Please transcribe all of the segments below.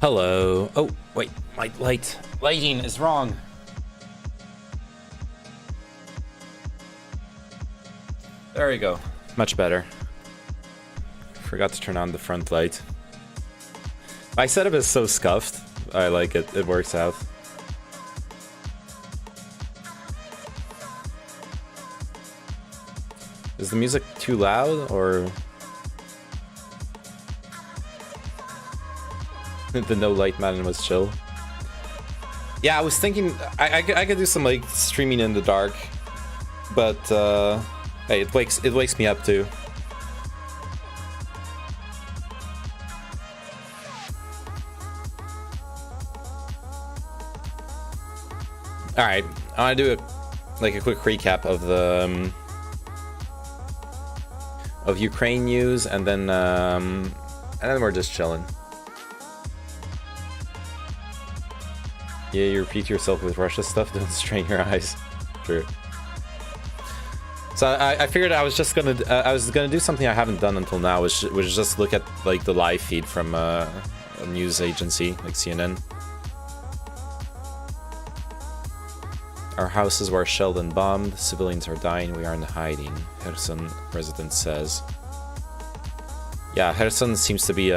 Hello. Oh, wait, my lighting is wrong. There we go. Much better. Forgot to turn on the front light. My setup is so scuffed. I like it. It works out. Is the music too loud, or the no light man was chill? Yeah, I was thinking I could do some like streaming in the dark, but hey, it wakes me up too. All right, I want to do a quick recap of the of Ukraine news, and then we're just chilling. Yeah, you repeat yourself with Russia stuff. Don't strain your eyes. True. So I figured I was gonna do something I haven't done until now, which was just look at like the live feed from a news agency like CNN. Our houses were shelled and bombed. Civilians are dying. We are in hiding. Kherson resident says. Yeah, Kherson seems to be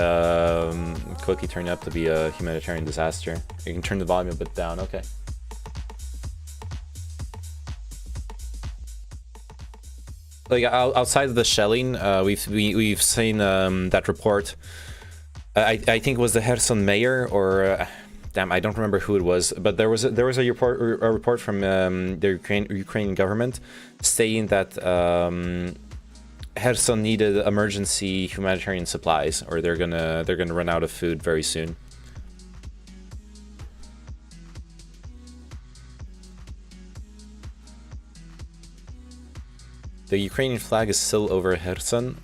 quickly turning up to be a humanitarian disaster. You can turn the volume a bit down. Okay. Like outside of the shelling, we've seen that report. I think it was the Kherson mayor or. Damn, I don't remember who it was, but there was a report from the Ukrainian government stating that Kherson needed emergency humanitarian supplies, or they're gonna run out of food very soon. The Ukrainian flag is still over Kherson.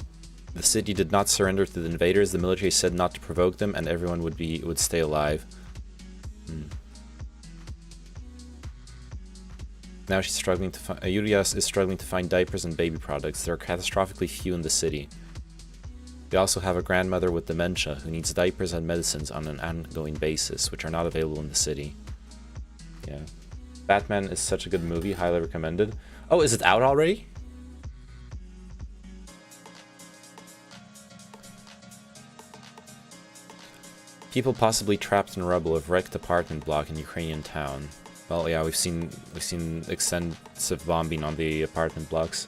The city did not surrender to the invaders. The military said not to provoke them, and everyone would stay alive. Now she's struggling to find. Yulia is struggling to find diapers and baby products. There are catastrophically few in the city. They also have a grandmother with dementia who needs diapers and medicines on an ongoing basis, which are not available in the city. Yeah. Batman is such a good movie, highly recommended. Oh, is it out already? People possibly trapped in rubble of wrecked apartment block in Ukrainian town. Well, yeah, we've seen extensive bombing on the apartment blocks.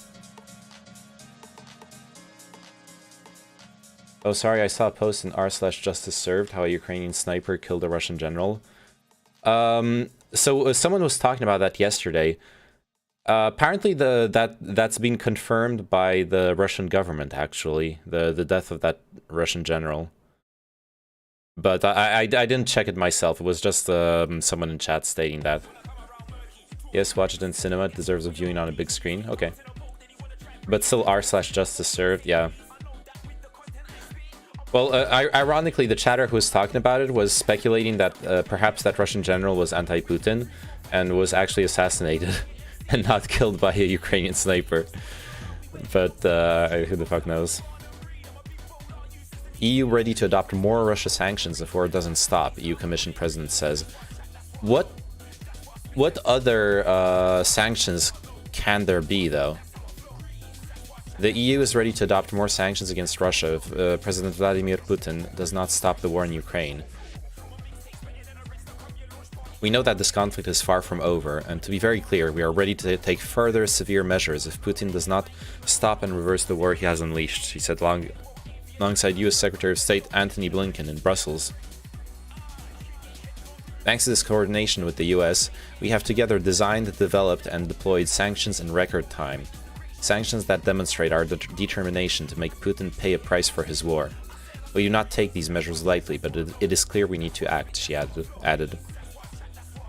Oh, sorry, I saw a post in r/justice served how a Ukrainian sniper killed a Russian general. So someone was talking about that yesterday. Apparently, that's been confirmed by the Russian government. Actually, the death of that Russian general. But I didn't check it myself. It was just someone in chat stating that. Yes, watch it in cinema. It deserves a viewing on a big screen. Okay. But still r/justice served. Yeah. Well, ironically, the chatter who was talking about it was speculating that perhaps that Russian general was anti-Putin and was actually assassinated and not killed by a Ukrainian sniper. But who the fuck knows? EU ready to adopt more Russia sanctions if war doesn't stop, EU Commission President says. What other sanctions can there be, though? The EU is ready to adopt more sanctions against Russia if President Vladimir Putin does not stop the war in Ukraine. We know that this conflict is far from over, and to be very clear, we are ready to take further severe measures if Putin does not stop and reverse the war he has unleashed, he said alongside US Secretary of State Antony Blinken in Brussels. Thanks to this coordination with the US, we have together designed, developed, and deployed sanctions in record time. Sanctions that demonstrate our determination to make Putin pay a price for his war. We do not take these measures lightly, but it is clear we need to act, she added.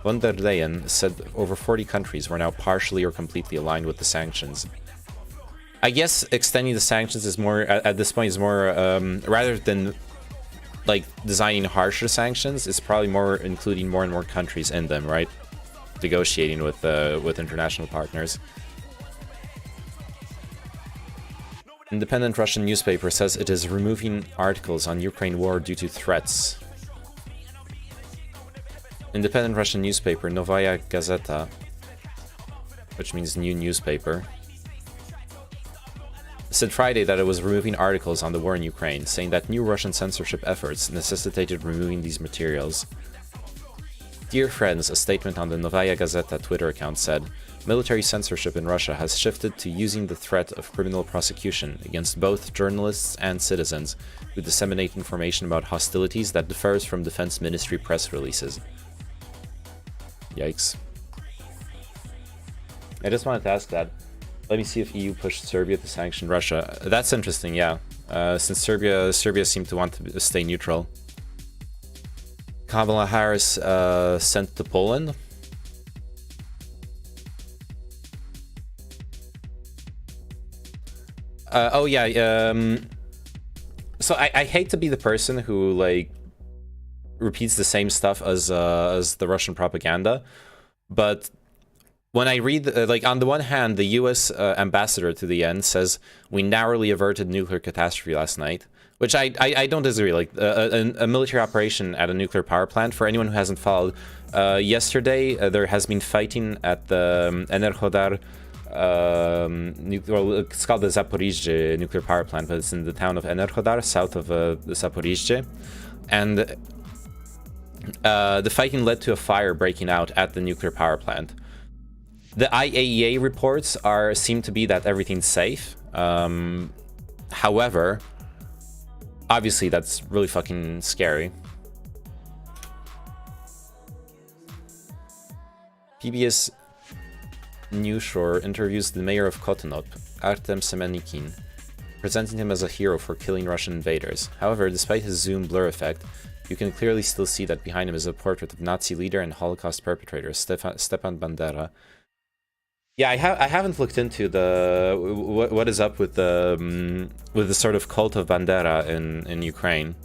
Von der Leyen said over 40 countries were now partially or completely aligned with the sanctions. I guess extending the sanctions is more, at this point, is more, rather than like designing harsher sanctions, it's probably more including more and more countries in them, right? Negotiating with international partners. Independent Russian newspaper says it is removing articles on Ukraine war due to threats. Independent Russian newspaper Novaya Gazeta, which means new newspaper, said Friday that it was removing articles on the war in Ukraine, saying that new Russian censorship efforts necessitated removing these materials. Dear friends, a statement on the Novaya Gazeta Twitter account said, military censorship in Russia has shifted to using the threat of criminal prosecution against both journalists and citizens who disseminate information about hostilities that differs from Defense Ministry press releases. Yikes. I just wanted to ask that. Let me see if EU pushed Serbia to sanction Russia. That's interesting, yeah. Since Serbia seemed to want to stay neutral. Kamala Harris sent to Poland. Oh yeah. So I hate to be the person who like repeats the same stuff as the Russian propaganda, but when I read, like, on the one hand, the US ambassador to the UN says, we narrowly averted nuclear catastrophe last night, which I don't disagree. Like, a military operation at a nuclear power plant, for anyone who hasn't followed, yesterday there has been fighting at the Enerhodar, well, it's called the Zaporizhzhia nuclear power plant, but it's in the town of Enerhodar, south of the Zaporizhzhia, and the fighting led to a fire breaking out at the nuclear power plant. The IAEA reports seem to be that everything's safe. However, obviously that's really fucking scary. PBS Newshore interviews the mayor of Kotonop, Artem Semenikin, presenting him as a hero for killing Russian invaders. However, despite his zoom blur effect, you can clearly still see that behind him is a portrait of Nazi leader and Holocaust perpetrator Stepan Bandera. Yeah, I haven't looked into the what is up with the sort of cult of Bandera in Ukraine.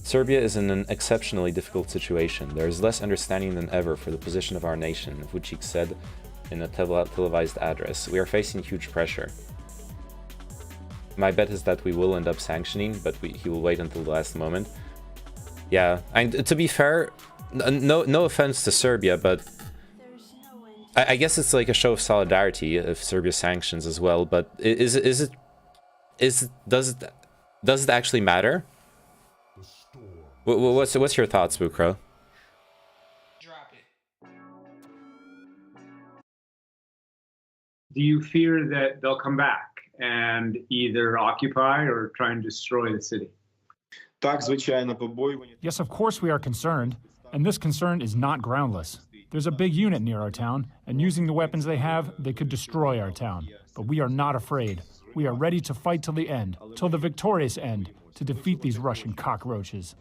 Serbia is in an exceptionally difficult situation. There is less understanding than ever for the position of our nation, Vučić said in a televised address. We are facing huge pressure. My bet is that we will end up sanctioning, but he will wait until the last moment. Yeah, and to be fair, no offense to Serbia, but I guess it's like a show of solidarity if Serbia sanctions as well. But does it actually matter? What's your thoughts, Bukro? Drop it. Do you fear that they'll come back and either occupy or try and destroy the city? Yes, of course we are concerned, and this concern is not groundless. There's a big unit near our town, and using the weapons they have, they could destroy our town. But we are not afraid. We are ready to fight till the end, till the victorious end, to defeat these Russian cockroaches.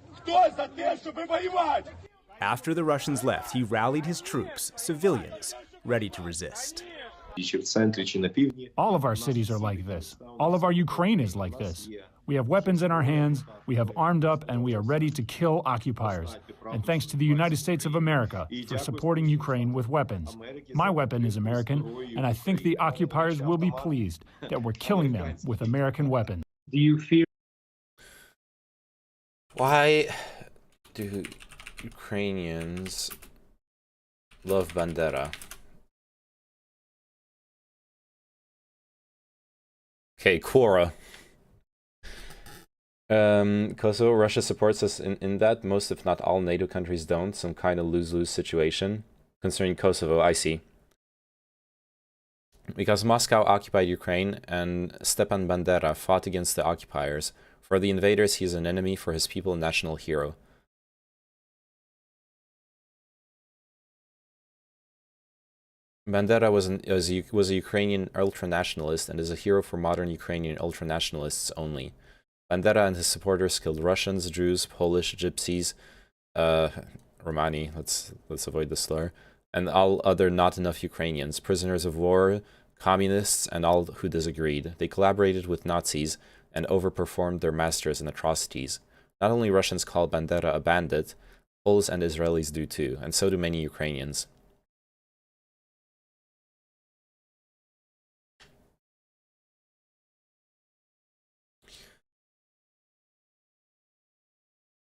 After the Russians left, he rallied his troops, civilians, ready to resist. All of our cities are like this. All of our Ukraine is like this. We have weapons in our hands, we have armed up, and we are ready to kill occupiers. And thanks to the United States of America for supporting Ukraine with weapons. My weapon is American, and I think the occupiers will be pleased that we're killing them with American weapons. Do you fear? Why do Ukrainians love Bandera? Okay, Quora. Kosovo, Russia supports us in that. Most, if not all, NATO countries don't. Some kind of lose-lose situation. Concerning Kosovo, I see. Because Moscow occupied Ukraine and Stepan Bandera fought against the occupiers. For the invaders, he is an enemy. For his people, a national hero. Bandera was a Ukrainian ultranationalist and is a hero for modern Ukrainian ultranationalists only. Bandera and his supporters killed Russians, Jews, Polish, Gypsies, Romani, let's avoid the slur, and all other not enough Ukrainians, prisoners of war, communists, and all who disagreed. They collaborated with Nazis and overperformed their masters in atrocities. Not only Russians call Bandera a bandit, Poles and Israelis do too, and so do many Ukrainians.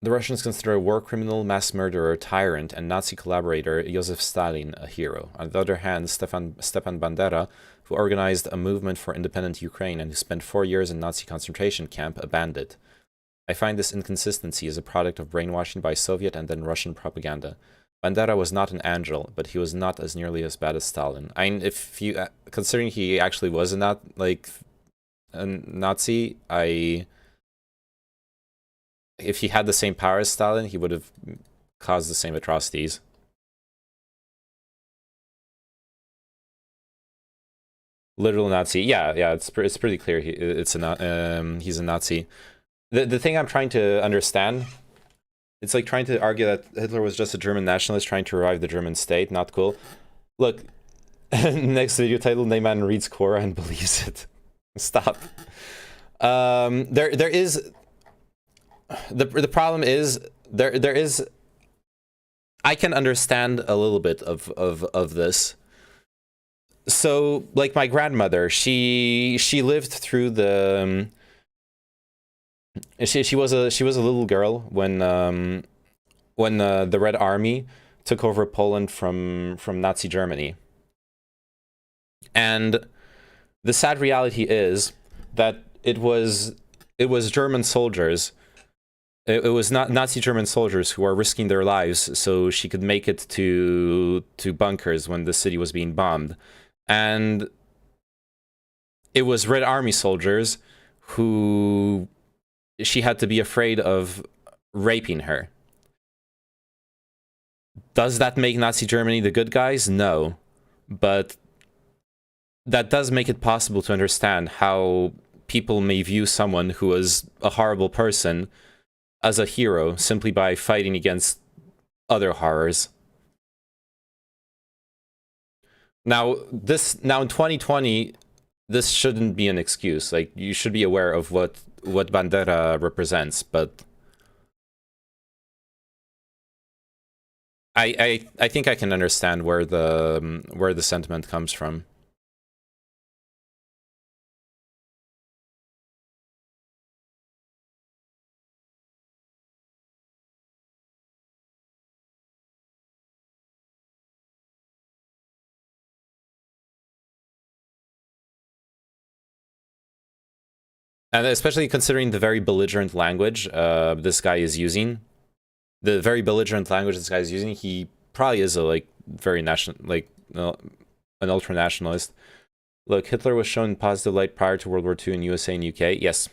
The Russians consider a war criminal, mass murderer, tyrant, and Nazi collaborator Joseph Stalin a hero. On the other hand, Stepan Bandera, who organized a movement for independent Ukraine and who spent 4 years in Nazi concentration camp, a bandit. I find this inconsistency as a product of brainwashing by Soviet and then Russian propaganda. Bandera was not an angel, but he was not as nearly as bad as Stalin. I mean, if you considering he actually was a Nazi, if he had the same power as Stalin, he would have caused the same atrocities. Literal Nazi, yeah, it's pretty clear he's a Nazi. The thing I'm trying to understand, it's like trying to argue that Hitler was just a German nationalist trying to revive the German state. Not cool. Look, next video title: Neyman reads Quora and believes it. Stop. There is. The problem is there is. I can understand a little bit of this. So, like my grandmother, she lived through the. She was a little girl when the Red Army took over Poland from Nazi Germany. And the sad reality is that it was German soldiers. It was not Nazi German soldiers who are risking their lives so she could make it to bunkers when the city was being bombed. And it was Red Army soldiers who she had to be afraid of raping her. Does that make Nazi Germany the good guys? No. But that does make it possible to understand how people may view someone who was a horrible person as a hero simply by fighting against other horrors. Now in 2020, this shouldn't be an excuse. Like, you should be aware of what Bandera represents, but I think I can understand where the sentiment comes from. And especially considering the very belligerent language this guy is using. The very belligerent language this guy is using, he probably is a very national, an ultra-nationalist. Look, Hitler was shown in positive light prior to World War II in USA and UK. Yes.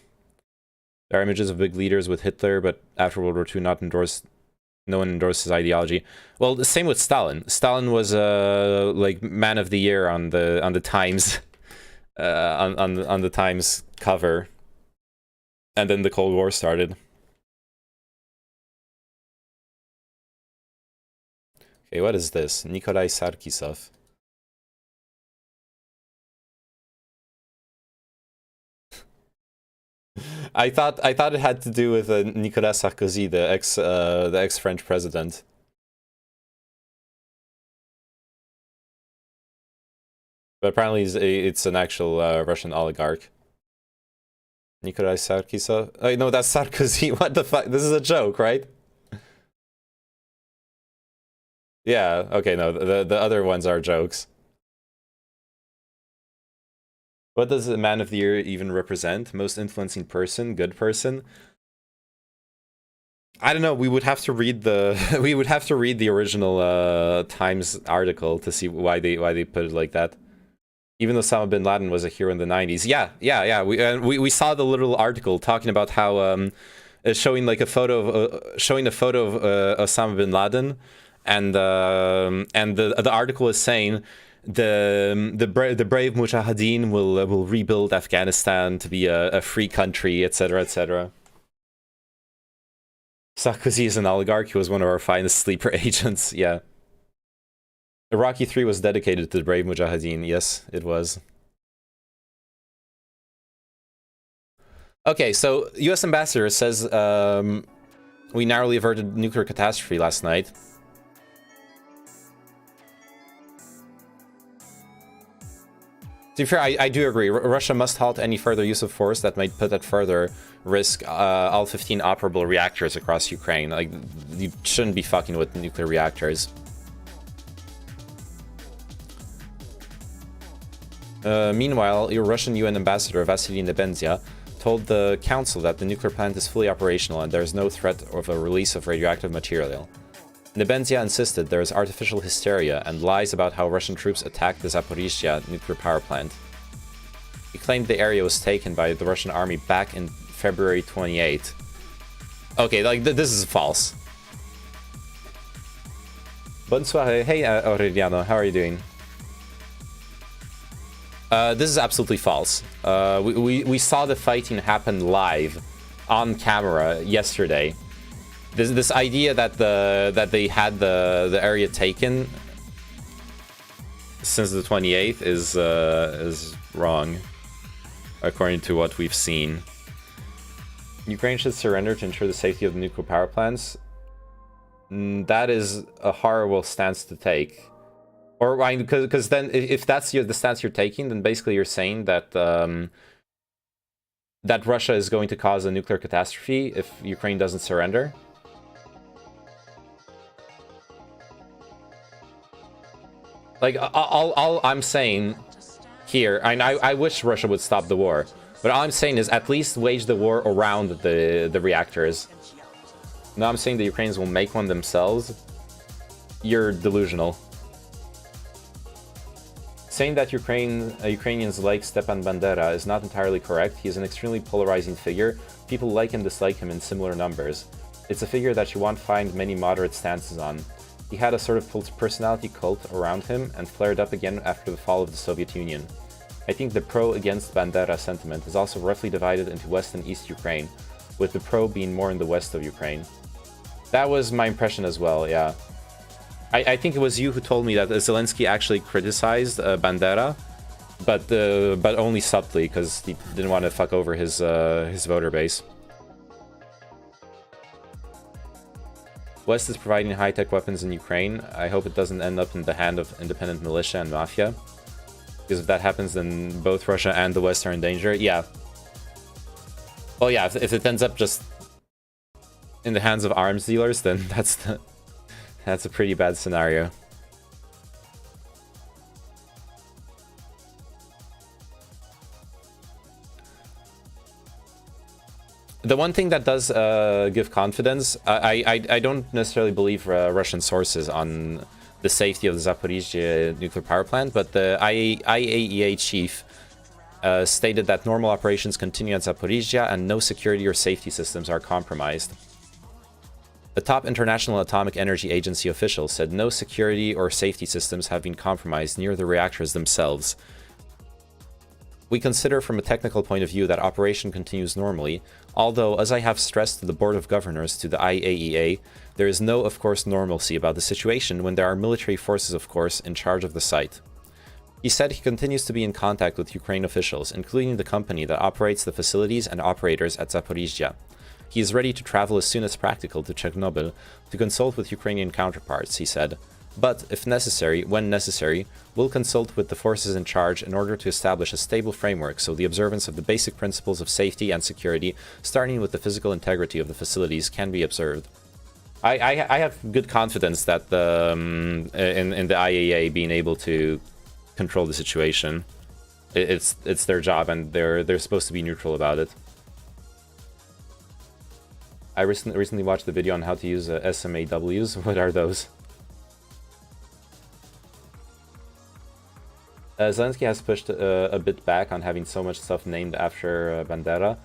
There are images of big leaders with Hitler, but after World War II no one endorsed his ideology. Well, the same with Stalin. Stalin was man of the year on the Times on the Times cover. And then the Cold War started. Okay, what is this? Nikolai Sarkisov. I thought it had to do with Nicolas Sarkozy, the ex French president. But apparently it's an actual Russian oligarch. Nikolai Sarkisov. Oh, no, that's Sarkozy. What the fuck? This is a joke, right? Yeah, okay, no, the other ones are jokes. What does the Man of the Year even represent? Most influencing person? Good person? I don't know, we would have to read the original Times article to see why they put it like that. Even though Osama bin Laden was a hero in the 90s. Yeah. We saw the little article talking about how showing a photo of Osama bin Laden, and the article is saying the brave Mujahideen will rebuild Afghanistan to be a free country, etc., etc. Sarkozy is an oligarch who was one of our finest sleeper agents. Yeah. Iraqi 3 was dedicated to the brave Mujahideen. Yes, it was. Okay, so U.S. ambassador says we narrowly averted nuclear catastrophe last night. To be fair, I do agree. Russia must halt any further use of force that might put it further risk all 15 operable reactors across Ukraine. Like, you shouldn't be fucking with nuclear reactors. Meanwhile, your Russian UN ambassador Vasily Nebenzia told the council that the nuclear plant is fully operational and there is no threat of a release of radioactive material. Nebenzia insisted there is artificial hysteria and lies about how Russian troops attacked the Zaporizhzhia nuclear power plant. He claimed the area was taken by the Russian army back in February 28. Okay, like, this is false. Bonsoir. Hey, Aureliano, how are you doing? This is absolutely false. We saw the fighting happen live on camera yesterday. This idea that they had the area taken since the 28th is wrong, according to what we've seen. Ukraine should surrender to ensure the safety of the nuclear power plants. That is a horrible stance to take. Or because then, if that's the stance you're taking, then basically you're saying that that Russia is going to cause a nuclear catastrophe if Ukraine doesn't surrender. Like, all I'm saying here, I wish Russia would stop the war, but all I'm saying is at least wage the war around the reactors. Now I'm saying the Ukrainians will make one themselves. You're delusional. Saying that Ukrainians like Stepan Bandera is not entirely correct. He is an extremely polarizing figure. People like and dislike him in similar numbers. It's a figure that you won't find many moderate stances on. He had a sort of personality cult around him and flared up again after the fall of the Soviet Union. I think the pro-against Bandera sentiment is also roughly divided into West and East Ukraine, with the pro being more in the west of Ukraine. That was my impression as well, yeah. I think it was you who told me that Zelensky actually criticized Bandera, but only subtly, because he didn't want to fuck over his voter base. West is providing high-tech weapons in Ukraine. I hope it doesn't end up in the hand of independent militia and mafia. Because if that happens, then both Russia and the West are in danger. Yeah. Well, yeah, if it ends up just in the hands of arms dealers, then that's a pretty bad scenario. The one thing that does give confidence, I don't necessarily believe Russian sources on the safety of the Zaporizhzhia nuclear power plant, but the IAEA chief stated that normal operations continue at Zaporizhzhia and no security or safety systems are compromised. The top International Atomic Energy Agency official said no security or safety systems have been compromised near the reactors themselves. We consider from a technical point of view that operation continues normally, although, as I have stressed to the Board of Governors to the IAEA, there is no, of course, normalcy about the situation when there are military forces, of course, in charge of the site. He said he continues to be in contact with Ukraine officials, including the company that operates the facilities and operators at Zaporizhzhia. He is ready to travel as soon as practical to Chernobyl to consult with Ukrainian counterparts, he said. But, if necessary, when necessary, we'll consult with the forces in charge in order to establish a stable framework so the observance of the basic principles of safety and security, starting with the physical integrity of the facilities, can be observed. I have good confidence that in the IAEA being able to control the situation. It's their job, and they're supposed to be neutral about it. I recently watched the video on how to use SMAWs. What are those? Zelensky has pushed a bit back on having so much stuff named after Bandera,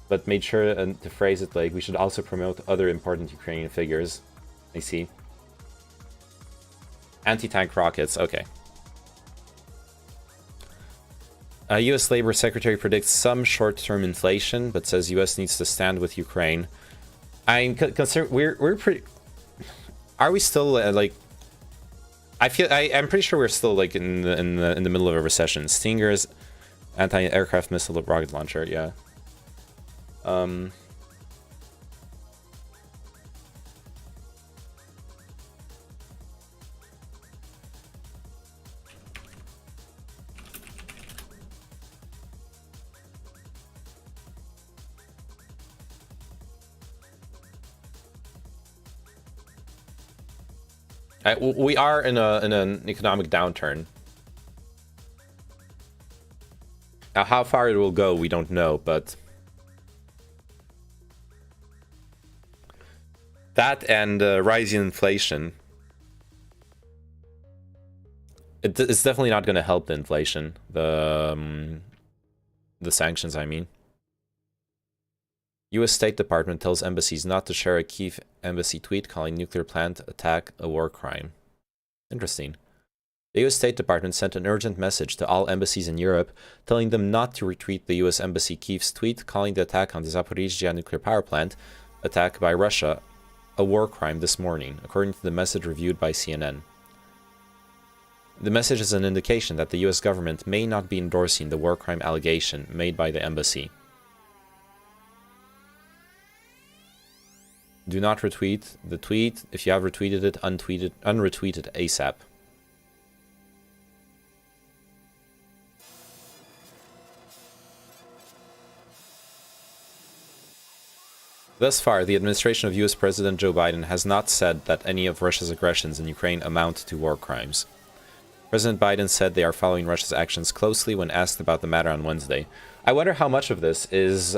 but made sure to phrase it like we should also promote other important Ukrainian figures. I see. Anti-tank rockets, okay. U.S. Labor Secretary predicts some short-term inflation, but says U.S. needs to stand with Ukraine. I'm we're pretty. Are we still like? I'm pretty sure we're still like in the middle of a recession. Stingers, anti-aircraft missile rocket launcher, yeah. We are in an economic downturn. Now, how far it will go, we don't know, but that and rising inflation, it's definitely not going to help the inflation. The sanctions, I mean. U.S. State Department tells embassies not to share a Kyiv embassy tweet calling nuclear plant attack a war crime. Interesting. The U.S. State Department sent an urgent message to all embassies in Europe, telling them not to retweet the U.S. Embassy Kyiv's tweet calling the attack on the Zaporizhzhia nuclear power plant attack by Russia a war crime this morning, according to the message reviewed by CNN. The message is an indication that the U.S. government may not be endorsing the war crime allegation made by the embassy. Do not retweet the tweet. If you have retweeted it, unretweet it ASAP. Thus far, the administration of US President Joe Biden has not said that any of Russia's aggressions in Ukraine amount to war crimes. President Biden said they are following Russia's actions closely when asked about the matter on Wednesday. I wonder how much of this is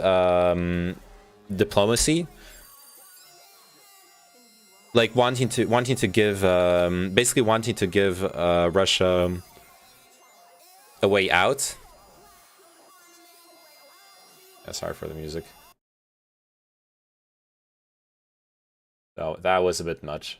diplomacy, like wanting to give basically wanting to give Russia a way out. Yeah, sorry for the music. Oh, that was a bit much.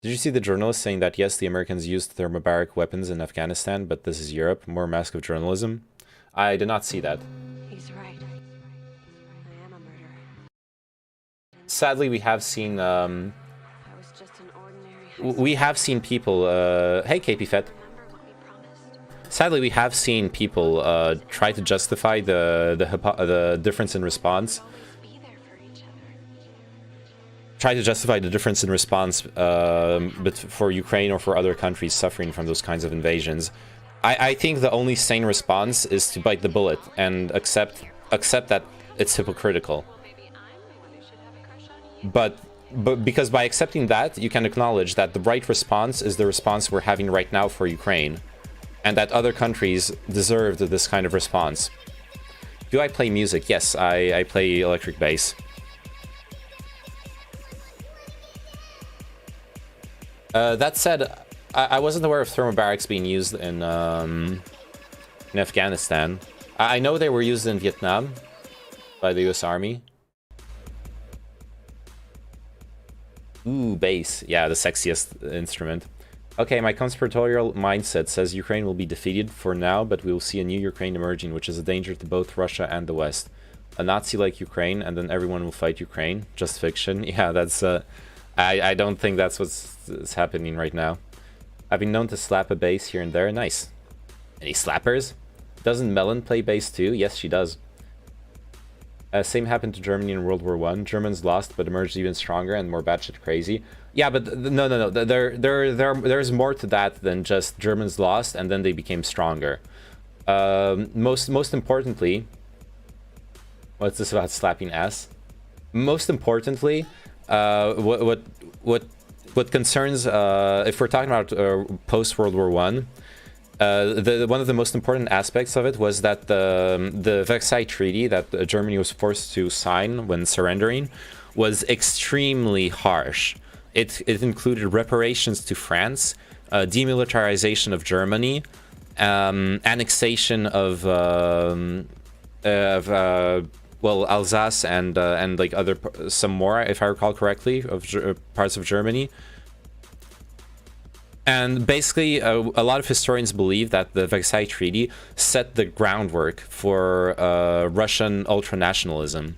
Did you see the journalist saying that yes, the Americans used thermobaric weapons in Afghanistan, but this is Europe, more mask of journalism? I did not see that. He's right. I am a murderer. Sadly, we have seen I was just an ordinary we have seen people hey KP Fett. remember what we promised. Sadly, we have seen people try to justify the difference in response. Be there for each other. Try to justify the difference in response but for Ukraine or for other countries suffering from those kinds of invasions. I think the only sane response is to bite the bullet and accept that it's hypocritical. Maybe I'm the one who should have a crush on you. But because by accepting that, you can acknowledge that the right response is the response we're having right now for Ukraine, and that other countries deserve this kind of response. Do I play music? Yes, I play electric bass. That said, I wasn't aware of thermobarics being used in Afghanistan. I know they were used in Vietnam by the US Army. Ooh, bass. Yeah, the sexiest instrument. Okay, my conspiratorial mindset says Ukraine will be defeated for now, but we will see a new Ukraine emerging, which is a danger to both Russia and the West. A Nazi like Ukraine, and then everyone will fight Ukraine. Just fiction. Yeah, that's... I don't think that's what's happening right now. I've been known to slap a bass here and there. Nice. Any slappers? Doesn't Melon play bass too? Yes, she does. Same happened to Germany in World War I. Germans lost, but emerged even stronger and more batshit crazy. Yeah, but no. There's more to that than just Germans lost and then they became stronger. Most importantly, what's this about slapping ass? Most importantly, what concerns, if we're talking about post World War I, one of the most important aspects of it was that the Versailles Treaty that Germany was forced to sign when surrendering was extremely harsh. It included reparations to France, demilitarization of Germany, annexation of well, Alsace and like some more, if I recall correctly, of parts of Germany. And basically, a lot of historians believe that the Versailles Treaty set the groundwork for Russian ultranationalism.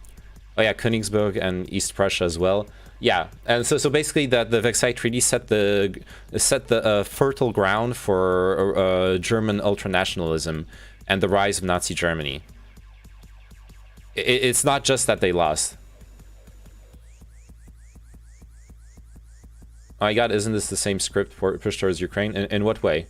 Oh yeah, Königsberg and East Prussia as well. Yeah, and so basically, that the Versailles Treaty set the fertile ground for German ultranationalism and the rise of Nazi Germany. It's not just that they lost. Oh my god, isn't this the same script pushed towards Ukraine? In what way?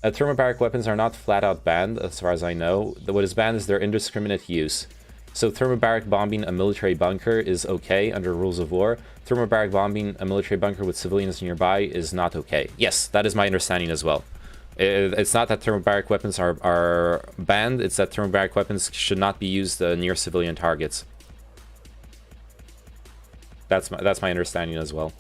Thermobaric weapons are not flat out banned, as far as I know. What is banned is their indiscriminate use. So thermobaric bombing a military bunker is okay under rules of war. Thermobaric bombing a military bunker with civilians nearby is not okay. Yes, that is my understanding as well. It's not that thermobaric weapons are banned, it's that thermobaric weapons should not be used near civilian targets. That's my understanding as well.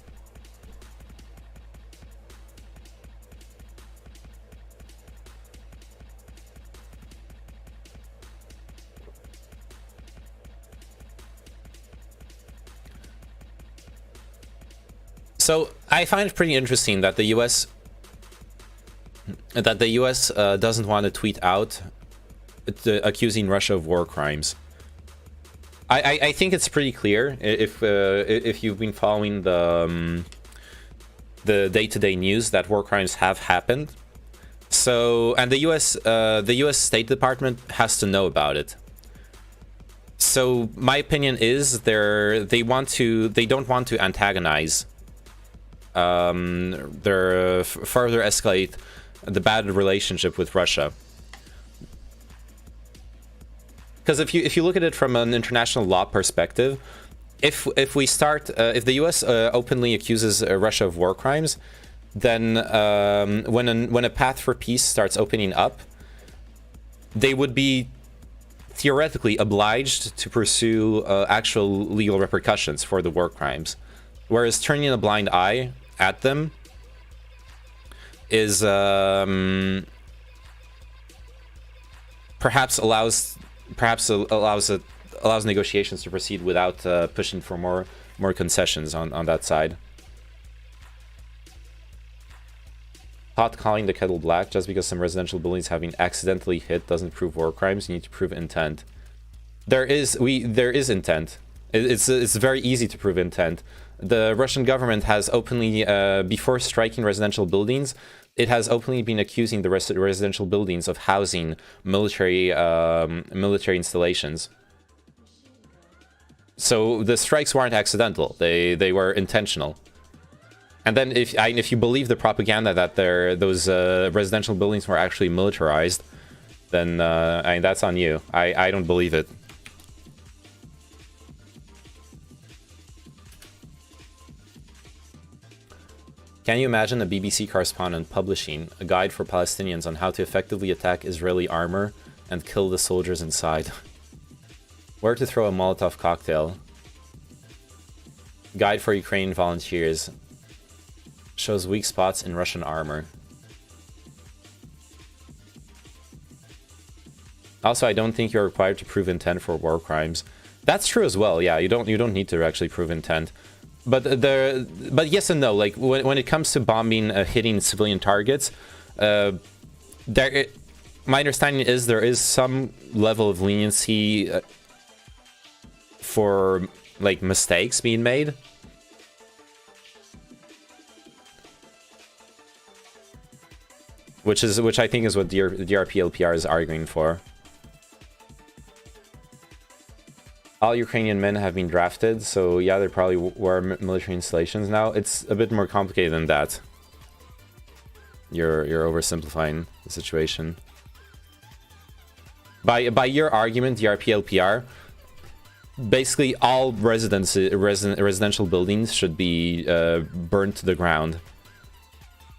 So I find it pretty interesting that the U.S. Doesn't want to tweet out accusing Russia of war crimes. I think it's pretty clear if you've been following the day-to-day news that war crimes have happened. So, and the U.S. State Department has to know about it. So my opinion is they don't want to antagonize, further escalate the bad relationship with Russia. Because if you look at it from an international law perspective, if the U.S. Openly accuses Russia of war crimes, then when a path for peace starts opening up, they would be theoretically obliged to pursue actual legal repercussions for the war crimes, whereas turning a blind eye at them is perhaps allows negotiations to proceed without pushing for more concessions on that side. Pot calling the kettle black. Just because some residential buildings have been accidentally hit doesn't prove war crimes. You need to prove intent. There is intent. It's very easy to prove intent. The Russian government has openly, before striking residential buildings, it has openly been accusing the residential buildings of housing military installations. So the strikes weren't accidental; they were intentional. And then if you believe the propaganda that those residential buildings were actually militarized, then I mean, that's on you. I don't believe it. Can you imagine a BBC correspondent publishing a guide for Palestinians on how to effectively attack Israeli armor and kill the soldiers inside? Where to throw a Molotov cocktail? Guide for Ukrainian volunteers. Shows weak spots in Russian armor. Also, I don't think you're required to prove intent for war crimes. That's true as well. Yeah, you don't need to actually prove intent. But yes and no. Like when it comes to bombing, hitting civilian targets, my understanding is there is some level of leniency for like mistakes being made. Which I think is what the DRP-LPR is arguing for. All Ukrainian men have been drafted, so yeah, they probably were military installations now. It's a bit more complicated than that. You're oversimplifying the situation. By your argument, DRP-LPR, basically all residential buildings should be burned to the ground.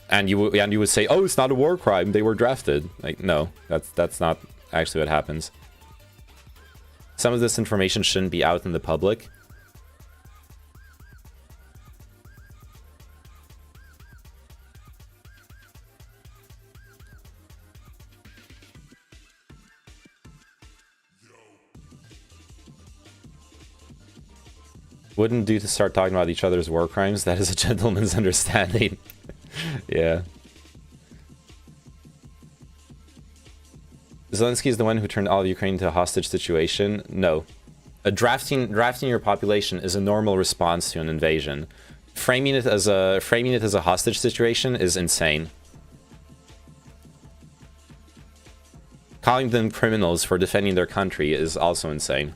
And you would say, oh, it's not a war crime, they were drafted. Like, no, that's not actually what happens. Some of this information shouldn't be out in the public. Wouldn't do to start talking about each other's war crimes. That is a gentleman's understanding. Yeah. Zelensky is the one who turned all of Ukraine into a hostage situation. No. Drafting your population is a normal response to an invasion. Framing it as a hostage situation is insane. Calling them criminals for defending their country is also insane.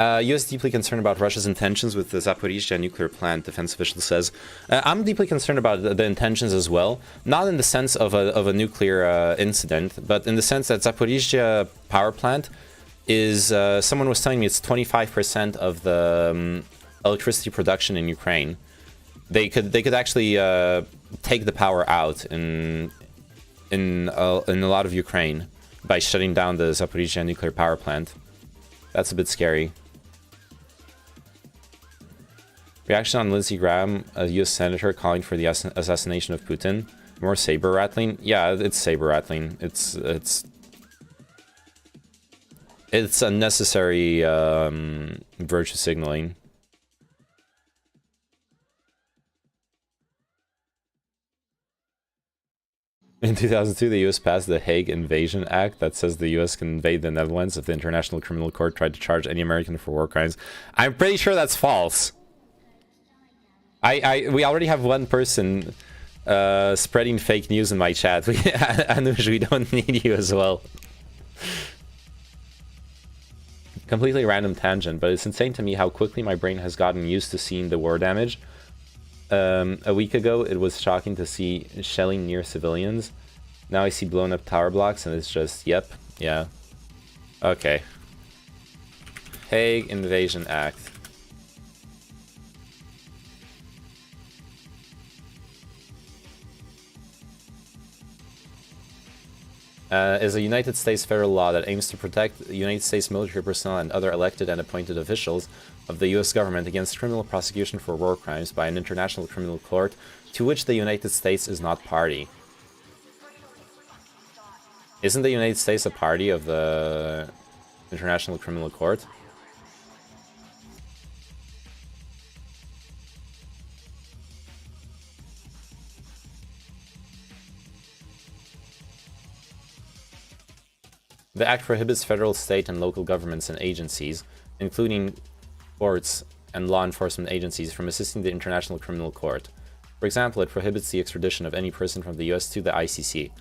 U.S. deeply concerned about Russia's intentions with the Zaporizhzhia nuclear plant, defense official says. I'm deeply concerned about the intentions as well, not in the sense of a nuclear incident, but in the sense that Zaporizhzhia power plant is, someone was telling me it's 25% of the electricity production in Ukraine. They could actually take the power out in a lot of Ukraine by shutting down the Zaporizhzhia nuclear power plant. That's a bit scary. Reaction on Lindsey Graham, a U.S. senator, calling for the assassination of Putin. More saber rattling. Yeah, it's saber rattling. It's unnecessary virtue signaling. In 2002, the U.S. passed the Hague Invasion Act that says the U.S. can invade the Netherlands if the International Criminal Court tried to charge any American for war crimes. I'm pretty sure that's false. We already have one person spreading fake news in my chat. Anuj, we don't need you as well. Completely random tangent, but it's insane to me how quickly my brain has gotten used to seeing the war damage. A week ago, it was shocking to see shelling near civilians. Now I see blown up tower blocks and it's just, yep, yeah. Okay. Hague Invasion Act. Is a United States federal law that aims to protect United States military personnel and other elected and appointed officials of the U.S. government against criminal prosecution for war crimes by an international criminal court to which the United States is not party. Isn't the United States a party of the International Criminal Court? The Act prohibits federal, state, and local governments and agencies, including courts and law enforcement agencies, from assisting the International Criminal Court. For example, it prohibits the extradition of any person from the US to the ICC.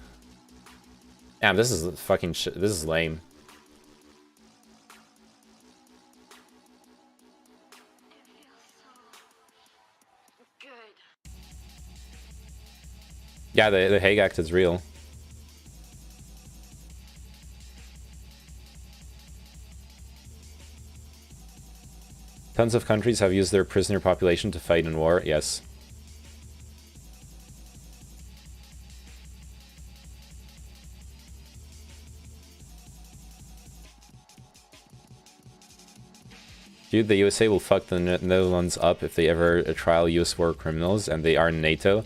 Damn, this is fucking shit. This is lame. Yeah, the Hague Act is real. Tons of countries have used their prisoner population to fight in war, yes. Dude, the USA will fuck the Netherlands up if they ever trial US war criminals and they are in NATO.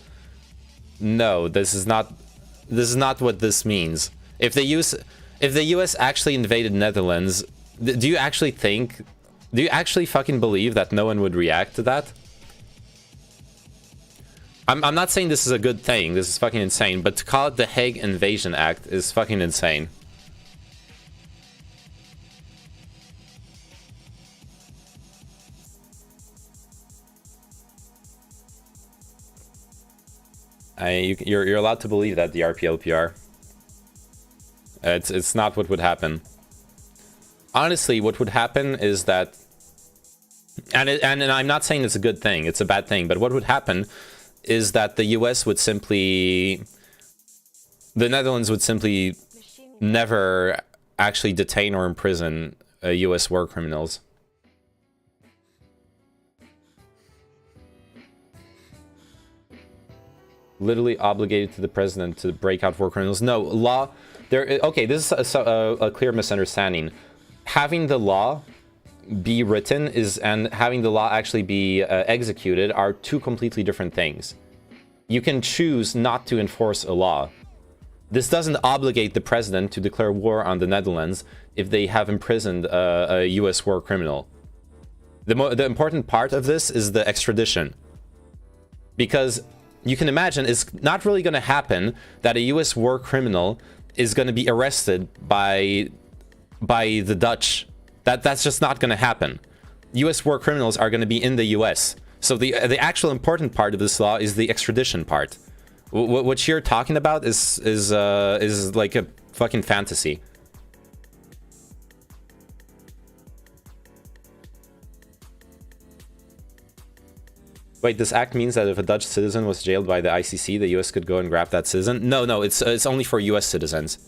No, this is not what this means. If the US actually invaded Netherlands, do you actually fucking believe that no one would react to that? I'm not saying this is a good thing, this is fucking insane, but to call it the Hague Invasion Act is fucking insane. You're allowed to believe that, the RPLPR. It's not what would happen. Honestly, what would happen is that, and I'm not saying it's a good thing, it's a bad thing, but what would happen is that the US would simply, the Netherlands would simply never actually detain or imprison US war criminals. Literally obligated to the president to break out war criminals. No, law, there, okay, this is a clear misunderstanding. Having the law be written and having the law actually be executed are two completely different things. You can choose not to enforce a law. This doesn't obligate the president to declare war on the Netherlands if they have imprisoned a US war criminal. The important part of this is the extradition. Because you can imagine it's not really going to happen that a US war criminal is going to be arrested by the Dutch. That's just not going to happen. US war criminals are going to be in the US. So the actual important part of this law is the extradition part. What you're talking about is like a fucking fantasy. Wait, this act means that if a Dutch citizen was jailed by the ICC, the US could go and grab that citizen? No, it's only for US citizens.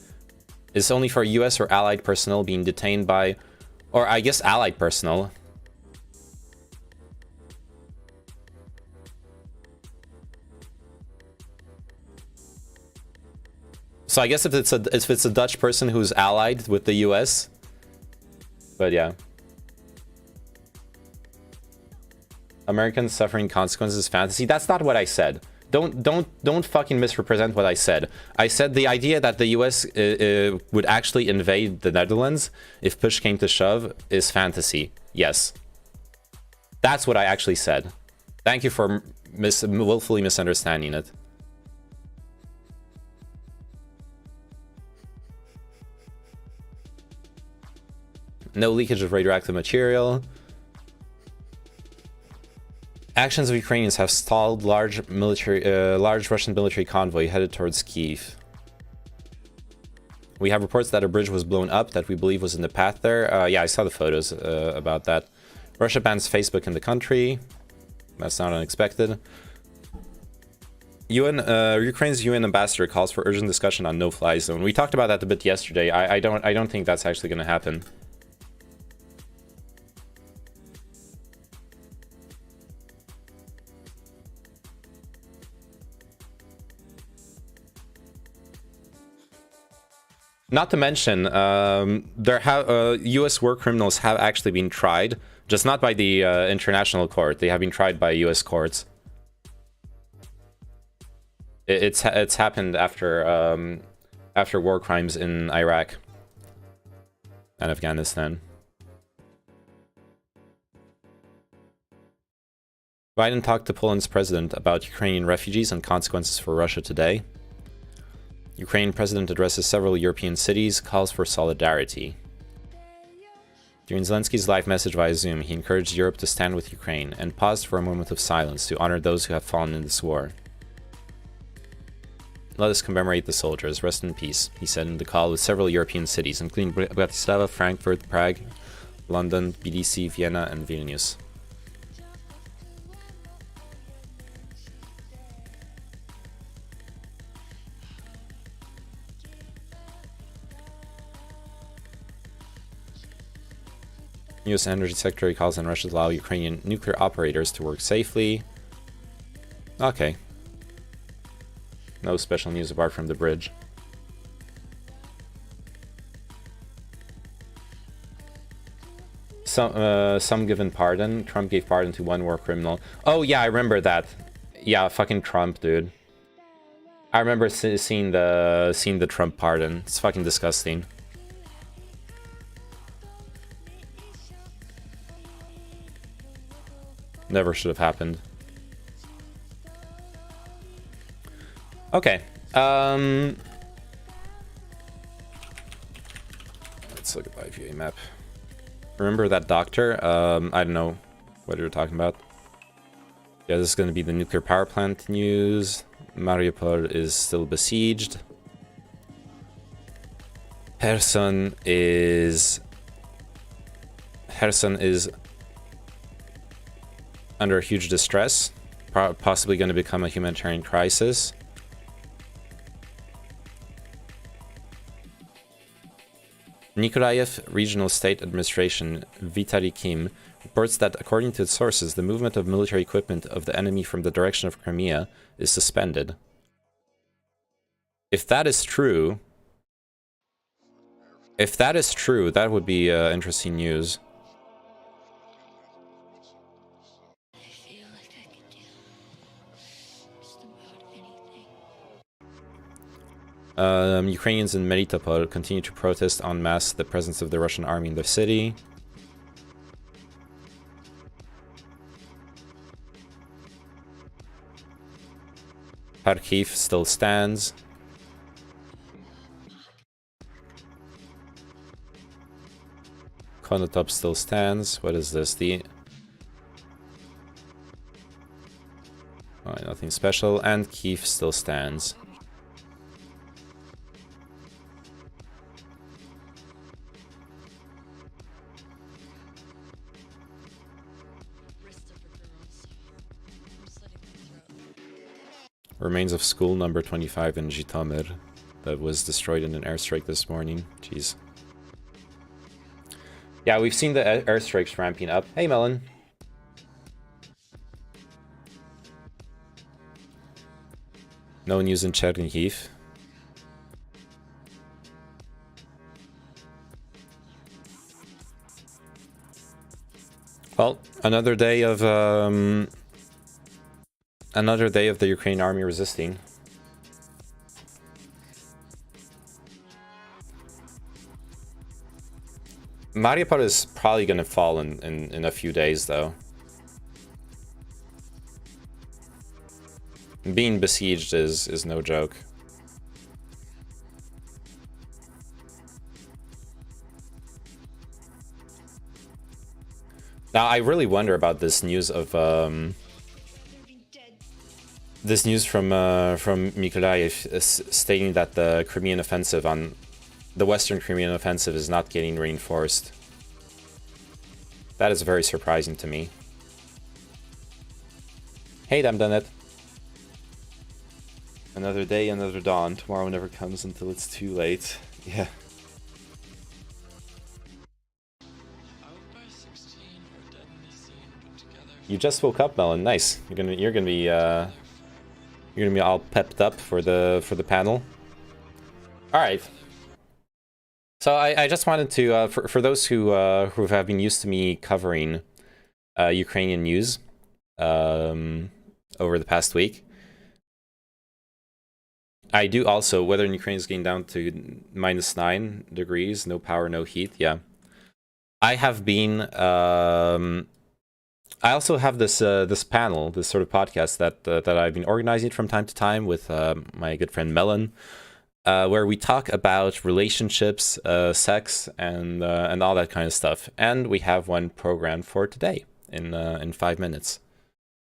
It's only for US or allied personnel being detained by... Or I guess allied personnel. So I guess if it's a Dutch person who's allied with the US... But yeah. Americans suffering consequences fantasy. That's not what I said. Don't fucking misrepresent what I said. I said the idea that the US would actually invade the Netherlands if push came to shove is fantasy. Yes. That's what I actually said. Thank you for willfully misunderstanding it. No leakage of radioactive material. Actions of Ukrainians have stalled large Russian military convoy headed towards Kyiv. We have reports that a bridge was blown up that we believe was in the path there. Yeah, I saw the photos about that. Russia bans Facebook in the country. That's not unexpected. Ukraine's UN ambassador calls for urgent discussion on no-fly zone. We talked about that a bit yesterday. I don't think that's actually going to happen. Not to mention, U.S. war criminals have actually been tried, just not by the international court. They have been tried by U.S. courts. It's happened after war crimes in Iraq and Afghanistan. Biden talked to Poland's president about Ukrainian refugees and consequences for Russia today. Ukrainian president addresses several European cities, calls for solidarity. During Zelensky's live message via Zoom, he encouraged Europe to stand with Ukraine and paused for a moment of silence to honor those who have fallen in this war. Let us commemorate the soldiers. Rest in peace, he said in the call with several European cities, including Bratislava, Frankfurt, Prague, London, Tbilisi, Vienna, and Vilnius. U.S. Energy Secretary calls on Russia to allow Ukrainian nuclear operators to work safely. Okay. No special news apart from the bridge. Some given pardon. Trump gave pardon to one war criminal. Oh yeah, I remember that. Yeah, fucking Trump, dude. I remember seeing the Trump pardon. It's fucking disgusting. Never should have happened. Okay. Let's look at the IPA map. Remember that doctor? I don't know what you're talking about. Yeah, this is going to be the nuclear power plant news. Mariupol is still besieged. Kherson is under huge distress, possibly going to become a humanitarian crisis. Nikolaev Regional State Administration, Vitaly Kim, reports that according to its sources, the movement of military equipment of the enemy from the direction of Crimea is suspended. If that is true, that would be interesting news. Ukrainians in Melitopol continue to protest en masse the presence of the Russian army in the city. Kharkiv still stands. Konotop still stands. What is this? Nothing special. And Kyiv still stands. Remains of school number 25 in Zhytomyr that was destroyed in an airstrike this morning. Jeez. Yeah, we've seen the airstrikes ramping up. Hey, Melon. No news in Chernihiv. Well, another day of the Ukrainian army resisting. Mariupol is probably going to fall in a few days, though. Being besieged is no joke. Now, I really wonder about this news of this news from Mykolaiv stating that the Crimean offensive the Western Crimean offensive is not getting reinforced. That is very surprising to me. Hey, Damdanet. Another day, another dawn. Tomorrow never comes until it's too late. Yeah. You just woke up, Melon. Nice. You're gonna be all pepped up for the panel. All right. So I just wanted to for those who have been used to me covering Ukrainian news over the past week. I do also, whether Ukraine is getting down to -9 degrees, no power, no heat. Yeah, I have been. I also have this this panel, this sort of podcast that I've been organizing from time to time with my good friend Melon, where we talk about relationships, sex, and all that kind of stuff. And we have one programmed for today in 5 minutes.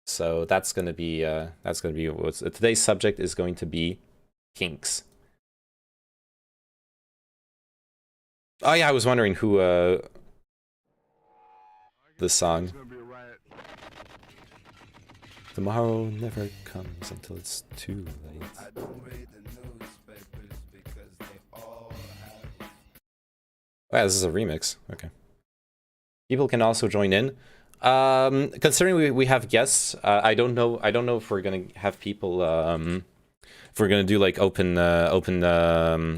So that's gonna be what's today's subject is going to be kinks. Oh yeah, I was wondering who this song. Tomorrow never comes until it's too late. Oh, yeah, this is a remix. Okay. People can also join in. Considering we have guests, I don't know if we're gonna have people if we're gonna do like open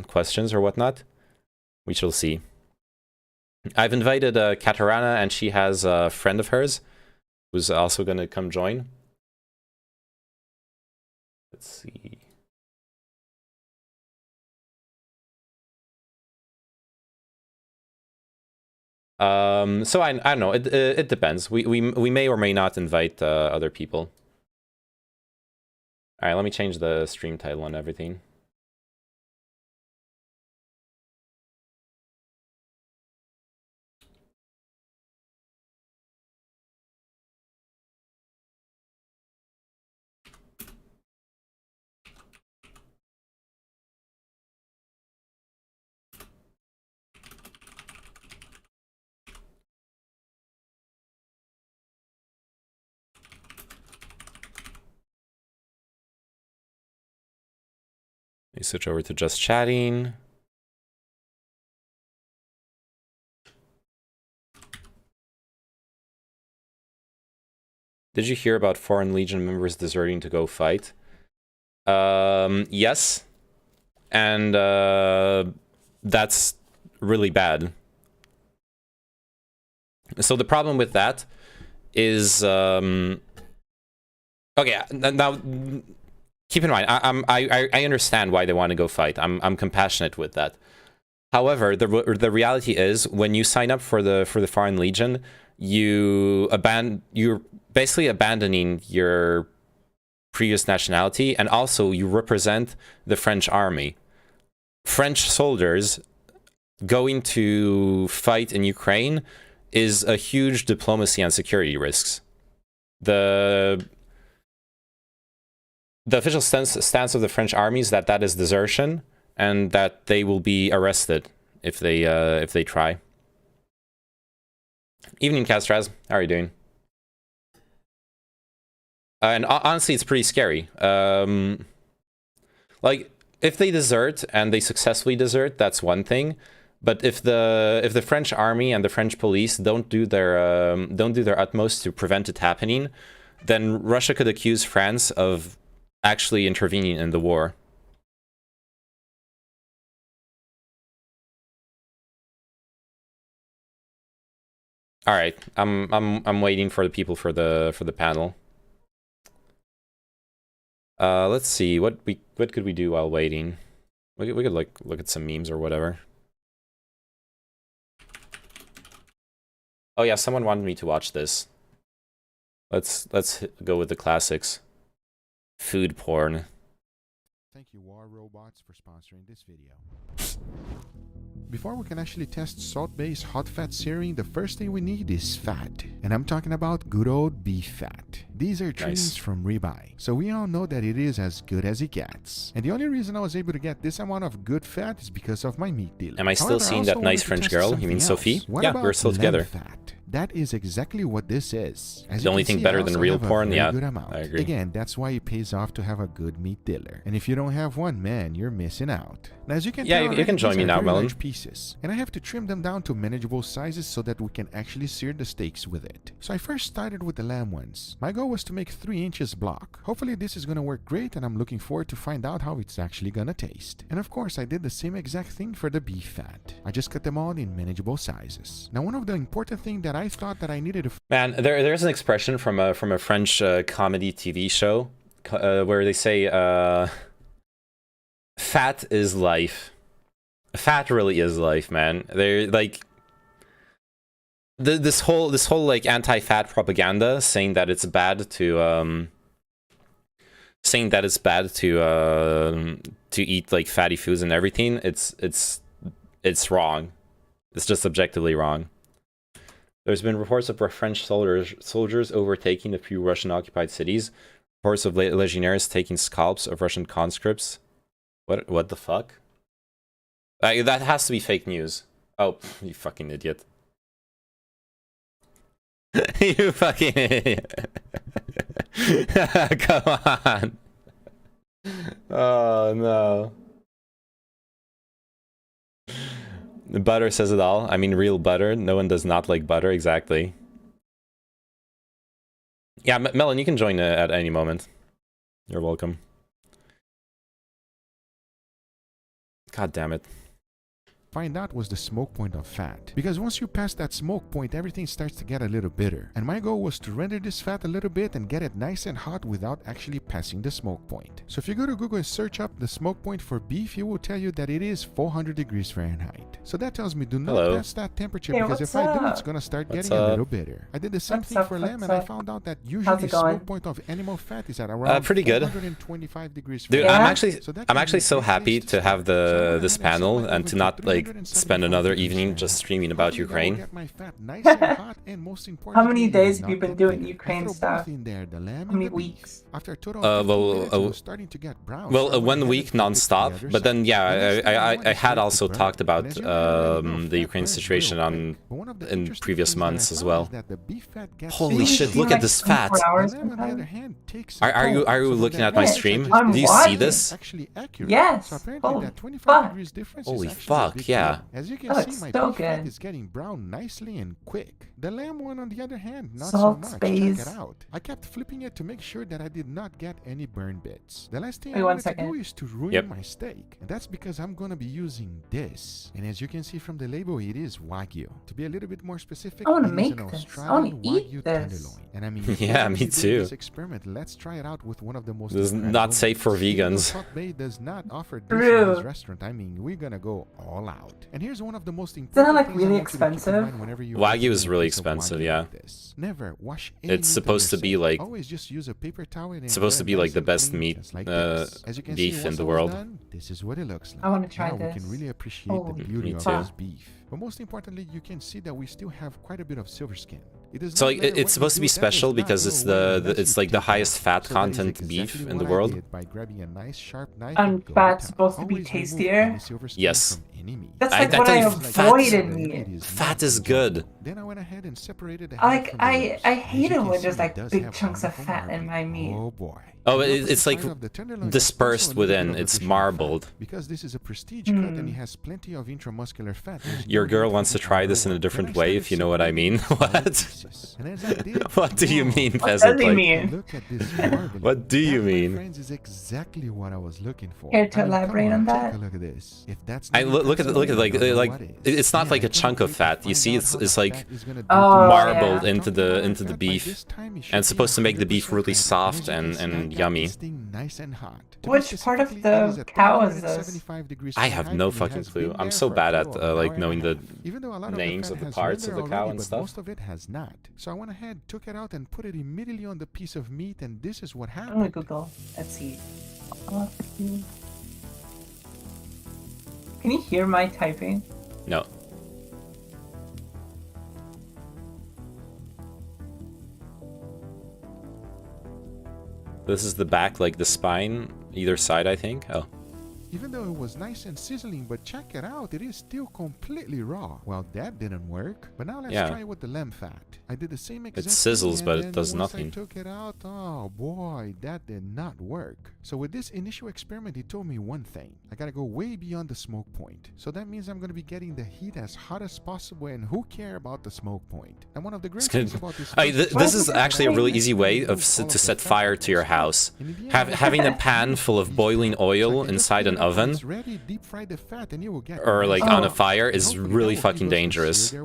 questions or whatnot. We shall see. I've invited Katarana, and she has a friend of hers who's also gonna come join. Let's see. So I don't know. It depends. We may or may not invite other people. All right, let me change the stream title and everything. Let me switch over to just chatting. Did you hear about Foreign Legion members deserting to go fight? Yes. And that's really bad. So the problem with that is okay, now keep in mind, I understand why they want to go fight. I'm compassionate with that. However, the reality is when you sign up for the Foreign Legion, you're basically abandoning your previous nationality, and also you represent the French army. French soldiers going to fight in Ukraine is a huge diplomacy and security risks. The official stance of the French army is that is desertion, and that they will be arrested if they try. Evening, Castraz. How are you doing? And honestly, it's pretty scary. Like, if they desert and they successfully desert, that's one thing. But if the French army and the French police don't do their utmost to prevent it happening, then Russia could accuse France of actually intervening in the war. All right, I'm waiting for the people for the panel. Let's see what could we do while waiting. We could like look at some memes or whatever. Oh yeah, someone wanted me to watch this. Let's go with the classics. Food porn. Thank you, War Robots, for sponsoring this video. Before we can actually test salt-based hot fat searing, the first thing we need is fat. And I'm talking about good old beef fat. These are trims from ribeye, so we all know that it is as good as it gets. And the only reason I was able to get this amount of good fat is because of my meat dealer. Am I still seeing that nice French girl? You mean Sophie? Yeah, we're still together. Fat? That is exactly what this is. As the only thing better than real porn, yeah, I agree. Again, that's why it pays off to have a good meat dealer. And if you don't have one, man, you're missing out. Now, as you can tell, you can join me now, Melon. Pieces, and I have to trim them down to manageable sizes so that we can actually sear the steaks with it. So I first started with the lamb ones. My goal was to make 3 inches block. Hopefully this is gonna work great, and I'm looking forward to find out how it's actually gonna taste. And of course, I did the same exact thing for the beef fat. I just cut them all in manageable sizes. Now, one of the important things that I thought that I needed to there's an expression from a French comedy TV show where they say fat is life. Fat really is life, man. They're like this whole like anti-fat propaganda saying that it's bad to eat like fatty foods and everything. It's wrong. It's just objectively wrong. There's been reports of French soldiers overtaking a few Russian-occupied cities. Reports of legionnaires taking scalps of Russian conscripts. What the fuck? That has to be fake news. Oh, you fucking idiot. You fucking idiot. Come on. Oh, no. The butter says it all. I mean, real butter. No one does not like butter, exactly. Yeah, Melon, you can join at any moment. You're welcome. God damn it. Find out was the smoke point of fat, because once you pass that smoke point, everything starts to get a little bitter, and my goal was to render this fat a little bit and get it nice and hot without actually passing the smoke point. So if you go to Google and search up the smoke point for beef, it will tell you that it is 400 degrees Fahrenheit. So that tells me do not pass that temperature, because if I do, it's gonna start getting a little bitter. I did the same thing for lamb, and I found out that usually the smoke point of animal fat is at around pretty good. 425 degrees Dude, Fahrenheit. I'm actually so happy to have this panel and to not like spend another evening just streaming about Ukraine. How many days have you been doing Ukraine stuff? How many weeks? Well, 1 week non-stop, but then yeah, I had also talked about the Ukraine situation in previous months as well. Holy shit! Look at this fat. Are you looking at my stream? Do you see this? Yes. Holy fuck! Yeah. As you can see, my beef fat is getting brown nicely and quick. The lamb one, on the other hand, not so much. Check it out. I kept flipping it to make sure that I did not get any burn bits. The last thing I wanted to do is to ruin my steak. And that's because I'm going to be using this. And as you can see from the label, it is Wagyu. To be a little bit more specific, I want to make this. I want to eat this. Tenderloin. And I mean, yeah, me too. This experiment, let's try it out with one of the most. This is not safe for vegans. Hot Bay does not offer this in this restaurant. I mean, we're gonna go all out. And here's one of the most important. Isn't it like really expensive? Wagyu is really expensive, yeah. Never wash. It's supposed to be like. Always just use a paper towel. It's supposed to be like the best meat beef in the world. This is what it looks like. I want to try this. We can really appreciate the beauty of this beef. But most importantly, you can see that we still have quite a bit of silver skin. So like it's supposed to be special because it's it's like the highest fat content beef in the world. And fat's supposed to be tastier? Yes. That's like what I avoid in meat. Fat is good. Then I went ahead and separated the Like, I hate it when there's like big chunks of fat in my meat. Oh boy. Oh, it's like dispersed within. It's marbled. Because this is a prestige cut and it has plenty of intramuscular fat. Your girl wants to try this in a different way, if you know what I mean. What? What do you mean, peasant? What does he mean? Look at this marbling. What do you That, my mean? friends, is exactly what I was looking for. Care to I mean, come elaborate on take that? a look at this. If that's I not look at like what is. it's not Yeah, like I a chunk cannot of wait to fat. You find see, out it's how it's the like fat is gonna do Oh, marbled yeah. into the beef, and it's supposed to make the beef really soft and yummy. Nice and hot. Which part of the cow is this? I have no fucking clue. I'm so bad at like knowing the names of the parts of the cow and stuff. Most of it has not. So I went ahead, took it out, and put it immediately on the piece of meat, and this is what I'm gonna happened. Google. Let's see. Can you hear my typing? No. This is the back, like the spine, either side, I think. Oh. Even though it was nice and sizzling, but check it out, it is still completely raw. Well, that didn't work. But now let's Yeah. try with the lamb fat. I did the same exact It sizzles, thing, but and it then does once nothing. I took it out, oh boy, that did not work. So with this initial experiment, it told me one thing. I gotta go way beyond the smoke point. So that means I'm gonna be getting the heat as hot as possible, and who care about the smoke point? And one of the great things about this... This is actually a really easy way of to set fire to your house. Having a pan full of boiling oil inside an oven deep fry the fat and you will get or like on a Oh. fire is really fucking dangerous. It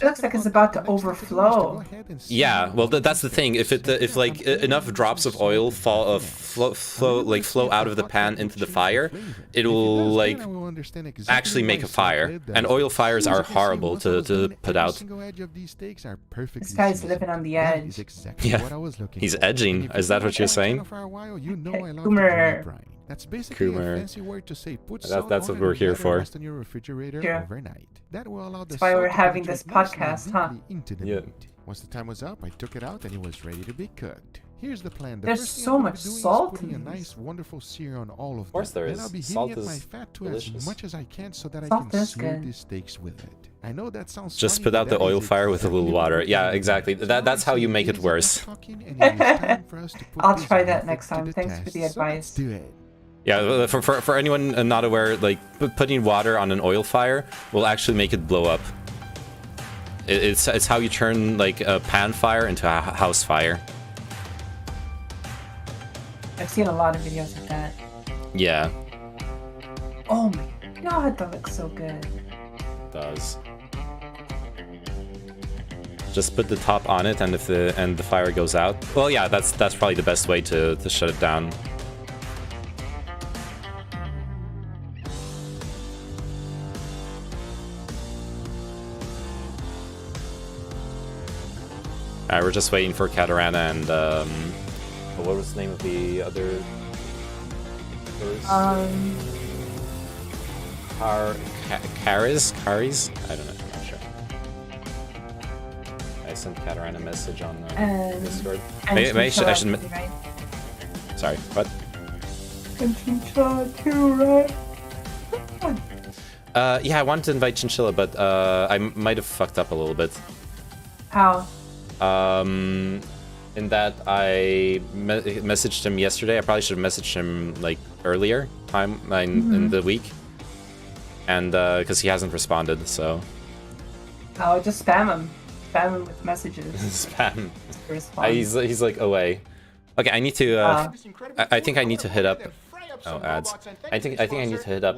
looks like it's about to overflow. Yeah, well that's the thing. If like enough drops of oil flow out of the pan into the fire, it will like actually make a fire. And oil fires are horrible to put out. This guy's living on the edge. Yeah, he's edging. Is that what you're saying? Coomer. That's basically Coomer. a fancy word to say put That's salt what on it we're and here let it for. rest in your refrigerator Yeah. overnight. That will allow the That's why salt we're to having this penetrate nice podcast, and huh? deeply into the Yeah. meat. Once the time was up, I took it out and it was ready to be cooked. Here's the plan. The There's first thing so I'm gonna much be doing is salt putting in a these. nice, wonderful sear on all of course them. there Then is. I'll be Salt heating up my is fat to delicious. as much as I can so that I Salt can is sear good. these steaks with it. I know that sounds Just funny, put but out the that is oil fire with a little exactly water. what Yeah, we're doing. exactly. That's how you make it worse. I'll try that next time. Thanks for the advice. Do it. Yeah, for anyone not aware, like putting water on an oil fire will actually make it blow up. It's how you turn like a pan fire into a house fire. I've seen a lot of videos of that. Yeah, Oh my god, that looks so good. it does. Just put the top on it, and if the fire goes out, well, yeah, that's probably the best way to shut it down. Alright, we're just waiting for Katarana and what was the name of the other person? Karis? I don't know. I'm not sure. I sent Katarina a message on Discord. Maybe I should. Right? Sorry, what? And Chinchilla too, right? Yeah, I wanted to invite Chinchilla, but I might have fucked up a little bit. How? In that I messaged him yesterday. I probably should have messaged him like earlier time in the week, and because he hasn't responded, so Oh, just spam him. Spam him with messages. spam. to respond. He's like away. Okay, I need to. I think I need to hit up. Oh, ads. I think I need to hit up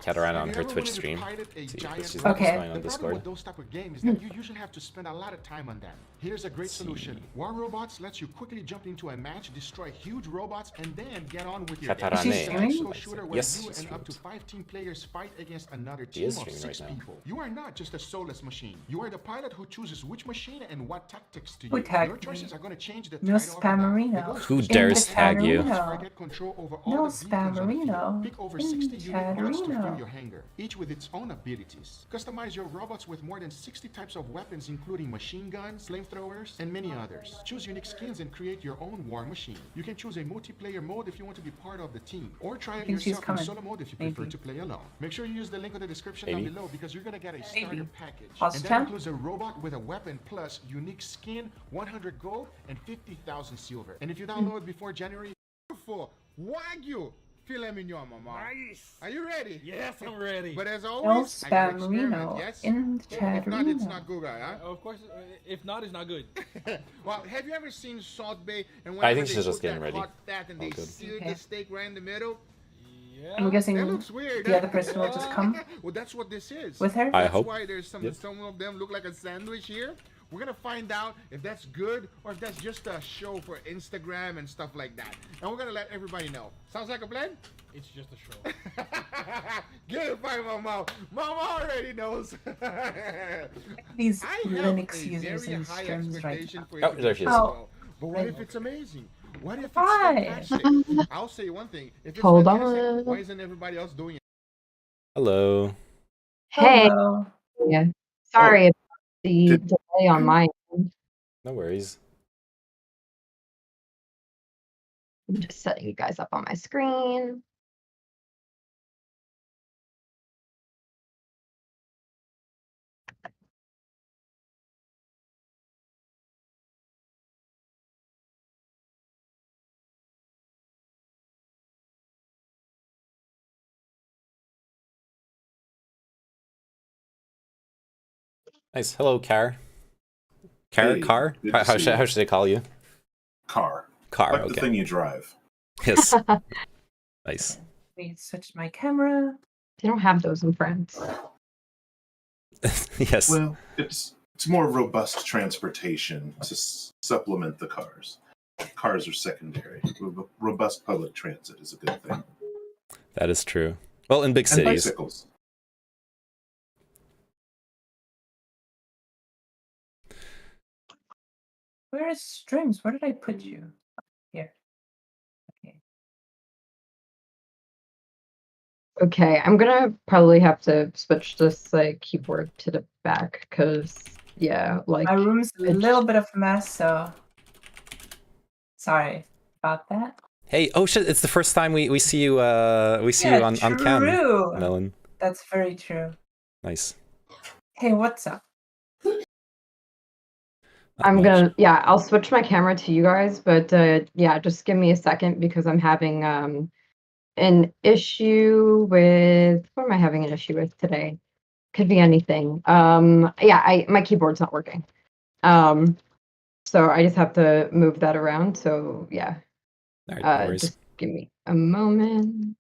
Katarina on her Twitch stream. See, because she's Okay. going on Discord. Those type of games that you usually have to spend a lot of time on them. Here's a great solution. War Robots lets you quickly jump into a match, destroy huge robots, and then get on with your Katarina. Is she streaming? solo shooter where Yes, you she's and up to streaming. 5 team players fight against another She team is of streaming 6 right now. people. You are not just a soulless machine. You are the pilot who chooses which machine and what tactics to Who use. tagged Your me? choices are going to change the No title of the battle. spammerino. The goal is Who to dares stay tag you? focused, forget control over all No the details options on a few. Marino. Pick over 60 unique parts to fill Chatterino. your hangar, each with its own abilities. Customize your robots with more than 60 types of weapons, including machine guns, flamethrowers, and many others. Choose unique skins and create your own war machine. You can choose a multiplayer mode if you want to be part of the team, or try it think she's yourself in coming. solo mode if you prefer Maybe. to play alone. Make sure you use the link in the description down Maybe. below because you're gonna get a starter Maybe. package. Pause And that chat. includes a robot with a weapon plus unique skin, 100 gold, and 50,000 silver. And if you download before January, for Wagyu filet mignon, mama. Nice. Are you ready? Yes, I'm ready. But as No always, I can spam experiment, Marino yes? in the If not, it's Chatterino. not good, huh? Of course, if not, it's not good. Well, have you ever seen Salt Bay and I whenever think they she's just put getting that ready. hot fat and they All good. sear Okay. the steak right in the middle? Yeah. I'm guessing That looks weird. the other person will just come Well, that's what this is. with her. I That's hope. why there's some Yep. of them look like a sandwich here. We're gonna find out if that's good or if that's just a show for Instagram and stuff like that. And we're gonna let everybody know. Sounds like a plan? It's just a show. Get it by Mama. Mama already knows. These I have Linux a users very in high streams right expectation now. for Oh, there she is. Oh. But what if it's amazing? What if it's Hi. fantastic? I'll say one thing. If it's Hold fantastic, on. why isn't everybody else doing it? Hello. Hey, Hello. yeah. Sorry about the Did- delay on my end. No worries. I'm just setting you guys up on my screen. Nice. Hello, Car. Car? Hey, Car? good How, to see you. how should I call you? Car. Car, Like okay. the thing you drive. Yes. Nice. Let me switch my camera. They don't have those in France. Yes. Well, it's more robust transportation to supplement the cars. Cars are secondary. Robust public transit is a good thing. That is true. Well, in big And cities. bicycles. Where is streams? Where did I put you? Here. Okay. Okay, I'm gonna probably have to switch this keyboard to the back because yeah, like My room's a it's- little bit of a mess, so sorry about that. Hey, oh shit, it's the first time we see you you Yeah, on cam, true. Melon. That's very true. Nice. Hey, what's up? Not I'm much. gonna I'll switch my camera to you guys, but yeah, just give me a second because I'm having an issue with what am I having an issue with today? Could be anything. Yeah, my keyboard's not working. So I just have to move that around. So yeah. All right, no worries. Just give me a moment.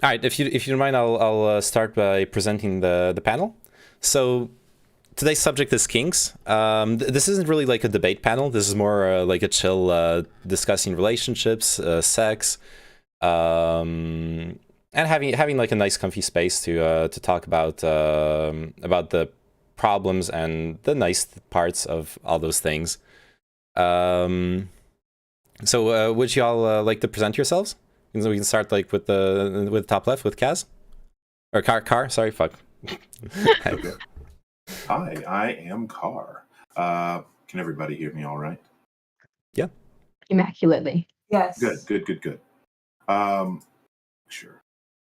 All right, if you don't mind, I'll start by presenting the panel. So today's subject is kinks. This isn't really like a debate panel. This is more like a chill discussing relationships, sex, and having like a nice comfy space to talk about the problems and the nice parts of all those things. So would you all like to present yourselves? And so we can start like with the top left with Kaz or Car. Sorry, fuck. Okay. Hi, I am Car. Can everybody hear me all right? Immaculately. Yes. Good. Sure.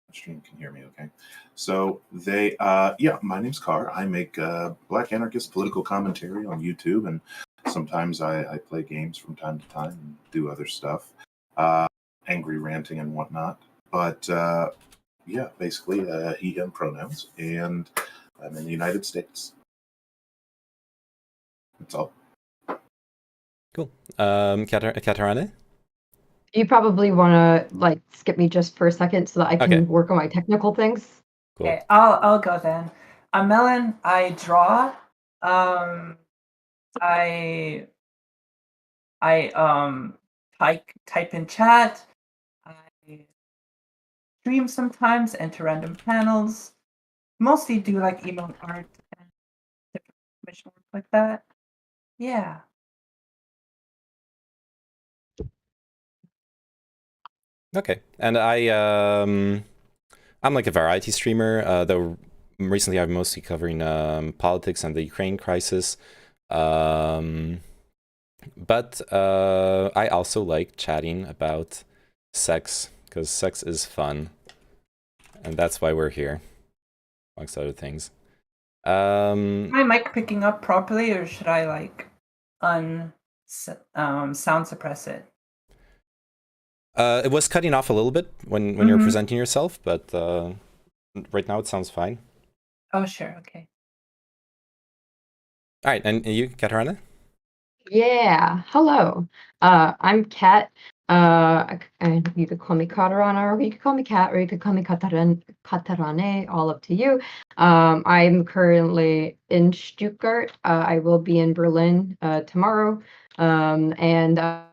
The stream can hear me okay. So my name's Car. I make Black Anarchist political commentary on YouTube, and sometimes I play games from time to time and do other stuff. Angry ranting and whatnot. But basically he, him pronouns, and I'm in the United States. That's all. Cool. Katarane? You probably want to skip me just for a second so that I can Okay. work on my technical things. Cool. Okay, I'll go then. I'm Melon. I draw. I type in chat. I stream sometimes, enter random panels. Mostly do like emote art and different commission work like that. Yeah. Okay, and I'm like a variety streamer, though recently I'm mostly covering politics and the Ukraine crisis. But I also like chatting about sex, because sex is fun. And that's why we're here, amongst other things. Is my mic picking up properly, or should I like sound suppress it? It was cutting off a little bit when you were presenting yourself, but right now it sounds fine. Oh, sure, okay. All right, and you, Katarina? Yeah, hello. I'm Kat. And you could call me Katarana, or you could call me Kat, or you could call me Katarane, all up to you. I'm currently in Stuttgart. I will be in Berlin tomorrow. And Uh-oh.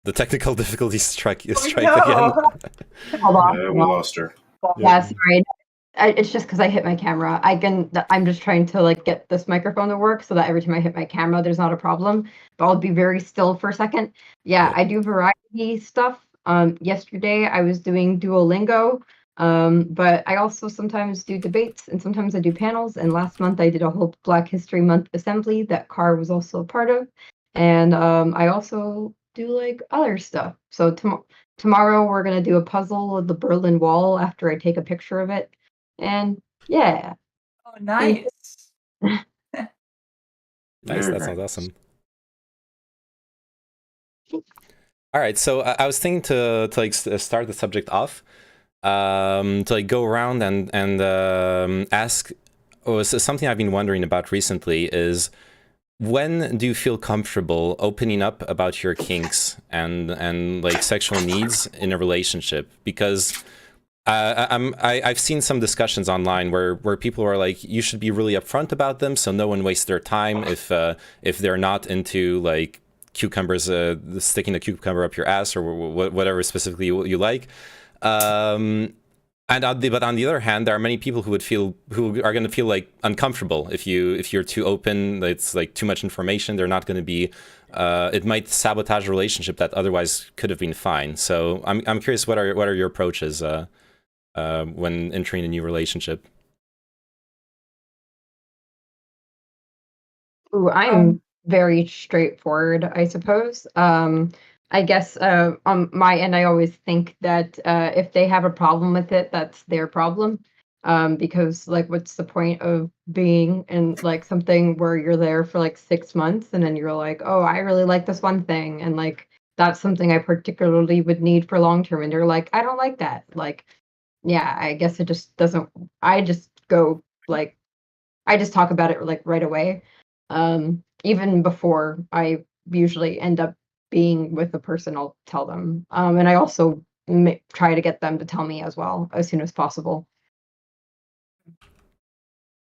The technical difficulties strike again. Hold on. Yeah, we lost her. Yeah, sorry. It's just because I hit my camera. I'm just trying to like get this microphone to work so that every time I hit my camera, there's not a problem. But I'll be very still for a second. Yeah, I do variety stuff. Yesterday I was doing Duolingo. But I also sometimes do debates and sometimes I do panels. And last month I did a whole Black History Month assembly that Carr was also a part of. And I also do like other stuff. So tomorrow we're gonna do a puzzle of the Berlin Wall after I take a picture of it. And yeah. Oh, nice. Nice, that sounds awesome. All right, so I was thinking to like start the subject off, to like go around and ask. Something I've been wondering about recently is, when do you feel comfortable opening up about your kinks and like sexual needs in a relationship? Because I've seen some discussions online where people are like, you should be really upfront about them so no one wastes their time if they're not into like cucumbers, sticking a cucumber up your ass or whatever specifically you like. But on the other hand, there are many people who are going to feel like uncomfortable if you're too open. It's like too much information. They're not going to be. It might sabotage a relationship that otherwise could have been fine. So I'm curious, what are your approaches when entering a new relationship? Ooh, I'm very straightforward, I suppose. I guess on my end, I always think that if they have a problem with it, that's their problem. Because like, what's the point of being in like something where you're there for like 6 months and then you're like, oh, I really like this one thing, and like that's something I particularly would need for long term, and they're like, I don't like that. Like, yeah, I guess it just doesn't. I just go like, I just talk about it like right away. Even before I usually end up being with the person, I'll tell them. And I also try to get them to tell me as well as soon as possible.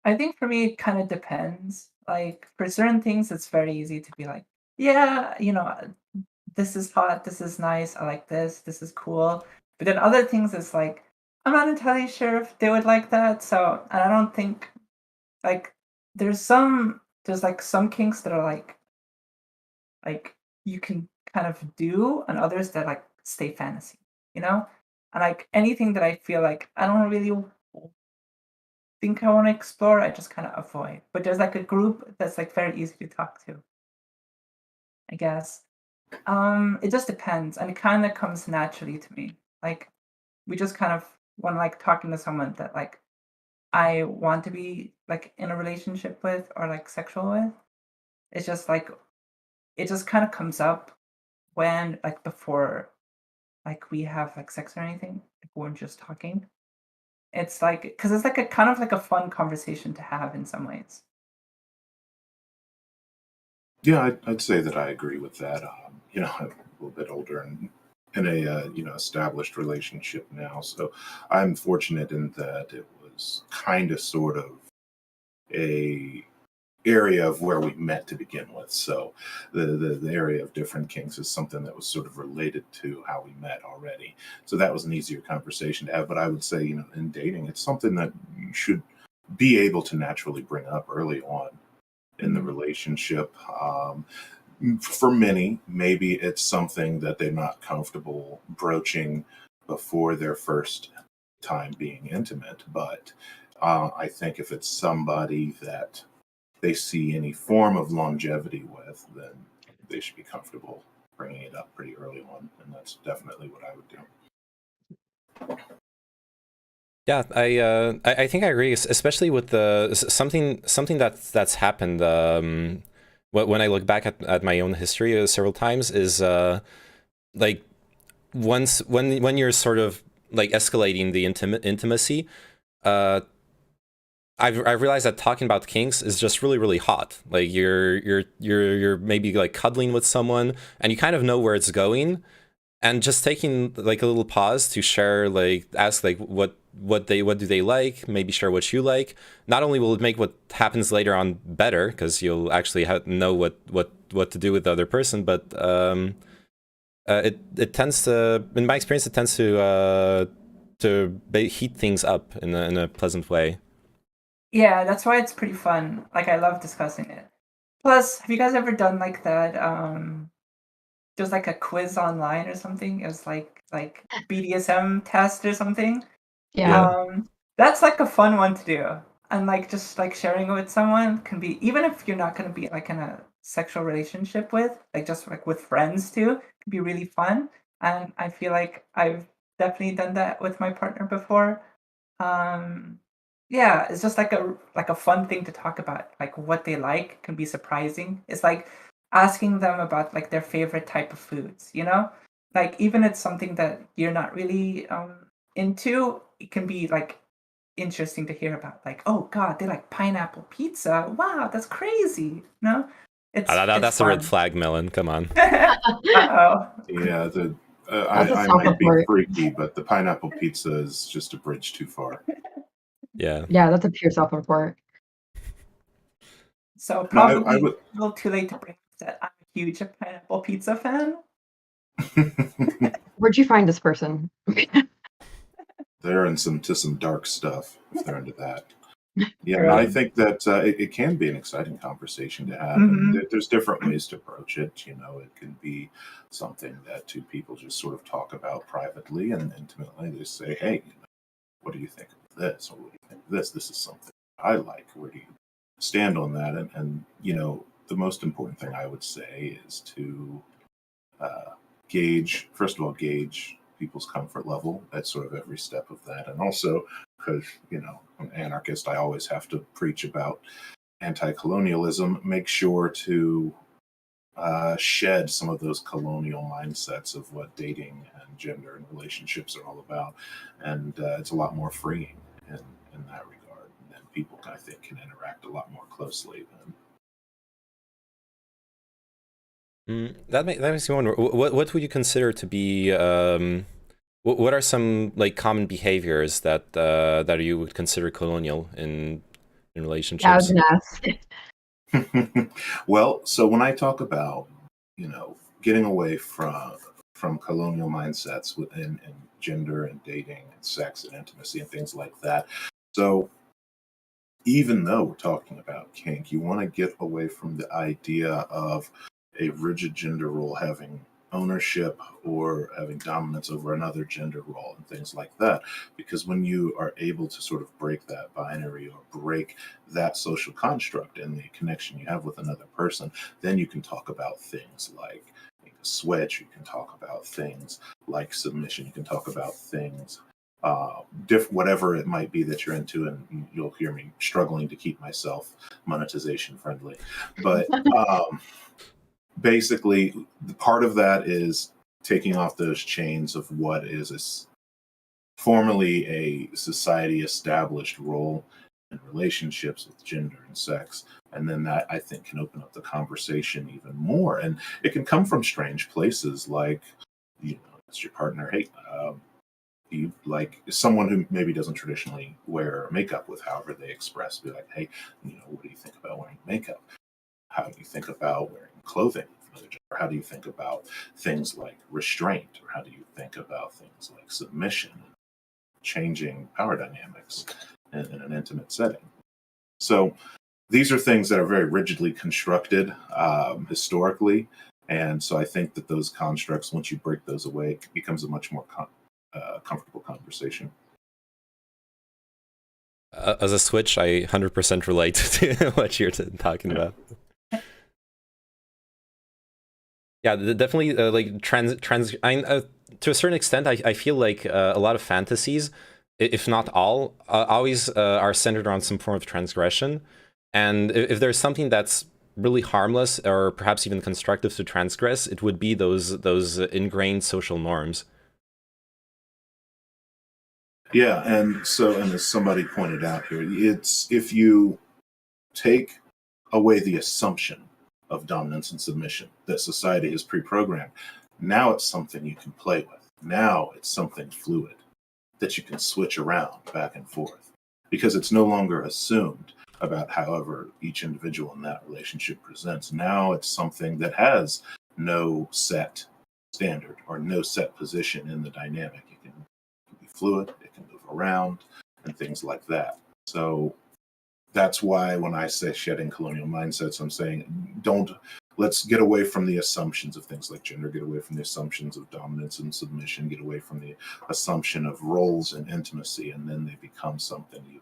I think for me, it kind of depends. Like for certain things, it's very easy to be like, yeah, this is hot, this is nice, I like this is cool. But then other things, it's like, I'm not entirely sure if they would like that. So, and I don't think, like, there's like some kinks that are like you can kind of do, and others that like stay fantasy, and like anything that I feel like I don't really think I want to explore, I just kind of avoid. But there's like a group that's like very easy to talk to, I guess. It just depends, and it kind of comes naturally to me. Like we just kind of when like talking to someone that like I want to be like in a relationship with or like sexual with. It's just like it just kind of comes up when like before like we have like sex or anything, if we're just talking. It's like because it's like a kind of like a fun conversation to have in some ways. Yeah, I'd say that I agree with that. I'm a little bit older and in a established relationship now, so I'm fortunate in that it was kind of sort of a area of where we met to begin with. So the area of different kinks is something that was sort of related to how we met already. So that was an easier conversation to have. But I would say, in dating, it's something that you should be able to naturally bring up early on in the relationship. For many, maybe it's something that they're not comfortable broaching before their first time being intimate. But I think if it's somebody that they see any form of longevity with, then they should be comfortable bringing it up pretty early on, and that's definitely what I would do. Yeah, I think I agree, especially with the something that's happened. When I look back at my own history several times, is like when you're sort of like escalating the intimacy, I've realized that talking about kinks is just really hot. Like you're maybe like cuddling with someone and you kind of know where it's going, and just taking like a little pause to share, like ask like what do they like, maybe share what you like. Not only will it make what happens later on better, because you'll actually know what to do with the other person, but it tends to, in my experience, it tends to heat things up in a pleasant way. Yeah, that's why it's pretty fun. Like, I love discussing it. Plus, have you guys ever done like that? Just like a quiz online or something. It was like BDSM test or something. Yeah. That's like a fun one to do. And like just like sharing it with someone can be, even if you're not going to be like in a sexual relationship with, like just like with friends too, can be really fun. And I feel like I've definitely done that with my partner before. Yeah, it's just like a fun thing to talk about. Like what they like can be surprising. It's like asking them about like their favorite type of foods, you know? Like even it's something that you're not really into, it can be like interesting to hear about. Like, oh god, they like pineapple pizza. Wow, that's crazy. No? That's a red flag, Melon. Come on. Uh-oh. Yeah, I might be freaky, but the pineapple pizza is just a bridge too far. Yeah. Yeah, that's a pure self-report. So probably a little too late to bring up that I'm a huge pineapple pizza fan. Where'd you find this person? They're into some dark stuff if they're into that. Yeah, right. I think that it can be an exciting conversation to have. Mm-hmm. And there's different ways to approach it. You know, it can be something that two people just sort of talk about privately and intimately. They say, hey, you know, what do you think of this? Or what do you think of this? This is something I like. Where do you stand on that? And you know, the most important thing I would say is to gauge people's comfort level at sort of every step of that. And also, because, you know, I'm an anarchist, I always have to preach about anti-colonialism, make sure to shed some of those colonial mindsets of what dating and gender and relationships are all about. And it's a lot more freeing in that regard. And people, I think, can interact a lot more closely then. That makes me wonder. What would you consider to be? What are some like common behaviors that you would consider colonial in relationships? Yeah, I was gonna ask. Well, so when I talk about, you know, getting away from colonial mindsets within gender and dating and sex and intimacy and things like that. So even though we're talking about kink, you want to get away from the idea of a rigid gender role having ownership or having dominance over another gender role and things like that. Because when you are able to sort of break that binary or break that social construct and the connection you have with another person, then you can talk about things like switch, you can talk about things like submission, you can talk about things whatever it might be that you're into, and you'll hear me struggling to keep myself monetization friendly, but basically the part of that is taking off those chains of what is formerly a society established role in relationships with gender and sex. And then that, I think, can open up the conversation even more. And it can come from strange places, like, you know, it's your partner, hey, you like someone who maybe doesn't traditionally wear makeup with however they express, be like, hey, you know, what do you think about wearing makeup? How do you think about wearing clothing? Or how do you think about things like restraint? Or how do you think about things like submission, changing power dynamics in an intimate setting? So these are things that are very rigidly constructed historically. And so I think that those constructs, once you break those away, it becomes a much more comfortable conversation. As a Switch, I 100% relate to what you're talking about. Yeah, definitely. Like to a certain extent, I feel like a lot of fantasies, if not all, always are centered around some form of transgression. And if there's something that's really harmless or perhaps even constructive to transgress, it would be those ingrained social norms. Yeah, and as somebody pointed out here, it's if you take away the assumption of dominance and submission that society has pre-programmed, now it's something you can play with. Now it's something fluid that you can switch around back and forth because it's no longer assumed about however each individual in that relationship presents. Now it's something that has no set standard or no set position in the dynamic. It can be fluid, it can move around, and things like that. So that's why when I say shedding colonial mindsets, I'm saying let's get away from the assumptions of things like gender, get away from the assumptions of dominance and submission, get away from the assumption of roles and intimacy, and then they become something you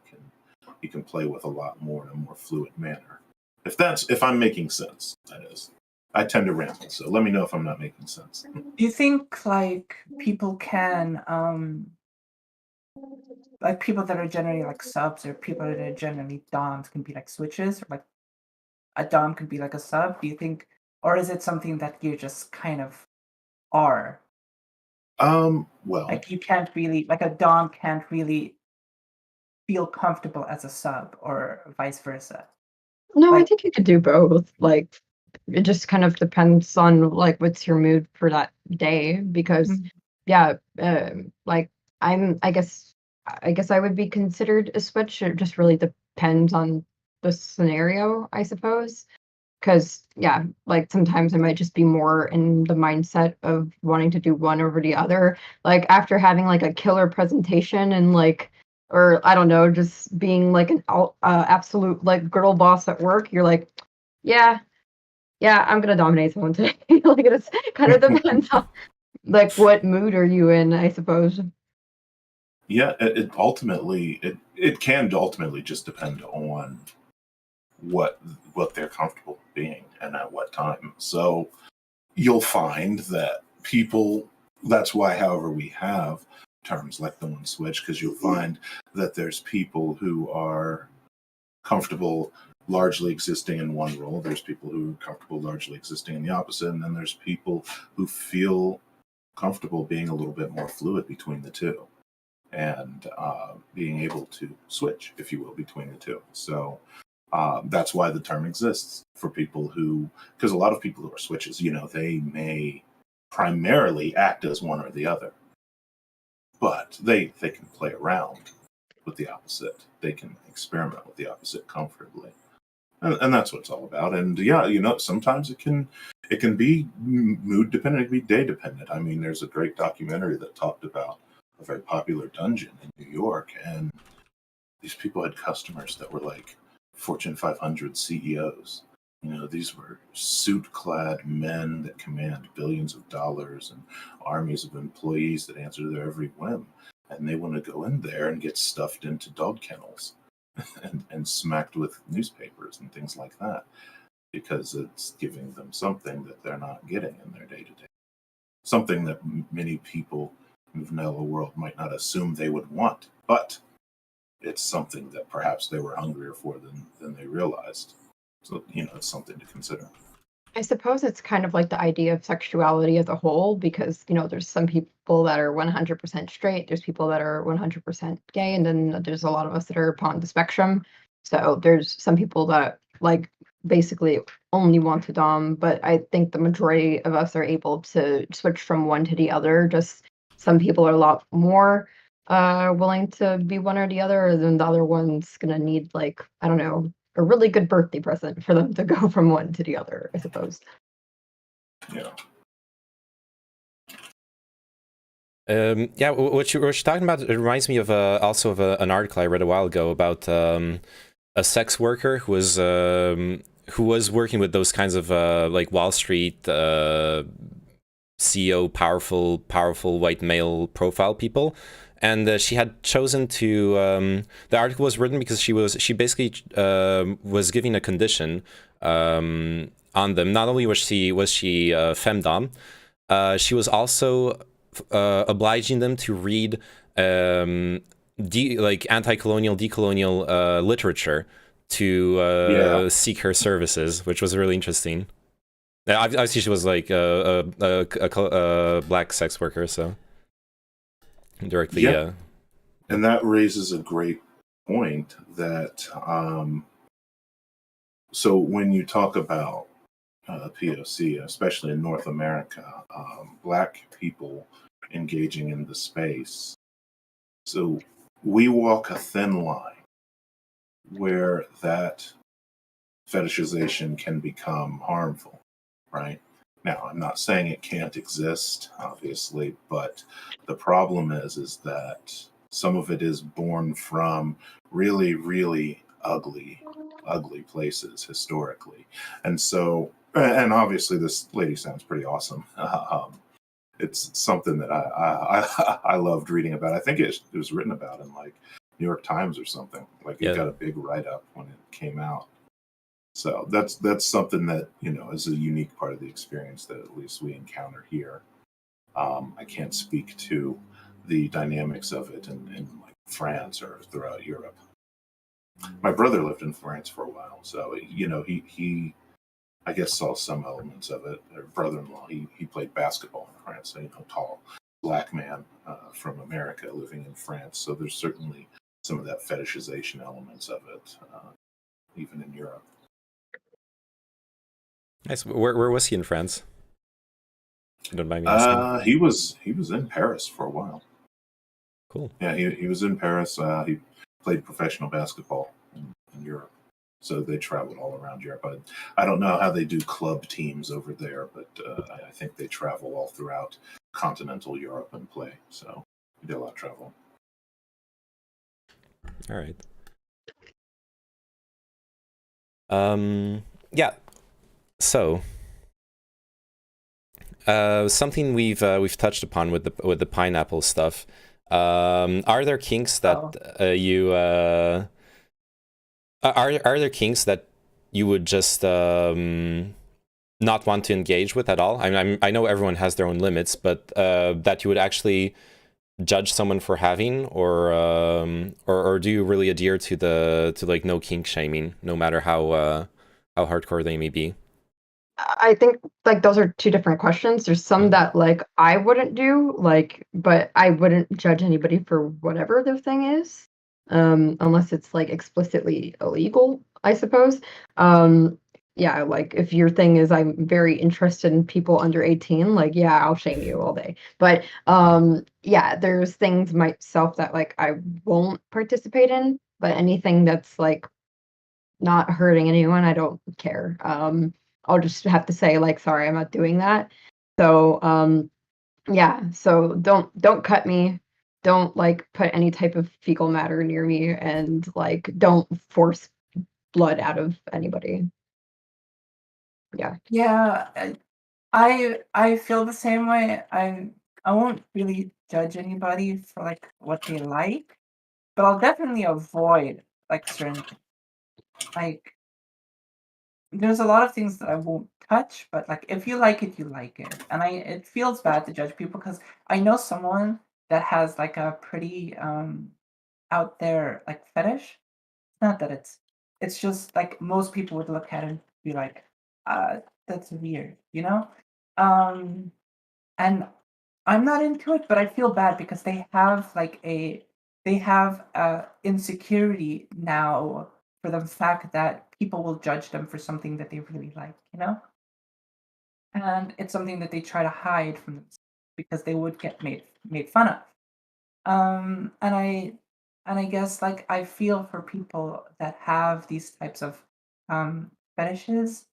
can play with a lot more in a more fluid manner. If I'm making sense, that is. I tend to ramble, so let me know if I'm not making sense. Do you think like people can like people that are generally like subs or people that are generally doms can be like switches, or like a dom could be like a sub? Do you think, or is it something that you just kind of are? Well, like you can't really, like a dom can't really feel comfortable as a sub, or vice versa. No, I think you could do both. Like, it just kind of depends on like what's your mood for that day. Because, yeah, like I guess I would be considered a switch. It just really depends on the scenario, I suppose. Because, yeah, like sometimes I might just be more in the mindset of wanting to do one over the other. Like after having like a killer presentation and like, or I don't know, just being like an absolute like girl boss at work, you're like, yeah, I'm gonna dominate someone today. Like it kind of depends on like what mood are you in, I suppose. Yeah, it can ultimately just depend on what they're comfortable being and at what time. So you'll find that people, that's why, however, we have terms like the one switch, because you'll find that there's people who are comfortable largely existing in one role, there's people who are comfortable largely existing in the opposite, and then there's people who feel comfortable being a little bit more fluid between the two and being able to switch, if you will, between the two. So that's why the term exists for people who, because a lot of people who are switches, they may primarily act as one or the other, but they can play around with the opposite. They can experiment with the opposite comfortably. And that's what it's all about. And yeah, sometimes it can be mood dependent, it can be day dependent. I mean, there's a great documentary that talked about a very popular dungeon in New York, and these people had customers that were like Fortune 500 CEOs. These were suit-clad men that command billions of dollars and armies of employees that answer their every whim. And they want to go in there and get stuffed into dog kennels and smacked with newspapers and things like that, because it's giving them something that they're not getting in their day-to-day. Something that many people in the vanilla world might not assume they would want, but it's something that perhaps they were hungrier for than they realized. So, it's something to consider. I suppose it's kind of like the idea of sexuality as a whole, because, there's some people that are 100% straight, there's people that are 100% gay, and then there's a lot of us that are upon the spectrum. So there's some people that, like, basically only want to dom, but I think the majority of us are able to switch from one to the other. Just some people are a lot more willing to be one or the other, and then the other one's gonna need, like, I don't know, a really good birthday present for them to go from one to the other, I suppose. Yeah. Yeah, what you're talking about, it reminds me of also of an article I read a while ago about a sex worker who was working with those kinds of like Wall Street CEO, powerful white male profile people. And she had chosen to. The article was written because she basically was giving a condition on them. Not only was she femdom, she was also obliging them to read like anti-colonial, decolonial literature to seek her services, which was really interesting. Obviously, she was like a black sex worker, so directly. And that raises a great point that so when you talk about POC, especially in North America, black people engaging in the space, so we walk a thin line where that fetishization can become harmful, right? Now, I'm not saying it can't exist, obviously, but the problem is that some of it is born from really, really ugly places historically. And so, and obviously this lady sounds pretty awesome. It's something that I loved reading about. I think it was written about in like New York Times or something. Like it got a big write-up when it came out. So that's something that, is a unique part of the experience that at least we encounter here. I can't speak to the dynamics of it in like France or throughout Europe. My brother lived in France for a while, so he I guess saw some elements of it. Her brother-in-law, he played basketball in France, tall black man from America living in France. So there's certainly some of that fetishization elements of it, even in Europe. Nice. Where was he in France? I don't mind me asking. He was in Paris for a while. Cool. Yeah, he was in Paris. He played professional basketball in Europe. So they traveled all around Europe. I don't know how they do club teams over there, but I think they travel all throughout continental Europe and play. So we did a lot of travel. All right. Yeah. So something we've touched upon with the pineapple stuff. Are there kinks that you are there kinks that you would just not want to engage with at all? I know everyone has their own limits, but that you would actually judge someone for having, or do you really adhere to like no kink shaming, no matter how hardcore they may be? I think like those are two different questions. There's some that like I wouldn't do, like, but I wouldn't judge anybody for whatever their thing is, unless it's like explicitly illegal, I suppose. Yeah, like if your thing is I'm very interested in people under 18, like yeah, I'll shame you all day. But yeah, there's things myself that like I won't participate in, but anything that's like not hurting anyone, I don't care. I'll just have to say like, sorry, I'm not doing that. So yeah, so don't cut me. Don't like put any type of fecal matter near me, and like don't force blood out of anybody. Yeah. Yeah, I feel the same way. I won't really judge anybody for like what they like, but I'll definitely avoid like certain like there's a lot of things that I won't touch, but like if you like it, you like it. And it feels bad to judge people because I know someone that has like a pretty out there like fetish. Not that it's just like most people would look at it and be like, that's weird, you know? And I'm not into it, but I feel bad because they have insecurity now for the fact that people will judge them for something that they really like, you know? And it's something that they try to hide from themselves because they would get made fun of. And I guess like I feel for people that have these types of fetishes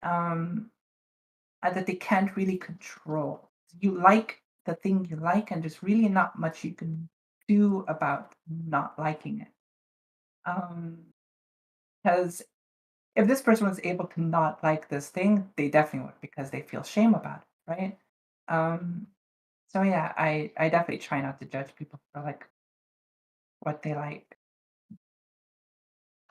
that they can't really control. You like the thing you like, and there's really not much you can do about not liking it. Um, because if this person was able to not like this thing, they definitely would because they feel shame about it, right? Um, so yeah, I definitely try not to judge people for like what they like.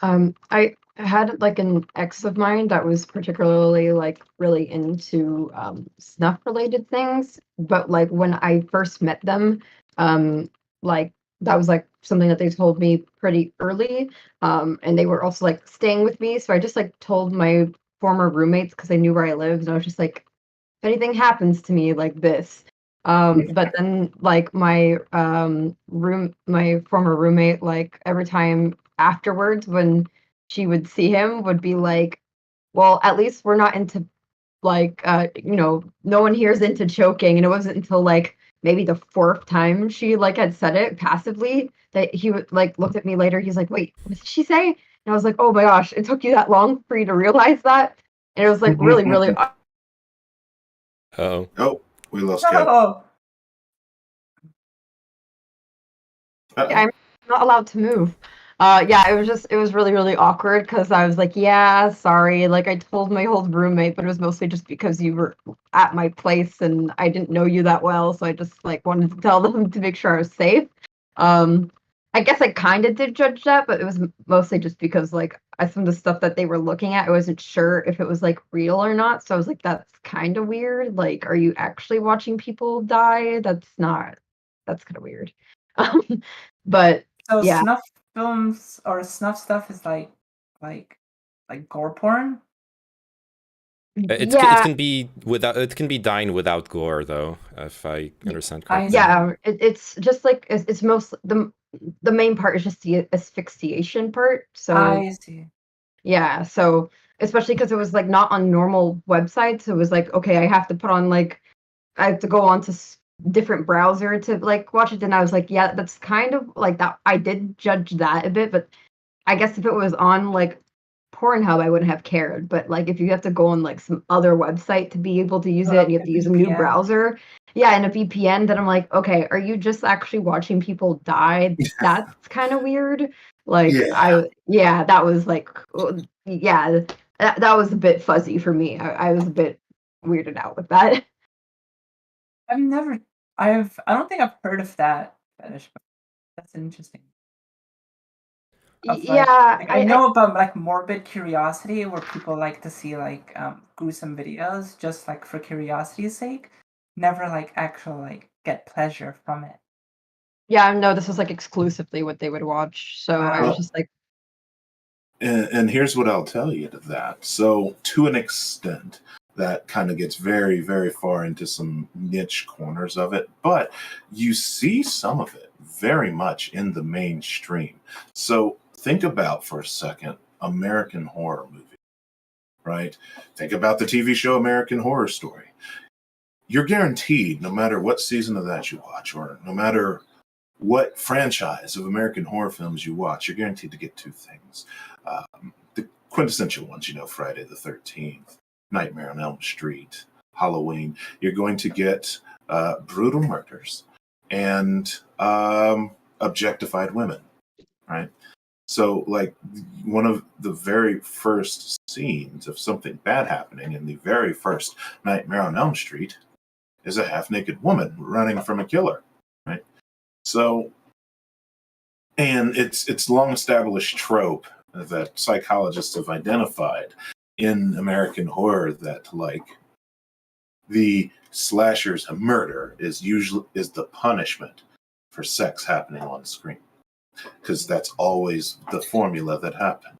I had like an ex of mine that was particularly like really into snuff related things, but like when I first met them, like that was like something that they told me pretty early, and they were also like staying with me, so I just like told my former roommates because they knew where I lived, and I was just like, if anything happens to me like this. But then like my former roommate, like every time afterwards when she would see him would be like, well, at least we're not into like no one here's into choking. And it wasn't until like maybe the fourth time she like had said it passively that he would like looked at me later. He's like, wait, what did she say? And I was like, oh my gosh, it took you that long for you to realize that? And it was like really Oh. Oh, we lost Kev. Oh, yeah, I'm not allowed to move. Yeah, it was really awkward because I was like, yeah, sorry. Like I told my old roommate, but it was mostly just because you were at my place and I didn't know you that well, so I just like wanted to tell them to make sure I was safe. I guess I kind of did judge that, but it was mostly just because like some of the stuff that they were looking at, I wasn't sure if it was like real or not. So I was like, that's kind of weird. Like, are you actually watching people die? That's not. That's kind of weird. But so yeah. snuff films or snuff stuff is like gore porn. It Yeah, can be without. It can be dying without gore, though, if I understand correctly. yeah. It's just like it's most the main part is just the asphyxiation part. So I see. yeah, so especially because it was like not on normal websites, it was like okay, I have to put on like I have to go on to different browser to like watch it, and I was like, yeah, that's kind of like that. I did judge that a bit, but I guess if it was on like Pornhub, I wouldn't have cared. But like if you have to go on like some other website to be able to use it, and you have to use a new VPN. browser, yeah, and a VPN, then I'm like, okay, are you just actually watching people die? That's kind of weird. Like that was like, yeah, that was a bit fuzzy for me. I was a bit weirded out with that. I don't think I've heard of that fetish, but that's interesting. Of, Yeah, I know about like morbid curiosity where people like to see like gruesome videos just like for curiosity's sake, never like actual like get pleasure from it. Yeah, no, this was like exclusively what they would watch. So I was just like, and here's what I'll tell you to that. So to an extent, that kind of gets very, very far into some niche corners of it, but you see some of it very much in the mainstream. So think about for a second American Horror movie, right? Think about the TV show American Horror Story. You're guaranteed, no matter what season of that you watch, or no matter what franchise of American horror films you watch, you're guaranteed to get two things. The quintessential ones, Friday the 13th, Nightmare on Elm Street, Halloween. You're going to get brutal murders and objectified women, right? So, like, one of the very first scenes of something bad happening in the very first Nightmare on Elm Street is a half-naked woman running from a killer, right? So, and it's long-established trope that psychologists have identified in American horror that like the slasher's murder is the punishment for sex happening on screen, because that's always the formula that happened.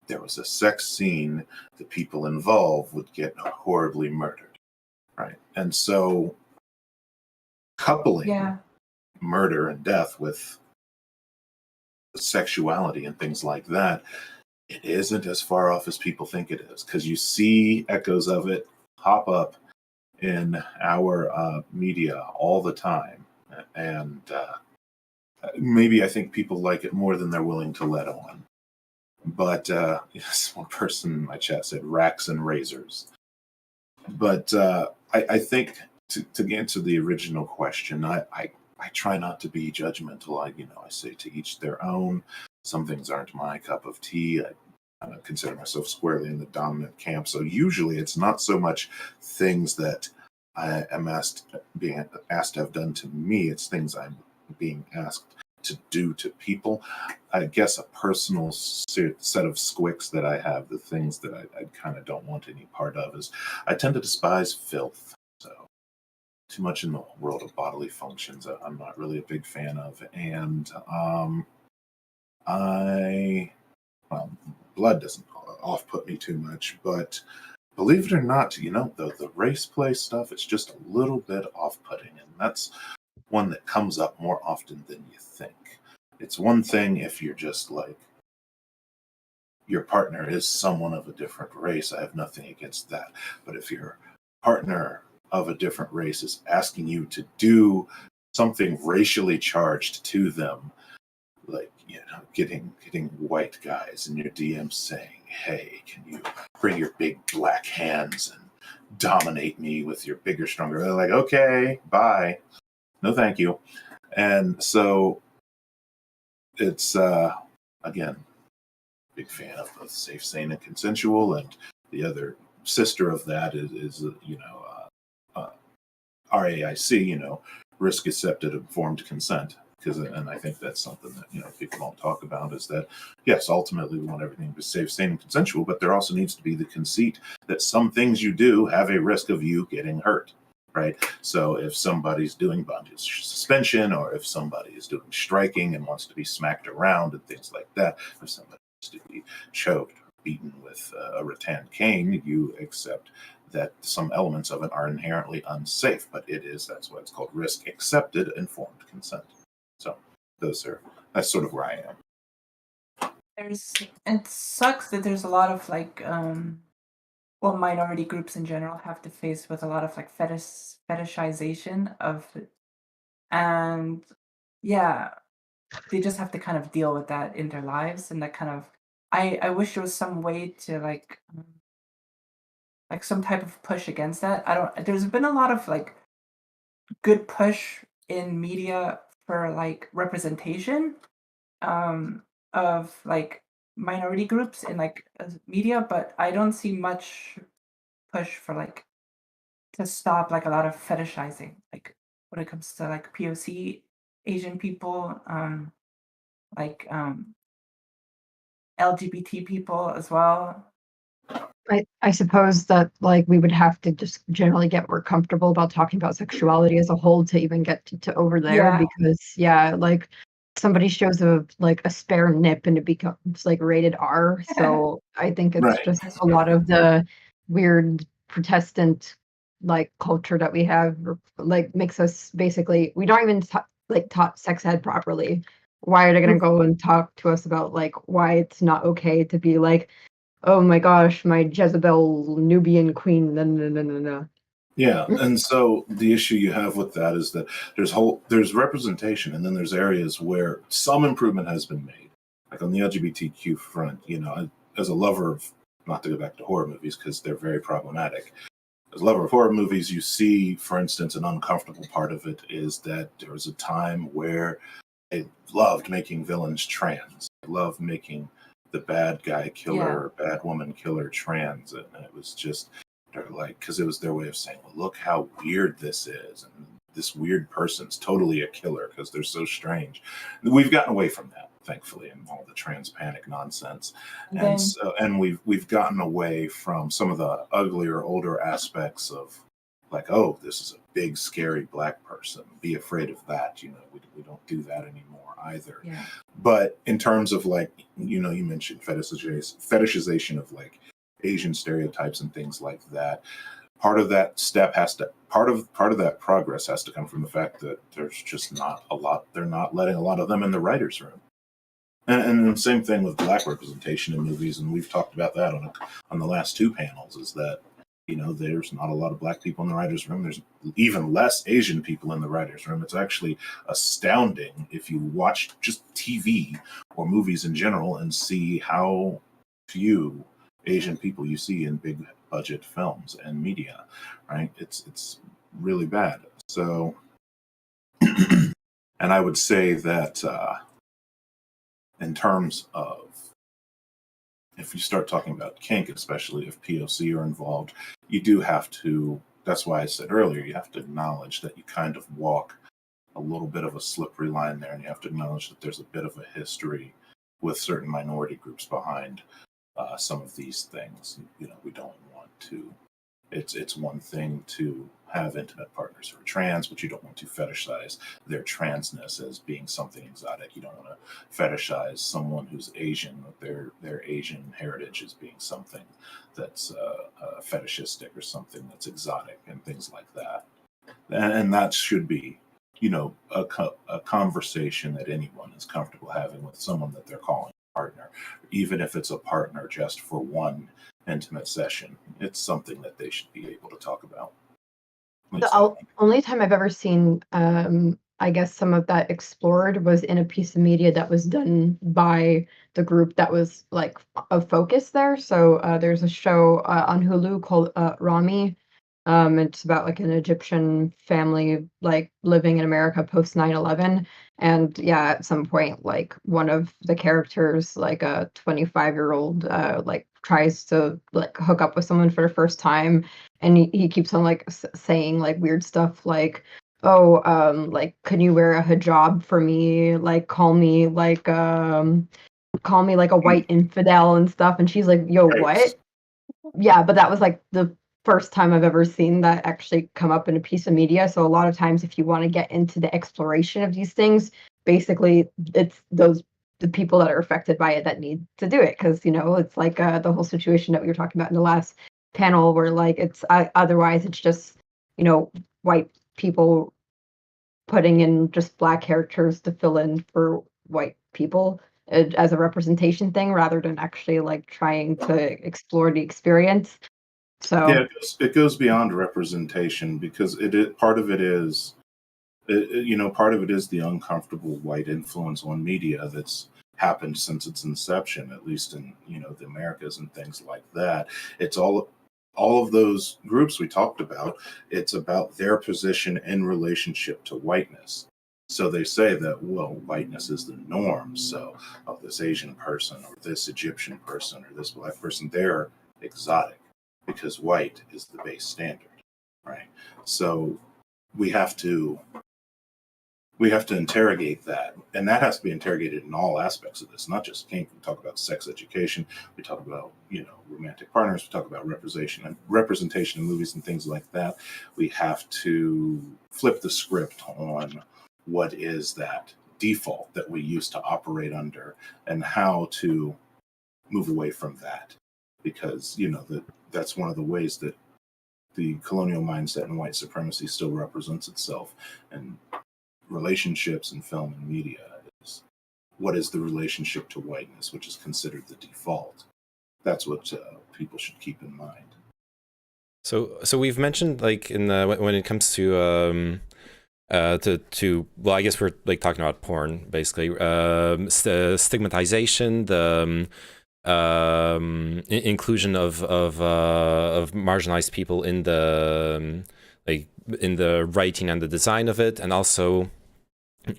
There was a sex scene, the people involved would get horribly murdered, right? And so coupling murder and death with sexuality and things like that, it isn't as far off as people think it is, because you see echoes of it pop up in our media all the time. And maybe I think people like it more than they're willing to let on. But yes, one person in my chat said racks and razors. But I think to answer the original question, I try not to be judgmental. I say to each their own. Some things aren't my cup of tea. consider myself squarely in the dominant camp. So usually it's not so much things that I am being asked to have done to me. It's things I'm being asked to do to people. I guess a personal set of squicks that I have, the things that I kind of don't want any part of, is I tend to despise filth. So too much in the world of bodily functions, I'm not really a big fan of. And well, blood doesn't off-put me too much, but believe it or not, the race play stuff, it's just a little bit off-putting, and that's one that comes up more often than you think. It's one thing if you're just like, your partner is someone of a different race, I have nothing against that. But if your partner of a different race is asking you to do something racially charged to them, like, getting white guys in your DMs saying, hey, can you bring your big black hands and dominate me with your bigger, stronger? They're like, okay, bye. No, thank you. And so it's, again, big fan of both safe, sane, and consensual. And the other sister of that is RAIC, risk accepted informed consent. And I think that's something that people don't talk about, is that, yes, ultimately we want everything to be safe, sane, and consensual, but there also needs to be the conceit that some things you do have a risk of you getting hurt, right? So if somebody's doing bondage suspension, or if somebody is doing striking and wants to be smacked around and things like that, if somebody wants to be choked or beaten with a rattan cane, you accept that some elements of it are inherently unsafe, but that's why it's called risk accepted informed consent. So that's sort of where I am. It sucks that there's a lot of minority groups in general have to face with a lot of fetishization of it. And yeah, they just have to kind of deal with that in their lives, and that kind of, I wish there was some way to like some type of push against that. There's been a lot of good push in media for representation of minority groups in media, but I don't see much push for to stop a lot of fetishizing when it comes to POC Asian people, LGBT people as well. I suppose that we would have to just generally get more comfortable about talking about sexuality as a whole to even get to over there, because somebody shows a spare nip and it becomes rated R. So I think it's just a lot of the weird Protestant culture that we have makes us basically, we don't even taught sex ed properly. Why are they gonna go and talk to us about why it's not okay to be oh my gosh, my Jezebel Nubian queen, no. Yeah, and so the issue you have with that is that there's representation, and then there's areas where some improvement has been made. Like on the LGBTQ front, as a lover of, not to go back to horror movies because they're very problematic, as a lover of horror movies, you see, for instance, an uncomfortable part of it is that there was a time where I loved making villains trans. I loved making the bad guy killer or bad woman killer trans, and it was just because it was their way of saying, well, look how weird this is, and this weird person's totally a killer because they're so strange. We've gotten away from that, thankfully, in all the trans panic nonsense, and we've gotten away from some of the uglier, older aspects of oh, this is a big, scary black person. Be afraid of that. We don't do that anymore either. Yeah. But in terms of you mentioned fetishization of Asian stereotypes and things like that. Part of that part of that progress has to come from the fact that there's just not a lot. They're not letting a lot of them in the writers' room. And the same thing with black representation in movies, and we've talked about that on the last two panels. Is that there's not a lot of black people in the writer's room. There's even less Asian people in the writer's room. It's actually astounding if you watch just TV or movies in general and see how few Asian people you see in big budget films and media, right? It's really bad. So, and I would say that in terms of if you start talking about kink, especially if POC are involved, you do have to. That's why I said earlier, you have to acknowledge that you kind of walk a little bit of a slippery line there, and you have to acknowledge that there's a bit of a history with certain minority groups behind some of these things. We don't want to. It's one thing to have intimate partners who are trans, but you don't want to fetishize their transness as being something exotic. You don't want to fetishize someone who's Asian, with their Asian heritage as being something that's fetishistic or something that's exotic and things like that. And that should be, a conversation that anyone is comfortable having with someone that they're calling a partner, even if it's a partner just for one intimate session. It's something that they should be able to talk about. The only time I've ever seen, I guess, some of that explored was in a piece of media that was done by the group that was like a focus there. So there's a show on Hulu called Rami. It's about like an Egyptian family like living in America post 9/11. And yeah, at some point, like one of the characters, like a 25-year-old, like tries to like hook up with someone for the first time, and he keeps on like saying like weird stuff like, oh, like, can you wear a hijab for me? Like, call me like a white infidel and stuff. And she's like, yo, what? Yeah, but that was like the first time I've ever seen that actually come up in a piece of media. So a lot of times if you want to get into the exploration of these things, basically it's the people that are affected by it that need to do it. Because, it's like the whole situation that we were talking about in the last panel where like it's otherwise it's just, white people putting in just black characters to fill in for white people as a representation thing rather than actually like trying to explore the experience. So yeah, it goes beyond representation because part of it is the uncomfortable white influence on media that's happened since its inception, at least in the Americas and things like that. It's all of those groups we talked about. It's about their position in relationship to whiteness. So they say that, well, whiteness is the norm. So this Asian person or this Egyptian person or this black person, they're exotic because white is the base standard, right? So we have to interrogate that, and that has to be interrogated in all aspects of this, not just kink. We talk about sex education, we talk about romantic partners, we talk about representation in movies and things like that. We have to flip the script on what is that default that we used to operate under and how to move away from that, because that's one of the ways that the colonial mindset and white supremacy still represents itself in relationships in film and media. Is what is the relationship to whiteness, which is considered the default. That's what people should keep in mind. So we've mentioned like in the when it comes to well, I guess we're like talking about porn basically, stigmatization, the inclusion of marginalized people in the in the writing and the design of it, and also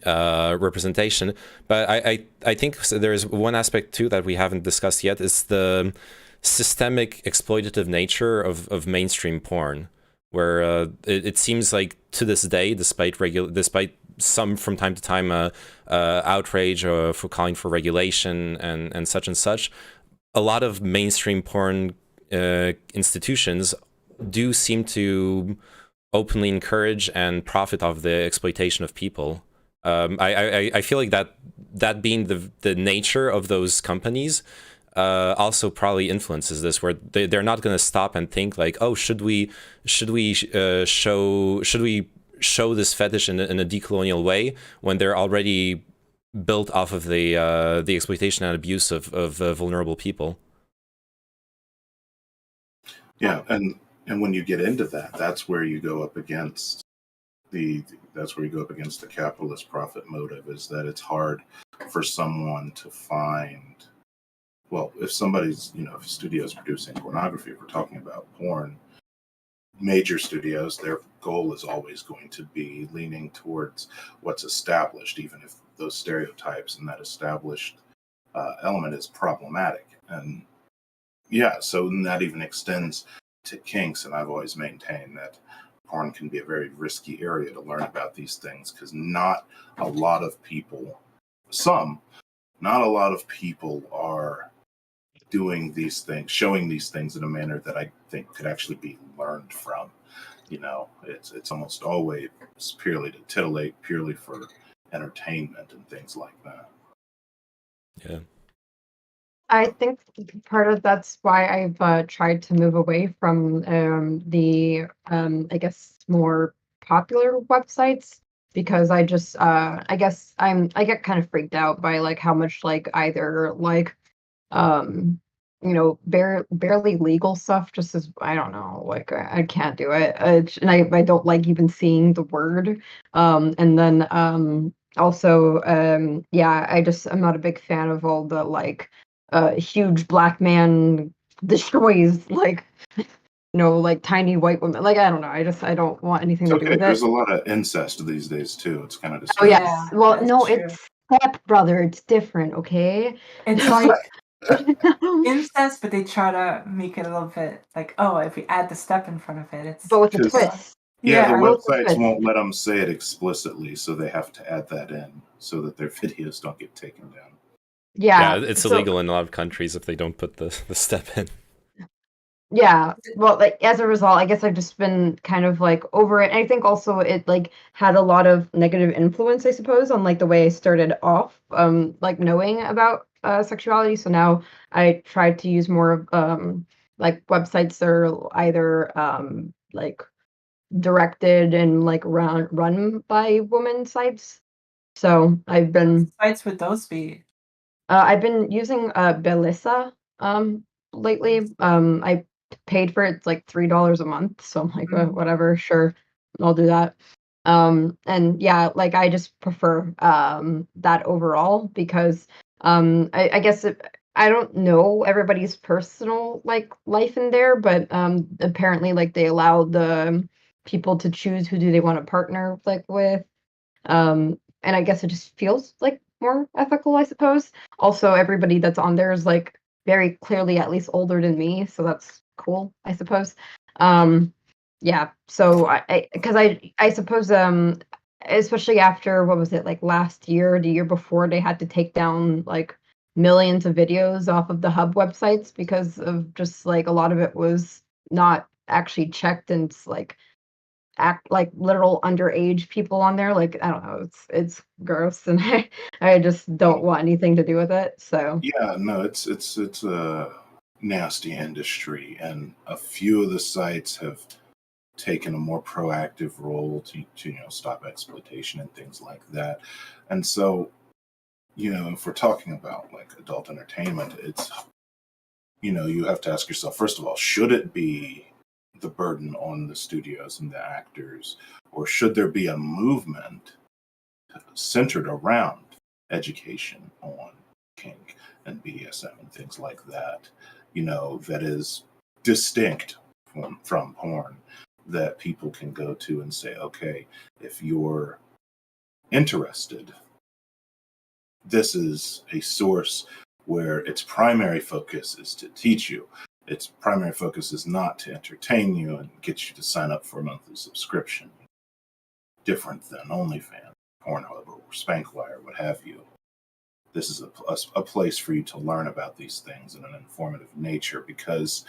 representation. But I think there's one aspect too that we haven't discussed yet, is the systemic exploitative nature of mainstream porn, where it seems like to this day, despite some from time to time outrage for calling for regulation and such, a lot of mainstream porn institutions do seem to openly encourage and profit off the exploitation of people. I feel like that being the nature of those companies also probably influences this, where they're not going to stop and think like, oh, should we show this fetish in a decolonial way when they're already built off of the exploitation and abuse of vulnerable people. Yeah, and when you get into that, that's where you go up against the capitalist profit motive, is that it's hard for someone to find, well, if somebody's, if a studio is producing pornography, if we're talking about porn, major studios, their goal is always going to be leaning towards what's established, even if those stereotypes and that established element is problematic. And yeah, so that even extends to kinks, and I've always maintained that porn can be a very risky area to learn about these things because not a lot of people, not a lot of people are doing these things, showing these things in a manner that I think could actually be learned from. You know, it's almost always purely to titillate, purely for entertainment and things like that. Yeah. I think part of that's why I've tried to move away from the I guess more popular websites because I just I guess I get kind of freaked out by like how much like either like um barely legal stuff just as I don't know like I can't do it and I don't like even seeing the word and then also yeah I'm not a big fan of all the like huge black man destroys like like tiny white women like I don't know I don't want anything It's to do okay. with There's it. a lot of incest these days too. It's kind of Oh disturbing. yes, well no it's step brother, it's different, okay? It's like incest, but they try to make it a little bit like, oh, if we add the step in front of it, it's but with a 'Cause- twist. Yeah, the With a websites twist. won't let them say it explicitly, so they have to add that in so that their videos don't get taken down. Yeah, it's so- illegal in a lot of countries if they don't put the step in. Yeah, well, like as a result, I guess I've just been kind of like over it. And I think also it like had a lot of negative influence, I suppose, on like the way I started off, like knowing about sexuality. So now I try to use more of like websites that are either like directed and like run by women sites. So I've been sites would those be? I've been using Belissa lately. I paid for it. It's like $3 a month, so I'm like, whatever, sure, I'll do that. And yeah, like I just prefer that overall because I guess I don't know everybody's personal like life in there, but apparently like they allow the people to choose who do they want to partner like with. And I guess it just feels like more ethical, I suppose. Also, everybody that's on there is like very clearly at least older than me, so that's cool, I suppose. Yeah, so I suppose especially after what was it like last year, the year before, they had to take down like millions of videos off of the hub websites because of just like a lot of it was not actually checked and it's like act like literal underage people on there. Like I don't know, it's gross, and I just don't want anything to do with it. So yeah, no, it's a nasty industry, and a few of the sites have taken a more proactive role to stop exploitation and things like that. And so, if we're talking about like adult entertainment, it's you have to ask yourself first of all, should it be the burden on the studios and the actors, or should there be a movement centered around education on kink and BDSM and things like that, that is distinct from porn, that people can go to and say, okay, if you're interested, this is a source where its primary focus is to teach you. Its primary focus is not to entertain you and get you to sign up for a monthly subscription. Different than OnlyFans, Pornhub, or Spankwire, what have you. This is a place for you to learn about these things in an informative nature because,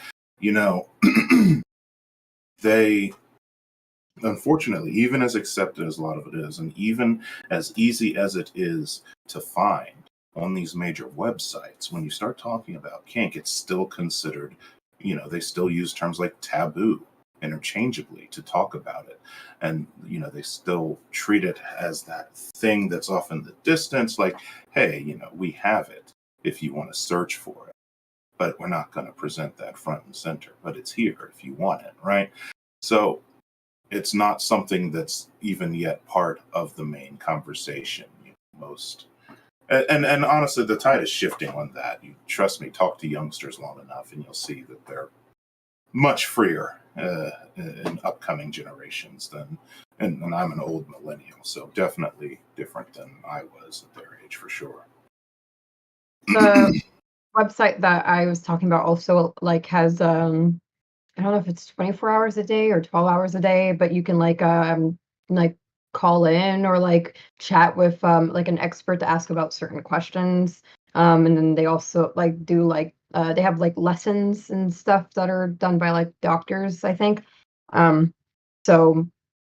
they, unfortunately, even as accepted as a lot of it is, and even as easy as it is to find on these major websites, when you start talking about kink, it's still considered, they still use terms like taboo interchangeably to talk about it. And, they still treat it as that thing that's off in the distance, like, hey, we have it if you want to search for it, but we're not going to present that front and center, but it's here if you want it, right? So it's not something that's even yet part of the main conversation. And honestly, the tide is shifting on that. You trust me, talk to youngsters long enough, and you'll see that they're much freer in upcoming generations than. And I'm an old millennial, so definitely different than I was at their age for sure. What website that I was talking about also like has I don't know if it's 24 hours a day or 12 hours a day, but you can like call in or like chat with like an expert to ask about certain questions. And then they also like do like they have like lessons and stuff that are done by like doctors, I think. So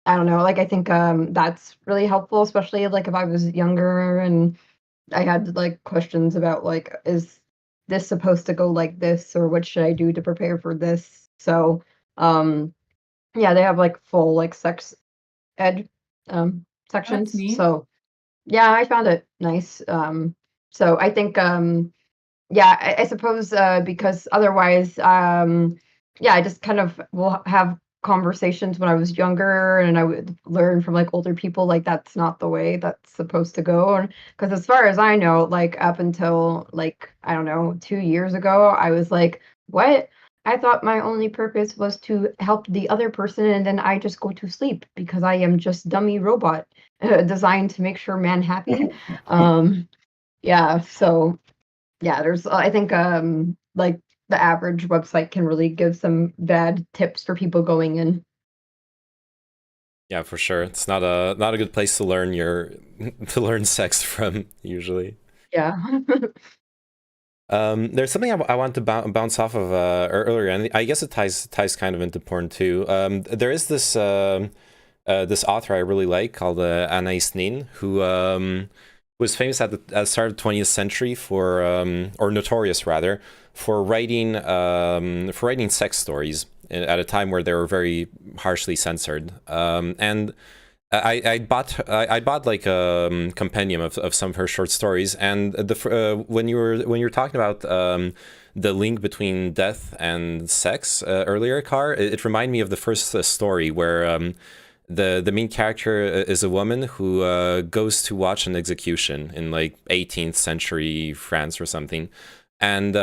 I don't know, like I think that's really helpful, especially like if I was younger and I had like questions about like, is this supposed to go like this, or what should I do to prepare for this? So, yeah, they have like full like sex ed That's sections. neat. So, yeah, I found it nice. So I think yeah, I suppose because otherwise, yeah, I just kind of will have conversations when I was younger, and I would learn from like older people. Like that's not the way that's supposed to go. And because as far as I know, like up until like I don't know 2 years ago, I was like, what? I thought my only purpose was to help the other person, and then I just go to sleep because I am just dummy robot designed to make sure man happy. Yeah, so yeah, there's I think like the average website can really give some bad tips for people going in. Yeah, for sure. It's not a good place to learn to learn sex from usually. Yeah. There's something I want to bounce off of earlier, and I guess it ties kind of into porn too. There is this this author I really like called Anais Nin, who was famous at the start of the 20th century for, or notorious rather, for writing sex stories at a time where they were very harshly censored. And I bought like a compendium of some of her short stories, and when you were talking about the link between death and sex earlier, Car, it reminded me of the first story where the main character is a woman who goes to watch an execution in like 18th century France or something, and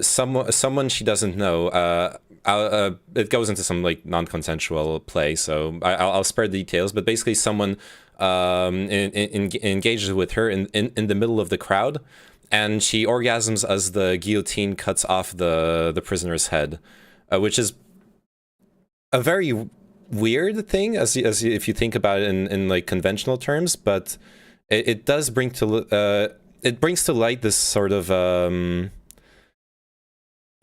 someone she doesn't know. It goes into some like non-consensual play, so I'll spare the details. But basically, someone engages with her in the middle of the crowd, and she orgasms as the guillotine cuts off the prisoner's head, which is a very weird thing as if you think about it in like conventional terms, but it does bring to it brings to light this sort of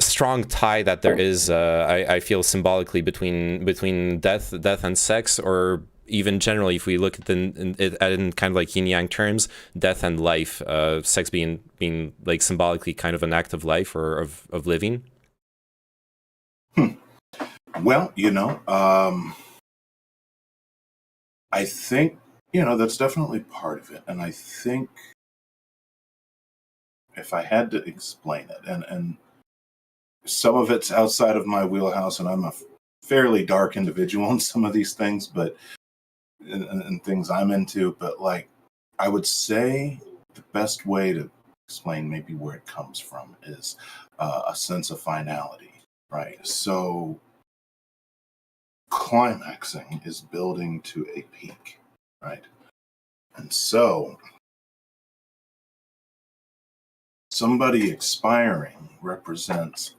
strong tie that there is, I feel symbolically between death and sex, or even generally if we look at in kind of like yin yang terms, death and life, sex being like symbolically kind of an act of life or of living. Well, I think, that's definitely part of it. And I think if I had to explain it, and some of it's outside of my wheelhouse, and I'm a fairly dark individual in some of these things, but and things I'm into, but like, I would say the best way to explain maybe where it comes from is a sense of finality, right? So climaxing is building to a peak, right? And so somebody expiring represents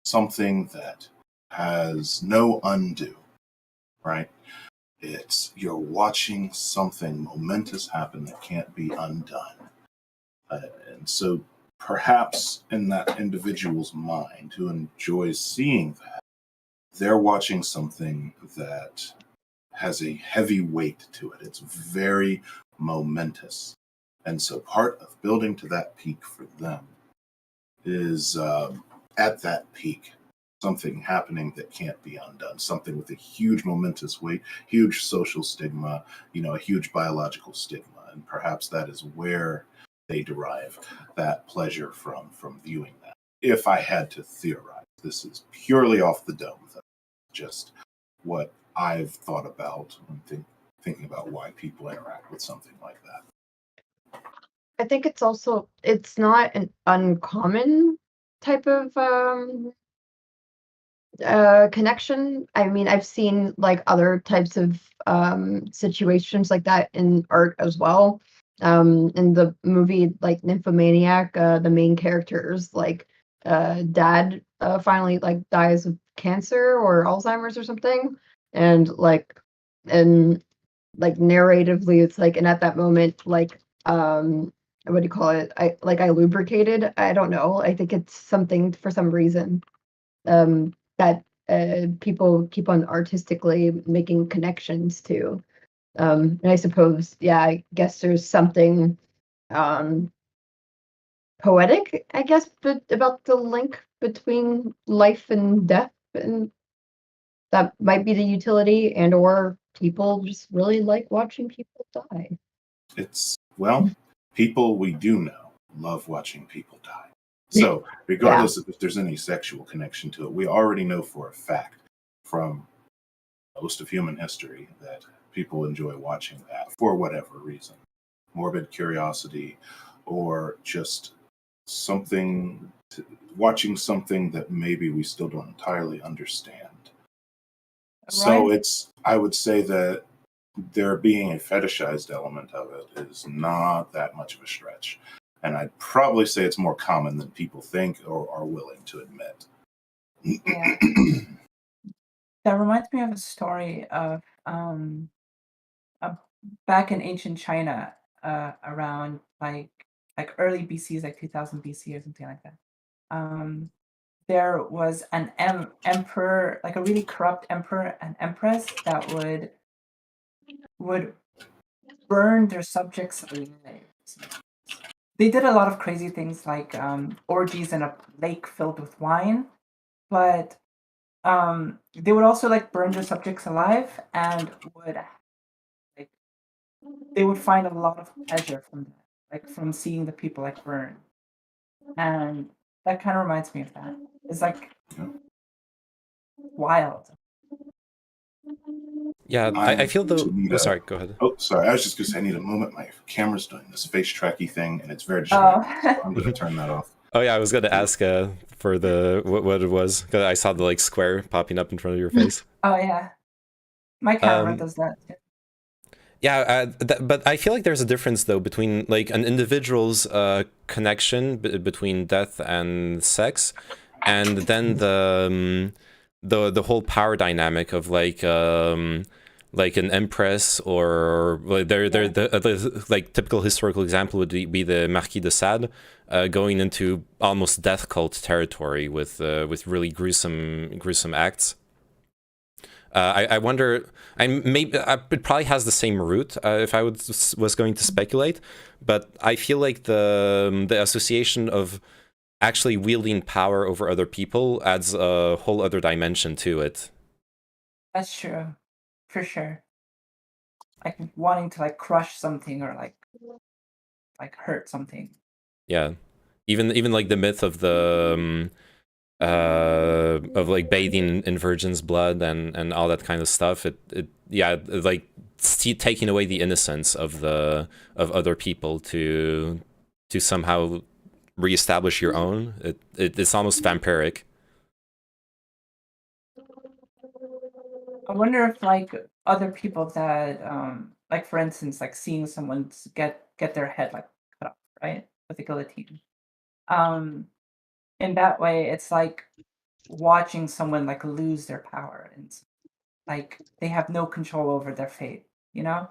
something that has no undo, right? You're watching something momentous happen that can't be undone. And so perhaps in that individual's mind who enjoys seeing that, they're watching something that has a heavy weight to it. It's very momentous. And so part of building to that peak for them is at that peak, something happening that can't be undone, something with a huge momentous weight, huge social stigma, a huge biological stigma. And perhaps that is where they derive that pleasure from viewing that. If I had to theorize, this is purely off the dome, just what I've thought about when thinking about why people interact with something like that. I think it's not an uncommon type of connection. I mean, I've seen like other types of situations like that in art as well. In the movie like Nymphomaniac, the main character's like dad finally like dies of cancer or Alzheimer's or something, and and narratively it's like, and at that moment like what do you call it? I lubricated. I don't know. I think it's something for some reason that people keep on artistically making connections to. And I suppose, yeah, I guess there's something um, poetic, I guess, but about the link between life and death, and that might be the utility, and or people just really like watching people die. It's, well, people we do know love watching people die. So, regardless of if there's any sexual connection to it, we already know for a fact from most of human history that people enjoy watching that for whatever reason. Morbid curiosity, or just watching something that maybe we still don't entirely understand. So I would say that there being a fetishized element of it is not that much of a stretch. And I'd probably say it's more common than people think or are willing to admit. Yeah. That reminds me of a story of back in ancient China, around like early BC, like 2000 BC or something like that. There was an emperor, like a really corrupt emperor and empress that would burn their subjects alive. They did a lot of crazy things like orgies in a lake filled with wine, but they would also like burn their subjects alive and they would find a lot of pleasure from that, like from seeing the people like burn. And that kind of reminds me of that. It's like wild. Yeah, I feel though. Sorry, go ahead. Oh, sorry. I was just going to say I need a moment. My camera's doing this face tracky thing, and it's very distracting. So I'm going to turn that off. Oh yeah, I was going to ask for the what it was, because I saw the like square popping up in front of your face. Oh yeah, my camera does that too. Yeah, but I feel like there's a difference though between like an individual's connection between death and sex, and then the whole power dynamic of like an empress, or like the like typical historical example would be the Marquis de Sade going into almost death cult territory with really gruesome acts. I wonder. Maybe it probably has the same root if I was going to speculate, but I feel like the association of actually wielding power over other people adds a whole other dimension to it. That's true, for sure. Like wanting to like crush something or like hurt something. Yeah, even like the myth of the of like bathing in virgin's blood and all that kind of stuff. It like taking away the innocence of other people to somehow reestablish your own. It's almost vampiric. I wonder if like other people that like for instance like seeing someone get their head like cut off, right, with a guillotine. In that way it's like watching someone like lose their power, and like they have no control over their fate, you know?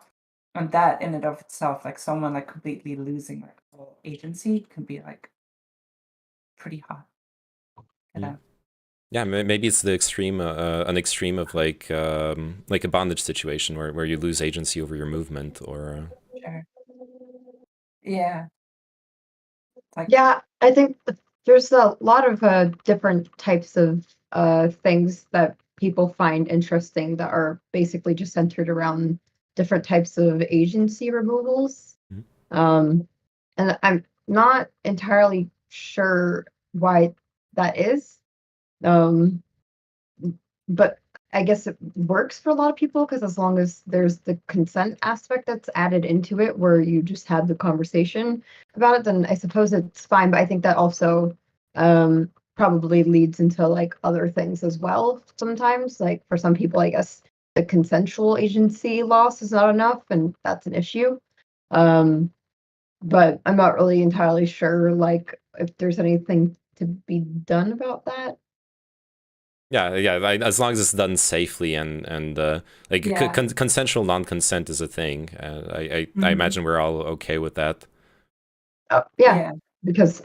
And that in and of itself, like someone like completely losing like whole agency can be like pretty hot. Yeah, maybe it's the extreme, an extreme of like a bondage situation where you lose agency over your movement, or. Sure. Yeah. Like, yeah, I think there's a lot of different types of things that people find interesting that are basically just centered around different types of agency removals. And I'm not entirely sure why that is. But I guess it works for a lot of people, because as long as there's the consent aspect that's added into it, where you just had the conversation about it, then I suppose it's fine. But I think that also probably leads into like other things as well sometimes. Like for some people, I guess the consensual agency loss is not enough, and that's an issue. but I'm not really entirely sure, like, if there's anything to be done about that. Yeah, like, as long as it's done safely and like Yeah. consensual non-consent is a thing. I Mhm. imagine we're all okay with that. Oh, yeah, Yeah. because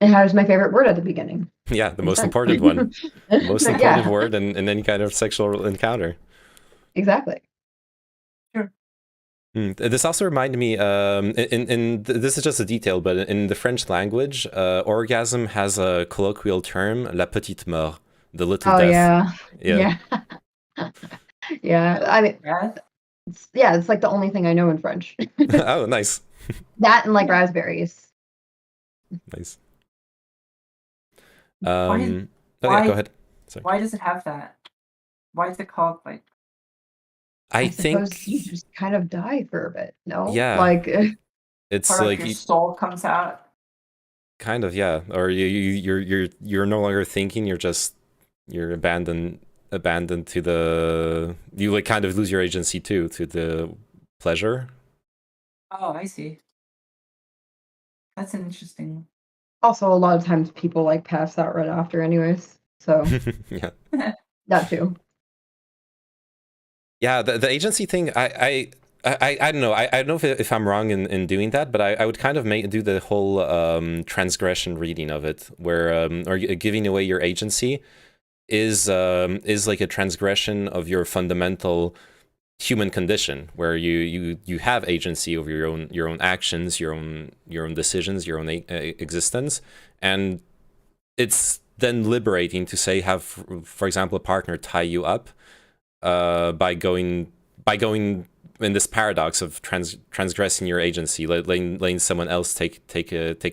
it has my favorite word at the beginning. Yeah, the most Consent. important one. The most important Yeah, word in any kind of sexual encounter. exactly. This also reminded me, this is just a detail, but in the French language, orgasm has a colloquial term, la petite mort, the little Oh, death. yeah. Yeah. Yeah, I mean, Breath? it's like the only thing I know in French. Oh, nice, That and like raspberries. nice. Why, Oh, yeah, why, go ahead. Sorry. why does it have that? Why is it called like? I suppose think, you just kind of die for a bit, no? yeah, Like, it's Part of like your soul comes out. kind of, yeah, or you're no longer thinking, you're abandoned to the, you like kind of lose your agency too, to the pleasure. Oh, I see. That's an interesting. also a lot of times people like pass out right after anyways. So Yeah. that too. Yeah, the agency thing, I don't know. I don't know if I'm wrong in doing that, but I would kind of do the whole transgression reading of it, where or giving away your agency is like a transgression of your fundamental human condition, where you have agency over your own actions, your own decisions, your own existence, and it's then liberating to say have, for example, a partner tie you up by going in this paradox of transgressing your agency, letting someone else take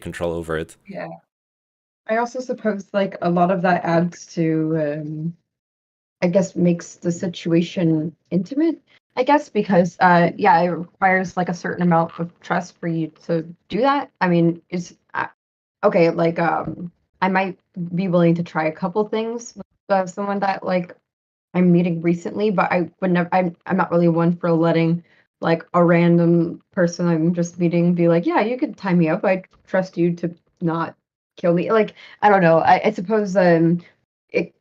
control over it. Yeah. I also suppose like a lot of that adds to I guess makes the situation intimate. I guess because yeah, it requires like a certain amount of trust for you to do that. I mean, it's okay, like I might be willing to try a couple things with someone that like I'm meeting recently, but I would never. I'm not really one for letting like a random person I'm just meeting be like, yeah, you could tie me up. I trust you to not kill me. Like I don't know. I suppose it.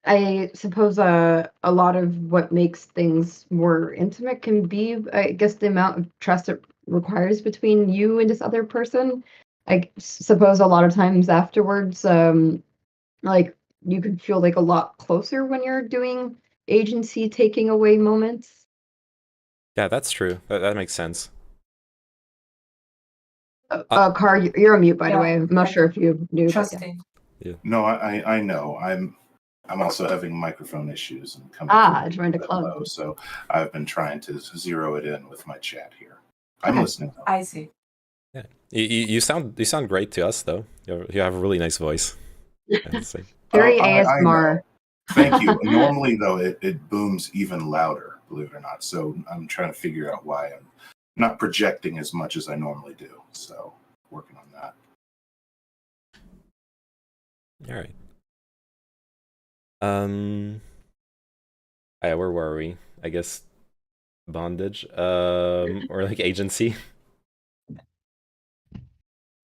I suppose a lot of what makes things more intimate can be, I guess, the amount of trust it requires between you and this other person. I suppose a lot of times afterwards, like you could feel like a lot closer when you're doing agency taking away moments. Yeah, that's true. That makes sense. Car, you're on mute, by the Yeah, way. I'm not sure if you knew. But yeah. Trusting. Yeah. No, I know. I'm also having microphone issues and coming joined a club. low, so I've been trying to zero it in with my chat here. I'm Okay. listening. Though. I see. Yeah, you sound great to us though. You have a really nice voice. Very I ASMR. know. Thank you. Normally, though, it booms even louder, believe it or not. So I'm trying to figure out why I'm not projecting as much as I normally do. So working on that. All right. Yeah, where were we? I guess bondage, or like agency.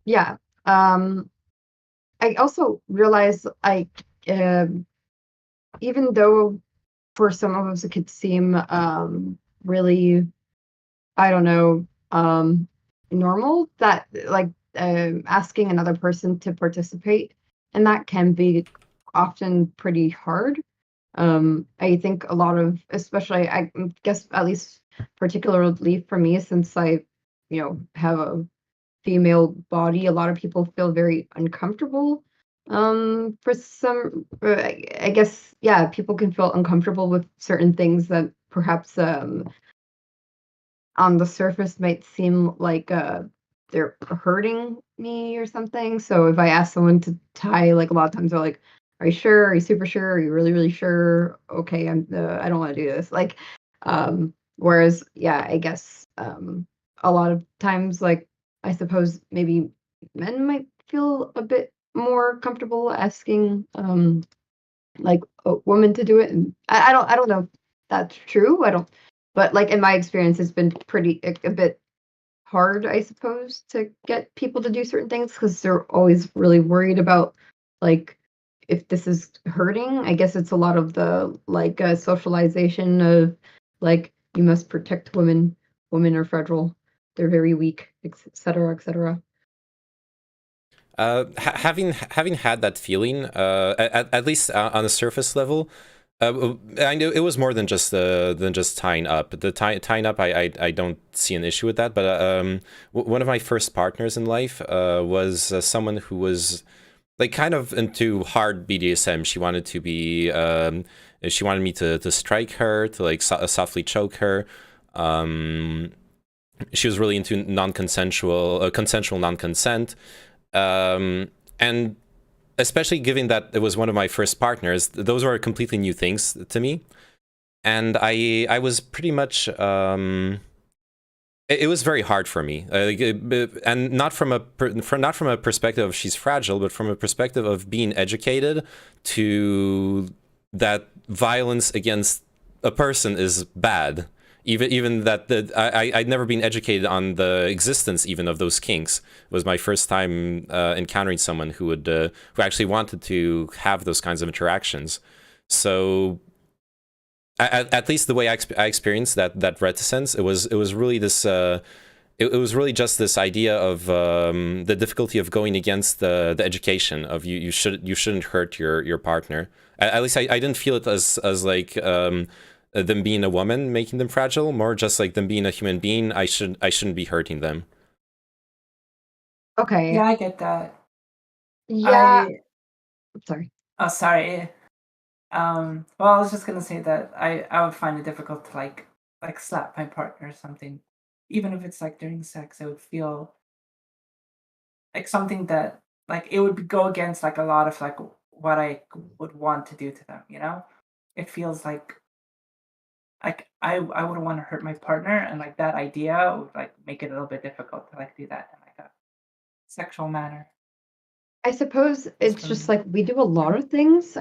Yeah. I also realize like even though for some of us it could seem really, I don't know, normal that like asking another person to participate, and that can be often pretty hard. I think a lot of, especially I guess at least particularly for me, since I, have a female body, a lot of people feel very uncomfortable. For some, I guess, yeah, people can feel uncomfortable with certain things that perhaps on the surface might seem like they're hurting me or something. So if I ask someone to tie, like a lot of times they're like, "Are you sure? Are you super sure? Are you really, really sure? Okay, I don't want to do this." Like, whereas, yeah, I guess a lot of times, like I suppose maybe men might feel a bit more comfortable asking like a woman to do it, and I don't know if that's true. I don't, but like in my experience, it's been pretty a bit hard, I suppose, to get people to do certain things because they're always really worried about like if this is hurting. I guess it's a lot of the like socialization of like you must protect women. Women are fragile. They're very weak, etc., etc. Having had that feeling, at least on a surface level, I know it was more than just tying up. The tying up, I don't see an issue with that. But one of my first partners in life was someone who was like kind of into hard BDSM. She wanted to be, she wanted me to strike her, to like softly choke her. She was really into non-consensual, consensual non-consent. And especially given that it was one of my first partners, those were completely new things to me. And I was pretty much, it was very hard for me. And not from a perspective of she's fragile, but from a perspective of being educated to that violence against a person is bad. Even that I'd never been educated on the existence even of those kinks. It was my first time encountering someone who actually wanted to have those kinds of interactions. So at least the way I experienced that reticence, it was really this. It was really just this idea of the difficulty of going against the education of you shouldn't hurt your partner. At least I didn't feel it as like. Them being a woman making them fragile, more just like them being a human being. I shouldn't be hurting them. Okay. Yeah, I get that. Yeah. Sorry. Oh, sorry. Well, I was just gonna say that I would find it difficult to like slap my partner or something, even if it's like during sex. It would feel like something that like it would go against like a lot of like what I would want to do to them. You know, it feels like I wouldn't want to hurt my partner, and like that idea would like make it a little bit difficult to like do that in like a sexual manner. I suppose it's just like we do a lot of things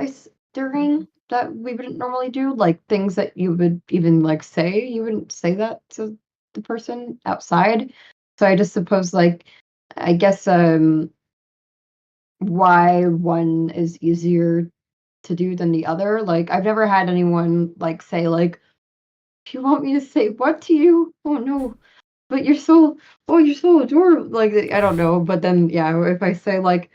during that we wouldn't normally do, like things that you would even like say. You wouldn't say that to the person outside. So I just suppose like I guess why one is easier to do than the other. Like I've never had anyone like say like, "You want me to say what to you? Oh no, but you're so adorable." Like I don't know, but then yeah, if I say like,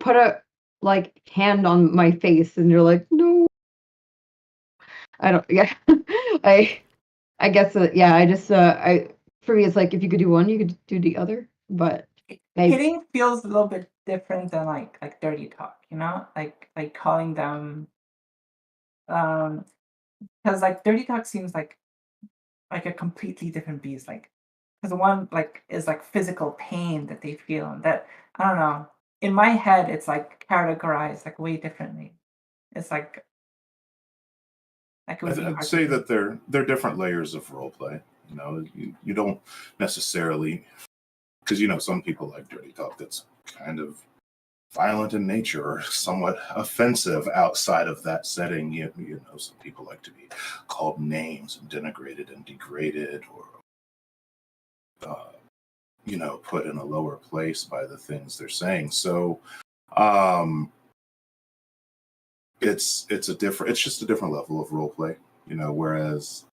put a like hand on my face, and you're like, no, I don't. Yeah, I guess yeah. I just for me it's like if you could do one, you could do the other, but maybe. Hitting feels a little bit different than like dirty talk, you know, like calling them because like dirty talk seems like a completely different beast, like because one like is like physical pain that they feel, and that I don't know, in my head it's like categorized like way differently. It's like it would be hard I'd to say do. that they're different layers of role play. You know, you don't necessarily, because you know some people like dirty talk that's kind of violent in nature or somewhat offensive outside of that setting. You know, some people like to be called names and denigrated and degraded, or you know, put in a lower place by the things they're saying. So it's just a different level of role play, you know, whereas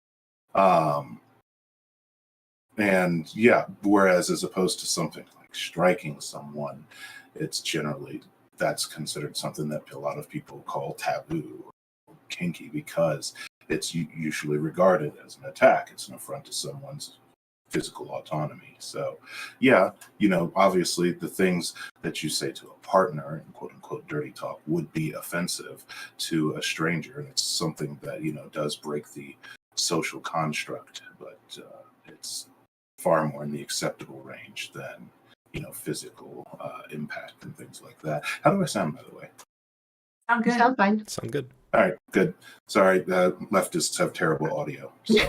whereas as opposed to something like striking someone, it's generally that's considered something that a lot of people call taboo or kinky because it's usually regarded as an attack. It's an affront to someone's physical autonomy. So yeah, you know, obviously the things that you say to a partner in quote unquote dirty talk would be offensive to a stranger, and it's something that, you know, does break the social construct, but it's far more in the acceptable range than, you know, physical impact and things like that. How do I sound, by the way? Sound good. Sound fine. Sound good. All right, good. Sorry, leftists have terrible audio. So.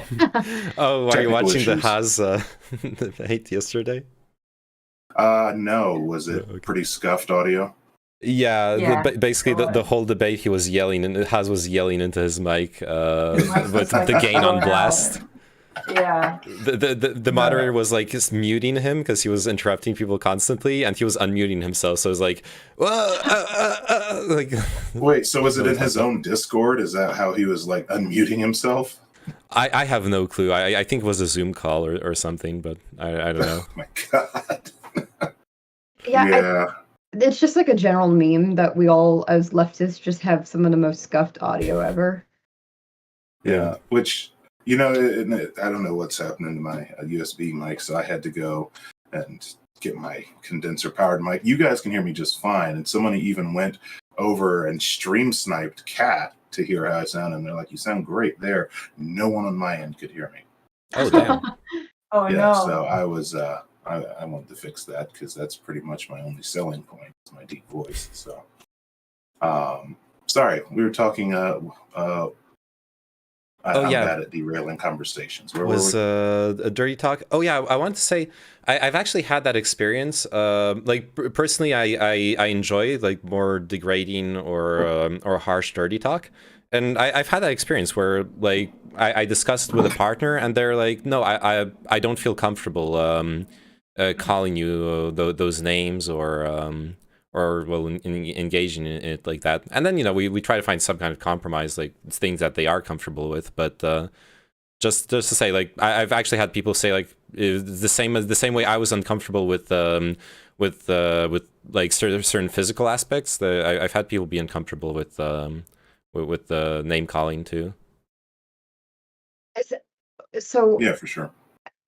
Oh, are you Technical watching the issues. Haas debate yesterday? No. Was it pretty scuffed audio? Yeah, Yeah, basically it the was. whole debate he was yelling, and Haas was yelling into his mic His mic with was, like, the gain so on blast. loud. Yeah. The moderator was like just muting him because he was interrupting people constantly, and he was unmuting himself. So it was like, like. Wait, so was it in his own Discord? Is that how he was like unmuting himself? I have no clue. I think it was a Zoom call or something, but I don't know. Oh my god. Yeah. It's just like a general meme that we all, as leftists, just have some of the most scuffed audio ever. Yeah, which, you know, I don't know what's happening to my USB mic, so I had to go and get my condenser powered mic. You guys can hear me just fine, and someone even went over and stream sniped Cat to hear how I sound, and they're like, "You sound great there." No one on my end could hear me. Oh damn! Oh Yeah, no! so I was I wanted to fix that because that's pretty much my only selling point, is my deep voice. So, sorry, we were talking. I'm bad at derailing conversations. Where was were we? A dirty talk? Oh yeah, I want to say I've actually had that experience. Like personally, I enjoy like more degrading or harsh dirty talk, and I've had that experience where like I discussed with a partner, and they're like, no, I don't feel comfortable calling you those names or well, engaging in it like that. And then, you know, we try to find some kind of compromise, like things that they are comfortable with. But just to say, like, I've actually had people say, like, the same way I was uncomfortable with like certain physical aspects. I've had people be uncomfortable with the name calling too. So Yeah, for sure.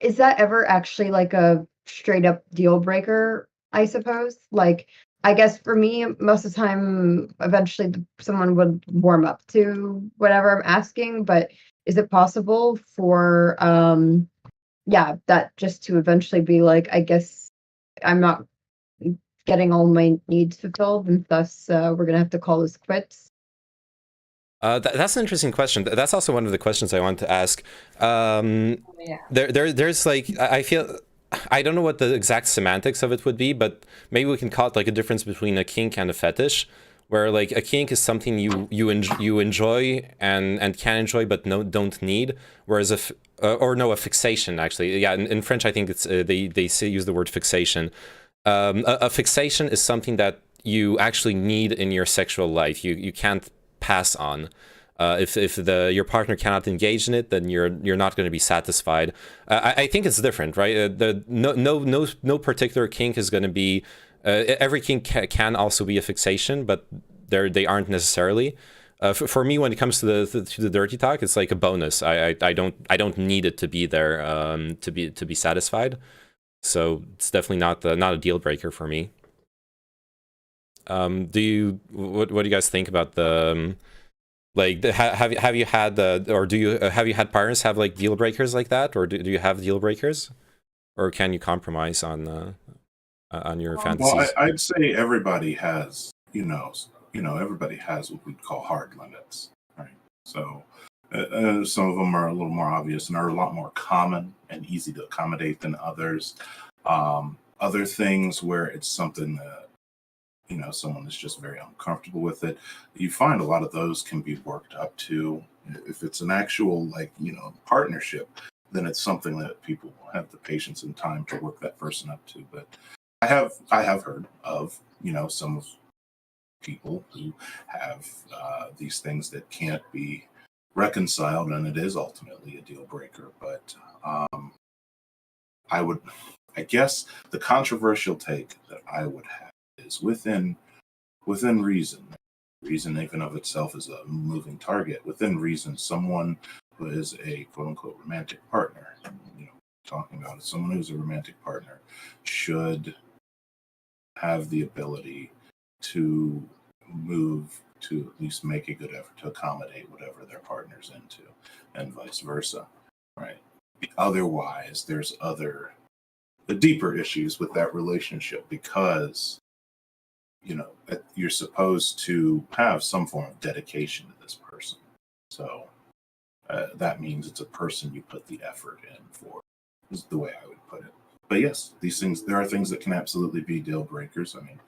Is that ever actually like a straight up deal breaker? I suppose. Like, I guess for me, most of the time, eventually someone would warm up to whatever I'm asking. But is it possible for, that just to eventually be like, I guess I'm not getting all my needs fulfilled, and thus we're gonna have to call this quits? That's an interesting question. That's also one of the questions I want to ask. Yeah. There's like, I feel. I don't know what the exact semantics of it would be, but maybe we can call it like a difference between a kink and a fetish, where like a kink is something you enjoy and can enjoy but don't need, whereas a fixation actually. Yeah, in French I think it's they use the word fixation. A fixation is something that you actually need in your sexual life. You can't pass on. If your partner cannot engage in it, then you're not going to be satisfied. I think it's different, right? No particular kink is going to be. Every kink can also be a fixation, but they aren't necessarily. For me, when it comes to the dirty talk, it's like a bonus. I don't need it to be there to be satisfied. So it's definitely not a deal breaker for me. What do you guys think about the? Like, have you had or do you have you had partners have like deal breakers like that, or do you have deal breakers, or can you compromise on your fantasies? Well, I'd say everybody has, everybody has what we'd call hard limits, right? So some of them are a little more obvious and are a lot more common and easy to accommodate than others. Other things where it's something that someone is just very uncomfortable with it. You find a lot of those can be worked up to. If it's an actual partnership, then it's something that people have the patience and time to work that person up to. But I have heard of some of people who have these things that can't be reconciled, and it is ultimately a deal breaker. But I guess the controversial take that I would have is within reason. Reason, even of itself, is a moving target. Within reason, someone who is a quote unquote romantic partner, talking about it, someone who's a romantic partner should have the ability to move to at least make a good effort to accommodate whatever their partner's into, and vice versa, right? Otherwise, there's the deeper issues with that relationship, because you're supposed to have some form of dedication to this person. So that means it's a person you put the effort in for, is the way I would put it. But yes, there are things that can absolutely be deal breakers. I mean,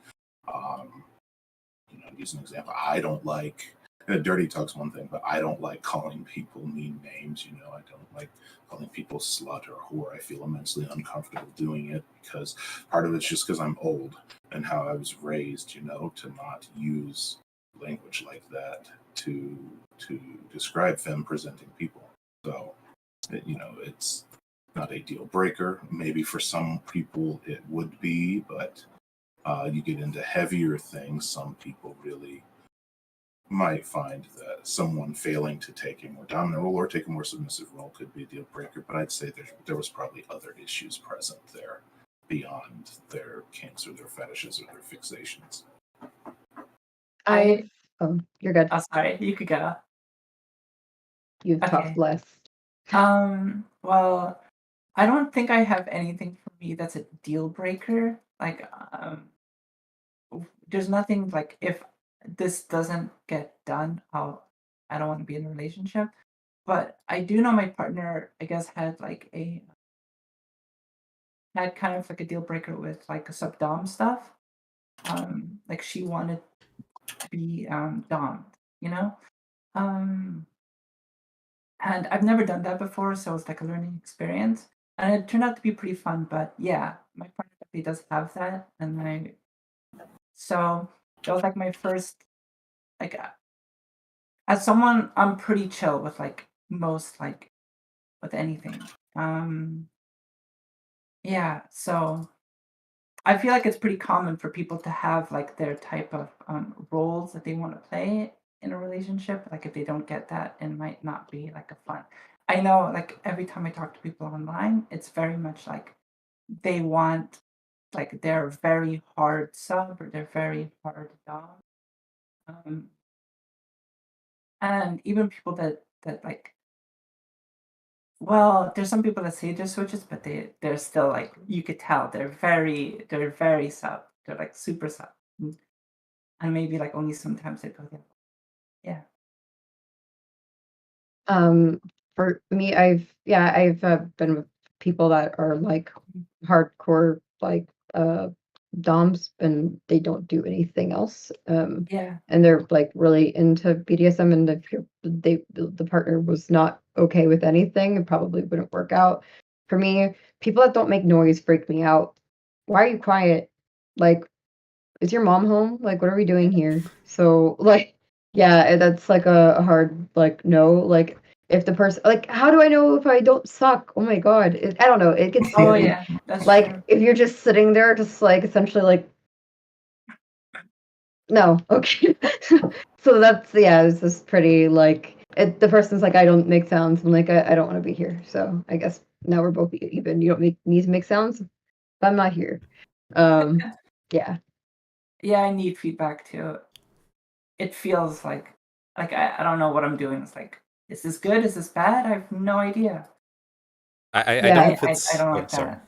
use an example. I don't like Dirty talk's one thing, but I don't like calling people mean names. I don't like calling people slut or whore. I feel immensely uncomfortable doing it because part of it's just because I'm old and how I was raised, to not use language like that to describe femme-presenting people. So, it's not a deal breaker. Maybe for some people it would be, but you get into heavier things, some people really might find that someone failing to take a more dominant role or take a more submissive role could be a deal breaker. But I'd say there was probably other issues present there beyond their kinks or their fetishes or their fixations. You're good. Oh, sorry, you could go. You've talked less. Well, I don't think I have anything for me that's a deal breaker. Like, there's nothing like if this doesn't get done, I don't want to be in a relationship. But I do know my partner, I guess, had kind of like a deal breaker with like sub-dom stuff. Like she wanted to be domed, and I've never done that before, so it's like a learning experience, and it turned out to be pretty fun. But yeah, my partner definitely does have that, and so that was like my first, like, as someone, I'm pretty chill with like most, like, with anything. Yeah, so I feel like it's pretty common for people to have like their type of roles that they want to play in a relationship. Like if they don't get that, it might not be like a fun. I know, like every time I talk to people online, it's very much like they want, like they're very hard sub or they're very hard dom. And even people that like, well, there's some people that say they're switches, but they're still like, you could tell they're very sub. They're like super sub, and maybe like only sometimes they go there. Yeah. For me, I've been with people that are like hardcore like doms and they don't do anything else. Yeah. And they're like really into BDSM, and if the partner was not okay with anything, it probably wouldn't work out. For me, people that don't make noise freak me out. Why are you quiet? Like, is your mom home? Like, what are we doing here? So, like, yeah, that's like a hard, like, no. Like, if the person, like, how do I know if I don't suck? Oh my God. I don't know. It gets Oh scary. yeah, that's Like, true. if you're just sitting there, just like, essentially, like, no, okay. So that's, yeah, it's just pretty, like, the person's like, I don't make sounds. I'm like, I don't want to be here. So I guess now we're both even. You don't need to make sounds, but I'm not here. Yeah. Yeah, I need feedback too. It feels like I don't know what I'm doing. It's like, is this good? Is this bad? I have no idea. I don't know if it's. I don't yeah, like sorry. that.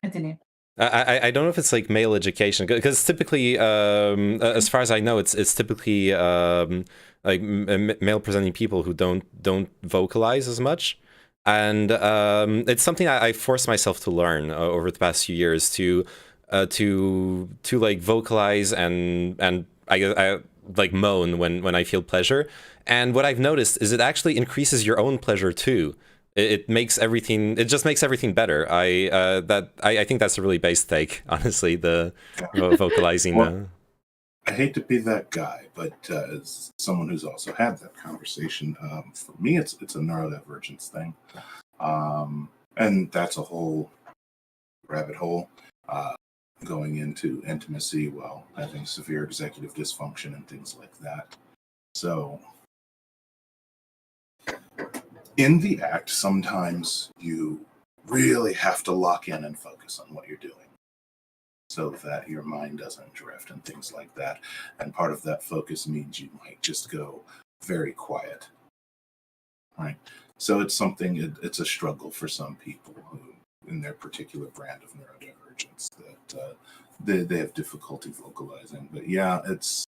Continue. I don't know if it's like male education, because typically, as far as I know, it's typically like male presenting people who don't vocalize as much, and it's something I forced myself to learn over the past few years to like vocalize and I like moan when I feel pleasure. And what I've noticed is it actually increases your own pleasure too. It makes everything. It just makes everything better. I think that's a really base take, honestly. The vocalizing. Well, I hate to be that guy, but as someone who's also had that conversation, for me, it's a neurodivergence thing, and that's a whole rabbit hole. Going into intimacy while having severe executive dysfunction and things like that. So, in the act, sometimes you really have to lock in and focus on what you're doing so that your mind doesn't drift and things like that. And part of that focus means you might just go very quiet. Right? So it's something, it's a struggle for some people who, in their particular brand of neurodivergence, that they have difficulty vocalizing. But yeah, it's,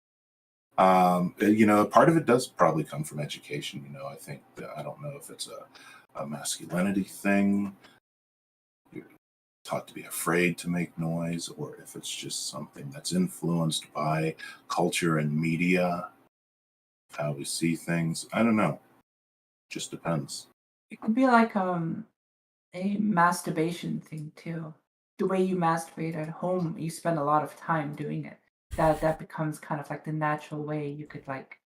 part of it does probably come from education. I think that, I don't know if it's a masculinity thing, you're taught to be afraid to make noise, or if it's just something that's influenced by culture and media. how we see things. I don't know. Just depends. It could be like a masturbation thing too. The way you masturbate at home, you spend a lot of time doing it. That becomes kind of like the natural way you could like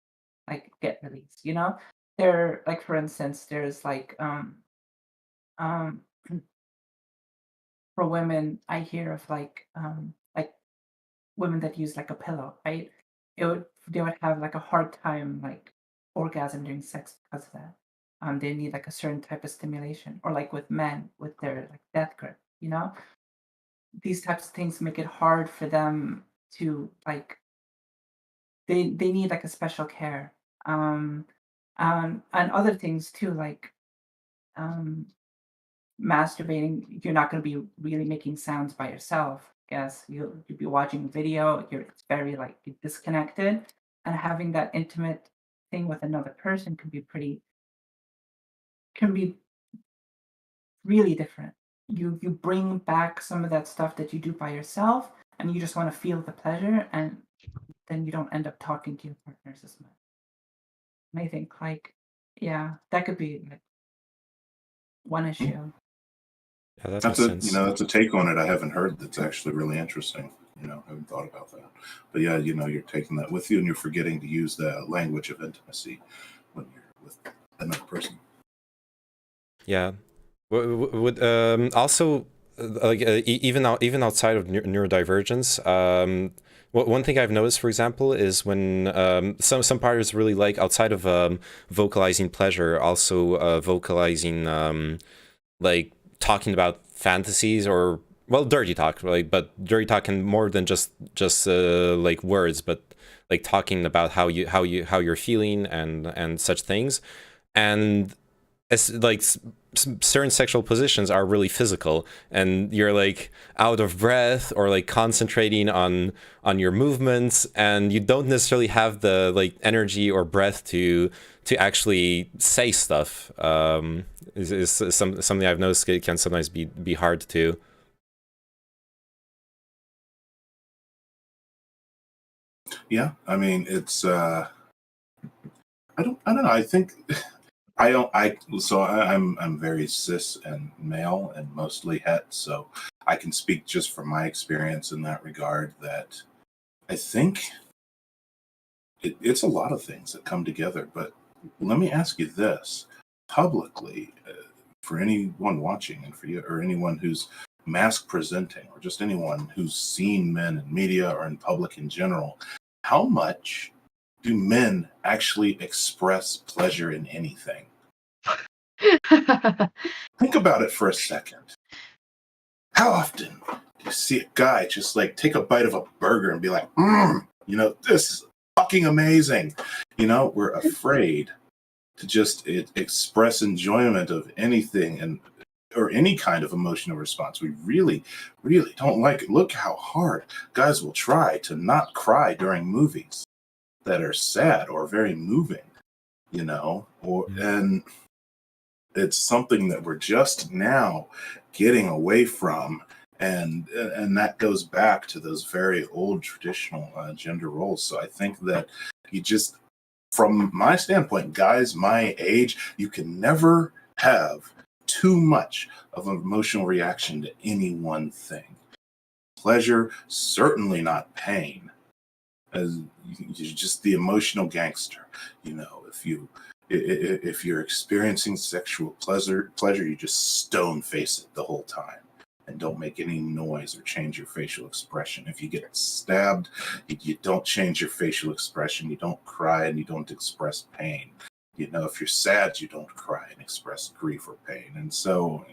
get released. You know, there like for instance, there's um for women, I hear of like women that use like a pillow, right? They would have like a hard time like orgasm during sex because of that. They need like a certain type of stimulation, or like with men with their like death grip. You know, these types of things make it hard for them to like. They need like a special care. And other things too, like um masturbating, you're not going to be really making sounds by yourself. I guess you'll be watching video. It's very like disconnected, and having that intimate thing with another person can be really different. You bring back some of that stuff that you do by yourself, and you just want to feel the pleasure, and then you don't end up talking to your partners as much. And I think like yeah, that could be like one issue. Yeah, that That's makes a sense. that's a take on it I haven't heard. That's actually really interesting. I haven't thought about that. But yeah, you're taking that with you, and you're forgetting to use the language of intimacy when you're with another person. Yeah. Would also even outside of neurodivergence, one thing I've noticed, for example, is when some parties really like, outside of vocalizing pleasure, also vocalizing like talking about fantasies, or well, dirty talk, like, but dirty talk can more than just like words, but like talking about how you're feeling and such things. And it's like certain sexual positions are really physical, and you're like out of breath, or like concentrating on your movements, and you don't necessarily have the like energy or breath to actually say stuff. Is something I've noticed it can sometimes be hard to. Yeah, I mean, it's I don't know. I think I'm very cis and male and mostly het, so I can speak just from my experience in that regard, that I think it's a lot of things that come together. But let me ask you this publicly, for anyone watching, and for you, or anyone who's mask presenting, or just anyone who's seen men in media or in public in general, how much do men actually express pleasure in anything? Think about it for a second. How often do you see a guy just like take a bite of a burger and be like, this is fucking amazing? We're afraid to just express enjoyment of anything, or any kind of emotional response. We really, really don't like it. Look how hard guys will try to not cry during movies that are sad or very moving, and it's something that we're just now getting away from. And that goes back to those very old traditional gender roles. So I think that from my standpoint, guys my age, you can never have too much of an emotional reaction to any one thing. Pleasure, certainly not pain. As you're just the emotional gangster. If you're experiencing sexual pleasure, you just stone face it the whole time and don't make any noise or change your facial expression. If you get stabbed, you don't change your facial expression. You don't cry, and you don't express pain. If you're sad, you don't cry and express grief or pain. And so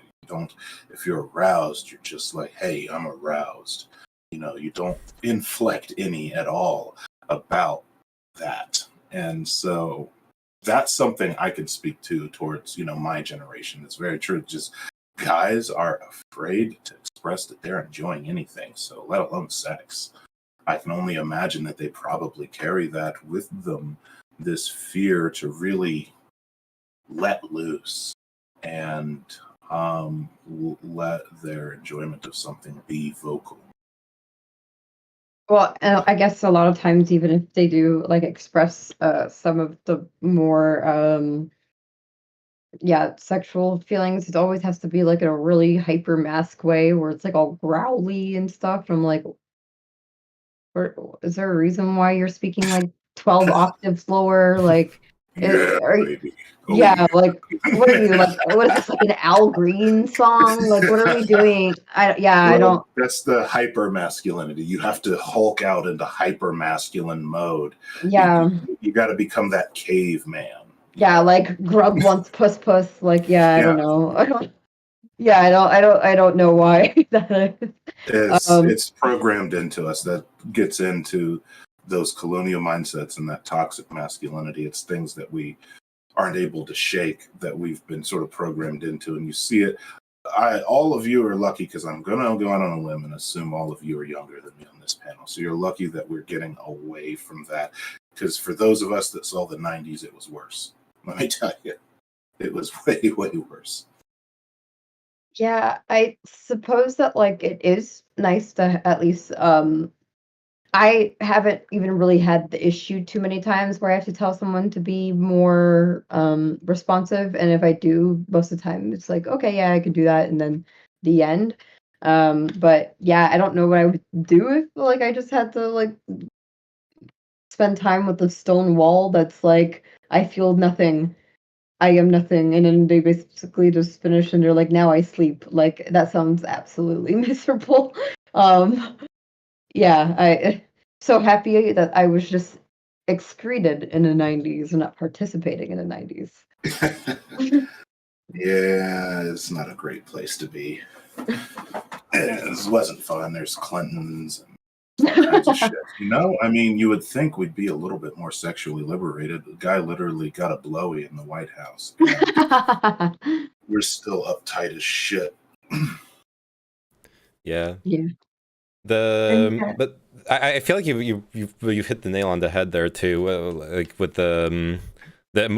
if you're aroused, you're just like, hey, I'm aroused. You don't inflect any at all about that. And so that's something I can speak to towards, my generation. It's very true. Just guys are afraid to express that they're enjoying anything, so let alone sex. I can only imagine that they probably carry that with them, this fear to really let loose and let their enjoyment of something be vocal. Well, I guess a lot of times, even if they do like express some of the more yeah, sexual feelings, it always has to be like in a really hyper mask way where it's like all growly and stuff. I'm like, is there a reason why you're speaking like 12 octaves lower? Like, Yeah, are baby. Oh yeah, like yeah. what are you like? What is this like an Al Green song? Like, what are we doing? I Well, don't. that's the hyper masculinity. You have to hulk out into hyper masculine mode. Yeah, You got to become that caveman. yeah, like Grub wants puss puss. Like, yeah, I Yeah, don't know. I don't. Yeah, I don't know why that is. it's programmed into us. That gets into those colonial mindsets and that toxic masculinity. It's things that we aren't able to shake, that we've been sort of programmed into, and you see it. All of you are lucky, because I'm gonna go out on a limb and assume all of you are younger than me on this panel. So you're lucky that we're getting away from that. Because for those of us that saw the '90s, it was worse. Let me tell you, it was way, way worse. Yeah, I suppose that like it is nice to at least I haven't even really had the issue too many times where I have to tell someone to be more responsive, and if I do, most of the time it's like, okay, yeah, I could do that, and then the end. But yeah, I don't know what I would do if like I just had to like spend time with a stone wall that's like I feel nothing. I am nothing, and then they basically just finish and they're like, now I sleep. Like that sounds absolutely miserable. Um yeah, I so happy that I was just excreted in the 90s and not participating in the 90s. Yeah, it's not a great place to be. This wasn't fun. There's Clintons and all kinds of shit. I mean, you would think we'd be a little bit more sexually liberated. The guy literally got a blowy in the White House. And we're still uptight as shit. Yeah. Yeah. But I feel like you've hit the nail on the head there too. Like with I don't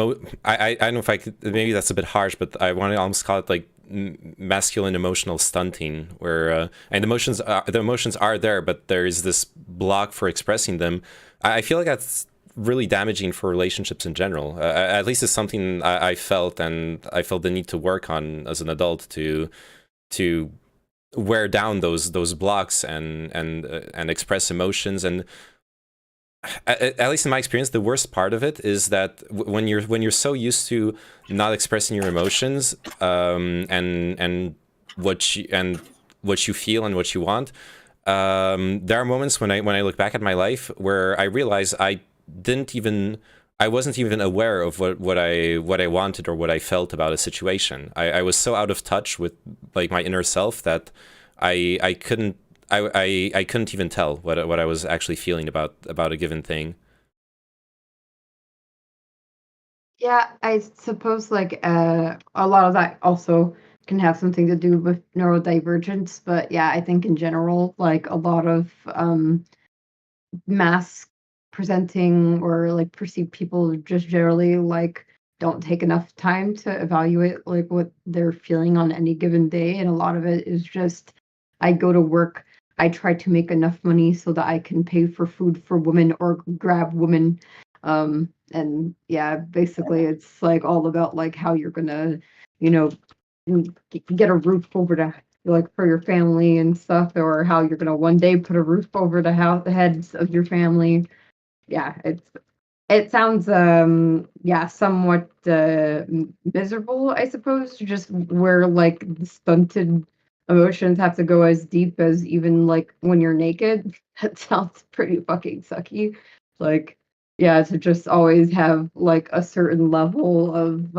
know if I could, maybe that's a bit harsh, but I want to almost call it like masculine emotional stunting, where and the emotions are there, but there is this block for expressing them. I feel like that's really damaging for relationships in general. At least it's something I felt, and I felt the need to work on as an adult to wear down those blocks and express emotions. And at least in my experience, the worst part of it is that when you're so used to not expressing your emotions, and what you feel and what you want, there are moments when I look back at my life where I realize I wasn't even aware of what I wanted or what I felt about a situation. I was so out of touch with like my inner self that I couldn't even tell what I was actually feeling about a given thing. Yeah, I suppose like a lot of that also can have something to do with neurodivergence, but yeah, I think in general, like a lot of mask presenting or like perceived people just generally like don't take enough time to evaluate like what they're feeling on any given day, and a lot of it is just I go to work, I try to make enough money so that I can pay for food for women or grab women. And yeah, basically it's like all about like how you're gonna, you know, get a roof over like for your family and stuff, or how you're gonna one day put a roof over the heads of your family. Yeah, it sounds yeah, somewhat miserable, I suppose, just where like the stunted emotions have to go as deep as even like when you're naked. That sounds pretty fucking sucky. Like, yeah, to just always have like a certain level of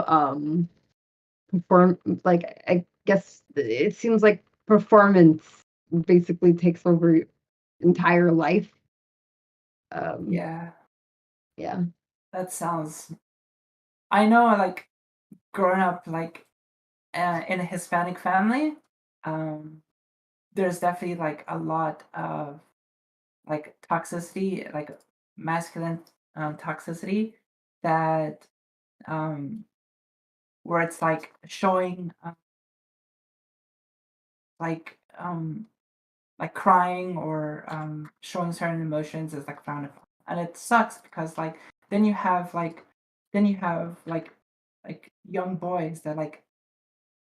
perform like I guess it seems like performance basically takes over your entire life. Yeah, Yeah. that sounds. I know, like, growing up, like, in a Hispanic family, there's definitely like a lot of like toxicity, like masculine toxicity that um where it's like showing like like crying or showing certain emotions is like frowned upon, and it sucks because like then you have like like young boys that like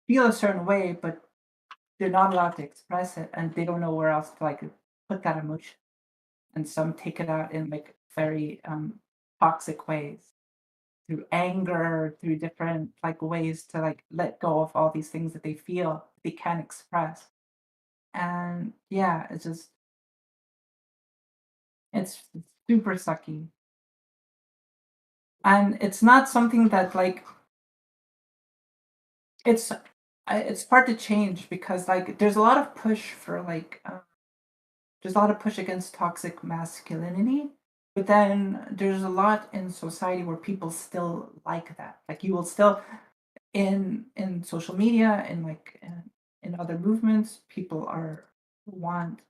feel a certain way, but they're not allowed to express it, and they don't know where else to like put that emotion. And some take it out in like very toxic ways through anger, through different like ways to like let go of all these things that they feel they can't express. And yeah, it's super sucky. And it's not something that like it's it's hard to change because like there's a lot of push for like there's a lot of push against toxic masculinity, but then there's a lot in society where people still like that. Like you will still in social media and like in other movements, people are want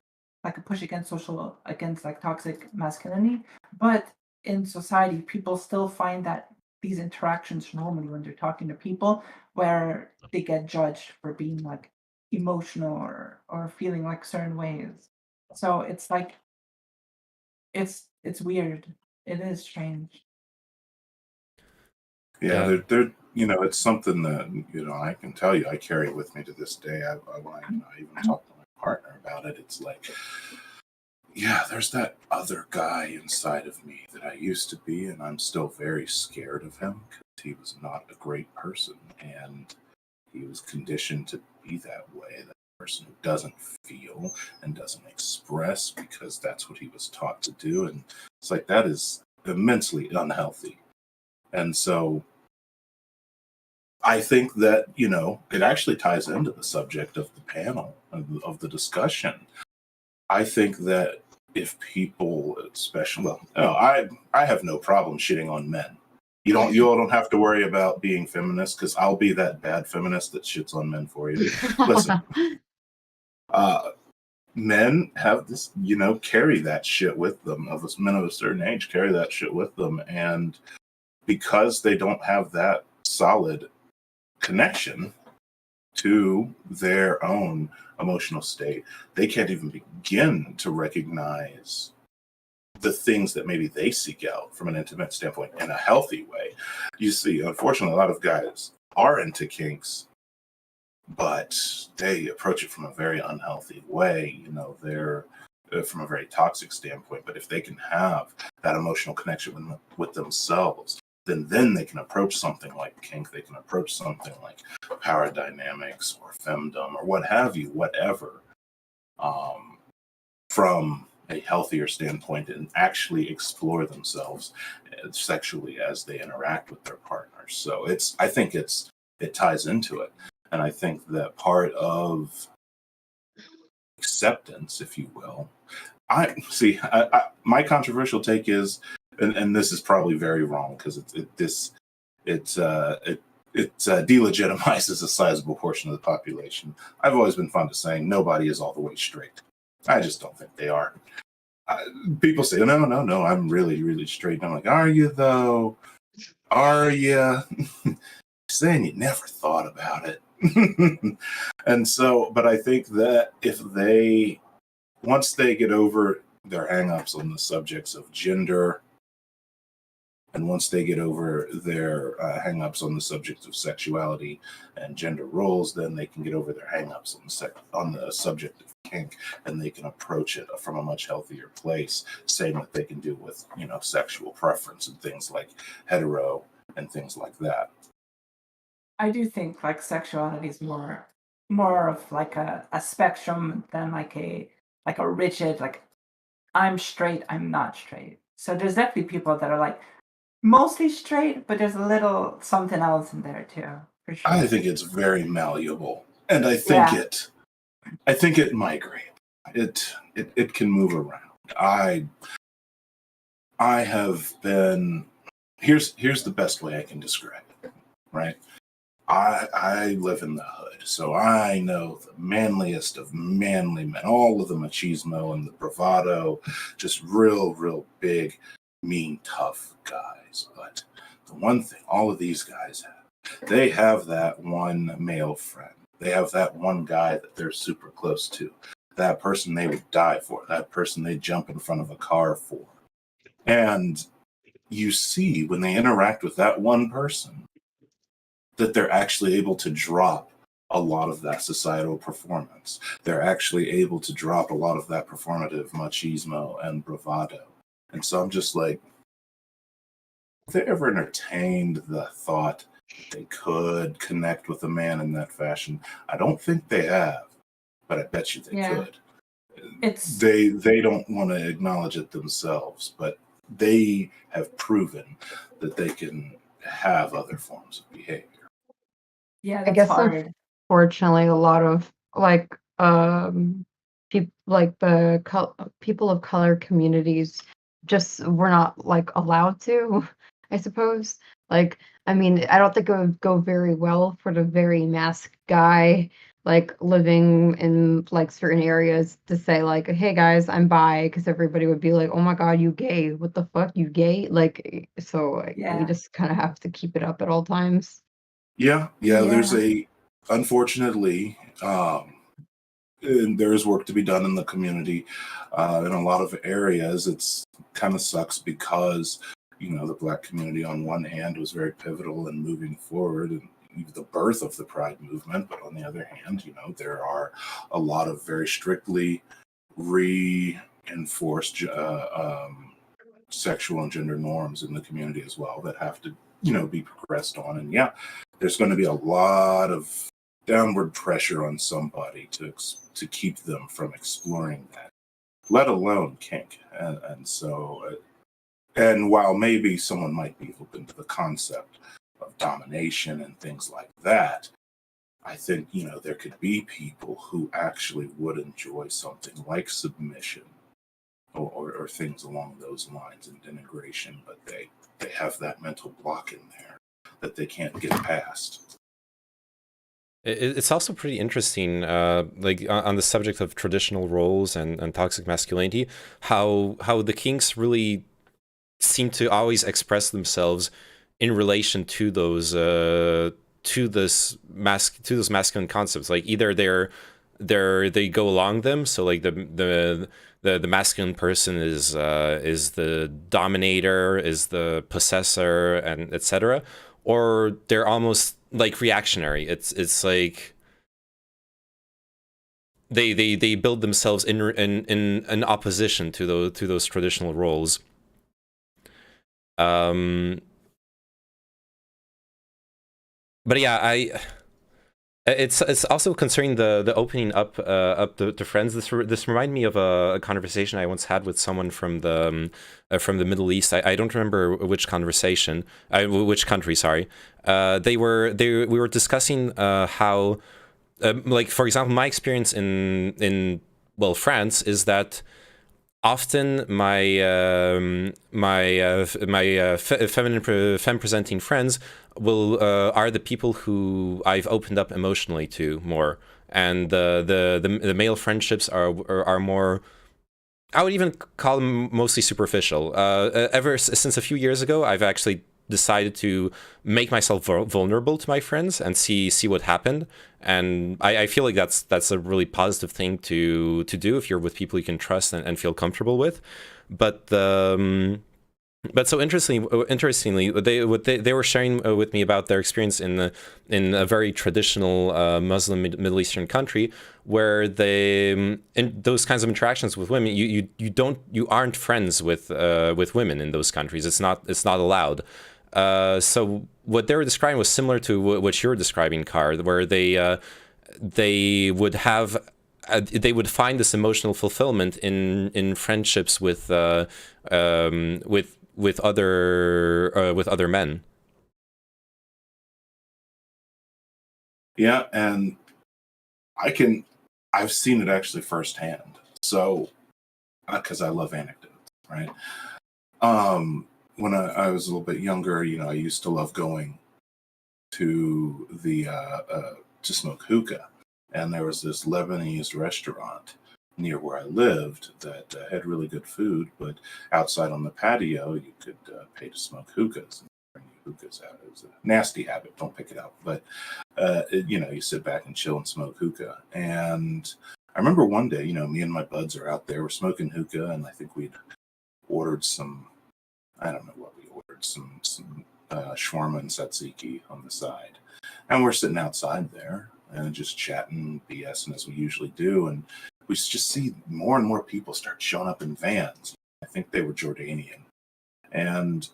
like a push against social against like toxic masculinity, but in society, people still find that these interactions normally when they're talking to people where they get judged for being like emotional or feeling like certain ways. So it's like it's weird. It is strange. Yeah, they're you know, it's something that I can tell you I carry it with me to this day. When I even talk to my partner about it, it's like, yeah, there's that other guy inside of me that I used to be, and I'm still very scared of him because he was not a great person, and he was conditioned to be that way. That person who doesn't feel and doesn't express because that's what he was taught to do, and it's like that is immensely unhealthy. And so I think that, it actually ties into the subject of the panel, of the discussion. I think that if people, especially, I have no problem shitting on men. You all don't have to worry about being feminist because I'll be that bad feminist that shits on men for you. Listen, men have this, carry that shit with them. Men of a certain age carry that shit with them, and because they don't have that solid connection to their own emotional state, they can't even begin to recognize the things that maybe they seek out from an intimate standpoint in a healthy way. You see, unfortunately, a lot of guys are into kinks, but they approach it from a very unhealthy way. They're from a very toxic standpoint. But if they can have that emotional connection with themselves, then they can approach something like kink. They can approach something like power dynamics or femdom or what have you, whatever, from a healthier standpoint and actually explore themselves sexually as they interact with their partners. So I think it ties into it. And I think that part of acceptance, if you will, my controversial take is, and this is probably very wrong because it delegitimizes a sizable portion of the population. I've always been fond of saying nobody is all the way straight. I just don't think they are. People say, no, I'm really, really straight. And I'm like, are you though? Are you? Saying you never thought about it. And so, but I think that once they get over their hangups on the subjects of gender, and once they get over their hangups on the subject of sexuality and gender roles, then they can get over their hangups on the subject of kink, and they can approach it from a much healthier place, same that they can do with sexual preference and things like hetero and things like that. I do think like sexuality is more of like a spectrum than like a rigid like I'm straight, I'm not straight. So there's definitely people that are like mostly straight, but there's a little something else in there too, for sure. I think it's very malleable, and I think it migrates. It can move around. I have been. Here's the best way I can describe it. Right. I live in the hood, so I know the manliest of manly men, all of the machismo and the bravado, just real big, mean, tough guys. But the one thing all of these guys have, they have that one male friend. They have that one guy that they're super close to that person they would die for, that person they jump in front of a car for. And you see when they interact with that one person that they're actually able to drop a lot of that societal performance. They're actually able to drop a lot of that performative machismo and bravado. And so I'm just like, have they ever entertained the thought that they could connect with a man in that fashion? I don't think they have, but I bet you they could. They don't want to acknowledge it themselves, but they have proven that they can have other forms of behavior. Yeah, I that's guess hard. unfortunately a lot of like people like the people of color communities just were not like allowed to, I suppose. Like, I mean, I don't think it would go very well for the very masked guy like living in like certain areas to say like, hey guys, I'm bi, because everybody would be like, oh my god, you gay, what the fuck, you gay, like, so like, we Yeah. just kind of have to keep it up at all times. Yeah, there's unfortunately, and there is work to be done in the community. In a lot of areas, it's kind of sucks because, the Black community on one hand was very pivotal in moving forward and the birth of the Pride movement. But on the other hand, there are a lot of very strictly reinforced sexual and gender norms in the community as well that have to, be progressed on. And there's going to be a lot of downward pressure on somebody to keep them from exploring that, let alone kink. And so, and while maybe someone might be open to the concept of domination and things like that, I think, there could be people who actually would enjoy something like submission or things along those lines and integration, but they have that mental block in there that they can't get past. It's also pretty interesting, like on the subject of traditional roles and toxic masculinity, how the kinks really seem to always express themselves in relation to those those masculine concepts. Like either they go along them, so like the masculine person is the dominator, is the possessor, and etc., or they're almost like reactionary. It's like they build themselves in opposition to those traditional roles. But yeah, it's also concerning the opening up to friends. This reminded me of a conversation I once had with someone from the Middle East. I don't remember which conversation, which country. Sorry. We were discussing how, like for example, my experience in France is that often my femme presenting friends are the people who I've opened up emotionally to more, and the male friendships are more, I would even call them mostly superficial. Ever since a few years ago, I've actually decided to make myself vulnerable to my friends and see what happened. And I feel like that's a really positive thing to do if you're with people you can trust and feel comfortable with. But so interestingly, they were sharing with me about their experience in a very traditional Muslim Middle Eastern country, where in those kinds of interactions with women, you aren't friends with women in those countries. It's not allowed. So what they were describing was similar to what you're describing, Car, where they would find this emotional fulfillment in friendships with other men. Yeah, and I've seen it actually firsthand. So, because I love anecdotes, right? When I was a little bit younger, I used to love going to to smoke hookah, and there was this Lebanese restaurant near where I lived that had really good food, but outside on the patio, you could pay to smoke hookahs. Bring hookahs out. It was a nasty habit. Don't pick it up. But, you sit back and chill and smoke hookah. And I remember one day, me and my buds are out there, we're smoking hookah, and I think we'd ordered some, I don't know what we ordered, some shawarma and tzatziki on the side. And we're sitting outside there and just chatting, BSing as we usually do. And we just see more and more people start showing up in vans. I think they were Jordanian. And,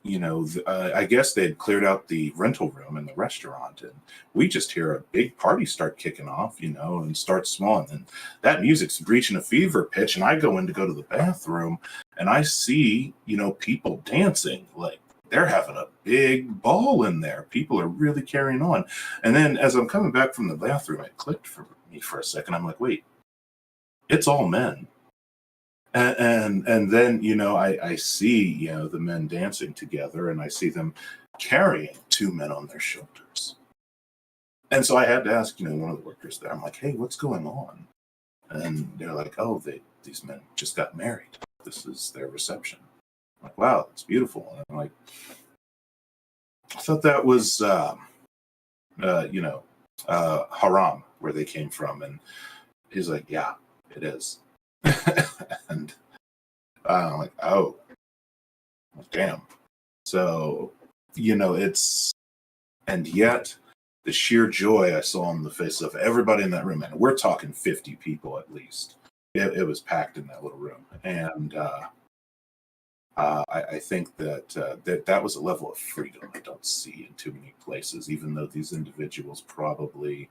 I guess they had cleared out the rental room in the restaurant. And we just hear a big party start kicking off, and start small. And then that music's reaching a fever pitch. And I go to the bathroom and I see, people dancing like they're having a big ball in there. People are really carrying on. And then as I'm coming back from the bathroom, it clicked for me for a second. I'm like, wait, it's all men. And then, I see, the men dancing together, and I see them carrying two men on their shoulders. And so I had to ask, one of the workers there, I'm like, hey, what's going on? And they're like, oh, these men just got married. This is their reception. I'm like, wow, it's beautiful. And I'm like, I thought that was, haram, where they came from. And he's like, yeah, it is. And I'm like, oh, damn. So, and yet the sheer joy I saw on the face of everybody in that room, and we're talking 50 people at least. It was packed in that little room. And I think that was a level of freedom I don't see in too many places, even though these individuals probably,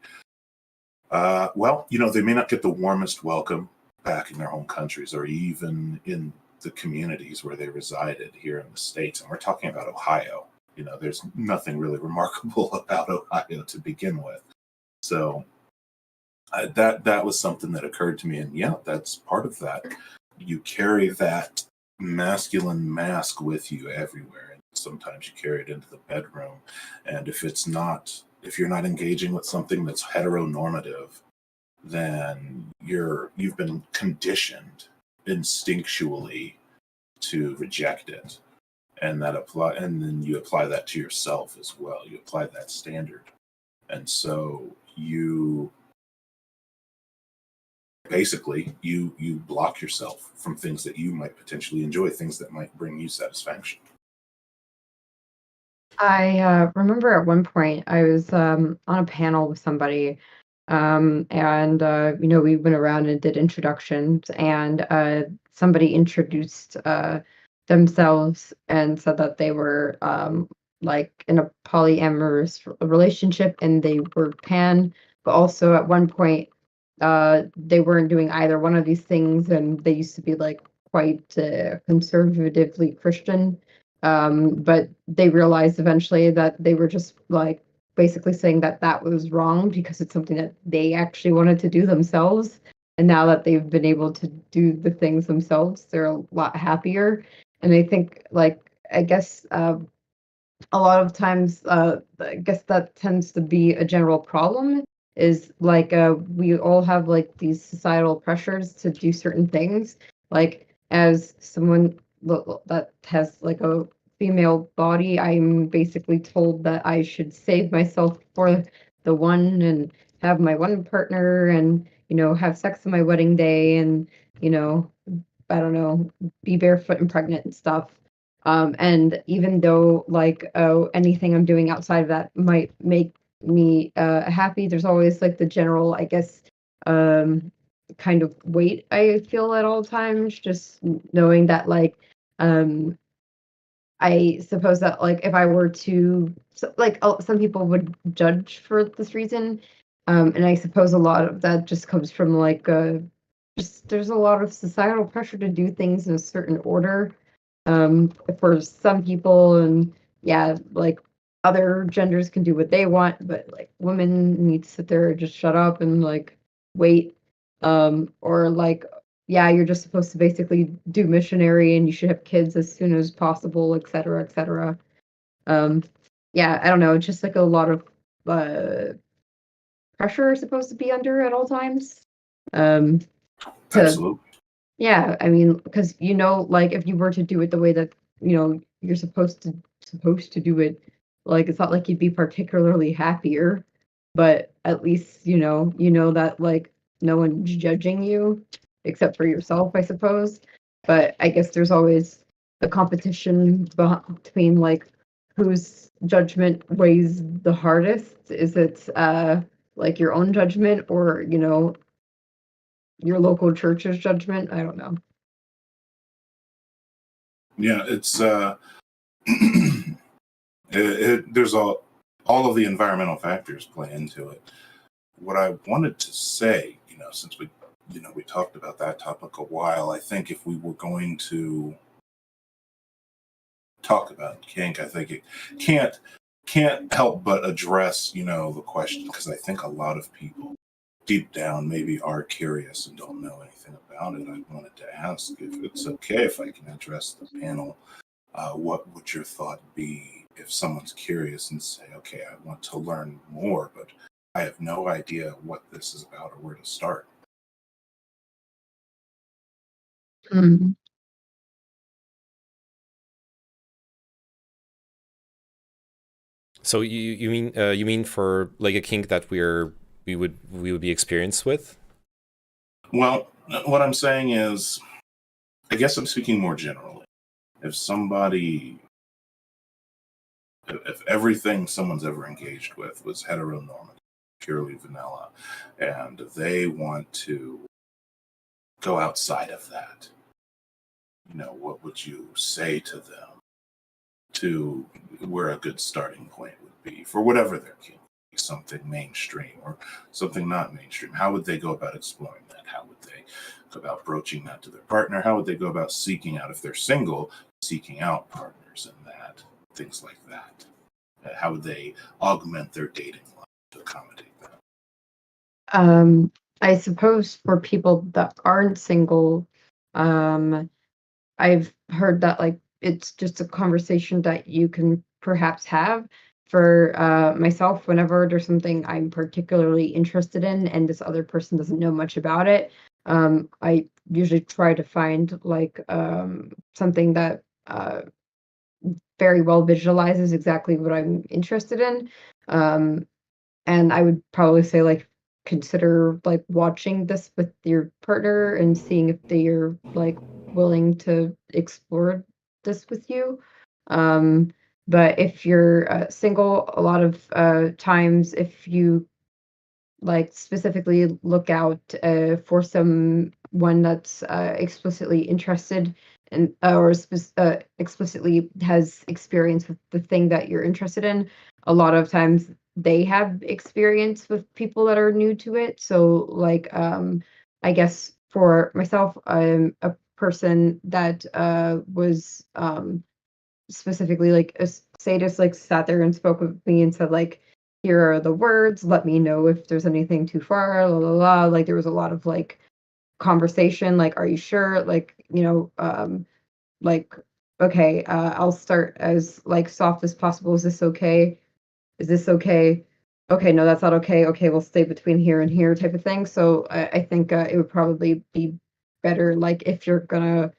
they may not get the warmest welcome back in their home countries or even in the communities where they resided here in the States. And we're talking about Ohio. There's nothing really remarkable about Ohio to begin with. So that was something that occurred to me. And yeah, that's part of that. You carry that masculine mask with you everywhere. And sometimes you carry it into the bedroom. And if you're not engaging with something that's heteronormative, then you've been conditioned instinctually to reject it, and then you apply that to yourself as well. You apply that standard, and so you basically you block yourself from things that you might potentially enjoy, things that might bring you satisfaction. I remember at one point I was on a panel with somebody, and we went around and did introductions, and somebody introduced themselves and said that they were like in a polyamorous relationship, and they were pan, but also at one point they weren't doing either one of these things, and they used to be like quite conservatively Christian. But they realized eventually that they were just like basically saying that was wrong because it's something that they actually wanted to do themselves. And now that they've been able to do the things themselves, they're a lot happier. And I think, I guess a lot of times, I guess that tends to be a general problem is we all have like these societal pressures to do certain things. Like as someone that has like a female body, I'm basically told that I should save myself for the one and have my one partner and, have sex on my wedding day and, I don't know, be barefoot and pregnant and stuff. And even though anything I'm doing outside of that might make me happy, there's always like the general, I guess, kind of weight I feel at all times, just knowing that I suppose that if I were to some people would judge for this reason, and I suppose a lot of that just comes from just there's a lot of societal pressure to do things in a certain order for some people, and yeah, other genders can do what they want, but women need to sit there and just shut up and wait, or yeah, you're just supposed to basically do missionary and you should have kids as soon as possible, et cetera, et cetera. Yeah, I don't know. It's just a lot of pressure supposed to be under at all times. Absolutely. Yeah, I mean, because if you were to do it the way that you're supposed to do it, it's not like you'd be particularly happier, but at least you know that no one's judging you except for yourself, I suppose. But I guess there's always the competition between like whose judgment weighs the hardest. Is it like your own judgment or, you know, your local church's judgment? I don't know. Yeah, it's there's all of the environmental factors play into it. What I wanted to say, you know, since we talked about that topic a while, I think if we were going to talk about kink, I think it can't help but address, you know, the question, because I think a lot of people deep down maybe are curious and don't know anything about it. I wanted to ask if it's okay if I can address the panel. What would your thought be if someone's curious and say, okay, I want to learn more, but I have no idea what this is about or where to start? Mm. So you mean for like a kink that we would be experienced with? Well, what I'm saying is, I guess I'm speaking more generally. If everything someone's ever engaged with was heteronormative, purely vanilla, and they want to go outside of that, you know, what would you say to them to where a good starting point would be for whatever they're kink? Something mainstream or something not mainstream? How would they go about exploring that? How would they go about broaching that to their partner? How would they go about seeking out, if they're single, seeking out partners in that? Things like that. How would they augment their dating life to accommodate that? I suppose for people that aren't single, I've heard that like it's just a conversation that you can perhaps have. For myself, whenever there's something I'm particularly interested in and this other person doesn't know much about it, I usually try to find like something that very well visualizes exactly what I'm interested in. And I would probably say like consider like watching this with your partner and seeing if they're like willing to explore this with you. But if you're single, a lot of times, if you like specifically look out for someone that's explicitly interested in or explicitly has experience with the thing that you're interested in, a lot of times they have experience with people that are new to it. So like I guess for myself, I'm a person that was specifically like a sadist, like sat there and spoke with me and said like, here are the words, let me know if there's anything too far, la la la. Like there was a lot of like conversation, like, are you sure? Like, you know, like, okay, I'll start as like soft as possible. Is this okay? Is this okay? Okay, no, that's not okay. Okay, we'll stay between here and here type of thing. So I think it would probably be better, like if you're gonna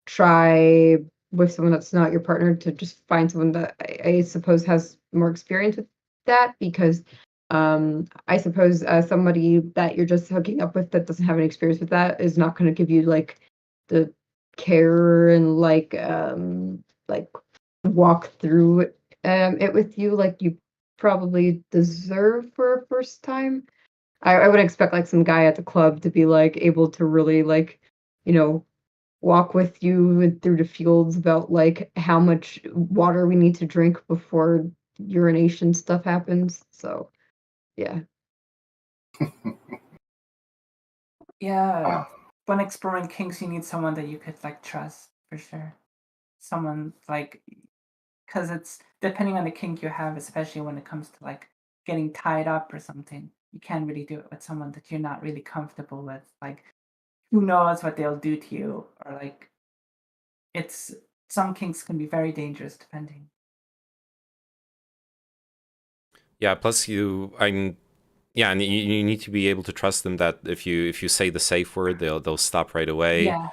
try with someone that's not your partner, to just find someone that I suppose has more experience with that, because I suppose somebody that you're just hooking up with that doesn't have any experience with that is not going to give you like the care and like walk through it with you like you probably deserve for a first time. I would expect like some guy at the club to be like able to really like, you know, walk with you through the fields about like how much water we need to drink before urination stuff happens. So yeah. Yeah. When exploring kinks, you need someone that you could like trust for sure. Someone like, because it's depending on the kink you have, especially when it comes to like getting tied up or something, you can't really do it with someone that you're not really comfortable with. Like, who knows what they'll do to you, or like, it's some kinks can be very dangerous depending. Yeah, plus and you need to be able to trust them that if you say the safe word, they'll stop right away. Yeah.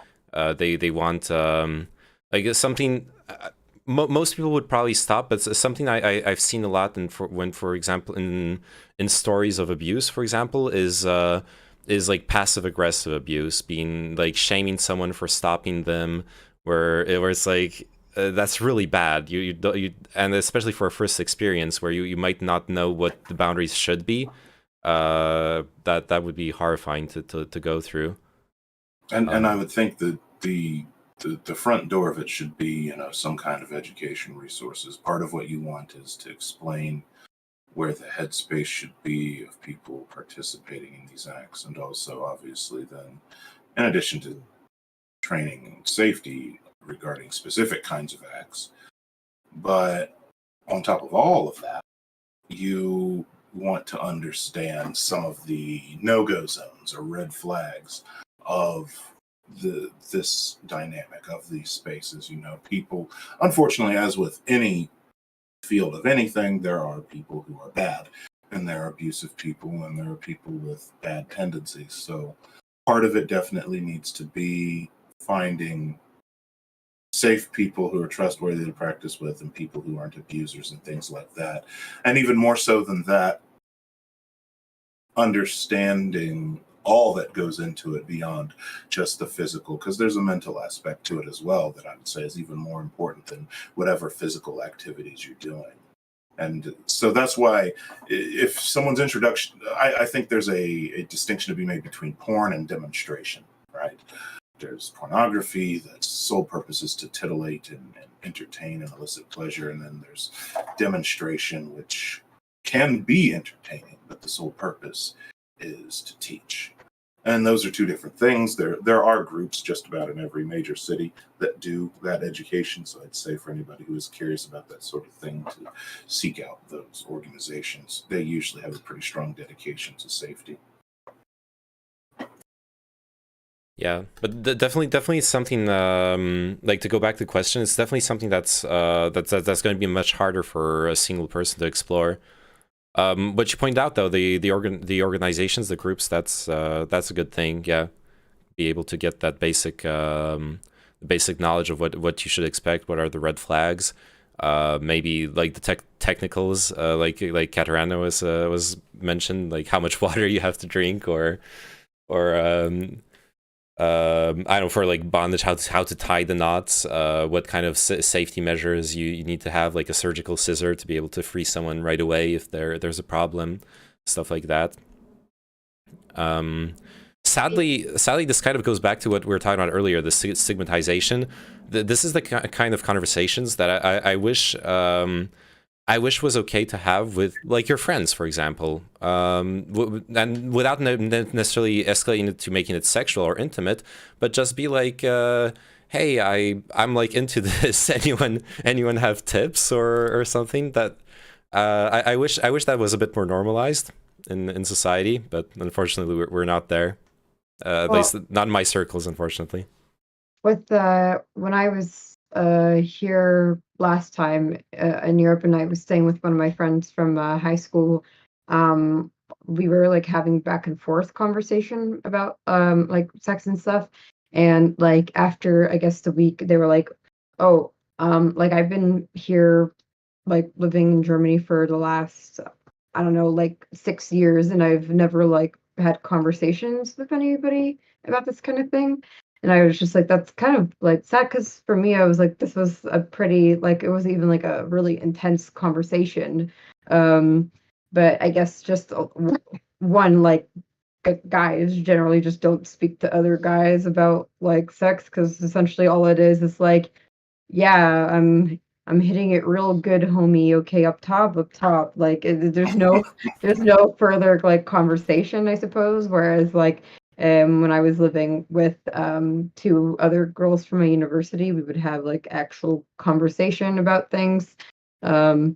They want like something. Most people would probably stop, but something I've seen a lot, and for example in stories of abuse, for example, is is like passive aggressive abuse, being like shaming someone for stopping them, where it's like that's really bad. You and especially for a first experience where you might not know what the boundaries should be. That would be horrifying to go through. And I would think that the front door of it should be, some kind of education resources. Part of what you want is to explain where the headspace should be of people participating in these acts, and also obviously then, in addition to training and safety regarding specific kinds of acts, but on top of all of that, you want to understand some of the no-go zones or red flags of this dynamic of these spaces. People, unfortunately, as with any field of anything, there are people who are bad, and there are abusive people, and there are people with bad tendencies. So part of it definitely needs to be finding safe people who are trustworthy to practice with, and people who aren't abusers and things like that. And even more so than that, understanding all that goes into it beyond just the physical, because there's a mental aspect to it as well that I would say is even more important than whatever physical activities you're doing. And so that's why if someone's introduction, I think there's a distinction to be made between porn and demonstration, right? There's pornography that's sole purpose is to titillate and entertain and elicit pleasure. And then there's demonstration, which can be entertaining, but the sole purpose is to teach. And those are two different things. There are groups just about in every major city that do that education. So I'd say for anybody who is curious about that sort of thing to seek out those organizations. They usually have a pretty strong dedication to safety. Yeah, but definitely something like, to go back to the question, it's definitely something that's going to be much harder for a single person to explore. But you point out though, the organizations, the groups, that's a good thing. Yeah, be able to get that basic knowledge of what you should expect. What are the red flags? Maybe like the technicals, like Katarina was mentioned, like how much water you have to drink, or I don't know, for like bondage, how to tie the knots, what kind of safety measures you need to have, like a surgical scissor to be able to free someone right away if there's a problem, stuff like that. Sadly, this kind of goes back to what we were talking about earlier, the stigmatization. This is the kind of conversations that I wish was okay to have with, like, your friends, for example, and without necessarily escalating it to making it sexual or intimate, but just be like, hey, I'm like into this. Anyone have tips or something? That I wish that was a bit more normalized in society, but unfortunately we're not there. At least not in my circles, unfortunately. With when I was here last time in Europe, and I was staying with one of my friends from high school, we were like having back and forth conversation about like sex and stuff, and like after I guess the week, they were like, oh, like I've been here like living in Germany for the last, I don't know, like 6 years, and I've never like had conversations with anybody about this kind of thing. And I was just like, that's kind of like sad, because for me, I was like, this was a pretty, like, it was even like a really intense conversation. But I guess just one, like, guys generally just don't speak to other guys about like sex, because essentially all it is like, yeah, I'm hitting it real good, homie. Okay, up top. Like, there's no further like conversation, I suppose. Whereas like, when I was living with 2 other girls from a university, we would have like actual conversation about things, and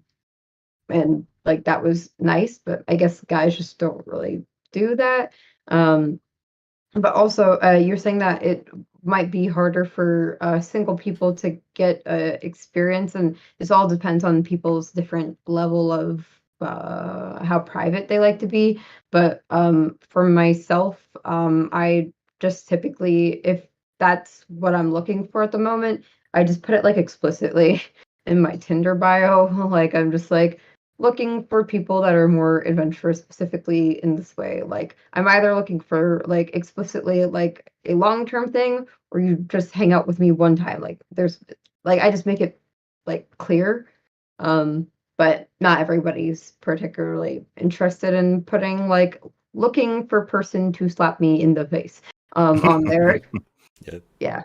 like that was nice. But I guess guys just don't really do that. But also, you're saying that it might be harder for single people to get experience, and this all depends on people's different level of how private they like to be. But for myself, I just typically, if that's what I'm looking for at the moment, I just put it like explicitly in my Tinder bio. Like, I'm just like, looking for people that are more adventurous specifically in this way. Like I'm either looking for like explicitly like a long-term thing or you just hang out with me one time. Like there's like I just make it like clear. But not everybody's particularly interested in putting like looking for person to slap me in the face on there. Yeah.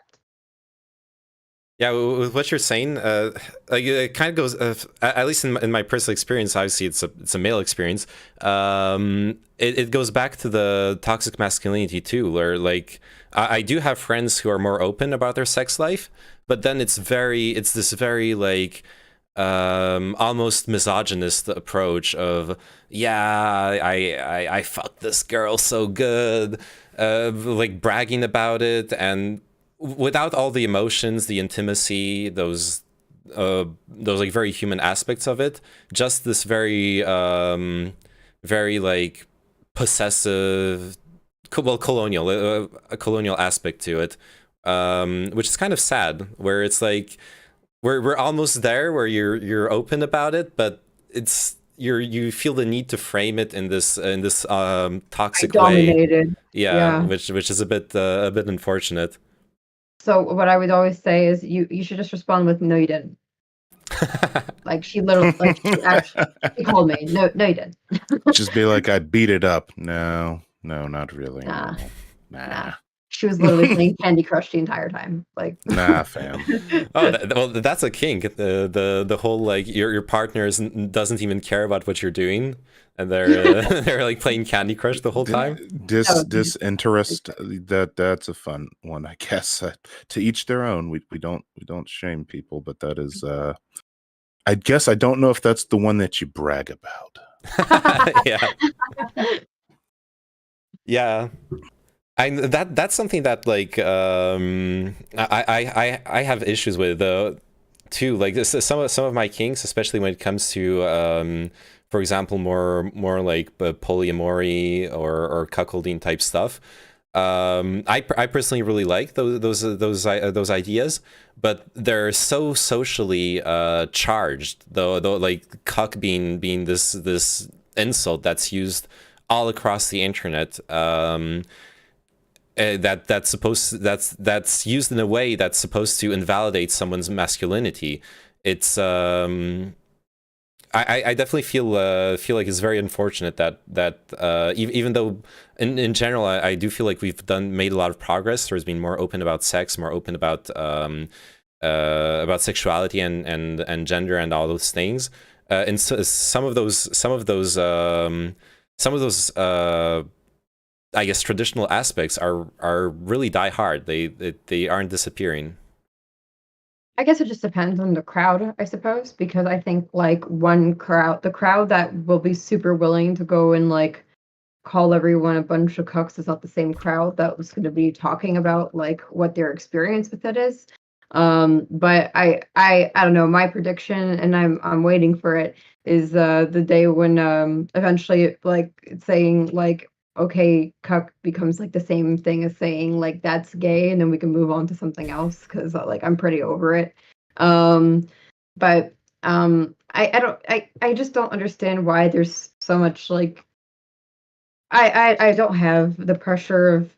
Yeah, with what you're saying, like it kind of goes. At least in my personal experience, obviously it's a male experience. It goes back to the toxic masculinity too, where like I do have friends who are more open about their sex life, but then it's this very like almost misogynist approach of I fucked this girl so good, like bragging about it and without all the emotions, the intimacy, those like very human aspects of it, just this very very like possessive, colonial, a colonial aspect to it, which is kind of sad. Where it's like we're almost there, where you're open about it, but it's you feel the need to frame it in this toxic way. Yeah, which is a bit unfortunate. So what I would always say is you should just respond with no you didn't. Like she literally like she called me. No you didn't. Just be like, I beat it up. No, not really. Nah. She was literally playing Candy Crush the entire time. Like nah, fam. Well, that's a kink. The whole like your partner doesn't even care about what you're doing, and they're like playing Candy Crush the whole time. Disinterest. That's a fun one, I guess. To each their own. We don't shame people, but that is. I guess I don't know if that's the one that you brag about. Yeah. Yeah. That's something that like I have issues with too. Like some of my kinks, especially when it comes to for example more like polyamory or cuckolding type stuff. I personally really like those ideas, but they're so socially charged. Though like cuck being this insult that's used all across the internet. That's used in a way that's supposed to invalidate someone's masculinity. It's I definitely feel like it's very unfortunate that even though in general I do feel like we've made a lot of progress. There's been more open about sex, more open about sexuality and gender and all those things. And so some of those I guess traditional aspects are really die hard. They aren't disappearing. I guess it just depends on the crowd, I suppose, because I think like the crowd that will be super willing to go and like call everyone a bunch of cucks is not the same crowd that was going to be talking about like what their experience with it is. But I don't know, my prediction, and I'm waiting for it, is the day when eventually like saying like okay, cuck becomes like the same thing as saying like that's gay, and then we can move on to something else because like I'm pretty over it. But I just don't understand why there's so much like I don't have the pressure of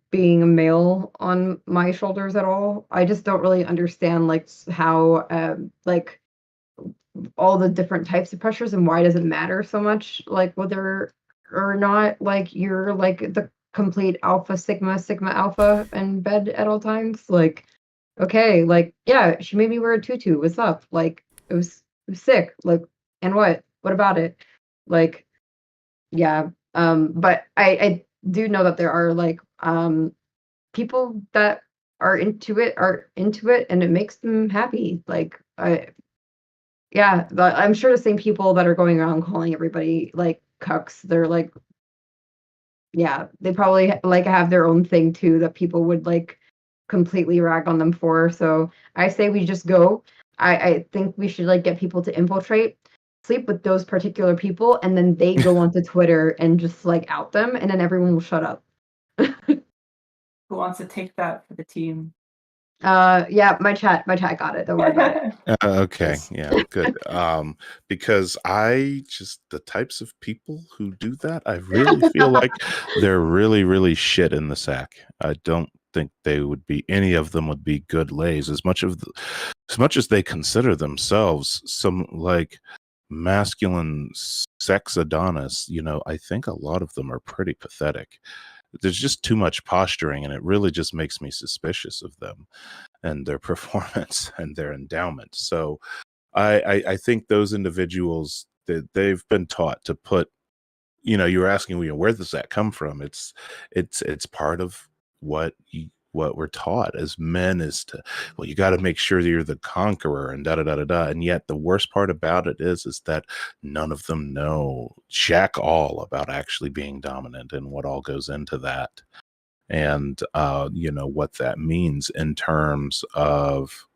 being a male on my shoulders at all. I just don't really understand like how like all the different types of pressures and why does it matter so much like whether or not like you're like the complete alpha sigma alpha in bed at all times. Like okay, like yeah, she made me wear a tutu, what's up? Like it was sick, like, and what about it? Like yeah, but I do know that there are like people that are into it and it makes them happy. Like yeah, I'm sure the same people that are going around calling everybody like cucks, they're like yeah, they probably like have their own thing too that people would like completely rag on them for. So I say we just go. I think we should like get people to infiltrate, sleep with those particular people, and then they go onto Twitter and just like out them, and then everyone will shut up. Who wants to take that for the team? Yeah, my chat got it. Don't worry about it. Okay, yeah, good. Because the types of people who do that, I really feel like they're really, really shit in the sack. I don't think any of them would be good lays as much as they consider themselves some like masculine sex Adonis. I think a lot of them are pretty pathetic. There's just too much posturing, and it really just makes me suspicious of them and their performance and their endowment. So I think those individuals, they've been taught to put, you were asking, where does that come from? It's part of what we're taught as men is to, well, you got to make sure that you're the conqueror and da da da da da. And yet the worst part about it is that none of them know jack all about actually being dominant and what all goes into that. And what that means in terms of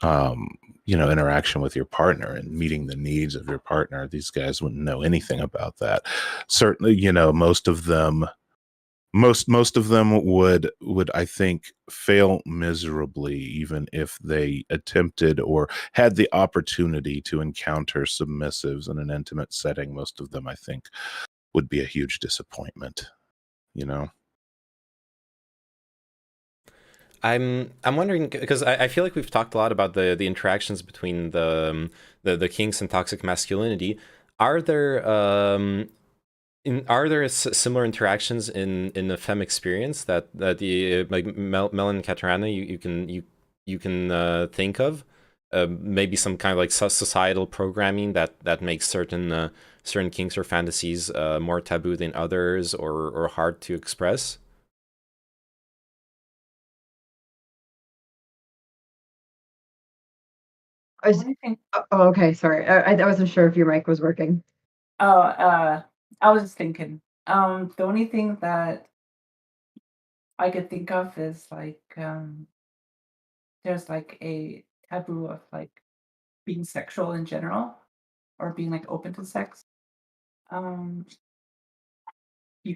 interaction with your partner and meeting the needs of your partner. These guys wouldn't know anything about that. Certainly, most of them would I think fail miserably, even if they attempted or had the opportunity to encounter submissives in an intimate setting. Most of them, I think, would be a huge disappointment. I'm wondering, because I feel like we've talked a lot about the interactions between the kinks and toxic masculinity. Are there similar interactions in the femme experience that the like Mel and Katarina you can think of? Maybe some kind of like societal programming that makes certain kinks or fantasies more taboo than others, or hard to express. Okay, sorry. I wasn't sure if your mic was working. I was just thinking. The only thing that I could think of is like there's like a taboo of like being sexual in general or being like open to sex. You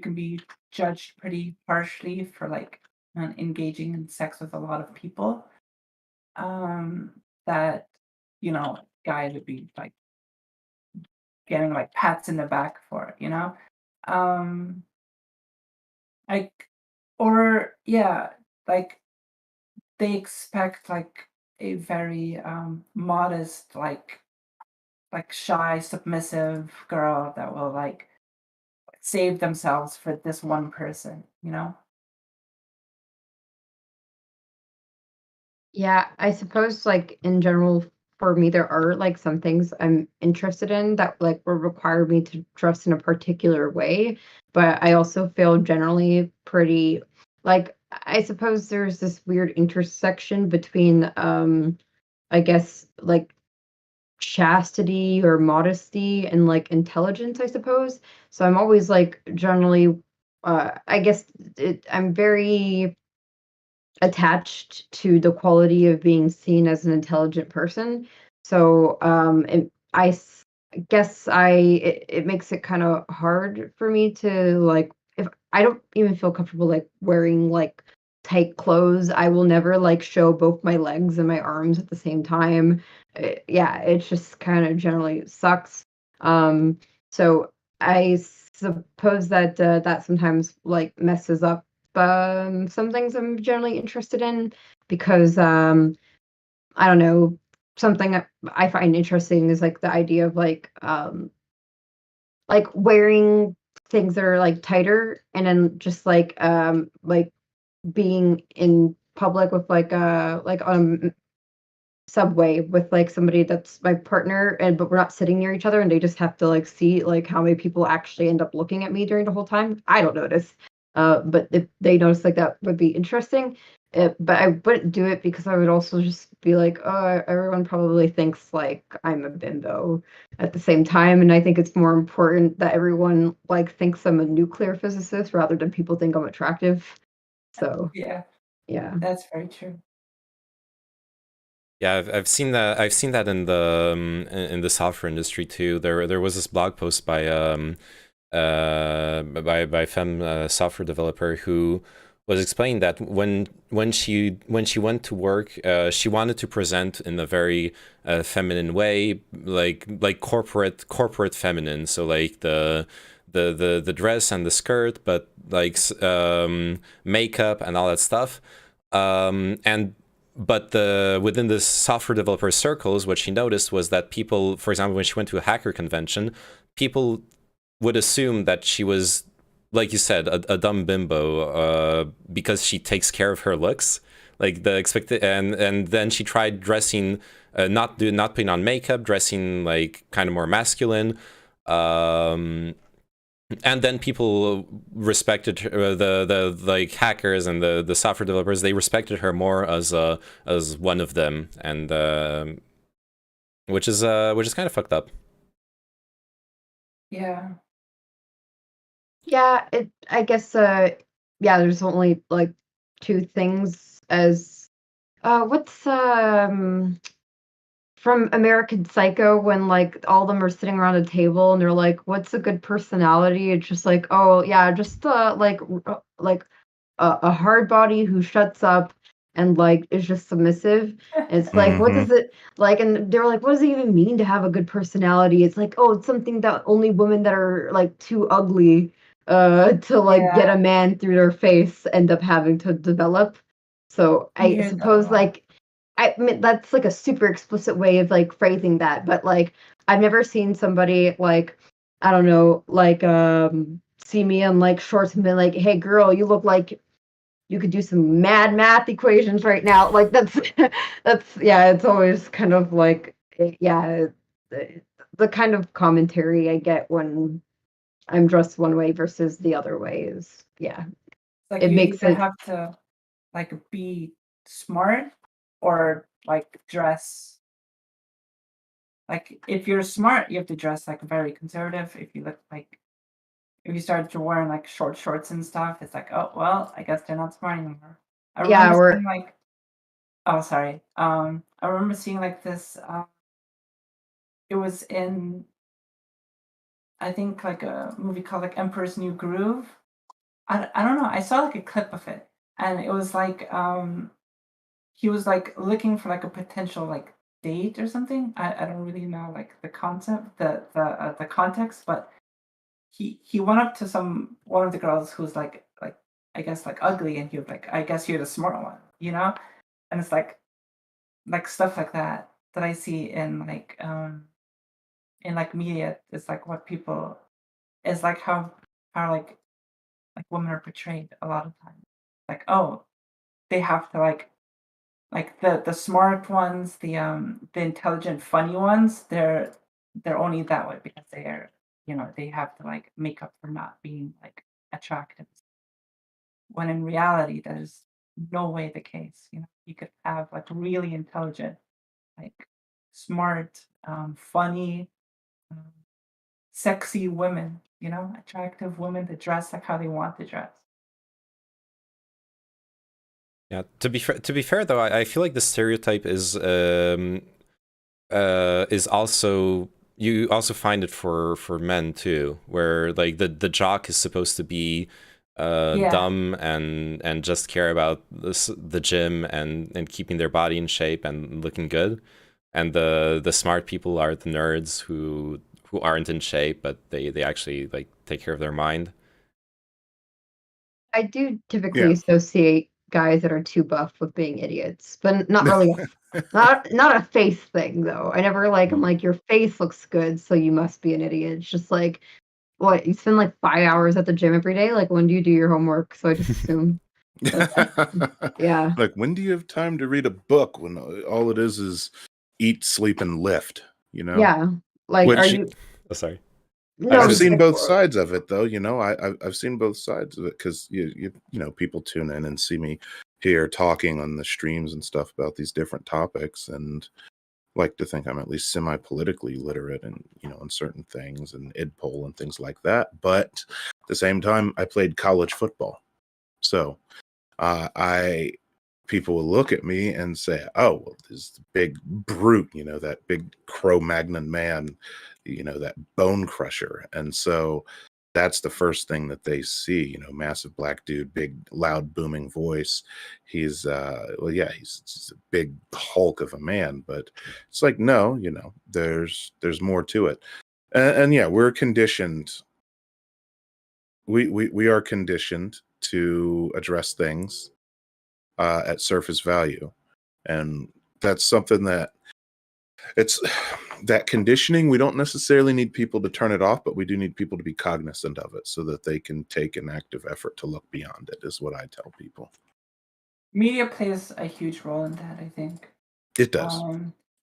can be judged pretty harshly for like engaging in sex with a lot of people. That guys would be like getting like pats in the back for it. Like, or yeah, like they expect like a very modest, like shy, submissive girl that will like save themselves for this one person. Yeah, I suppose like in general for me there are like some things I'm interested in that like will require me to dress in a particular way, but I also feel generally pretty like I suppose there's this weird intersection between I guess like chastity or modesty and like intelligence, I suppose. So I'm always like generally I guess I'm very attached to the quality of being seen as an intelligent person. So guess it makes it kind of hard for me to like if I don't even feel comfortable like wearing like tight clothes. I will never like show both my legs and my arms at the same time. Yeah, it just kind of generally sucks. So I suppose that that sometimes like messes up some things I'm generally interested in because I don't know, something I find interesting is like the idea of like wearing things that are like tighter and then just like being in public with like subway with like somebody that's my partner and but we're not sitting near each other and they just have to like see like how many people actually end up looking at me during the whole time. I don't notice. But if they notice like that would be interesting. But I wouldn't do it because I would also just be like, oh, everyone probably thinks like I'm a bimbo at the same time. And I think it's more important that everyone like thinks I'm a nuclear physicist rather than people think I'm attractive. So yeah, that's very true. Yeah, I've seen that. I've seen that in the software industry too. There was this blog post by femme software developer who was explaining that when she went to work, she wanted to present in a very feminine way, like corporate feminine. So like the dress and the skirt, but like makeup and all that stuff. But within the software developer circles, what she noticed was that people, for example, when she went to a hacker convention, people would assume that she was, like you said, a dumb bimbo because she takes care of her looks, like the expected, and then she tried dressing, not putting on makeup, dressing like kind of more masculine, and then people respected her, the like hackers and the software developers. They respected her more as one of them, and which is kind of fucked up. Yeah. Yeah, I guess yeah, there's only like two things as what's from American Psycho when like all of them are sitting around a table and they're like, what's a good personality? It's just like, oh yeah, just like a hard body who shuts up and like is just submissive. It's like, what does it like? And they're like, what does it even mean to have a good personality? It's like, oh, it's something that only women that are like too ugly to like get a man through their face end up having to develop. So I suppose like I mean that's like a super explicit way of like phrasing that, but like I've never seen somebody like I don't know, like see me on like shorts and be like, hey girl, you look like you could do some mad math equations right now. Like that's yeah, it's always kind of like yeah, the kind of commentary I get when I'm dressed one way versus the other way is yeah. Like It you makes either it have to like be smart or like dress like if you're smart, you have to dress like very conservative. If you look like if you start to wearing like short shorts and stuff, it's like, oh well, I guess they're not smart anymore. I yeah, remember we're seeing like oh sorry. I remember seeing like this it was in I think like a movie called like Emperor's New Groove. I don't know. I saw like a clip of it and it was like he was like looking for like a potential like date or something. I don't really know like the concept, the context, but he went up to one of the girls who's like I guess like ugly, and he was like, I guess you're the smart one, you know? And it's like stuff like that I see in like media. It's like what people is like how like women are portrayed a lot of times. Like, oh, they have to like the smart ones, the intelligent, funny ones, they're only that way because they're they have to like make up for not being like attractive. When in reality, that is no way the case. You could have like really intelligent, like smart, funny, um, sexy women. Attractive women that dress like how they want to dress. Yeah. To be fair though, I feel like the stereotype is also, you also find it for men too, where like the jock is supposed to be dumb and just care about the gym and keeping their body in shape and looking good, and the smart people are the nerds who aren't in shape but they actually like take care of their mind. I do typically associate guys that are too buff with being idiots, but not really not a face thing though. I never like I'm like your face looks good, so you must be an idiot. It's just like what you spend like 5 hours at the gym every day. Like when do you do your homework? So I just assume. Yeah. Like when do you have time to read a book when all it is eat, sleep, and lift? Yeah. Like Which, are you? Oh, sorry. No, I've seen both sides of it, though. I've seen both sides of it because people tune in and see me here talking on the streams and stuff about these different topics, and like to think I'm at least semi-politically literate and on certain things and idpol and things like that. But at the same time, I played college football, so people will look at me and say, "Oh, well, this big brute, that big Cro-Magnon man." That bone crusher. And so that's the first thing that they see. You know, massive black dude, big, loud, booming voice. He's he's a big hulk of a man, but it's like, no, you know, there's more to it. And yeah, we're conditioned. We are conditioned to address things at surface value, and that's something that it's that conditioning. We don't necessarily need people to turn it off, but we do need people to be cognizant of it so that they can take an active effort to look beyond it, is what I tell people. Media plays a huge role in that, I think. It does.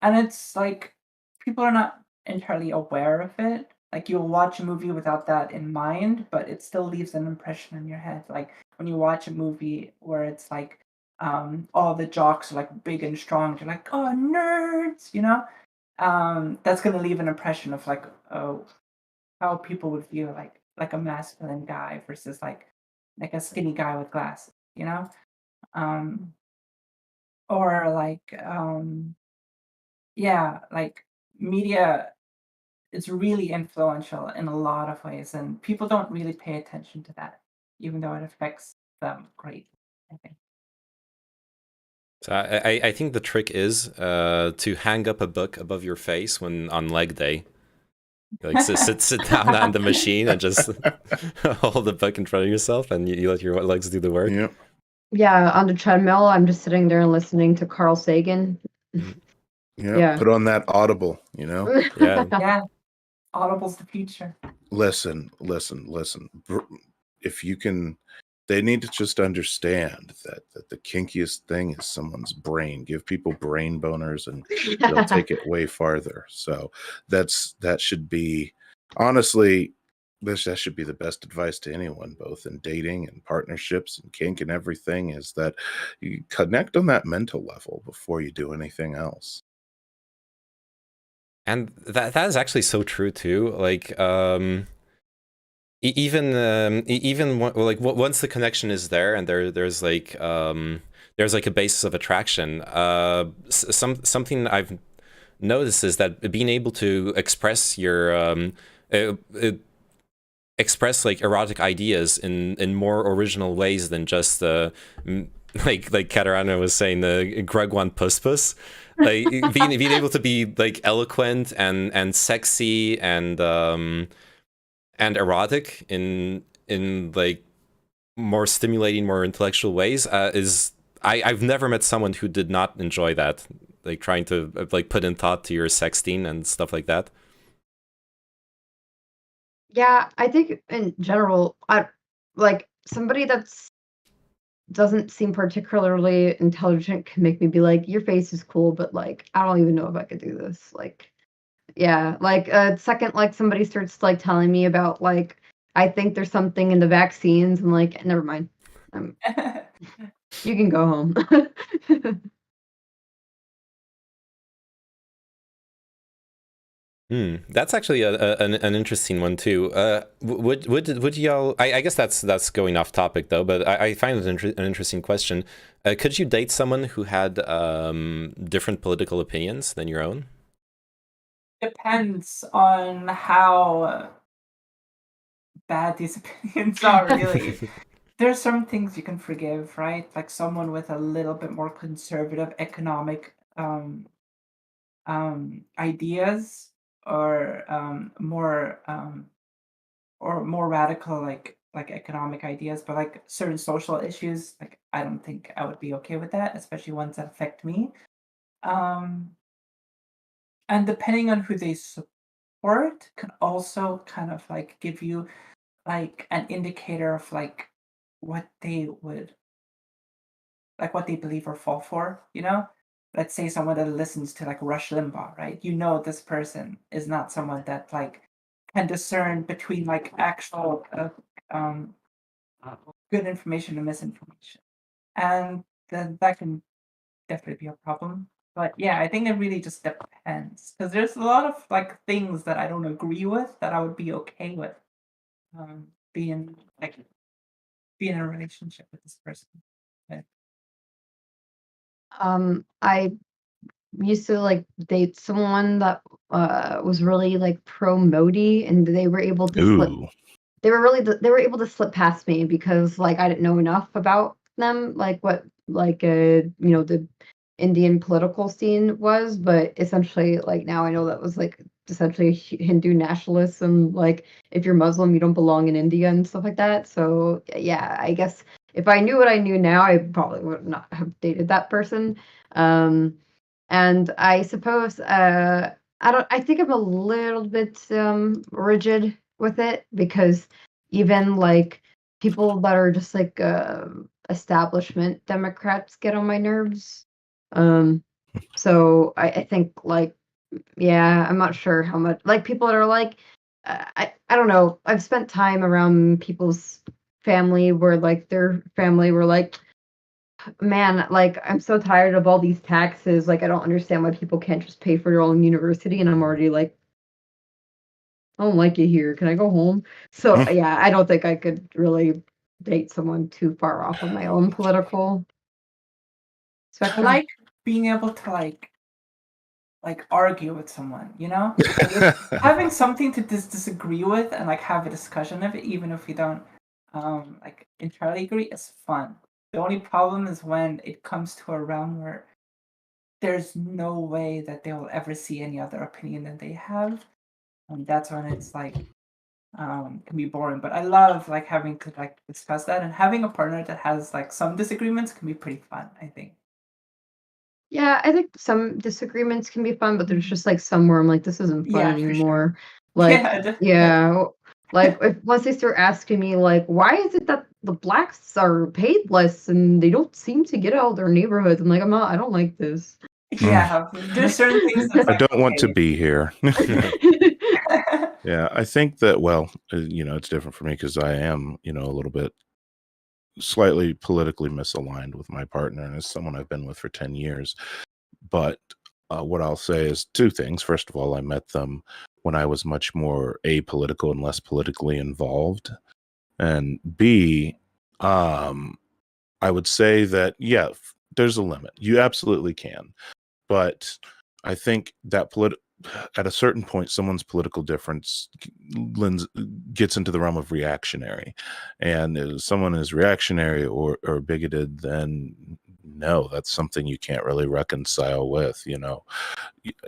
And it's like people are not entirely aware of it. Like, you'll watch a movie without that in mind, but it still leaves an impression in your head. Like when you watch a movie where it's like all the jocks are like big and strong, you're like, oh, nerds, you know? That's gonna leave an impression of like, oh, how people would view like a masculine guy versus like a skinny guy with glasses, you know? Or like like media is really influential in a lot of ways, and people don't really pay attention to that, even though it affects them greatly, I think. So I think the trick is to hang up a book above your face when on leg day. Like sit down on the machine and just hold the book in front of yourself, and you let your legs do the work. Yep. Yeah, on the treadmill, I'm just sitting there and listening to Carl Sagan. Yeah. Put on that Audible, you know? Yeah. Audible's the future. Listen. If you can, they need to just understand that the kinkiest thing is someone's brain. Give people brain boners and they'll take it way farther. So that should be, honestly, that should be the best advice to anyone, both in dating and partnerships and kink and everything, is that you connect on that mental level before you do anything else. And that is actually so true too. Like even once the connection is there and there's like a basis of attraction, something I've noticed is that being able to express your express like erotic ideas in more original ways than just like Katarina was saying, the Gregwan puss. Like being able to be like eloquent and sexy and erotic in like more stimulating, more intellectual ways is I've never met someone who did not enjoy that, like trying to like put in thought to your sexting and stuff like that. Yeah, I think in general, I like somebody that's doesn't seem particularly intelligent can make me be like, your face is cool, but like I don't even know if I could do this. Like, yeah, like second, like somebody starts like telling me about like I think there's something in the vaccines, and like never mind, you can go home. That's actually an interesting one too. Would y'all? I guess that's going off topic though, but I find it an interesting question. Could you date someone who had different political opinions than your own? Depends on how bad these opinions are, really. There's some things you can forgive, right? Like someone with a little bit more conservative economic ideas, or more radical like economic ideas, but like certain social issues, like I don't think I would be okay with that, especially ones that affect me. And depending on who they support can also kind of like give you like an indicator of like what they believe or fall for, you know? Let's say someone that listens to like Rush Limbaugh, right? You know this person is not someone that like can discern between like actual good information and misinformation, and then that can definitely be a problem. But yeah, I think it really just depends, because there's a lot of like things that I don't agree with that I would be okay with being in a relationship with this person. But I used to like date someone that was really like pro Modi, and they were able to they were able to slip past me because like I didn't know enough about them, like what like the Indian political scene was, but essentially like now I know that was like essentially Hindu nationalism. Like if you're Muslim, you don't belong in India and stuff like that. So yeah, I guess if I knew what I knew now, I probably would not have dated that person. And I suppose I think I'm a little bit rigid with it because even like people that are just like establishment Democrats get on my nerves. So I think like yeah, I'm not sure how much like people that are like I don't know. I've spent time around people's family where like their family were like, man, like I'm so tired of all these taxes. Like I don't understand why people can't just pay for their own university. And I'm already like, I don't like it here. Can I go home? So yeah, I don't think I could really date someone too far off of my own political I spectrum. like being able to like argue with someone, you know? Like, having something to disagree with and like have a discussion of it, even if we don't like entirely agree, is fun. The only problem is when it comes to a realm where there's no way that they will ever see any other opinion than they have. And that's when it's like can be boring. But I love like having to like discuss that, and having a partner that has like some disagreements can be pretty fun, I think. Yeah, I think some disagreements can be fun, but there's just like some where I'm like, this isn't fun Yeah, for sure. anymore. Like, Yeah, yeah, like if once they start asking me like, why is it that the blacks are paid less and they don't seem to get out of their neighborhoods? I'm like, I don't like this. Yeah, there's certain things that's I like, don't want to okay. be here. Yeah, I think that, well, it's different for me because I am, a little bit slightly politically misaligned with my partner, and as someone I've been with for 10 years. But what I'll say is two things. First of all, I met them when I was much more apolitical and less politically involved. And B, I would say that, yeah, there's a limit. You absolutely can. But I think that at a certain point, someone's political difference gets into the realm of reactionary. And if someone is reactionary or bigoted, then no, that's something you can't really reconcile with,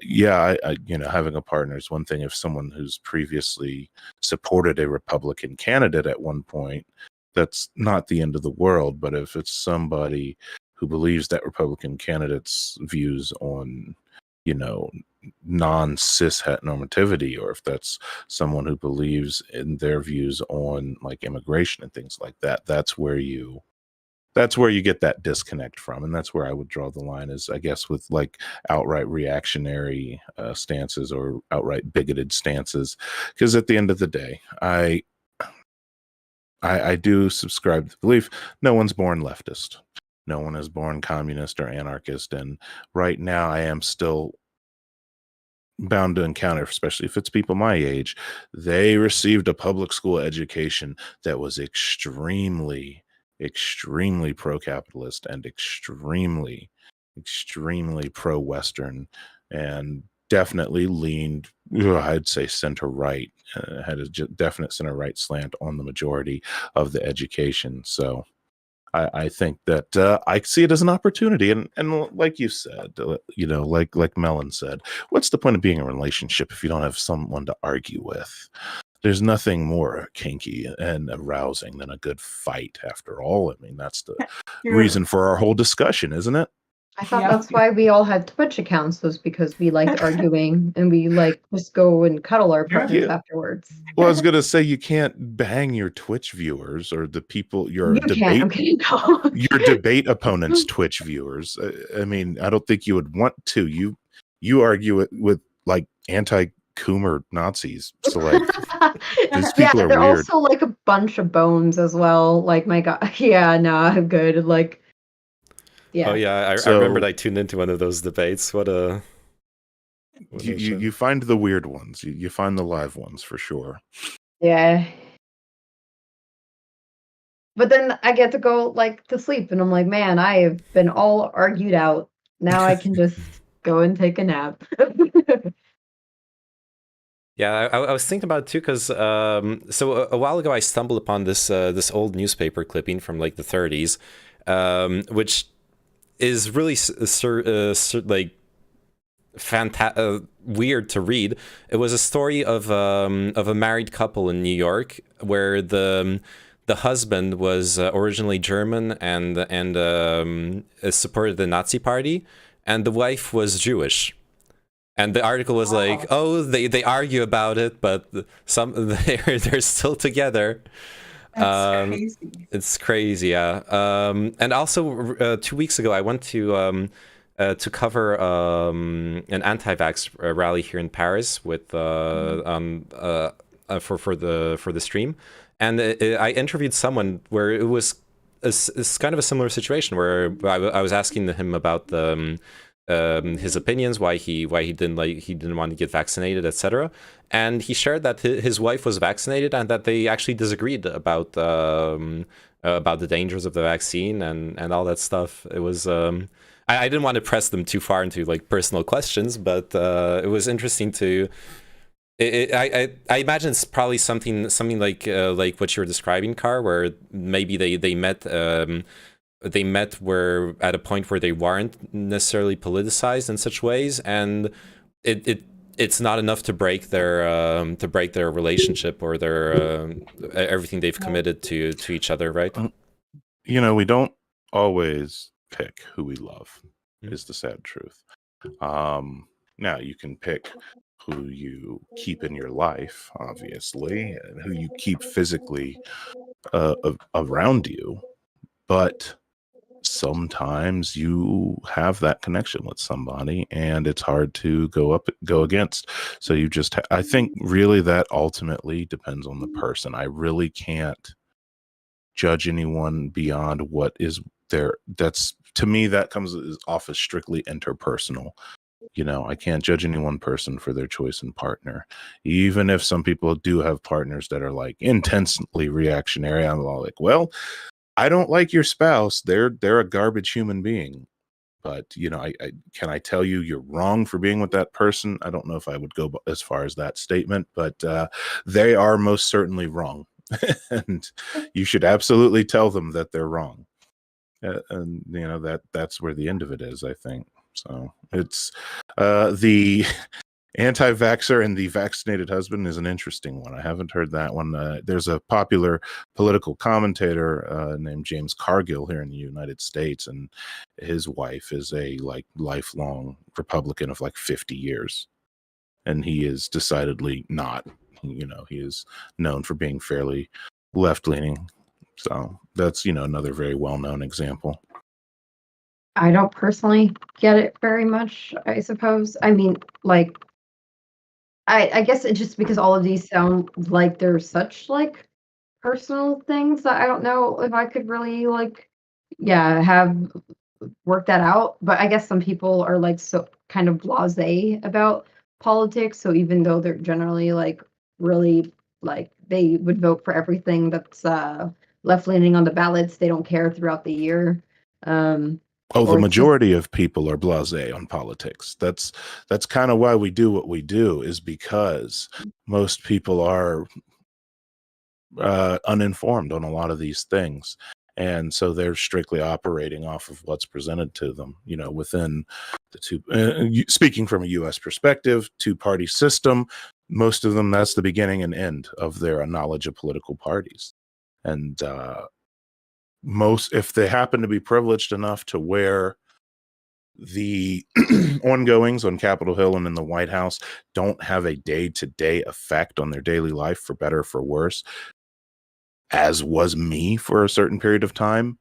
Yeah, I having a partner is one thing. If someone who's previously supported a Republican candidate at one point, that's not the end of the world. But if it's somebody who believes that Republican candidate's views on, non-cis heteronormativity, or if that's someone who believes in their views on like immigration and things like that, that's where you get that disconnect from. And that's where I would draw the line, is I guess with like outright reactionary stances or outright bigoted stances. Because at the end of the day, I do subscribe to the belief no one's born leftist. No one is born communist or anarchist. And right now I am still bound to encounter, especially if it's people my age, they received a public school education that was extremely pro-capitalist and extremely pro-Western, and definitely leaned, I'd say, center-right, had a definite center-right slant on the majority of the education. So I think that I see it as an opportunity, and like you said, like Melon said, what's the point of being in a relationship if you don't have someone to argue with? There's nothing more kinky and arousing than a good fight, after all. I mean, that's the reason for our whole discussion, isn't it? I thought that's why we all had Twitch accounts, was because we liked arguing and we like just go and cuddle our partners afterwards. Well, I was gonna say, you can't bang your Twitch viewers or the people your debate opponents' Twitch viewers. I mean, I don't think you would want to. You argue it with like anti-Coomer Nazis. So like, these people are they're weird. Also like a bunch of bones as well. Like my God, yeah, no, I'm good. Like. Yeah. Oh yeah, I remembered I tuned into one of those debates. You find the weird ones. You find the live ones for sure. Yeah. But then I get to go like to sleep, and I'm like, man, I have been all argued out. Now I can just go and take a nap. Yeah, I was thinking about it too, because so a while ago I stumbled upon this old newspaper clipping from like the 30s, which is really like weird to read. It was a story of a married couple in New York where the husband was originally German and supported the Nazi Party, and the wife was Jewish. And the article was like, oh, they argue about it, but they're still together. That's crazy. It's crazy, yeah. And also, 2 weeks ago, I went to cover an anti-vax rally here in Paris with for the stream, and I interviewed someone where it was it's kind of a similar situation where I was asking him about his opinions, why he didn't want to get vaccinated, etc. And he shared that his wife was vaccinated and that they actually disagreed about the dangers of the vaccine and all that stuff. It was I didn't want to press them too far into like personal questions, but it was interesting to. I imagine it's probably something like what you're describing, Car, where maybe they met. They met where at a point where they weren't necessarily politicized in such ways, and it's not enough to break their relationship or their everything they've committed to each other, right? You know, we don't always pick who we love, is the sad truth. Now you can pick who you keep in your life, obviously, and who you keep physically around you, but sometimes you have that connection with somebody and it's hard to go against. So you just I think really that ultimately depends on the person. I really can't judge anyone beyond what is there. That's, to me, that comes off as strictly interpersonal. You know, I can't judge any one person for their choice in partner, even if some people do have partners that are like intensely reactionary. I'm all like, well, I don't like your spouse. They're a garbage human being. But, you know, I can I tell you you're wrong for being with that person? I don't know if I would go as far as that statement, but they are most certainly wrong. And you should absolutely tell them that they're wrong. And, you know, that's where the end of it is, I think. So it's the anti-vaxxer and the vaccinated husband is an interesting one. I haven't heard that one. There's a popular political commentator named James Cargill here in the United States, and his wife is a lifelong Republican of 50 years, and he is decidedly not. You know, he is known for being fairly left-leaning. So that's, you know, another very well-known example. I don't personally get it very much, I suppose. I mean, I guess it's just because all of these sound like they're such personal things that I don't know if I could really have worked that out. But I guess some people are so kind of blasé about politics. So even though they're generally really they would vote for everything that's left leaning on the ballots, they don't care throughout the year. The majority of people are blasé on politics. That's kind of why we do what we do, is because most people are uninformed on a lot of these things. And so they're strictly operating off of what's presented to them, you know, within the two, speaking from a U.S. perspective, two-party system, most of them, that's the beginning and end of their knowledge of political parties. And if they happen to be privileged enough to where the ongoings on Capitol Hill and in the White House don't have a day-to-day effect on their daily life, for better or for worse, as was me for a certain period of time,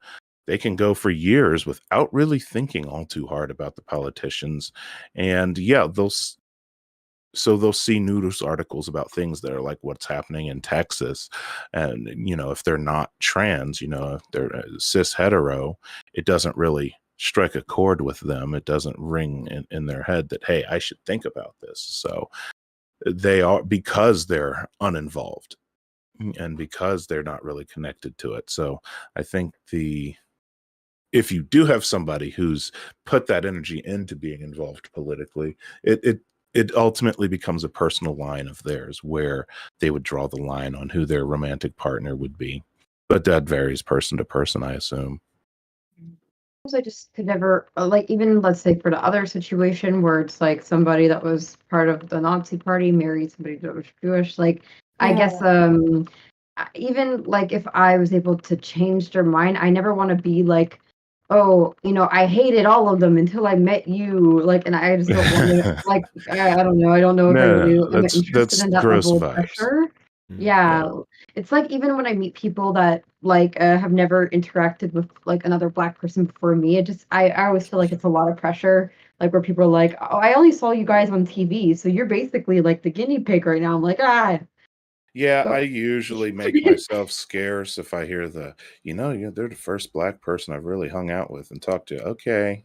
they can go for years without really thinking all too hard about the politicians. And yeah, they'll see news articles about things that are like what's happening in Texas. And, you know, if they're not trans, you know, if they're cis hetero, it doesn't really strike a chord with them. It doesn't ring in their head that, hey, I should think about this. So they are, because they're uninvolved and because they're not really connected to it. So I think if you do have somebody who's put that energy into being involved politically, it ultimately becomes a personal line of theirs where they would draw the line on who their romantic partner would be. But that varies person to person, I assume. I just could never like, even let's say for the other situation where it's like somebody that was part of the Nazi party married somebody that was Jewish, like I guess even like if I was able to change their mind, I never want to be like, oh, I hated all of them until I met you, like, and I just don't want to like, I don't know, I don't know if I really am interested in that gross level of vibes. pressure. Yeah, it's like even when I meet people that like have never interacted with like another Black person before me, I always feel like it's a lot of pressure. Like where people are like, "Oh, I only saw you guys on TV, so you're basically like the guinea pig right now." I'm like, Yeah, So- I usually make myself scarce if I hear they're the first Black person I've really hung out with and talked to. Okay,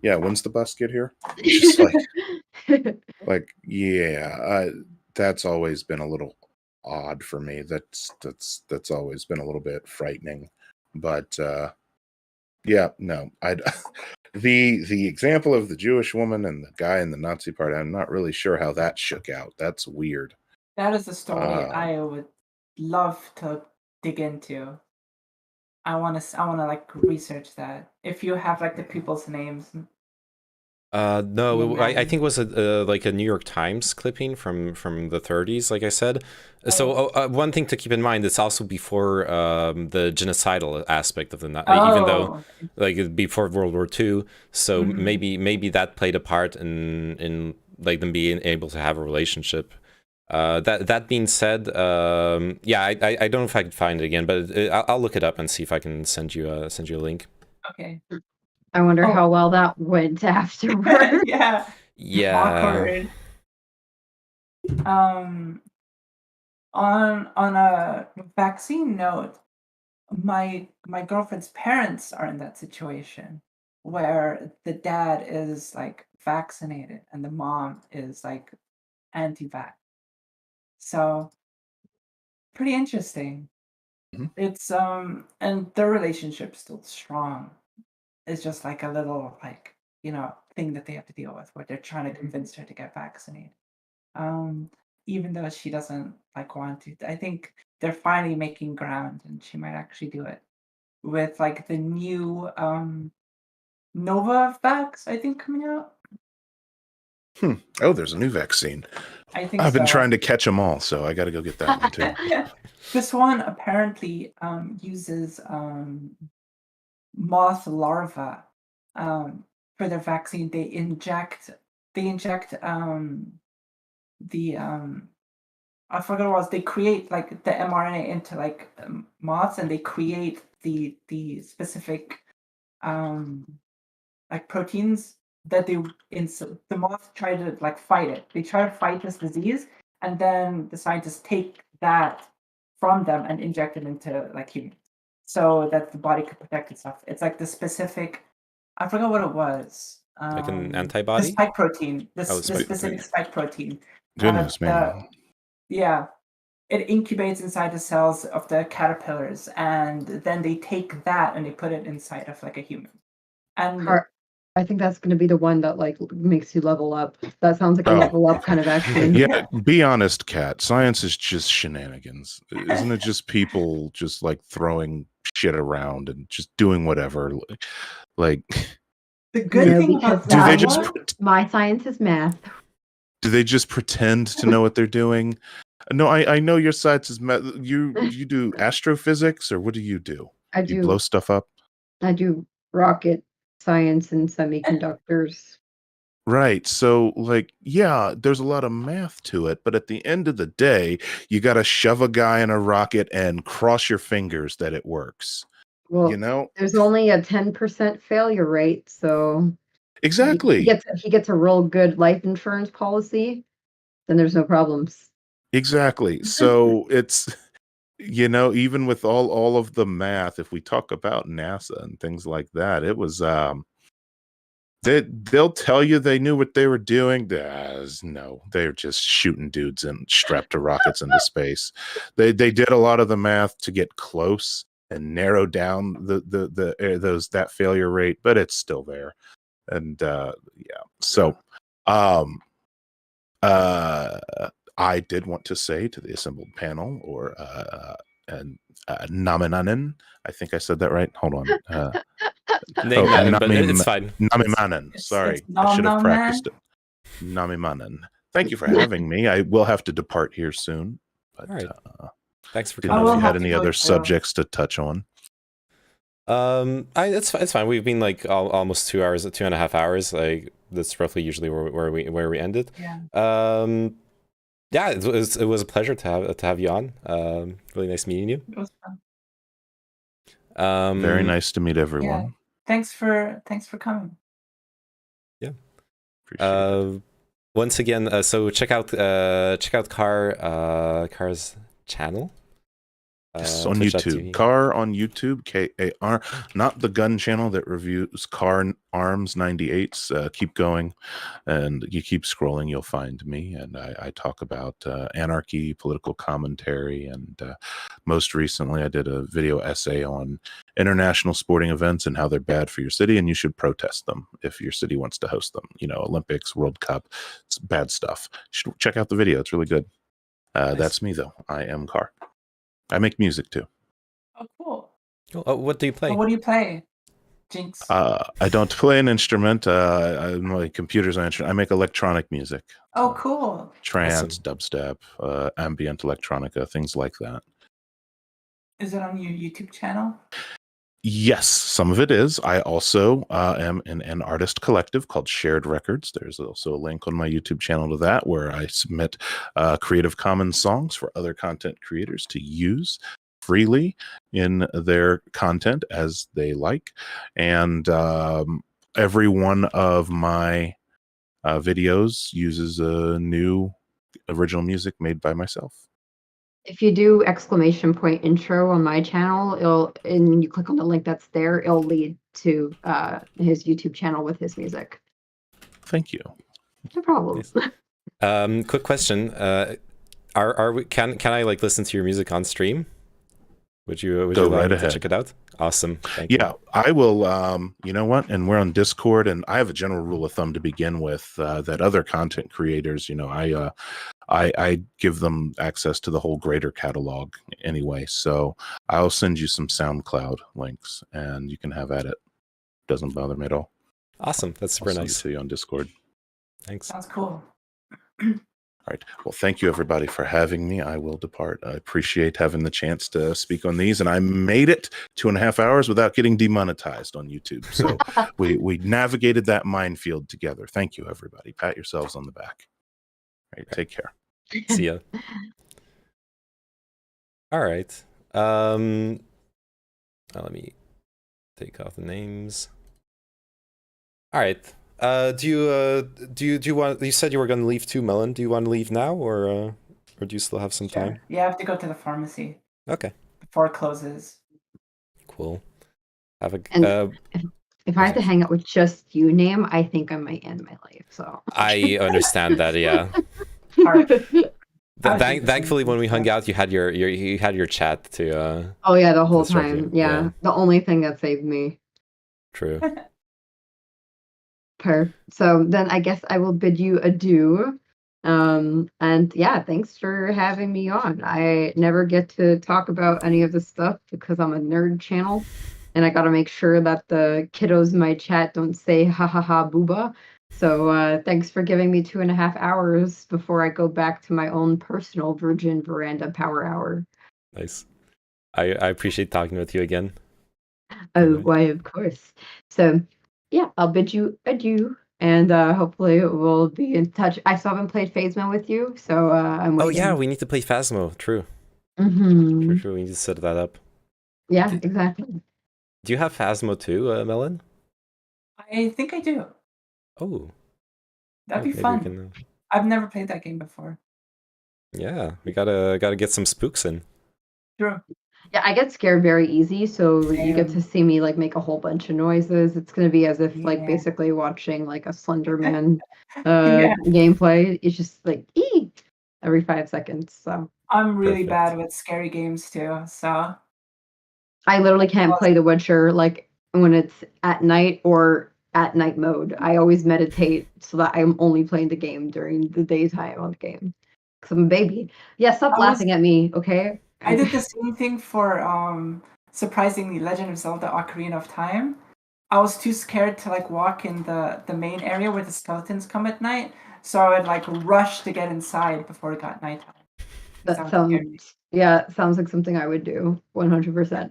yeah, when's the bus get here? Just that's always been a little odd for me. That's always been a little bit frightening. But yeah, no, I the example of the Jewish woman and the guy in the Nazi party, I'm not really sure how that shook out. That's weird. That is a story I would love to dig into. I want to like research that. If you have like the people's names. No, I think it was like a New York Times clipping from the 30s, like I said. So one thing to keep in mind, it's also before the genocidal aspect of even though like before World War II. So maybe that played a part in like them being able to have a relationship. That being said, yeah, I don't know if I can find it again, but I'll look it up and see if I can send you a link. Okay. I wonder how well that went afterwards. Yeah. Yeah. Awkward. On a vaccine note, my girlfriend's parents are in that situation where the dad is like vaccinated and the mom is like anti-vax. So pretty interesting. It's and their relationship's still strong. It's just like a little like, thing that they have to deal with where they're trying to convince her to get vaccinated. Even though she doesn't like want to. I think they're finally making ground and she might actually do it with like the new Novavax, I think, coming out. Oh, there's a new vaccine. I think I've been so. trying to catch them all, so I got to go get that one too. This one apparently uses moth larvae for their vaccine. They inject the I forgot what it was. They create like the mRNA into like moths, and they create the specific like proteins that the moths try to like fight it. They try to fight this disease, and then the scientists take that from them and inject it into like humans, so that the body could protect itself. It's like the specific, I forgot what it was. Like an antibody? The spike protein. The spike specific spike protein. Goodness, man. Yeah. It incubates inside the cells of the caterpillars, and then they take that and they put it inside of like a human. And I think that's going to be the one that like makes you level up. That sounds like a level up kind of action. Yeah, be honest, Kat. Science is just shenanigans. Isn't it just people just like throwing shit around and just doing whatever? Like the good thing about my science is math. Do they just pretend to know what they're doing? No, I know your science is math. You do astrophysics, or what do you do? You blow stuff up? I do rocket science and semiconductors. Right. So, like, yeah, there's a lot of math to it, but at the end of the day, you got to shove a guy in a rocket and cross your fingers that it works. Well, there's only a 10% failure rate, so exactly. He gets a real good life insurance policy, then there's no problems. Exactly. So it's even with all of the math, if we talk about NASA and things like that, it was they'll tell you they knew what they were doing. No, they're just shooting dudes and strapped to rockets into space. They did a lot of the math to get close and narrow down that failure rate, but it's still there. And yeah. So I did want to say to the assembled panel, or Naminanen, I think I said that right. Hold on. Name, but it's fine. Namimanen. Sorry, it's I should have Nom Nom practiced it. Namimanen. Thank you for having me. I will have to depart here soon. But, All right. Thanks for didn't coming. know if you have had to any go other too. subjects to touch on. It's fine. We've been like almost 2 hours, 2.5 hours. Like that's roughly usually where we ended. Yeah. Yeah, it was a pleasure to have you on. Really nice meeting you. It was fun. Very nice to meet Yeah. everyone. Thanks for coming. Yeah. Appreciate it. Once again, so check out Car's channel. Yes, on Twitch.tv. YouTube. Car on YouTube, KAR. Not the gun channel that reviews Car Arms 98s. Keep going, and you keep scrolling, you'll find me. And I talk about anarchy, political commentary, and most recently I did a video essay on international sporting events and how they're bad for your city, and you should protest them if your city wants to host them. You know, Olympics, World Cup, it's bad stuff. You should check out the video. It's really good. Nice. That's me, though. I am Car. I make music too. Oh, cool. Oh, what do you play? So what do you play? Jinx. I don't play an instrument. My computer's an instrument. I make electronic music. Oh, cool. Trance, dubstep, ambient electronica, things like that. Is it on your YouTube channel? Yes, some of it is. I also am in an artist collective called Shared Records. There's also a link on my YouTube channel to that, where I submit Creative Commons songs for other content creators to use freely in their content as they like. And every one of my videos uses a new original music made by myself. If you do / intro on my channel, and you click on the link that's there, it'll lead to his YouTube channel with his music. Thank you. No problem. Quick question: can I like listen to your music on stream? Would you Go allow right me to ahead. check it out? Awesome. Thank you. Yeah, I will. You know what? And we're on Discord, and I have a general rule of thumb to begin with that other content creators, you know, I give them access to the whole greater catalog anyway. So I'll send you some SoundCloud links, and you can have at it. Doesn't bother me at all. Awesome. That's super I'll send nice. it to you on Discord. Thanks. Sounds cool. All right. Well, thank you everybody for having me. I will depart. I appreciate having the chance to speak on these, and I made it 2.5 hours without getting demonetized on YouTube. So we navigated that minefield together. Thank you, everybody. Pat yourselves on the back. All right. Take care. See ya. All right. Let me take off the names. All right. Do you want? You said you were going to leave too, Melon. Do you want to leave now, or do you still have some time? Yeah, I have to go to the pharmacy Okay. before it closes. Cool. Have a. And if I have to hang out with just you, Name, I think I might end my life. So I understand that. Yeah. Thankfully, when we hung out, you had your chat to. Oh yeah, the whole distract you. time. Yeah, the only thing that saved me. True. So then I guess I will bid you adieu. And yeah, thanks for having me on. I never get to talk about any of this stuff because I'm a nerd channel, and I got to make sure that the kiddos in my chat don't say ha ha ha booba. So thanks for giving me 2.5 hours before I go back to my own personal Virgin Veranda power hour. Nice. I appreciate talking with you again. Oh, why, of course. So yeah, I'll bid you adieu, and hopefully we'll be in touch. I still haven't played Phasma with you, so I'm waiting. Oh yeah, we need to play Phasmo. True. Mm-hmm. For sure, we need to set that up. Yeah, exactly. Do you have Phasmo too, Melon? I think I do. Oh. That'd be maybe we fun. can, I've never played that game before. yeah, we gotta get some spooks in. True. Yeah, I get scared very easy, so you get to see me like make a whole bunch of noises. It's gonna be as if like basically watching like a Slender Man gameplay. It's just like every 5 seconds. So I'm really bad with scary games too, so I literally can't play The Witcher like when it's at night or at night mode. I always meditate so that I'm only playing the game during the daytime on the game. Because I'm a baby. Yeah, stop laughing at me, okay? I did the same thing for surprisingly Legend of Zelda Ocarina of Time. I was too scared to like walk in the main area where the skeletons come at night, so I would like rush to get inside before it got nighttime. That sounds like something I would do 100%.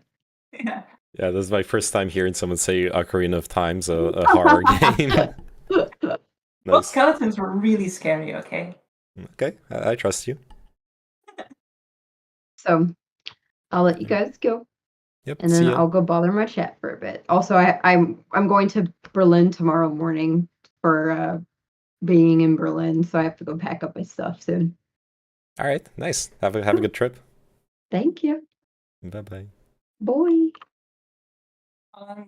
Yeah. Yeah, this is my first time hearing someone say Ocarina of Time's a horror game. Well, Nice. skeletons were really scary, okay? Okay, I trust you. So I'll let you guys go. Yep. And see then ya. I'll go bother my chat for a bit. Also, I'm going to Berlin tomorrow morning for being in Berlin, so I have to go pack up my stuff soon. All right, nice. Have a good trip. Thank you. Bye bye. Boy.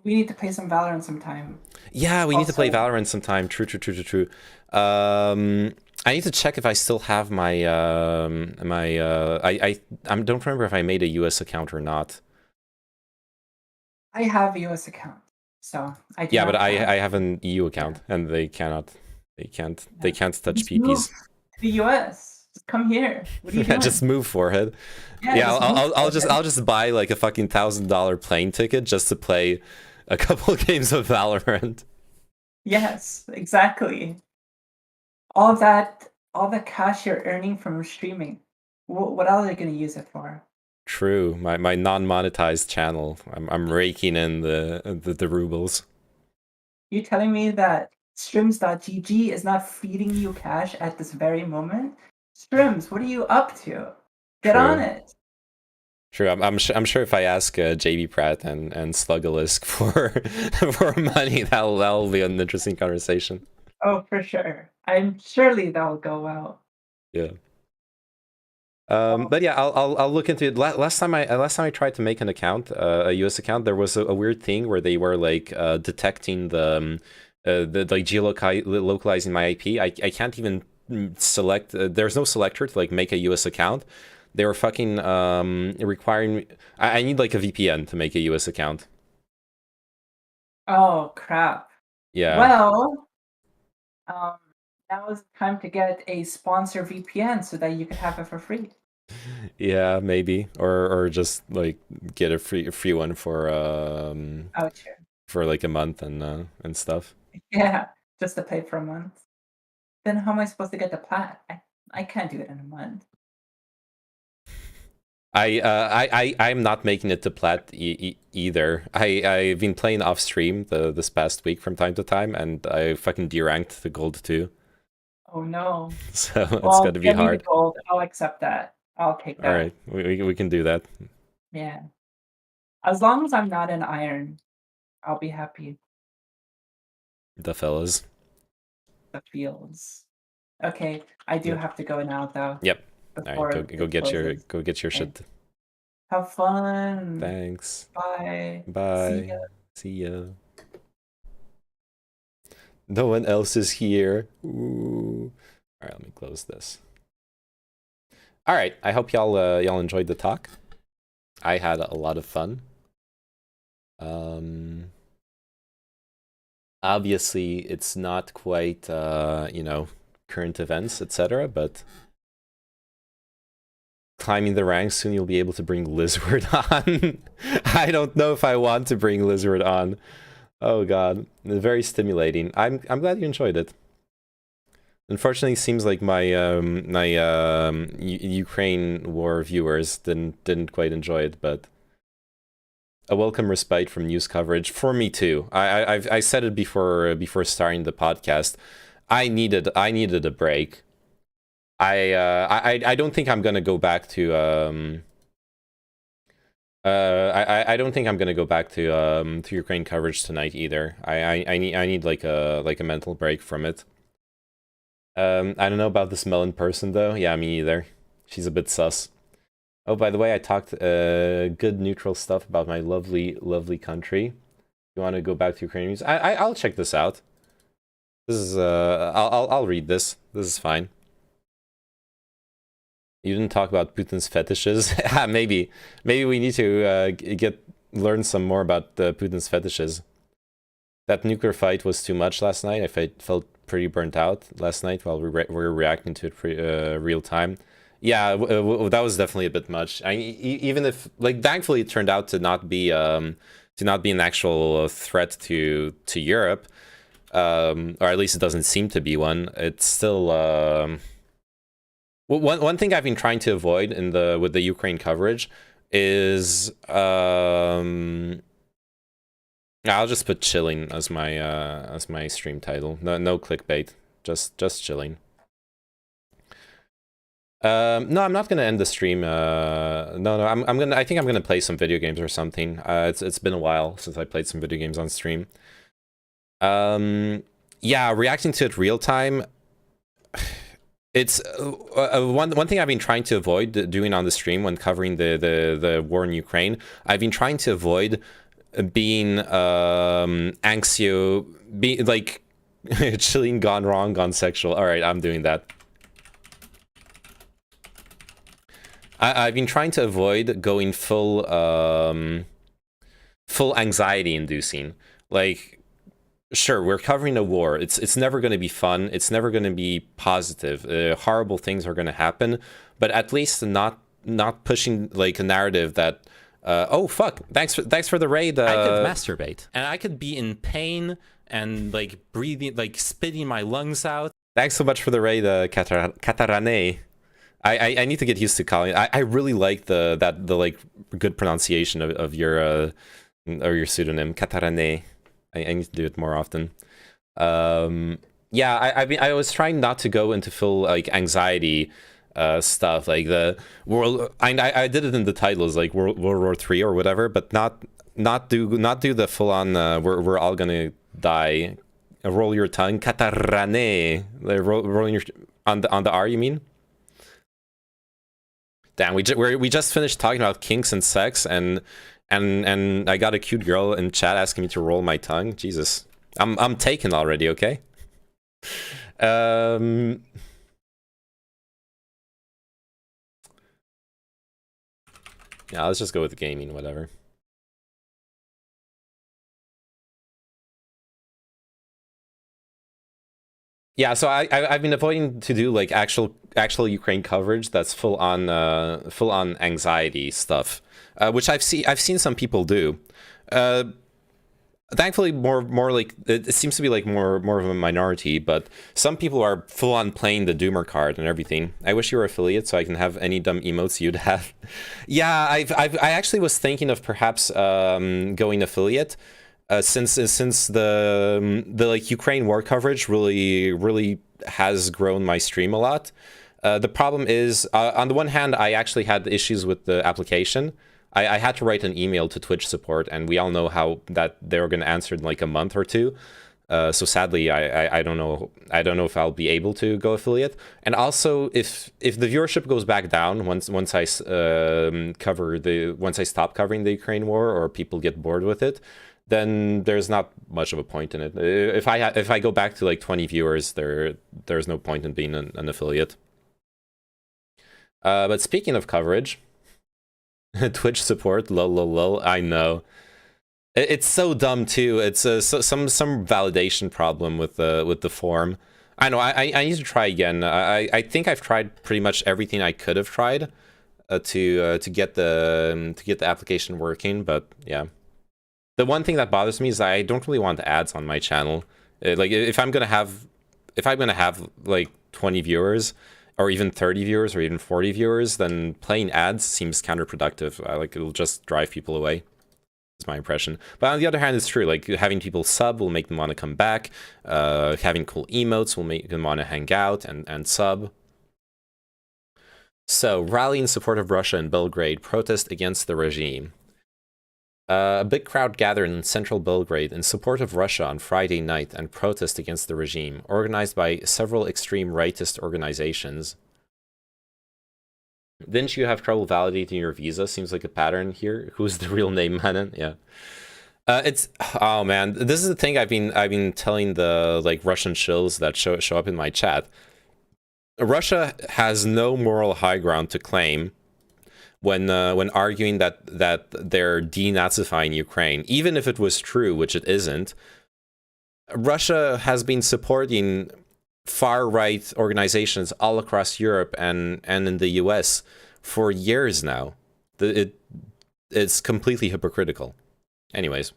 We need to play some Valorant sometime. Yeah, we need to play Also- Valorant sometime. True. I need to check if I still have my I don't remember if I made a US account or not. I have a US account, so I do Yeah, not but have- I have an EU account, and they can't touch Just move PPs. to the US. Just come here. What are you Yeah, doing? just move for it. Yeah, Yeah, just move I'll just buy like a fucking $1,000 plane ticket just to play a couple games of Valorant. Yes, exactly. All the cash you're earning from streaming. What else are you gonna use it for? True, my non-monetized channel. I'm raking in the rubles. You telling me that Strims.gg is not feeding you cash at this very moment? Strims, what are you up to? Get True. on it. True, I'm sure if I ask JB Pratt and Slugalisk for for money, that'll be an interesting conversation. Oh, for sure. I'm surely that'll go well. Yeah. But yeah, I'll look into it. Last time I tried to make an account, a US account, there was a weird thing where they were like detecting the like geolocalizing my IP. I can't even select. There's no selector to like make a US account. They were fucking requiring me. I need like a VPN to make a US account. Oh crap. Yeah. Well, now is the time to get a sponsor VPN so that you can have it for free. Yeah, maybe, or just like get a free one for Oh, true. for like a month and stuff. Yeah, just to pay for a month. Then how am I supposed to get the plat? I can't do it in a month. I'm not making it to plat either. I've been playing off stream this past week from time to time, and I fucking deranked to gold 2. Oh no. So it's Well, gonna be get me the hard. gold. I'll accept that. I'll take that. All right, we can do that. Yeah. As long as I'm not in iron, I'll be happy. The fellas. The fields. Okay, I do Yep. have to go now though. Yep. All before right, go it get your closes. shit. Have fun. Thanks. Bye. Bye. ya. See ya. No one else is here. Ooh. All right, let me close this. All right, I hope y'all enjoyed the talk. I had a lot of fun. Obviously, it's not quite current events, etc., but climbing the ranks, soon you'll be able to bring Lizard on. I don't know if I want to bring Lizard on. Oh god, very stimulating. I'm glad you enjoyed it. Unfortunately, it seems like my Ukraine war viewers didn't quite enjoy it, but a welcome respite from news coverage for me too. I said it before starting the podcast. I needed a break. I don't think I'm gonna go back to I don't think I'm gonna go back to Ukraine coverage tonight either. I need like a mental break from it. I don't know about this melon person though. Yeah, me either. She's a bit sus. Oh, by the way, I talked good neutral stuff about my lovely country. You want to go back to Ukraine news? I'll check this out. This is I'll read this. This is fine. You didn't talk about Putin's fetishes. Maybe we need to learn some more about Putin's fetishes. That nuclear fight was too much last night. I felt pretty burnt out last night while we were reacting to it real time. Yeah, that was definitely a bit much. Even if, like, thankfully it turned out to not be an actual threat to Europe, or at least it doesn't seem to be one. It's still one thing I've been trying to avoid with the Ukraine coverage is I'll just put chilling as my stream title. No clickbait, just chilling. No, I'm not gonna end the stream. No, I think I'm gonna play some video games or something. It's been a while since I played some video games on stream. Yeah, reacting to it real time. It's one thing I've been trying to avoid doing on the stream when covering the war in Ukraine. I've been trying to avoid being like chilling, gone wrong, gone sexual. All right, I'm doing that. I've been trying to avoid going full anxiety inducing. Like, sure, we're covering a war. It's never going to be fun. It's never going to be positive. Horrible things are going to happen, but at least not pushing like a narrative that oh fuck, thanks for the raid. I could masturbate and I could be in pain and like breathing, like spitting my lungs out. Thanks so much for the raid, Katarane. I need to get used to calling. I really like the like good pronunciation of your pseudonym, Katarane. I need to do it more often. Yeah, I was trying not to go into full like anxiety stuff, like the world. I did it in the titles, like World War III or whatever, but not do the full on. We're all gonna die. Roll your tongue, Katarane. Rolling your on the R. You mean? Damn, we just finished talking about kinks and sex, and I got a cute girl in chat asking me to roll my tongue. Jesus, I'm taken already. Okay. Yeah, let's just go with gaming, whatever. Yeah, so I've been avoiding to do like actual Ukraine coverage that's full on anxiety stuff, which I've seen some people do. Thankfully, more like it seems to be like more of a minority, but some people are full on playing the Doomer card and everything. I wish you were affiliate so I can have any dumb emotes you'd have. Yeah, I actually was thinking of perhaps going affiliate. Since the like Ukraine war coverage really has grown my stream a lot. The problem is, on the one hand, I actually had issues with the application. I had to write an email to Twitch support, and we all know how that they're going to answer in like a month or two. So sadly, I don't know if I'll be able to go affiliate. And also, if the viewership goes back down once I stop covering the Ukraine war, or people get bored with it, then there's not much of a point in it. If I go back to like 20 viewers, there's no point in being an affiliate. But speaking of coverage, Twitch support, lol. I know, it's so dumb too. It's some validation problem with the form. I know. I need to try again. I think I've tried pretty much everything I could have tried to get the application working. But yeah. The one thing that bothers me is I don't really want ads on my channel. Like if I'm gonna have like 20 viewers, or even 30 viewers, or even 40 viewers, then playing ads seems counterproductive. Like it'll just drive people away. Is my impression. But on the other hand, it's true. Like having people sub will make them want to come back. Having cool emotes will make them want to hang out and sub. So rally in support of Russia in Belgrade. Protest against the regime. A big crowd gathered in central Belgrade in support of Russia on Friday night and protest against the regime, organized by several extreme rightist organizations. Didn't you have trouble validating your visa? Seems like a pattern here. Who's the real name, Manon? Yeah. It's oh man, this is the thing I've been telling the like Russian shills that show up in my chat. Russia has no moral high ground to claim when arguing that they're denazifying Ukraine, even if it was true, which it isn't. Russia has been supporting far-right organizations all across Europe and in the US for years now. It's completely hypocritical. Anyways.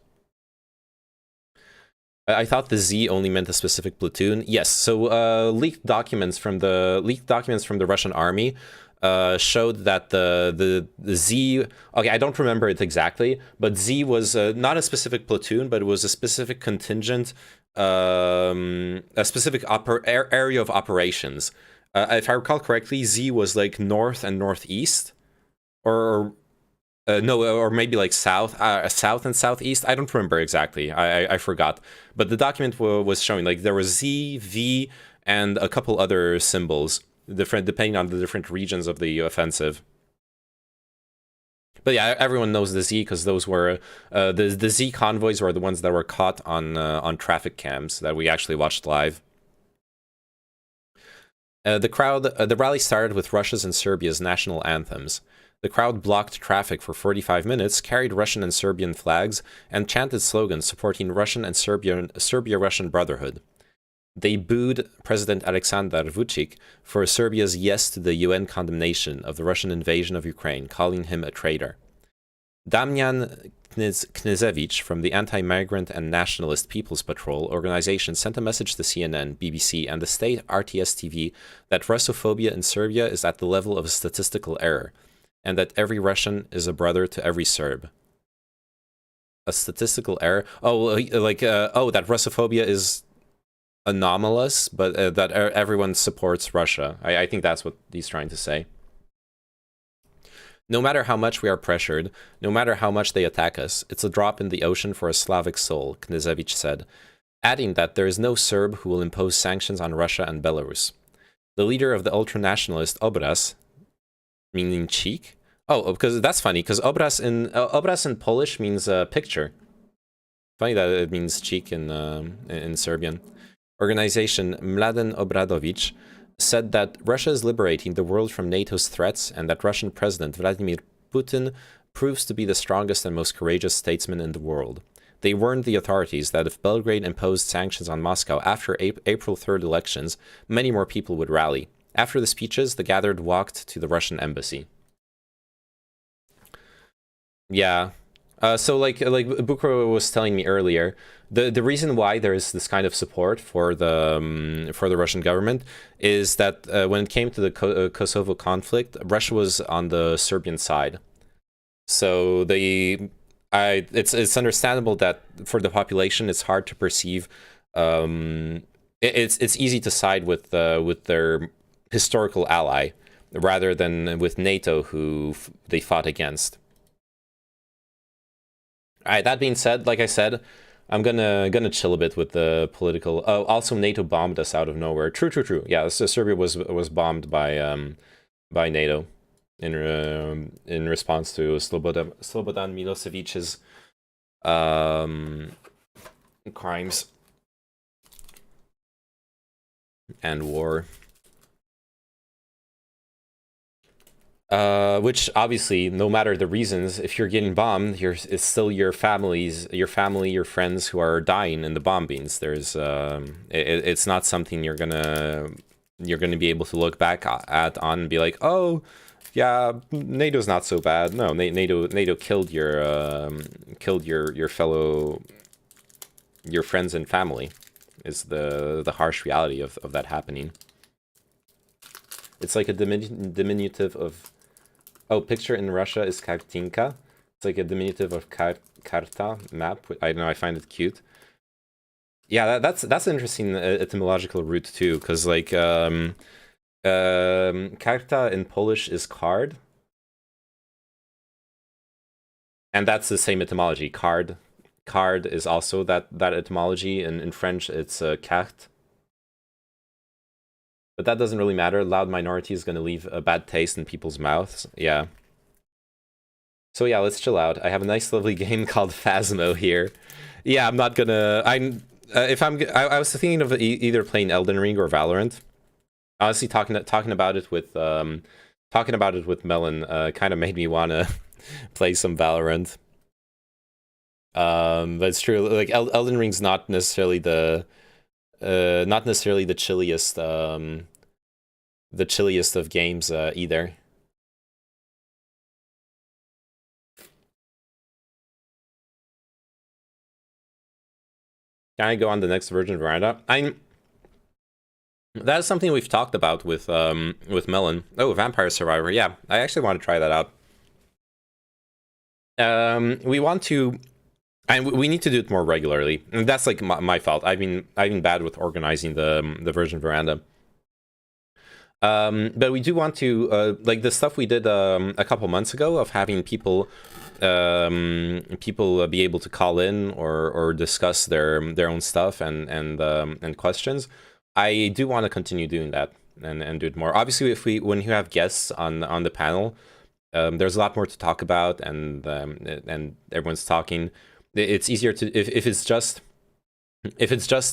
I thought the Z only meant a specific platoon. Yes, so leaked documents from the Russian army showed that the Z, okay, I don't remember it exactly, but Z was not a specific platoon, but it was a specific contingent, a specific area of operations. If I recall correctly, Z was like north and northeast, or no, or maybe like south and southeast. I don't remember exactly. I forgot. But the document was showing like there was Z, V, and a couple other symbols, different depending on the different regions of the offensive. But yeah, everyone knows the Z because those were the Z convoys were the ones that were caught on traffic cams that we actually watched live. The rally started with Russia's and Serbia's national anthems. The crowd blocked traffic for 45 minutes, carried Russian and Serbian flags, and chanted slogans supporting Russian and Serbia-Russian brotherhood. They booed President Aleksandar Vučić for Serbia's yes to the UN condemnation of the Russian invasion of Ukraine, calling him a traitor. Damian Knežević from the Anti-Migrant and Nationalist People's Patrol organization sent a message to CNN, BBC, and the state RTS TV that Russophobia in Serbia is at the level of a statistical error, and that every Russian is a brother to every Serb. A statistical error? Oh, like, that Russophobia is anomalous, but that everyone supports Russia. I think that's what he's trying to say. No matter how much we are pressured, no matter how much they attack us, it's a drop in the ocean for a Slavic soul, Knežević said, adding that there is no Serb who will impose sanctions on Russia and Belarus. The leader of the ultranationalist Obraz, meaning cheek? Oh, because that's funny, because obraz in Polish means picture. Funny that it means cheek in Serbian. Organization Mladen Obradović said that Russia is liberating the world from NATO's threats and that Russian President Vladimir Putin proves to be the strongest and most courageous statesman in the world. They warned the authorities that if Belgrade imposed sanctions on Moscow after April 3rd elections, many more people would rally. After the speeches, the gathered walked to the Russian embassy. Yeah. So like Bukro was telling me earlier, the reason why there is this kind of support for the Russian government is that when it came to the Kosovo conflict, Russia was on the Serbian side. So it's understandable that for the population it's hard to perceive. It's easy to side with their historical ally rather than with NATO, who they fought against. All right, that being said, like I said, I'm gonna chill a bit with the political. Oh, also NATO bombed us out of nowhere. True. Yeah, so Serbia was bombed by NATO in response to Slobodan Milosevic's crimes and war. Which obviously, no matter the reasons, if you're getting bombed, it's still your family, your friends who are dying in the bombings. There's it's not something you're gonna be able to look back on and be like, oh, yeah, NATO's not so bad. No, NATO killed your fellow, your friends and family. Is the harsh reality of that happening. It's like a diminutive of. Oh, picture in Russia is kartinka. It's like a diminutive of karta, map. I don't know, I find it cute. Yeah, that's an interesting etymological root too, because like karta in Polish is card, and that's the same etymology. Card is also that etymology. In French, it's carte. But that doesn't really matter. Loud minority is going to leave a bad taste in people's mouths. Yeah. So yeah, let's chill out. I have a nice, lovely game called Phasmo here. Yeah, I'm not gonna. I was thinking of either playing Elden Ring or Valorant. Honestly, talking about it with Melon kind of made me wanna play some Valorant. But it's true. Like Elden Ring's not necessarily the chilliest of games either. Can I go on the next Virgin Veranda? That is something we've talked about with Melon. Oh, Vampire Survivor. Yeah, I actually want to try that out. We want to, and we need to do it more regularly. And that's like my fault. I've been bad with organizing the Virgin Veranda. But we do want to like the stuff we did a couple months ago of having people be able to call in or discuss their own stuff and questions. I do want to continue doing that and do it more. Obviously, when you have guests on the panel, there's a lot more to talk about, and everyone's talking. It's easier to if it's just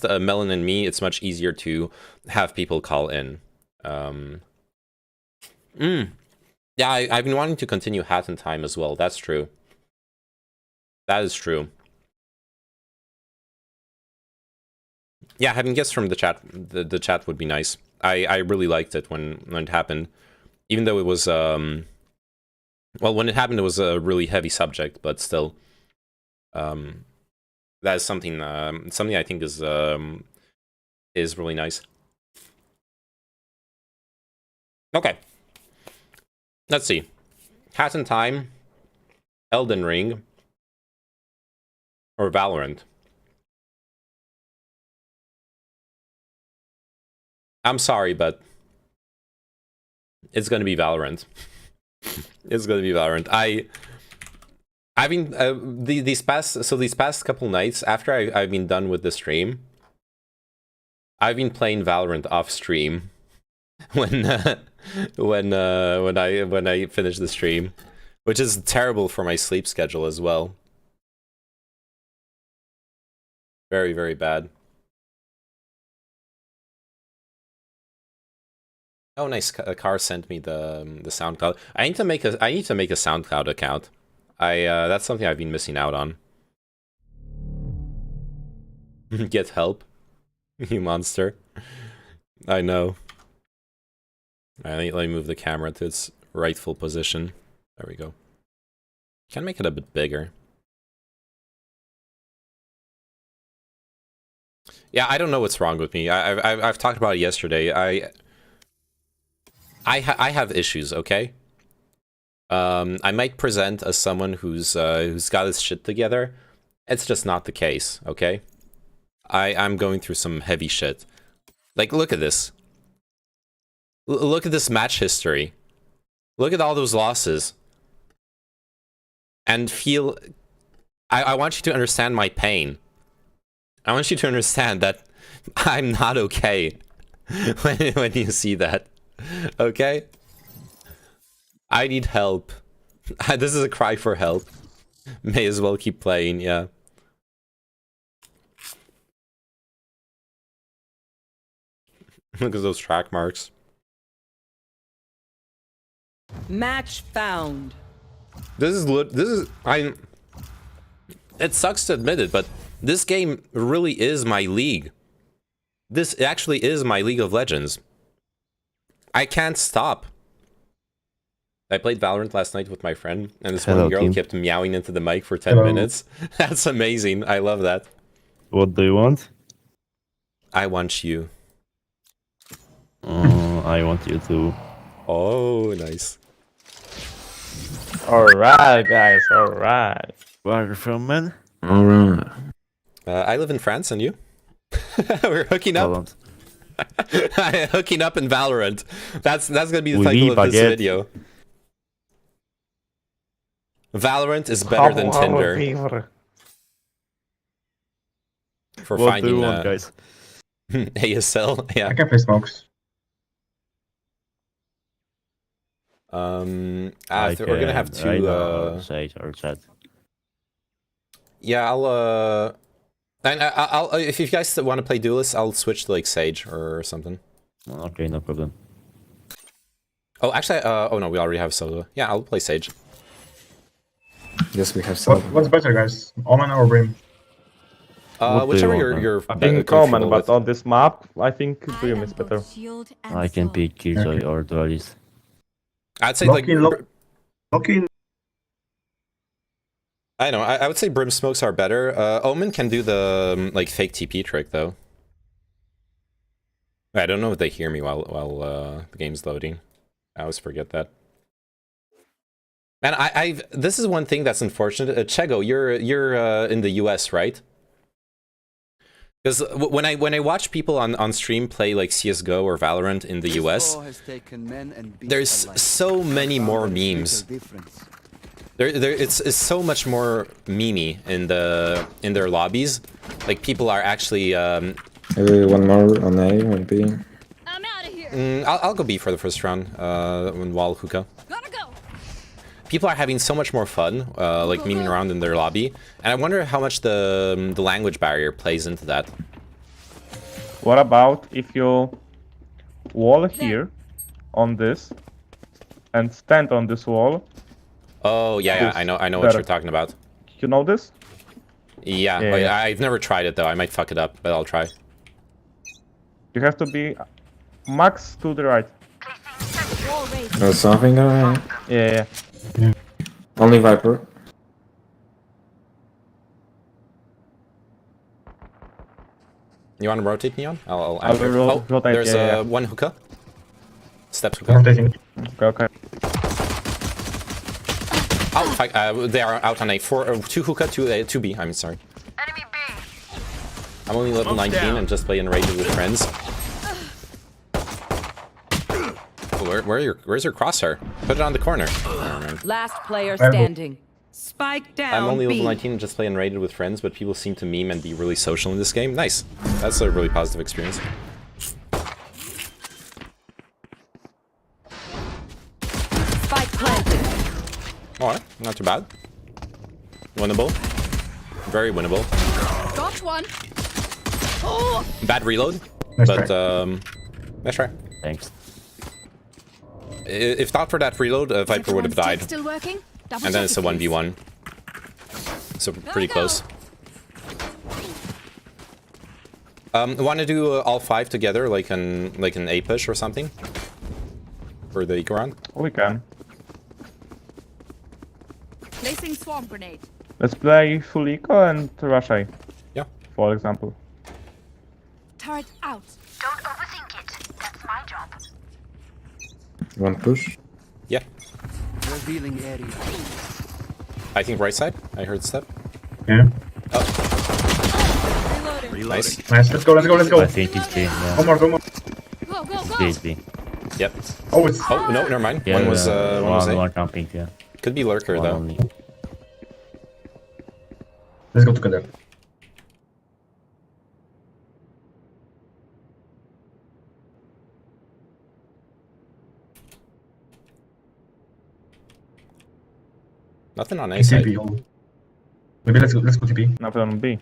Melon and me, it's much easier to have people call in. Yeah, I've been wanting to continue Hat in Time as well. That's true. That is true. Yeah, having guests from the chat, the chat would be nice. I really liked it when it happened, even though it was well, when it happened, it was a really heavy subject, but still, that is something I think is really nice. Okay, let's see. Hat in Time, Elden Ring, or Valorant. I'm sorry, but it's gonna be Valorant. It's gonna be Valorant. I've been these past couple nights after I've been done with the stream, I've been playing Valorant off stream when I finish the stream, which is terrible for my sleep schedule as well. Very, very bad. Oh, nice. Car sent me the SoundCloud. I need to make a SoundCloud account. That's something I've been missing out on. Get help, you monster. I know. Let me move the camera to its rightful position. There we go. Can make it a bit bigger. Yeah, I don't know what's wrong with me. I've talked about it yesterday. I have issues, okay? I might present as someone who's got his shit together. It's just not the case, okay? I'm going through some heavy shit. Like, look at this. Look at this match history. Look at all those losses. And feel... I want you to understand my pain. I want you to understand that I'm not okay when you see that. Okay? I need help. This is a cry for help. May as well keep playing, yeah. Look at those track marks. Match found. It sucks to admit it, but this game really is my league. This actually is my League of Legends. I can't stop. I played Valorant last night with my friend, and this one girl kept meowing into the mic for 10 minutes. That's amazing. I love that. What do you want? I want you. I want you too. Oh, nice. Alright, guys, alright. Where are you from, man? Alright. I live in France, and you? We're hooking up. Hooking up in Valorant. That's gonna be the title of this video. Valorant is better than Tinder. For what finding do you want, guys? ASL, yeah. I can play smokes. We're gonna have two. Sage or chat. Yeah, I'll if you guys want to play Duelist, I'll switch to like Sage or something. Okay, no problem. Oh, actually, oh no, we already have Solo. Yeah, I'll play Sage. Yes, we have some. What's better, guys? Omen or Brim? Whichever you're I think Common, but on this map, I think Brim is better. I can pick Killjoy or Duelist. I'd say Loki. I know. I would say Brim smokes are better. Omen can do the like fake TP trick though. I don't know if they hear me while the game's loading. I always forget that. Man, this is one thing that's unfortunate. Chego, you're in the US, right? Because when I watch people on stream play like CS:GO or Valorant in the US, there's so many more memes. It's so much more memey in their lobbies. Like people are actually. One more on A, one B. I'm out of here. I'll go B for the first round. Wall hookah. Gotta go. People are having so much more fun, like memeing around in their lobby, and I wonder how much the language barrier plays into that. What about if you wall here on this and stand on this wall? Oh yeah, I know what you're talking about. You know this? Yeah, Yeah. I've never tried it though. I might fuck it up, but I'll try. You have to be max to the right. There's something there. Yeah. Only Viper. You want to rotate, Neon? I'll I will rotate, there's yeah. one hookah. Steps hookah. Rotating. Okay. Oh, they are out on a 2 hookah, 2 B. I'm sorry. Enemy B. I'm only level 19 and just playing raided with friends. Where's your crosshair? Put it on the corner. Oh, Last player standing. Spike down. I'm only level B. 19 and just playing raided with friends, but people seem to meme and be really social in this game. Nice. That's a really positive experience. Spike planted. Alright, not too bad. Winnable. Very winnable. Got one. Oh. Bad reload, Nice but try. nice try. Thanks. If not for that reload, Viper would have died. Still working? And then it's a 1v1. So pretty close. Want to do all 5 together, like an A push or something? For the eco round? We can. Placing swarm grenade. Let's play full eco and rush A. Yeah. For example. Turret out. Don't overthink it. That's my job. One push. Yeah. Revealing area. I think right side. I heard step. Yeah. Oh. Reloading. Nice. Nice. Let's go. I think it's B. Yeah. One more. Go, go, go. B is B. Yep. Oh, it's. Oh no, never mind. Yeah, one was A. one camping, yeah. Could be lurker One though. only. Let's go together. Nothing on A side. TP. Maybe let's go TP. Nothing on B.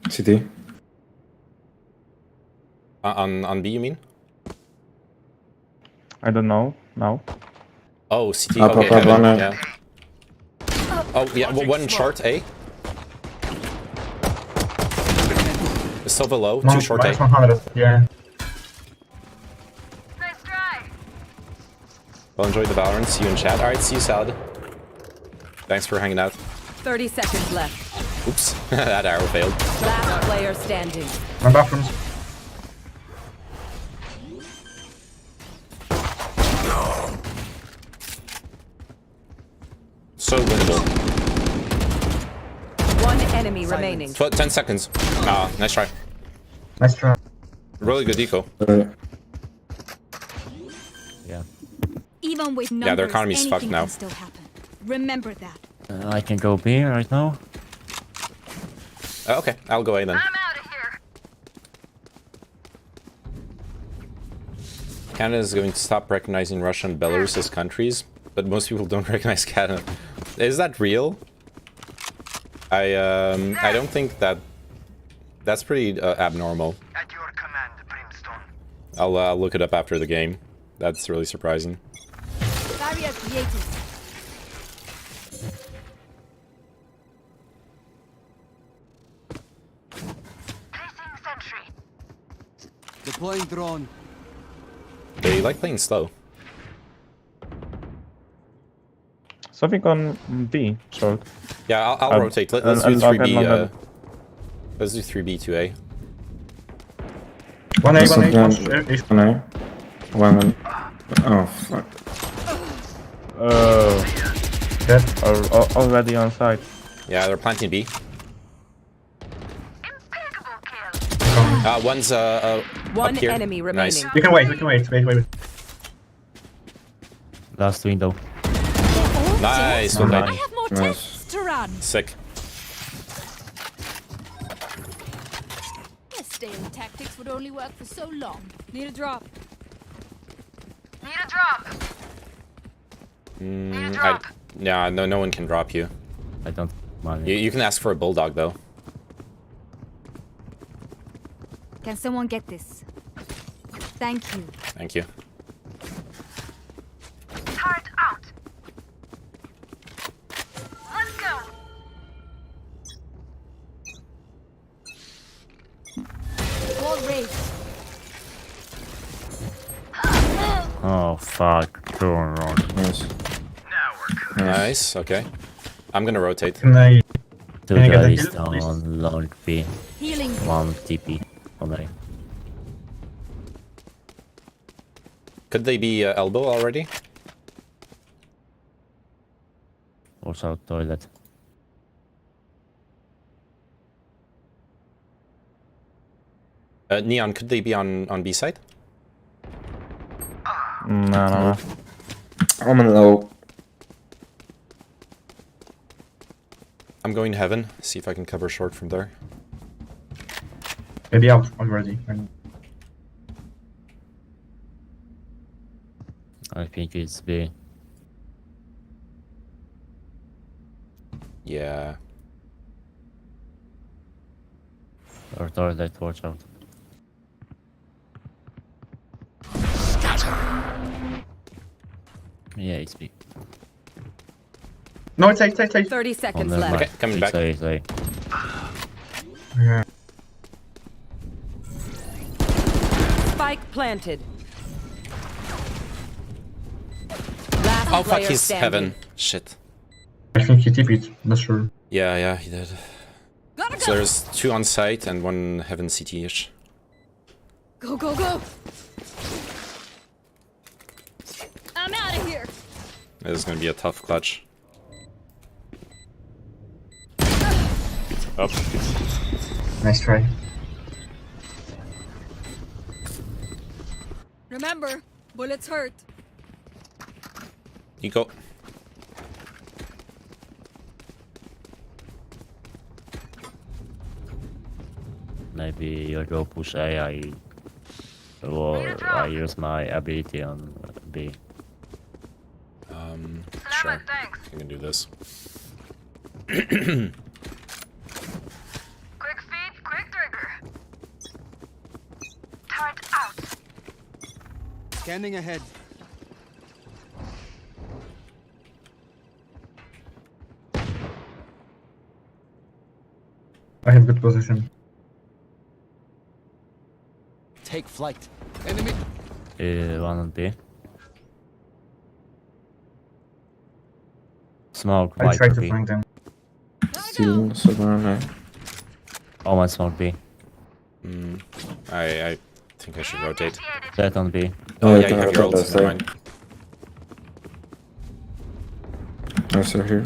CT. On B, you mean? I don't know. Now. Oh, CT. Up, Okay, up, up, heaven, one, yeah. Oh yeah, one short A. Silva low, 2 short A. 100. Yeah. Nice try. Well, enjoy the Valorant. See you in chat. Alright, see you, Salad. Thanks for hanging out. 30 seconds left. Oops, that arrow failed. Last player standing. One bathrooms. So winnable. One enemy remaining. 10 seconds. Ah, nice try. Nice try. Really good eco. Yeah. Even with numbers, Yeah, their economy's anything fucked now. can still happen. Remember that. I can go B right now. Okay, I'll go A then. I'm out of here. Canada is going to stop recognizing Russia and Belarus as countries, but most people don't recognize Canada. Is that real? I don't think that's pretty abnormal. At your command, Brimstone. I'll look it up after the game. That's really surprising. Barrier created. Placing sentry. Deploying drone. They like playing slow. Something on B, short. Yeah, I'll rotate. Let's do and I'll get 3B. longer. Let's do 3B, 2A. 1A. One A. One. Oh fuck. Oh. Dead. Already on site. Yeah, they're planting B. One's One up here. enemy remaining. Nice. We can wait. Wait. Last window. Nice. Oh, Okay. I have more tests to run. Sick. Your stale tactics would only work for so long. Need a drop. Need a drop. Yeah, no one can drop you. I don't money. You can ask for a bulldog though. Can someone get this? Thank you. Thank you. Turret out. Let's go. Wall raised. Oh fuck. Nice. Nice. Okay. I'm gonna rotate. Can I? Two Can I get a guys heal, please? on long B. Healing. One TP on A. Could they be elbow already? Also toilet. Neon, could they be on B side? No. I'm in low. I'm going to heaven. See if I can cover short from there. Maybe out already. I think it's B. Yeah. Or toilet, watch out. Yeah, it's B. No, it's A. 30 seconds never left. mind. Okay, coming back. It's A. Yeah. Spike planted. Last Oh fuck, player he's standing. heaven. Shit. I think he TP'd. Not sure. Yeah, he did. So there's 2 on site and 1 heaven CT-ish. Go, go, go. I'm out of here. This is gonna be a tough clutch. Up. Nice try. Remember, bullets hurt. You go. Maybe you go push A, I use my ability on B. Sure. I can do this. Quick feed, quick trigger. Turret out. Scanning ahead. I have good position. Take flight. Enemy. One on B. Smoke, I Viper try to B. find them. Still somewhere. Oh, one smoke B. I think I should rotate. Dead on B. Oh yeah, can you have rotate your ult. that Never side. mind. Also here.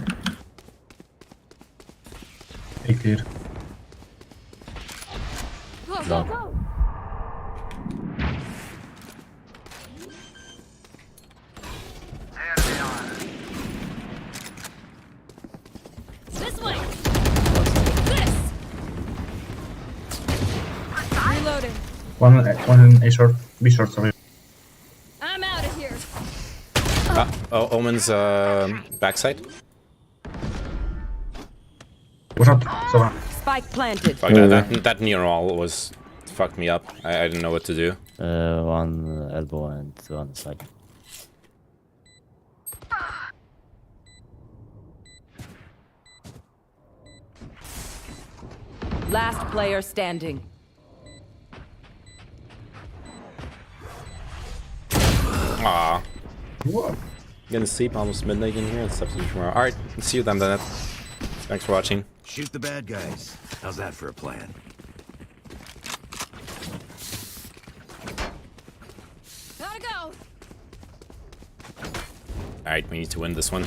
A clear. Go, go, Long. go. This way. This. Reloading. One in A short. B short, sorry. I'm out of here. Oh, Omen's backside. Watch out. So, Spike planted. Fuck, that near all was fucked me up. I didn't know what to do. One elbow and one side. Last player standing. Aw. Gonna sleep almost midnight in here and stuff tomorrow. Alright, see you then, Bennett. Thanks for watching. Shoot the bad guys. How's that for a plan? Gotta go. Alright, we need to win this one.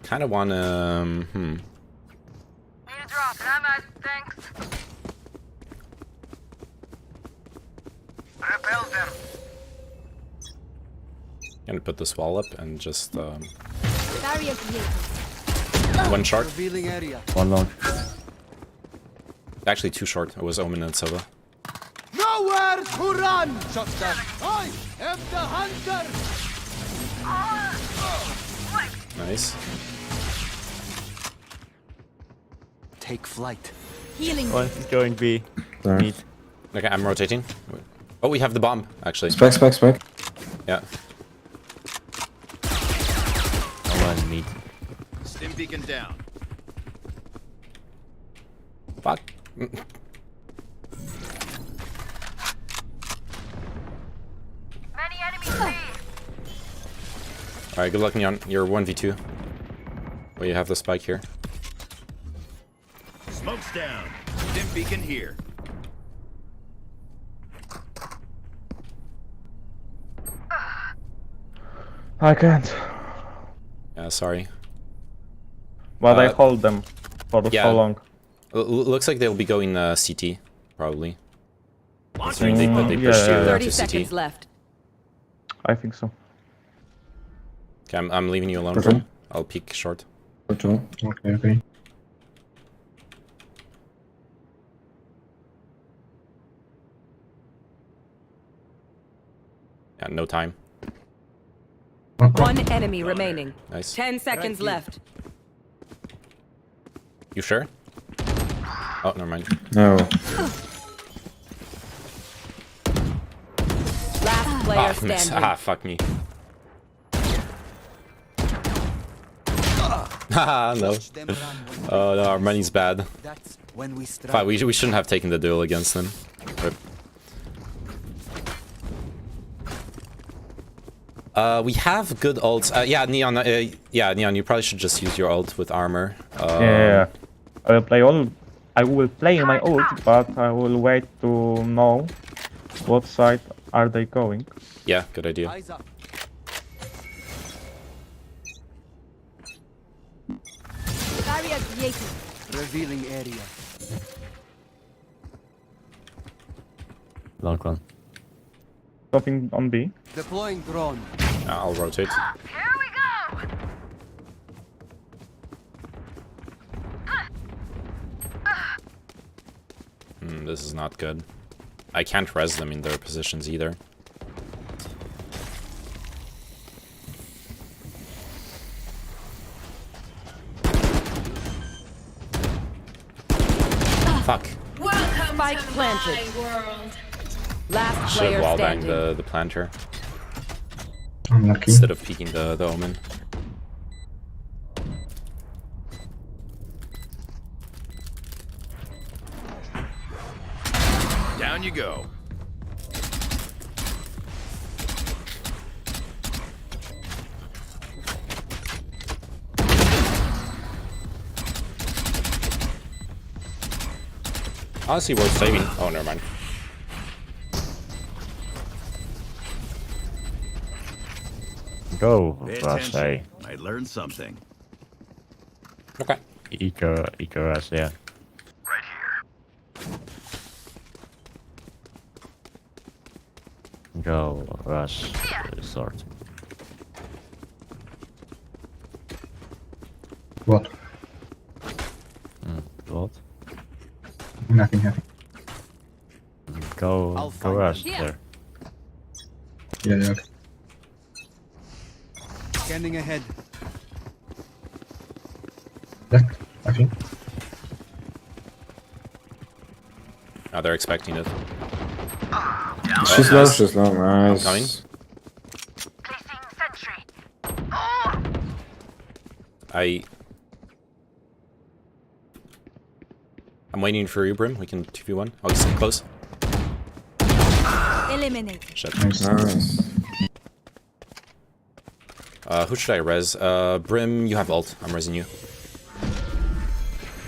Kinda wanna... Need a drop. Ammo. Thanks. Repel them. Gonna put this wall up and just... Barrier created. one short. Revealing area. One long. Actually, two short. It was Omen and Sova. Nowhere to run. Shot down. I am the hunter. Nice. Take flight. Healing. One going B. There. Meet. Okay, I'm rotating. Oh, we have the bomb, actually. Spike, spike, spike. Yeah. One meet. Stim beacon down. Fuck. Many enemies B. Alright, good luck, Neon. You're 1v2. Well, you have the spike here. Smoke's down. Stim beacon here. I can't. Yeah, sorry. But I hold them for yeah. so long. Looks like they'll be going CT, probably. Considering they pushed you 30 to seconds CT. left. I think so. Okay, I'm leaving you alone, Okay. bro. I'll peek short. Okay, okay. Yeah, no time. One enemy remaining. Nice. 10 seconds left. You sure? Oh, never mind. No. Last player Ah, standing. ah, fuck me. Haha, no. Oh no, our money's bad. That's when we strike. Fuck, we shouldn't have taken the duel against them. Rip. We have good ults. Yeah, Neon. Yeah, Neon. You probably should just use your ult with armor. Yeah, I will play all. I will play my ult, but I will wait to know what side are they going. Yeah, good idea. Eyes up. Barrier created. Revealing area. Long one. Stopping on B. Deploying drone. I'll rotate. Here we go. This is not good. I can't res them in their positions either. Fuck. Spike planted. Last Should player wallbang standing. the planter Unlucky. instead of peeking the omen. Down you go. Honestly, worth saving. Oh, never mind. Go, Pay Rush, attention. hey. I learned something. Okay. Icarus, yeah. Right here. Go, Rush, sword. What? What? Nothing happened. Go, go Rush there. Yeah, yeah. Scanning ahead. Left, I think. Oh, they're expecting it. She's low, she's low. Nice. Coming. I'm waiting for you, Brim. We can 2v1. I'll just sit close. Eliminate. Shit. Nice. Who should I res? Brim, you have ult. I'm resing you.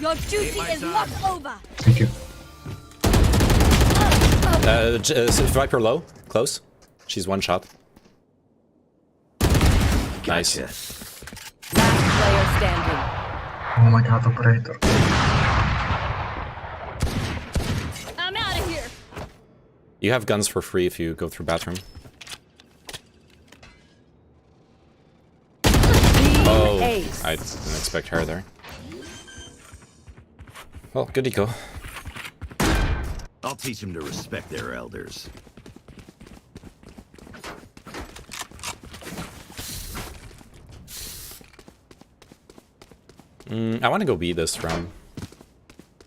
Your duty is not over. Thank you. Viper low. Close. She's one shot. Nice. Last player standing. Oh my god, operator. I'm out of here. You have guns for free if you go through bathroom. Oh, I didn't expect her there. Well, good eco. I'll teach them to respect their elders. I want to go B this round.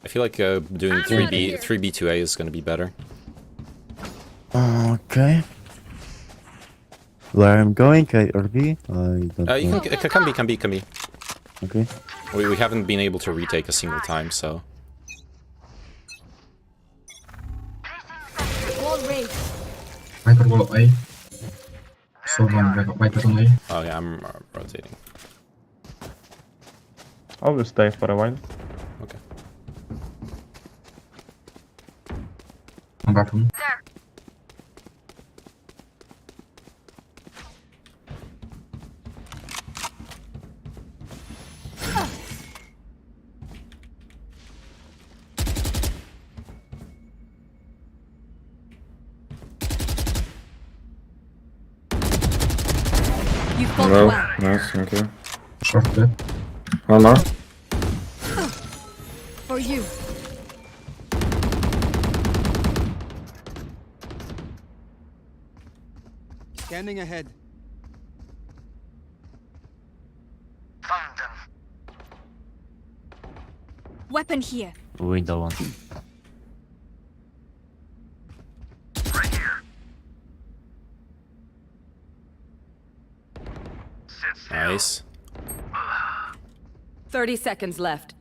I feel like doing 3B2A is going to be better. Okay. Where I'm going, A or B? I don't know. You can be. Okay. We haven't been able to retake a single time, so... Wall raised. Viper wall A. So one Viper on A. Oh yeah, I'm rotating. I will stay for a while. Okay. I'm back home. You fought Hello. well. Nice, thank you. Short dead. One more. For you. Scanning ahead. Weapon here. Window one. Nice. 30 seconds left.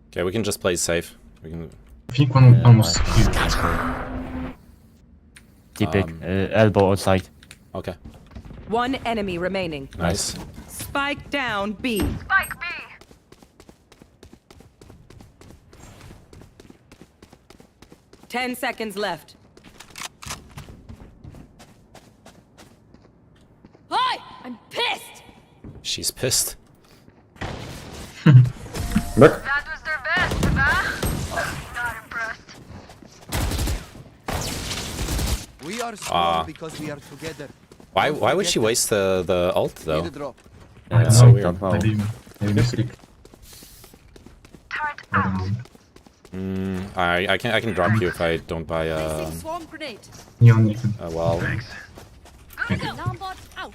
Okay, we can just play safe. We can... I think one was here. T-pick, elbow outside. Okay. One enemy remaining. Nice. Spike down B. Spike B. 10 seconds left. Hi! I'm pissed! She's pissed. Back. That was their best, huh? Not impressed. We are strong because we are together. Why would she waste the ult though? Need a drop. That's so weird. Maybe mistake. Turret out. I can drop you if I don't buy Swarm grenade. Neon Nathan. well. Alarmbot out.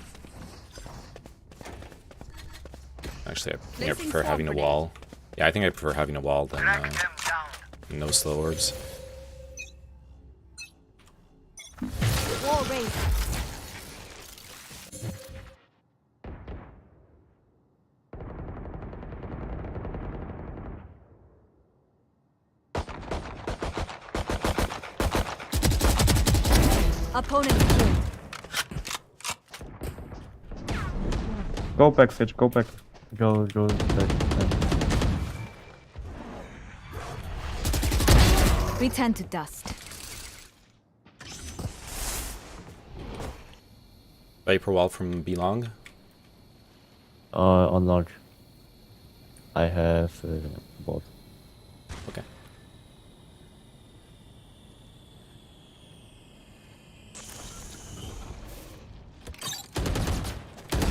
Actually, I think I prefer having a wall. Yeah, I think I prefer having a wall than no slow orbs. Wall raised. Opponent killed. Go back, Sage, go back. Go back. Return to dust. Vapor wall from Belong. On large. I have both. Okay.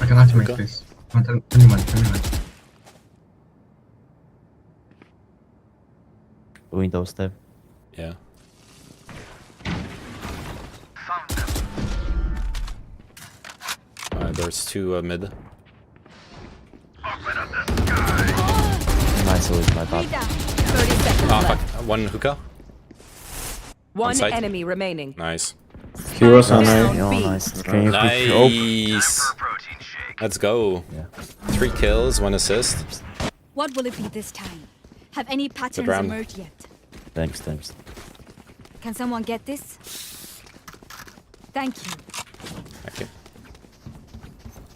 I can activate this. Tell me when. Window step. Yeah. There's two mid. Nice with my bot. 30 seconds Ah, left. fuck. One hookah. One site. enemy remaining. Nice. He was on Down A. Oh, B. nice. Can you push? Oh, Nice. Let's go. Yeah. 3 kills, 1 assist. What will it be this time? Have any patterns round. emerged yet? thanks, thanks. Can someone get this? Thank you. Thank you.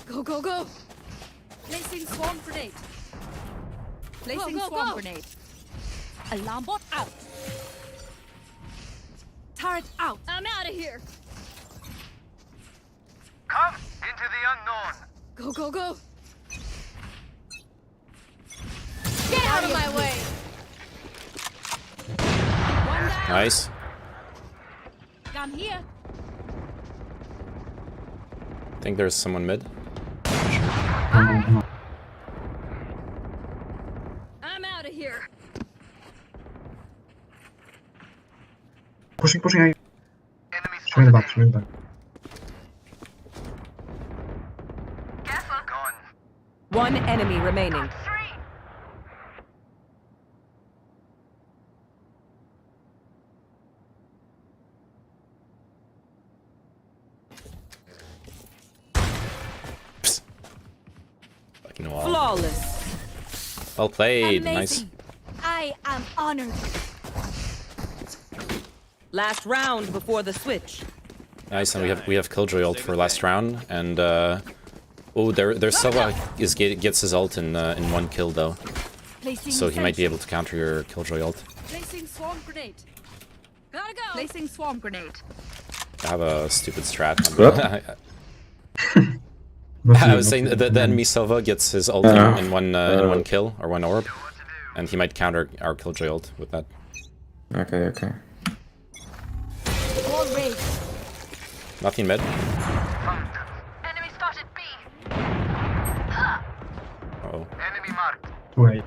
Go, go, go! Placing swarm grenade. Placing swarm grenade. Alarm bot out. Turret out. I'm out of here. Come into the unknown. Go, go, go! Get out of my way! One down. Nice. Down here. I think there's someone mid. I'm out of here. Pushing, pushing. Show me the back, show me the back. One enemy remaining. Fucking wall. Flawless. Well played. Nice. Amazing. I am honored. Last round before the switch. Nice, and we have Killjoy ult for last round, and oh, there's Sova gets his ult in 1 kill though, Placing so he might be sentry. able to counter your Killjoy ult. Placing swarm grenade. Gotta go. Placing swarm grenade. I have a stupid strat. What? I was saying the enemy Sova gets his ult in one kill or 1 orb, and he might counter our Killjoy ult with that. Okay, okay. Wall raised. Nothing mid. Enemy spotted B. Oh. Enemy marked. Wait.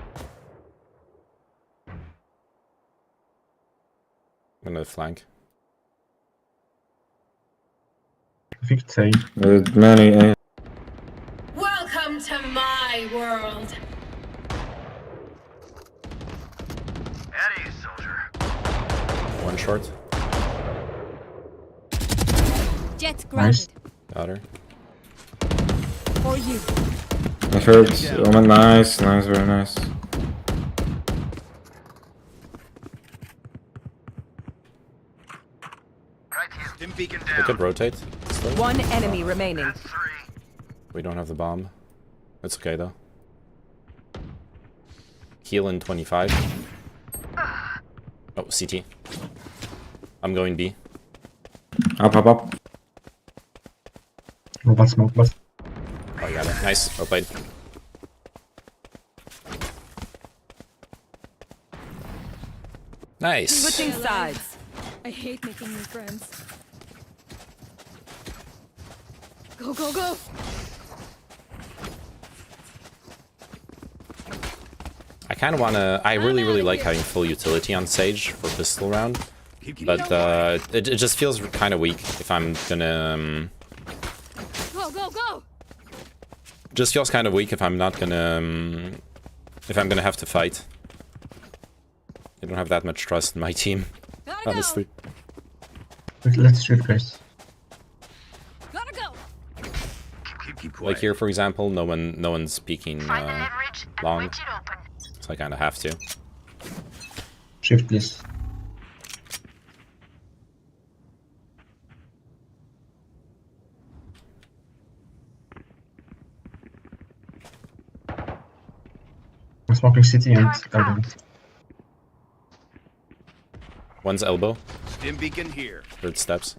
I'm gonna flank. I think it's A. There's many A. Welcome to my world. At ease, soldier. 1 short. Jet grounded. Nice. Got her. For you. I heard Omen. Nice, nice, very nice. Right here. Stim beacon We down. could rotate. Still. One enemy remaining. We don't have the bomb. It's okay though. Heal in 25. Oh, CT. I'm going B. Up, up, up. Robot smoke, but Oh, you got it. Nice. Well played. Nice. Switching sides. I hate making new friends. Go, go, go! I kind of want to... I really like having full utility on Sage for pistol round. But it just feels kind of weak if I'm gonna... Go, go, go! just feels kind of weak if I'm not gonna... if I'm gonna have to fight. I don't have that much trust in my team, honestly. let's shoot, guys. Gotta go! Keep Like here, for example, no one's peeking long, so I kind of have to. Shift, please. I'm smoking city and garden. One's elbow. Stim beacon here. 3rd steps.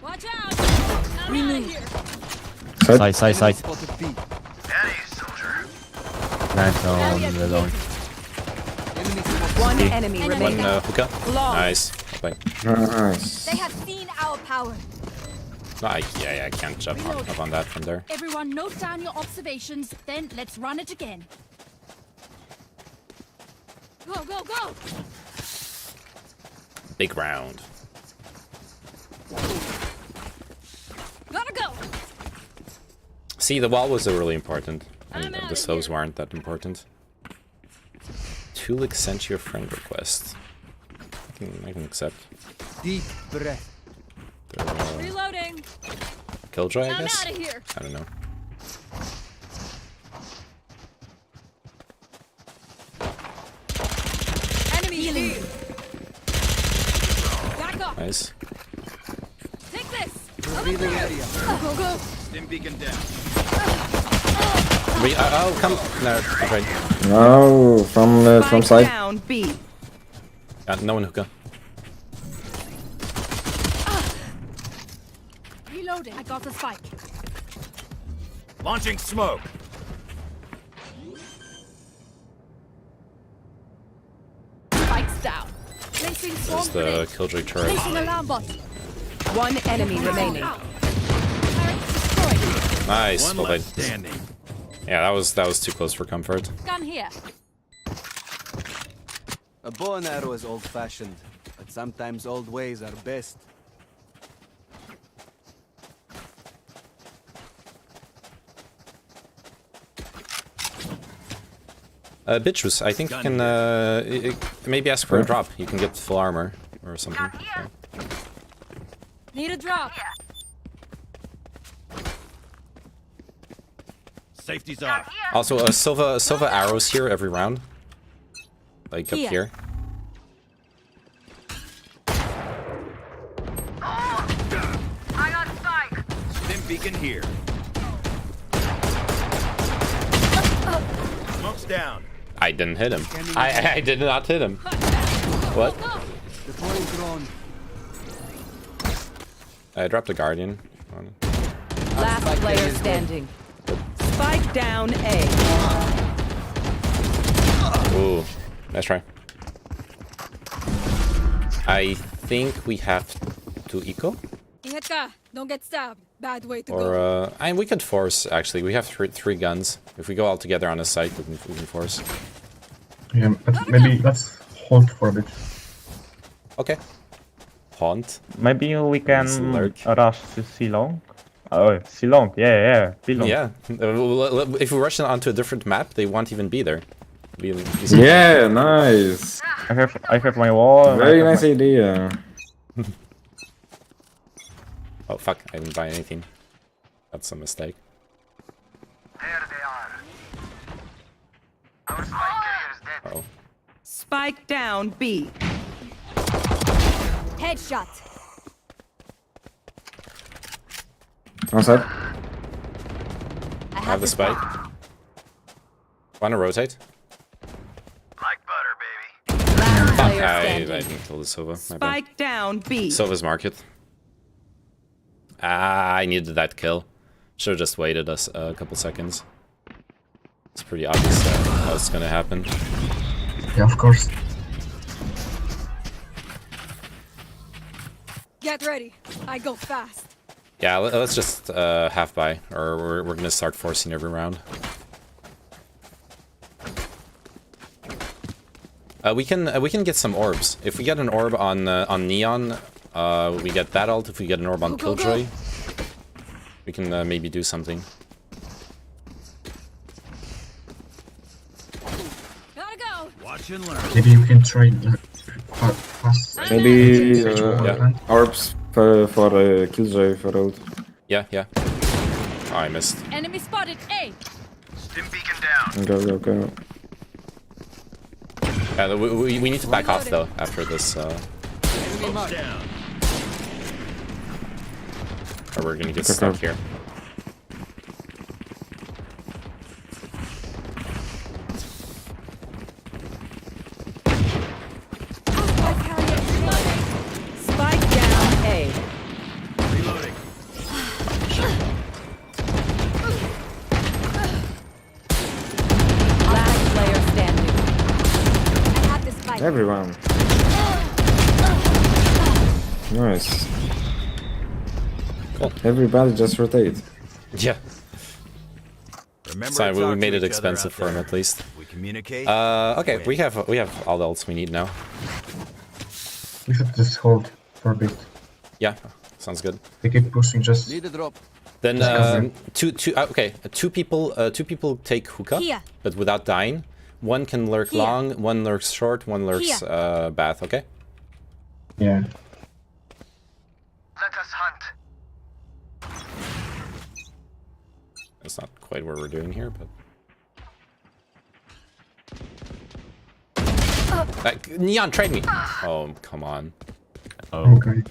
Watch out! I'm out of here! Side, side, side. At ease, soldier. Nice on the long. One Okay. enemy One remaining. hookah. Nice. Play. Nice. They have seen our power. Yeah, I can't jump up on that from there. Everyone note down your observations, then let's run it again. Go, go, go! Big round. Gotta go! See, the wall was really important, and I'm the slows weren't that important. Tulik sent you a friend request. can accept. Deep breath. Reloading. Killjoy, I I'm guess? outta here. I don't know. Enemy healing. Back up. Nice. Take this. Reveal the area. Go, go. Stim beacon down. We, oh, come. No, right. No, from Spike side. down B. No one hookah. Reloading. I got the spike. Launching smoke. Spikes down. Placing swarm There's the grenade. Killjoy turret. Placing alarm bot. One enemy remaining. Nice. One Well played. left standing. Yeah, that was too close for comfort. Gun here. A bow and arrow is old-fashioned, but sometimes old ways are best. Bitchus, I think you can maybe ask for a drop. You can get full armor or something. Yeah. Need a drop. Safety's off. Also, Silva arrows here every round. Like up here. I got spike. Stim beacon here. Smoke's down. I didn't hit him. I did not hit him. What? Deploying drone. I dropped a guardian. On it. Last player standing. Spike down A. Ooh, nice try. I think we have to eco, Ihetka, don't get stabbed. Bad way to go. or we could force. Actually, we have three guns. If we go all together on a site, we can force. Yeah, but maybe let's hold for a bit. Okay. Haunt. Maybe we can Lurk. rush to C-Long. Oh, C-Long, yeah, B-Long. Yeah. If we rush onto a different map, they won't even be there. Yeah, nice. I have my wall. Very nice idea. Oh fuck! I didn't buy anything. That's a mistake. There they are. Our spike carrier is dead. Oh. Spike down B. Headshot. One side. I have the spike. Wanna rotate? Like butter, baby. Last Fuck! player I standing. didn't kill the Silva. My bad. Spike down B. Silva's market. Ah, I needed that kill. Should've just waited us a couple seconds. It's pretty obvious how it's gonna happen. Yeah, of course. Get ready. I go fast. Yeah, let's just half buy, or we're gonna start forcing every round. We can get some orbs. If we get an orb on Neon, we get that ult. If we get an orb on Go, go, go. Killjoy, we can maybe do something. Gotta go. Watch and learn. Maybe you can try pass. Maybe Yeah. orbs for Killjoy for ult. Yeah, yeah. Oh, I missed. Enemy spotted. A. Stim beacon down. Go, go, go. Yeah, we need to back off though after this. Enemy mark. Down. Or we're gonna get Okay. stuck here. Spike down A. Reloading. Last player standing. I have the spike. Everyone. Nice. Cool. Everybody just rotate. Yeah. Remember Sorry, to we talk made to it each other expensive out for him there. at least. We communicate. Okay, win. we have all the ults we need now. We should just hold for a bit. Yeah, sounds good. They keep pushing just. Need a drop. Then two people take hookah, Here. but without dying. One can lurk Here. long, one lurks short, one lurks Here. bath. Okay. Yeah. Let us hunt. That's not quite what we're doing here, but... Neon, trade me! Oh, come on. Oh. Okay.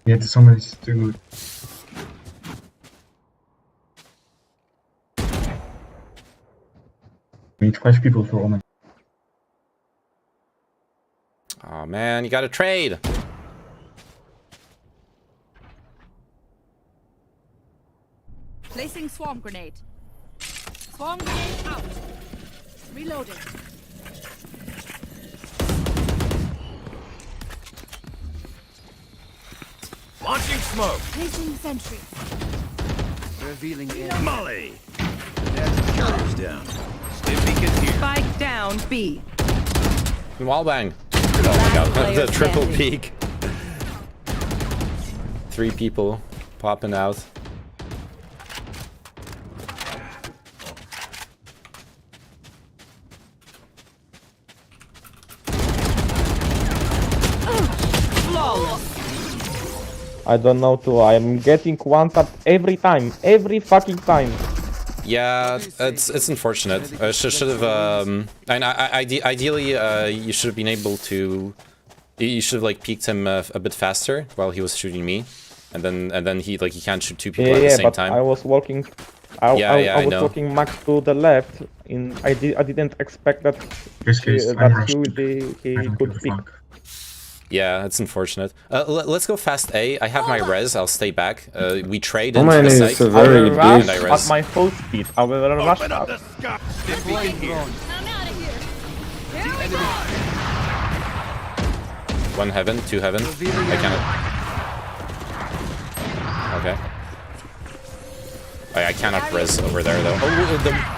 Yeah, somebody's too good. We need 5 people for Omen. Oh man, you gotta trade! Placing swarm grenade. Swarm grenade out. Reloading. Launching smoke. Placing sentry. Revealing Molly. That's killers down. Stim beacon here. Spike down B. Wallbang! Oh my god, the triple peak. 3 people popping out. I don't know too. I'm getting one tap every time. Every fucking time. Yeah, it's unfortunate. Should have. Ideally, you should have been able to. You should have like peeked him a bit faster while he was shooting me, and then he can't shoot 2 people at the same time. I was walking. I was walking max to the left. I didn't expect that he could peek. Yeah, it's unfortunate. Let's go fast A. I have my res. I'll stay back. We trade into Omen the is site. a very rush big. at my full speed. I will rush up. I'm out of here. Here we go. 1 heaven, 2 heaven. I cannot. Okay. I cannot res over there though.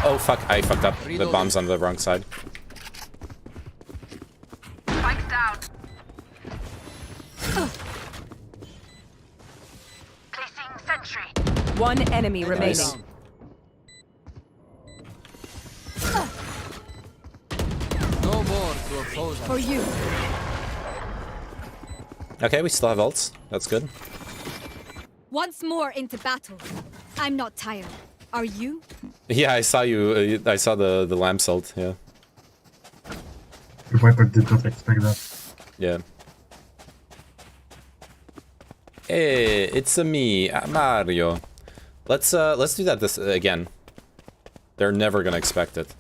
Oh fuck! I fucked up. The bomb's on the wrong side. Spike down. Placing sentry. 1 enemy remaining. No more to oppose For you. Okay, we still have ults. That's good. Once more into battle. I'm not tired. Are you? Yeah, I saw you. I saw the lamp ult. Yeah. The Viper did not expect that. Yeah. Hey, it's me, Mario. Let's do that again. They're never gonna expect it.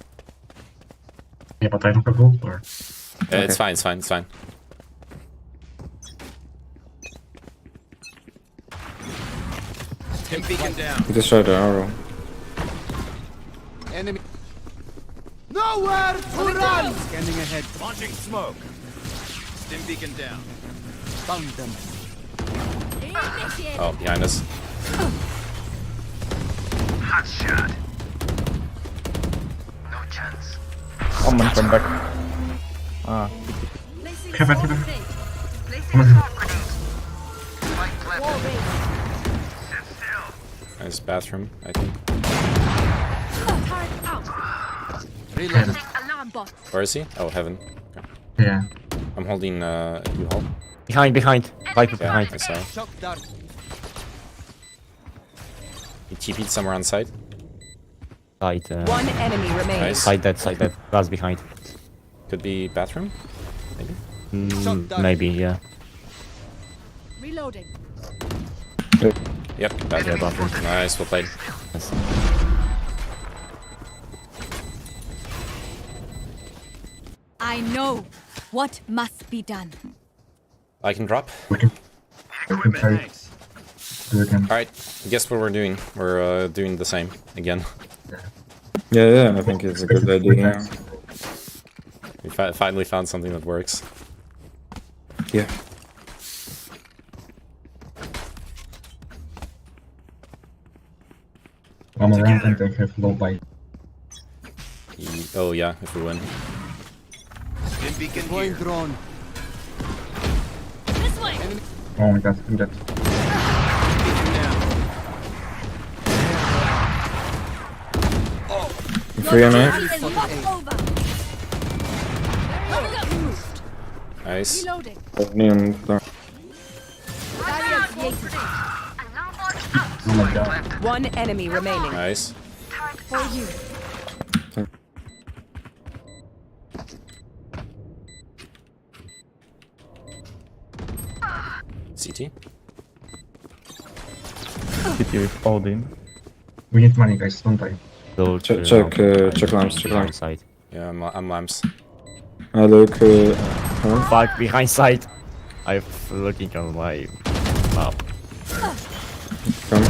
Yeah, but I don't have ult, or... It's fine, it's fine, it's fine. Stim beacon down. Just shot the arrow. Enemy. Nowhere to run. Scanning ahead. Launching smoke. Stim beacon down. Found them. Oh, behind us. Hot shot. No chance. Omen, come back. Ah. Heaven. Spike planted. Sit still. Nice bathroom, I think. Turret out. Heaven. Alarm bot. Where is he? Oh, heaven. Okay. Yeah. I'm holding U-Haul. Behind. Viper behind. I saw. Shock dart. He TP'd somewhere on site. Side. 1 enemy remaining. Nice. Side dead. Last behind. Could be bathroom, maybe. Maybe, yeah. Reloading. Yep, bathroom. Nice, well played. I know what must be done. I can drop. We can try do it again. Alright, guess what we're doing? We're doing the same again. Yeah, I think it's a good idea. We finally found something that works. Yeah. I'm around and they have low bite. Oh yeah, if we win. Stim beacon here. Drone. This way. Oh my god, do that. Beacon down. Free on Party is not over. Moved. Nice. Reloading. Neon. initiated. Oh my god. One enemy remaining. Nice. For you. CT. CT with Odin. We need money, guys. Don't die. Go Check, to check lamps, check lamps. side. Yeah, I'm lamps. I look, Fuck, behind side. I'm looking on my map. come.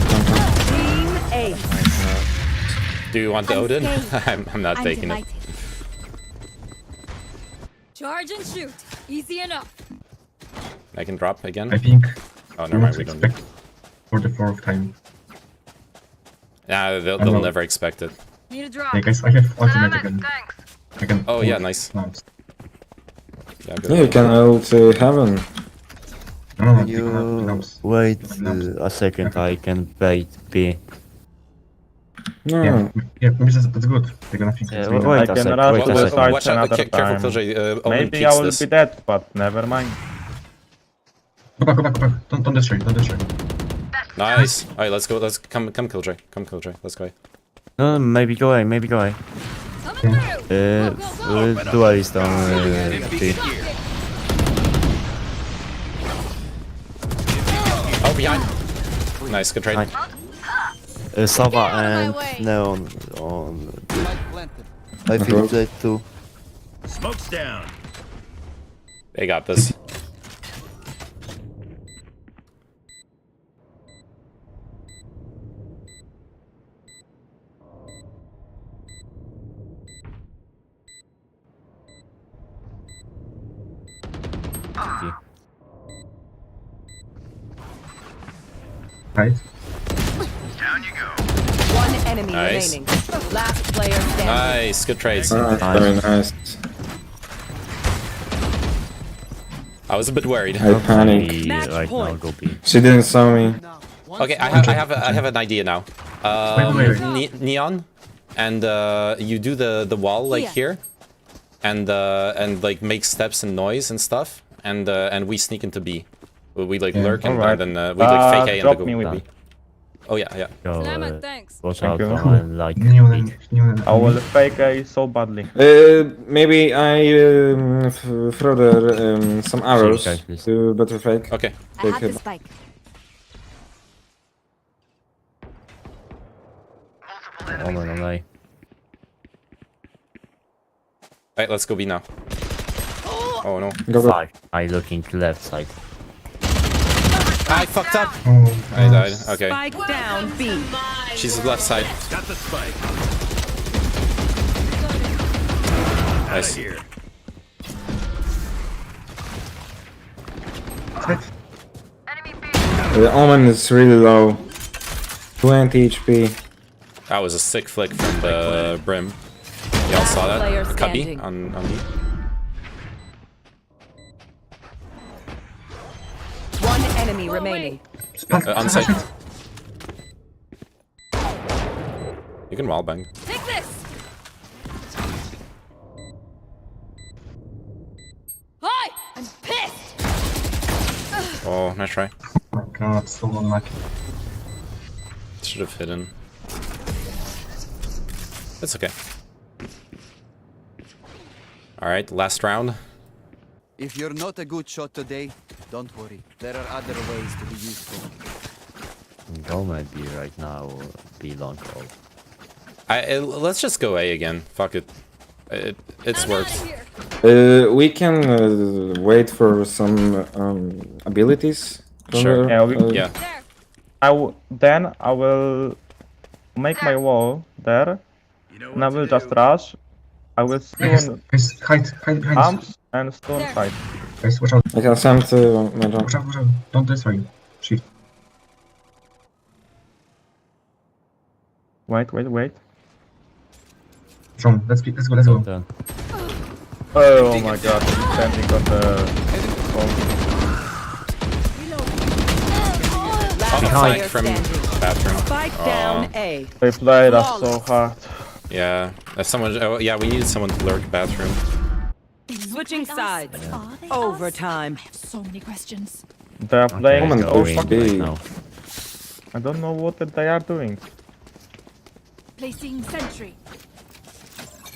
Team A. Do you want the I'm Odin? staying. I'm not I'm taking delighted. it. Charge and shoot. Easy enough. I can drop again. I think. Oh, we never mind. want to We don't. expect for the 4th time. Yeah, they'll I know. never expect it. Need a drop. Hey guys, I have ultimate again. I can. Oh yeah, ult nice. lamps. Yeah, good. Yeah, you can ult heaven. No, Can you can have lamps. wait Lamps. a second? I can bait B. No. Yeah, maybe that's good. They're gonna think it's wait really a I nice. sec, can rush wait a to the sec. side Watch out, another careful, time. Killjoy, Omen Maybe peeks I will this. be dead, but never mind. Go back, go back, go back. Don't destroy, don't destroy. Nice. Alright, let's go. Let's come Killjoy. Come Killjoy. Let's go. No, maybe go away, maybe go away. Coming through. Duelist on B. Oh, behind. Nice, good trade. Nice. Sava Get out of and my way. Neon on B. Planted. I think that too. Smoke's down. They got this. Right? Down you go. One enemy Nice. remaining. Last player standing. Nice, good trades. Very nice. I was a bit worried. I panic. B Match right now, point. go B. She didn't saw me. Okay, I have an idea now. Wait. Neon, and you do the wall like here, and like make steps and noise and stuff, and we sneak into B. We like lurk and Alright. then we like fake A Drop and me go with B. Oh yeah. Go, Salama, thanks. watch Thank out you. on like Neon, Neon. I will fake A so badly. Maybe I throw the some arrows guys, please. to better fake. Okay. I have the spike. Omen on A. Alright, let's go B now. Oh no. Go. Five. I looking left side. I fucked up. Oh, I died. Okay. Spike down B. She's left side. Got the spike. Nice. Here. The Omen is really low. 20 HP. That was a sick flick from the Brim. Y'all saw Player that? Cubby standing. on B. One enemy remaining. On site. You can wallbang. Take this. Hi, I'm pissed. Oh, nice try. my god, so unlucky. Should have hidden. That's okay. Alright, last round. If you're not a good shot today, don't worry. There are other ways to be useful. Go maybe right now or B long call. Let's just go A again. Fuck it. It's worth. We can wait for some abilities. Sure. Yeah, Yeah. Then I will make my wall there, and I will just rush. I will stun Guys, hide behind. arms and stun side. Guys, watch out. I can send my jump. Watch out. Don't destroy. Shift. Wait. From, let's go. Done. Oh my god, he's standing on the... Last Behind player from standing. bathroom. Spike down A. They played us so hard. Yeah. Someone. Oh, yeah. We needed someone to lurk bathroom. Switching sides. Overtime. I have so many questions. They are playing Come on, so push fucking... B. now. I don't know what they are doing. Placing sentry.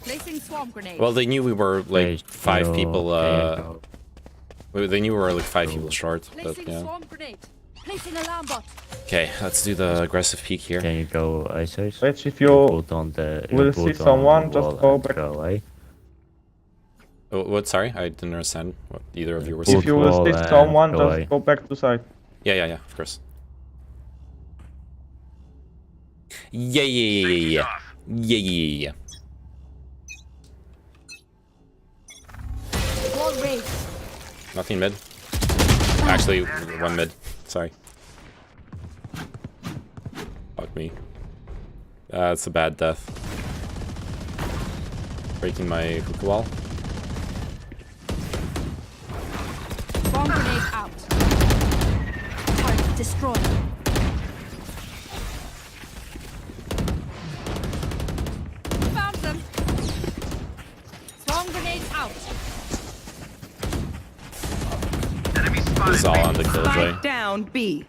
Placing swarm grenade. Well, they knew we were like five go, people. there you go. They knew we were like 5 people short. But Placing yeah. swarm grenade. Placing alarm bot. Okay, let's do the aggressive peek here. Can you go ISOs? Which if you put on the, will see someone, just go back. Go away. Oh, what? Sorry, I didn't understand what either of you were If saying. you will see wall, someone, go just away. go back to site. Yeah, of course. Yeah. Wall raised. Nothing mid. Actually, one mid. Sorry. Fuck me. That's a bad death. Breaking my hookah wall. Bomb grenade out. Target destroyed. Found them. Swarm grenade out. This is all on the killjoy. Spike down B.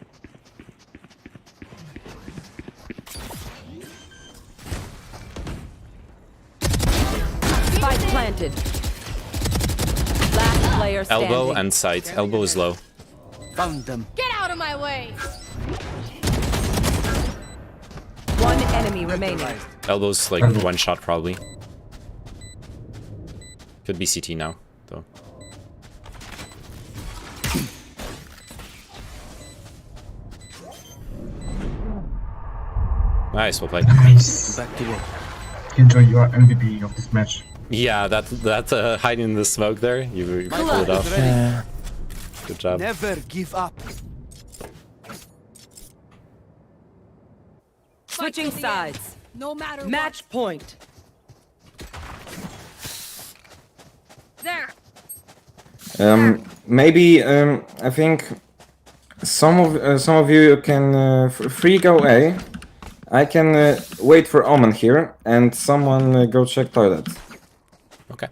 Spike planted. Last player standing. Elbow and sight. Elbow is low. Found them. Get out of my way. One enemy remaining. Elbow's like one shot probably. Could be CT now, though. Nice, well played. Nice. Back to work. Enjoy your MVP of this match. Yeah, that hiding in the smoke there, you pulled it off. Good job. Never give up. Switching sides. No matter Match point. There. Maybe I think some of you can free go A. I can wait for Omen here, and someone go check toilet. Okay.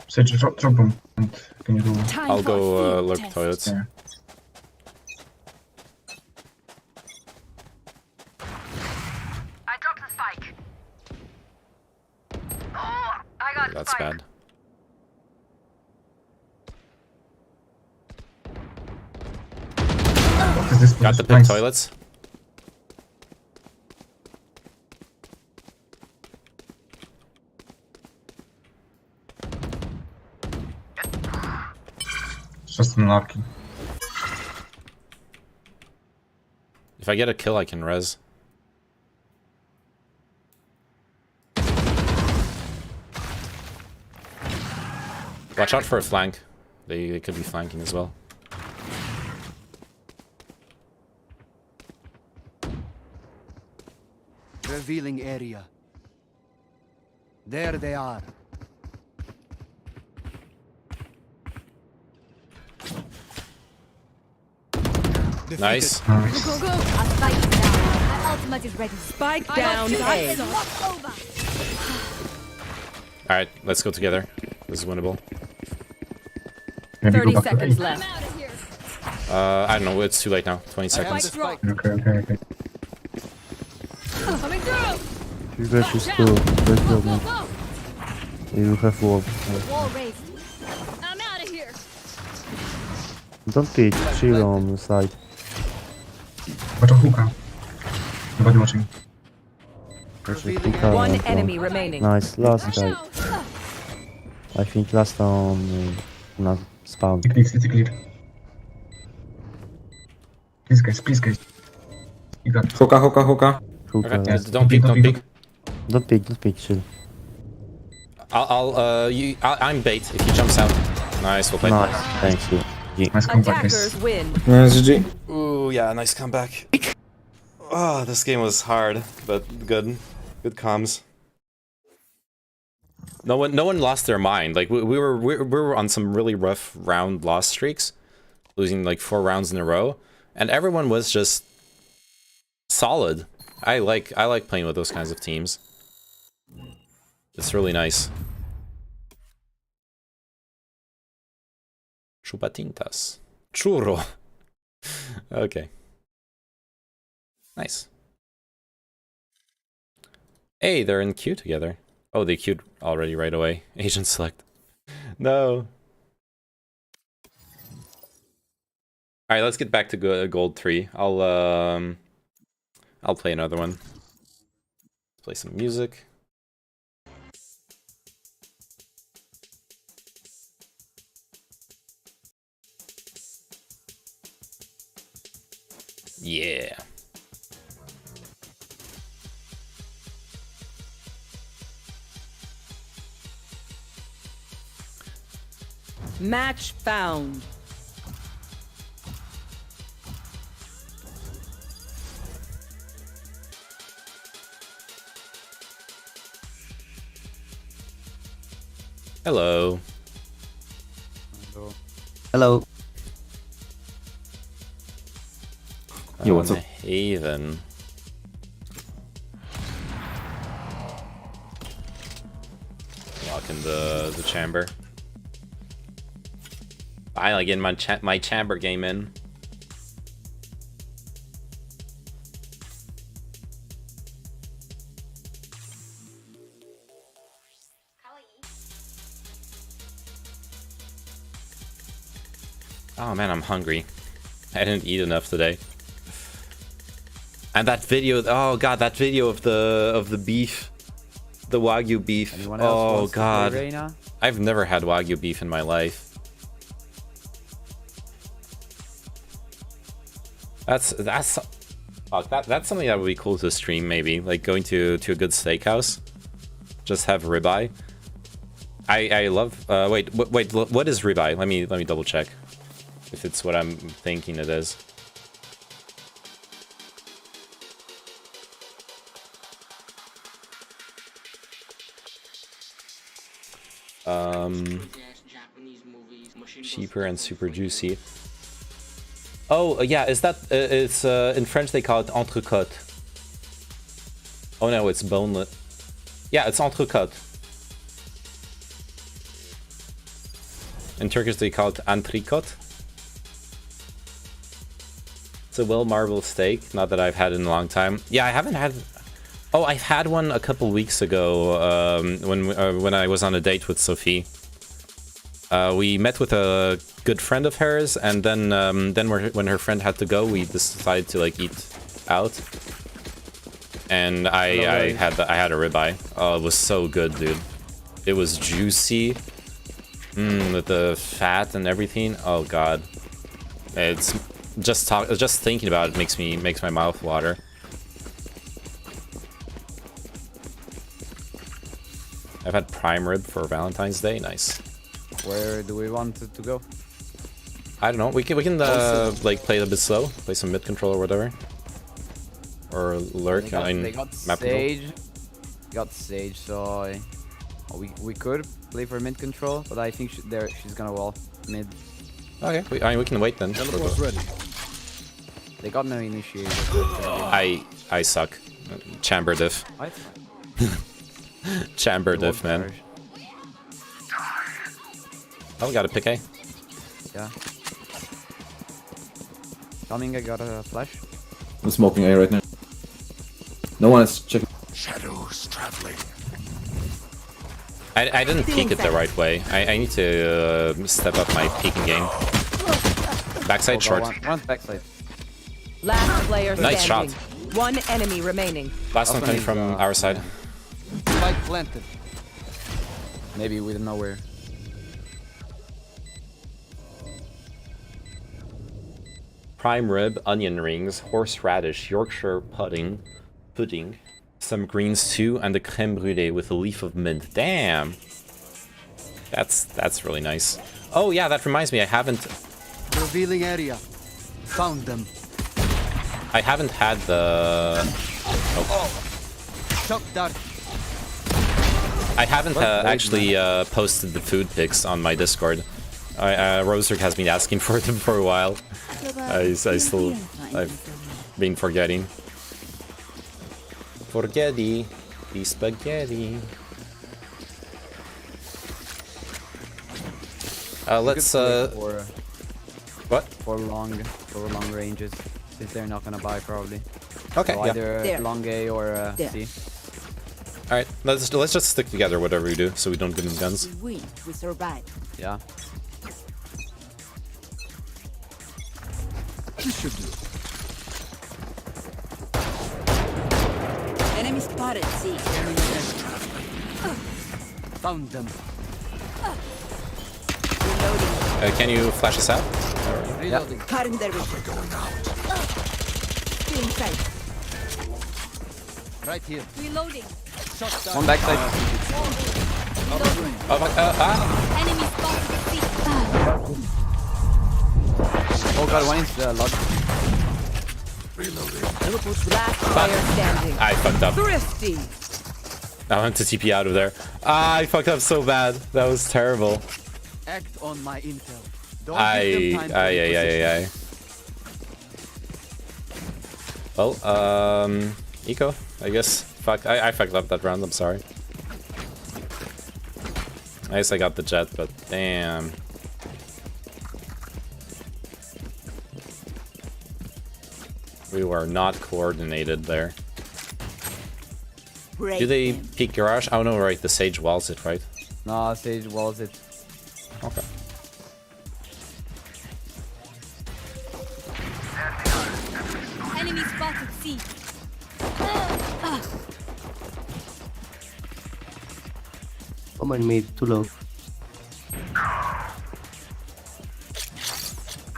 So just drop them. And can you do? I'll go look toilets. Yeah. I dropped the spike. Oh, I got That's spike. bad. What is this? Got the pit Nice. toilets. Just unlucky. If I get a kill, I can res. Watch out for a flank. They could be flanking as well. Revealing area. There they are. Nice. Go, go. Our spike is down. My ultimate is ready. Spike down A. It's not over. Alright, let's go together. This is winnable. Maybe 30 go back to seconds A. left. I'm out of here. I don't know, it's too late now. 20 seconds. Drop. Okay. Coming through. 2 versus 2. Go, Let's go, go, man. go. You have wall. Wall raised. I'm out of here. Don't peek, chill on the side. Watch a hookah. Nobody watching. One enemy remaining. Nice, last guy. I think last on not spawn. It's a clear. Please guys. You got it. Hookah. Hookah. Okay, Yes. don't peek, don't peek. Don't peek, chill. I'm bait if he jumps out. Nice, well played. Nice, thanks you. Nice comeback, guys. Attackers win. Nice GG. Ooh, yeah, nice comeback. Oh, this game was hard, but good. Good comms. No one lost their mind. Like we were on some really rough round loss streaks, losing like 4 rounds in a row, and everyone was just solid. I like playing with those kinds of teams. It's really nice. Chupatintas. Churro. Okay. Nice. Hey, they're in queue together. Oh, they queued already right away. Agent select. No. All right, let's get back to gold 3. I'll play another one. Let's play some music. Yeah. Match found. Hello. Hello. Yo, what's up? Haven. Lock in the chamber. Finally getting my chamber game in. Oh man, I'm hungry. I didn't eat enough today. And that video, oh god, that video of the beef, the Wagyu beef. Oh god, I've never had Wagyu beef in my life. That's something that would be cool to stream, maybe, like going to a good steakhouse, just have ribeye. I love. Wait, what is ribeye? Let me double check if it's what I'm thinking it is. Cheaper and super juicy. Oh yeah, is that it's in French they call it entrecôte. Oh no, it's boneless. Yeah, it's entrecôte. In Turkish they call it entrecôte. It's a well-marbled steak, not that I've had in a long time. Yeah, I haven't had. Oh, I've had one a couple weeks ago when I was on a date with Sophie. We met with a good friend of hers, and then when her friend had to go, we decided to like eat out. And I had a ribeye. Oh, it was so good, dude. It was juicy, with the fat and everything. Oh god, it's just thinking about it makes my mouth water. I've had prime rib for Valentine's Day. Nice. Where do we want to go? I don't know. We can like play it a bit slow, play some mid control or whatever, or lurk in they got map Sage. control. Got Sage, so we could play for mid control, but I think she's gonna wall mid. Okay, we can wait then. Ready. They got no initiator. I suck. Chamber diff. Chamber diff, man. Oh, we got a pick A. Yeah. Coming, I got a flash. I'm smoking A right now. No one is checking. Shadows traveling. I didn't peek it the right way. I need to step up my peeking game. Backside short. One backside. Last player Nice standing. shot. One enemy remaining. Last one coming from our side. Spike planted. Maybe with nowhere. Prime rib, onion rings, horseradish, Yorkshire pudding, some greens too, and a creme brulee with a leaf of mint. Damn, that's really nice. Oh yeah, that reminds me, I haven't. Revealing area. Found them. I haven't had the. Oh. Shock dart. I haven't actually posted the food pics on my Discord. Roserk has been asking for them for a while. I've been forgetting. Forgetty the spaghetti. Let's what What? For long ranges, since they're not gonna buy probably. Okay, So yeah. either long A or C. All right, let's just stick together whatever we do, so we don't give them guns. We survive. Yeah. This should do. Enemy spotted. C. Found them. Can you flash us out? Reloading. Cutting their vision. Feeling safe. Right here. Reloading. One backside. Oh my, Enemy spotted. C. Oh god, one is log. Last player standing. I fucked up. Thrifty. I went to TP out of there. I fucked up so bad. That was terrible. Act on my intel. Don't give them time to reposition. Well, Eco, I guess. Fuck, I fucked up that round, I'm sorry. I guess I got the jet, but damn. We were not coordinated there. Do they peek garage? Oh no, right, the Sage walls it, right? No, Sage walls it. Okay. Enemy spotted. C. Omen mid, too low. I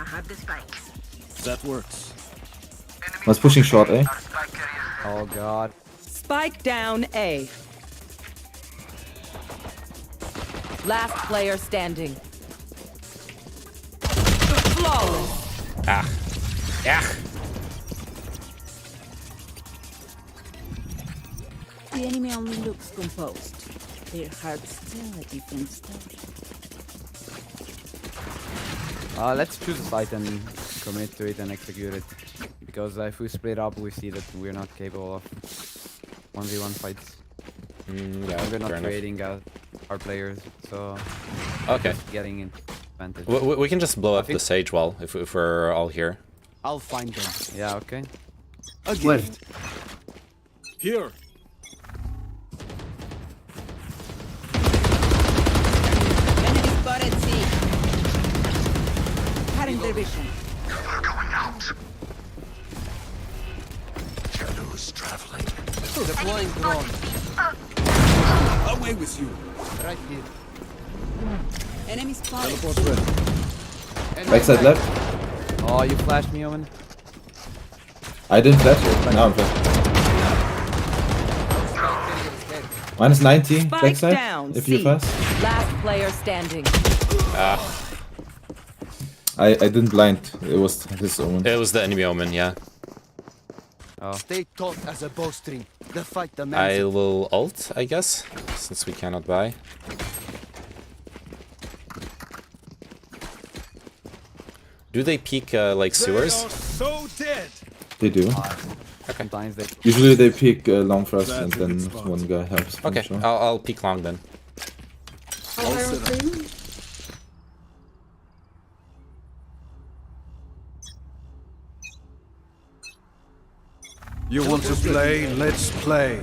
have the spike. That works. Was pushing short, eh? Oh god. Spike down A. Last player standing. Flawless. Ah. Yeah. The enemy only looks composed. Their heart's still a different story. Let's choose a site and commit to it and execute it. Because if we split up, we see that we're not capable of 1v1 fights. Yeah, we're not fair enough. creating our players, so Okay. just getting in advantage. We can just blow up the Sage wall if we're all here. I'll find them. Yeah, okay. A gift. Here. Enemy spotted. C. Cutting their vision. Cover going out. Shadows traveling. Deploying drone. Away with you. Right here. Enemy spotted. Teleport ready. Backside left. Oh, you flashed me, Omen. I didn't flash it. Now I'm flash. Minus 90 Spike backside. down. If you C. fast. Last player standing. I didn't blind. It was his own. It was the enemy Omen, yeah. Stay taut as a bowstring. The fight I demands it. will ult, I guess, since we cannot buy. Do they peek like sewers? So dead. They do. Okay. Sometimes they. Usually they peek long first and then one guy helps. Okay, Sure. I'll peek long then. You want to play? Let's play.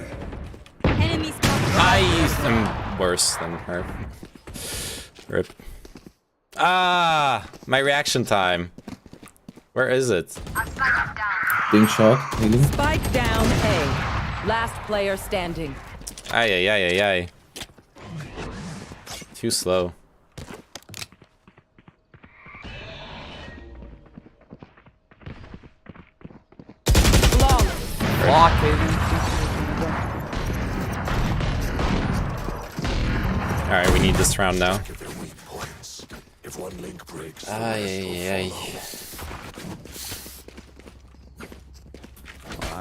Enemy spotted. I am worse than her. Rip. Ah, my reaction time. Where is it? Being shot, healing. Spike down A. Last player standing. Ay, ay, ay, ay, ay. Too slow. Block, baby. Alright, we need this round now. If one link breaks, Ay, ay, ay.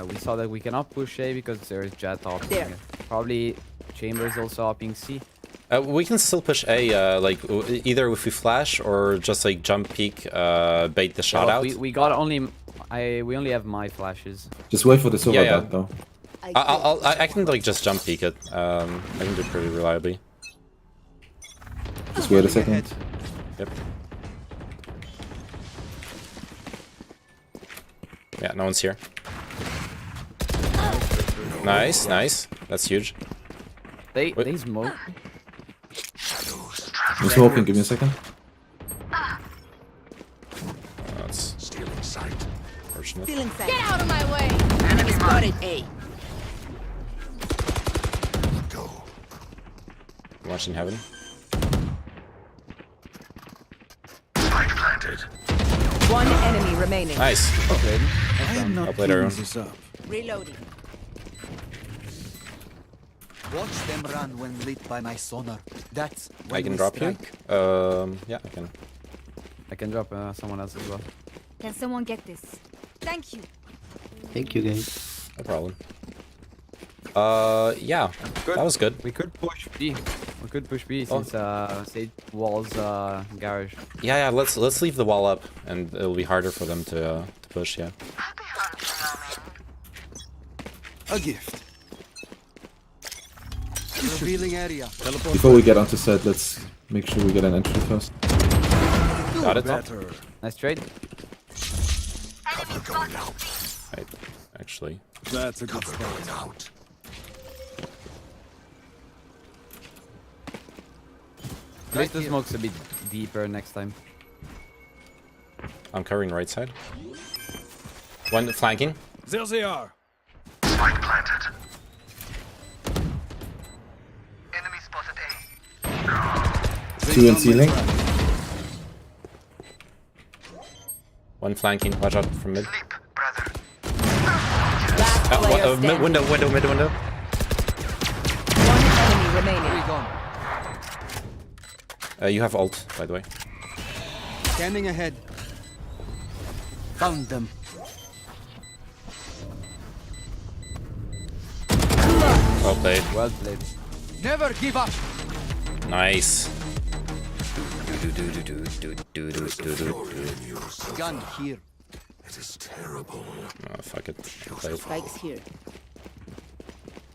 We saw that we cannot push A because there is Jet topping. There. Probably Chambers also upping C. We can still push A, like either if we flash or just like jump peek, bait the shot out. We got only. We only have my flashes. Just wait for the silver Yeah, yeah. dot though. I can like just jump peek it. I can do it pretty reliably. Just wait a second. Yep. Yeah, no one's here. Nice, nice. That's huge. They smoke. I'm smoking, give me a second. That's fortunate. Get out of my way! Enemy spotted A. Watching heaven. One enemy remaining. Nice. Okay. I am not I'll play everyone. this up. Reloading. Watch them run when lit by my sonar. That's when I can we drop strike. you. Yeah, I can. I can drop someone else as well. Can someone get this? Thank you. Thank you, guys. No problem. Yeah, that was good. We could push B. We could push B Oh. since Sage walls garage. Yeah, let's leave the wall up, and it'll be harder for them to push. Yeah. A gift. Revealing area. Teleport. Before we get onto set, let's make sure we get an entry first. Got it. Better. Nice trade. Right, actually. That's a good spot. Place the smokes a bit deeper next time. I'm covering right side. One flanking. There they are. Spike planted. Enemy spotted A. 2 in ceiling. One flanking. Watch out from mid. Last player standing. Window. One enemy remaining. You have ult, by the way. Scanning ahead. Found them. Well played. Well played. Never give up. Nice. Gun here. It is terrible. Oh, fuck it. Play it. Spikes here.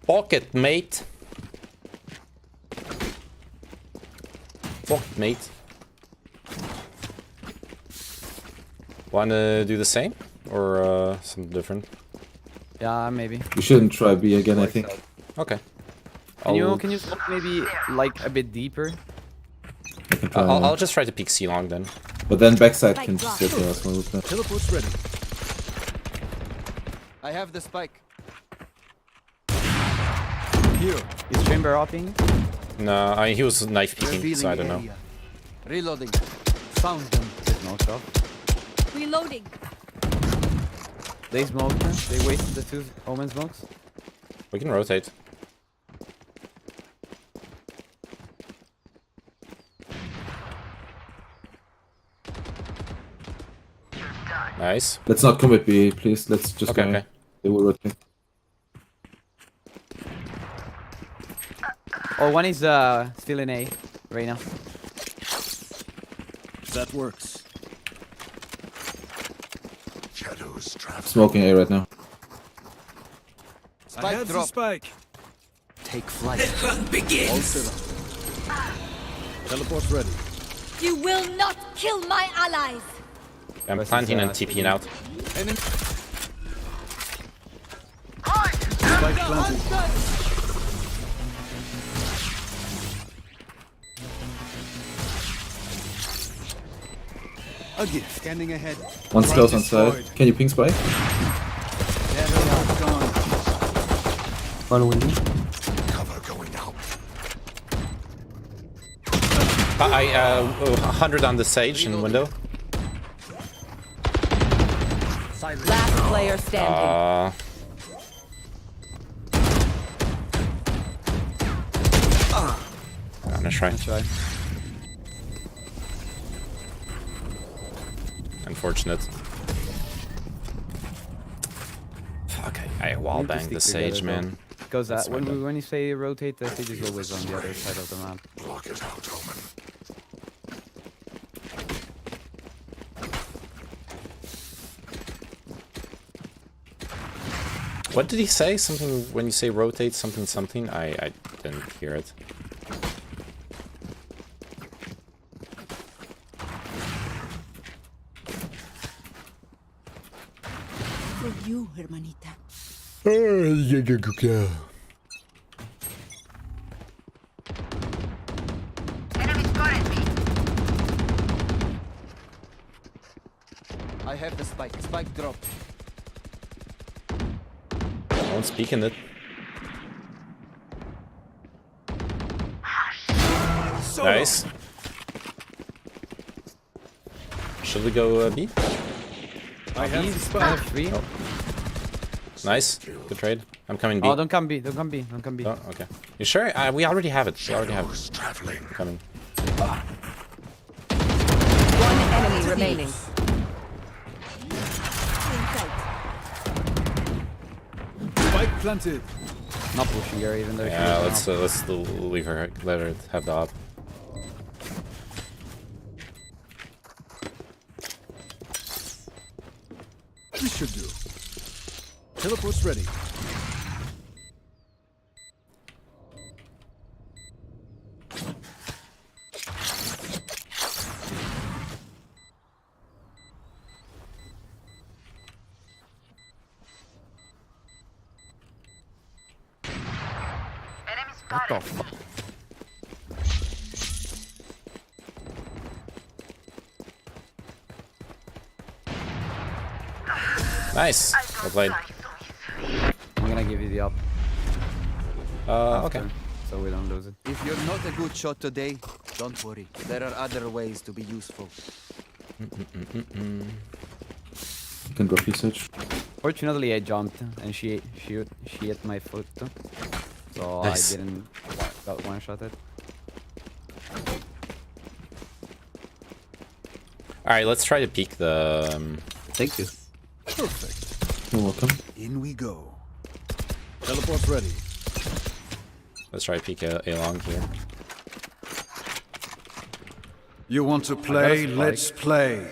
Pocket, mate. Fuck, mate. Wanna do the same? Or something different? Yeah, maybe. You shouldn't try B again, I think. Okay. Can you smoke maybe like a bit deeper? I can try, I'll just try to peek C long then. But then backside can just sit there as well with that. Teleport's ready. I have the spike. Here. Is chamber hopping? No, he was knife peeking, Revealing so I don't know. area. Reloading. Found them. No shot. Reloading. They smoked. They wasted the 2 omen smokes. We can rotate. Nice. Let's not commit B, please. Let's just Okay, go. okay. They will rotate. Oh, one is still in A right now. That works. Shadows travel. Smoking A right now. Spike drop. Spike. Take flight. The hunt begins. Teleport's ready. You will not kill my allies. I'm planting and TPing out. Enemy. Spike planted. A gift. Scanning ahead. One's close on side. Can you ping spike? One window. Cover going out. 100 on the Sage in window. Last player standing. I'm gonna try. Unfortunate. Fuck, I wall Need to banged the stick together, Sage, though. man. Because That's my bad. when you say rotate, the Sage is always on the other side of the map. Block it out, Omen. What did he say? Something when you say rotate something? I didn't hear it. you, hermanita. I have the spike. Spike drop. No one's peeking it. Nice. Should we go B? I have the spike. Three. Oh. Nice. Good trade. I'm coming B. Oh, don't come B. Don't come B. Don't come B. Oh, okay. You sure? We already have it. We already have it. Coming. One enemy remaining. Spike planted. Not pushing her even though Yeah, let's leave her. Let her have the op. This should do. Teleport's ready. What the fuck? Nice. Well played. I'm gonna give you the up. Okay. So we don't lose it. If you're not a good shot today, don't worry. There are other ways to be useful. You can drop usage. Fortunately, I jumped and she hit my foot, so Nice. I didn't got one shot it. All right, let's try to peek the. Thank you. Perfect. You're welcome. In we go. Teleport's ready. Let's try to peek a long here. You want to play? Let's play.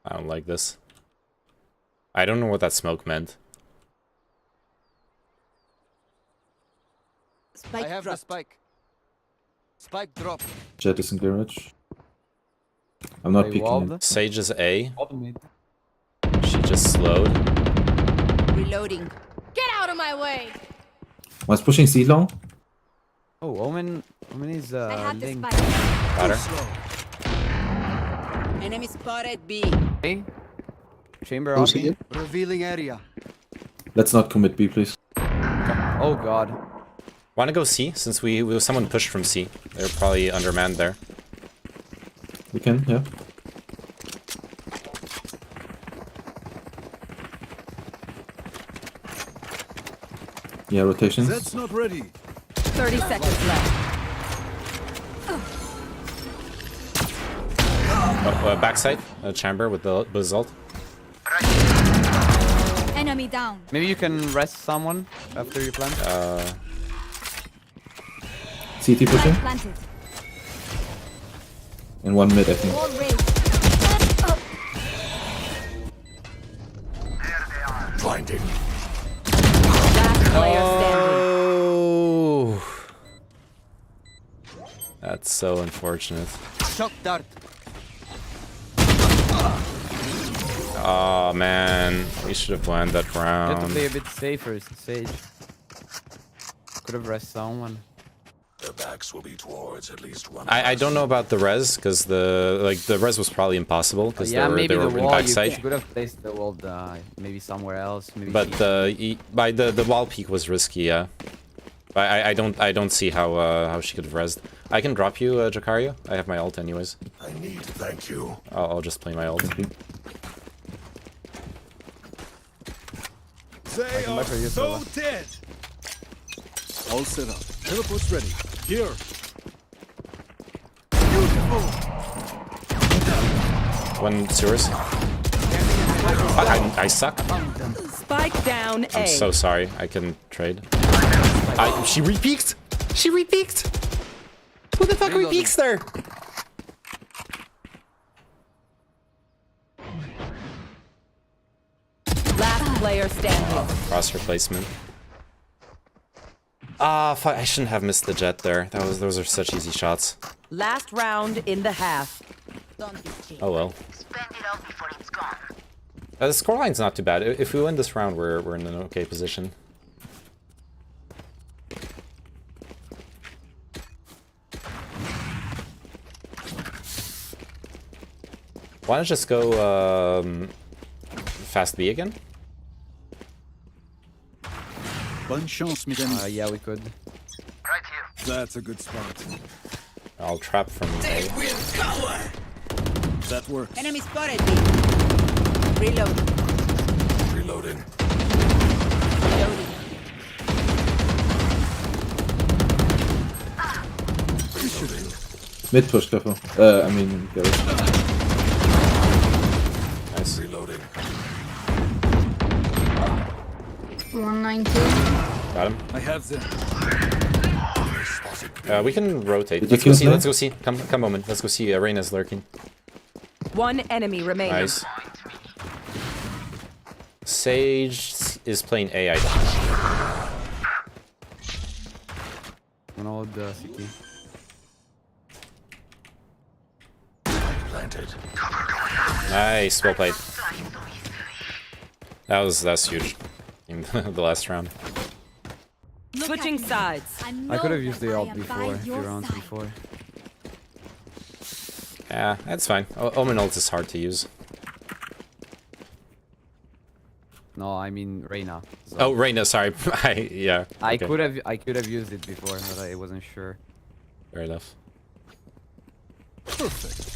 I don't like this. I don't know what that smoke meant. I have the spike. Spike drop. Jet is in garage. I'm not They peeking walled it. it. Sage is A. Mid. She just slowed. Reloading. Get out of my way. Was pushing C long? Oh, Omen is I have the link. spike. Got her. Enemy spotted B. A. Chamber Who's off. here? Revealing area. Let's not commit B, please. Oh god. Want to go C? Since someone pushed from C. They're probably undermanned there. We can, yeah. Yeah, rotations. That's not ready. 30 seconds left. Backside. Chamber with the result. Enemy down. Maybe you can rest someone after you plant. CT pushing. Spike planted. And one mid, I think. Wall raised. Blinding. Last player standing. Oh, that's so unfortunate. Shock dart. Oh man, we should have planned that You have to round. play a bit safer, Sage. Could have rest someone. Their backs will be towards at least one. I don't know about the res because the res was probably impossible because Yeah, they maybe were the in wall. backside. You could have placed the wall maybe somewhere else. Maybe But by the wall peak was risky, yeah. But I don't see how she could have rezzed. I can drop you, Jakario. I have my ult anyways. I need to thank you. I'll just play my ult. They are so dead. All set up. Teleport's ready. Here. Beautiful. One sewers. I suck. Spike down A. I'm so sorry. I can trade. She re-peeked! She re-peeked! Who the fuck re-peeks there? Last player standing. Cross replacement. Ah, fuck, I shouldn't have missed the jet there. Those are such easy shots. Last round in the half. Don't be scared. Oh well. Spend it all before it's gone. The scoreline's not too bad. If we win this round, we're in an okay position. Why don't just go fast B again? Bonne chance, mesdames. Yeah, we could. Right here. That's a good spot. I'll trap from A. That works. Enemy spotted me. Reloading. Reloading. Reloading. Mid push, careful. I mean, garage. Nice. Reloading. 192. Got him. I have them. We can rotate. Did you Let's go kill see. him? Let's go see. Come moment. Let's go see. Reina's lurking. One enemy remaining. Nice. Sage is playing A, I think. One old CT. Planted. Nice, well played. That's huge. In the last round. Switching sides. I could have used the ult before, a few rounds before. Yeah, that's fine. Omen ult is hard to use. No, I mean Reina. So Oh, Reina, sorry. Yeah. I okay. could have used it before, but I wasn't sure. Fair enough. Perfect.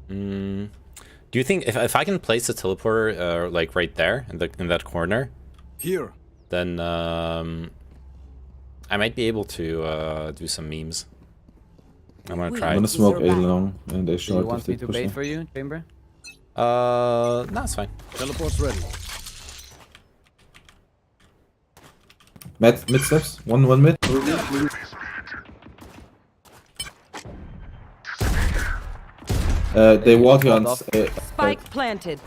Do you think if I can place a teleporter like right there in that corner, Here. then I might be able to do some memes. I'm gonna try. I'm gonna smoke A long and A Do short you want if me they to push bait me. for you, Chamber? No, it's fine. Teleport's ready. Mid steps. One mid. They walk on. Spike planted.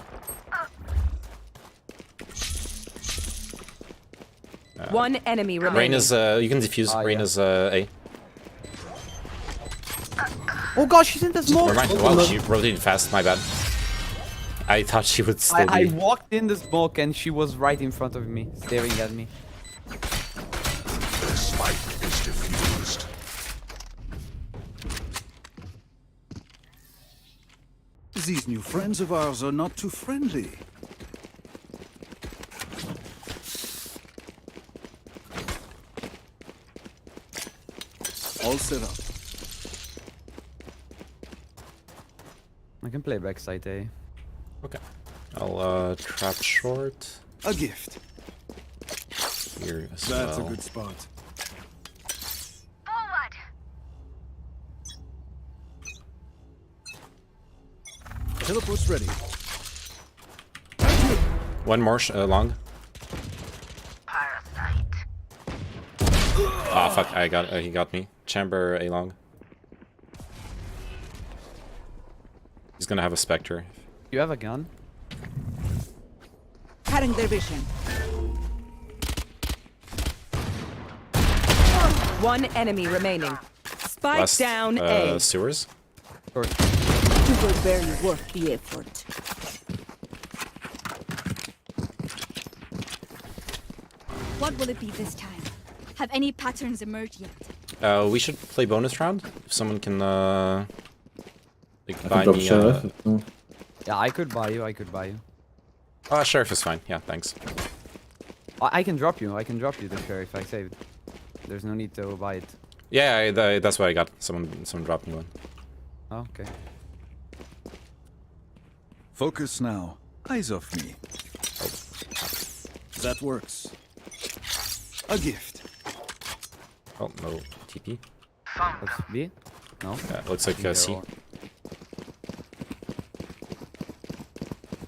One enemy remaining. Reina's you can defuse. Reina's A. Oh gosh, she's in the smoke! Never mind. Wow, she rotated fast. My bad. I thought she would still I be. walked in the smoke and she was right in front of me, staring at me. The spike is diffused. These new friends of ours are not too friendly. All set up. I can play backside A. Okay. I'll trap short. A gift. Here as That's well. a good spot. Forward. Teleport's ready. One more long. Ah, fuck! I got. He got me. Chamber A long. He's gonna have a Spectre. You have a gun? Cutting their vision. One enemy remaining. Spike Last, down A. Sewers. It will barely worth the effort. What will it be this time? Have any patterns emerged yet? We should play bonus round. If someone can like I buy can drop me. sheriff. No. Yeah, I could buy you, I could buy you. Sheriff is fine. Yeah, thanks. I can drop you the sheriff I saved. There's no need to buy it. Yeah, that's what I got. Someone dropped me one. Oh, okay. Focus now. Eyes off me. That works. A gift. Oh no, TP. That's B? No? Yeah, looks like C.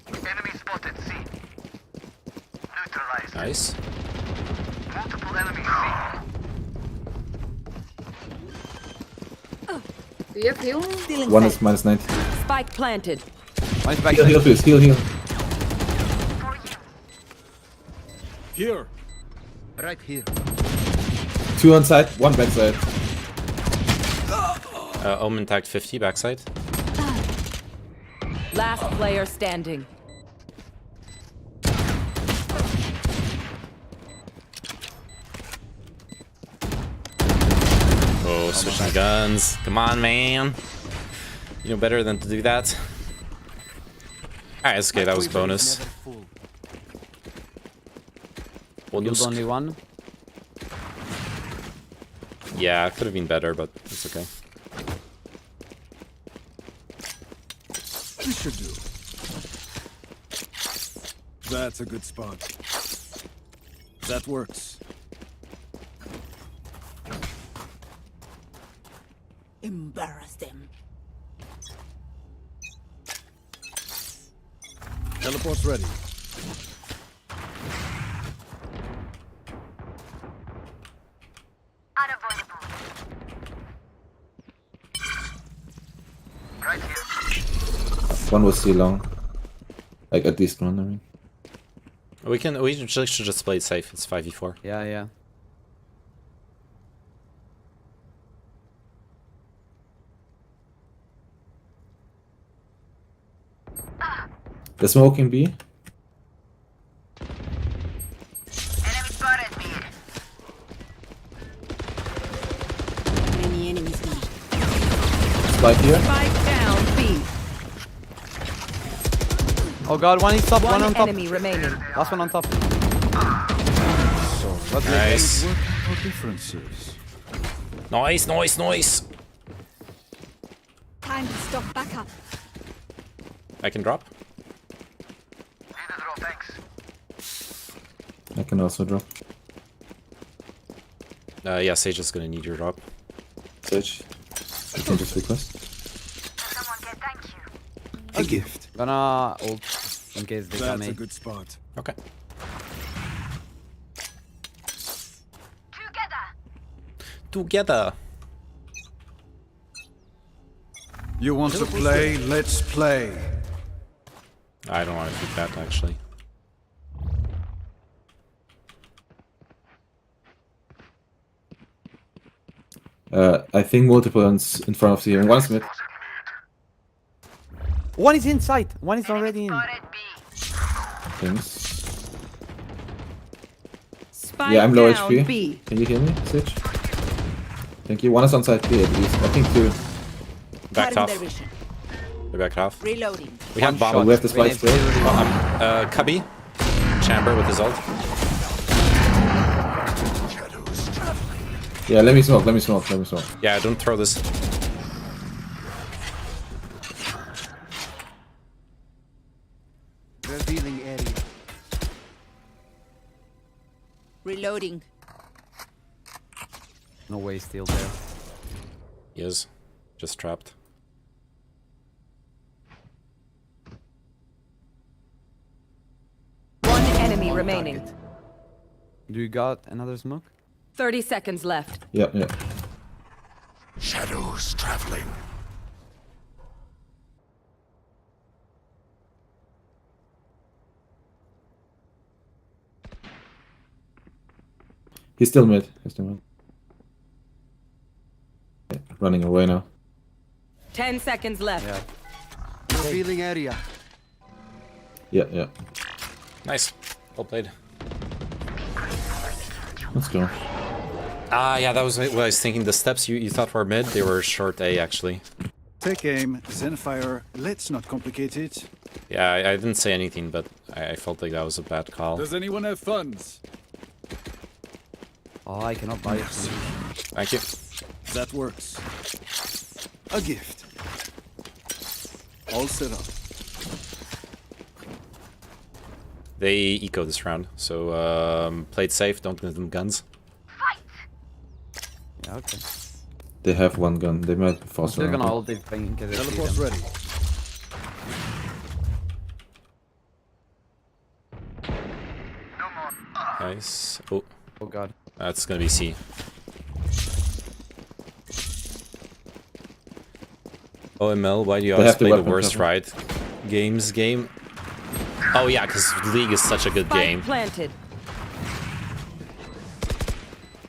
Enemy spotted C. Neutralized. Nice. Multiple enemies C. Do you have heal? One is minus 90. Spike planted. Heal, please. Heal. Here. Right here. 2 on side, 1 backside. Omen tagged 50 backside. Last player standing. Oh, switching guns. Come on, man. You know better than to do that. Alright, it's okay, that was bonus. Killed only one. Yeah, it could have been better, but it's okay. This should do. That's a good spot. That works. Embarrass them. Teleport's ready. Right here. One was too long. Like at least one, I mean. We should just play it safe. It's 5v4. Yeah, yeah. The smoking B. Enemy spotted me. Many enemies now. Spike here. Spike down B. Oh god, one is top, one on top. Enemy remaining. Last one on top. Nice. Differences. Nice, nice, nice. Time to stock back up. I can drop. I can also drop. Yeah, Sage is gonna need your drop. Sage, you can just request. A gift. Gonna ult in case they come That's a in. good spot. Okay. Together. You want to play? Let's play. I don't want to keep that actually. I think multiple ones in front of the hearing. One is mid. One is inside. One is already in. Thanks. Spike Yeah, I'm low down HP. B. Can you hear me, Sage? Thank you. One is on side B at least. I think 2. Backed off. Cutting their vision. They backed off. Reloading. We have bomb. Oh, we have the spike spray. Cubby. Chamber with his ult. Yeah, let me smoke, let me smoke, let me smoke. Yeah, don't throw this. Revealing area. Reloading. No way, he's still there. He is. Just trapped. One enemy remaining. Do you got another smoke? 30 seconds left. Yeah, yeah. Shadows traveling. He's still mid. He's still mid. Yeah, running away now. 10 seconds left. Yeah. Revealing area. Yeah, yeah. Nice. Well played. Let's go. Ah, yeah, that was what I was thinking. The steps you thought were mid, they were short A, actually. Take aim, Zenfire. Let's not complicate it. Yeah, I didn't say anything, but I felt like that was a bad call. Does anyone have funds? Oh, I cannot buy it. Thank you. That works. A gift. All set up. They eco this round, so play it safe, don't give them guns. Yeah, okay. They have one gun. They might be faster. They're gonna hold this thing in case they see Teleport's them. ready. Nice. Oh, Oh god. that's gonna be C. OML, why do you They always have the play the weapon worst cover. ride games game? Oh yeah, because League is such a good Spike game. planted.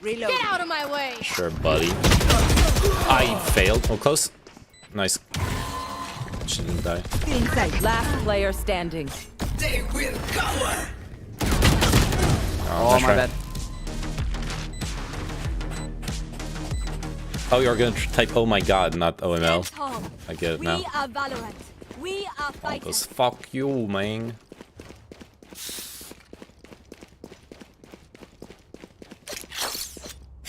Get out of my way! Sure, buddy. I failed. Oh, close. Nice. She didn't die. Inside. Last player standing. They will cower. Oh, nice my try. bad. Oh, you're gonna type "Oh my god," not OML. Home. I get it We now. are Valorant. We are fighting. Because fuck you, man.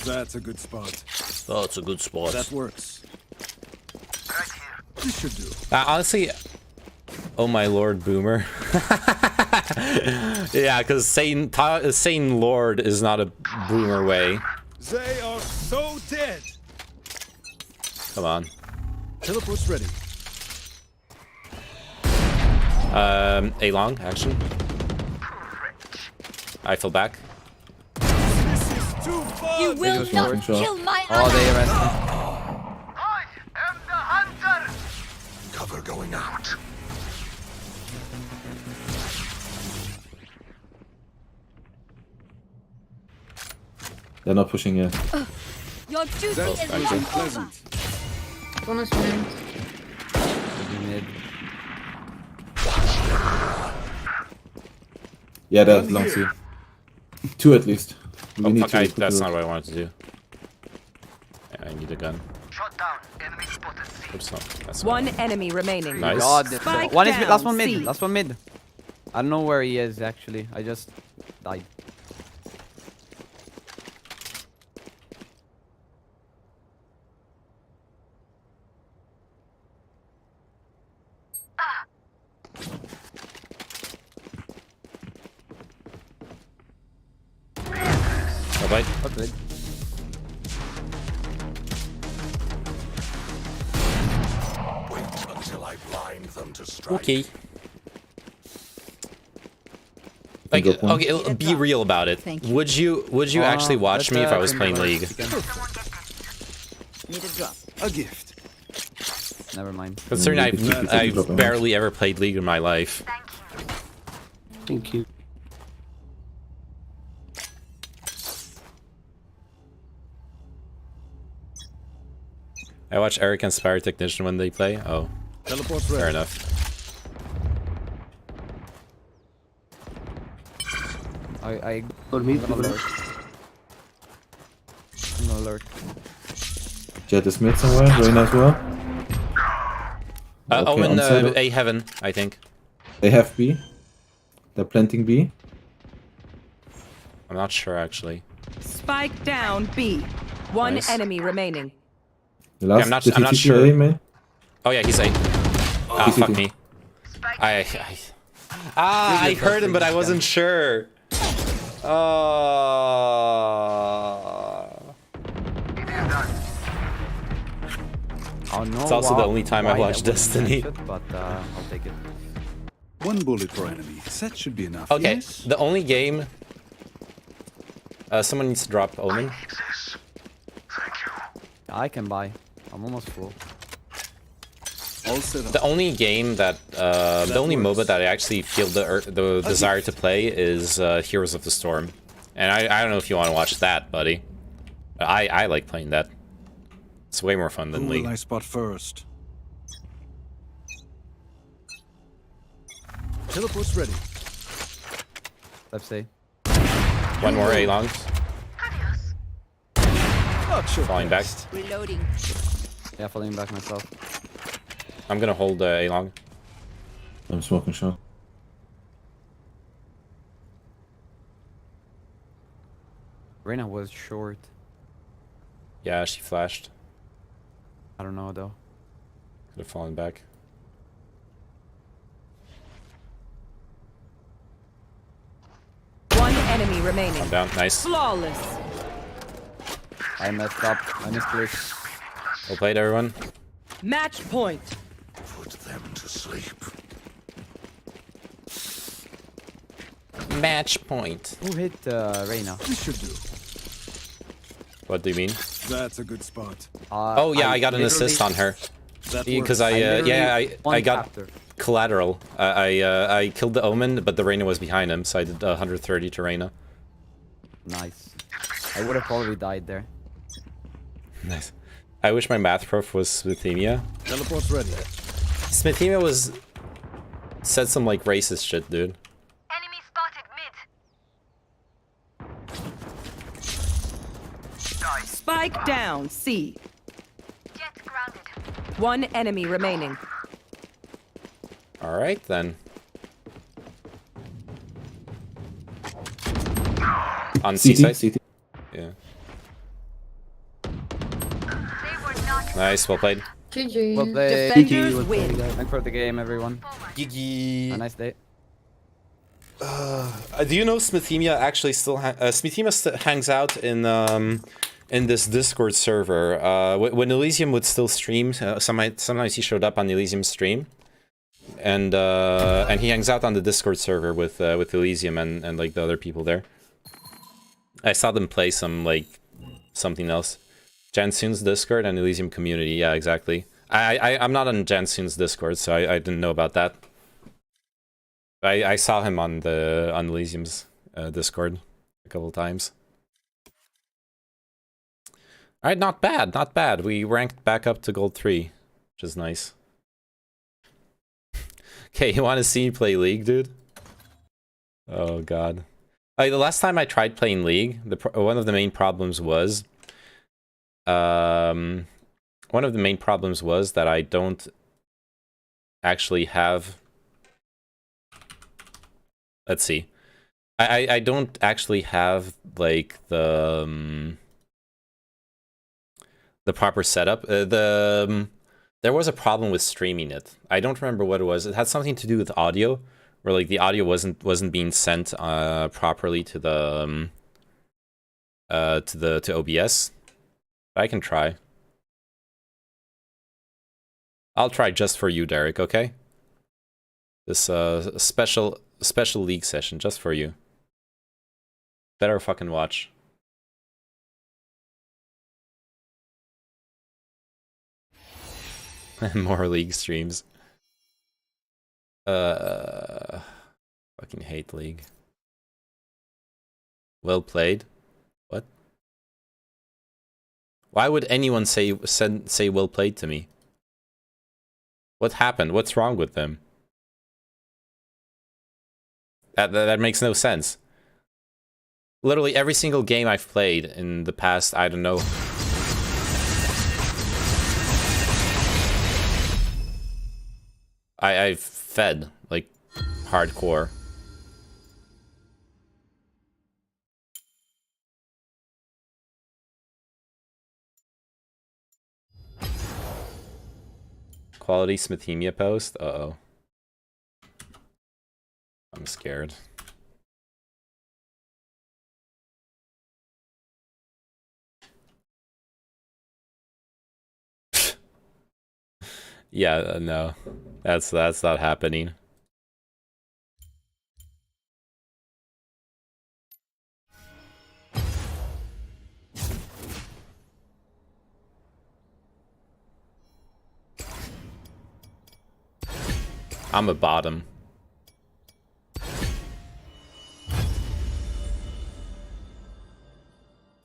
That's a good spot. That's a good spot. That works. This should do. Honestly, oh my lord, boomer. Yeah, because saying lord is not a boomer way. They are so dead. Come on. Teleport's ready. A long action. I fell back. You will Just not one shot. kill my Oh, they ally. arrested. I am the hunter. Cover going out. They're not pushing yet. Your duty That is was not unpleasant. One is mid. Mid. Yeah, there's long C. 2 at least. We Oh, need fuck, to put that's the- not what I wanted to do. Yeah, I need a gun. Shot down. Enemy spotted. Oops, no, that's One enemy remaining. Nice. God, Spike one is mid, last down, one mid, C. last one mid. I don't know where he is actually. I just died. Bye-bye. Okay. Wait until I blind them to strike. Okay. Like, Good point. okay, be real about it. Thank you. Would you actually watch me if I was playing League? Need a drop. A gift. Never mind. Considering That's I've a good barely ever played League in my life. Thank you. I watch Eric and Spire Technician when they play. Oh, Teleport's fair ready. enough. I For me, I'm alert. I'm alert. Jet is mid somewhere. Very nice well. Okay, Omen, onside. A heaven, I think. They have B. They're planting B. I'm not sure actually. Spike down B. One Nice. enemy remaining. The last, I'm not- did I'm he not TP sure. A, man? Oh yeah, he's A. Ah, He's fuck CT. me. I heard him, but I wasn't sure. Oh no. It's also the wow, only time I why watched that wasn't Destiny. mentioned, But I'll take it. One bullet per enemy. That should be enough. Okay, Yes? the only game. Someone needs to drop Omen. I can buy. I'm almost full. All set up. The only game that, the only MOBA that I actually feel the desire to play is Heroes of the Storm, and I don't know if you want to watch that, buddy. But I like playing that. It's way more fun Who than will I League. spot first? Teleport's ready. Let's see. One more A longs. Not your Falling back. best. Reloading. Yeah, falling back myself. I'm gonna hold A long. I'm smoking shot. Reyna was short. Yeah, she flashed. I don't know though. Could have fallen back. One enemy remaining. I'm down. Nice. Flawless. I messed up. I misclicked. Well played, everyone. Match point. Put them to sleep. Match point. Who hit Reyna? This should do. What do you mean? That's a good spot. Oh yeah, I got an assist on her. That Because works. I got collateral. I killed the Omen, but the Reyna was behind him, so I did 130 to Reyna. Nice. I would have probably died there. Nice. I wish my math prof was Smithemia. Teleport's ready. Smithemia was... said some, like, racist shit, dude. Enemy spotted mid. Spike down, C. Jet grounded. One enemy remaining. Alright, then. On C side? CT. Yeah. Nice, well played. GG. Well played. Defenders win. Thanks for the game, everyone. GG. Have a nice day. Do you know Smithemia actually still Smithemia hangs out in this Discord server. When Elysium would still stream, sometimes he showed up on Elysium's stream, and he hangs out on the Discord server with Elysium and like the other people there. I saw them play some like something else. Jansoon's Discord and Elysium community. Yeah, exactly. I'm not on Jansoon's Discord, so I didn't know about that. I saw him on Elysium's Discord a couple times. Alright, not bad, not bad. We ranked back up to Gold 3, which is nice. Okay, you want to see me play League, dude? Oh god. The last time I tried playing League, one of the main problems was... one of the main problems was that I don't actually have... Let's see. I don't actually have, like, the proper setup. There was a problem with streaming it. I don't remember what it was. It had something to do with audio, where like the audio wasn't being sent properly to the to OBS. I can try. I'll try just for you, Derek. Okay. This special League session just for you. Better fucking watch. More League streams. Fucking hate League. Well played. What? Why would anyone say well played to me? What happened? What's wrong with them? That makes no sense. Literally every single game I've played in the past, I don't know. I've fed, like, hardcore. Quality Smithemia post? Uh-oh. I'm scared. Yeah, no. That's not happening. I'm a bottom.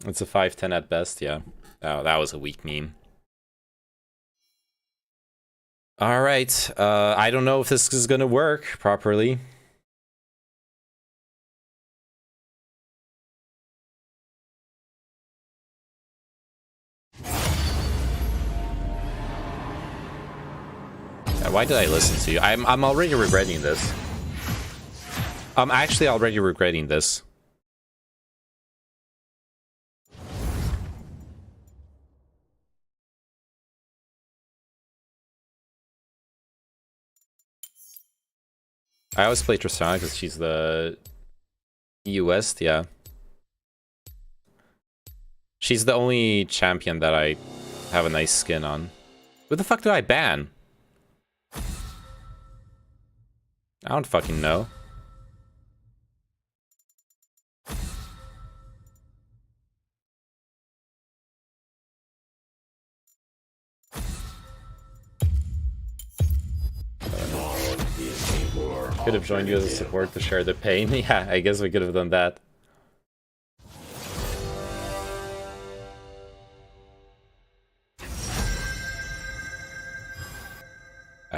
It's a 5-10 at best, yeah. Oh, that was a weak meme. Alright, I don't know if this is gonna work properly. Why did I listen to you? I'm already regretting this. I'm actually already regretting this. I always play Tristana because she's the US, yeah. She's the only champion that I have a nice skin on. Who the fuck do I ban? I don't fucking know. Could have joined you as a support to share the pain. Yeah, I guess we could have done that.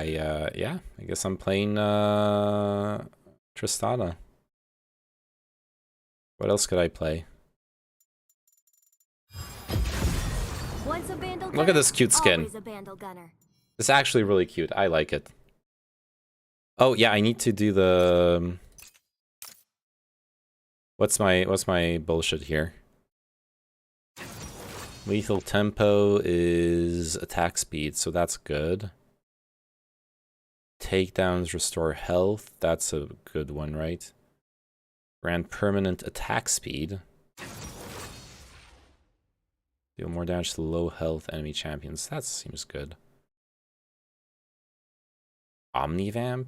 yeah, I guess I'm playing Tristana. What else could I play? Once a Vandal Look at this cute skin. always a Vandal gunner. It's actually really cute. I like it. Oh yeah, I need to do the. What's my bullshit here? Lethal tempo is attack speed, so that's good. Takedowns restore health. That's a good one, right? Grant permanent attack speed. Deal more damage to low health enemy champions. That seems good. Omnivamp.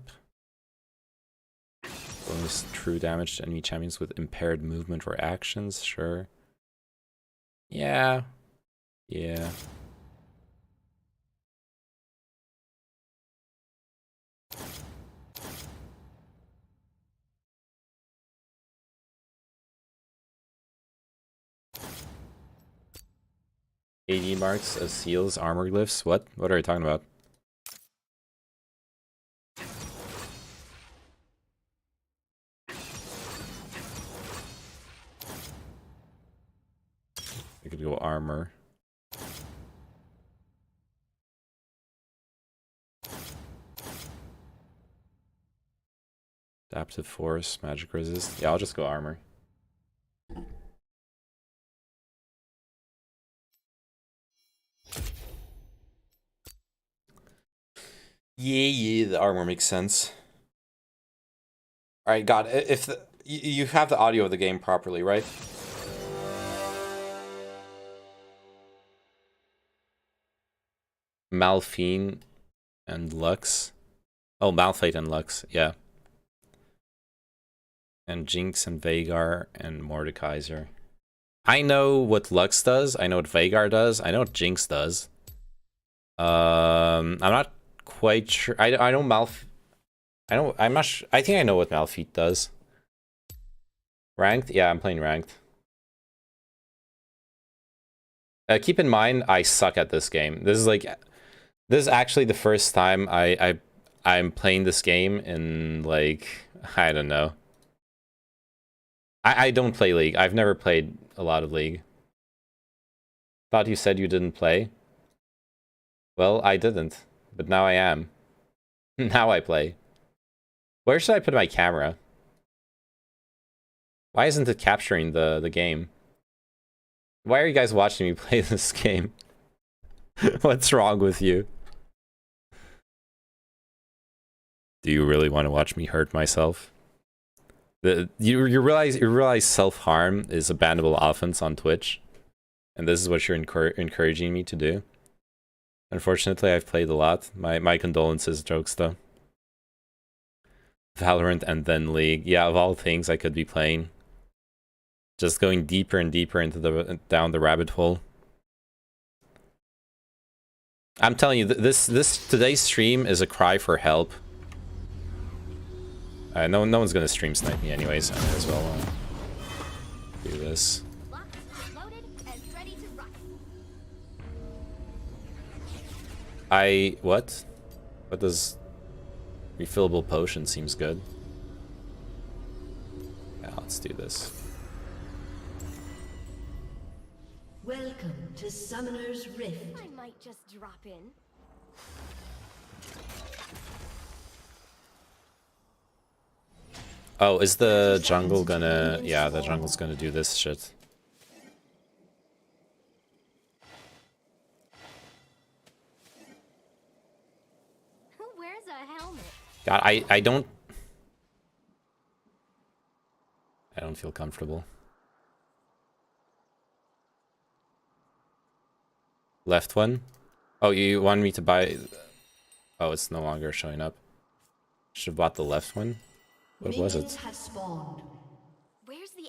Bonus true damage to enemy champions with impaired movement or actions. Sure. Yeah. Yeah. AD marks as seals, armor glyphs. What? What are you talking about? I could go armor. Adaptive force, magic resist. Yeah, I'll just go armor. Yeah, the armor makes sense. Alright, God, if you have the audio of the game properly, right? Malphine and Lux. Oh, Malphite and Lux, yeah. And Jinx and Veigar and Mordekaiser. I know what Lux does, I know what Veigar does, I know what Jinx does. I'm not quite sure. I know I'm not sure. I think I know what Malphite does. Ranked? Yeah, I'm playing ranked. Keep in mind, I suck at this game. This is actually the first time I'm playing this game in like, I don't know. I don't play League. I've never played a lot of League. Thought you said you didn't play. Well, I didn't, but now I am. Now I play. Where should I put my camera? Why isn't it capturing the game? Why are you guys watching me play this game? What's wrong with you? Do you really want to watch me hurt myself? You realize self-harm is a bannable offense on Twitch, and this is what you're encouraging me to do. Unfortunately, I've played a lot. My condolences, jokes though. Valorant and then League. Yeah, of all things I could be playing. Just going deeper and deeper into down the rabbit hole. I'm telling you, today's stream is a cry for help. No one's gonna stream snipe me anyways. I might as well do this. What? What does refillable potion seems good? Yeah, let's do this. Welcome to Summoner's Rift. I might just drop in. Oh, is the jungle gonna... Yeah, the jungle's gonna do this shit. Who wears a helmet? God, I don't feel comfortable. Left one? Oh, you want me to buy... Oh, it's no longer showing up. Should have bought the left one. What was it?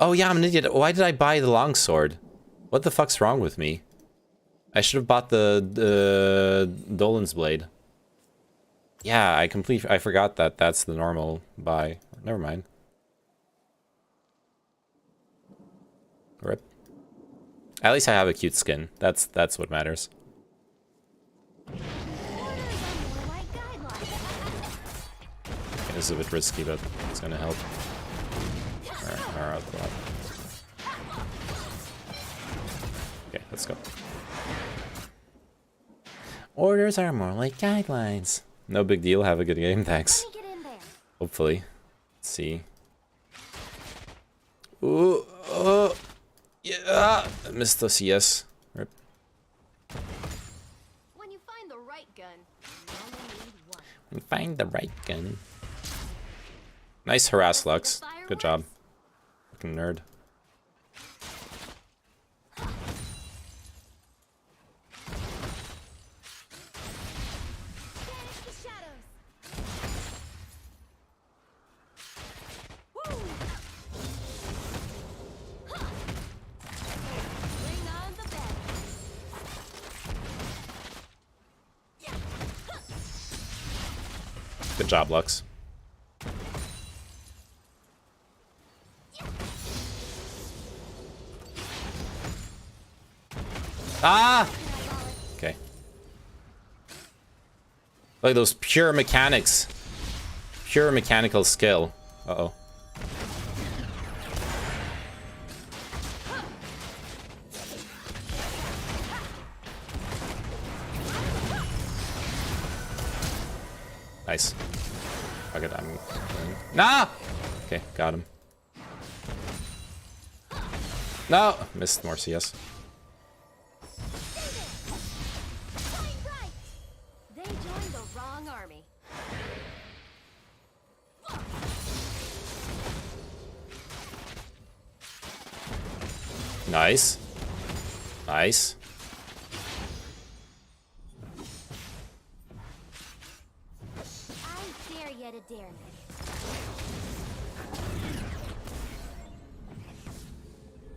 Oh yeah, I'm an idiot. Why did I buy the longsword? What the fuck's wrong with me? I should have bought the Dolan's blade. Yeah, I forgot that that's the normal buy. Never mind. Rip. At least I have a cute skin. That's what matters. is a bit risky, but it's gonna help. Alright, okay, let's go. Orders are more like guidelines. No big deal, have a good game, thanks. Hopefully. Let's see. Ooh, oh, yeah, I missed the CS. Rip. When you find the right gun, you only need one. When you find the right gun. Nice harass, Lux. Good job. Fucking nerd. Good job, Lux. Ah! Okay. Look at those pure mechanics. Pure mechanical skill. Uh-oh. Nice. Fuck it, I'm... Nah! Okay, got him. No! Missed more CS. They joined the wrong army. Nice. Nice.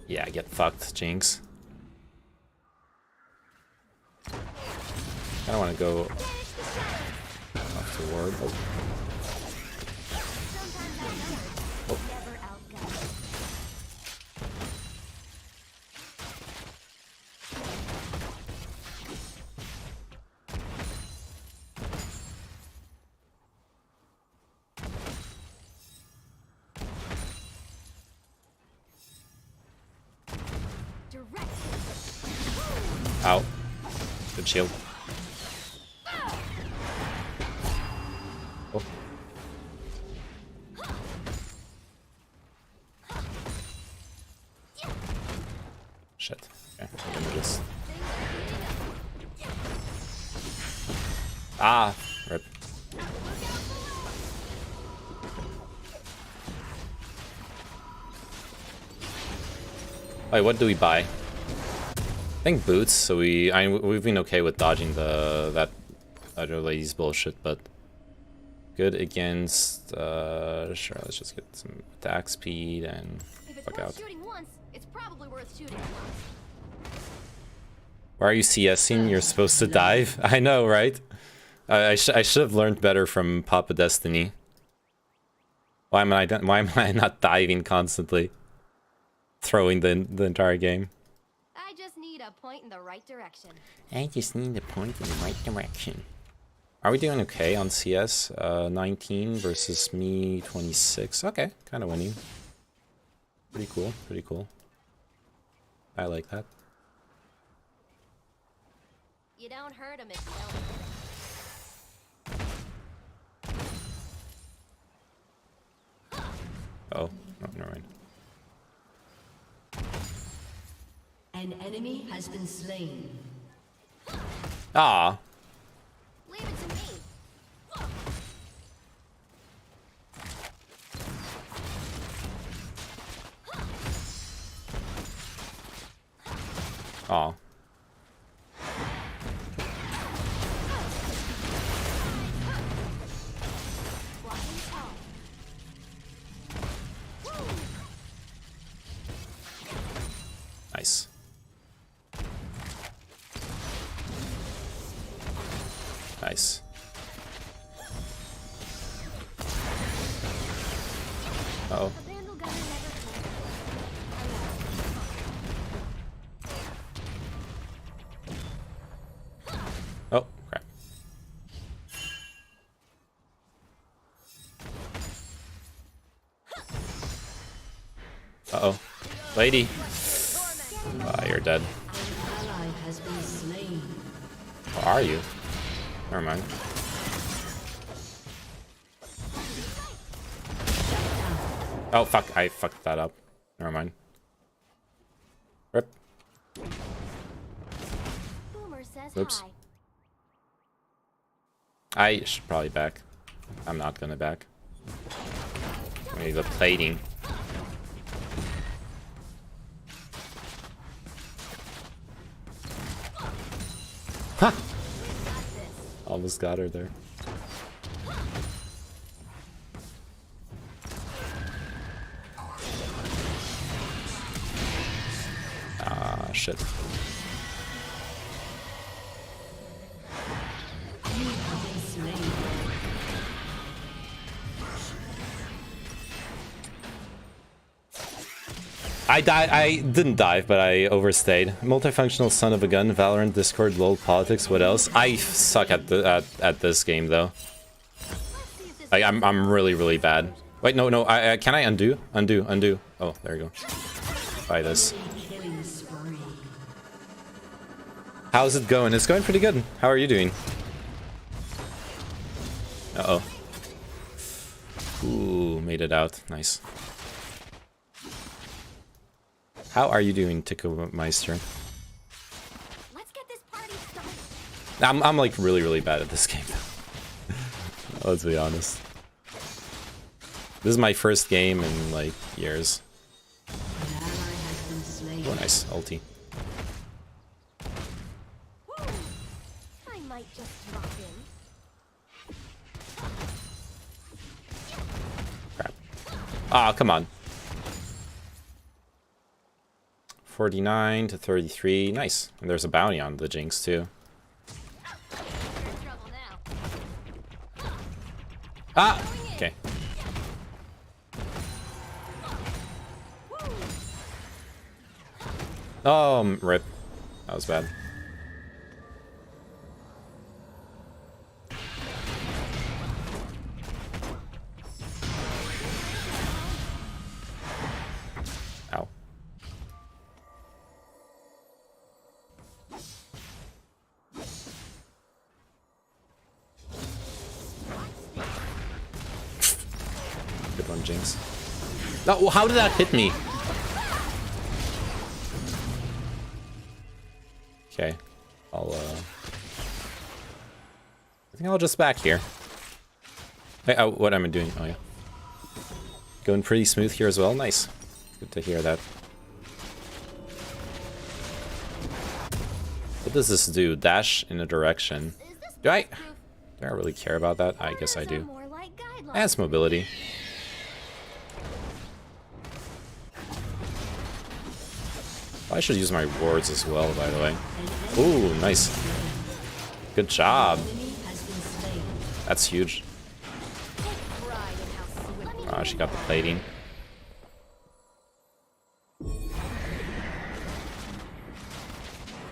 Yeah, get fucked, Jinx. I don't want to go off the ward. Oh. Ow. Good shield. Oh. Shit. Okay, I'm gonna just... Ah! Rip. Wait, what do we buy? I think boots, so we've been okay with dodging that other lady's bullshit, but good against sure, let's just get some attack speed and fuck out. Once, it's probably worth shooting. Why are you CSing? You're supposed to dive? I know, right? I should have learned better from Papa Destiny. Why am I not diving constantly? Throwing the entire game. I just need a point in the right direction. I just need a point in the right direction. Are we doing okay on CS? 19 versus me 26. Okay, kind of winning. Pretty cool, pretty cool. I like that. You don't hurt him if you Oh, no, never mind. An enemy has been slain. Ah. Leave it to me. Aw. Nice. Nice. Uh-oh. Oh, crap. Lady. You're dead. An ally has been slain. Where are you? Never mind. Oh fuck, I fucked that up. Never mind. Rip. Boomer says Oops. hi. I should probably back. I'm not gonna back. Maybe the plating. Ha! Almost got her there. Ah, shit. I didn't dive, but I overstayed. Multifunctional son of a gun, Valorant, Discord, LOL, politics, what else? I suck at at this game though. Like I'm really bad. Wait, no, can I undo? Undo. Oh, there you go. Buy this. How's it going? It's going pretty good. How are you doing? Uh-oh. Ooh, made it out. Nice. How are you doing, Tico Meister? Let's get this party started. I'm like really bad at this game. Let's be honest. This is my first game in like years. Oh, nice ulti. I might just drop in. Crap. Ah, come on. 49 to 33. Nice. And there's a bounty on the Jinx too. Ah! Okay. Oh, rip. That was bad. Ow. Good one, Jinx. No, how did that hit me? Okay, I think I'll just back here. Hey, oh, what am I doing? Oh yeah, going pretty smooth here as well. Nice, good to hear that. What does this do? Dash in a direction. Do I really care about that? I guess I do. And it's mobility. I should use my wards as well, by the way. Ooh, nice. Good job. That's huge. Oh, she got the plating.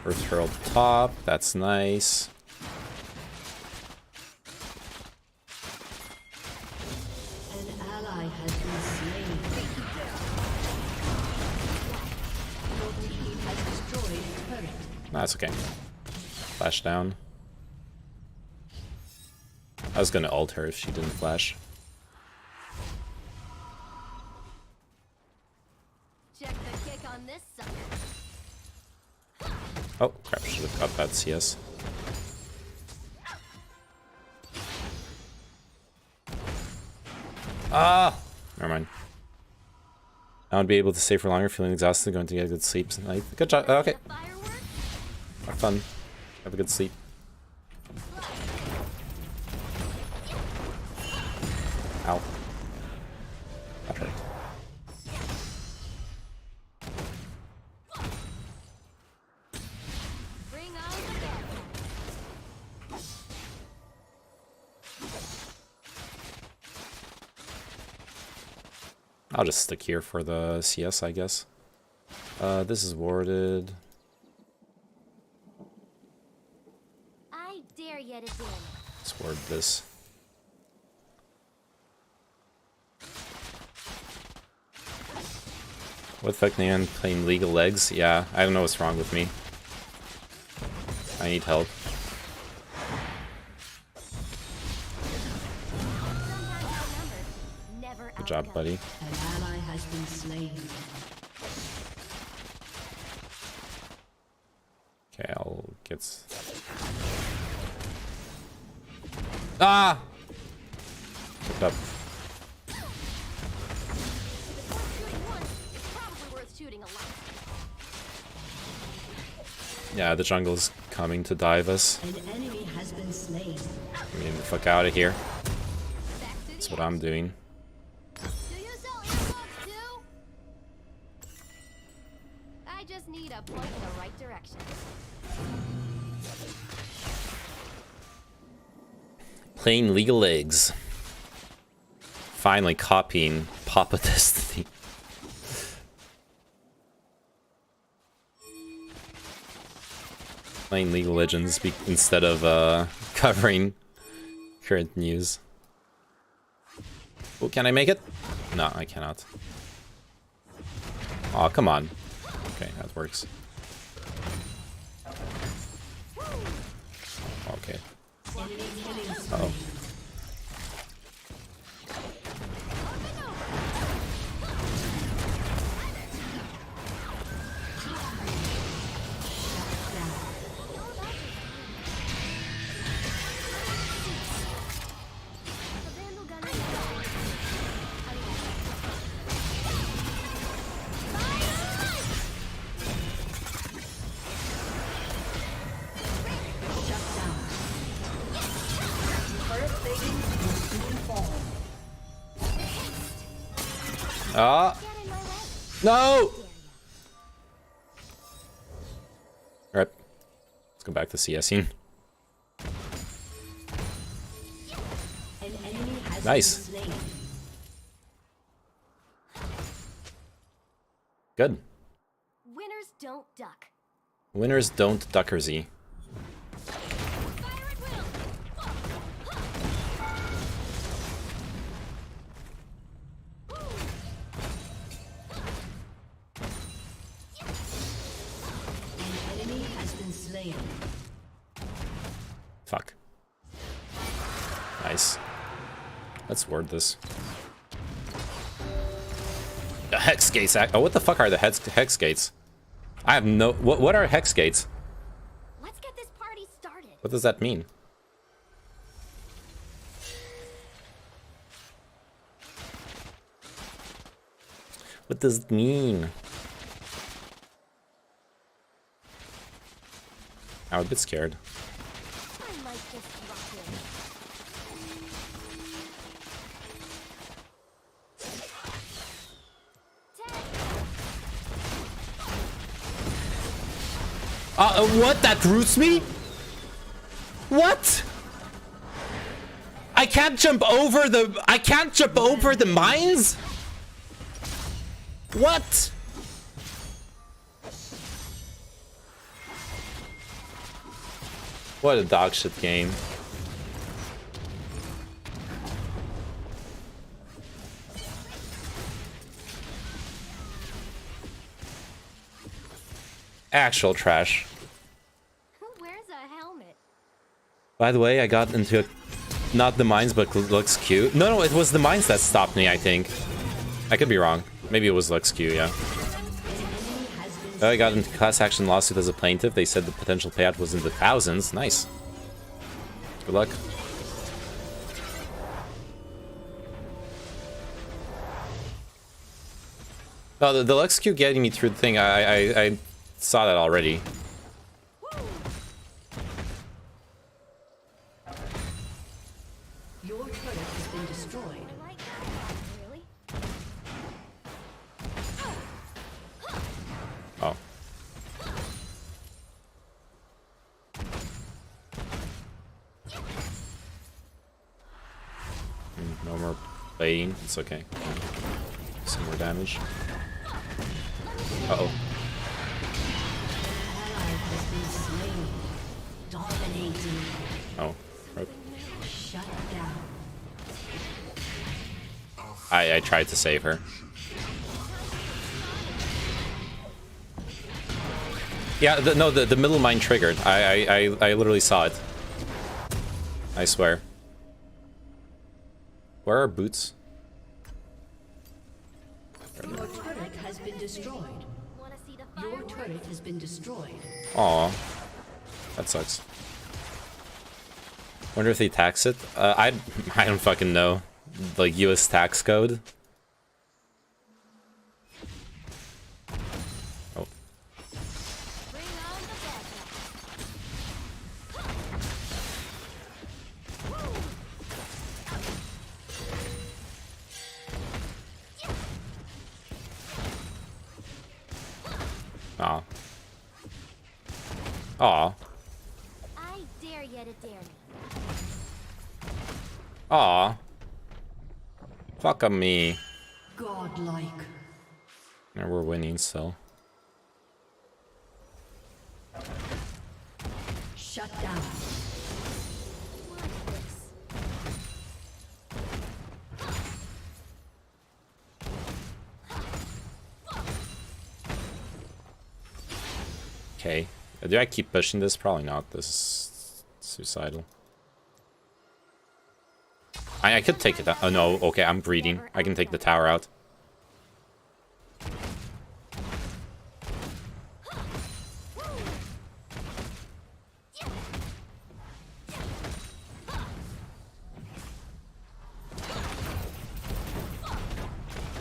Earth Herald top, that's nice. An ally has been slain. Your team has destroyed a turret. That's okay. Flash down. I was gonna ult her if she didn't flash. Check the kick on this sucker. Oh, crap, should have got that CS. Ah! Never mind. I won't be able to stay for longer, feeling exhausted, going to get a good sleep tonight. Good job. Okay. Have fun. Have a good sleep. Ow. That hurt. I'll just stick here for the CS, I guess. This is warded. I dare you to do. Let's ward this. What the fuck, man? Playing League of Legs? Yeah, I don't know what's wrong with me. I need help. Good job, buddy. An ally has been slain. Okay, I'll get... Ah! Picked up. Yeah, the jungle's coming to dive us. An enemy has been slain. I'm getting the fuck out of here. That's what I'm doing. I just need a point in the right direction. Playing League of Legs. Finally copying Papa Destiny. Playing League of Legends instead of covering current news. Oh, can I make it? No, I cannot. Oh, come on. Okay, that works. Okay. Uh-oh. Ah! No! Alright. Let's go back to CSing. Nice. Good. Winners don't duck. Winners don't duckersy. Fuck. Nice. Let's ward this. The Hex Gates act. Oh, what the fuck are the Hex Gates? I have no. What are Hex Gates? Let's get this party started. What does that mean? What does it mean? I'm a bit scared. What? That roots me? What? I can't jump over the mines? What? What a dog shit game. Actual trash. Who wears a helmet? By the way, I got into not the mines, but Lux Q. No, it was the mines that stopped me, I think. I could be wrong. Maybe it was Lux Q, yeah. I got into class action lawsuit as a plaintiff. They said the potential payout was in the thousands. Nice. Good luck. Oh, the Lux Q getting me through the thing, I saw that already. Your turret has been destroyed. Really? Oh. No more baiting. It's okay. Some more damage. Uh-oh. Oh. Right. Shut down. I tried to save her. Yeah, no, the middle mine triggered. I literally saw it. I swear. Where are boots? Your turret has been destroyed. Your turret has been destroyed. Aw. That sucks. Wonder if they tax it? I don't fucking know. Like US tax code? Oh. Aw. Aw. I dare you to dare me. Aw. Fuck on me. Godlike. And we're winning still. Shut down. Okay. Do I keep pushing this? Probably not. This is suicidal. I could take it out. Oh no, okay, I'm breeding. I can take the tower out.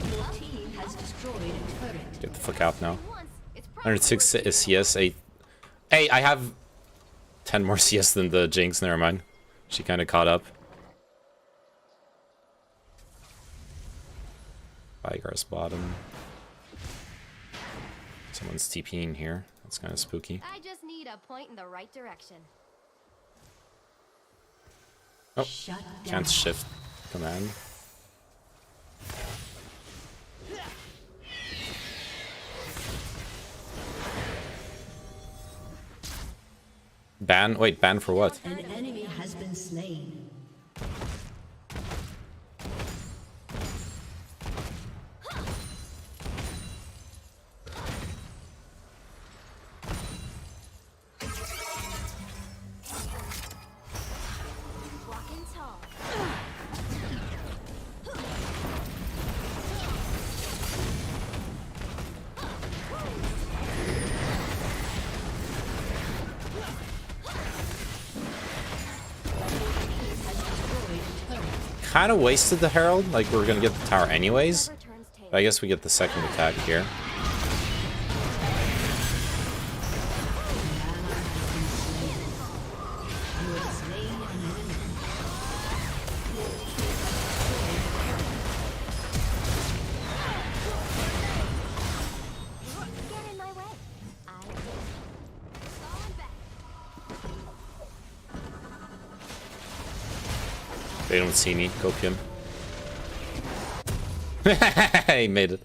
Your team has destroyed a turret. Get the fuck out now. 106 is CS, 8. Hey, I have 10 more CS than the Jinx, never mind. She kind of caught up. Vigar's bottom. Someone's TPing here. That's kind of spooky. I just need a point in the right direction. Oh, can't shift command. Ban? Wait, ban for what? An enemy has been slain. Walking tall. Kind of wasted the Herald. Like, we were gonna get the tower anyways. But I guess we get the second attack here. Get in my way. I falling back. They don't see me. Go Kim. I made it.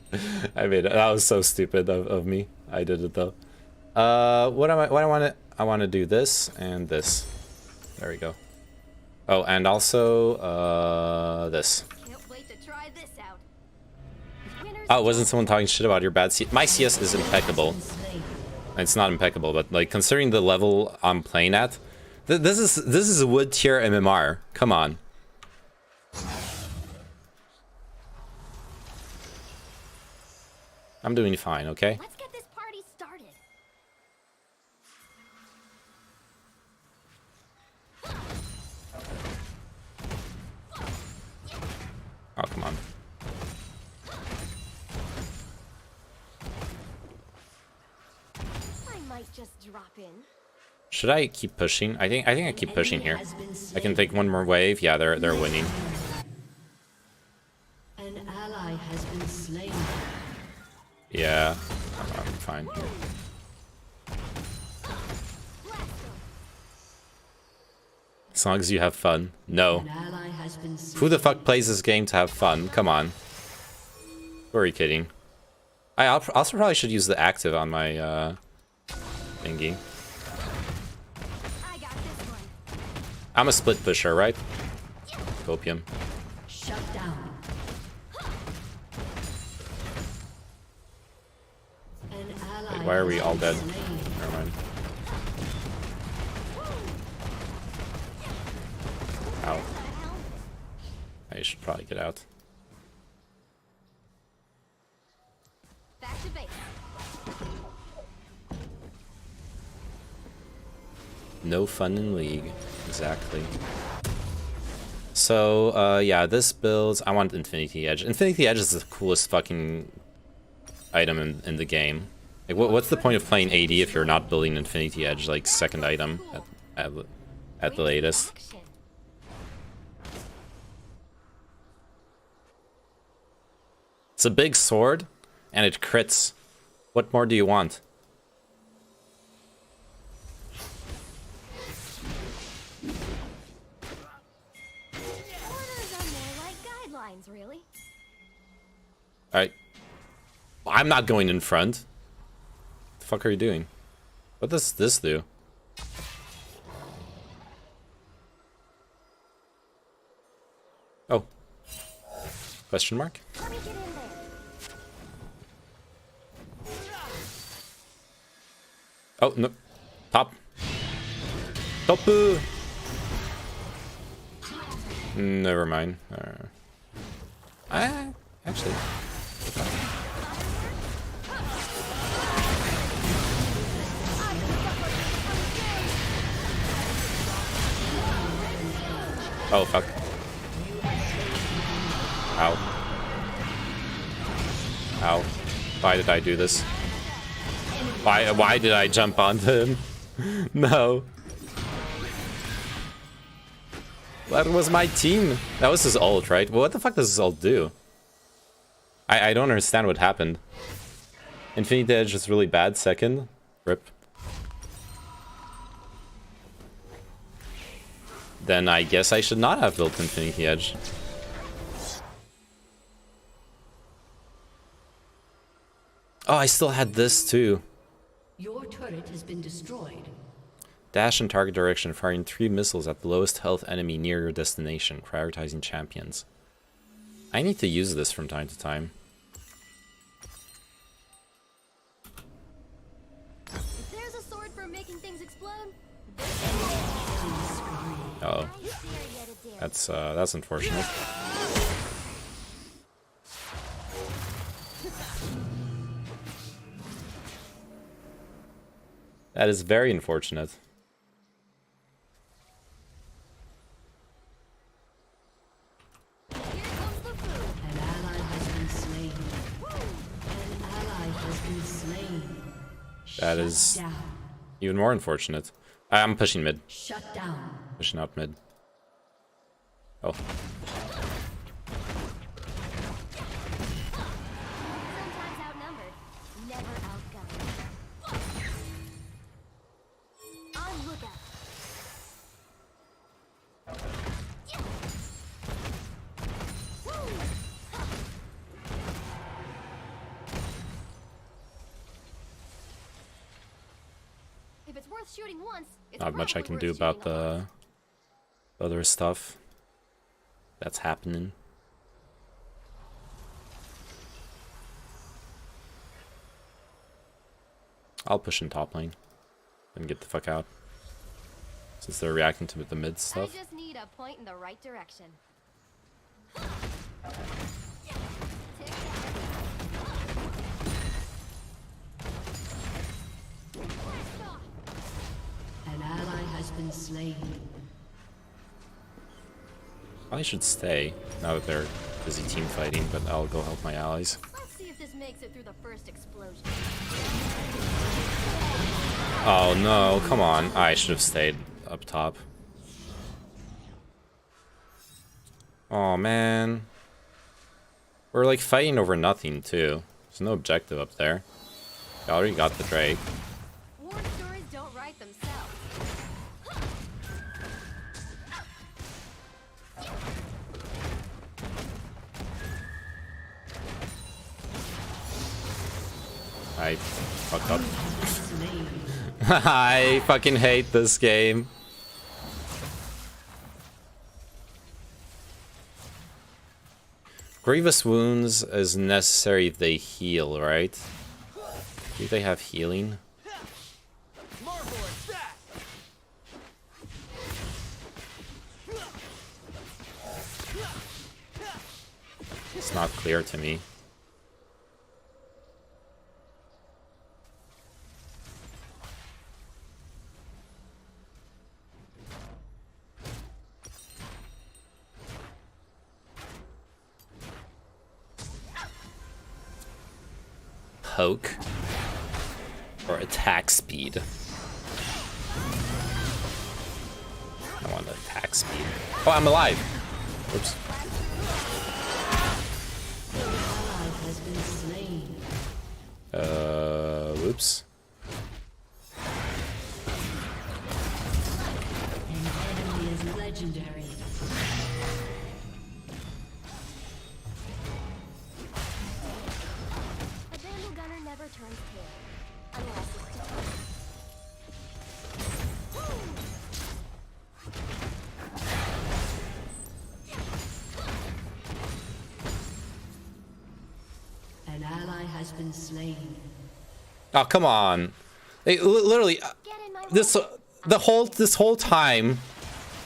I made it. That was so stupid of me. I did it though. What I want to? I want to do this and this. There we go. Oh, and also this. Can't wait to try this out. Oh, wasn't someone talking shit about your bad CS? My CS is impeccable. It's not impeccable, but like considering the level I'm playing at, this is a wood tier MMR. Come on. I'm doing fine, okay? Let's get this party started. Oh, come on. I might just drop in. Should I keep pushing? I think I keep pushing here. I can take one more wave. Yeah, they're winning. An ally has been slain. Yeah, I'm fine here. As long as you have fun. No. An ally has been slain. Who the fuck plays this game to have fun? Come on. Who are you kidding? I also probably should use the active on my thingy. I'm a split pusher, right? Copium. Shut down. Wait, why are we all dead? Never mind. should probably get out. Back to base. No fun in League. Exactly. So, yeah, this builds... I want Infinity Edge. Infinity Edge is the coolest fucking item in the game. Like, what's the point of playing AD if you're not building Infinity Edge, like, second item at the latest? It's a big sword, and it crits. What more do you want? Orders are more like guidelines, really. Alright. I'm not going in front. What the fuck are you doing? What does this do? Oh. Question mark? Let me get in there. Oh, no. Top. Topu! Never mind. Actually. Oh, fuck. Ow. Ow. Why did I do this? Why did I jump onto him? No. That was my team. That was his ult, right? Well, what the fuck does his ult do? I don't understand what happened. Infinity Edge is really bad second. Rip. Then I guess I should not have built Infinity Edge. Oh, I still had this too. Your turret has been destroyed. Dash in target direction, firing 3 missiles at the lowest health enemy near your destination, prioritizing champions. I need to use this from time to time. If there's a sword for making things explode, Uh oh. That's unfortunate. That is very unfortunate. An ally has been slain. An ally has been slain. That is even more unfortunate. I'm pushing mid. Shut down. Pushing out mid. Oh. sometimes outnumbered, never outgunned. On lookout. If it's worth shooting once, it's Not much I probably can worth do about shooting a lot. the other stuff that's happening. I'll push in top lane and get the fuck out, since they're reacting to the mid stuff. I just need a point in the right direction. An ally has been slain. I should stay now that they're busy team fighting, but I'll go help my allies. Let's see if this makes it through the first explosion. Oh no, come on. I should have stayed up top. Oh man. We're like fighting over nothing too. There's no objective up there. I already got the Drake. War stories don't write themselves. I fucked up. I fucking hate this game. Grievous wounds is necessary if they heal, right? Do they have healing? It's not clear to me. Poke or attack speed. I want attack speed. Oh, I'm alive. Oops. Whoops. An enemy is legendary. A Vandal gunner never turns tail. Unless it's to An ally has been slain. Oh, come on. They literally this whole time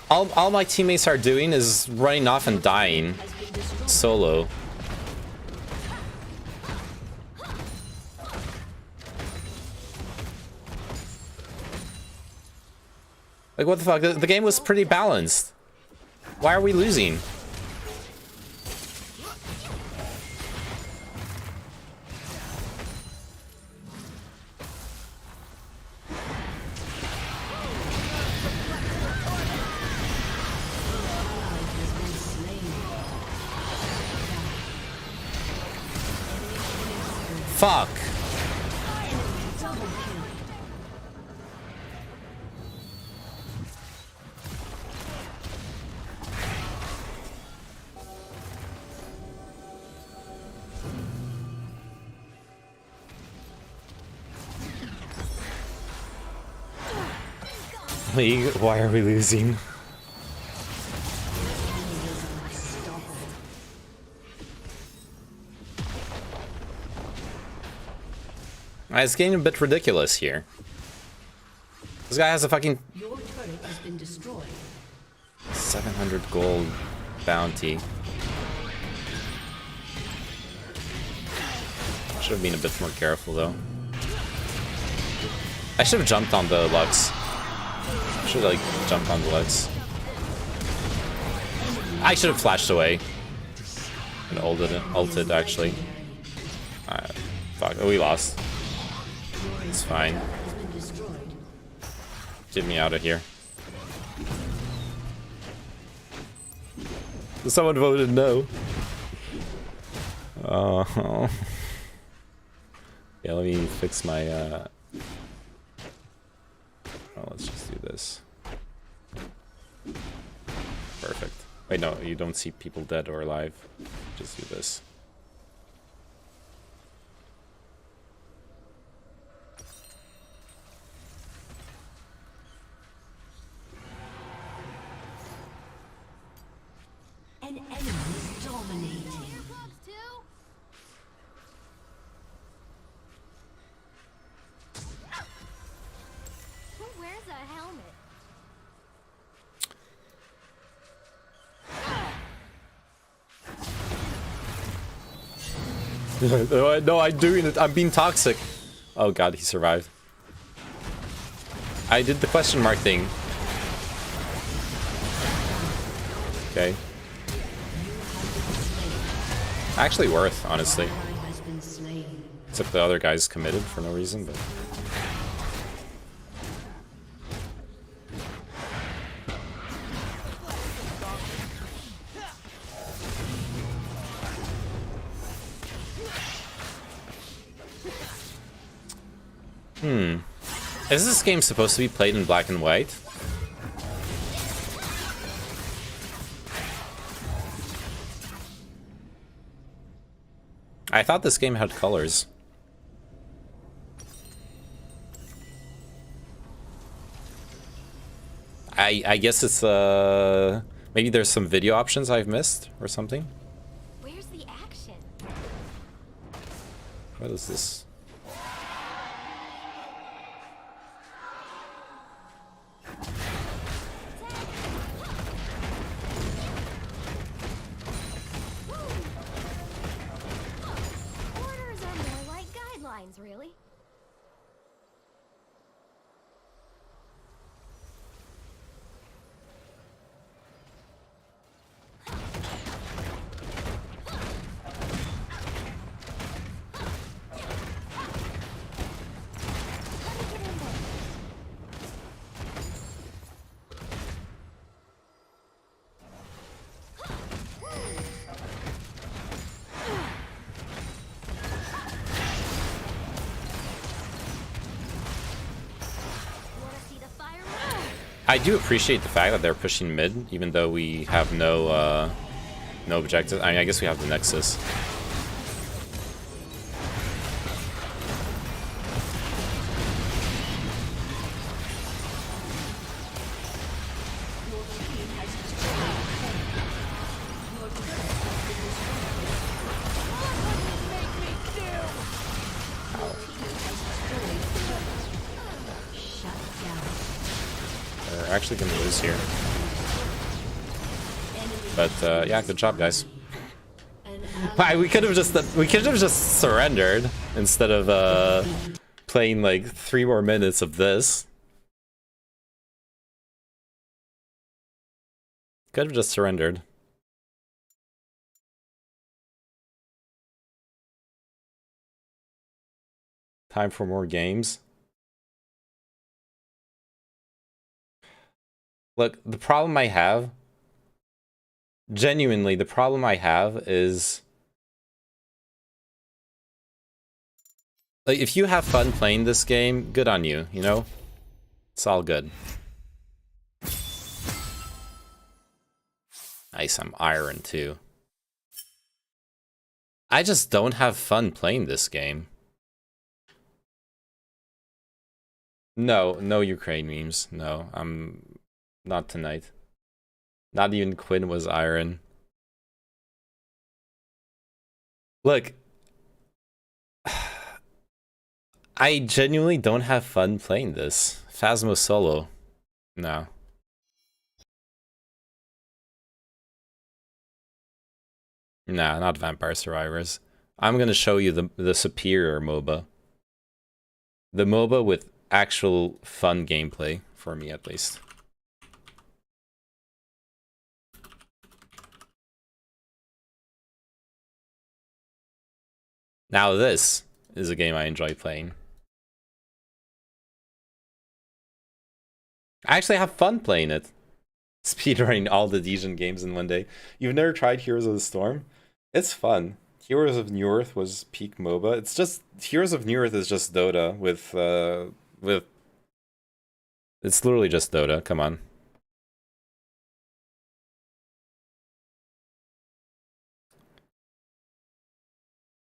all my teammates are doing is running off and dying solo. Like, what the fuck? The game was pretty balanced. Why are we losing? Fuck. League, why are we losing? It's getting a bit ridiculous here. This guy has a fucking Your turret has been destroyed. 700 gold bounty. Should have been a bit more careful though. I should have jumped on the Lux. I should have like jumped on the Lux. I should have flashed away and ulted actually. Fuck. Oh, we lost. It's fine. Get me out of here. Someone voted no. Oh. Yeah, let me fix my oh, let's just do this. Perfect. Wait, no, you don't see people dead or alive. Just do this. An enemy is dominating. Who wears a helmet? No, I'm doing it. I'm being toxic. Oh god, he survived. I did the question mark thing. Okay. Actually worth, honestly. Except the other guy's committed for no reason, but... Is this game supposed to be played in black and white? I thought this game had colors. I guess it's maybe there's some video options I've missed or something. Where's the action? What is this? I do appreciate the fact that they're pushing mid, even though we have no objectives. I mean, I guess we have the Nexus. We're actually gonna lose here. But yeah, good job, guys. Why, we could have just surrendered instead of playing like 3 more minutes of this. Could have just surrendered. Time for more games. Look, the problem I have, genuinely, the problem I have is, like, if you have fun playing this game, good on you, you know? It's all good. Nice, I'm iron too. I just don't have fun playing this game. No, no Ukraine memes. No, I'm not tonight. Not even Quinn was iron. Look, I genuinely don't have fun playing this. Phasmo solo. No. Nah, not Vampire Survivors. I'm gonna show you the superior MOBA. The MOBA with actual fun gameplay, for me at least. Now this is a game I enjoy playing. I actually have fun playing it. Speedrunning all the Degen games in one day. You've never tried Heroes of the Storm? It's fun. Heroes of Newerth was peak MOBA. It's just Heroes of Newerth is just Dota with it's literally just Dota. Come on.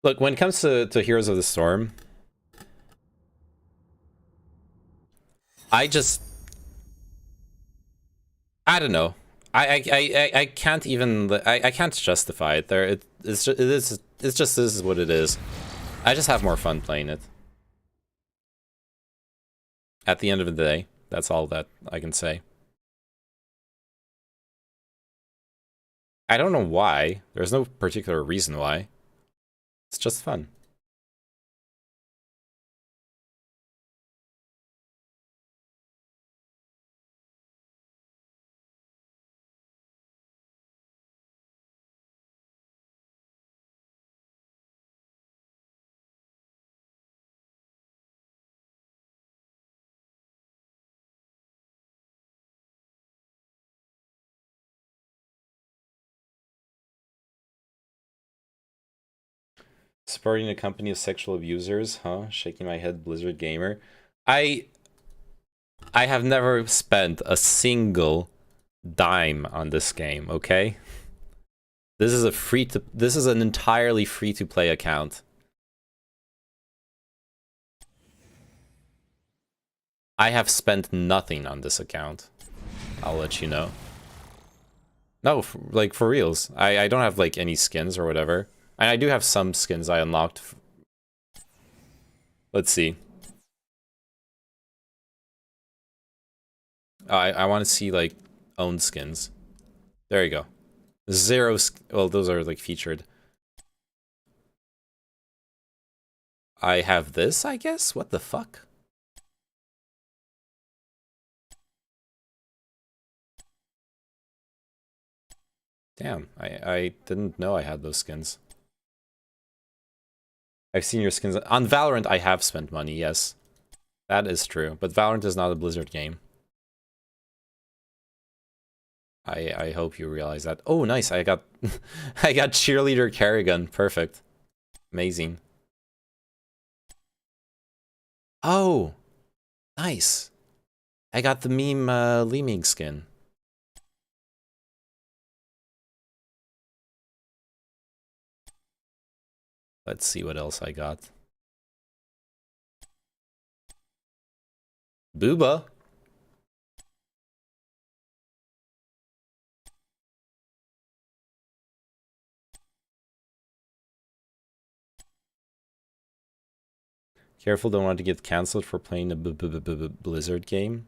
Look, when it comes to Heroes of the Storm, I don't know. I can't even I can't justify it there. It's just this is what it is. I just have more fun playing it. At the end of the day, that's all that I can say. I don't know why. There's no particular reason why. It's just fun. Supporting a company of sexual abusers, huh? Shaking my head, Blizzard Gamer. I have never spent a single dime on this game, okay? This is an entirely free-to-play account. I have spent nothing on this account. I'll let you know. No, like for reals. I don't have like any skins or whatever. And I do have some skins I unlocked. Let's see. I want to see like owned skins. There you go. Zero. Well, those are like featured. I have this, I guess. What the fuck? Damn, I didn't know I had those skins. I've seen your skins. On Valorant, I have spent money, yes. That is true. But Valorant is not a Blizzard game. I hope you realize that. Oh, nice. I got I got Cheerleader Kerrigan. Perfect. Amazing. Oh, nice. I got the meme Li Ming skin. Let's see what else I got. Booba. Careful, don't want to get cancelled for playing a Blizzard game.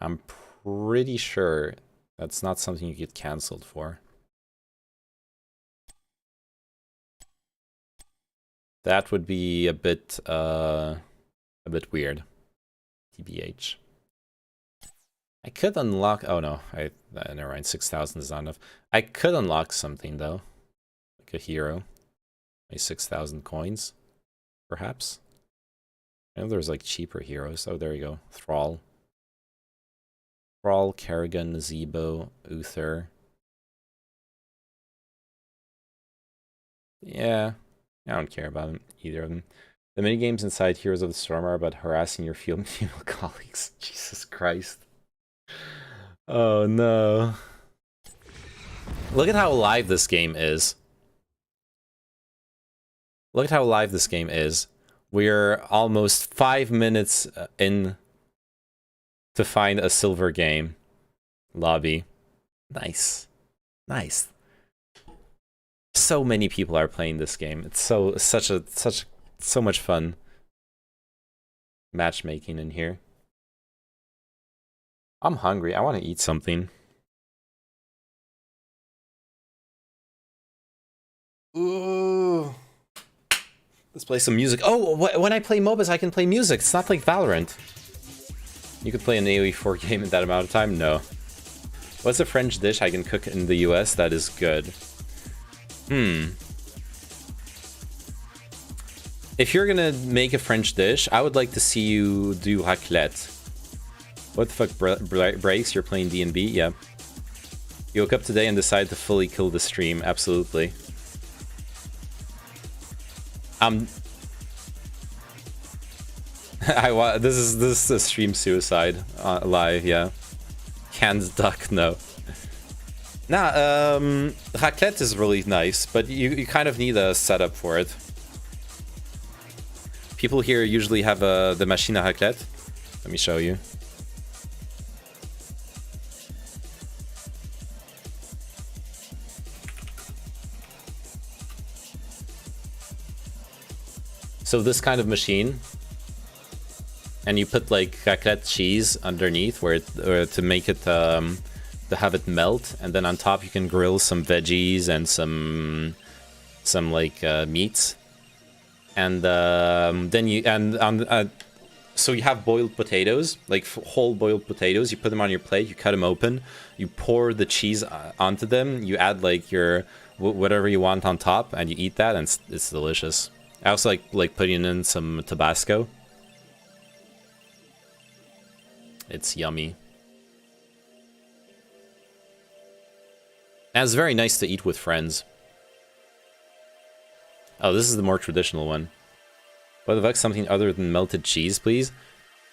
I'm pretty sure that's not something you get cancelled for. That would be a bit weird. TBH. I could unlock. Oh no, never mind. 6,000 is not enough. I could unlock something though, like a hero. My 6,000 coins, perhaps. I know there's like cheaper heroes. Oh, there you go. Thrall. Thrall, Kerrigan, Zebo, Uther. Yeah, I don't care about either of them. The minigames inside Heroes of the Storm are about harassing your female colleagues. Jesus Christ. Oh no. Look at how live this game is. Look at how live this game is. We're almost 5 minutes in to find a silver game lobby. Nice. Nice. So many people are playing this game. It's so much fun. Matchmaking in here. I'm hungry. I want to eat something. Ooh. Let's play some music. Oh, when I play MOBAs, I can play music. It's not like Valorant. You could play an AoE 4 game in that amount of time? No. What's a French dish I can cook in the US that is good? If you're gonna make a French dish, I would like to see you do raclette. What the fuck breaks? You're playing D&B? Yeah. You woke up today and decided to fully kill the stream. Absolutely. This is a stream suicide live, yeah. Canned duck, no. Nah, raclette is really nice, but you kind of need a setup for it. People here usually have the machine à raclette. Let me show you. So this kind of machine, and you put like raclette cheese underneath where to make it to have it melt, and then on top you can grill some veggies and some like meats, and then so you have boiled potatoes, like whole boiled potatoes. You put them on your plate, you cut them open, you pour the cheese onto them, you add like your whatever you want on top, and you eat that, and it's delicious. I also like putting in some Tabasco. It's yummy. And it's very nice to eat with friends. Oh, this is the more traditional one. What the fuck? Something other than melted cheese, please?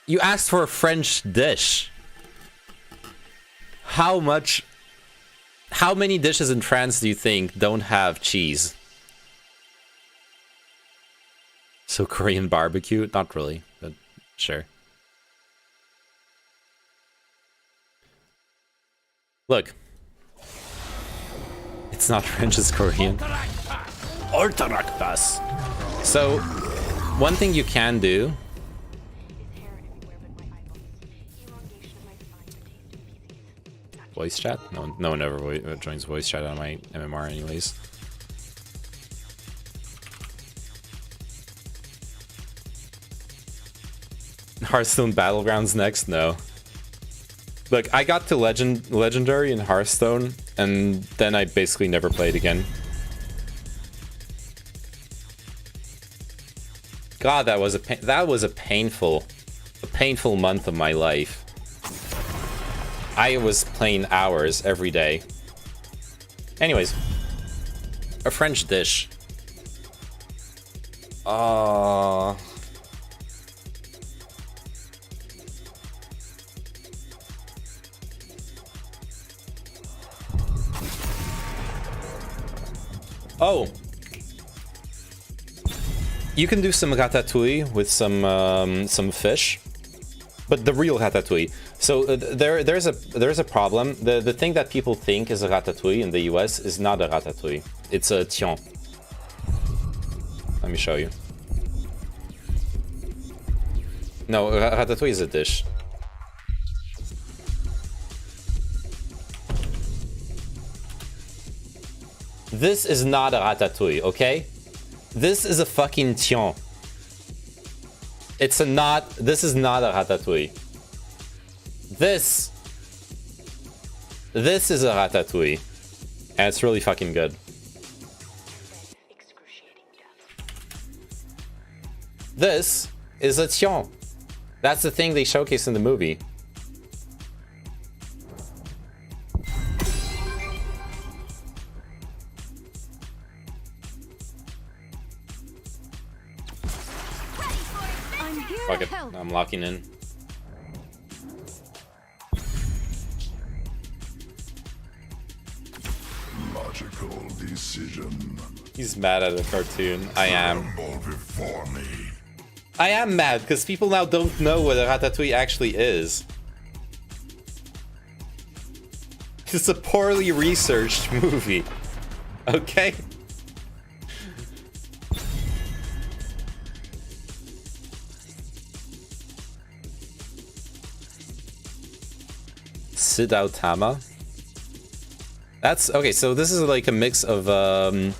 You asked for a French dish. How many dishes in France do you think don't have cheese? So Korean barbecue? Not really, but sure. Look. It's not French, it's Korean. Ortarakpas. So, one thing you can do... Voice chat? No one ever joins voice chat on my MMR anyways. Hearthstone Battlegrounds next? No. Look, I got to Legendary in Hearthstone, and then I basically never played again. God, that was a painful month of my life. I was playing hours every day. Anyways, a French dish. Oh! You can do some ratatouille with some fish, but the real ratatouille. So there's a problem. The thing that people think is a ratatouille in the US is not a ratatouille. It's a tian. Let me show you. No, ratatouille is a dish. This is not a ratatouille, okay? This is a fucking tian. This is not a ratatouille. This is a ratatouille. And it's really fucking good. This is a tian. That's the thing they showcase in the movie. Fuck it, I'm locking in. Logical decision. He's mad at a cartoon. I am. I am mad because people now don't know what a ratatouille actually is. It's a poorly researched movie. Okay? Siddhautama. That's okay. So this is like a mix of the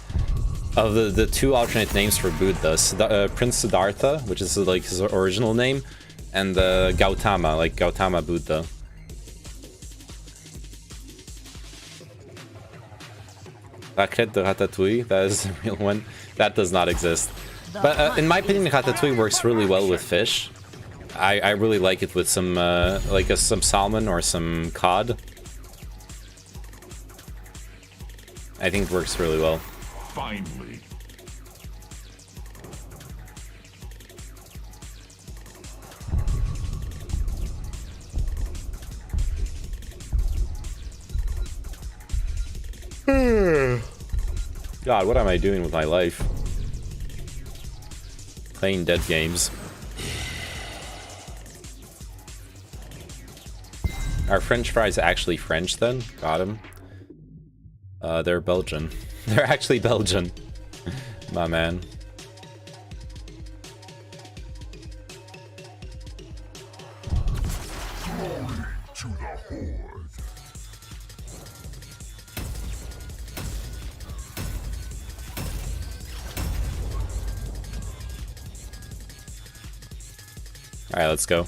two alternate names for Buddha: Prince Siddhartha, which is like his original name, and Gautama, like Gautama Buddha. Raclette de Ratatouille, that is the real one. That does not exist. But in my opinion, Ratatouille works really well with fish. I really like it with some some salmon or some cod. I think it works really well. Finally. God, what am I doing with my life? Playing dead games. Are French fries actually French then? Got him. They're Belgian. They're actually Belgian. My man. To the horde. Alright, let's go.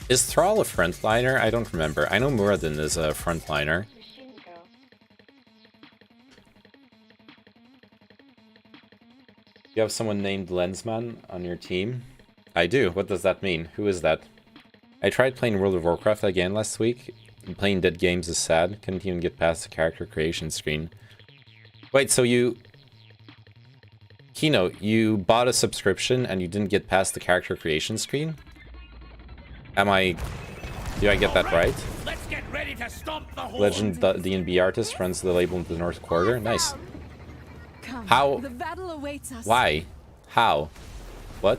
Is Thrall a frontliner? I don't remember. I know Muradin is a frontliner. You have someone named Lensman on your team? I do. What does that mean? Who is that? I tried playing World of Warcraft again last week. Playing dead games is sad. Couldn't even get past the character creation screen. Wait, so you... Kino, you bought a subscription and you didn't get past the character creation screen? Do I get that right? Let's get ready to stomp the horde. Legend D&B artist runs the label in the North Quarter. Nice. Come, How? the battle awaits us. Why? How? What?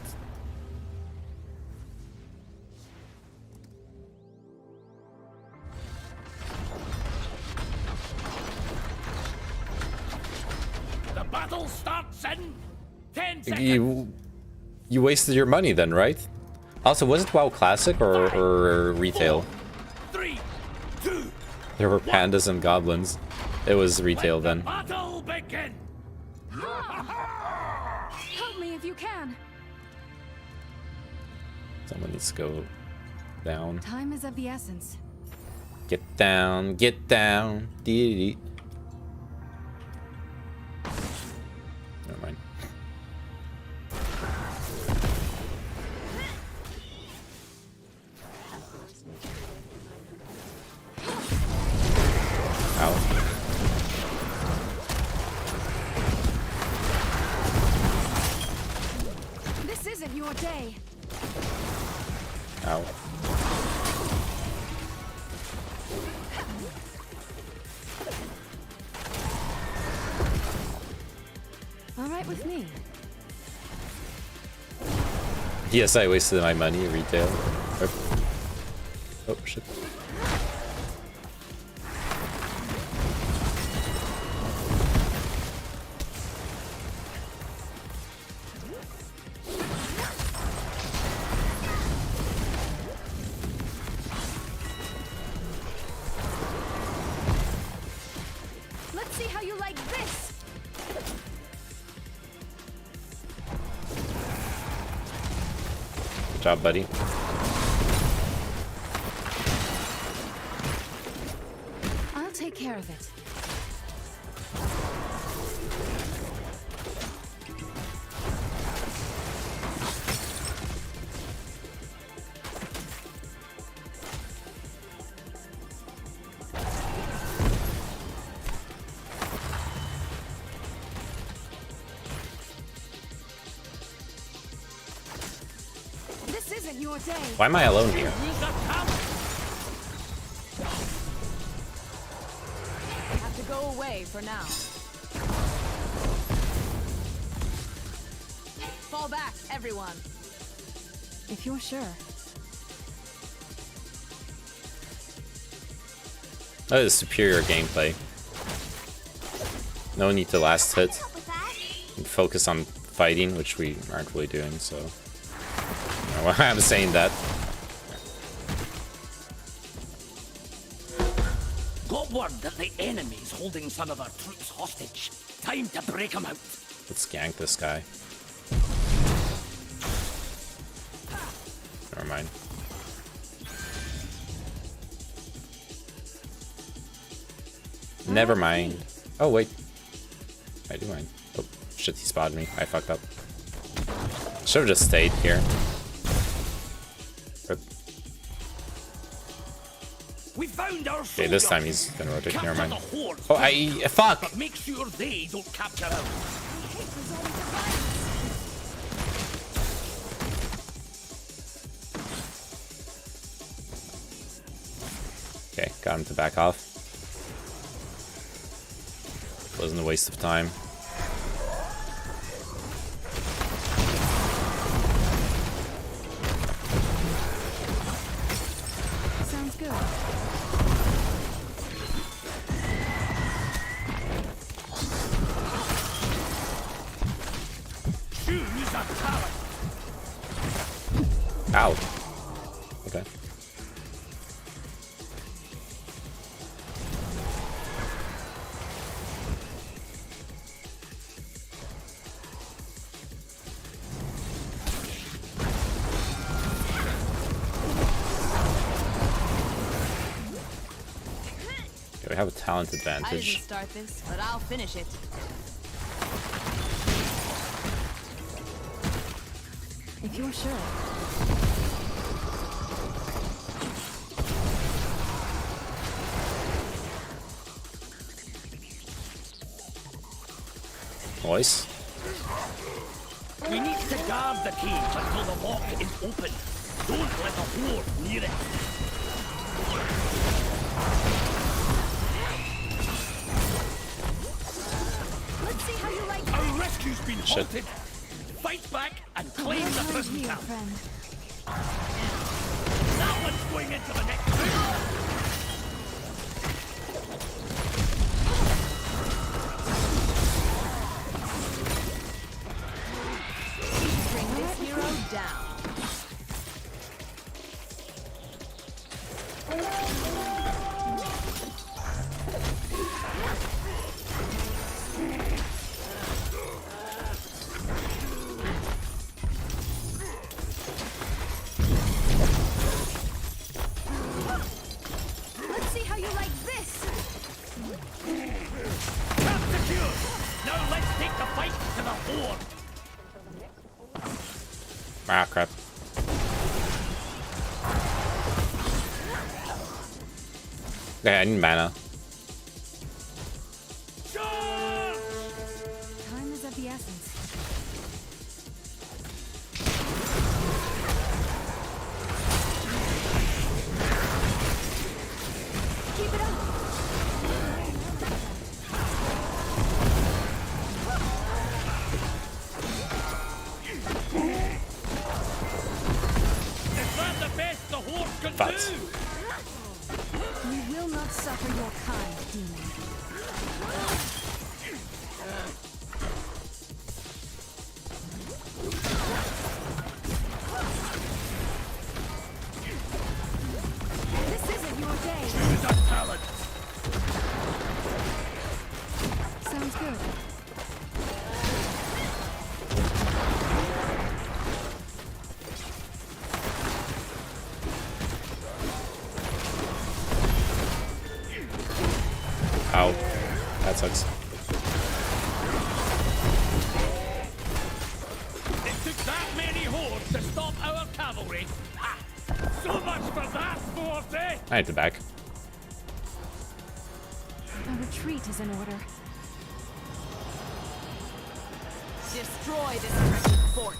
The battle starts in 10 seconds. You wasted your money then, right? Also, was it WoW Classic or retail? 3, 2. There were pandas and goblins. It was retail then. Battle begin. Help me if you can. Someone needs to go down. Time is of the essence. Get down, get down. Dee-dee-dee. Never mind. Ow. This isn't your day. Ow. right with me. Yes, I wasted my money retail. Oh shit. Let's see how you like this. Good job, buddy. I'll take care of it. This isn't your day. Why am I alone here? Have to go away for now. Fall back, everyone. If you're sure. That is superior gameplay. No need to last hit. And focus on fighting, which we aren't really doing, so... I don't know why I'm saying that. Got word that the enemy's holding some of our troops hostage. Time to break them out. Let's gank this guy. Never mind. Never mind. Oh, wait. I do mind. Oh, shit, he spotted me. I fucked up. Should've just stayed here. Rip. We found our Okay, this time he's gonna rotate. Never mind. Capture the horde, Oh, fuck! But make sure they don't capture us. Okay, got him to back off. Wasn't a waste of time. Sounds good. Choose a talent. Ow. Okay. Okay, we have a talent I didn't advantage. start this, but I'll finish it. If you're sure. Voice. We need to guard the cage until the lock is open. Don't let the horde near it. Let's see how you like Our rescue's been Shit. halted. Fight back and claim the prison here, camp. friend. That one's going into the next room. Bring this hero down. Let's see how you like this. Camp secured. Now let's take the fight to the horde. Ah, crap. Okay, I need mana. Time is of the essence. Keep it up. the best the horse can Fat. do. You will not suffer your kind, demon. This isn't your day. Choose a talent. Sounds good. Ow. That sucks. It took that many hordes to stop our cavalry. Ha! So much for that, Forte! I hit the back. A retreat is in order. Destroy this wretched fort.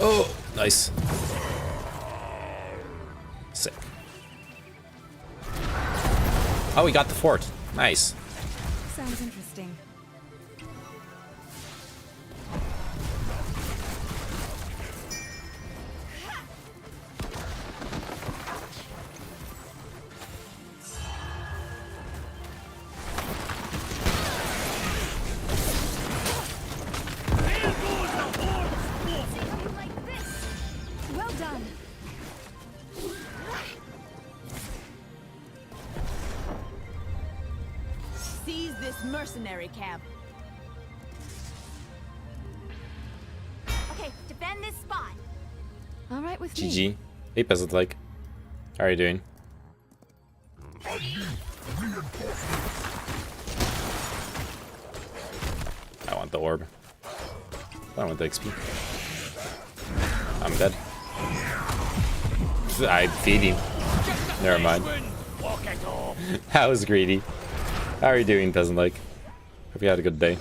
Oh, nice. Sick. Oh, we got the fort. Nice. Sounds interesting. Well done. Seize this mercenary camp. Okay, defend this spot. All right with me. GG. Hey, Peasant like. How are you doing? I want the orb. I want the XP. I'm dead. I'm feeding. Never mind. That was greedy. How are you doing, Peasant like? Hope you had a good day.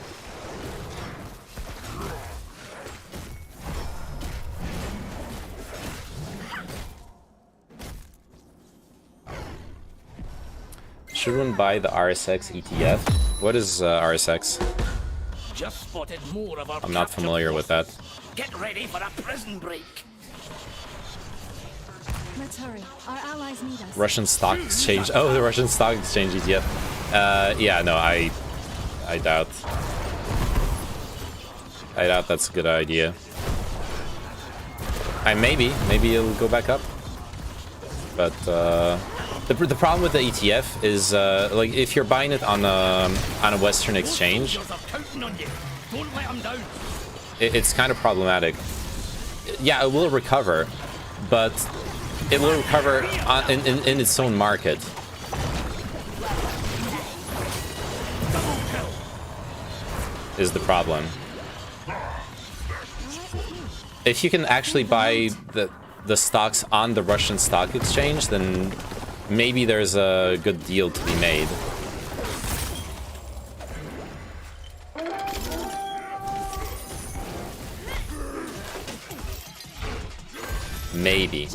Should one buy the RSX ETF? What is RSX? Just spotted more of our I'm not familiar with that. Get ready for a prison break. Let's hurry. Our allies need us. Russian Stock Exchange. Oh, the Russian Stock Exchange ETF. Yeah, no, I doubt. I doubt that's a good idea. Maybe it'll go back up. But the problem with the ETF is like if you're buying it on a Western exchange, it's kind of problematic. Yeah, it will recover, but it will recover in its own market. Is the problem. If you can actually buy the stocks on the Russian stock exchange, then maybe there's a good deal to be made. Maybe.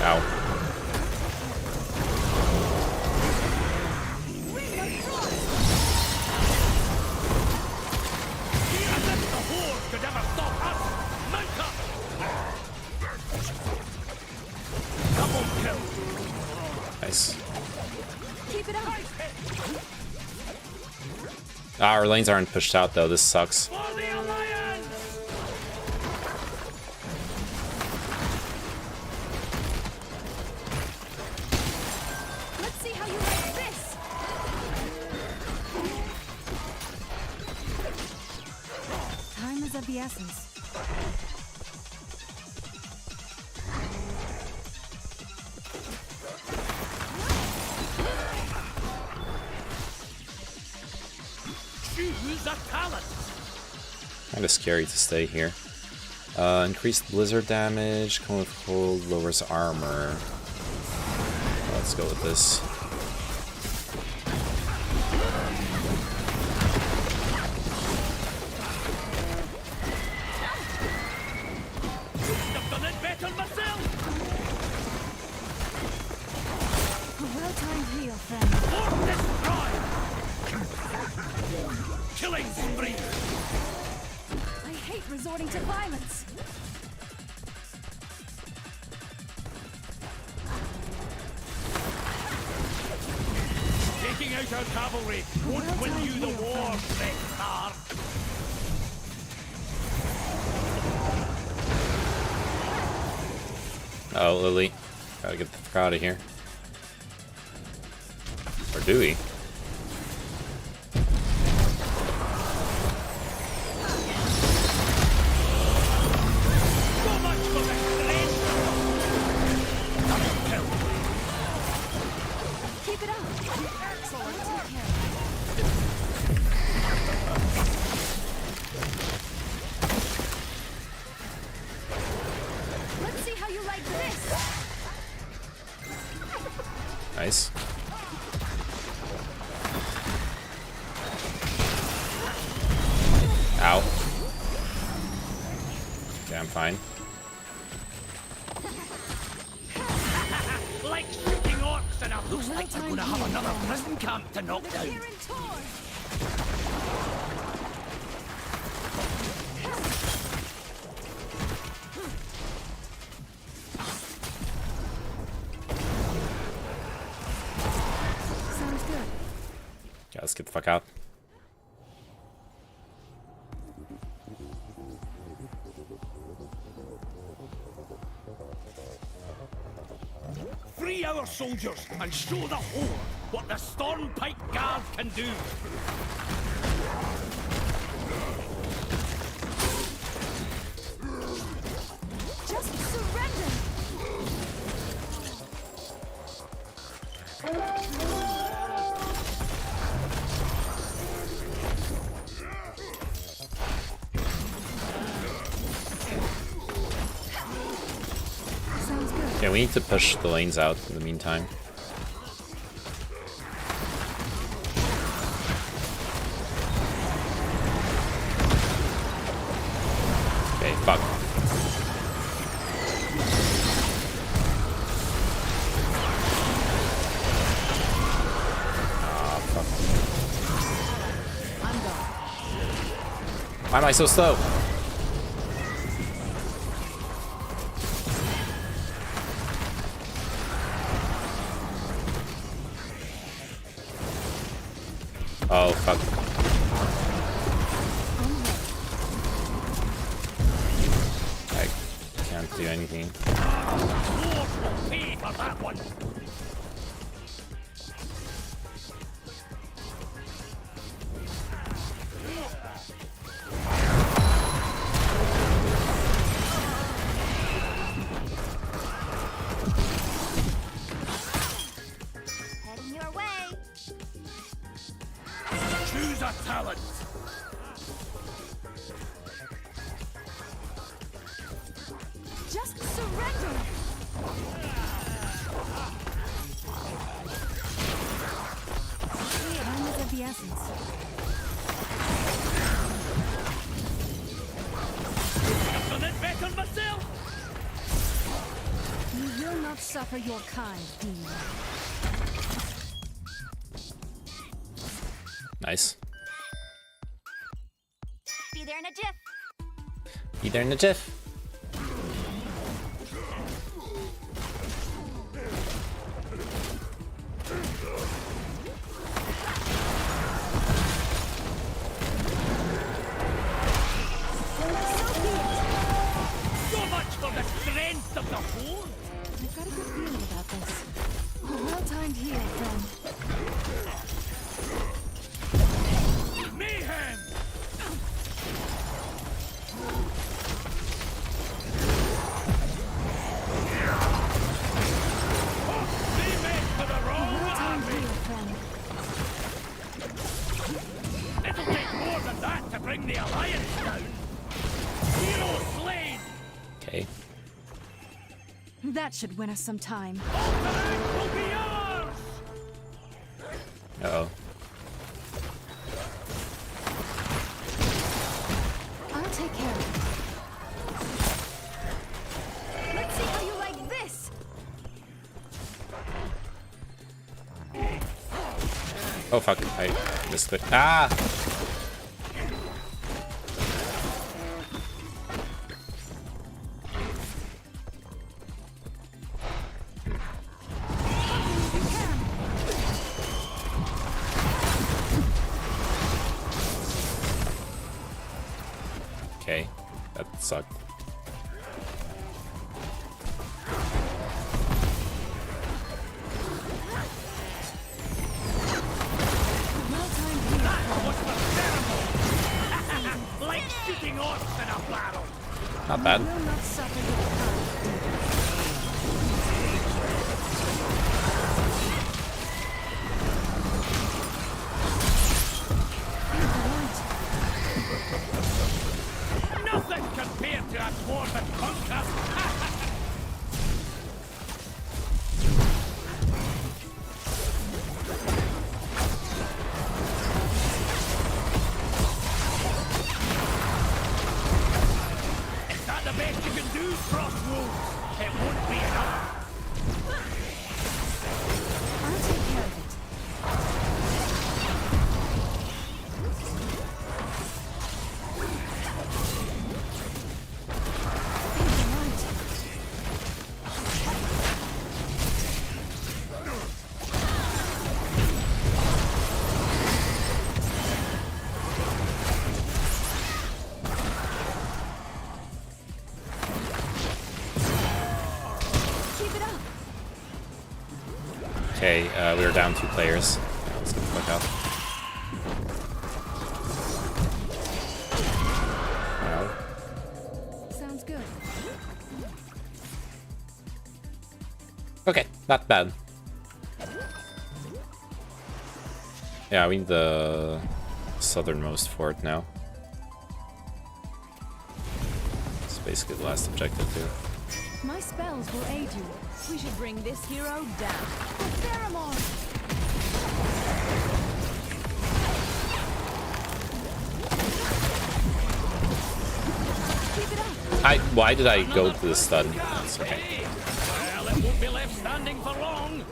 Ow. Nice. Keep it up. Our lanes aren't pushed out though, this sucks. Let's see how you like this. Time is of the essence. Choose a talent. Kind of scary to stay here. Increased blizzard damage, come with cold, lowers armor. Let's go with this. resorting to violence. Taking out our cavalry won't win you the war, Vector. Oh, Lily. Gotta get the fuck out of here. Or do we? Keep it up. Excellent. Let's see how you like this. Nice. Ow. Okay, I'm fine. Like shooting orcs, and it looks like we're gonna have another prison camp to knock down. Sounds good. Yeah, let's get the fuck out. Free our soldiers and show the Horde what the Stormpike Guard can do. Just surrender. Sounds good. Okay, we need to push the lanes out in the meantime. Okay, fuck. Ah, fuck. Why am I so slow? Oh, fuck. I can't do anything. Horde will pay for that one. Heading your way. Choose a talent. Just surrender. Time is of the essence. I've done it better myself. You will not suffer your kind, demon. Nice. Be there in a jiff. Be there in the jiff. So much for the strength of the Horde. I've got a good feeling about this. Well timed here, friend. Mayhem! Well timed here, friend. It'll take more than that to bring the Alliance down. Hero slain! Okay. That should win us some time. Ultimate will be yours! Uh-oh. I'll take care of it. Let's see how you like this. Oh fuck, I missed it. Ah! sucked. Like shooting orcs in a barrel. Not bad. Nothing compared to a dwarven conquer. Is that the best you can do, Frostwolf? It won't be enough. I'll take care of it. Okay, we are down 2 players. Yeah, let's get the fuck out. Wow. Sounds good. Okay, not bad. Yeah, we need the southernmost fort now. It's basically the last objective too. My spells will aid you. We should bring this hero down. The pheromone! Why did I go to the stun? That's okay. Well, it won't be left standing for long.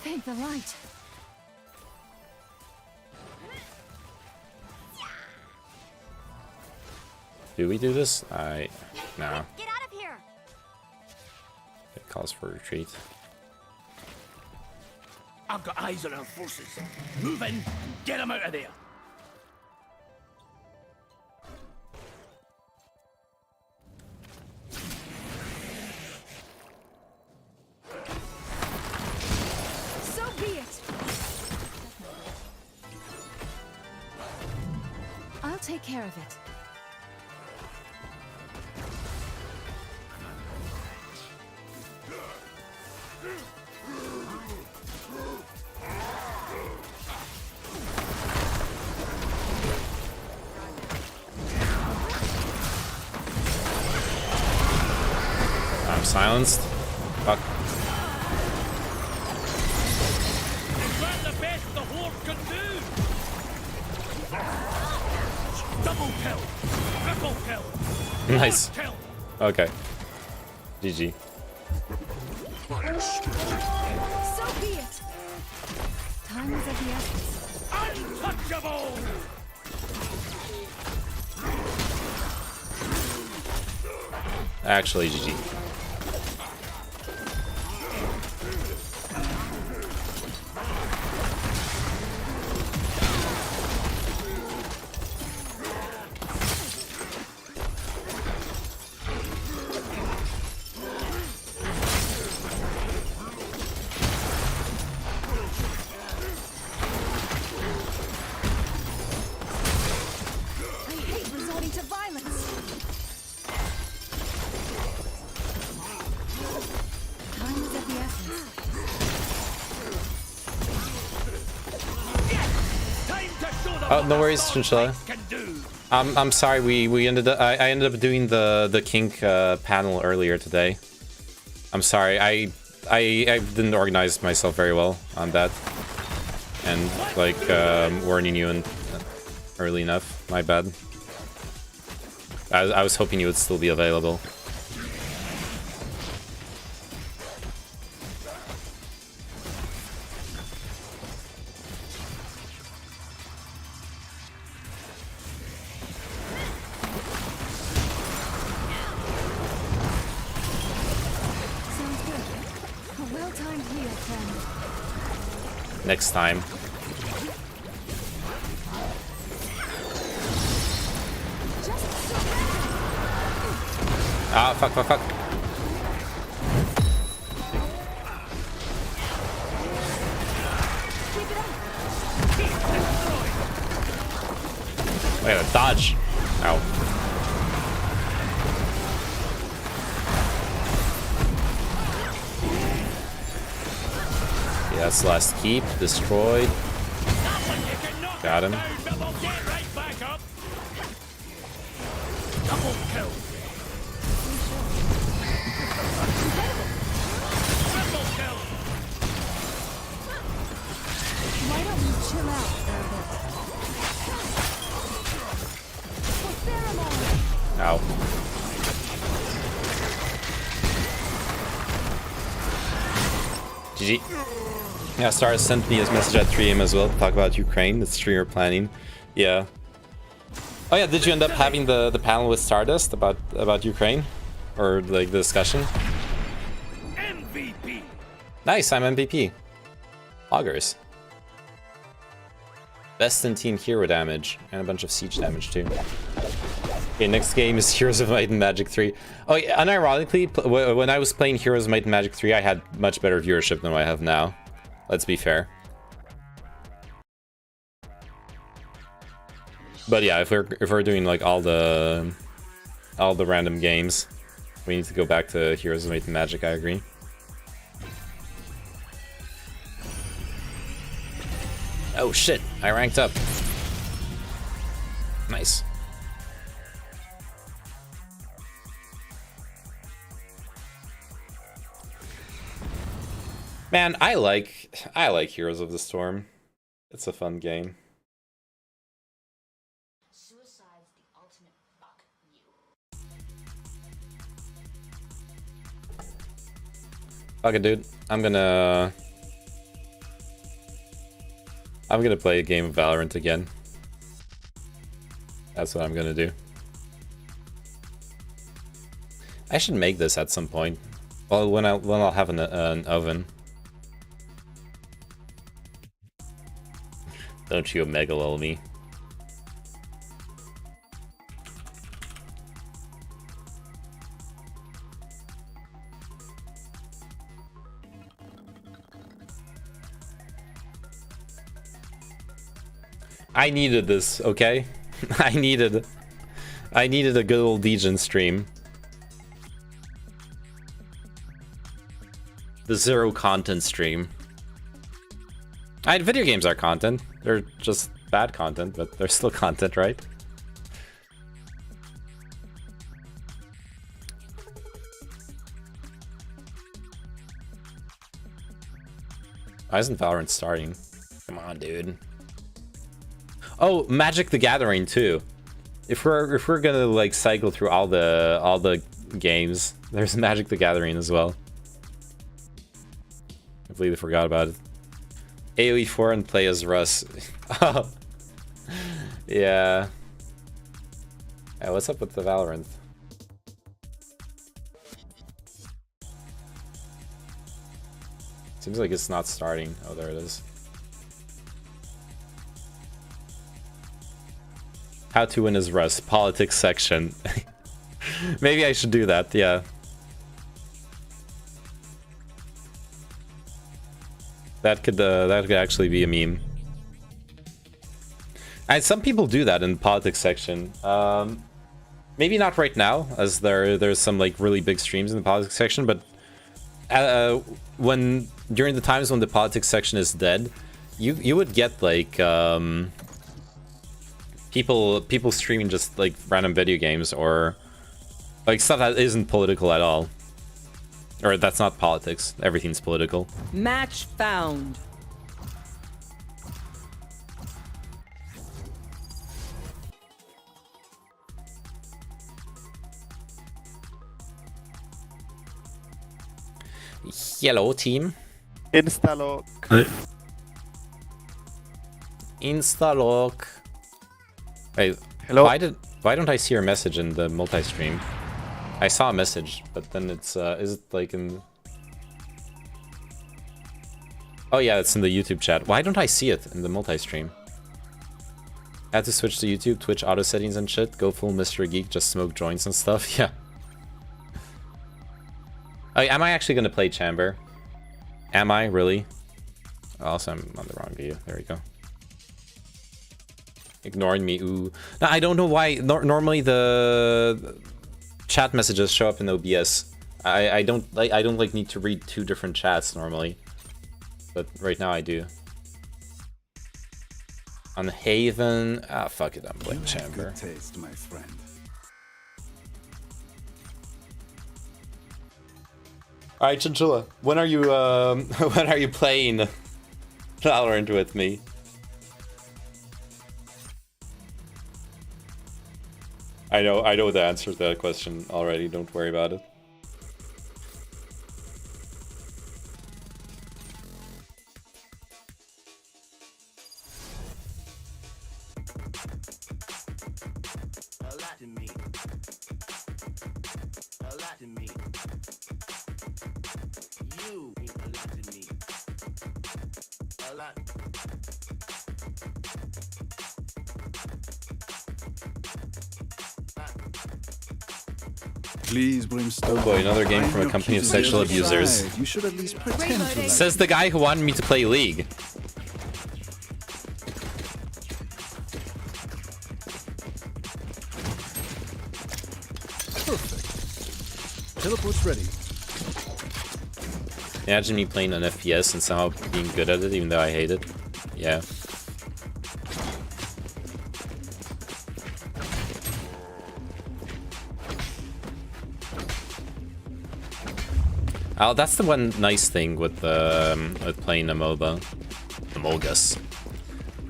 Thank the light. Do we do this? No. Get out of here. It calls for retreat. I've got eyes on our forces. Move in, get them out of there. So be it. I'll take care of it. I'm silenced. Fuck. Is that the best the Horde can do? Double kill, triple kill. Nice. Kill. Okay. GG. So be it. Time is of the essence. Untouchable. Actually, GG. I hate resorting to violence. Time is of the essence. Oh, no worries, Chinchilla. I'm sorry. We ended up. I ended up doing the kink panel earlier today. I'm sorry. I didn't organize myself very well on that, and like warning you in early enough. My bad. I was hoping you would still be available. Sounds good. A well-timed heal, friend. next time. Ah, fuck, fuck, fuck. I gotta dodge. Ow. Yeah, that's the last keep. Destroyed. Got him. Why don't you chill out for a bit? Ow. GG. Yeah, Star sent me his message at 3 AM as well to talk about Ukraine. That's streamer planning. Yeah. Oh yeah, did you end up having the panel with Stardust about Ukraine? Or like the discussion? MVP. Nice, I'm MVP. Augers. Best in team hero damage and a bunch of siege damage too. Okay, next game is Heroes of Might and Magic 3. Oh, yeah, unironically, when I was playing Heroes of Might and Magic 3, I had much better viewership than what I have now. Let's be fair. But yeah, if we're doing like all the random games, we need to go back to Heroes of Might and Magic. I agree. Oh shit! I ranked up. Nice. Man, I like Heroes of the Storm. It's a fun game. Fuck it, dude. I'm gonna play a game of Valorant again. That's what I'm gonna do. I should make this at some point. Well, when I'll have an oven. Don't you omega lol me. I needed this, okay? I needed a good old Degen stream. The zero content stream. Video games are content. They're just bad content, but they're still content, right? Why isn't Valorant starting? Come on, dude. Oh, Magic the Gathering too. If we're gonna like cycle through all the games, there's Magic the Gathering as well. I completely forgot about it. AoE 4 and play as Russ. Oh. Yeah. Yeah, what's up with the Valorant? Seems like it's not starting. Oh, there it is. How to win as Russ. Politics section. Maybe I should do that, yeah. That could actually be a meme. And some people do that in the politics section. Maybe not right now, as there's some like really big streams in the politics section, but during the times when the politics section is dead, you would get like people streaming just like random video games or like stuff that isn't political at all. Or that's not politics. Everything's political. Match found. Hello, team. Instalock. Instalock. Wait, hello. Why don't I see your message in the multi-stream? I saw a message, but then it's is it like in? Oh yeah, it's in the YouTube chat. Why don't I see it in the multi-stream? Had to switch to YouTube, Twitch auto settings and shit. Go full Mr. Geek, just smoke joints and stuff. Yeah. Oh, am I actually gonna play Chamber? Am I really? Also, I'm on the wrong view. There we go. Ignoring me. Ooh. No, I don't know why. Normally the chat messages show up in OBS. I don't like need to read two different chats normally, but right now I do. On Haven, fuck it, I'm playing Chamber. Taste, my friend. All right, Chinchilla, when are you when are you playing Valorant with me? I know the answer to that question already. Don't worry about it. A lot to me. A lot to me. You mean a lot to me. A lot. Please, Brimstone. Oh boy, another game from a company of sexual abusers. You should at least pretend to like Says the guy who wanted me to play League. Perfect. Teleport's ready. Imagine me playing an FPS and somehow being good at it, even though I hate it. Yeah. Oh, that's the one nice thing with playing a MOBA, Among-Us,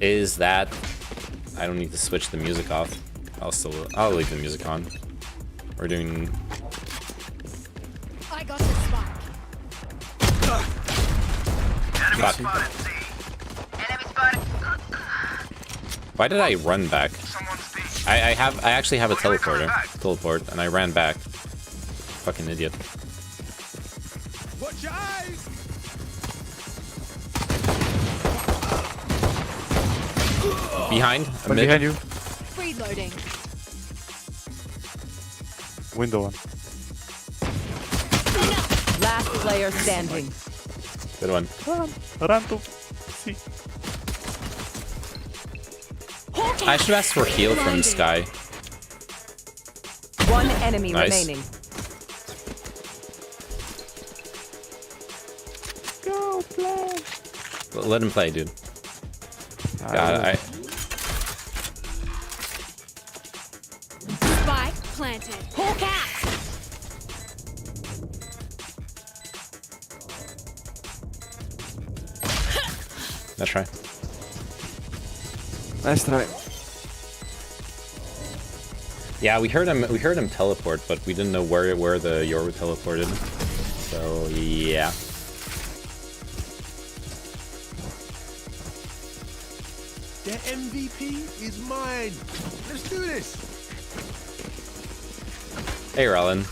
is that I don't need to switch the music off. I'll leave the music on. We're doing. I got the spike. Fuck. Why did I run back? I actually have a teleport, and I ran back. Fucking idiot. Watch your eyes! Behind? One behind you. Reloading. Window one. Last player standing. Good one. Run to C. I should ask for heal from Sky. One enemy Nice. remaining. Go play. Let him play, dude. God, Spike planted. Hawk out. Let's try. Nice try. Yeah, we heard him teleport, but we didn't know where the Yoru teleported. So yeah. The MVP is mine. Let's do this. Hey, Rollin.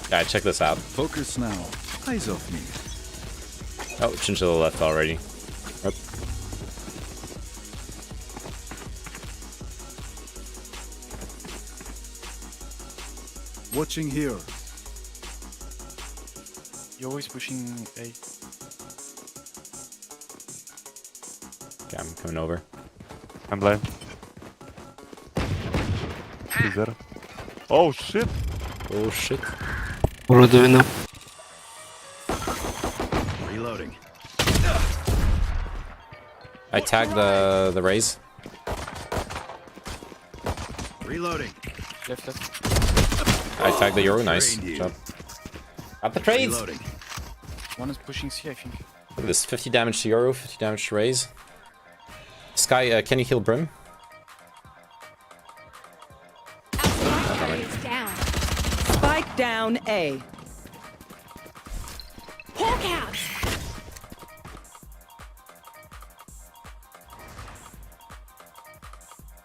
Alright, check this out. Focus now. Eyes off me. Oh, Chinchilla left already. Yep. Watching here. You're always pushing A. Okay, I'm coming over. I'm blind. Is there? Oh shit! Oh shit. What do we know? Reloading. I tagged the raise. Reloading. Left. I tagged the Yoru. Nice. Good job. Got the trades! Reloading. One is pushing C, I think. Look at this. 50 damage to Yoru, 50 damage to raise. Sky, can you heal Brim? Outside is down. Spike down A. Hawk out!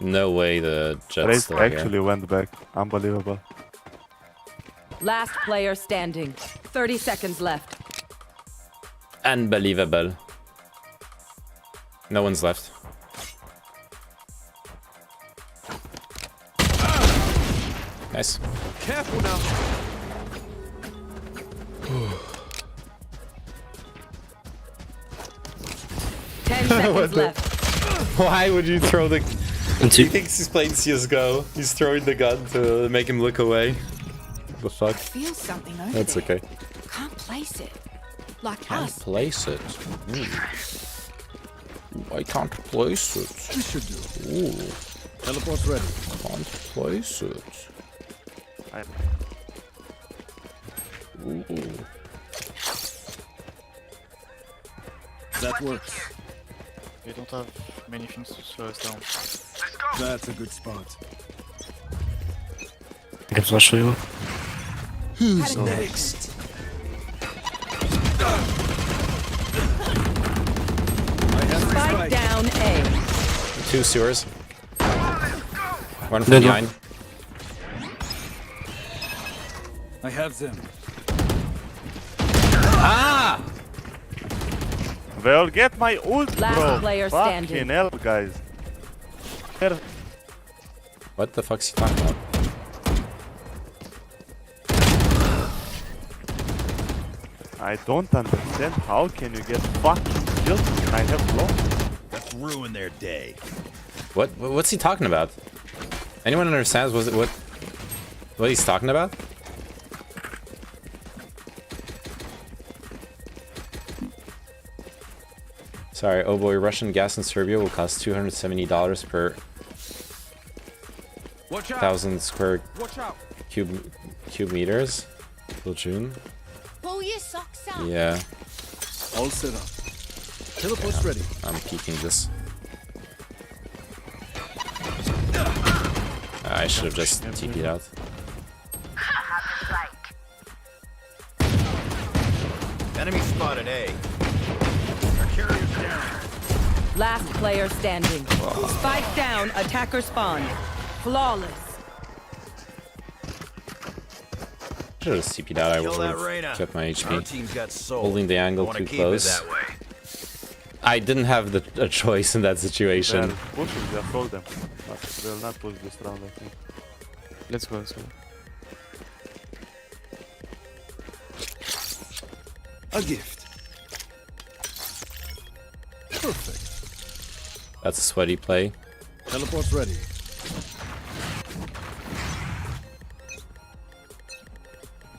No way the Jet's Raze still actually here. went back. Unbelievable. Last player standing. 30 seconds left. Unbelievable. No one's left. Nice. Careful now. 10 seconds left. Why would you throw the... He thinks he's playing CSGO. He's throwing the gun to make him look away. The fuck? Feel something over That's there. okay. Can't place it. Like Can't us. place it. I can't place it. This should do. Ooh. Teleport's ready. Can't place it. Ooh. That works. We don't have many things to slow us down. That's a good spot. I can flash for you. Who's next? Spike down A. 2 sewers. One from behind. I have them. Ah! Well, get my ult, Last bro. player Fucking standing. hell, guys. Here. What the fuck's he talking about? I don't understand. How can you get fucking killed? I have blocked. Let's ruin their day. What's he talking about? Anyone understands what he's talking about? Sorry, oh boy, Russian gas in Serbia will cost $270 per Watch out. 1,000 square Watch out. cube meters till June. Pull your socks up. Yeah, All set up. Teleport's ready. I'm peeking this. I should have just TP'd out. Enemy spotted A. Our carrier's down. Last player standing. Spike down. Attacker spawn. Flawless. Should have CP'd out. I Kill would that have Reyna. kept my Our HP. team's got soul. Holding the I angle wanna too keep close. it that way. I didn't have a choice in that They're situation. pushing, they have told them. But they'll not push this round, I think. Let's go, let's go. A gift. Perfect. That's a sweaty play. Teleport's ready.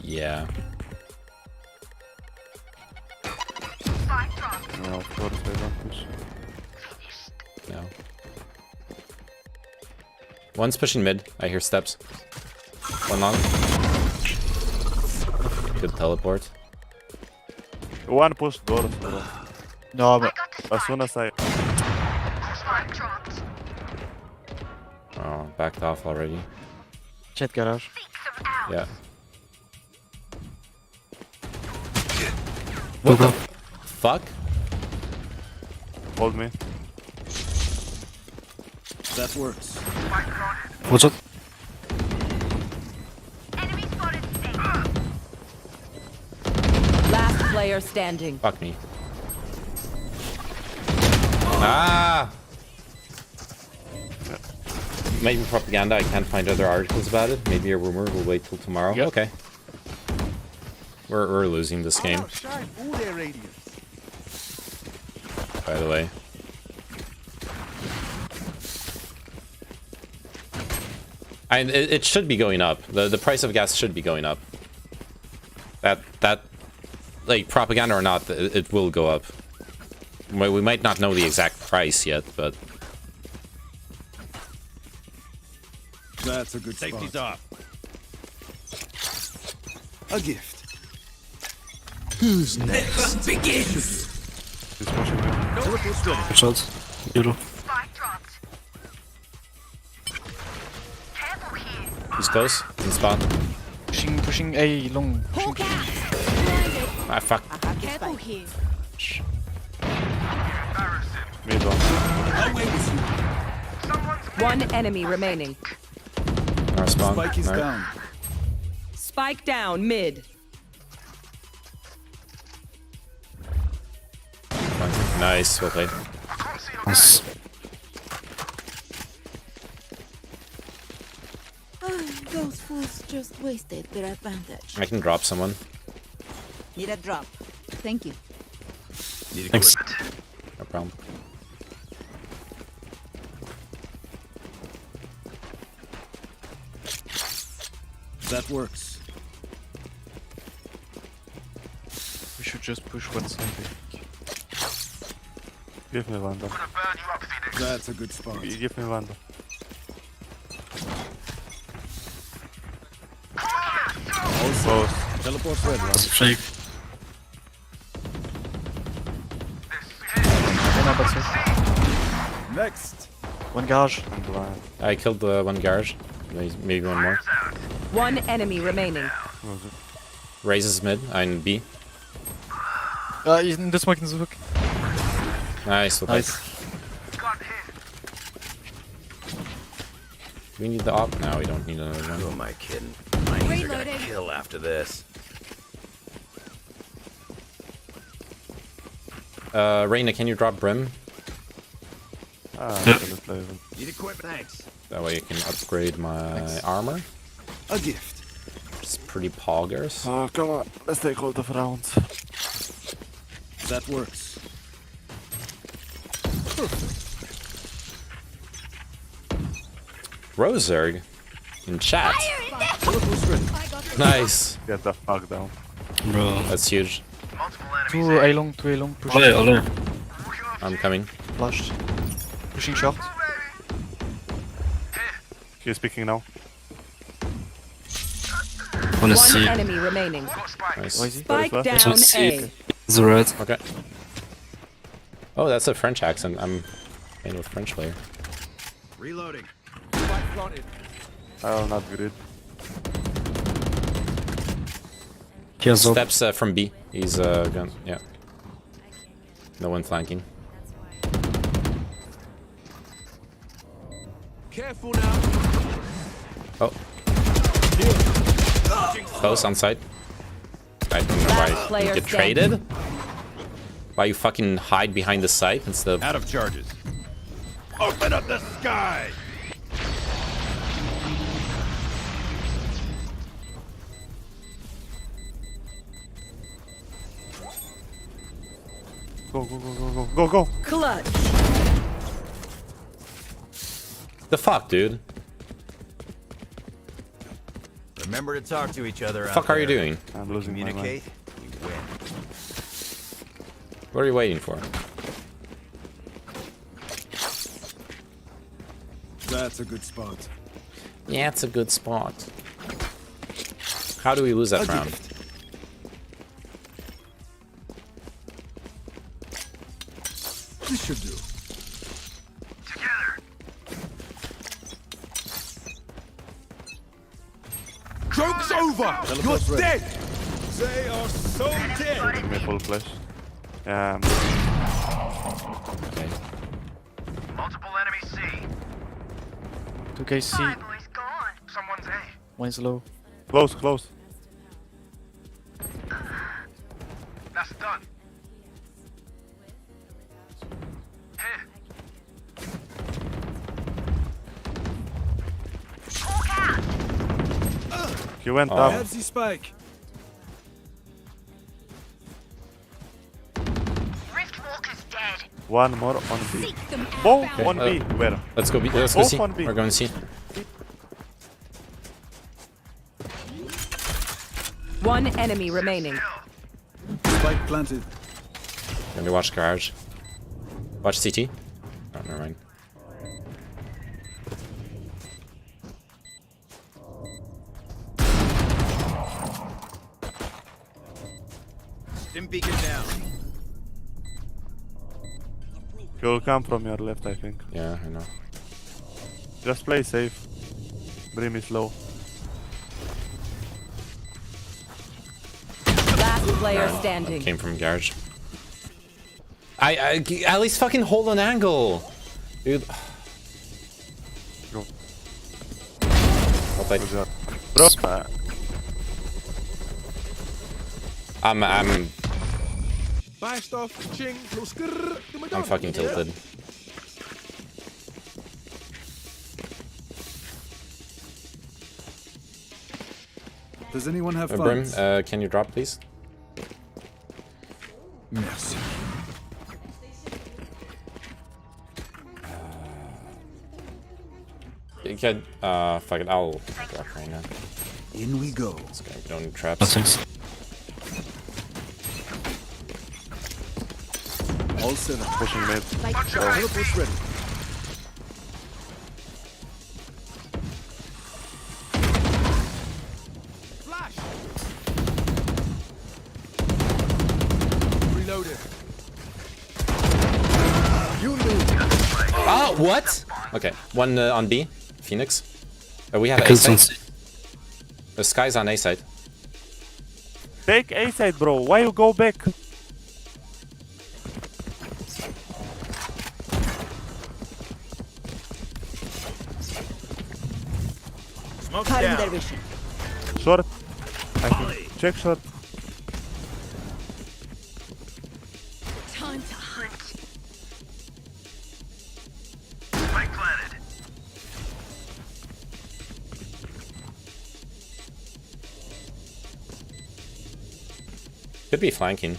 Yeah. No, of course they don't push. No. One's pushing mid. I hear steps. One long. Good teleport. One push doors, bro. No, but as soon as I... Oh, backed off already. Chat garage. Yeah. What the fuck? Hold me. That works. What's up? Last player standing. Fuck me. Ah! Maybe propaganda. I can't find other articles about it. Maybe a rumor. We'll wait till tomorrow. Yep. Okay. We're losing this game, by the way. And it should be going up. The price of gas should be going up. That like propaganda or not, it will go up. We might not know the exact price yet, but That's a good Safety's spot. off. A gift. Who's next? Begins. He's pushing me. Teleport's ready. Shots. Euro. he's close. In spot. Pushing A long. Ah, fuck. Careful here. Mid one. One enemy remaining. Nice spawn. Spike is Nice. down. Spike down mid. Nice, well played. Nice. Those fools just wasted their advantage. I can drop someone. Need a drop. Thank you. Thanks. No problem. That works. We should just push one side. Give me Vandal. That's a good spot. You give me Vandal. Also, teleport ready. Fake. Next. One garage. I'm blind. I killed one garage. Maybe one more. One enemy remaining. Raises mid, I'm B. In the smoke, in the smoke. Nice, well played. Nice. We need the op now, we don't need another one. Who am I kidding? My hands are gonna kill after this. Reyna, can you drop Brim? Need equipment? Thanks. That way I can upgrade my armor. A gift. It's pretty poggers. Oh, come on. Let's take hold of rounds. That works. Perfect. Roserg in chat. Teleport's ready. Nice. Get the fuck down. Bro. That's huge. 2 A long, push. Ole. I'm coming. Flashed. Pushing short. He's speaking now. Wanna One see enemy remaining. Nice. Spike down Let's see A. the red. Okay. Oh, that's a French accent. I'm playing with French player. Reloading. Oh, not good. Here's up. Steps from B. He's gun. Yeah. No one flanking. Careful now. Oh. Close on site. I don't know why you get traded. Why you fucking hide behind the site instead of... Out of charges. Open up the sky! Go. Clutch. The fuck, dude? Remember to talk to each other. The fuck are you doing? I'm losing my mind. Communicate. You win. What are you waiting for? That's a good spot. Yeah, it's a good spot. How do we lose that round? This should do. Joke's over! You're dead! They are so dead. Give me full flash. Yeah, I'm Okay. Multiple enemies C. 2k C. Someone's A. One's low. Close. That's done. Here. He went Oh. up. Have the spike. Riftwalk is dead. One more on B. Both Okay, on B. Where? Let's go B. Let's go Both C. on B. We're going C. One enemy remaining. Spike planted. Let me watch garage. Watch CT. Oh, never mind. Stim beacon down. He'll come from your left, I think. Yeah, I know. Just play safe. Brim is low. Last player standing. Came from garage. I at least fucking hold an angle, dude. Go. Hope I... Bro. I'm fucking tilted. Does anyone have Brim, funds? can you drop, please? Merci. You can, fuck it, I'll drop right now. In we go. This guy don't need traps. All set up. Pushing mid. Teleport's ready. Flash. Reloaded. You lose. Oh, what? Okay, one on B, Phoenix. We have A side. The Sky's on A side. Take A side, bro. Why you go back? Smoke Cutting down. their vision. Short. I think. Check short. Time to hunt. Spike planted. Could be flanking.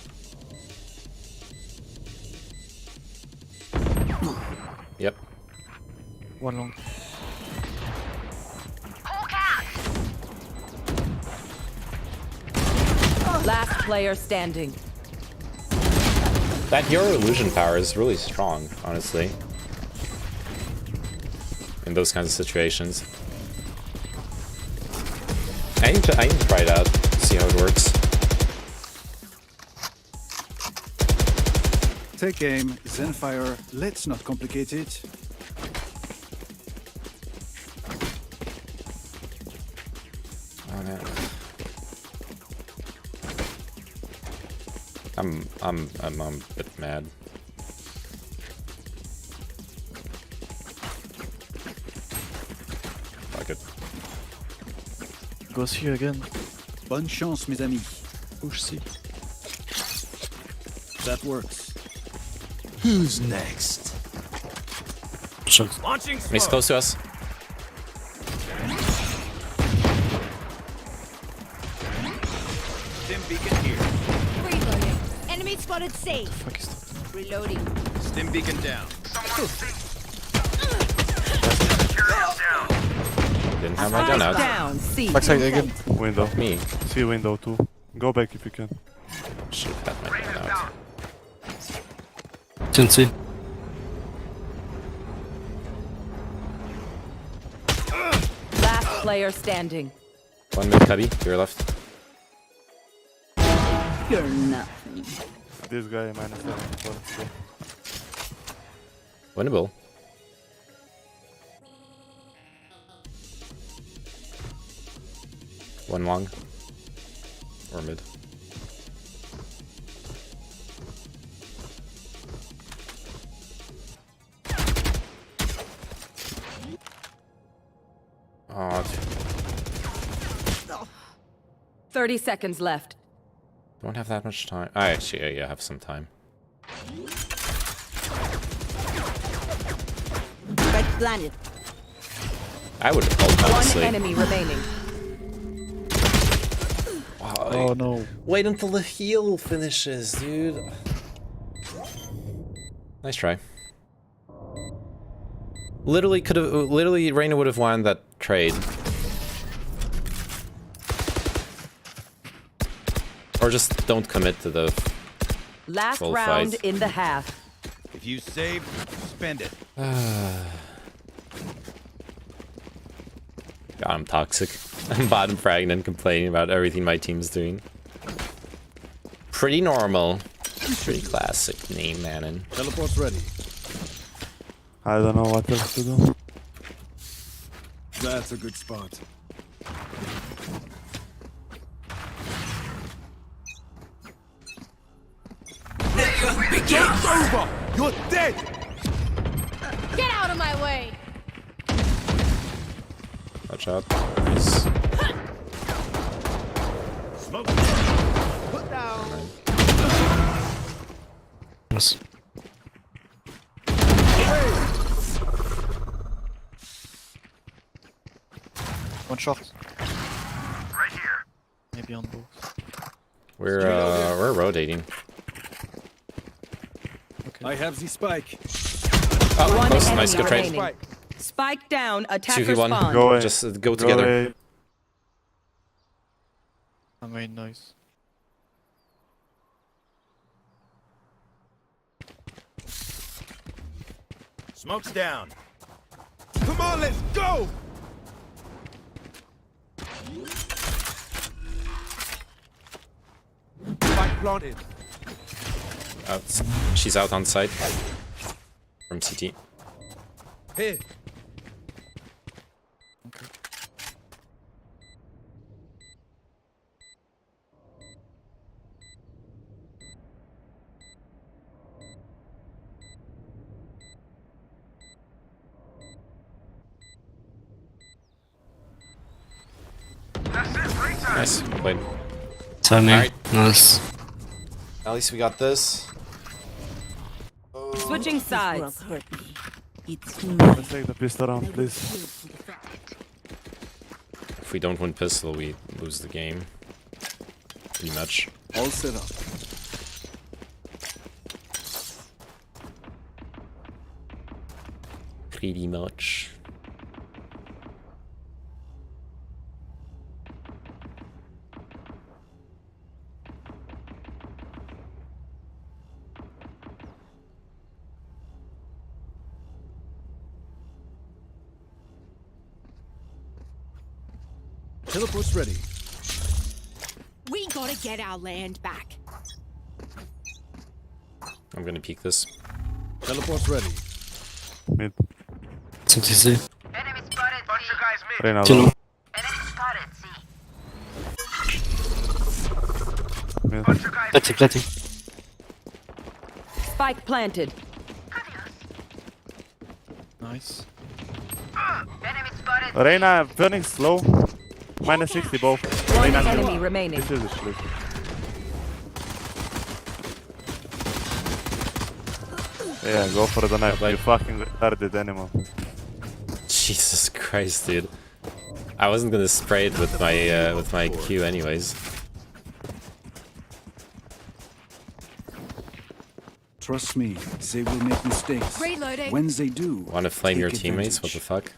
Yep. One long. Last player standing. That hero illusion power is really strong, honestly. In those kinds of situations. I need to try it out, see how it works. Take aim, Zenfire. Let's not complicate it. Oh no. I'm a bit mad. Fuck it. Goes here again. Bonne chance, mes amis. Push C. That works. Who's next? Launching smoke. He's close to us. Stim beacon here. Reloading. Enemy spotted safe. Fuck is that? Reloading. Stim beacon down. Didn't have my gun out. Down. C. Backside again. Window. Me. See window too. Go back if you can. Should have my gun out. See. Last player standing. One mid cubby, to your left. You're nothing. This guy -74. Winnable. One long. Or mid. Oh, 30 seconds left. don't have that much time. I actually have some time. Red planet. I would ult, honestly. One enemy remaining. Wow, Oh no. wait until the heal finishes, dude. Nice try. Literally, Reyna would have won that trade. Or just don't commit to the Last full round fight. in the half. If you save, spend it. God, I'm toxic. I'm bottom fragging and complaining about everything my team's doing. Pretty normal. Pretty classic name, Manon. Teleport's ready. I don't know what else to do. That's a good spot. It's over! You're dead! Get out of my way! Watch out. Nice. Smoke. Put down! Yes. One shot. Right here. Maybe on both. We're rotating. Okay. I have the spike. Oh, One close. enemy Nice, good trade. remaining. Spike down, attacker 2v1. spawn. Go away. Just go together. away. I made noise. Smoke's down. Come on, let's go! Spike planted. Out. She's out on site. From CT. Here. Nice. Played. Timing. Alright. Nice. At least we got this. Switching sides. Let's take the pistol round, please. If we don't win pistol, we lose the game. Pretty much. All set up. Pretty much. Teleport's ready. We gotta get our land back. I'm gonna peek this. Teleport's ready. Mid. CTC. Enemy spotted. Bunch of guys mid. Reyna Kill low. him. Enemy spotted. C. Mid. Bunch of guys Letty, letty. Spike planted. Nice. Enemy spotted. Reyna, burning slow. Minus 60 both. One Reyna, enemy remaining. this is it, please. Yeah, go for the knife. You fucking retarded animal. Jesus Christ, dude. I wasn't gonna spray it with my Q anyways. Trust me, they will make mistakes. Reloading. When they do, Wanna flame your take teammates? What advantage. the fuck?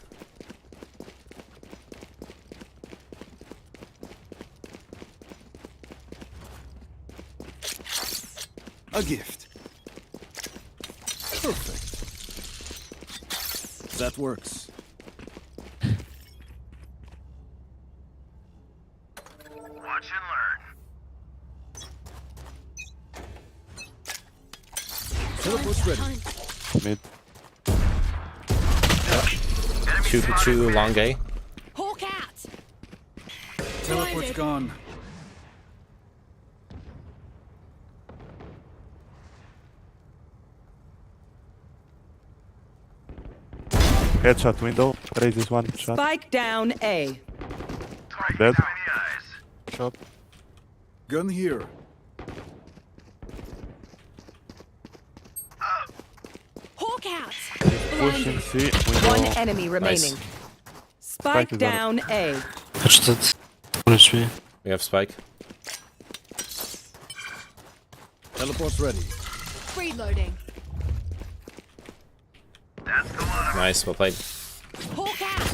A gift. Perfect. That works. Watch and learn. Teleport's ready. Mid. Two long A. Hawk out. Teleport's gone. Headshot window. Raises one shot. Spike down A. Dead. Shot. Gun here. Hawk out. Pushing C. Window. One enemy remaining. Nice. Spike Spike is down A. Headshot. On HP. We have spike. Teleport's ready. Reloading. Nice, well played. Hawk out.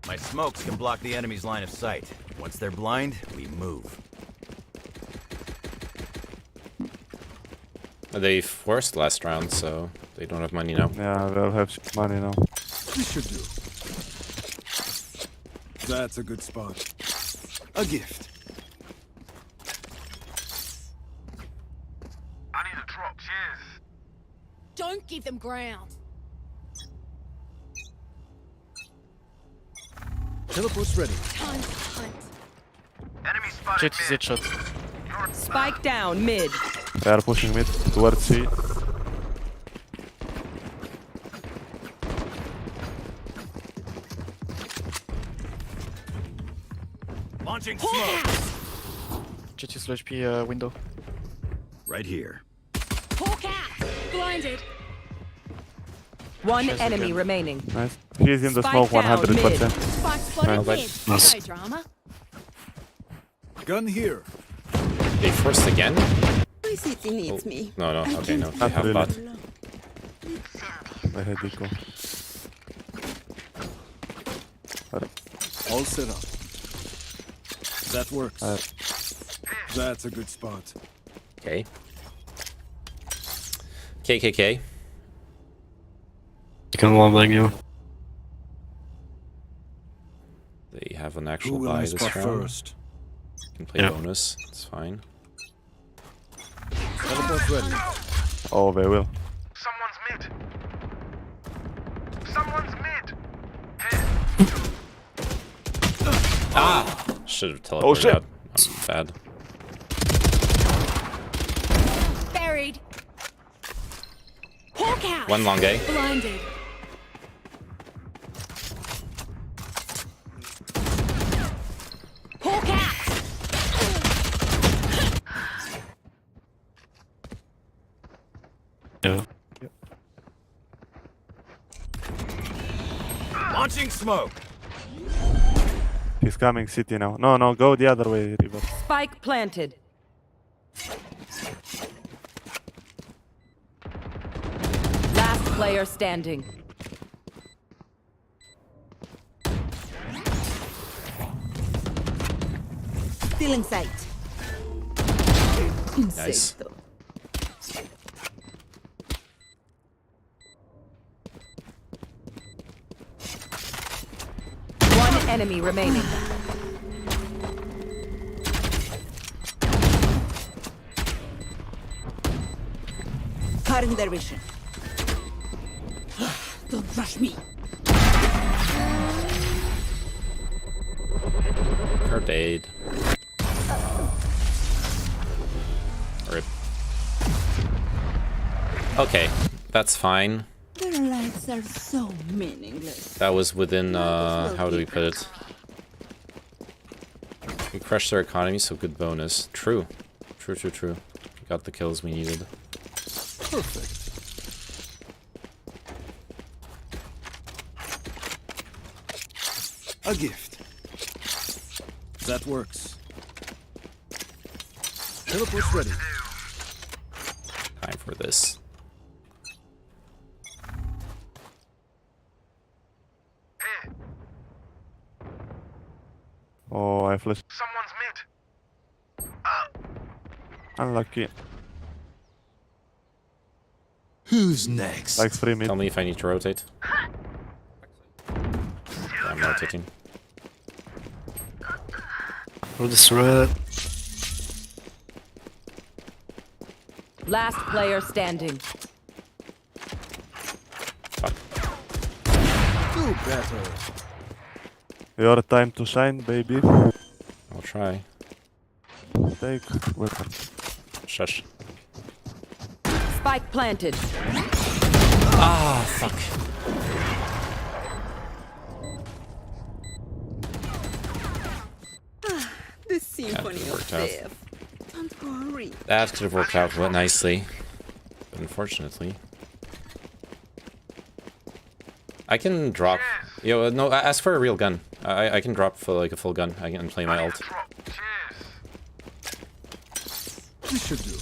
My smokes can block the enemy's line of sight. Once they're blind, we move. They forced last round, so they don't have money now. Yeah, they'll have money now. This should do. That's a good spot. A gift. I need a drop. Cheers. Don't give them ground. Teleport's ready. Time to hunt. Enemy spotted Jet is mid. headshot. Spike down mid. They are pushing mid towards C. Launching smoke. Jet is low HP window. Right here. Hawk out! Blinded. One Shares enemy again. remaining. Nice. He is in the Spike smoke down 100%. Spot spotted mid. Nice. No drama. Gun here. They forced again? My city needs me. No, no, okay, no. They Not have really. bot. I had eco. All set up. That works. That's a good spot. Okay. KKK. You can one bang you. They have an Who actual will buy I this spot round. first? Can play Yeah. bonus. It's fine. Teleport ready. Oh, they will. Someone's mid. Someone's mid. Ah! Should have teleported Oh, shit. out. I'm bad. Buried. Hawk out! One long A. Blinded. Hawk out! Yeah. Launching smoke. He's coming city now. No, no, go the other way, River. Spike planted. Last player standing. Still in sight. Nice. Insecto. One enemy remaining. Cutting their vision. Don't rush me. Cardade. Rip. Okay, that's fine. Their lives are so meaningless. That was within, how do we put it? We crushed their economy, so good bonus. True. True, true, true. We got the kills we needed. Perfect. A gift. That works. Teleport's ready. Time for this. Oh, I flashed. Someone's mid. Unlucky. Who's next? Like 3 mid. Tell me if I need to rotate. Yeah, I'm rotating. Throw this red. Last player standing. Do better. Your time to shine, baby. I'll try. Take weapon. Shush. Spike planted. Ah, fuck. The symphony of worked out. death. Don't worry. That could have worked out nicely. But unfortunately. I can drop. Yo, no, ask for a real gun. I can drop for like a full gun. I can play my ult. This should do.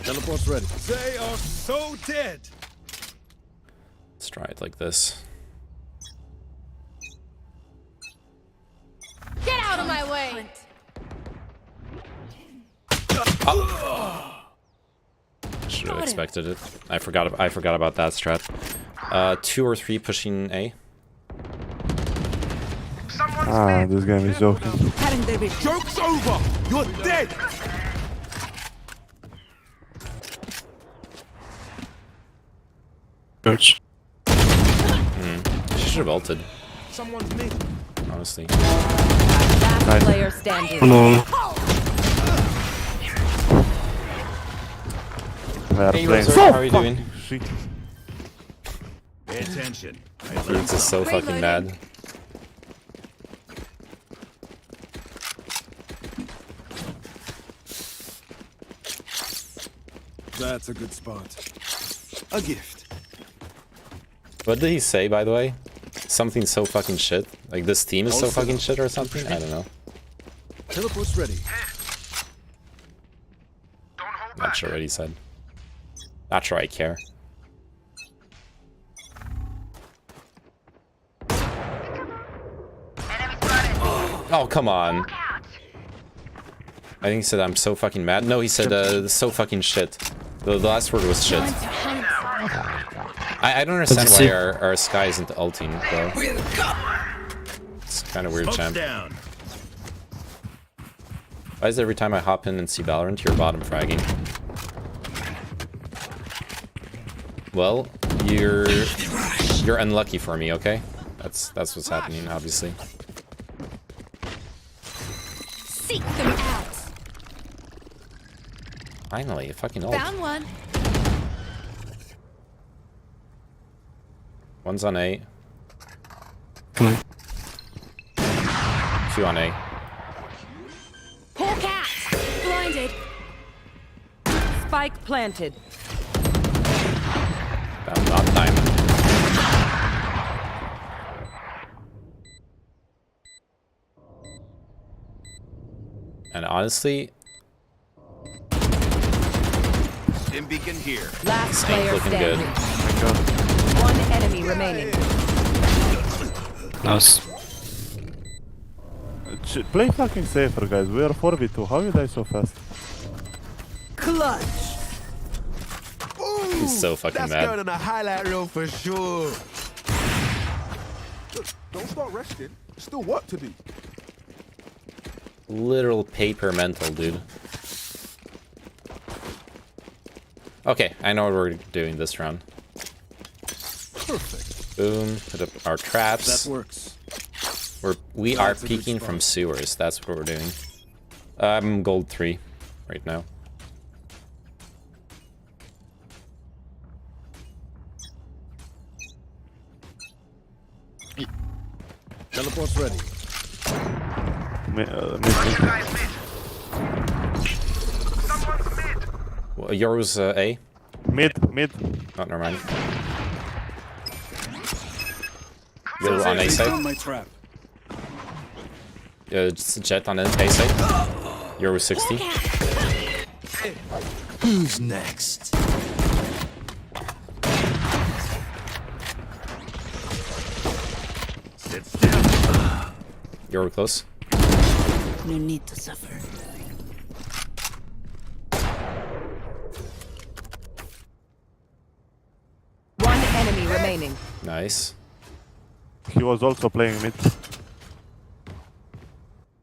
Teleport's ready. They are so dead. Let's try it like this. Get out of my way! Should have expected it. I forgot about that strat. 2 or 3 pushing A. Ah, this game is joking. Cutting their vision. Joke's over. You're dead. Church. She should have ulted, Someone's mid. honestly. Last player standing. Oh no. We are Hey, playing Razor, so how are you doing? fucking shit. Pay attention. Fruits is so fucking mad. That's a good spot. A gift. What did he say, by the way? Something so fucking shit? Like this team is so Also, fucking shit or something? I don't know. Teleport's ready. Not sure what he said. Not sure I care. Oh, come on. I think he said I'm so fucking mad. No, he said so fucking shit. The last word was shit. I don't understand why our Sky isn't ulting, though. It's kind of weird, champ. Why is every time I hop in and see Valorant, you're bottom fragging? Well, you're unlucky for me, okay? That's what's happening, obviously. Seek them out. Finally, a fucking ult. Found one. One's on A. Come on. 2 on A. Hawk out. Blinded. Spike planted. Found not diamond. And honestly, Stim beacon here. Last this ain't player looking standing. good. One enemy remaining. Nice. Play fucking safer, guys. We are 4v2. How you die so fast? Clutch. He's so fucking That's mad. going on a highlight reel for sure. Look, don't start resting. Still work to do. Literal paper mental, dude. Okay, I know what we're doing this round. Perfect. Boom, put up our traps. That works. We are That's a good peeking spot. from sewers, that's what we're doing. I'm gold 3 right now. Teleport's ready. Mid. Well, yours A? Mid. Oh, never mind. You're on A On side? my trap. Just Jet on A side. You're 60. Who's next? Sit still. You're close. No need to suffer. One enemy remaining. Nice. He was also playing mid.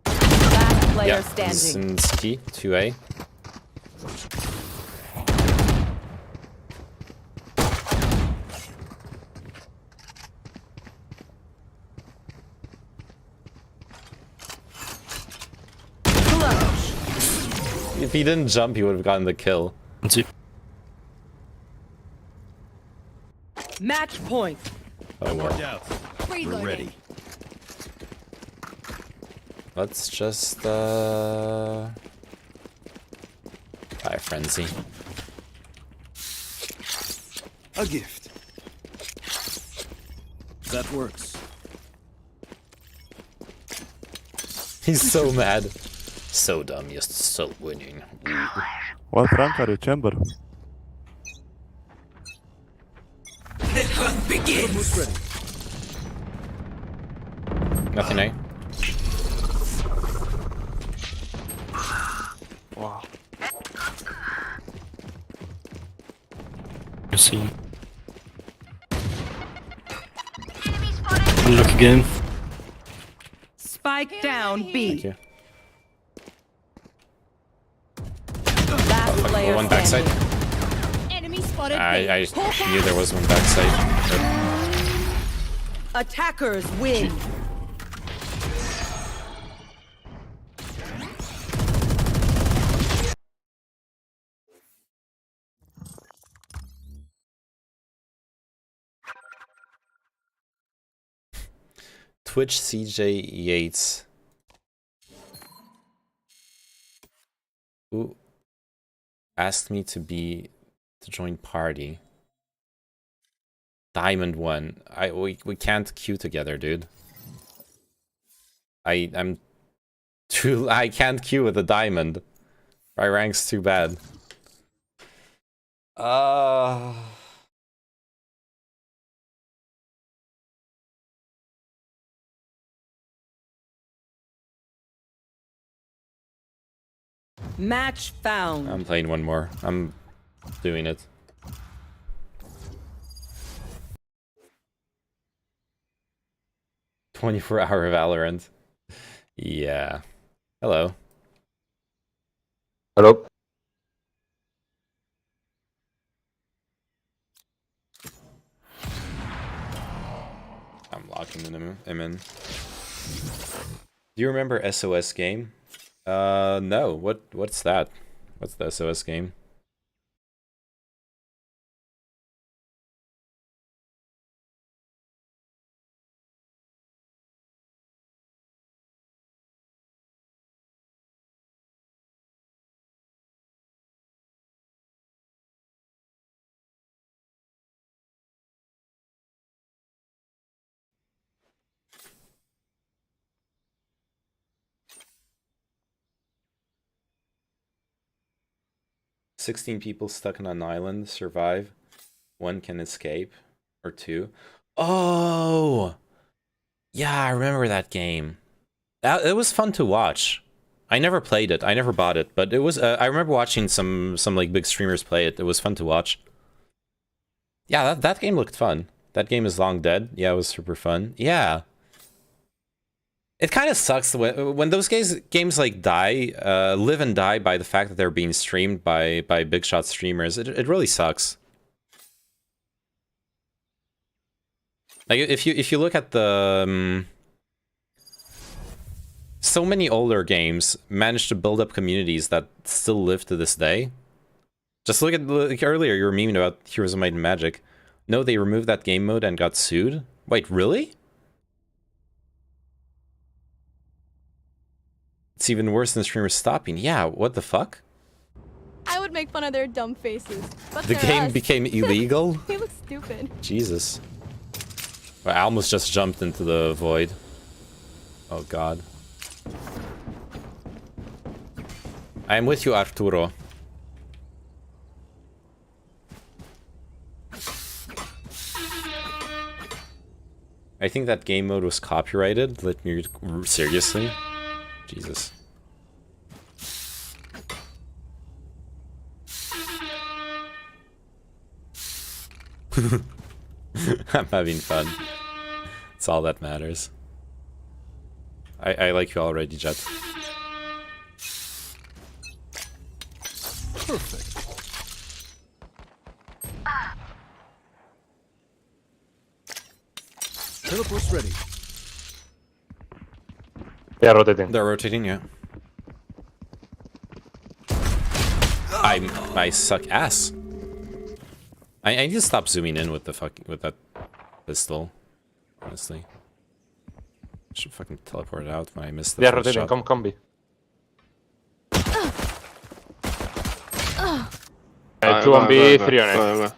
Last player Yeah, standing. he's in ski, 2A. If he didn't jump, he would have gotten the kill. Let's see. Match point. Oh well. We're ready. Let's just buy a frenzy. A gift. That works. He's so mad. So dumb, just so winning. What rank are you, Chamber? The hunt begins. Ready. Nothing, eh? Wow. Let's see. Good luck again. Spike down B. Thank you. Last player One backside. standing. Enemy spotted. I knew there was one backside. Attackers win. Twitch CJ Yates. Who asked me to join party. Diamond 1. We can't queue together, dude. I can't queue with a diamond. My rank's too bad. Match found. I'm playing one more. I'm doing it. "24-hour Valorant." Yeah. Hello. Hello. I'm locking him in. Do you remember SOS game? No. What's that? What's the SOS game? "16 people stuck on an island survive. 1 can escape, or 2." Oh, yeah, I remember that game. It was fun to watch. I never played it. I never bought it, but it was. I remember watching some like big streamers play it. It was fun to watch. Yeah, that game looked fun. That game is long dead. Yeah, it was super fun. Yeah. It kind of sucks when those games like die, live and die by the fact that they're being streamed by big shot streamers. It really sucks. Like if you look at the so many older games manage to build up communities that still live to this day. Just look at like earlier you were memeing about Heroes of Might and Magic. No, they removed that game mode and got sued. Wait, really? It's even worse than streamers stopping. Yeah, what the fuck? I would make fun of their dumb faces, but The game became illegal? They look stupid. Jesus. I almost just jumped into the void. Oh god. I am with you, Arturo. I think that game mode was copyrighted. Let me seriously? Jesus. I'm having fun. It's all that matters. I like you already, Jet. Perfect. Teleport's ready. Yeah, rotating. They're rotating, yeah. I suck ass. I need to stop zooming in with that pistol. Honestly, I should fucking teleport it out when I miss the Yeah, first rotating. shot. Come, combi. 2 on B, 3 on A.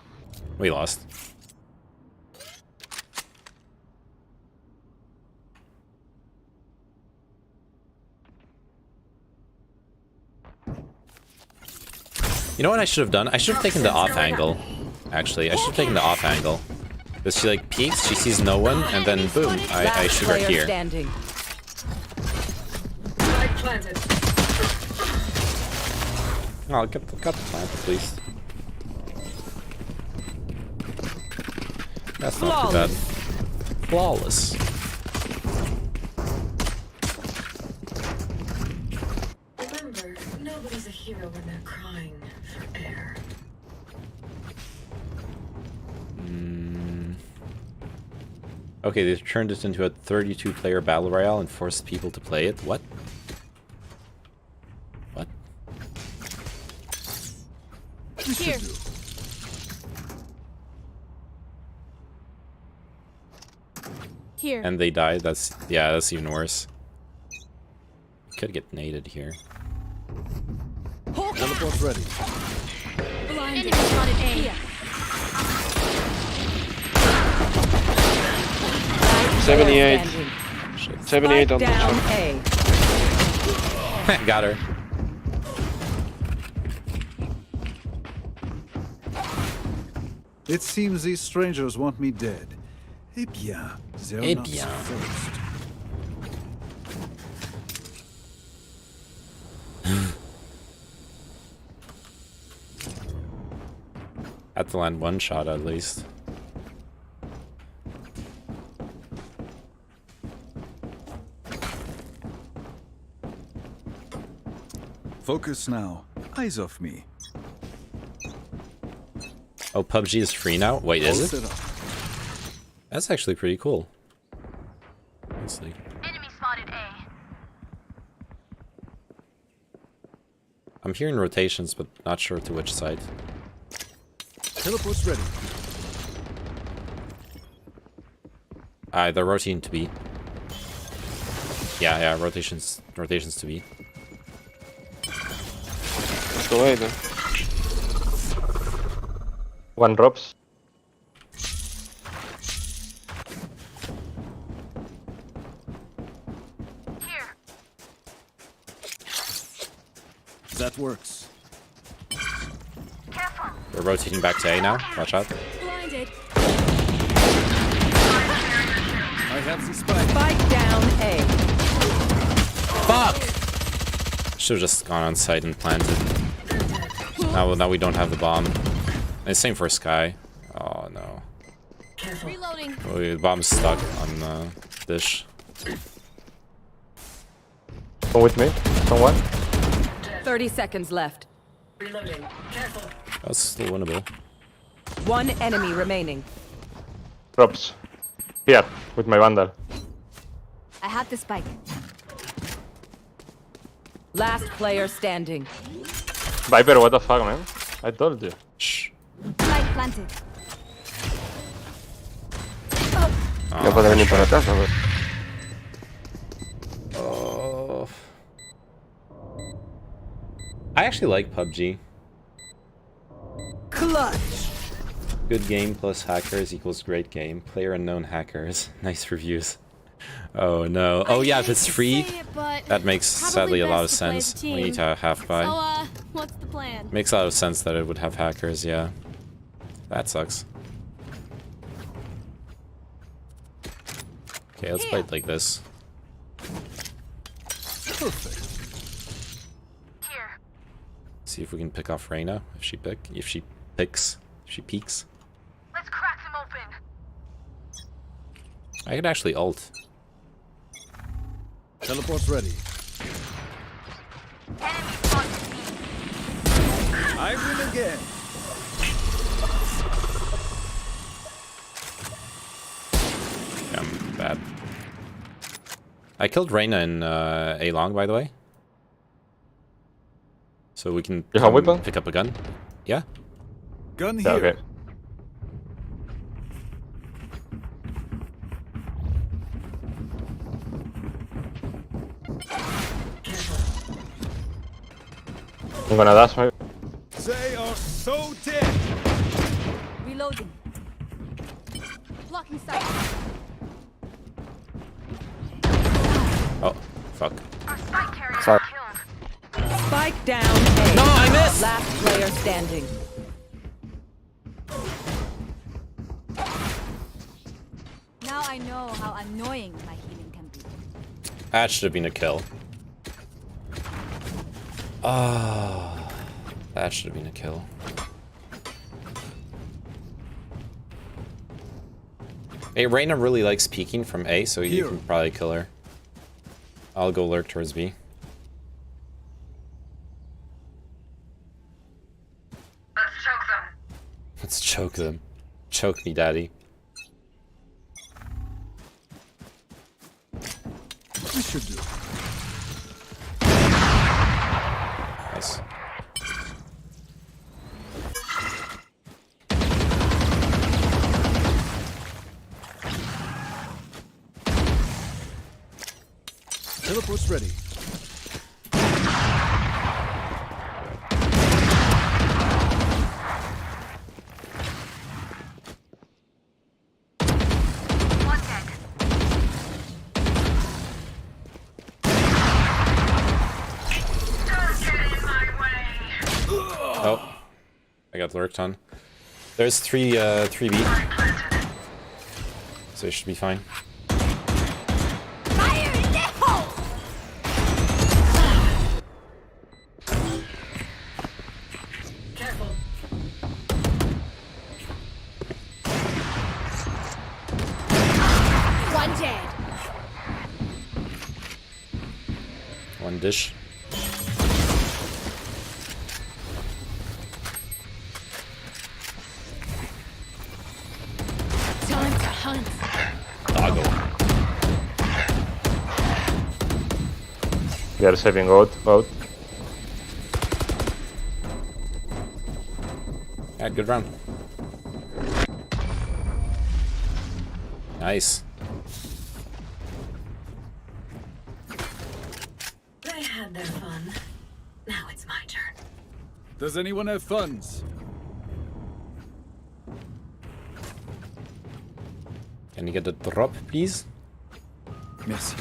We lost. You know what I should have done? I should have taken the off angle. Actually, I should have taken the off angle. Because she like peeks, she sees no one, and then boom, I shoot her here. Standing. Oh, got the plant at least. That's not too bad. Flawless. Remember, nobody's a hero when they're crying for air. Okay, they turned it into a 32-player battle royale and forced people to play it. What? What? Here. Here. And they died. That's even worse. Could get naded here. Teleport's ready. Enemy spotted A. 78. 78 on the Down shot. A. Got her. It seems these strangers want me dead. Eh bien, they're Eh not bien. first. Had to land one shot at least. Focus now. Eyes off me. Oh, PUBG is free now? Wait, is All it? set up. That's actually pretty cool. Honestly. Enemy spotted A. I'm hearing rotations, but not sure to which side. Teleport's ready. They're rotating to B. Yeah, rotations to B. Let's go away then. One drops. Here. That works. Careful. They're rotating back to A now. Watch out. Blinded. I have the spike. Spike down A. Fuck! Should've just gone on site and planted. Now we don't have the bomb. And same for Sky. Oh no. Reloading. Oh, the bomb's stuck on dish. Come with me, someone. 30 seconds left. Reloading. Careful. That's still winnable. One enemy remaining. Drops. Here, with my Vandal. I have the spike. Last player standing. Viper, what the fuck, man? I told you. Shh. Spike planted. No puedo venir para atrás, a ver. Oh. I actually like PUBG. Clutch. Good game plus hackers equals great game. Player unknown hackers. Nice reviews. Oh no. Oh yeah, if it's free, that makes sadly a lot of sense. We need to half buy. So, what's the plan? Makes a lot of sense that it would have hackers, yeah. That sucks. Okay, let's play it like this. Perfect. Here. See if we can pick off Reyna if she peeks. Let's crack them open. I could actually ult. Teleport's ready. Enemy spotted B. I win again. Yeah, I'm bad. I killed Reyna in A long, by the way. So we can You have weapon? pick up a gun. Yeah. Gun Yeah, here. okay. I'm gonna dash my... They are so dead. Reloading. Blocking sight. Oh, fuck. Our spike carrier Sorry. killed. Spike down A. No, I missed! Last player standing. Now I know how annoying my healing can be. That should have been a kill. Ah, that should have been a kill. Hey, Reyna really likes peeking from A, so you can probably kill her. I'll go lurk towards B. Let's choke them. Let's choke them. Choke me, daddy. We should do. Nice. Teleport's ready. Oh, I got lurked on. There's 3B, so it should be fine. Fire in the hole! Careful. One dead. One dish. Time to hunt. Doggo. They are saving out. Yeah, good round. Nice. They had their fun. Now it's my turn. Does anyone have funds? Can you get a drop, please? Merci.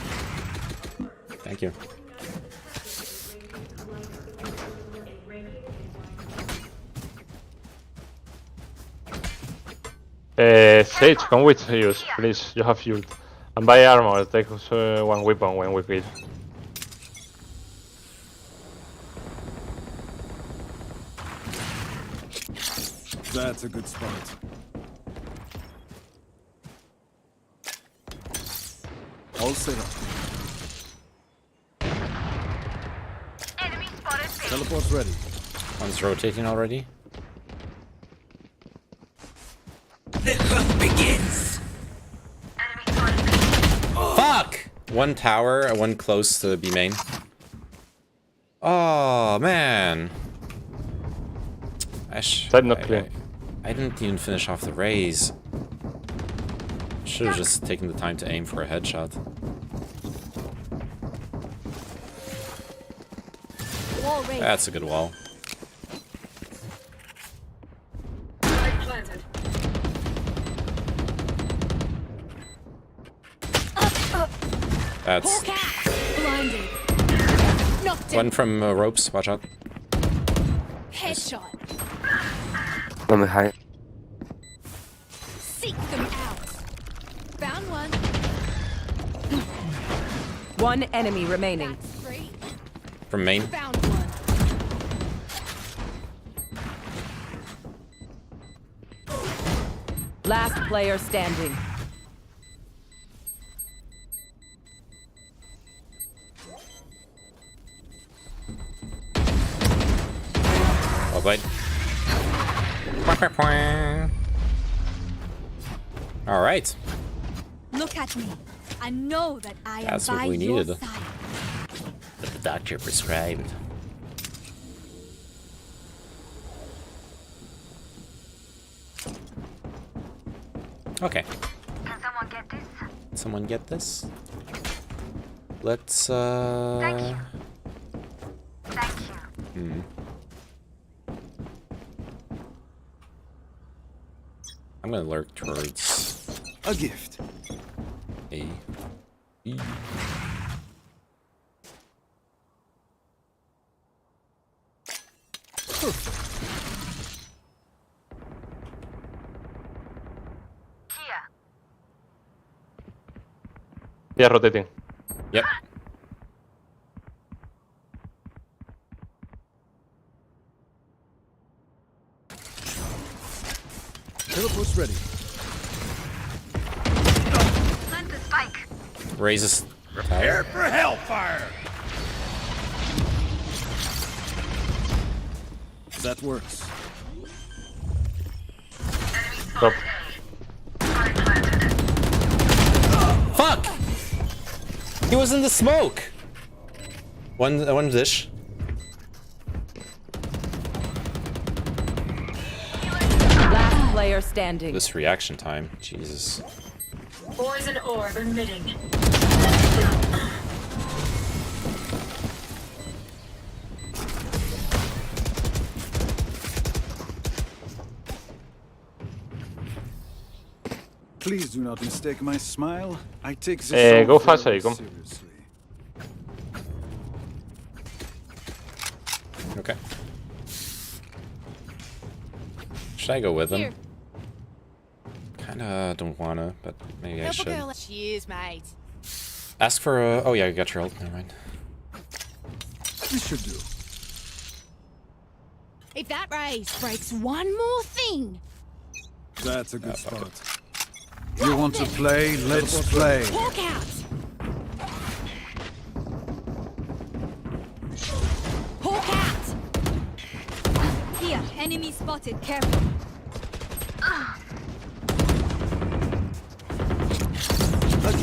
Thank you. Sage, come with us, please. You have fuel. And buy armor. Take one weapon when we kill. That's a good spot. All set up. Enemy spotted. Teleport's ready. One's rotating already. The hunt begins. Fuck! One tower, one close to B main. Oh man. I didn't even finish off the raise. Should have just taken the time to aim for a headshot. Wall raised. That's a good wall. Planted. That's Blinded. Knocked one from ropes. Watch out. Headshot. Let me hide. Seek them out. Found one. One enemy remaining. That's great. From main. Found one. Last player standing. Well played. All right. Look at me. I know that I That's am what by we your needed. side. That the doctor prescribed. Okay. Can someone get this? Someone get this? Let's Thank you. I'm gonna lurk towards a gift. A. E. Yeah, rotating. Yep. Teleport's ready. Plant the spike. Raises. Prepare for hellfire. That works. Stop. Fuck! He was in the smoke. One dish. Last player standing. This reaction time, Jesus. Poison orb emitting. Please do not mistake my smile. I take this Go so fast, very Icon. seriously. Okay. Should I go with him? Here. Kinda don't wanna, but maybe I should. Cheers, mate. Ask for a... Oh yeah, I got your ult. Never mind. This should do. If that race breaks one more thing. That's a good spot. You want to play? Let's play. Walk out. Hawk out. Here, enemy spotted. Careful.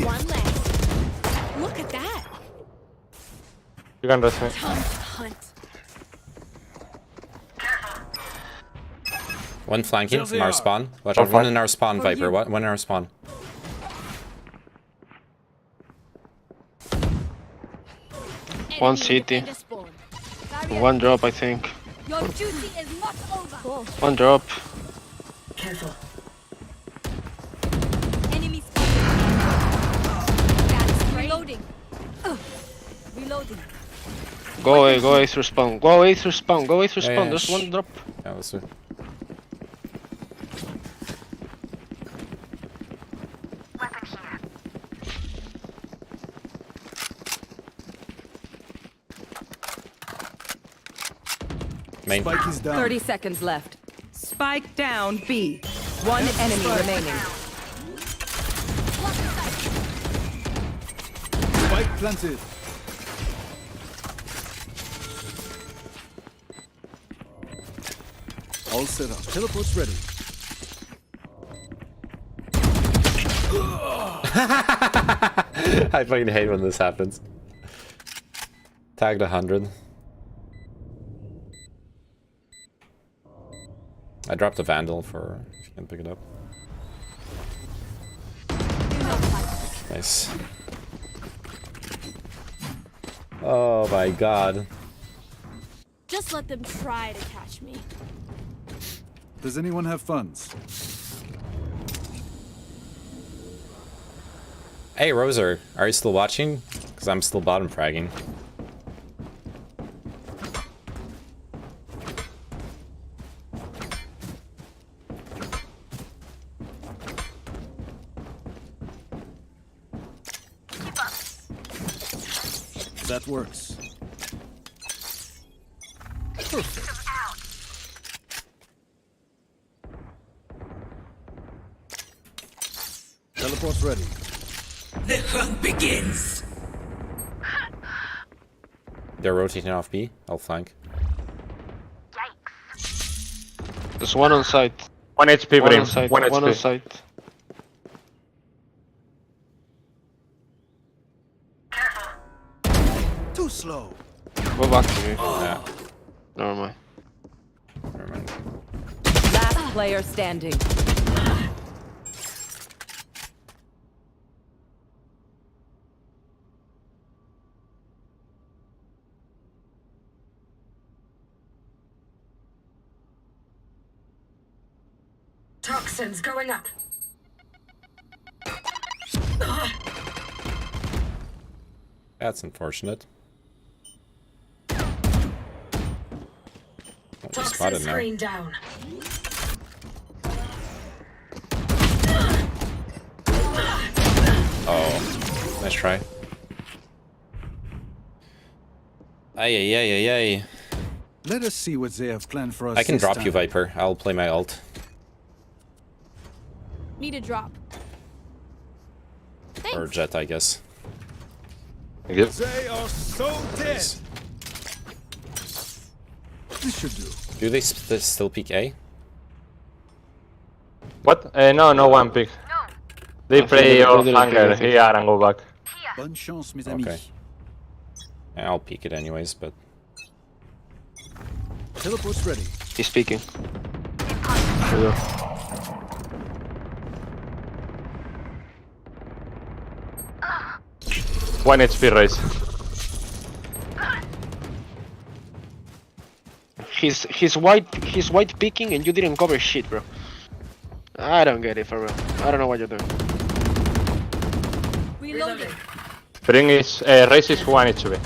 One less. Look at that. You can rest me. Time to hunt. One flanking from our spawn. Watch One out, one flank. in our spawn, Viper. One in our spawn. One CT. One drop, I think. Your duty is not over. One drop. Careful. Enemy spotted. That's reloading. Reloading. Go away through spawn. Go away through spawn. Go away through Yeah, spawn. yeah, There's shh. one drop. Yeah, let's do. Main. Spike is down. 30 seconds left. Spike down B. One enemy remaining. Spike planted. All set up. Teleport's ready. I fucking hate when this happens. Tagged 100. I dropped a Vandal for if you can pick it up. Nice. Oh my god. Just let them try to catch me. Does anyone have funds? Hey Roser, are you still watching? Because I'm still bottom fragging. That works. Perfect. Teleport's ready. The hunt begins. They're rotating off B. I'll flank. There's one on site. 1 HP, One Brim. on site. 1 One on HP. site. Too slow. Go back to me. Yeah. Never mind. Never mind. Last player standing. Toxins going up. That's unfortunate. Oh, we Toxin spotted now. screen down. Oh, nice try. Ay ay ay ay ay. Let us see what they have planned for us. I can this drop time. you, Viper. I'll play my ult. Need a drop. Or Jet, I guess. They are so dead. Nice. This should do. Do they still peek A? What? No, no one pick. They play off didn't hunger pick, I think. here and go back. Bonne chance, mes Okay. amis. Yeah, I'll peek it anyways, but... Teleport's ready. He's speaking. One HP raise. He's white peeking and you didn't cover shit, bro. I don't get it for real. I don't know what you're doing. Reloading. Bring is race is 1 HP.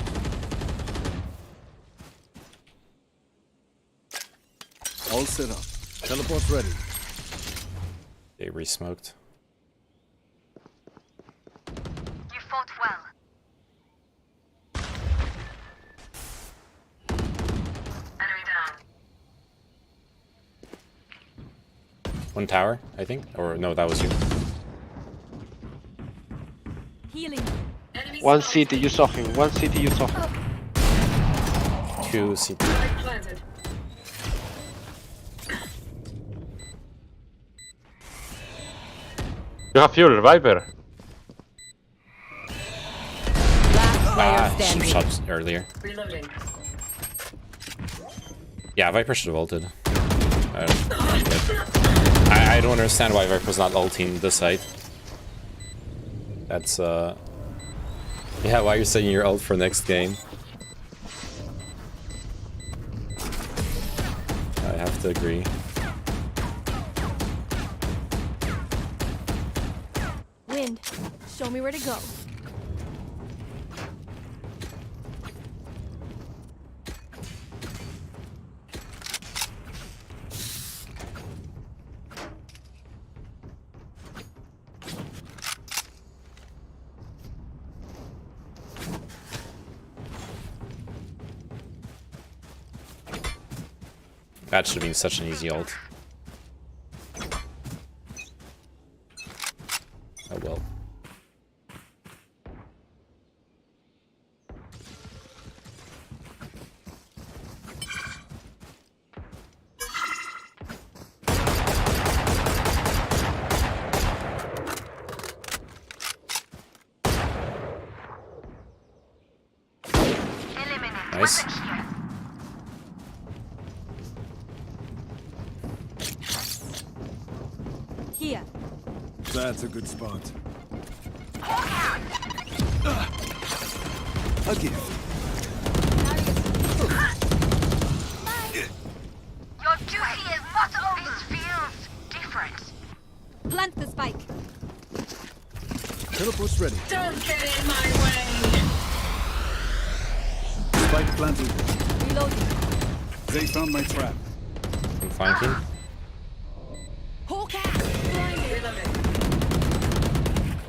All set up. Teleport's ready. They re-smoked. You fought well. Enemy down. One tower, I think? Or no, that was you. Healing. One CT, you saw him. One CT, you saw him. 2 CT. Planted. You have fuel, Viper. Ah, some shots earlier. Reloading. Yeah, Viper should have ulted. I don't understand why Viper's not ulting this side. That's yeah, why you're setting your ult for next game. I have to agree. Wind, show me where to go. That should have been such an easy ult. Oh well. Nice. Here. That's a good spot. A gift. Your duty is not always feels different. Plant the spike. Teleport's ready. Don't get in my way. Spike planted. Reloading. They found my trap. I'm flanking. Hawk out.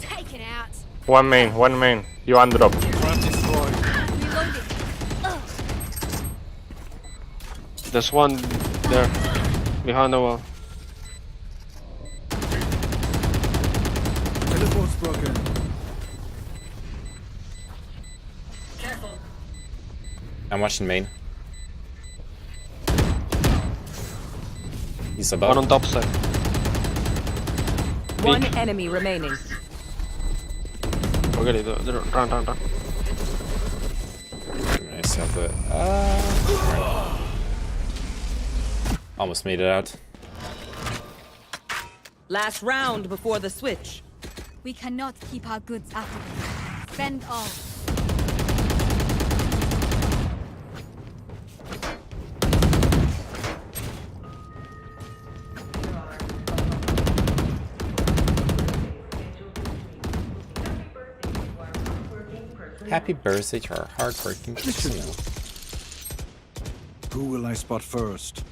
Taken out. One main. You undrop. Trap destroyed. Reloading. There's one there. Behind the wall. Teleport's broken. Careful. I'm watching main. He's above. One on top side. One enemy remaining. Forget it. Run. Nice up it. Almost made it out. Last round before the switch. We cannot keep our goods after them. Spend all. Happy birthday to our hardworking personnel. Who will I spot first?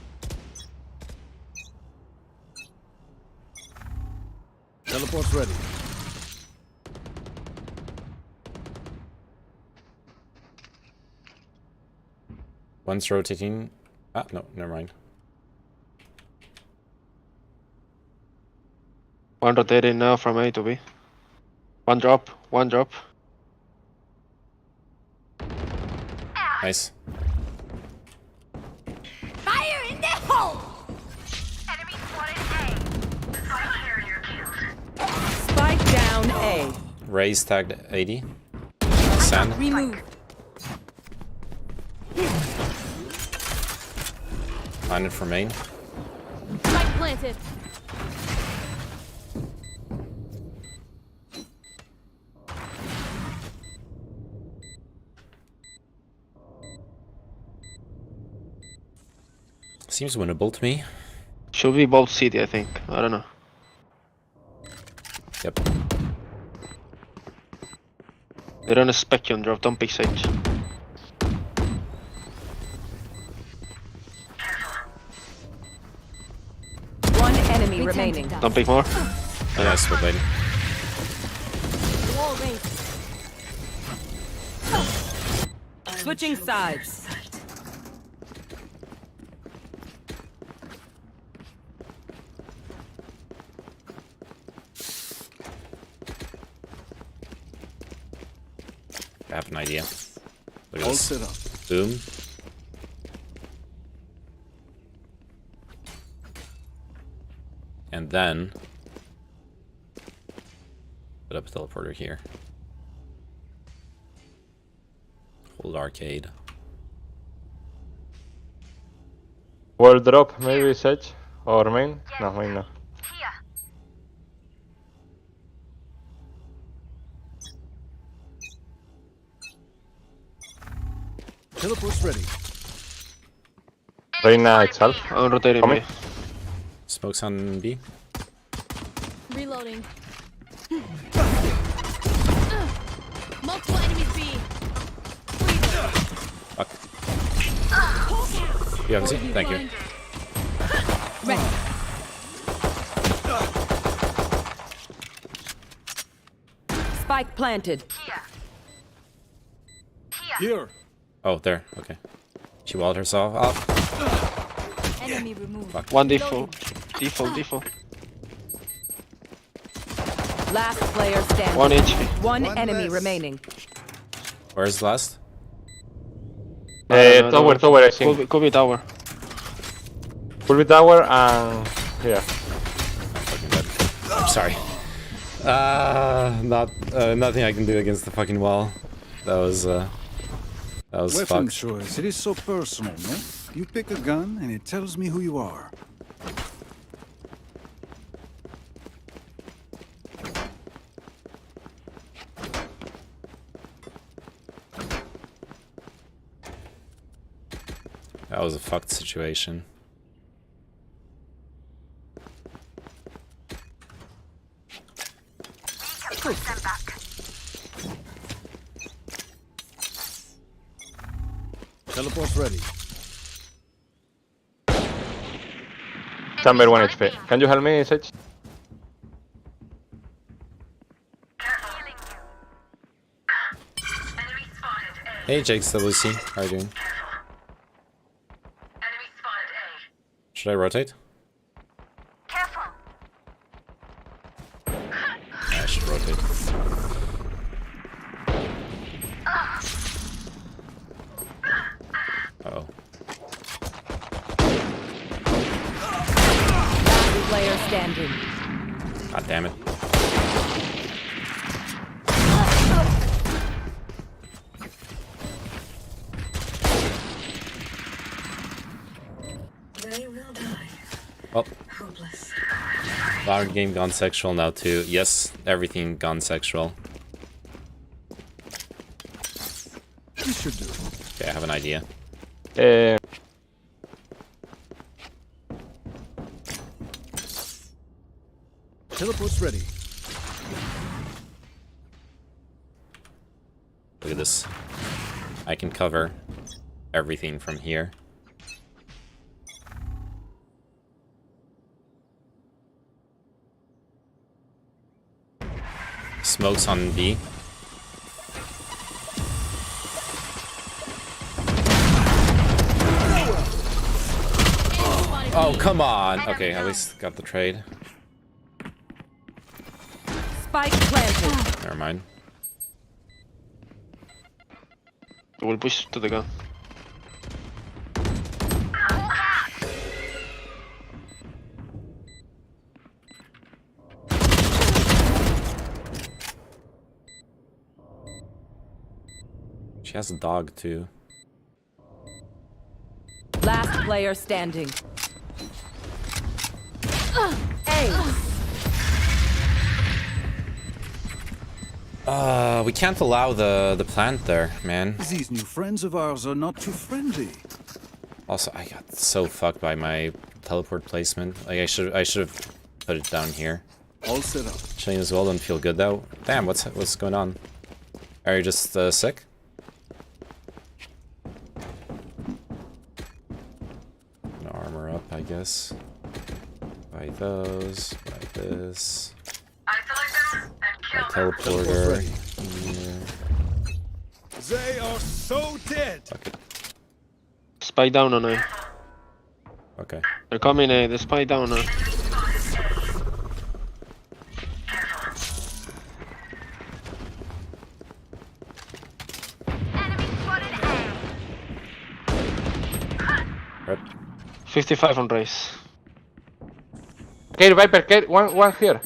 Teleport's ready. One's rotating. Ah, no, never mind. One rotating now from A to B. One drop. Nice. Fire in the hole! Enemy spotted A. Carrier killed. Spike down A. Raze tagged 80. Sand. Remove. Landed for main. Spike planted. Seems winnable to me. Should be both city, I think. I don't know. Yep. They're on a spec on drop, don't pick Sage. One enemy remaining. Don't pick more. Oh, nice, we're waiting. Wall raised. Switching sides. I have an idea. Look at All this. set up. Boom. And then put up a teleporter here. Hold arcade. World drop, maybe Sage? Or main? No, main no. Teleport's ready. Reina itself. I'm rotating Coming. me. Smokes on B. Reloading. Multiple enemies B. Fuck. You haven't seen? Thank you. Ready. Spike planted. Here. Oh, there. Okay. She walled herself off. Enemy removed. Fuck. One default. Default. Last player standing. 1 HP. One One enemy less. remaining. Where's the last? Tower, I think. Could be tower. Could be tower and... yeah. Fucking dead. I'm sorry. Nothing I can do against the fucking wall. That was Weapon fucked. choice. It is so personal, no? You pick a gun and it tells me who you are. That was a fucked situation. Teleport's ready. Chamber 1 HP. Can you help me, Sage? Hey, Jake's WC. How are you doing? Should I rotate? Yeah, I should rotate. Uh-oh. Last player standing. God damn it. They will die. Well, Hopeless. our game gone sexual now too. Yes, everything gone sexual. You should do. Okay, I have an idea. Teleport's ready. Look at this. I can cover everything from here. Smokes on B. Oh, come on. Okay, at least got the trade. Spike planted. Never mind. We'll push to the gun. She has a dog too. Last player standing. We can't allow the plant there, man. These new friends of ours are not too friendly. Also, I got so fucked by my teleport placement. Like I should have put it down here. All set up. Chilling as well, don't feel good though. Damn, what's going on? Are you just sick? Gonna armor up, I guess. Buy those, buy this. Buy teleporter. Yeah. They are so dead. Spy down on A. Okay. They're coming A. The spy down A. Rep. 55 on race. Okay, Viper, okay, one here.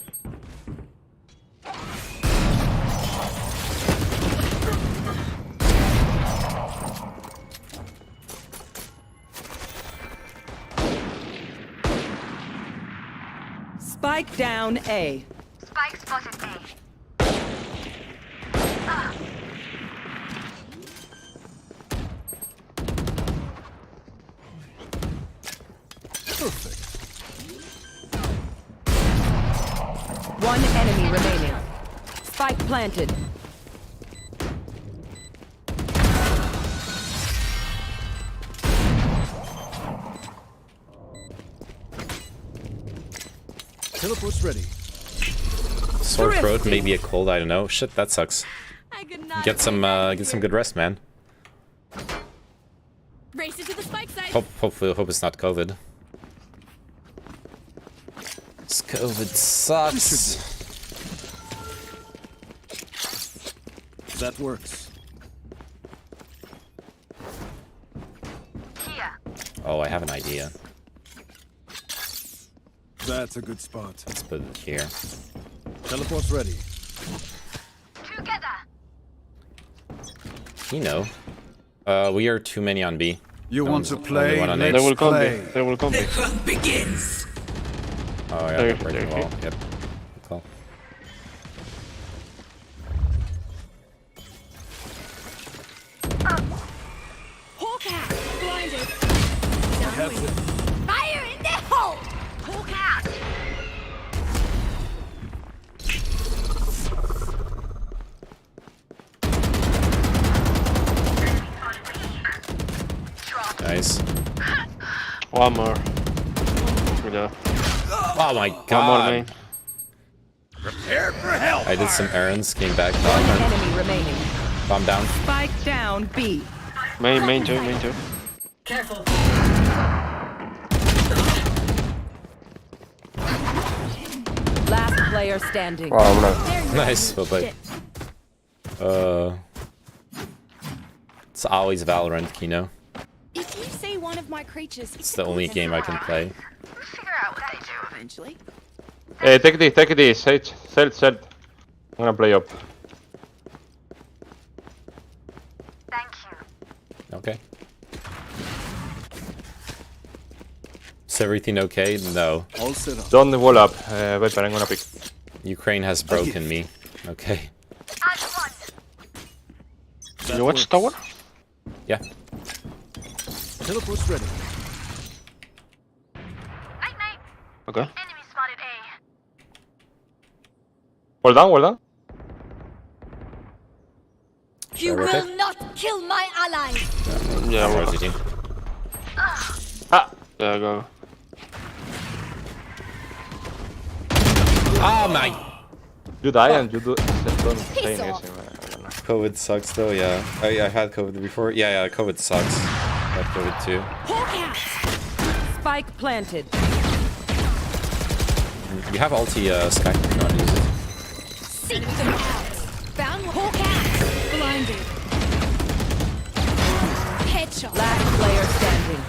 Spike down A. Spike spotted A. Perfect. One enemy remaining. Spike planted. Teleport's ready. Sore throat, maybe a cold, I don't know. Shit, that sucks. Get some good rest, man. Race it to the spike site. Hopefully, hope it's not COVID. This COVID sucks. That works. Oh, I have an idea. That's a good spot. Let's put it here. Teleport's ready. Together. You know. We are too many on B. You want to Only play? one on Let's A. They will come B. play. They will come B. The hunt begins. Oh yeah, There, they're breaking there, wall. Yep. Good call. Hawk out. Blinded. Fire in the hole! Hawk out! Nice. One more. Yeah. Oh my One more, god. main. Prepare for hell. I did some errands, came back. One enemy remaining. Bomb down. Spike down B. Main two, main two. Careful. Last player standing. Wow, I'm not. Nice, well played. It's always Valorant, Kino. If you say one of my creatures, It's the only game I can play. We'll figure out what they do eventually. Hey, take this, Sage. Sell. I'm gonna play up. Thank you. Okay. Is everything okay? No. All set up. Don't wall up, Viper, I'm gonna pick. Ukraine has broken me. Okay. You watch tower? Yeah. Teleport's ready. Okay. Enemy spotted A. Well done. You will not kill my allies. Yeah, Where's well. the team? Ah! There you go. Oh my! You die and you don't say anything. I don't know. COVID sucks though, yeah. I had COVID before. Yeah, COVID sucks. I had COVID too. Spike planted. You have ulti, Sky. You want to use it? seek them out. Found Hawk out. Blinded. Headshot. Last player standing.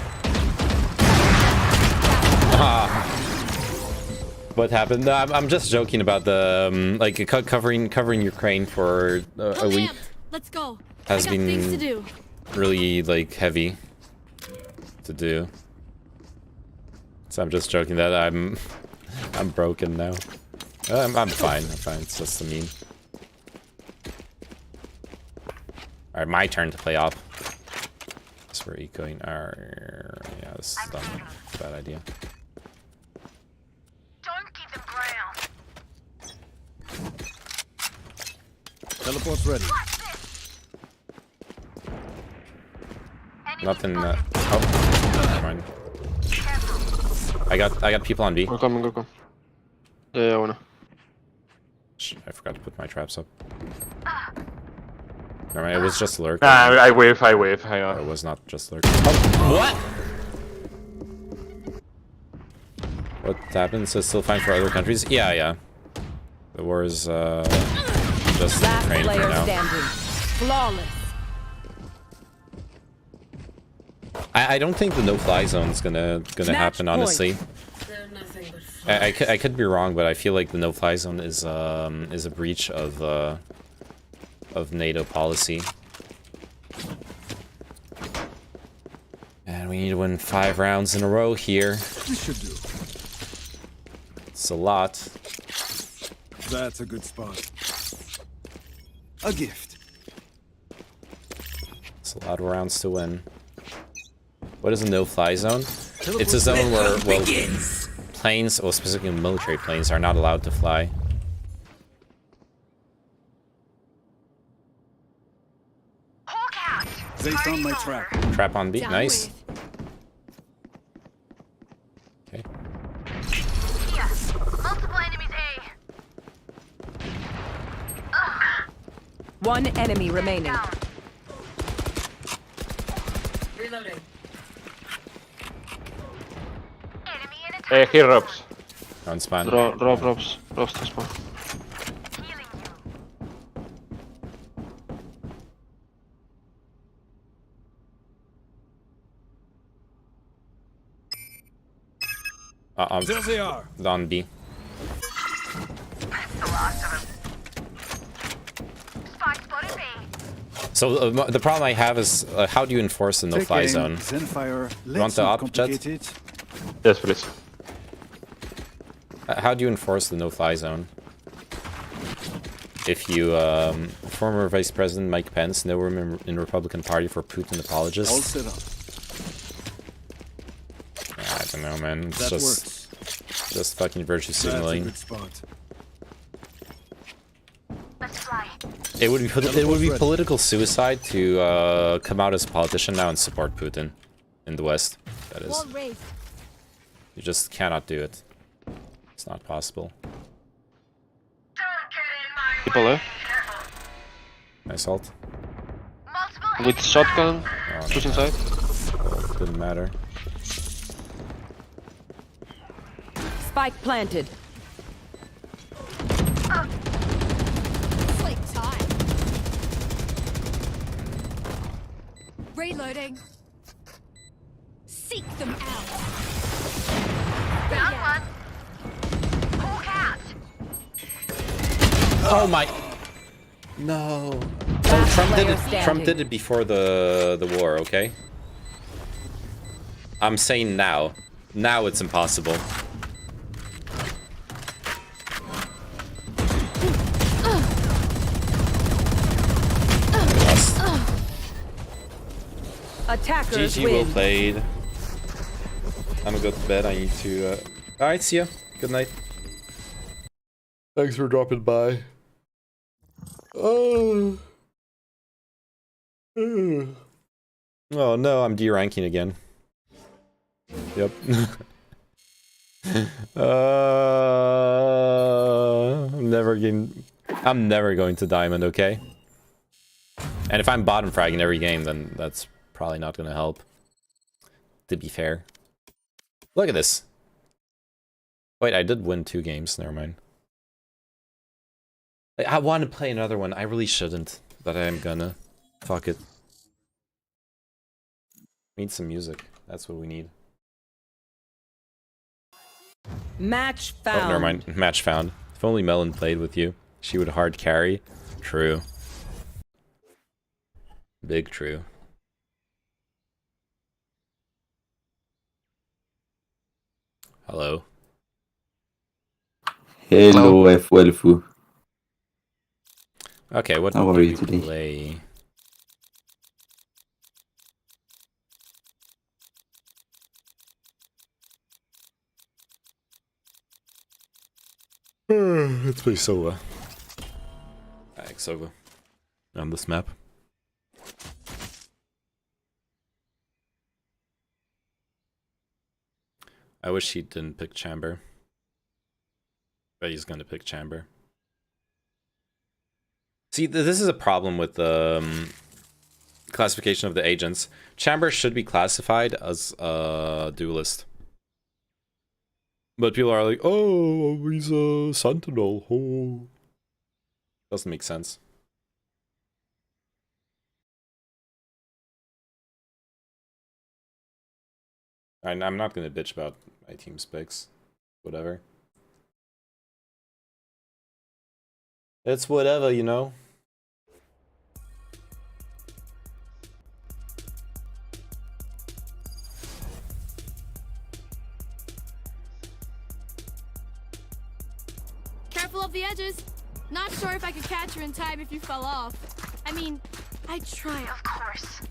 What happened? No, I'm just joking about the like covering Ukraine for a week Let's go. has I got things to been do. really like heavy to do. So I'm just joking that I'm broken now. I'm fine. It's just a meme. All right, my turn to play op. That's where ecoing. Yeah, this is dumb. Bad idea. Don't give them ground. Teleport's ready. Nothing. Oh, never mind. I got people on B. Go come. Yeah, one. I forgot to put my traps up. Never mind, it was just lurk. I wave. Hang on. It was not just lurk. Oh, what? What happened? So still fine for other countries? Yeah. The war is just in Ukraine for now. Flawless. I don't think the no-fly zone is gonna happen, honestly. I could be wrong, but I feel like the no-fly zone is a breach of NATO policy. And we need to win 5 rounds in a row here. This should do. It's a lot. That's a good spot. A gift. It's a lot of rounds to win. What is a no-fly zone? It's a zone where, well, planes, or specifically military planes, are not allowed to fly. They found my trap. Trap on B, nice. Okay. Multiple enemies A. One enemy remaining. Reloading. Here ropes. On spawn. Ropes to spawn. There they are. On B. So the problem I have is how do you enforce the no-fly zone? Zenfire. You want the op, Jet? Yes, please. How do you enforce the no-fly zone? If you, former Vice President Mike Pence, no room in Republican Party for Putin apologists. All set up. I don't know, man. It's That just fucking virtue signaling. That's a good spot. It would be political suicide to come out as a politician now and support Putin in the West. That is. You just cannot do it. It's not possible. People there. Nice ult. With shotgun. Push inside. Well, didn't matter. Spike planted. It's like time. Reloading. Seek them out. Found one. Hawk out. Oh my! No. Trump did it before the war, okay? I'm saying now. Now it's impossible. Attackers GG, well played. I'm gonna go to bed. I need to. Alright, see ya. Good night. Thanks for dropping by. Oh. Oh no, I'm D-ranking again. Yep. I'm never going to diamond, okay? And if I'm bottom fragging every game, then that's probably not gonna help. To be fair. Look at this. Wait, I did win 2 games, never mind. I want to play another one. I really shouldn't, but I am gonna. Fuck it. We need some music. That's what we need. Match found. Oh, never mind. Match found. If only Melon played with you, she would hard carry. True. Big true. Hello. Hello, F12. Okay, what How do are you we today? play? Let's play Sova. Sova. on this map. I wish he didn't pick Chamber. But he's gonna pick Chamber. See, this is a problem with the classification of the agents. Chamber should be classified as a duelist. But people are like, oh, he's a sentinel. Oh. Doesn't make sense. I'm not gonna bitch about my team's picks. Whatever. It's whatever, you know? Careful of the edges. Not sure if I could catch you in time if you fell off. I mean, I'd try, of course.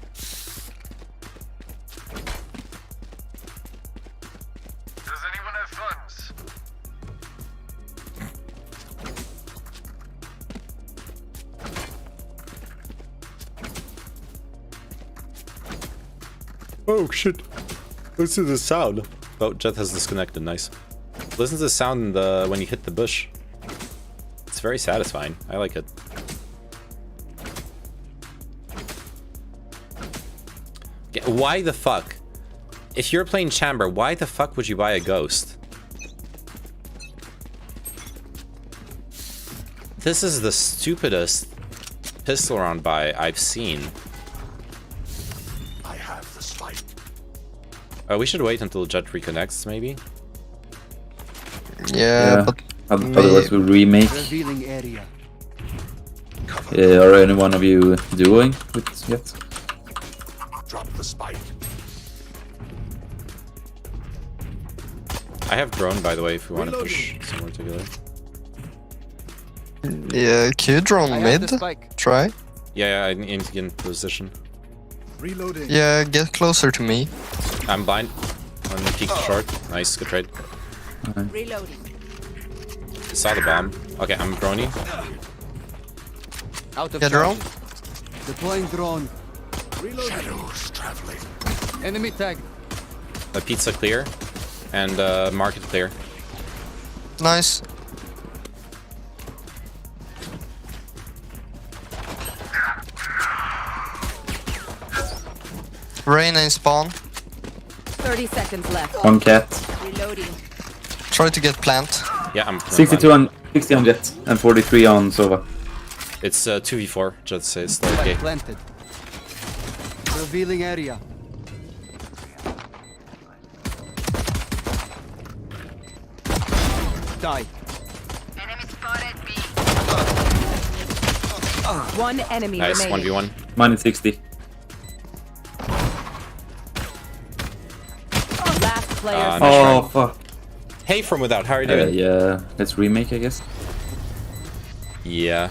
Does anyone have funds? Oh shit. Listen to the sound. Oh, Jet has disconnected, nice. Listen to the sound in the, when you hit the bush. It's very satisfying. I like it. Okay, why the fuck? If you're playing Chamber, why the fuck would you buy a Ghost? This is the stupidest pistol round buy I've seen. I have the spike. We should wait until Jet reconnects, maybe? Yeah, but otherwise we'll remake. Revealing area. Are any one of you dueling with yet? Drop the spike. I have drone, by the way, if we want to push somewhere together. yeah, can you drone mid? Try. Yeah, I need to get in position. Reloading. Yeah, get closer to me. I'm blind. On the peak short. Nice, good trade. Reloading. Saw the bomb. Okay, I'm droning. Out of Get drone. Deploying drone. Shadows traveling. Enemy tag. The pizza clear. And market clear. Nice. Reyna in spawn. 30 seconds left. One cat. Reloading. Try to get plant. Yeah, I'm 62 on 60 on Jet and 43 on Sova. It's 2v4, just say it's okay. Planted. Revealing area. Die. Enemy spotted B. One enemy Nice, remaining. 1v1. Minus 60. Last player. Nice Oh, try. fuck. Hey, From Without, how are you doing? Yeah, let's remake, I guess. Yeah.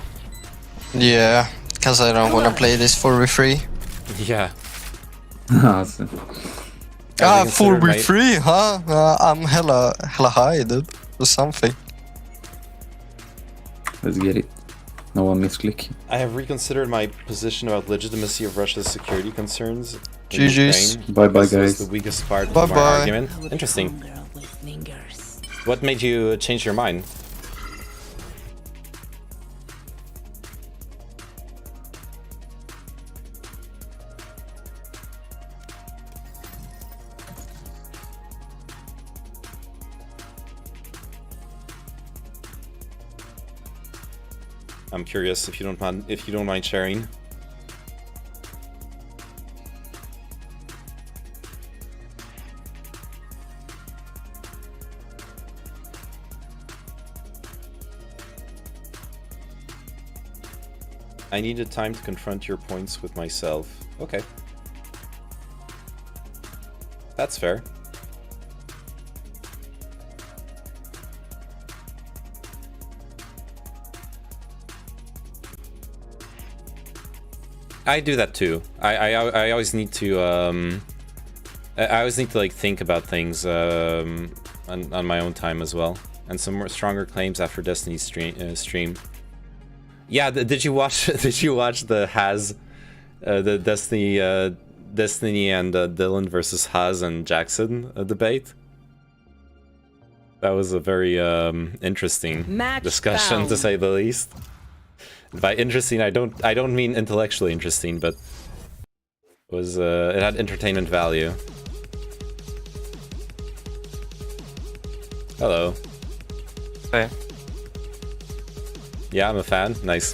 Yeah, because I don't want to play this for free. Yeah. Awesome. For free, huh? I'm hella high, dude. Or something. Let's get it. No one misclick. I have reconsidered my position about legitimacy of Russia's security concerns. in GG's. Ukraine. Bye bye, This was guys. the weakest part Bye of my bye. argument. Interesting. What made you change your mind? I'm curious if you don't mind sharing. I needed time to confront your points with myself. Okay. That's fair. I do that too. I always need to I always need to like think about things on my own time as well. And some more stronger claims after Destiny's stream. Yeah, did you watch? Did you watch the the Destiny and Dylan versus Haz and Jackson debate? That was a very interesting discussion, to say the least. By interesting, I don't mean intellectually interesting, but was it had entertainment value. Hello. Hey. Yeah, I'm a fan. Nice.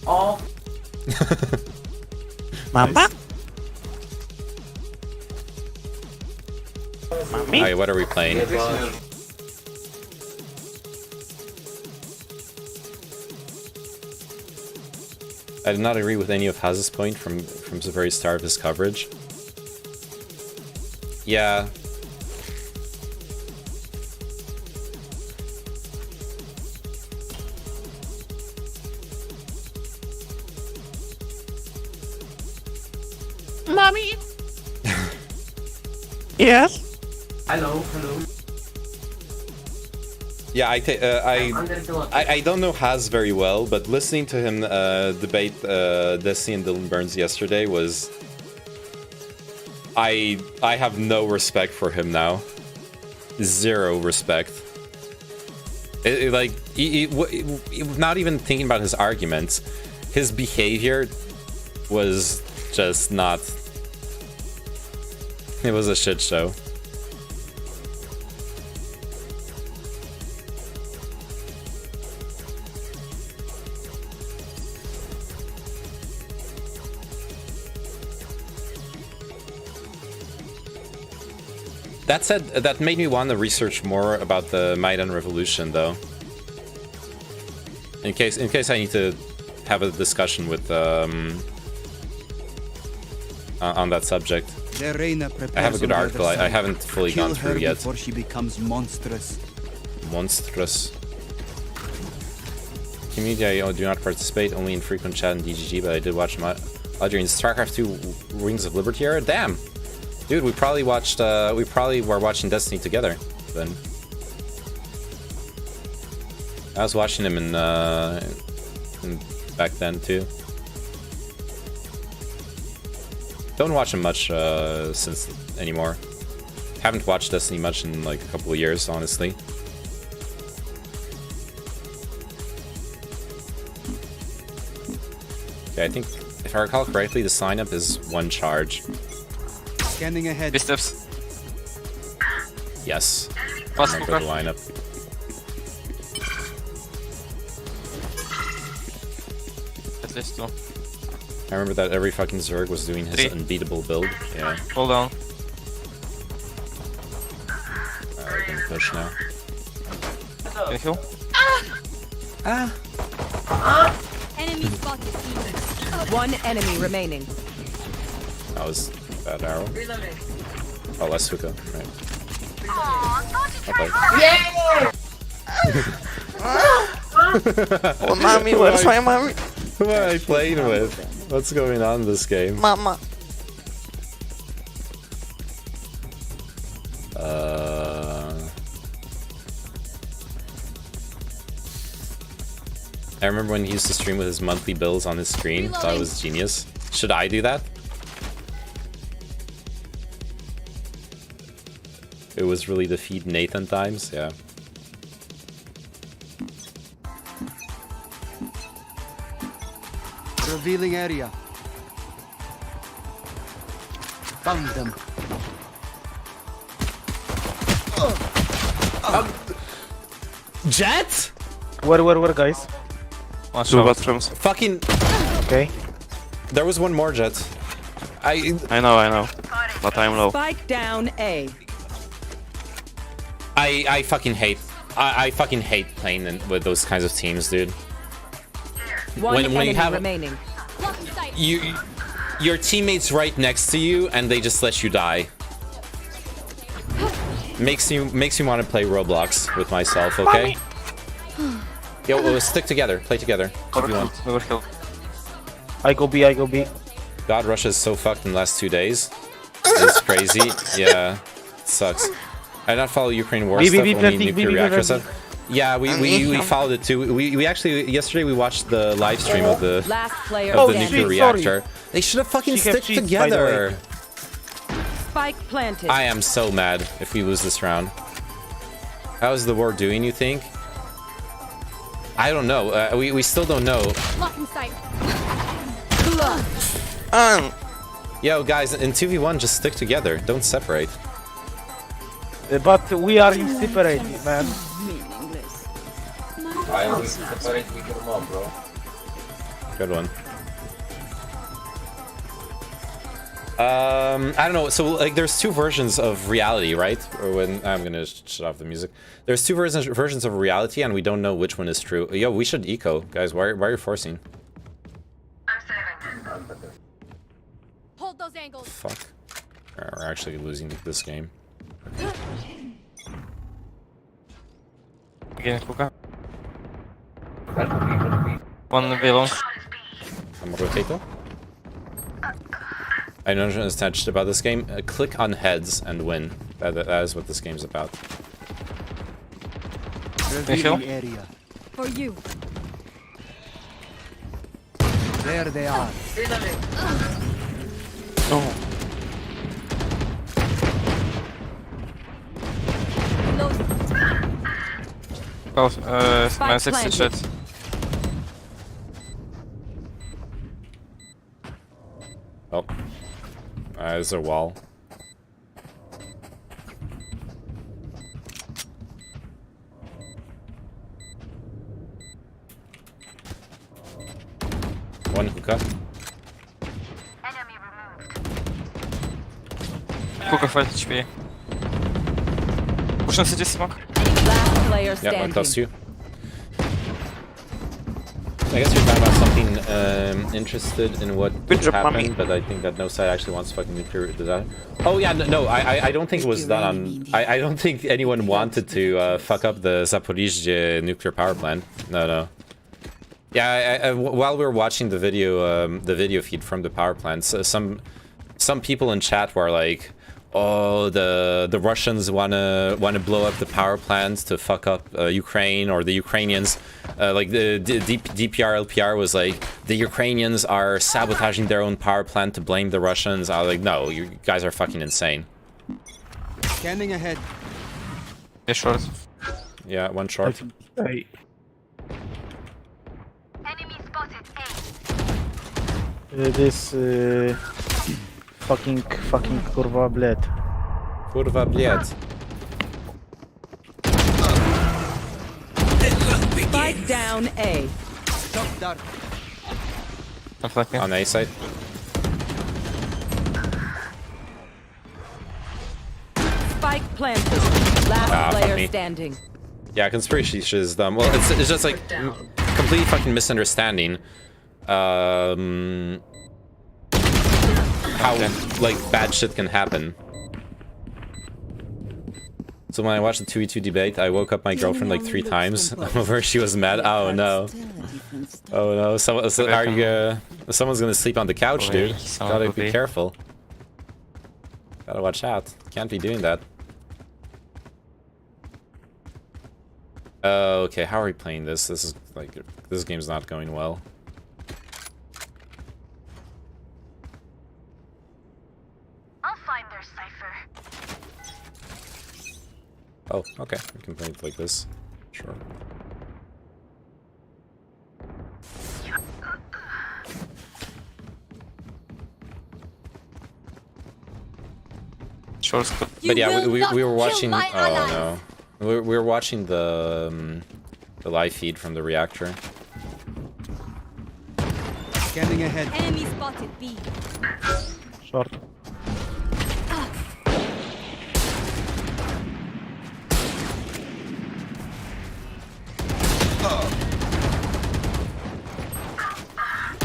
Oh. Mama? Alright, what are we playing? I did not agree with any of Haz's point from the very start of his coverage. Yeah. Mommy. Yes. Hello. Yeah, I don't know Haz very well, but listening to him debate Destiny and Dylan Burns yesterday was... I have no respect for him now. Zero respect. Not even thinking about his arguments, his behavior was just not... It was a shit show. That said, that made me want to research more about the Maidan Revolution, though. In case I need to have a discussion with on that subject. I have a good article. I haven't fully gone through yet. Before she becomes monstrous. Monstrous. Community, I do not participate, only in frequent chat and DGG, but I did watch Adrian's StarCraft 2 Wings of Liberty era. Damn! Dude, we probably were watching Destiny together then. I was watching him in back then too. Don't watch him much since anymore. Haven't watched Destiny much in like a couple of years, honestly. Okay, I think if I recall correctly, the sign up is 1 charge. Scanning ahead. Steps. Yes. Fast I'm gonna go to lineup. At least 2. I remember that every fucking Zerg was doing his 3. unbeatable build. Yeah. Hold on. Alright, gonna push now. Can you heal? Enemy spotted. One enemy remaining. That was a bad arrow. Reloading. Oh, let's hook up. Right. Okay. Oh, mommy, where's my mommy? Who am I playing with? What's going on in this game? Mama. I remember when he used to stream with his monthly bills on his screen. That was genius. Should I do that? It was really the feed Nathan times, yeah. Revealing area. Found them. Jet? Where, guys? Two bathrooms. Fucking. Okay. There was one more Jet. I know. But I'm low. Spike down A. I fucking hate. I fucking hate playing with those kinds of teams, dude. When you have remaining. your teammates right next to you and they just let you die. Makes you want to play Roblox with myself, okay? Yo, we'll stick together, play together. If you want. I go B. God, Russia is so fucked in the last 2 days. It's crazy. Yeah, it sucks. I did not follow Ukraine war stuff, only nuclear reactor stuff. Yeah, we followed it too. We actually yesterday we watched the live stream of the Last player nuclear reactor. They should have fucking stick together. Spike planted. I am so mad if we lose this round. How is the war doing, you think? I don't know. We still don't know. Lock in sight. Yo, guys, in 2v1, just stick together. Don't separate. But we are separated, man. I always separate with your mom, bro. Good one. I don't know. So like, there's two versions of reality, right? Or when I'm gonna shut off the music. There's two versions of reality, and we don't know which one is true. Yo, we should eco, guys. Why are you forcing? Hold those angles. Fuck. We're actually losing this game. Again, Kuka. One below. I'm rotato. I don't understand shit about this game. Click on heads and win. That is what this game's about. Area. For you. There they are. Oh. My 60 shot. Oh. There's a wall. One hookah. Hookah 5 HP. Push on city smoke. Last player standing. Yeah, one close to you. I guess you're talking about something interested in what happened, but I think that no side actually wants fucking nuclear design. Oh yeah, no, I don't think it was done on. I don't think anyone wanted to fuck up the Zaporizhzhia nuclear power plant. No. Yeah, while we were watching the video feed from the power plants, some people in chat were like, "Oh, the Russians wanna blow up the power plants to fuck up Ukraine, or the Ukrainians." Like the DPR LPR was like, the Ukrainians are sabotaging their own power plant to blame the Russians. I was like, no, you guys are fucking insane. Scanning ahead. Yeah, short. Yeah, one short. Hey. Enemy spotted. This fucking kurwa bled. Kurwa bled. Spike down A. On A side. Spike planted. Last player standing. Yeah, conspiracy shit is dumb. Well, it's just like complete fucking misunderstanding. How like bad shit can happen. So when I watched the 2v2 debate, I woke up my girlfriend like 3 times over she was mad. Oh no. Oh no. Someone's gonna sleep on the couch, dude. Gotta be careful. Gotta watch out. Can't be doing that. Okay, how are we playing this? This is like, this game's not going well. I'll find their cipher. Oh, okay. We can play it like this. Sure. But yeah, we were watching. Oh no, we were watching the live feed from the reactor. Scanning ahead. Enemy spotted B. Short.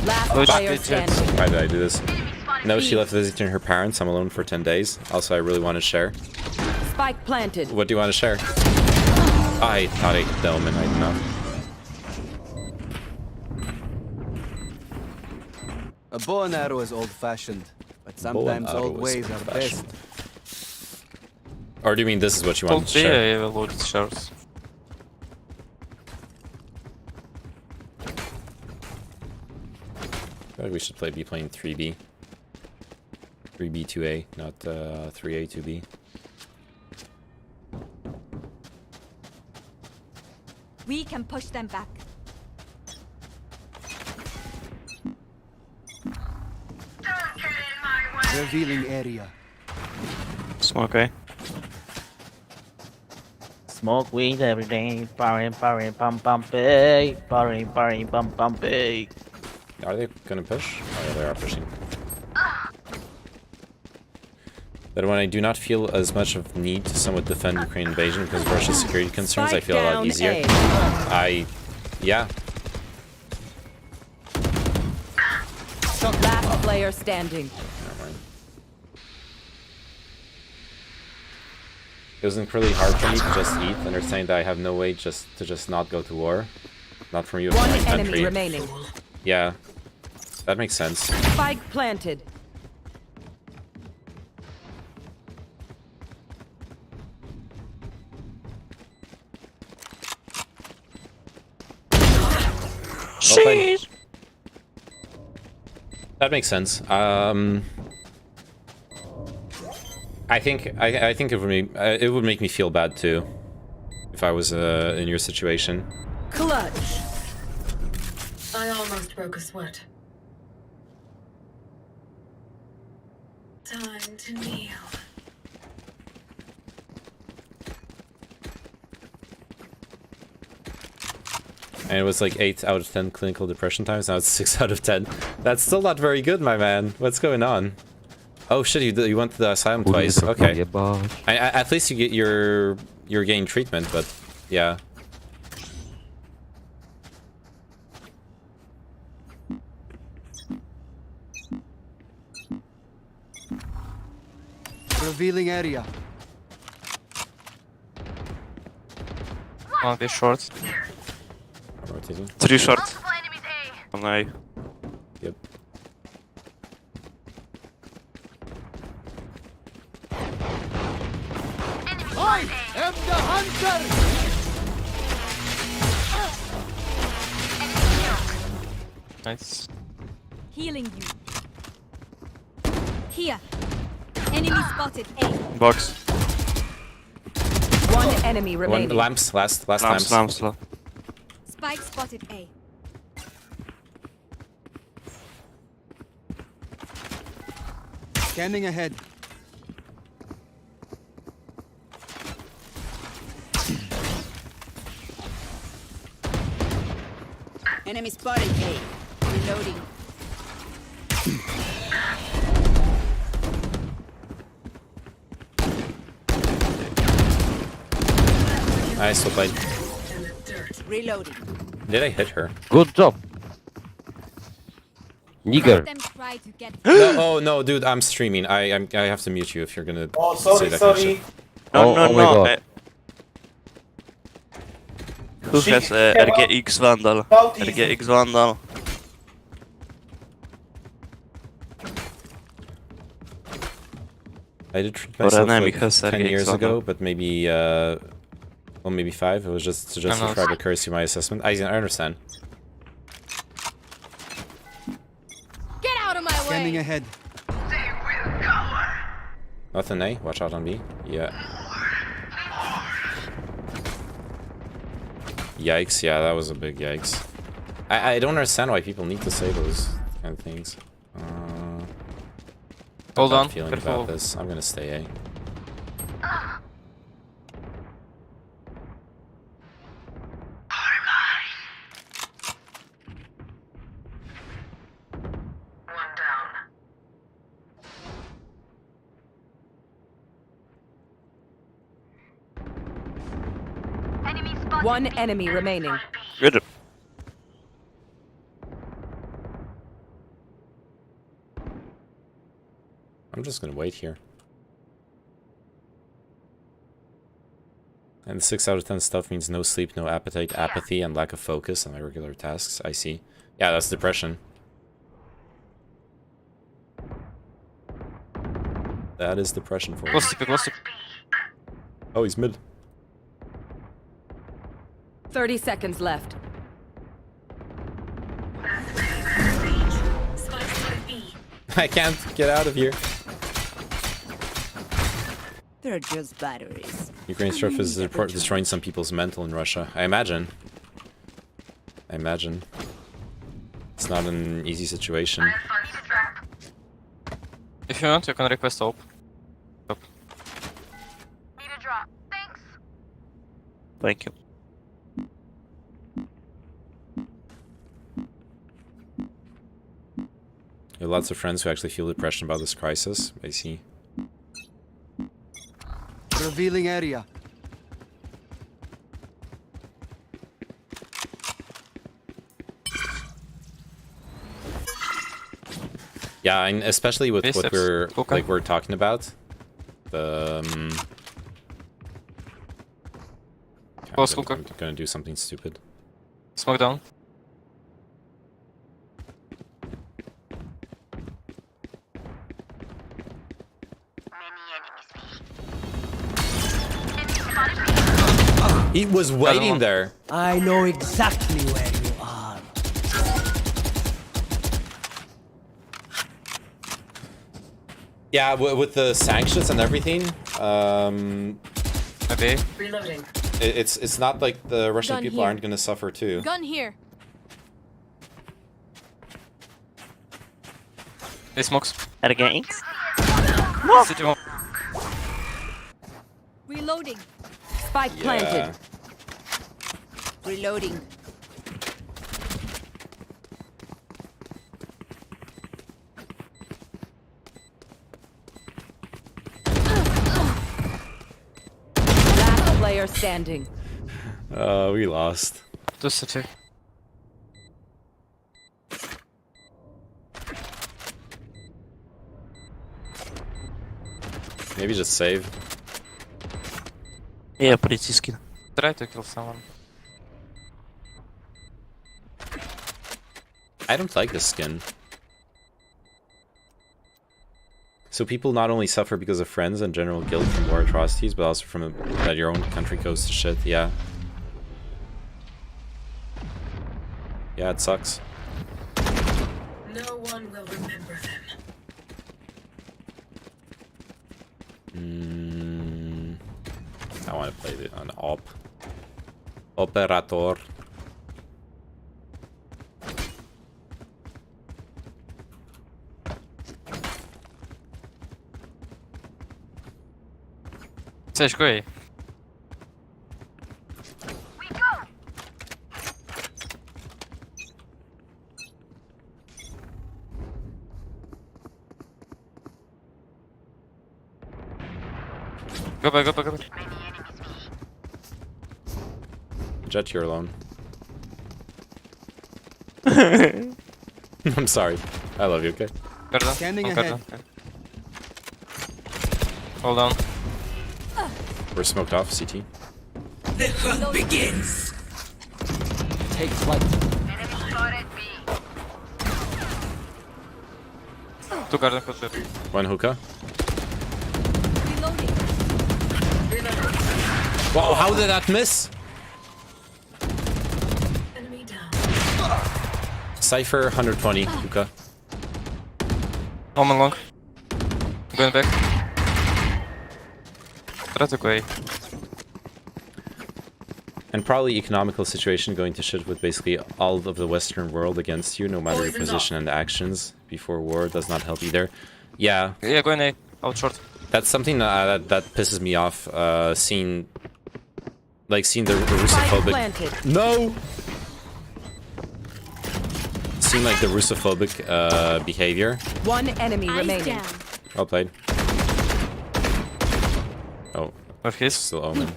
Last player standing. Why did I do this? No, she left visiting her parents. I'm alone for 10 days. Also, I really want to share. Spike planted. What do you want to share? I thought I hit the omen. I don't know. A bow and arrow is old-fashioned, but sometimes old ways are best. Or do you mean this is what you want to share? Yeah, loaded shards. feel like we should be playing 3B. 3B 2A, not 3A 2B. We can push them back. Revealing area. Smoke, eh? Smoke weed every day. Party, party, pum pum pay. Party, party, pum pum pay. Are they gonna push? Oh yeah, they are pushing. But when I do not feel as much of need to somewhat defend Ukraine invasion because of Russia's security concerns, I feel a lot easier. Yeah. Last player standing. Never mind. It was incredibly hard for me to just eat, understanding that I have no way to not go to war. Not from you, One my enemy country. remaining. Yeah, that makes sense. Spike planted. Sheesh. That makes sense. I think it would make me feel bad too if I was in your situation. Clutch. I almost broke a sweat. Time to kneel. And it was like 8 out of 10 clinical depression times, now it's 6 out of 10. That's still not very good, my man. What's going on? Oh shit, you went to the asylum twice. Okay. At least you get you're getting treatment, but yeah. Revealing area. One is short. Rotating. 3 short. On A. Yep. I am the hunter! Nice. Healing you. Here. Enemy spotted. A. Box. One enemy remaining. One lamps, last lamps. Lamps. Spike spotted. A. Scanning ahead. Enemy spotted A. Reloading. Nice, well played. Reloading. Did I hit her? Good job. Nigger. Them try to get No, oh no, dude, I'm streaming. I have to mute you if you're gonna say that kind of shit. No. my God. Who has RGX Vandal? RGX Vandal. I did treat Or myself enemy like has 10 RGX years Vandal. ago, but maybe well, maybe 5. It was just to try to curse you my assessment. I understand. Get out of my Scanning way! ahead. Nothing A. Watch out on B. Yeah. Yikes! Yeah, that was a big yikes. I don't understand why people need to say those kind of things. Hold I'm on, not feeling careful. about this. I'm gonna stay A. One enemy remaining. Good. I'm just gonna wait here. And 6 out of 10 stuff means no sleep, no appetite, apathy, and lack of focus on my regular tasks. I see. Yeah, that's depression. That is depression for you. Close to. Oh, he's mid. 30 seconds left. I can't get out of here. They're just batteries. Ukraine's truck is destroying some people's mental in Russia. I imagine. It's not an easy situation. If you want, you can request op. Need a drop. Thanks. Thank you. You have lots of friends who actually feel depression about this crisis. I see. Revealing area. Yeah, and especially with what Biceps. we're talking about. The Close I'm hookah. gonna do something stupid. Smoke down. He was waiting there. I know exactly where you are. Yeah, with the sanctions and everything, Okay. Reloading. it's not like the Russian Gun people here. aren't gonna suffer too. Gun here. They smokes. Again. City one. Reloading. Spike planted. Reloading. Last player standing. We lost. To city. Maybe just save. Yeah, pretty skin. Try to kill someone. I don't like this skin. So people not only suffer because of friends and general guilt from war atrocities, but also from that your own country goes to shit. Yeah. Yeah, it sucks. No one will remember them. I want to play an op. Operator. Sage, go A. Go back, go back, go back. Jet, you're alone. I'm sorry. I love you, okay? Garden. Scanning One ahead. garden. Hold on. We're smoked off, CT. The hunt begins. Take flight. Enemy spotted B. Two garden, put it. One hookah. Reloading. Wow, how did that miss? Enemy down. Cypher 120 hookah. Omen long. Going back. Try to go A. And probably economical situation going to shit with basically all of the Western world against you, no matter your position and actions before war, does not help either. Yeah. Yeah, go in A. Out short. That's something that pisses me off. Seeing the Russophobic. No. Seeing like the Russophobic behavior. One enemy Eyes remaining. down. Well played. Oh, With his. still Omen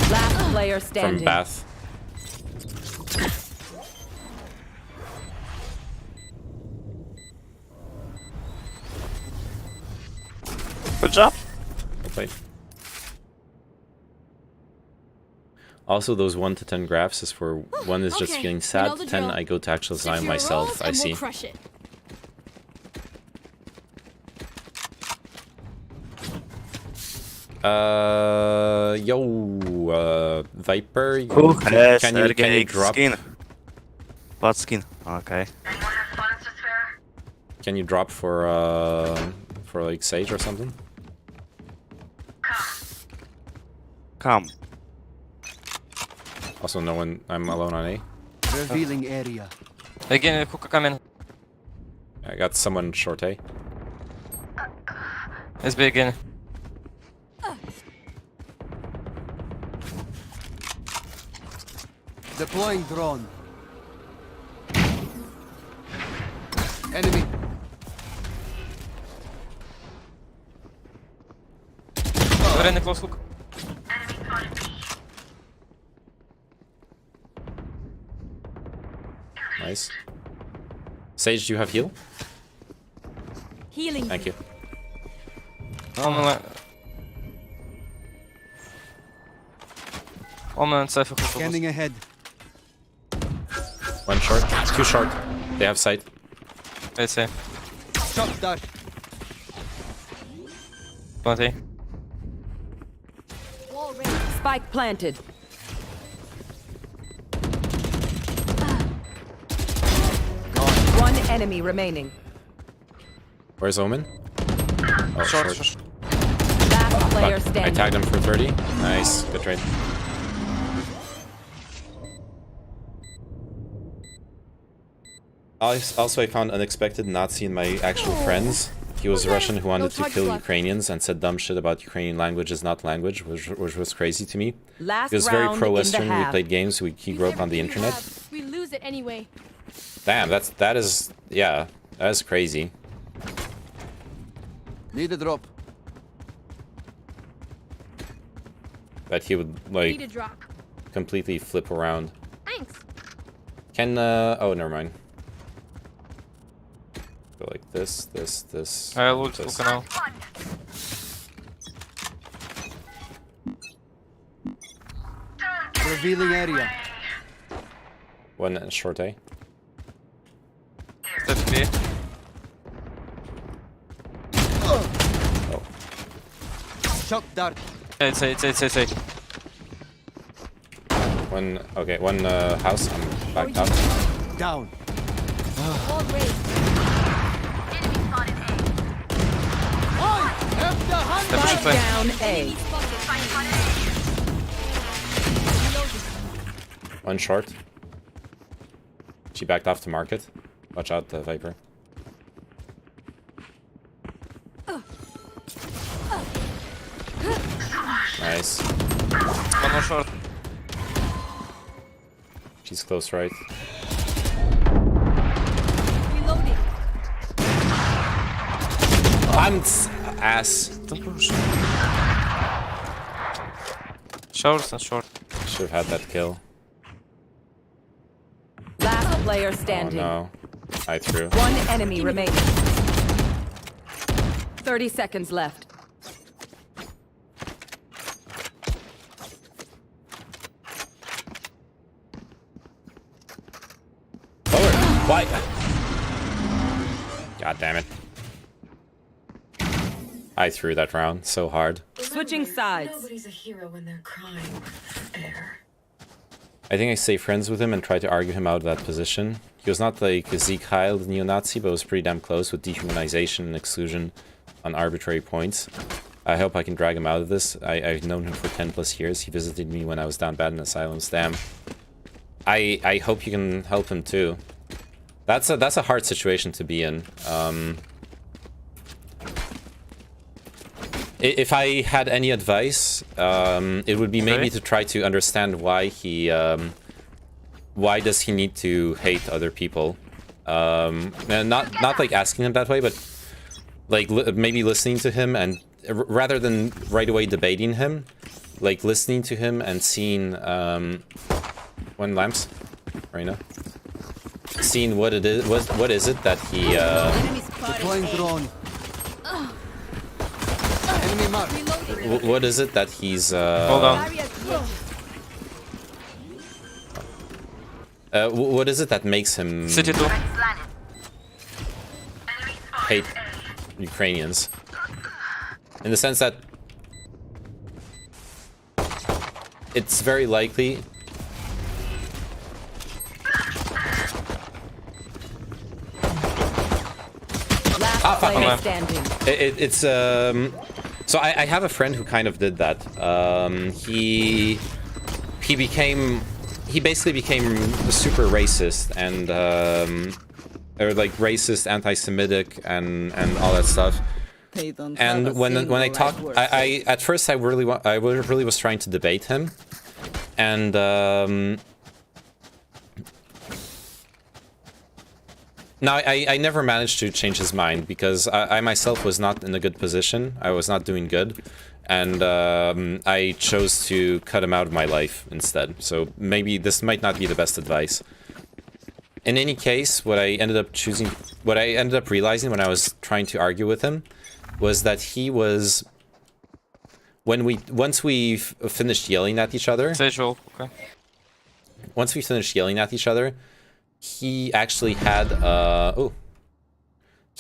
Last player from standing. Bath. Good job. Well played. Also, those 1 to 10 graphs is for 1 is just Okay, feeling we sad. know the 10 drill. I go to actual design Secure myself. roles I and see. We'll crush it. Viper. Who has can you organic drop? skin? What skin? Okay. Can you drop for like Sage or something? Come. Also, no one. I'm alone on A. Revealing area. Again, hookah come in. I got someone short A. It's big again. Deploying drone. Enemy. We're in a close hook. Nice. Sage, do you have heal? Healing. Thank you. Omen, safe hook. Scanning ahead. One short, two short. They have sight. Let's see. Shot dash. 20. Spike planted. One enemy remaining. Where's Omen? Oh, Short. Last player Fuck. I standing. tagged him for 30. Nice, good trade. Also, I found unexpected Nazi in my actual friends. He was a Russian who wanted to kill Ukrainians and said dumb shit about Ukrainian language is not language, which was crazy to me. Last He was very round pro-Western. in the We half. played games. He grew up on the internet. We lose it anyway. Damn, that is crazy. Need a drop. That he would Need a like drop. completely flip around. Thanks. Can oh, never mind. Go like this. I'll ult this. hookah now. Revealing area. One short A. Step B. Oh, Shock dart. It's A. one. Okay, one house. I'm backed up. Down. Wall raised. Spike down A. One short. She backed off to market. Watch out, the Viper. Nice. One more short. She's close right. Reloading. I'm ass. Don't push. Short and short. Should have had that kill. Last player Oh standing. no. I threw. One enemy remaining. 30 seconds left. Lower. Why? God damn it. I threw that round so hard. Switching sides. Nobody's a hero when they're crying. Air. I think I stay friends with him and try to argue him out of that position. He was not like a Zeke Heil neo-Nazi, but was pretty damn close with dehumanization and exclusion on arbitrary points. I hope I can drag him out of this. I've known him for 10 plus years. He visited me when I was down bad in asylums. Damn. I hope you can help him too. That's a hard situation to be in. If I had any advice, it would be maybe to try to understand why he, why does he need to hate other people? And not like asking him that way, but like maybe listening to him and rather than right away debating him, like listening to him and seeing one lamps, Reina, seeing what it is, what is it that he. Deploying drone. Enemy mark. What is it that he's Hold on. what is it that makes him City 2. hate Ukrainians? In the sense that it's very likely Ah, fuck. Player standing. It's so I have a friend who kind of did that. He basically became super racist and or like racist, anti-Semitic and all that stuff. And when I talked, I at first I really was trying to debate him, and no, I never managed to change his mind because I myself was not in a good position. I was not doing good, and I chose to cut him out of my life instead. So maybe this might not be the best advice. In any case, what I ended up realizing when I was trying to argue with him was that he was, once we finished yelling at each other. Okay. Once we finished yelling at each other, he actually had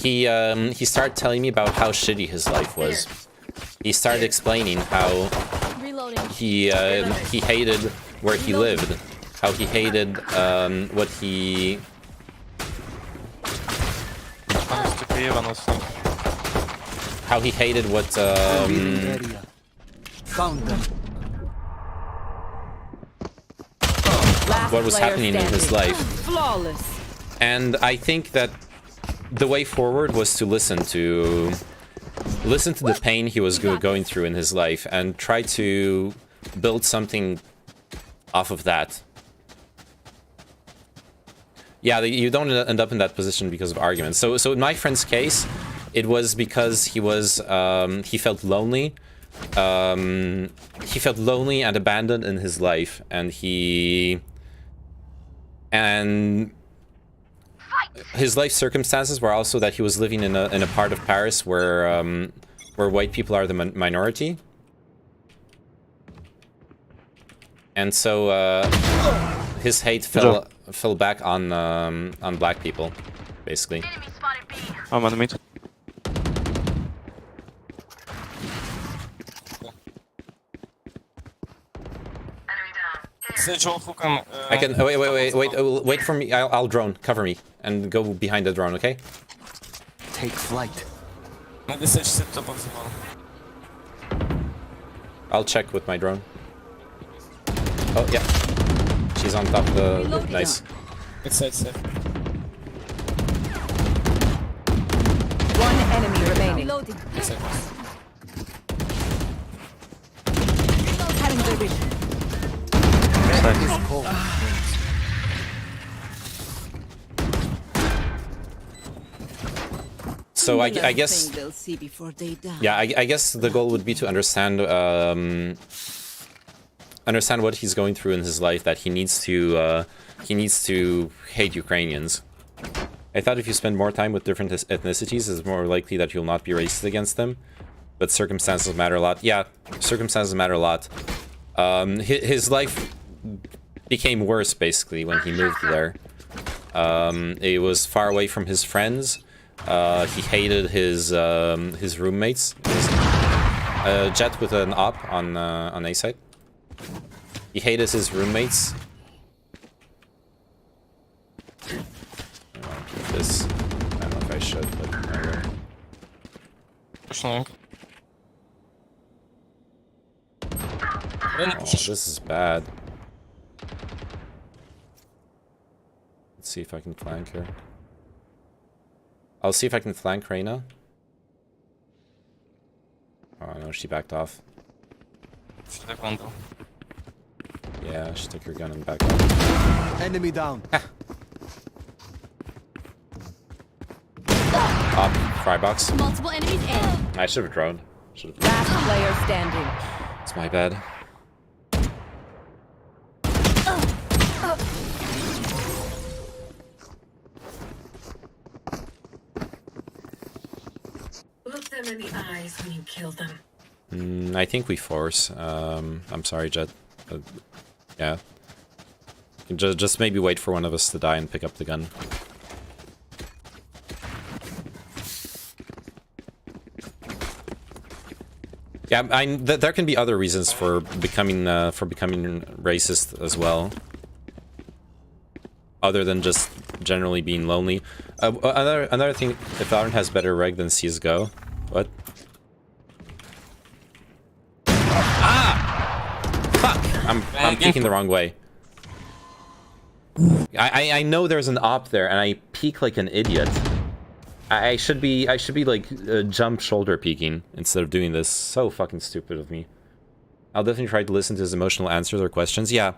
he started telling me about how shitty his life was. He started explaining how he hated where he lived, how he hated what he hated what what was happening in his life. Flawless. And I think that the way forward was to listen to the pain he was going through in his life and try to build something off of that. Yeah, you don't end up in that position because of arguments. So in my friend's case, it was because he was he felt lonely. He felt lonely and abandoned in his life, and his life circumstances were also that he was living in a part of Paris where white people are the minority, and so his hate fell back on black people, basically. I'm on the meet. I can wait for me. I'll drone. Cover me and go behind the drone, okay? Take flight. I'll check with my drone. Oh yeah, she's on top of the nice. It's safe. One enemy remaining. So I guess, yeah, I guess the goal would be to understand understand what he's going through in his life, that he needs to hate Ukrainians. I thought if you spend more time with different ethnicities, it's more likely that you'll not be racist against them. But circumstances matter a lot. Yeah, circumstances matter a lot. His life became worse basically when he moved there. It was far away from his friends. He hated his roommates. Jet with an op on A side. He hated his roommates. I want to keep this. I don't know if I should, but I will. Oh, this is bad. Let's see if I can flank her. I'll see if I can flank Reyna. Oh no, she backed off. Yeah, she took her gun and backed off. Enemy down. Up, firebox. Multiple enemies in. I should have droned. Last player standing. It's my bad. Look them in the eyes when you kill them. I think we force. I'm sorry, Jet. Yeah. Just maybe wait for one of us to die and pick up the gun. Yeah, there can be other reasons for becoming racist as well, other than just generally being lonely. Another thing, if Valorant has better reg than CSGO. What? Ah! Fuck! I'm peeking the wrong way. I know there's an op there, and I peek like an idiot. I should be like jump shoulder peeking instead of doing this. So fucking stupid of me. I'll definitely try to listen to his emotional answers or questions. Yeah.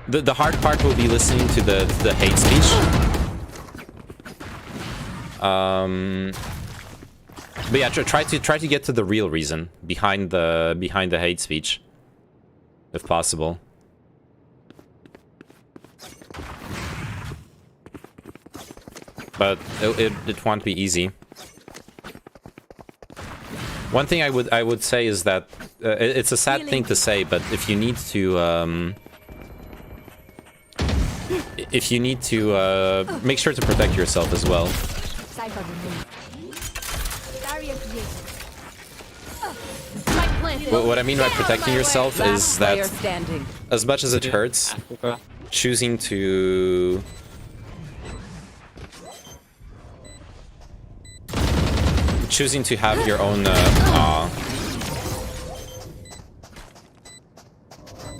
The hard part will be listening to the hate speech. But yeah, try to get to the real reason behind the hate speech, if possible. But it won't be easy. One thing I would say is that it's a sad thing to say, but if you need to make sure to protect yourself as well. What I mean by protecting yourself is that as much as it hurts, choosing to have your own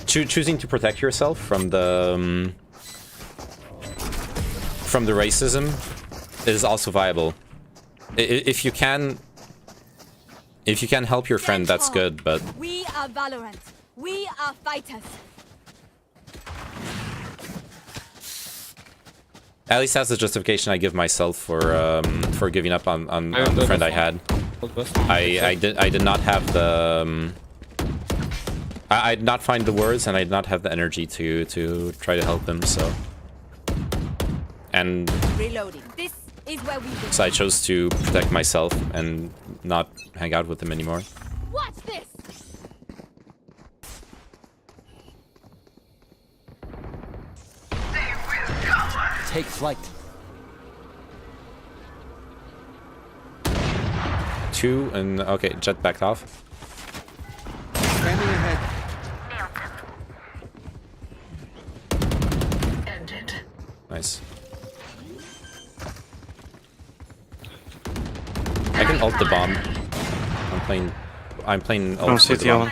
choosing to protect yourself from the racism is also viable. If you can help your friend, that's good, but we are Valorant. We are fighters. at least that's the justification I give myself for giving up on the friend I had. I did not have the I did not find the words, and I did not have the energy to try to help him. So reloading. This is where we go. So I chose to protect myself and not hang out with him anymore. Watch this. Take flight. 2 and okay, jet backed off. Scanning ahead. Nice. I can ult the bomb. I'm playing ult for the bomb.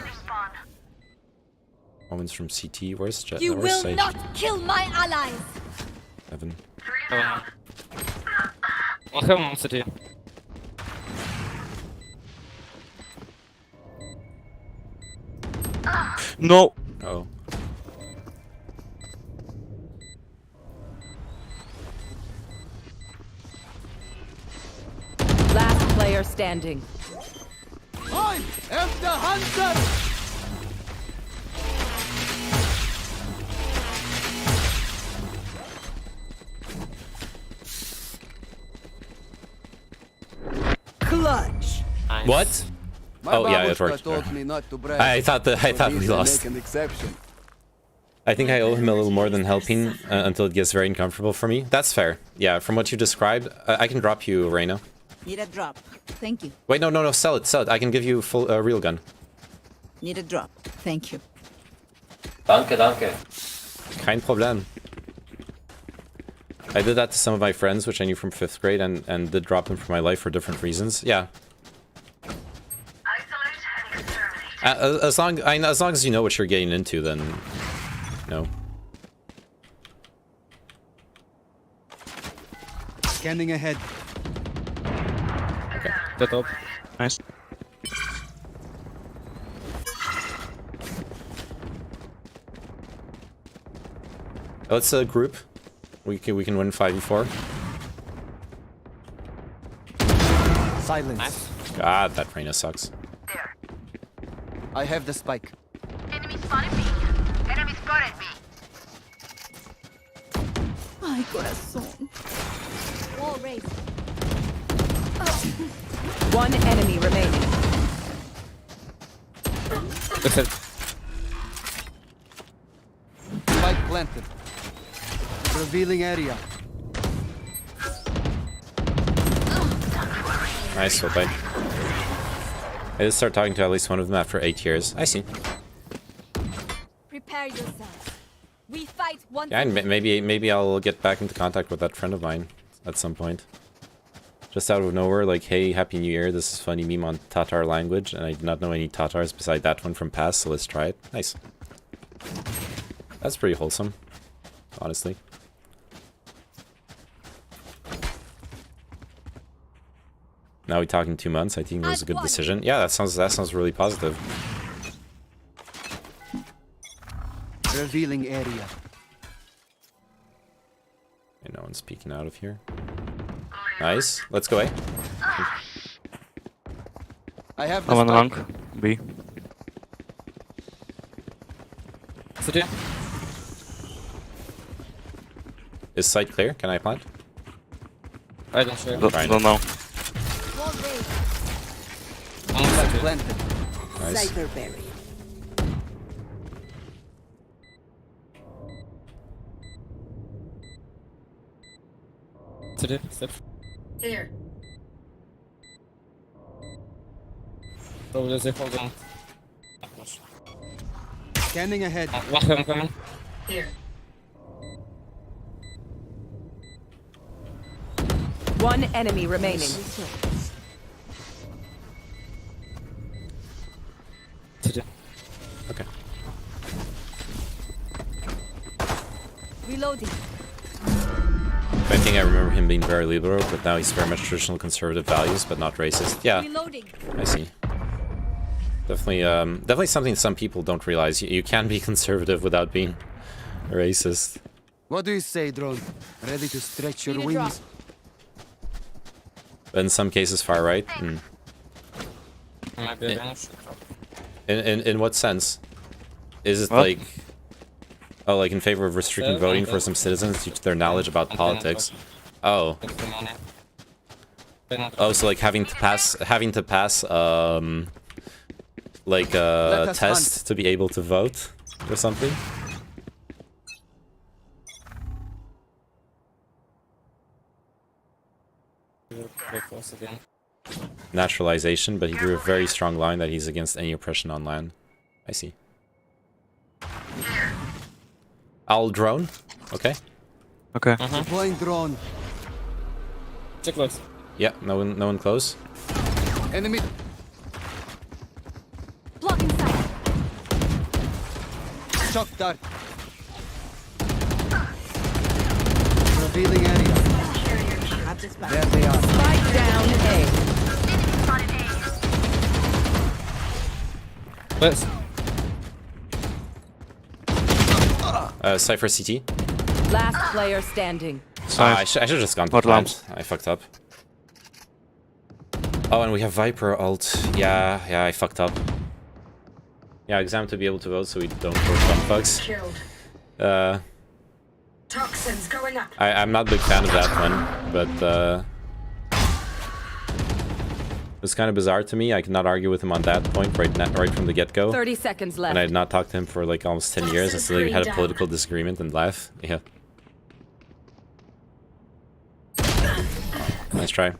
Moments from CT. Where's Jet? You Where's will Sage? not kill my allies. Evan. I'll come on city. No. Oh. Last player standing. I am the hunter. Clutch. What? Oh yeah, it worked. I thought we lost. I think I owe him a little more than helping until it gets very uncomfortable for me. That's fair. Yeah, from what you described, I can drop you, Reyna. Need a drop. Thank you. Wait, no, sell it. I can give you full real gun. Need a drop. Thank you. Danke. Kein Problem. I did that to some of my friends, which I knew from 5th grade, and did drop them from my life for different reasons. Yeah. As long as you know what you're getting into, then no. Scanning ahead. Okay. That up. Nice. Let's group. We can win 5v4. Silence. Nice. God, that Reyna sucks. I have the spike. Enemy spotted me. Enemy spotted me. Ay, corazón. Wall raised. One enemy remaining. Spike planted. Revealing area. Nice, well played. I did start talking to at least one of them after 8 years. I see. Prepare yourselves. We fight one. Yeah, and maybe I'll get back into contact with that friend of mine at some point. Just out of nowhere, like, hey, Happy New Year, this is funny meme on Tatar language, and I did not know any Tatars beside that one from past, so let's try it. Nice. That's pretty wholesome, honestly. Now we're talking 2 months, I think it was a good decision. Yeah, that sounds really positive. Revealing area. And no one's peeking out of here. Nice. Let's go A. I have I'm on the long. B. City. Is site clear? Can I plant? I don't sure. Don't know. Planted. Nice. Cypher buried. City. Step. Here. Probably they hold on. Scanning ahead. I'm coming. Here. One enemy remaining. City. Okay. Reloading. I think I remember him being very liberal, but now he's very much traditional conservative values, but not racist. Yeah, Reloading. I see. Definitely something some people don't realize. You can be conservative without being racist. What do you say, drone? Ready to stretch your wings? But in some cases, far right. In what sense? Is it like... Oh, like in favor of restricting voting for some citizens due to their knowledge about politics? Oh. Oh, so like having to pass like a test to be able to vote or something? Naturalization, but he drew a very strong line that he's against any oppression on land. I see. I'll drone. Okay. Okay. Deploying drone. Check close. Yeah, no one close. Enemy. Blocking sight. Shock dart. Revealing area. There they are. Spike down A. Let's. Cypher CT. Last player standing. I should have just gone to plant. I fucked up. Oh, and we have Viper ult. Yeah, I fucked up. Yeah, exam to be able to vote so we don't vote bumfucks. Toxins going up. I'm not a big fan of that one, but it's kind of bizarre to me. I cannot argue with him on that point right from the get-go. 30 seconds left. And I had not talked to him for like almost 10 years until we had a political disagreement and laugh. Yeah. Nice try.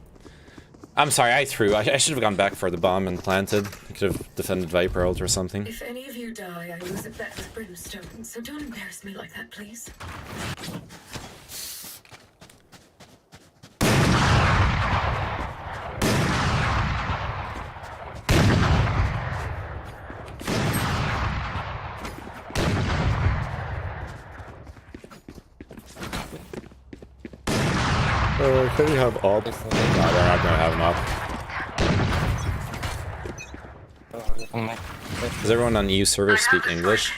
I'm sorry, I threw. I should have gone back for the bomb and planted. I could have defended Viper ult or something. If any of you die, I lose a bet with Brimstone, so don't embarrass me like that, please. Can you have op? No, they're not gonna have an op. Does everyone on EU server speak English?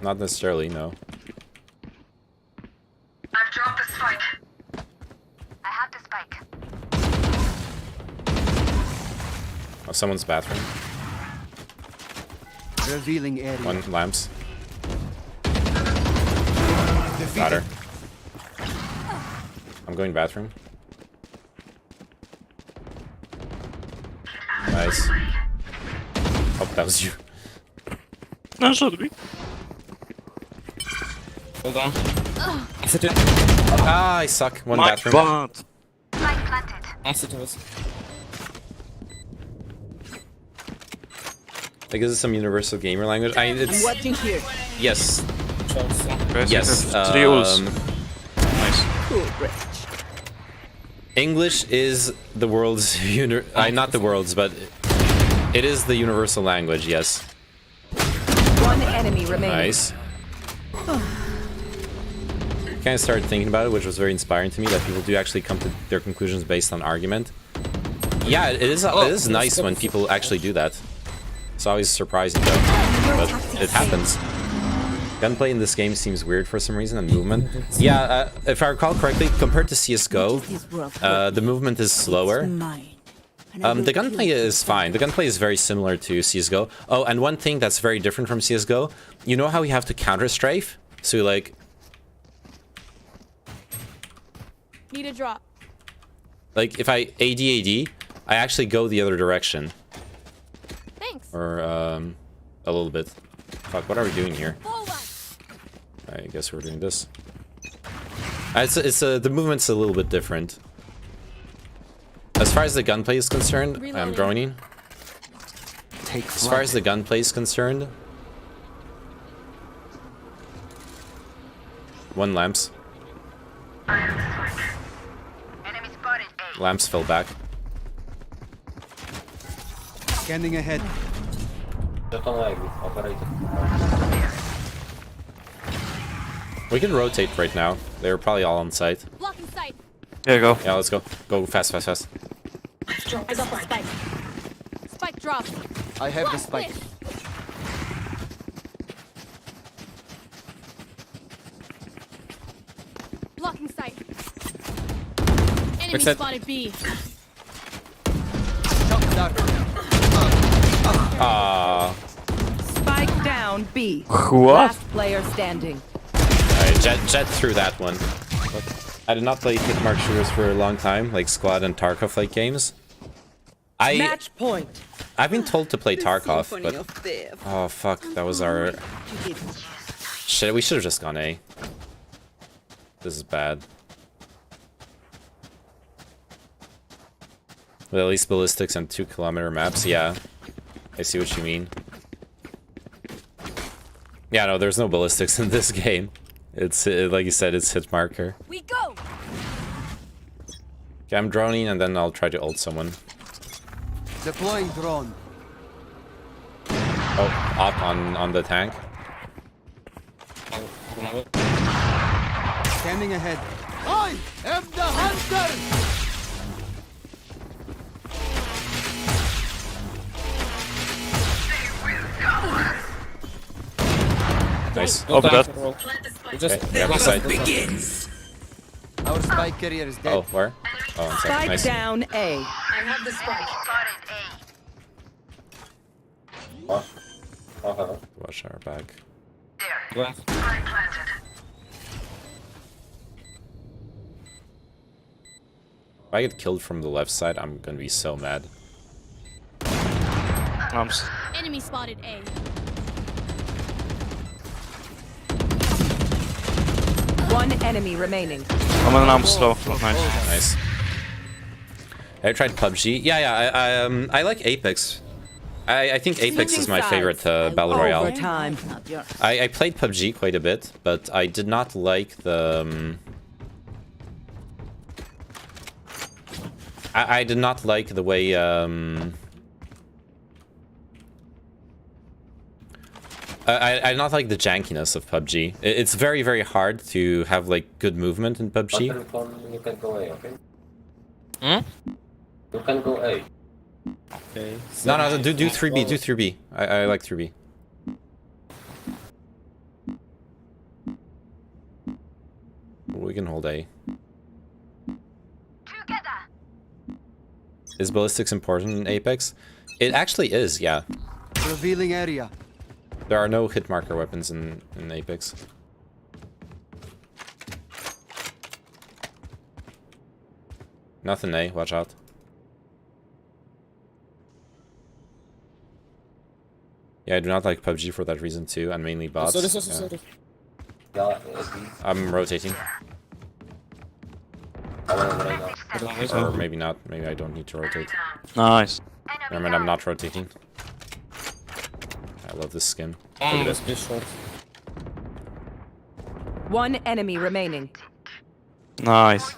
Not necessarily, no. I've dropped the spike. I have the spike. Oh, someone's bathroom. Revealing area. One lamps. Got her. I'm going bathroom. Nice. Oh, that was you. No, should be. Hold on. Ah, I suck. One bathroom. I was. Like, is this some universal gamer language? I'm watching here. Yes. shots. Yes. Three ults. Nice. English is the world's not the world's, but it is the universal language. Yes. One enemy remaining. Nice. Kind of started thinking about it, which was very inspiring to me, that people do actually come to their conclusions based on argument. Yeah, it is nice when people actually do that. It's always surprising though, but it happens. Gunplay in this game seems weird for some reason, and movement. Yeah, if I recall correctly, compared to CSGO, the movement is slower. The gunplay is fine. The gunplay is very similar to CSGO. Oh, and one thing that's very different from CSGO, you know how you have to counter-strafe? So like... Need a drop. Like, if I AD, I actually go the other direction. Thanks. Or, a little bit. Fuck, what are we doing here? I guess we're doing this. The movement's a little bit different. As far as the gunplay is concerned, I'm droning. As far as the gunplay is concerned... One lamps. Lamps fell back. Scanning ahead. We can rotate right now. They're probably all on site. Blocking sight. Here you go. Yeah, let's go. Go fast, fast, fast. I got the spike. Spike dropped. I have the spike. Blocking sight. Enemy spotted B. Spike down B. What? Last player standing. Alright, Jet threw that one. But I did not play Hitmark shooters for a long time, like Squad and Tarkov like games. Match point. I've been told to play Tarkov, but... Oh fuck, that was our... Shit, we should have just gone A. This is bad. With at least ballistics and 2-kilometer maps, yeah. I see what you mean. Yeah, no, there's no ballistics in this game. It's, like you said, it's hit marker. We go. Okay, I'm droning and then I'll try to ult someone. Deploying drone. Oh, up on the tank. Scanning ahead. I am the hunter! Nice. Over that. Begins. Our spike carrier is dead. Oh, where? Oh, on site. Spike Nice. down A. I have the spike. Watch our back. If I get killed from the left side, I'm gonna be so mad. Enemy spotted A. One enemy remaining. I'm on an slow. Nice. Nice. I tried PUBG. Yeah, I like Apex. I think Apex is my favorite battle royale. I played PUBG quite a bit, but I did not like the... I did not like the way... I did not like the jankiness of PUBG. It's very, very hard to have like good movement in PUBG. You can go A, okay? You can go A. Okay. No, do 3B, do 3B. I like 3B. We can hold A. Is ballistics important in Apex? It actually is, yeah. Revealing area. There are no hit marker weapons in Apex. Nothing A, watch out. Yeah, I do not like PUBG for that reason too, and mainly bots. Yeah. I'm rotating. Or maybe not, maybe I don't need to rotate. Nice. Never mind, I'm not rotating. I love this skin. Look at it. One enemy remaining. Nice.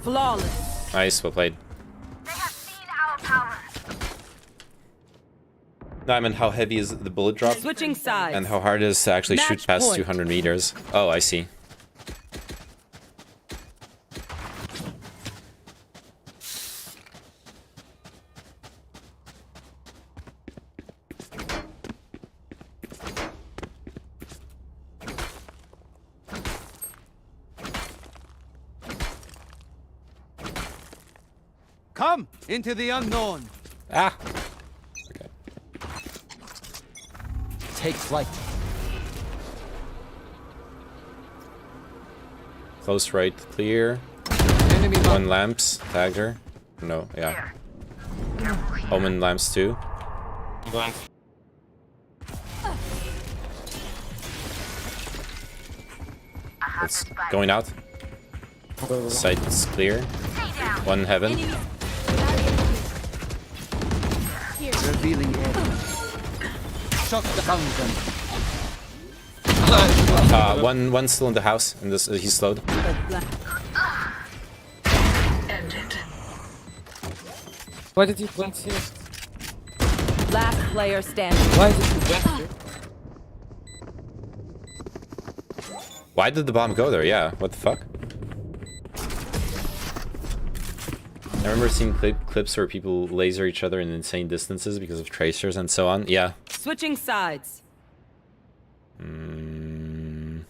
Flawless. Nice, well played. They have seen our power. No, I mean, how heavy is the bullet drop? Switching sides. And how hard it is to actually shoot Match past point. 200 meters. Oh, I see. Come into the unknown. Ah! Take flight. Close right, clear. Enemy One lamps, tagged her. No, yeah. Omen lamps too. It's going out. Sight is clear. One heaven. Revealing edge. Shock the fountain. One still in the house, and this he's slowed. Why did you plant here? Last player standing. Why did you plant here? Why did the bomb go there? Yeah, what the fuck? I remember seeing clips where people laser each other in insane distances because of tracers and so on. Yeah. Switching sides. Never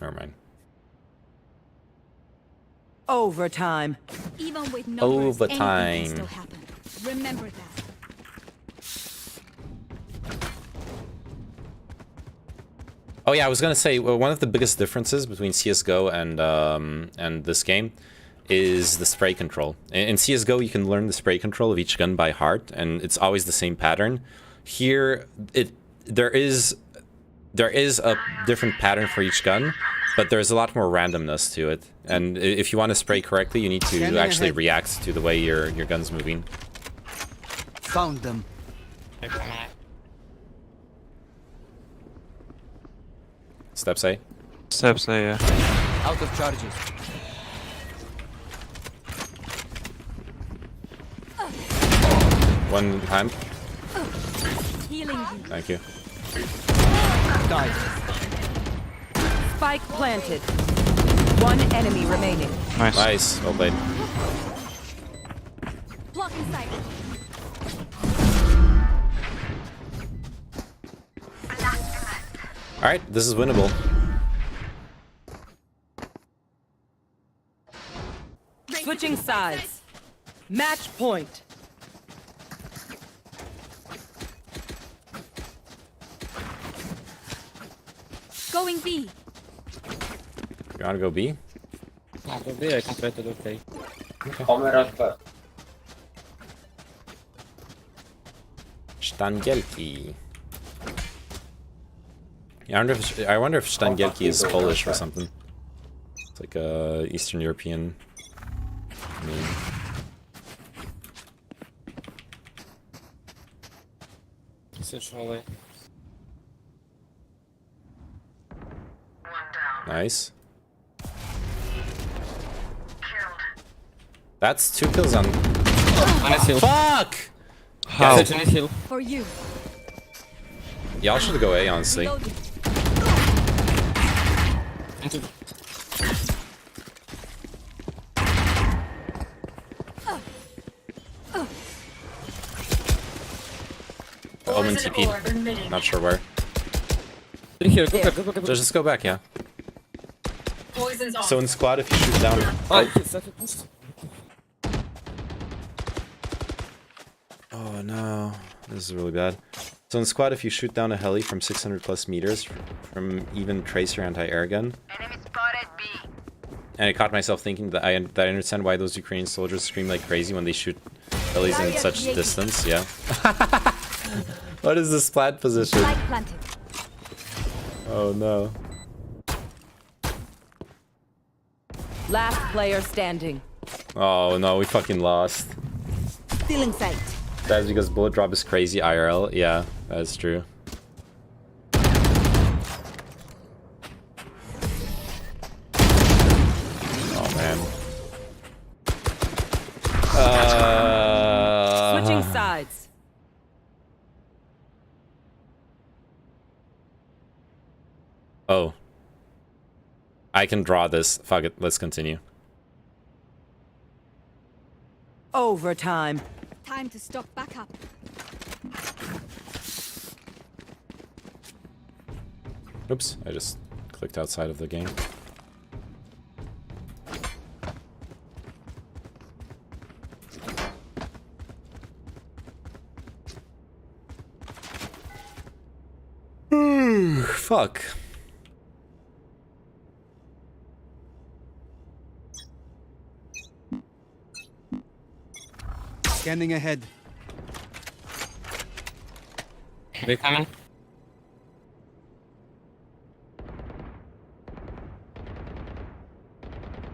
mind. Overtime. Even with numbers, anything Overtime. can still happen. Remember that. Oh yeah, I was gonna say one of the biggest differences between CS:GO and this game is the spray control. In CS:GO, you can learn the spray control of each gun by heart, and it's always the same pattern. Here, there is a different pattern for each gun, but there's a lot more randomness to it. And if you want to spray correctly, you need to actually react to the way your gun's moving. Found them. Steps A. Steps A, yeah. Out of charges. One hand. Healing you. Thank you. Died. Spike planted. One enemy remaining. Nice. Nice. Well played. Blocking sight. Alright, this is winnable. Switching sides. Match point. Going B. You wanna go B? I can try to do okay. Stangielki. Yeah, I wonder if Stangielki is Polish or something. It's like a Eastern European name. Essentially. Nice. That's 2 kills on. Fuck! How? For you. Y'all should go A, honestly. Reloading. Omen TP. Not sure where. Here, go. Just go back, yeah. Poison's off. So in squad, if you shoot down. Oh no, this is really bad. So in squad, if you shoot down a heli from 600 plus meters from even tracer anti-air gun. And I caught myself thinking that I understand why those Ukrainian soldiers scream like crazy when they shoot helis in such distance. Yeah. What is this plant position? Oh no. Last player standing. Oh no, we fucking lost. Still in sight. That's because bullet drop is crazy IRL. Yeah, that's true. Oh man. Switching sides. Oh. I can draw this. Fuck it, let's continue. Overtime. Time to stock back up. Oops, I just clicked outside of the game. Fuck. Scanning ahead. They coming.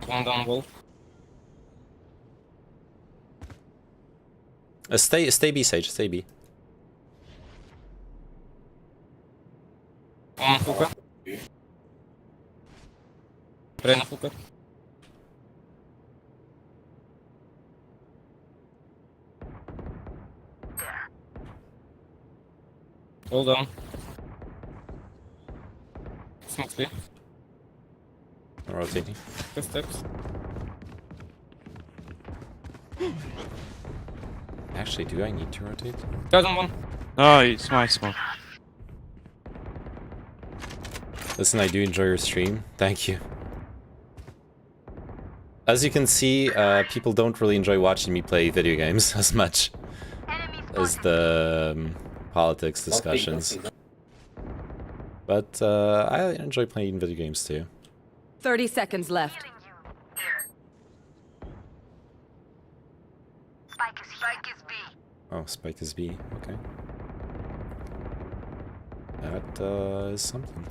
One down wolf. Stay B, Sage. Stay B. One hookah. Rena hookah. Hold on. Smoke B. I'm rotating. Two steps. Actually, do I need to rotate? Doesn't one. Oh, it's my smoke. Listen, I do enjoy your stream. Thank you. As you can see, people don't really enjoy watching me play video games as much as the politics discussions. But I enjoy playing video games too. 30 seconds left. Spike is B. Oh, Spike is B. Okay. That is something.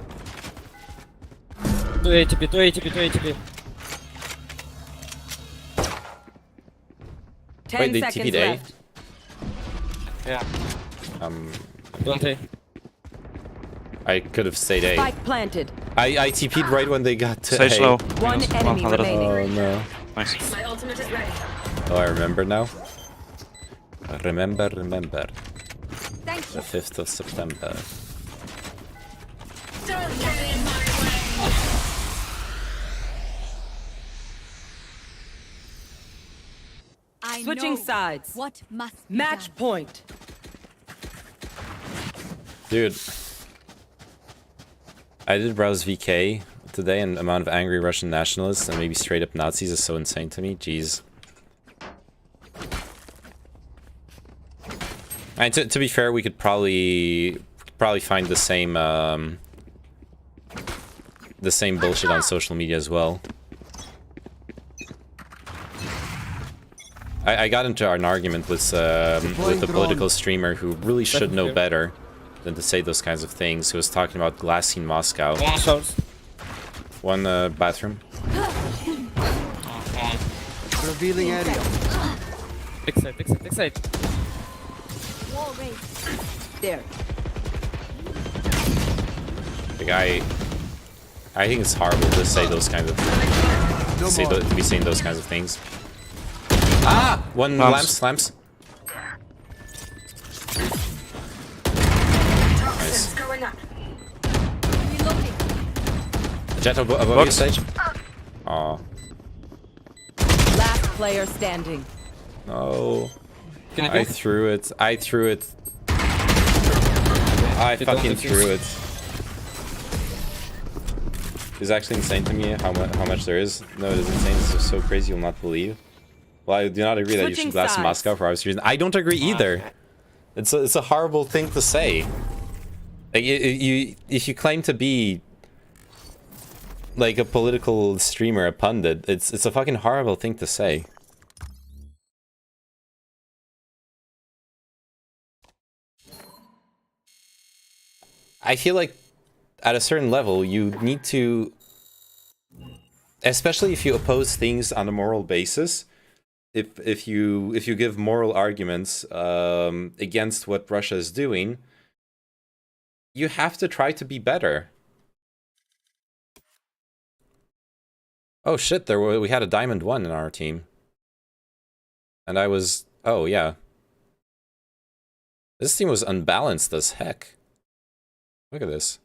2 ATP, 2 ATP, 2 ATP. 10 Wait, they seconds TP'd A? left. Yeah. Don't A. I could have stayed A. Spike planted. I TP'd right when they got to Stay A. slow. One enemy 100. remaining. Oh no. Nice. My ultimate is ready. Oh, I remember now. Remember. Thank The 5th of September. Don't get in my way. I Switching know sides. what must be Match done. point. Dude. I did browse VK today, and the amount of angry Russian nationalists and maybe straight up Nazis is so insane to me. Jeez. And to be fair, we could probably find the same bullshit on social media as well. I got into an argument with a political streamer who really should know better than to say those kinds of things. Who was talking about glassing Moscow. One house. One bathroom. Revealing area. Big side, big side, big side. Wall raised. There. Like I think it's horrible to say those kinds of to be saying those kinds of things. Ah! One lamps. Nice. Going up. Reloading. Jet above you, Sage. Aw. Last player standing. No. Can I threw it. I fucking threw it. It's actually insane to me how much there is. No, it is insane. It's just so crazy you'll not believe. Well, I do not agree that you should blast Moscow for obvious reasons. I don't agree either. It's a horrible thing to say. Like, if you claim to be like a political streamer, a pundit, it's a fucking horrible thing to say. I feel like at a certain level you need to, especially if you oppose things on a moral basis, if you give moral arguments against what Russia is doing, you have to try to be better. Oh shit, we had a Diamond 1 in our team. And I was... Oh, yeah. This team was unbalanced as heck. Look at this.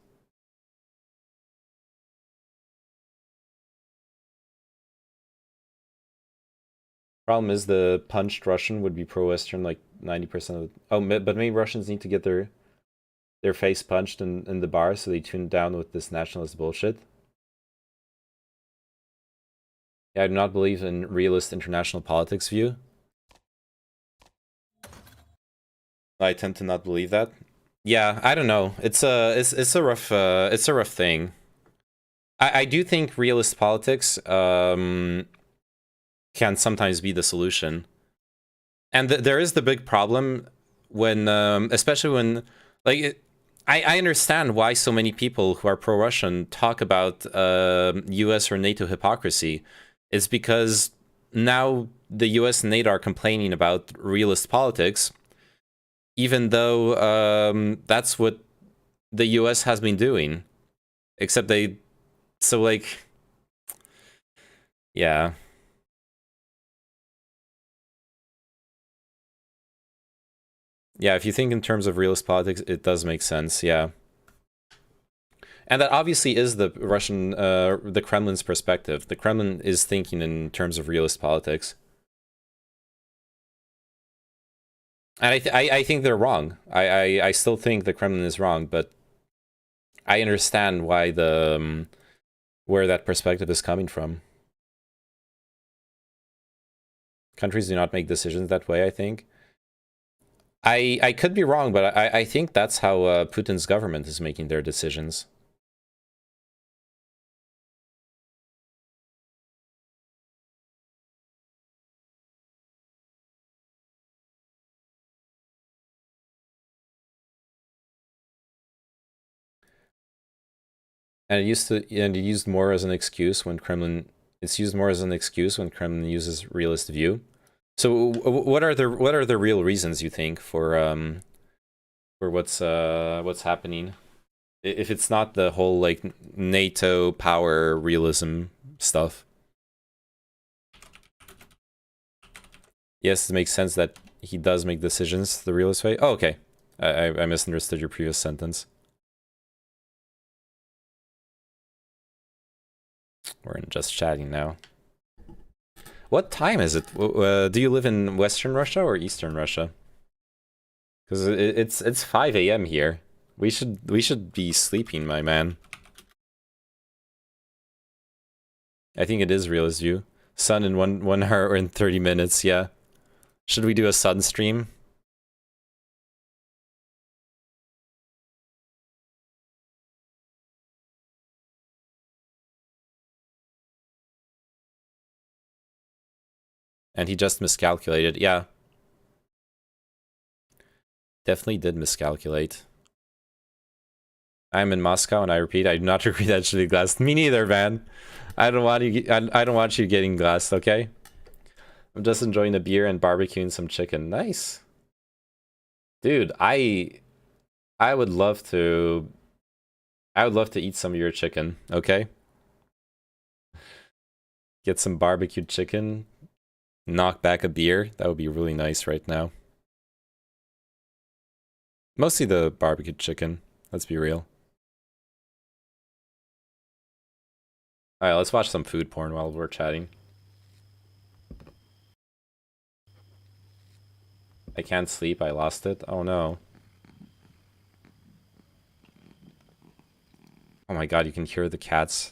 Problem is the punched Russian would be pro-Western like 90% of the... Oh, but maybe Russians need to get their face punched in the bar, so they tune down with this nationalist bullshit. Yeah, I do not believe in realist international politics view. I tend to not believe that. Yeah, I don't know. It's a rough thing. I do think realist politics can sometimes be the solution, and there is the big problem when, especially when, like, I understand why so many people who are pro-Russian talk about U.S. or NATO hypocrisy. It's because now the US and NATO are complaining about realist politics, even though that's what the US has been doing. Except they... So, like... Yeah. Yeah, if you think in terms of realist politics, it does make sense, yeah. And that obviously is the Russian, the Kremlin's perspective. The Kremlin is thinking in terms of realist politics. And I think they're wrong. I still think the Kremlin is wrong, but I understand why where that perspective is coming from. Countries do not make decisions that way, I think. I could be wrong, but I think that's how Putin's government is making their decisions. And it used more as an excuse when Kremlin. It's used more as an excuse when Kremlin uses realist view. So, what are the real reasons you think for what's happening? If it's not the whole like NATO power realism stuff. Yes, it makes sense that he does make decisions the realist way. Oh, okay. I misunderstood your previous sentence. We're in just chatting now. What time is it? Do you live in Western Russia or Eastern Russia? Because it's 5 a.m. here. We should be sleeping, my man. I think it is realist view. Sun in 1 hour and 30 minutes. Yeah. Should we do a sun stream? And he just miscalculated. Yeah. Definitely did miscalculate. I'm in Moscow, and I repeat, I do not agree that should be glassed. Me neither, man. I don't want you. I don't want you getting glassed. Okay. I'm just enjoying a beer and barbecuing some chicken. Nice, dude. I would love to. I would love to eat some of your chicken. Okay. Get some barbecued chicken. Knock back a beer. That would be really nice right now. Mostly the barbecued chicken. Let's be real. Alright, let's watch some food porn while we're chatting. I can't sleep. I lost it. Oh no. Oh my god, you can hear the cats.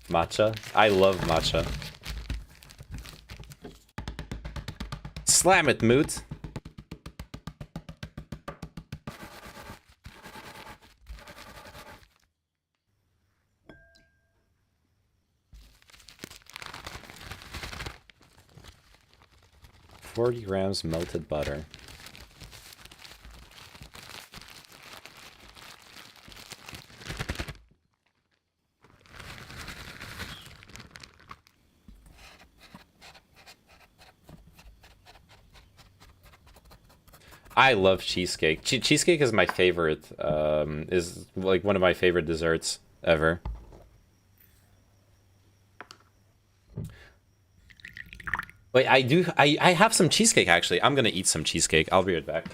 Matcha? I love matcha. Slam it, Moot! $40 grams melted butter. I love cheesecake. Cheesecake is my favorite. Is like one of my favorite desserts ever. Wait, I have some cheesecake actually. I'm gonna eat some cheesecake. I'll be right back.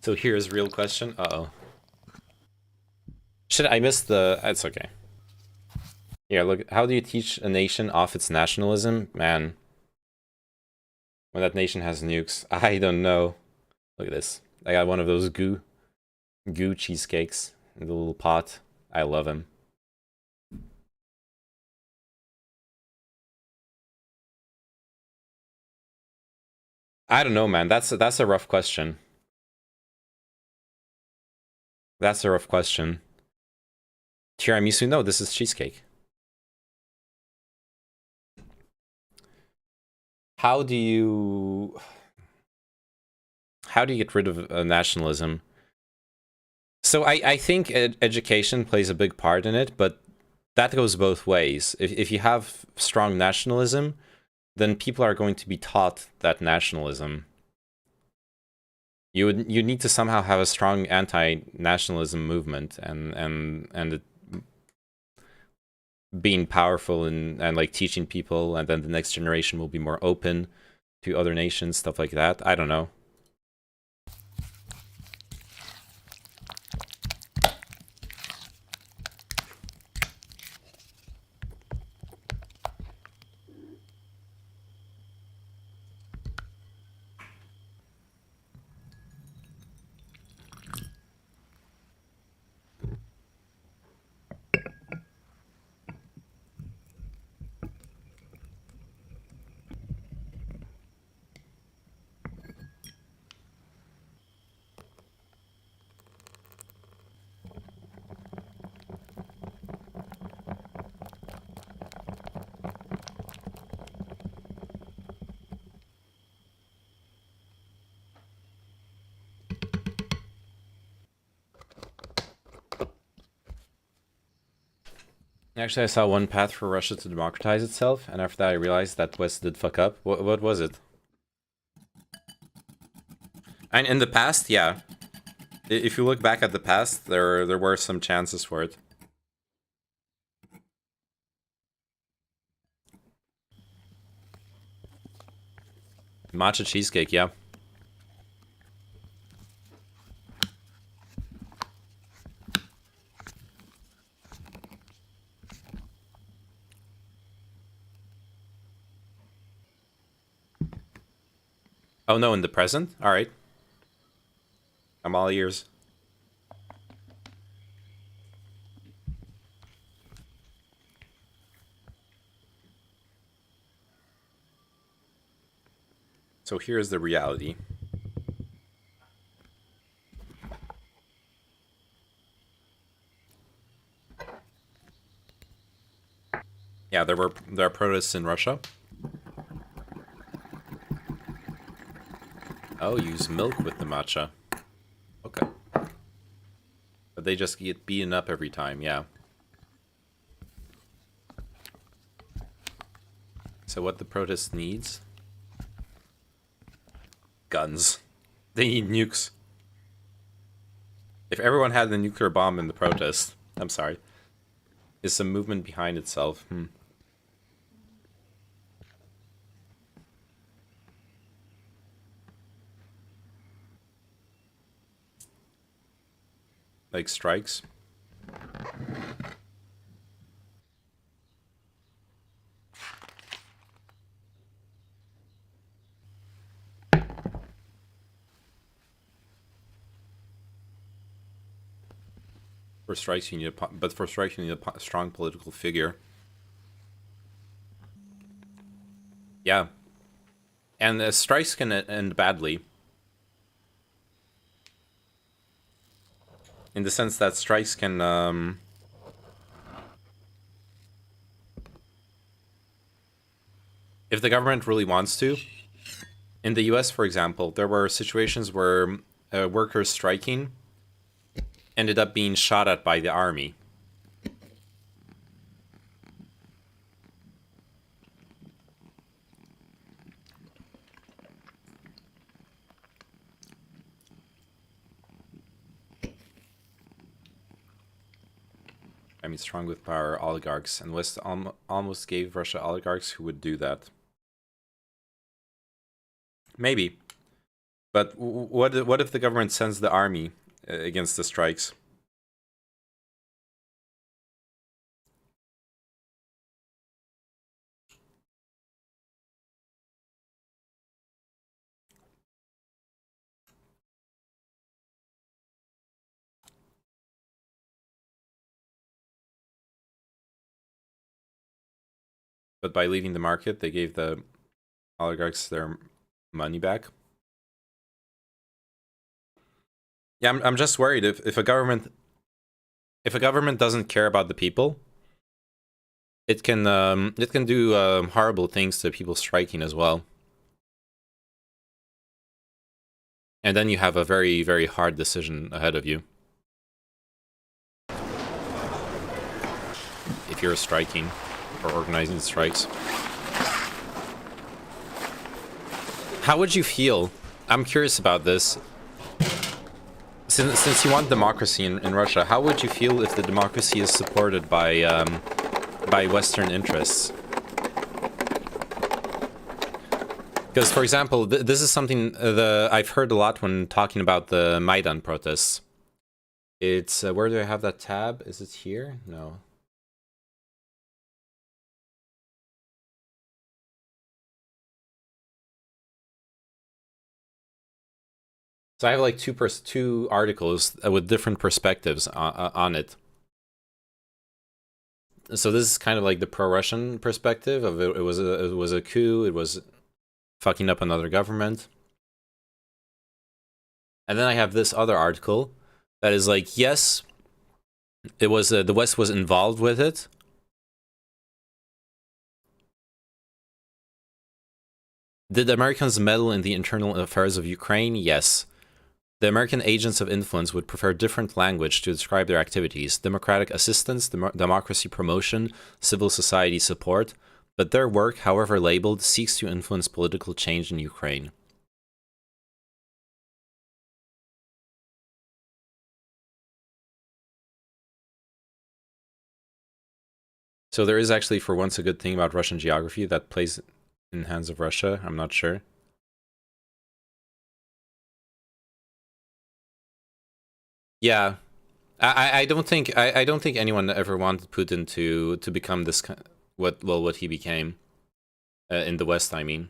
So here's real question. Uh-oh. Shit, I missed the... It's okay. Here, look. How do you teach a nation off its nationalism? Man. When that nation has nukes. I don't know. Look at this. I got one of those goo cheesecakes in the little pot. I love them. I don't know, man. That's a rough question. That's a rough question. Tiramisu? No, this is cheesecake. How do you get rid of nationalism? So I think education plays a big part in it, but that goes both ways. If you have strong nationalism, then people are going to be taught that nationalism. You need to somehow have a strong anti-nationalism movement and it being powerful and like teaching people, and then the next generation will be more open to other nations, stuff like that. I don't know. Actually, I saw one path for Russia to democratize itself, and after that I realized that West did fuck up. What was it? And in the past, yeah. If you look back at the past, there were some chances for it. Matcha cheesecake, yeah. Oh no, in the present? Alright. I'm all ears. So here's the reality. Yeah, there are protests in Russia. Oh, use milk with the matcha. Okay. But they just get beaten up every time, yeah. So what the protest needs? Guns. They need nukes. If everyone had the nuclear bomb in the protest, I'm sorry. Is some movement behind itself? Like strikes? For strikes you need a strong political figure. Yeah. And strikes can end badly. In the sense that strikes can... if the government really wants to. In the US, for example, there were situations where workers striking ended up being shot at by the army. I mean, strong with power oligarchs, and West almost gave Russia oligarchs who would do that. Maybe. But what if the government sends the army against the strikes? But by leaving the market, they gave the oligarchs their money back. Yeah, I'm just worried if a government doesn't care about the people, it can do horrible things to people striking as well. And then you have a very, very hard decision ahead of you. If you're striking or organizing strikes. How would you feel? I'm curious about this. Since you want democracy in Russia, how would you feel if the democracy is supported by Western interests? Because, for example, this is something I've heard a lot when talking about the Maidan protests. It's where do I have that tab? Is it here? No. So I have like two articles with different perspectives on it. So this is kind of like the pro-Russian perspective of it was a coup, it was fucking up another government. And then I have this other article that is like, yes, it was the West was involved with it. Did the Americans meddle in the internal affairs of Ukraine? Yes. The American agents of influence would prefer different language to describe their activities: democratic assistance, democracy promotion, civil society support, but their work, however labeled, seeks to influence political change in Ukraine. So there is actually, for once, a good thing about Russian geography that plays in the hands of Russia. I'm not sure. Yeah, I don't think anyone ever wanted Putin to become this what he became in the West. I mean,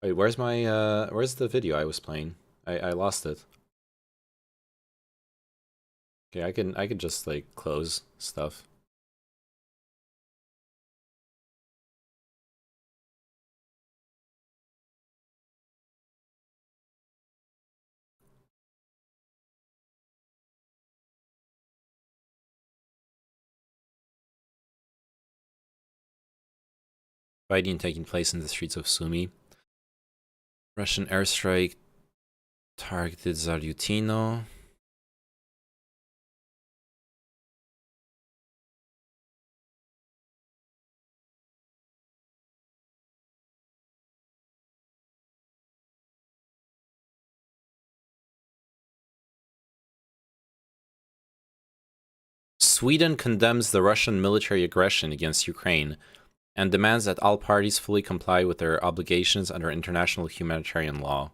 wait, where's the video I was playing? I lost it. Okay, I can just like close stuff. Fighting taking place in the streets of Sumy. Russian airstrike targeted Zalutino. Sweden condemns the Russian military aggression against Ukraine and demands that all parties fully comply with their obligations under international humanitarian law.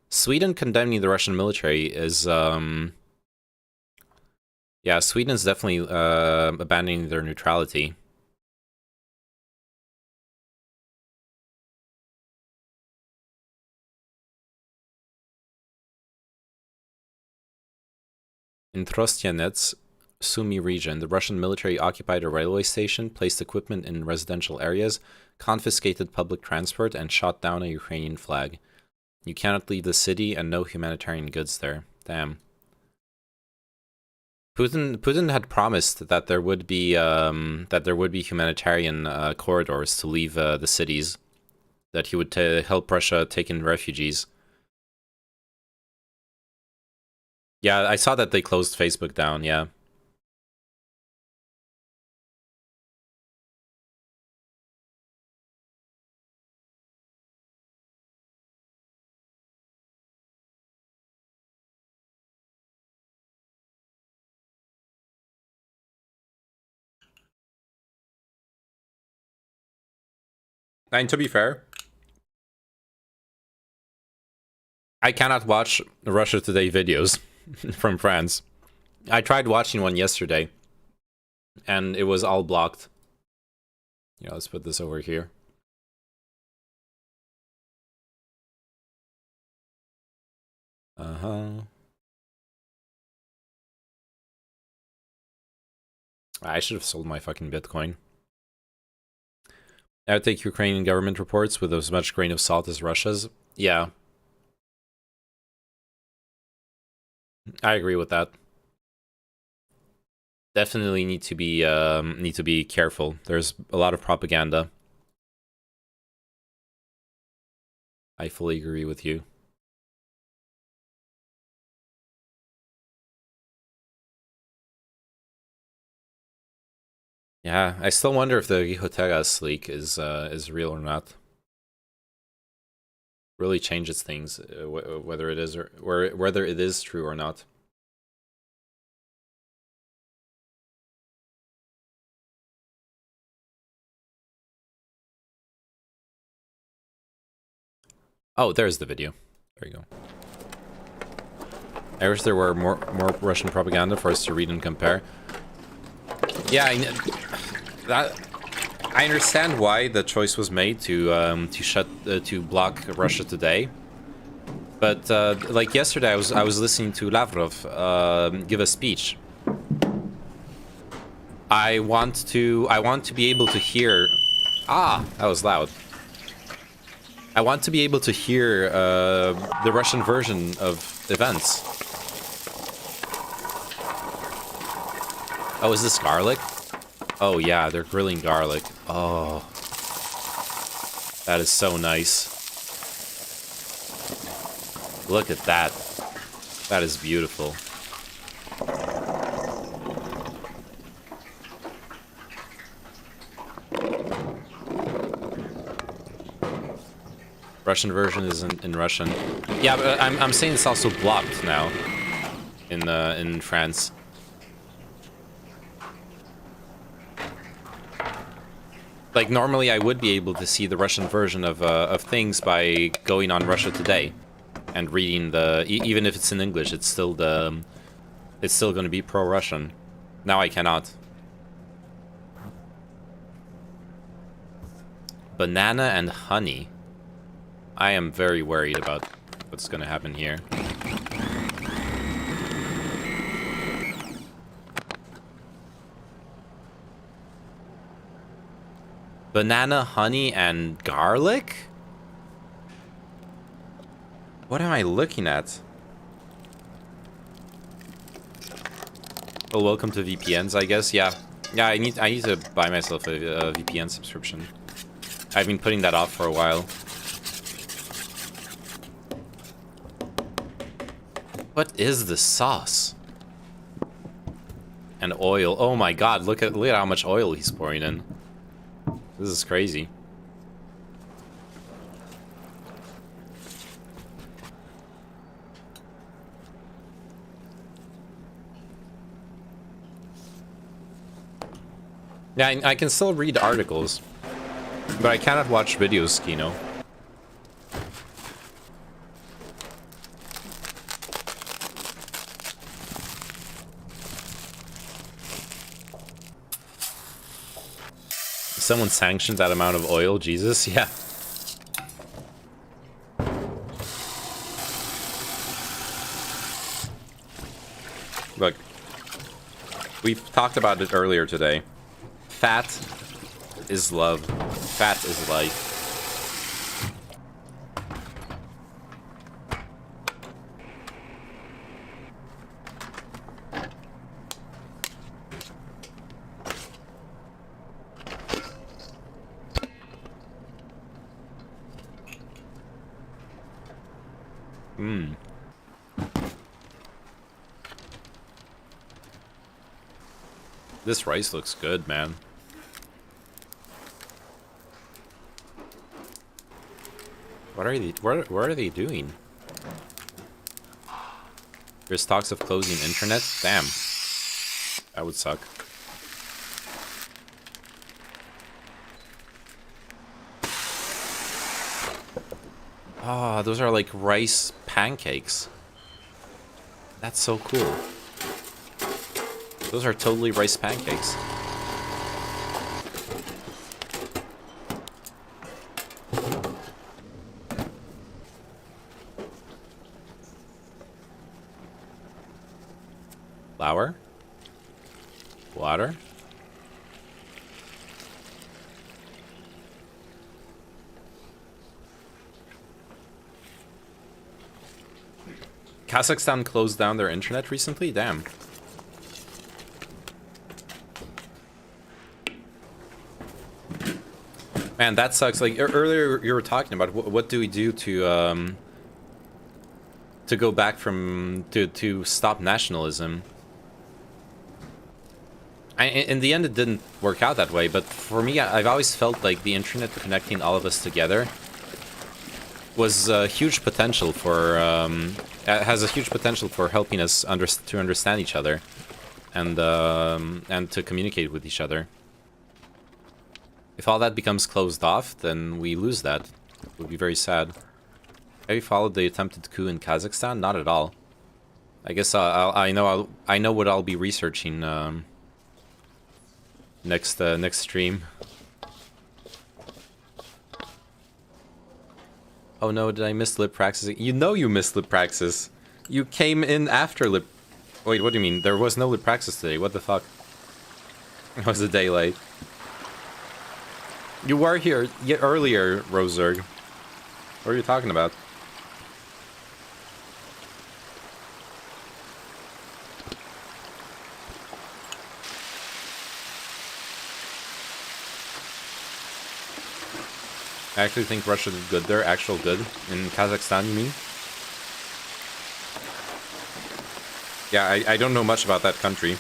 Sweden condemning the Russian military is, yeah, Sweden is definitely abandoning their neutrality. In Trostianets, Sumy region. The Russian military occupied a railway station, placed equipment in residential areas, confiscated public transport, and shot down a Ukrainian flag. You cannot leave the city, and no humanitarian goods there. Damn. Putin had promised that there would be humanitarian corridors to leave the cities, that he would help Russia take in refugees. Yeah, I saw that they closed Facebook down. Yeah. And to be fair, I cannot watch Russia Today videos from France. I tried watching one yesterday, and it was all blocked. Yeah, let's put this over here. I should have sold my fucking Bitcoin. I would take Ukrainian government reports with as much grain of salt as Russia's. Yeah. I agree with that. Definitely need to be careful. There's a lot of propaganda. I fully agree with you. Yeah, I still wonder if the Gihoteras leak is real or not. Really changes things, whether it is whether it is true or not. Oh, there's the video. There you go. I wish there were more Russian propaganda for us to read and compare. Yeah, I understand why the choice was made to block Russia Today, but like yesterday, I was listening to Lavrov give a speech. I want to be able to hear. Ah, that was loud. I want to be able to hear the Russian version of events. Oh, is this garlic? Oh yeah, they're grilling garlic. Oh. That is so nice. Look at that. That is beautiful. Russian version is in Russian. Yeah, but I'm saying it's also blocked now in France. Like, normally I would be able to see the Russian version of things by going on Russia Today and reading the... even if it's in English, it's still going to be pro-Russian. Now I cannot. Banana and honey. I am very worried about what's going to happen here. Banana, honey, and garlic? What am I looking at? Oh, welcome to VPNs, I guess. Yeah, I need to buy myself a VPN subscription. I've been putting that off for a while. What is this sauce? And oil. Oh my god, look at how much oil he's pouring in. This is crazy. Yeah, I can still read articles, but I cannot watch videos, Kino. Someone sanctioned that amount of oil, Jesus, yeah. Look. We talked about it earlier today. Fat is love. Fat is life. This rice looks good, man. What are they? What are they doing? There's talks of closing internet. Damn, that would suck. Ah, those are like rice pancakes. That's so cool. Those are totally rice pancakes. Flour? Water? Kazakhstan closed down their internet recently? Damn. Man, that sucks. Like earlier, you were talking about what do we do to go back from to stop nationalism. In the end, it didn't work out that way. But for me, I've always felt like the internet connecting all of us together was a huge potential for has a huge potential for helping us to understand each other and to communicate with each other. If all that becomes closed off, then we lose that. It would be very sad. Have you followed the attempted coup in Kazakhstan? Not at all. I guess I know what I'll be researching next stream. Oh no, did I miss lip praxis? You know you missed lip praxis. You came in after lip. Wait, what do you mean? There was no lip praxis today. What the fuck? It was a day late. You were here earlier, Roserg. What are you talking about? I actually think Russia did good there. Actual good. In Kazakhstan, you mean? Yeah, I don't know much about that country.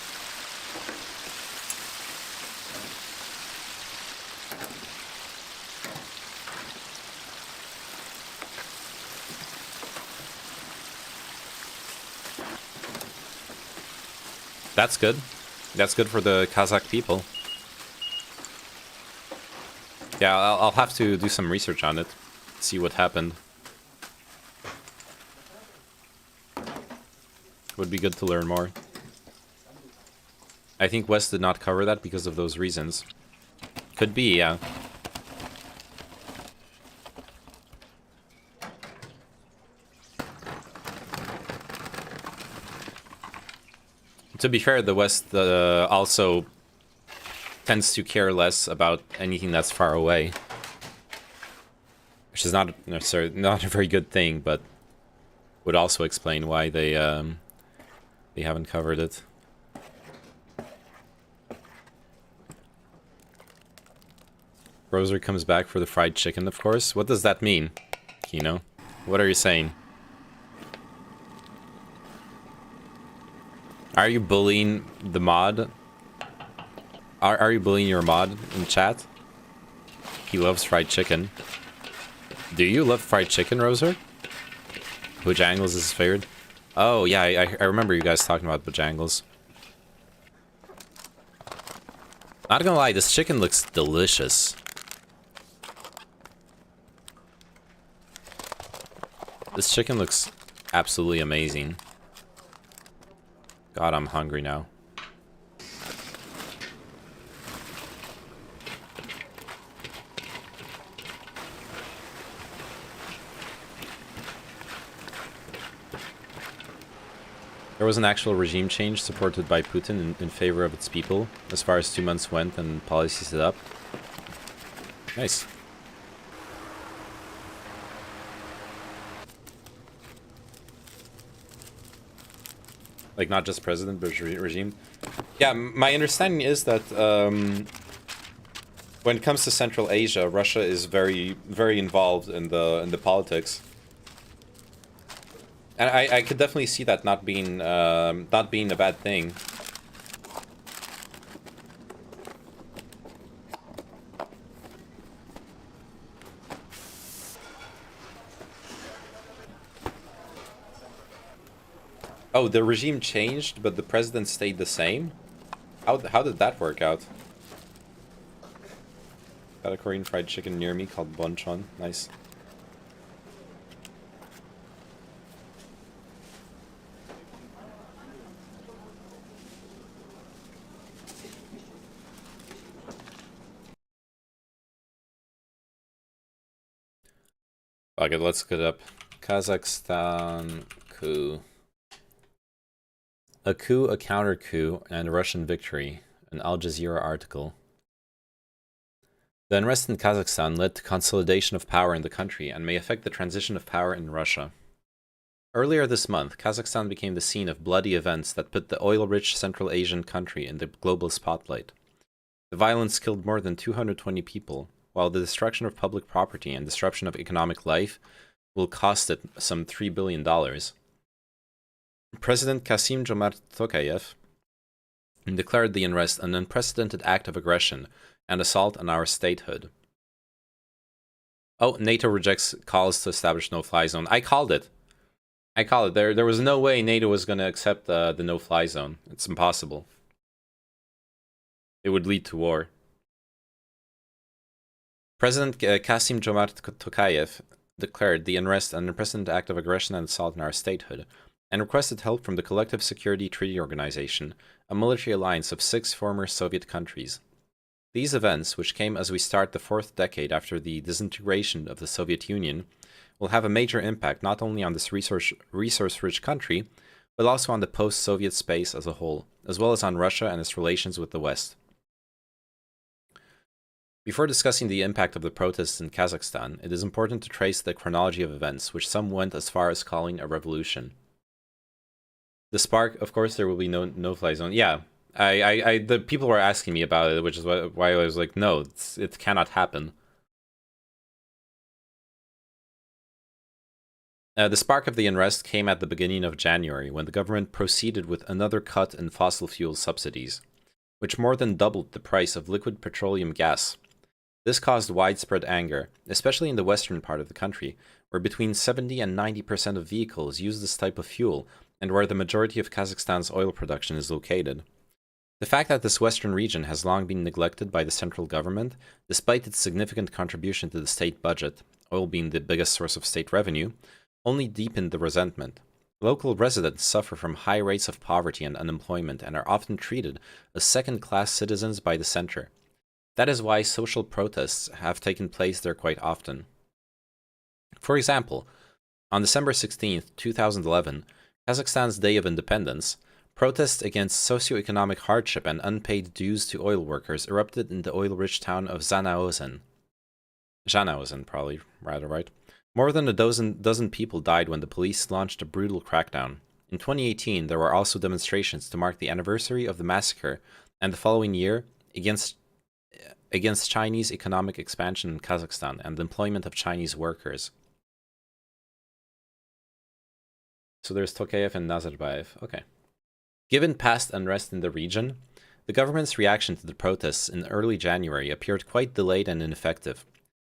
That's good. That's good for the Kazakh people. Yeah, I'll have to do some research on it. See what happened. Would be good to learn more. I think West did not cover that because of those reasons. Could be, yeah. To be fair, the West also tends to care less about anything that's far away, which is not necessarily not a very good thing, but would also explain why they haven't covered it. Roser comes back for the fried chicken, of course. What does that mean, Kino? What are you saying? Are you bullying the mod? Are you bullying your mod in chat? He loves fried chicken. Do you love fried chicken, Roser? Bojangles is his favorite. Oh yeah, I remember you guys talking about Bojangles. Not gonna lie, this chicken looks delicious. This chicken looks absolutely amazing. God, I'm hungry now. There was an actual regime change supported by Putin in favor of its people, as far as 2 months went and policy set up. Nice. Like, not just president, but regime. Yeah, my understanding is that when it comes to Central Asia, Russia is very, very involved in the politics. And I could definitely see that not being a bad thing. Oh, the regime changed, but the president stayed the same? How did that work out? Got a Korean fried chicken near me called Bonchon. Nice. Okay, let's get up. Kazakhstan coup. A coup, a counter coup, and a Russian victory. An Al Jazeera article. The unrest in Kazakhstan led to consolidation of power in the country and may affect the transition of power in Russia. Earlier this month, Kazakhstan became the scene of bloody events that put the oil-rich Central Asian country in the global spotlight. The violence killed more than 220 people, while the destruction of public property and disruption of economic life will cost it some $3 billion. President Kassym-Jomart Tokayev declared the unrest an unprecedented act of aggression and assault on our statehood. Oh, NATO rejects calls to establish no-fly zone. I called it. There was no way NATO was going to accept the no-fly zone. It's impossible. It would lead to war. President Kassym-Jomart Tokayev declared the unrest an unprecedented act of aggression and assault on our statehood, and requested help from the Collective Security Treaty Organization, a military alliance of 6 former Soviet countries. These events, which came as we start the 4th decade after the disintegration of the Soviet Union, will have a major impact not only on this resource-rich country, but also on the post-Soviet space as a whole, as well as on Russia and its relations with the West. Before discussing the impact of the protests in Kazakhstan, it is important to trace the chronology of events, which some went as far as calling a revolution. The spark, of course, there will be no-fly zone. Yeah, the people were asking me about it, which is why I was like, no, it cannot happen. The spark of the unrest came at the beginning of January, when the government proceeded with another cut in fossil fuel subsidies, which more than doubled the price of liquid petroleum gas. This caused widespread anger, especially in the western part of the country, where between 70 and 90% of vehicles use this type of fuel, and where the majority of Kazakhstan's oil production is located. The fact that this western region has long been neglected by the central government, despite its significant contribution to the state budget, oil being the biggest source of state revenue, only deepened the resentment. Local residents suffer from high rates of poverty and unemployment and are often treated as second-class citizens by the center. That is why social protests have taken place there quite often. For example, on December 16, 2011, Kazakhstan's Day of Independence, protests against socioeconomic hardship and unpaid dues to oil workers erupted in the oil-rich town of Zhanaozen, probably rather right. More than a dozen people died when the police launched a brutal crackdown. In 2018, there were also demonstrations to mark the anniversary of the massacre, and the following year, against Chinese economic expansion in Kazakhstan and the employment of Chinese workers. So there's Tokayev and Nazarbayev. Okay. Given past unrest in the region, the government's reaction to the protests in early January appeared quite delayed and ineffective.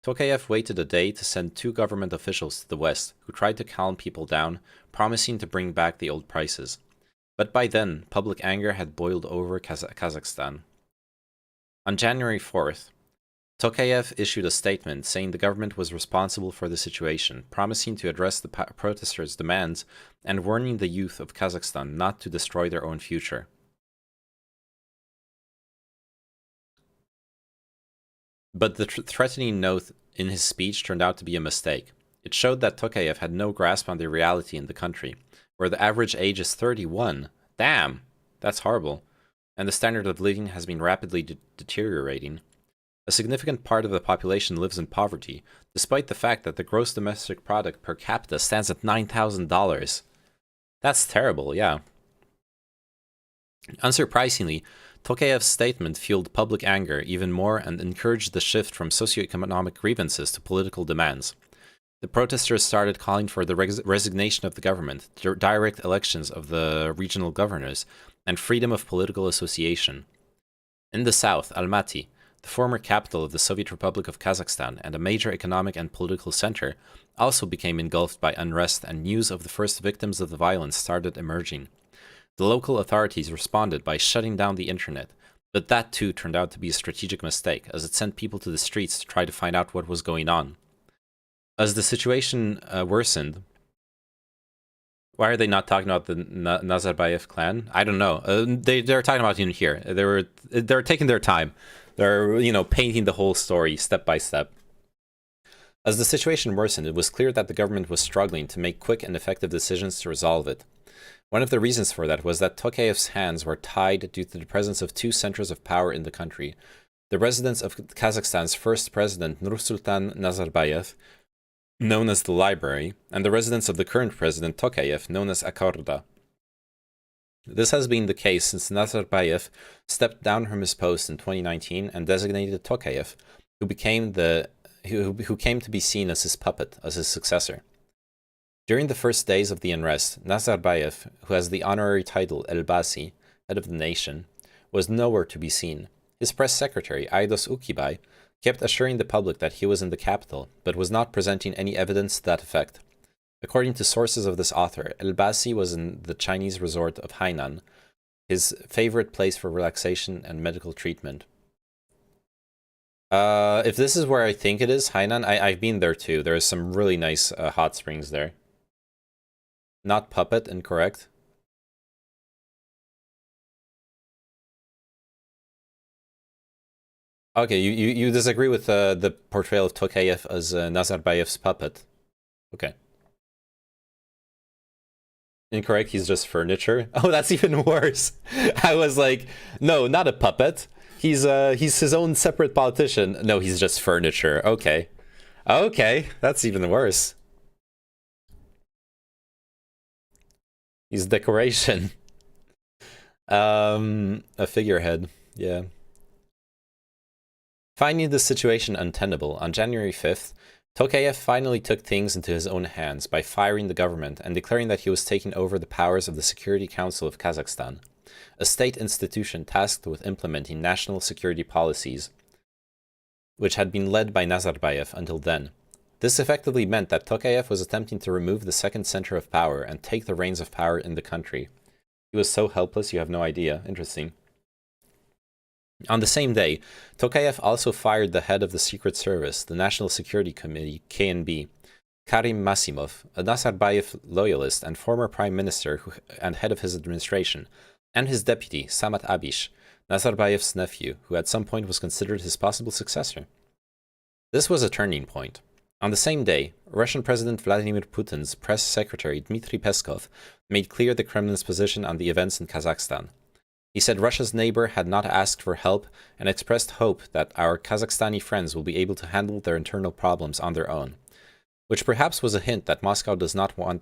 Tokayev waited a day to send 2 government officials to the west, who tried to calm people down, promising to bring back the old prices. But by then, public anger had boiled over Kazakhstan. On January 4th, Tokayev issued a statement saying the government was responsible for the situation, promising to address the protesters' demands and warning the youth of Kazakhstan not to destroy their own future. But the threatening note in his speech turned out to be a mistake. It showed that Tokayev had no grasp on the reality in the country, where the average age is 31. Damn, that's horrible. And the standard of living has been rapidly deteriorating. A significant part of the population lives in poverty, despite the fact that the gross domestic product per capita stands at $9,000. That's terrible, yeah. Unsurprisingly, Tokayev's statement fueled public anger even more and encouraged the shift from socioeconomic grievances to political demands. The protesters started calling for the resignation of the government, direct elections of the regional governors, and freedom of political association. In the south, Almaty, the former capital of the Soviet Republic of Kazakhstan and a major economic and political center, also became engulfed by unrest, and news of the first victims of the violence started emerging. The local authorities responded by shutting down the internet, but that too turned out to be a strategic mistake, as it sent people to the streets to try to find out what was going on. As the situation worsened, why are they not talking about the Nazarbayev clan? I don't know. They're talking about it in here. They're taking their time. They're, painting the whole story step by step. As the situation worsened, it was clear that the government was struggling to make quick and effective decisions to resolve it. One of the reasons for that was that Tokayev's hands were tied due to the presence of two centers of power in the country: the residence of Kazakhstan's first president Nursultan Nazarbayev, known as the Library, and the residence of the current president Tokayev, known as Akorda. This has been the case since Nazarbayev stepped down from his post in 2019 and designated Tokayev, who came to be seen as his puppet, as his successor. During the first days of the unrest, Nazarbayev, who has the honorary title Elbasi, head of the nation, was nowhere to be seen. His press secretary, Aidos Ukibay, kept assuring the public that he was in the capital, but was not presenting any evidence to that effect. According to sources of this author, Elbasi was in the Chinese resort of Hainan, his favorite place for relaxation and medical treatment. If this is where I think it is, Hainan, I've been there too. There's some really nice hot springs there. Not puppet, incorrect. Okay, you disagree with the portrayal of Tokayev as Nazarbayev's puppet. Okay. Incorrect, he's just furniture. Oh, that's even worse. I was like, no, not a puppet. He's his own separate politician. No, he's just furniture. Okay. Okay, that's even worse. He's decoration. A figurehead. Yeah. Finding the situation untenable, on January 5th, Tokayev finally took things into his own hands by firing the government and declaring that he was taking over the powers of the Security Council of Kazakhstan, a state institution tasked with implementing national security policies, which had been led by Nazarbayev until then. This effectively meant that Tokayev was attempting to remove the second center of power and take the reins of power in the country. He was so helpless, you have no idea. Interesting. On the same day, Tokayev also fired the head of the Secret Service, the National Security Committee, KNB, Karim Masimov, a Nazarbayev loyalist and former prime minister and head of his administration, and his deputy, Samat Abish, Nazarbayev's nephew, who at some point was considered his possible successor. This was a turning point. On the same day, Russian President Vladimir Putin's press secretary Dmitry Peskov made clear the Kremlin's position on the events in Kazakhstan. He said Russia's neighbor had not asked for help and expressed hope that our Kazakhstani friends will be able to handle their internal problems on their own, which perhaps was a hint that Moscow does want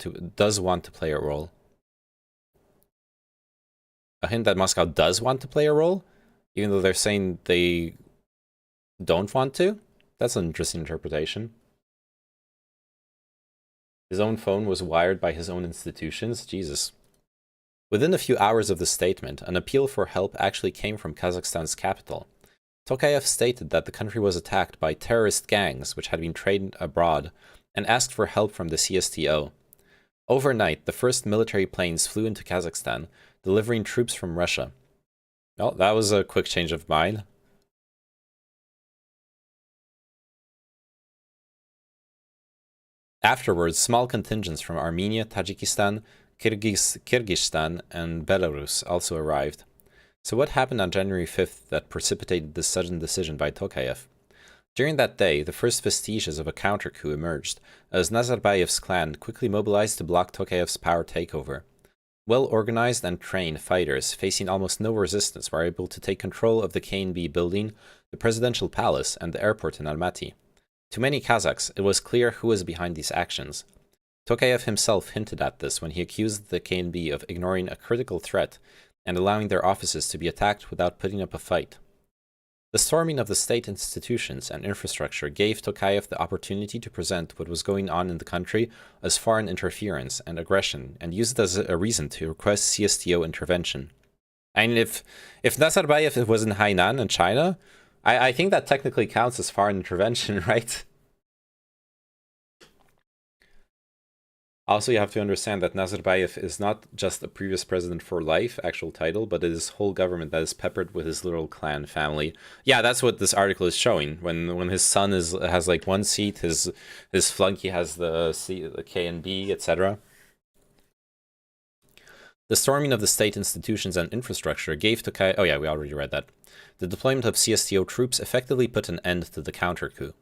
to play a role. A hint that Moscow does want to play a role, even though they're saying they don't want to? That's an interesting interpretation. His own phone was wired by his own institutions? Jesus. Within a few hours of the statement, an appeal for help actually came from Kazakhstan's capital. Tokayev stated that the country was attacked by terrorist gangs which had been trained abroad, and asked for help from the CSTO. Overnight, the first military planes flew into Kazakhstan, delivering troops from Russia. Well, that was a quick change of mind. Afterwards, small contingents from Armenia, Tajikistan, Kyrgyzstan, and Belarus also arrived. So what happened on January 5th that precipitated this sudden decision by Tokayev? During that day, the first vestiges of a counter-coup emerged, as Nazarbayev's clan quickly mobilized to block Tokayev's power takeover. Well-organized and trained fighters, facing almost no resistance, were able to take control of the KNB building, the presidential palace, and the airport in Almaty. To many Kazakhs, it was clear who was behind these actions. Tokayev himself hinted at this when he accused the KNB of ignoring a critical threat and allowing their offices to be attacked without putting up a fight. The storming of the state institutions and infrastructure gave Tokayev the opportunity to present what was going on in the country as foreign interference and aggression, and use it as a reason to request CSTO intervention. And if Nazarbayev was in Hainan in China, I think that technically counts as foreign intervention, right? Also, you have to understand that Nazarbayev is not just a previous president for life, actual title, but it is whole government that is peppered with his little clan family. Yeah, that's what this article is showing. When his son has like one seat, his flunky has the KNB, etc. The storming of the state institutions and infrastructure gave Tokayev... Oh yeah, we already read that. The deployment of CSTO troops effectively put an end to the counter-coup.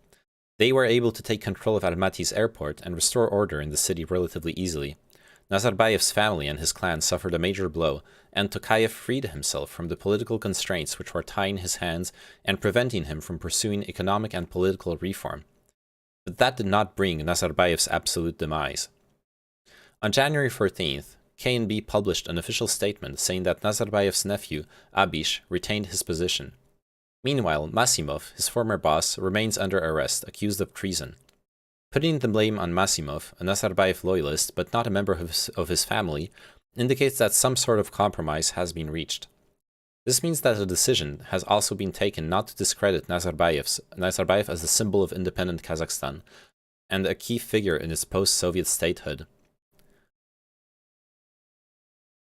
They were able to take control of Almaty's airport and restore order in the city relatively easily. Nazarbayev's family and his clan suffered a major blow, and Tokayev freed himself from the political constraints which were tying his hands and preventing him from pursuing economic and political reform. But that did not bring Nazarbayev's absolute demise. On January 14th, KNB published an official statement saying that Nazarbayev's nephew, Abish, retained his position. Meanwhile, Masimov, his former boss, remains under arrest, accused of treason. Putting the blame on Masimov, a Nazarbayev loyalist but not a member of his family, indicates that some sort of compromise has been reached. This means that a decision has also been taken not to discredit Nazarbayev as the symbol of independent Kazakhstan, and a key figure in its post-Soviet statehood.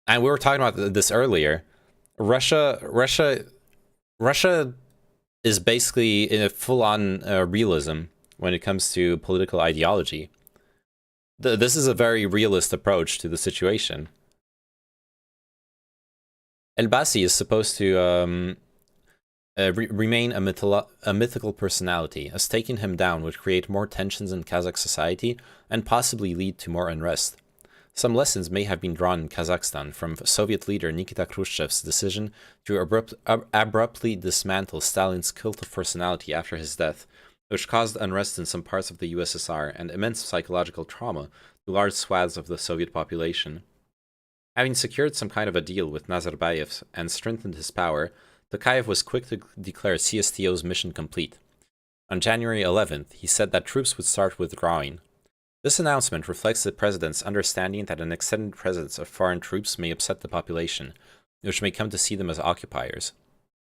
And we were talking about this earlier. Russia is basically in a full-on realism when it comes to political ideology. This is a very realist approach to the situation. Elbasi is supposed to remain a mythical personality, as taking him down would create more tensions in Kazakh society and possibly lead to more unrest. Some lessons may have been drawn in Kazakhstan from Soviet leader Nikita Khrushchev's decision to abruptly dismantle Stalin's cult of personality after his death, which caused unrest in some parts of the USSR and immense psychological trauma to large swaths of the Soviet population. Having secured some kind of a deal with Nazarbayev and strengthened his power, Tokayev was quick to declare CSTO's mission complete. On January 11th, he said that troops would start withdrawing. This announcement reflects the president's understanding that an extended presence of foreign troops may upset the population, which may come to see them as occupiers.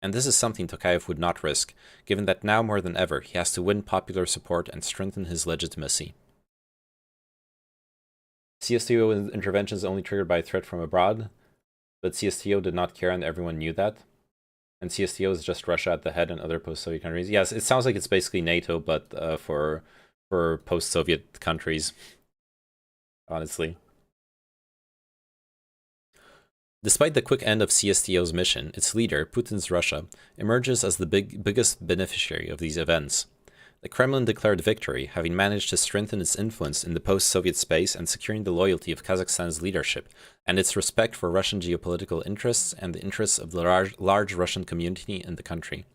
And this is something Tokayev would not risk, given that now more than ever he has to win popular support and strengthen his legitimacy. CSTO intervention is only triggered by a threat from abroad, but CSTO did not care and everyone knew that. And CSTO is just Russia at the head and other post-Soviet countries. Yes, it sounds like it's basically NATO, but for post-Soviet countries, honestly. Despite the quick end of CSTO's mission, its leader, Putin's Russia, emerges as the biggest beneficiary of these events. The Kremlin declared victory, having managed to strengthen its influence in the post-Soviet space and securing the loyalty of Kazakhstan's leadership, and its respect for Russian geopolitical interests and the interests of the large Russian community in the country.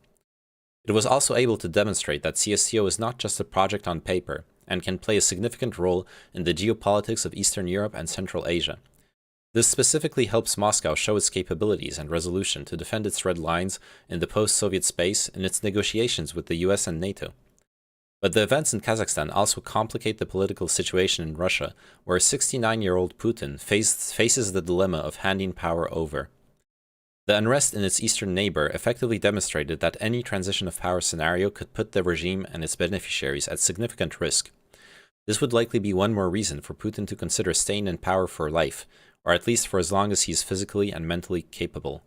It was also able to demonstrate that CSTO is not just a project on paper, and can play a significant role in the geopolitics of Eastern Europe and Central Asia. This specifically helps Moscow show its capabilities and resolution to defend its red lines in the post-Soviet space in its negotiations with the US and NATO. But the events in Kazakhstan also complicate the political situation in Russia, where 69-year-old Putin faces the dilemma of handing power over. The unrest in its eastern neighbor effectively demonstrated that any transition of power scenario could put the regime and its beneficiaries at significant risk. This would likely be one more reason for Putin to consider staying in power for life, or at least for as long as he is physically and mentally capable.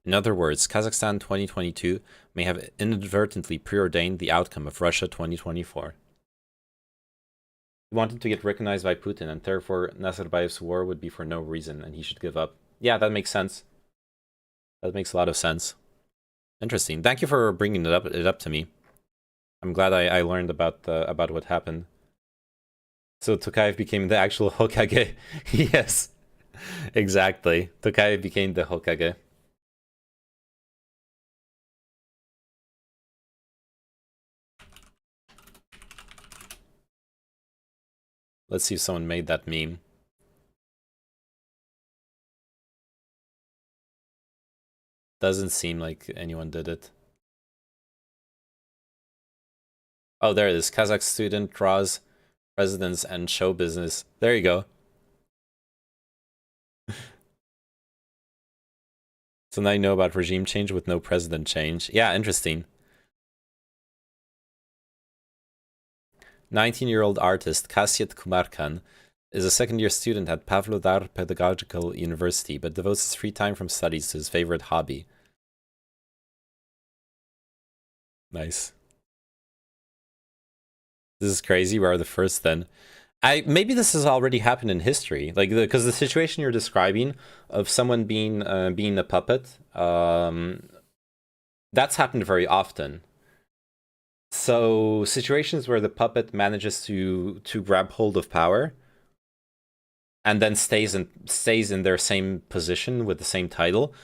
In other words, Kazakhstan 2022 may have inadvertently preordained the outcome of Russia 2024. He wanted to get recognized by Putin, and therefore Nazarbayev's war would be for no reason, and he should give up. Yeah, that makes sense. That makes a lot of sense. Interesting. Thank you for bringing it up to me. I'm glad I learned about what happened. So Tokayev became the actual Hokage. Yes. Exactly. Tokai became the Hokage. Let's see if someone made that meme. Doesn't seem like anyone did it. Oh, there it is. Kazakh student draws presidents and show business. There you go. So now you know about regime change with no president change. Yeah, interesting. 19-year-old artist Kasyet Kumarkan is a second-year student at Pavlodar Pedagogical University, but devotes his free time from studies to his favorite hobby. Nice. This is crazy. We are the first then. Maybe this has already happened in history, like because the situation you're describing of someone being a puppet, that's happened very often. So situations where the puppet manages to grab hold of power and then stays in their same position with the same title,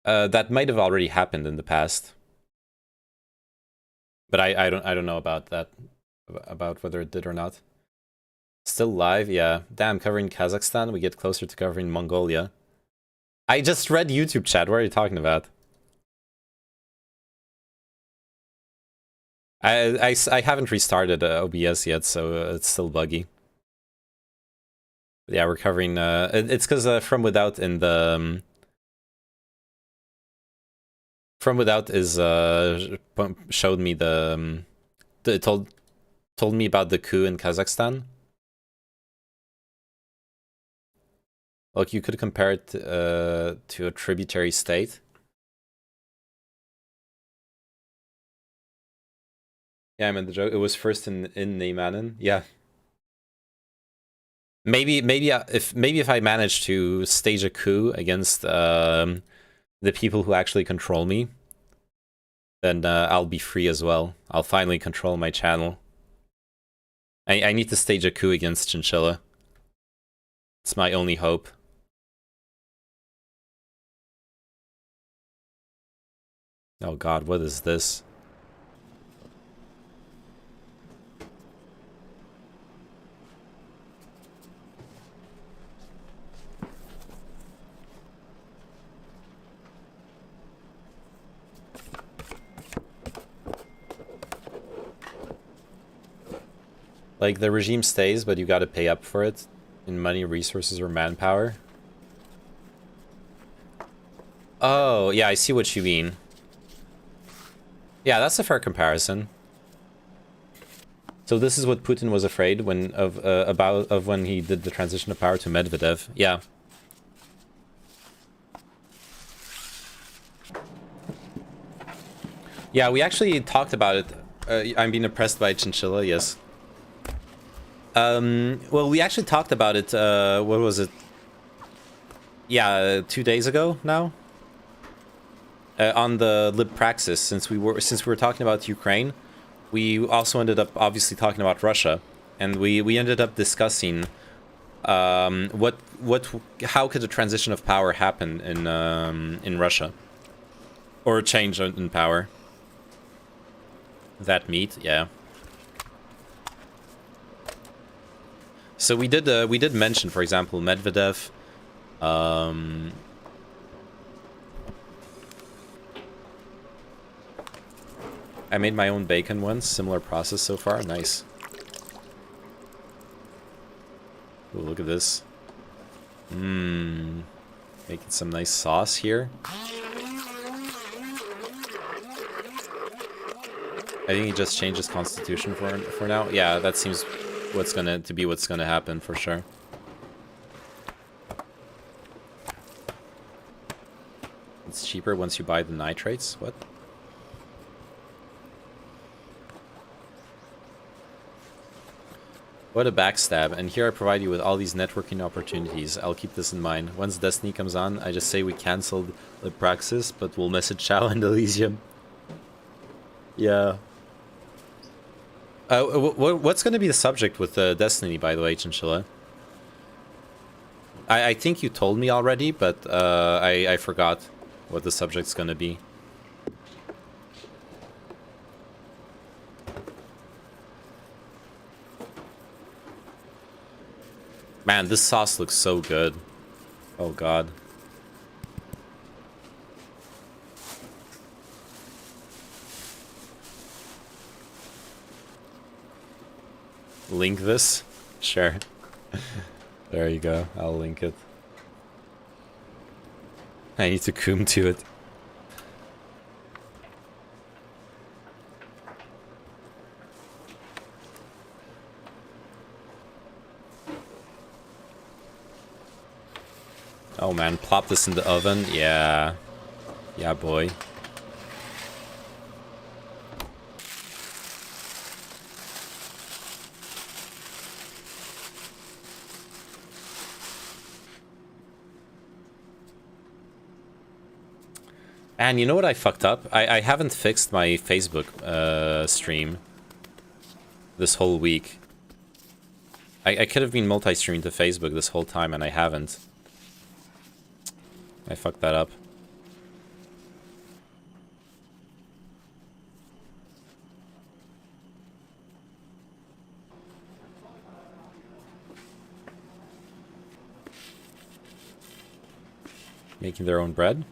that might have already happened in the past. But I don't know about that, about whether it did or not. Still live? Yeah. Damn, covering Kazakhstan, we get closer to covering Mongolia. I just read YouTube chat, what are you talking about? I haven't restarted OBS yet, so it's still buggy. Yeah, we're covering, it's because From Without in the... From Without is, showed me it told me about the coup in Kazakhstan. Look, you could compare it to a tributary state. Yeah, I meant the joke. It was first in Neymanen. Yeah. Maybe if I manage to stage a coup against the people who actually control me, then I'll be free as well. I'll finally control my channel. I need to stage a coup against Chinchilla. It's my only hope. Oh god, what is this? Like, the regime stays, but you gotta pay up for it in money, resources, or manpower. Oh, yeah, I see what you mean. Yeah, that's a fair comparison. So this is what Putin was afraid of when he did the transition of power to Medvedev. Yeah. Yeah, we actually talked about it. I'm being oppressed by Chinchilla, yes. Well, we actually talked about it, what was it? Yeah, 2 days ago now? On the LibPraxis, since we were talking about Ukraine, we also ended up obviously talking about Russia, and we ended up discussing how could a transition of power happen in Russia, or a change in power. That meat, yeah. So we did mention, for example, Medvedev. I made my own bacon once. Similar process so far. Nice. Ooh, look at this. Making some nice sauce here. I think he just changed his constitution for now. Yeah, that seems what's gonna happen for sure. It's cheaper once you buy the nitrates. What? What a backstab, and here I provide you with all these networking opportunities. I'll keep this in mind. Once Destiny comes on, I just say we cancelled the Praxis, but we'll message Chao and Elysium. Yeah. What's going to be the subject with Destiny, by the way, Chinchilla? I think you told me already, but I forgot what the subject's gonna be. Man, this sauce looks so good. Oh god. Link this? Sure. There you go. I'll link it. I need to coom to it. Oh man, plop this in the oven? Yeah. Yeah, boy. And you know what I fucked up? I haven't fixed my Facebook stream this whole week. I could have been multi-streamed to Facebook this whole time and I haven't. I fucked that up. Making their own bread?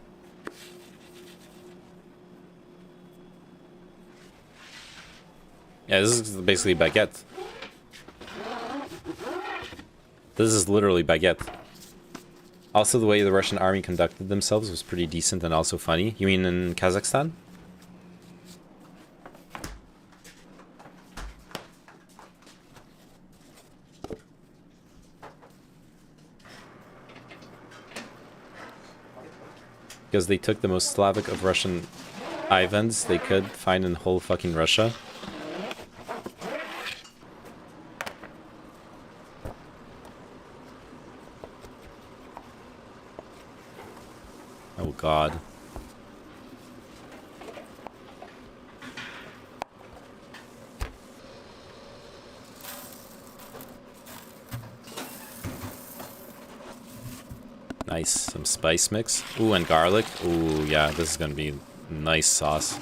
Yeah, this is basically baguette. This is literally baguette. Also, the way the Russian army conducted themselves was pretty decent and also funny. You mean in Kazakhstan? Because they took the most Slavic of Russian Ivans they could find in whole fucking Russia. Oh god. Nice, some spice mix. Ooh, and garlic. Ooh, yeah, this is gonna be nice sauce.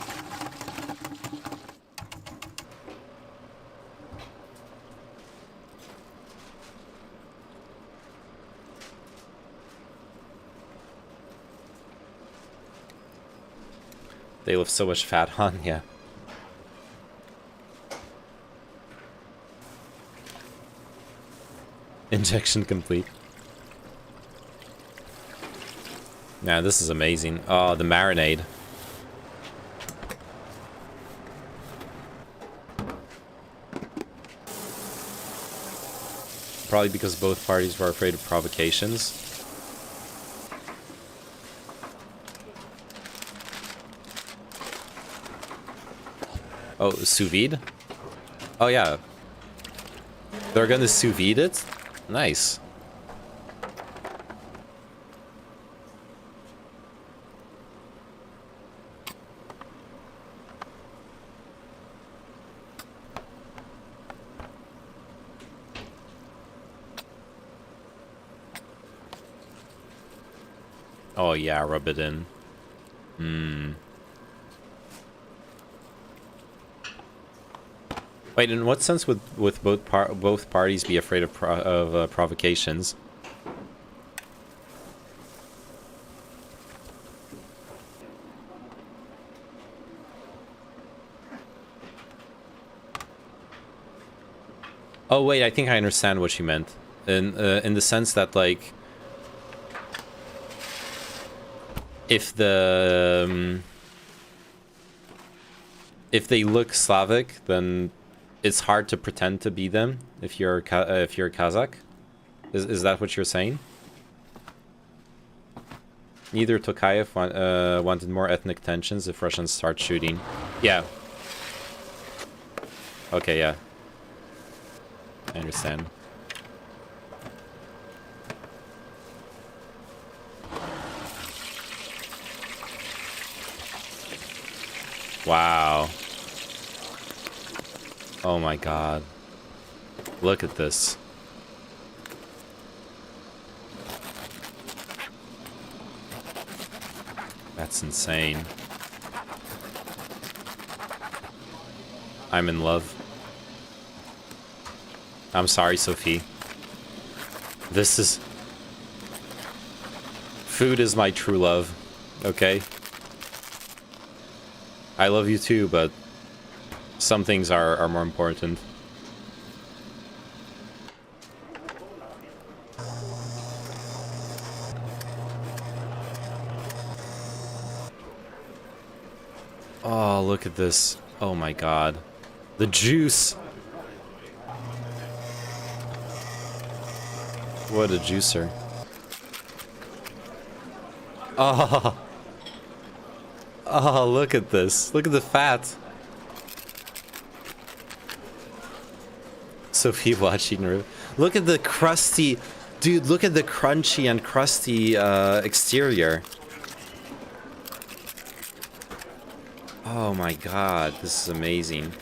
They left so much fat on, yeah. Injection complete. Man, this is amazing. Oh, the marinade. Probably because both parties were afraid of provocations. Oh, sous vide? Oh yeah. They're gonna sous vide it? Nice. Oh yeah, rub it in. Hmm. Wait, in what sense would both parties be afraid of provocations? Oh wait, I think I understand what you meant. In the sense that, like, if they look Slavic, then it's hard to pretend to be them if you're Kazakh. Is that what you're saying? Neither Tokayev wanted more ethnic tensions if Russians start shooting. Yeah. Okay, yeah. I understand. Wow. Oh my god. Look at this. That's insane. I'm in love. I'm sorry, Sophie. This is... Food is my true love, okay? I love you too, but some things are more important. Oh, look at this. Oh my god. The juice! What a juicer. Oh! Oh, look at this. Look at the fat. Sophie watching. Look at the crusty... Dude, look at the crunchy and crusty exterior. Oh my god, this is amazing.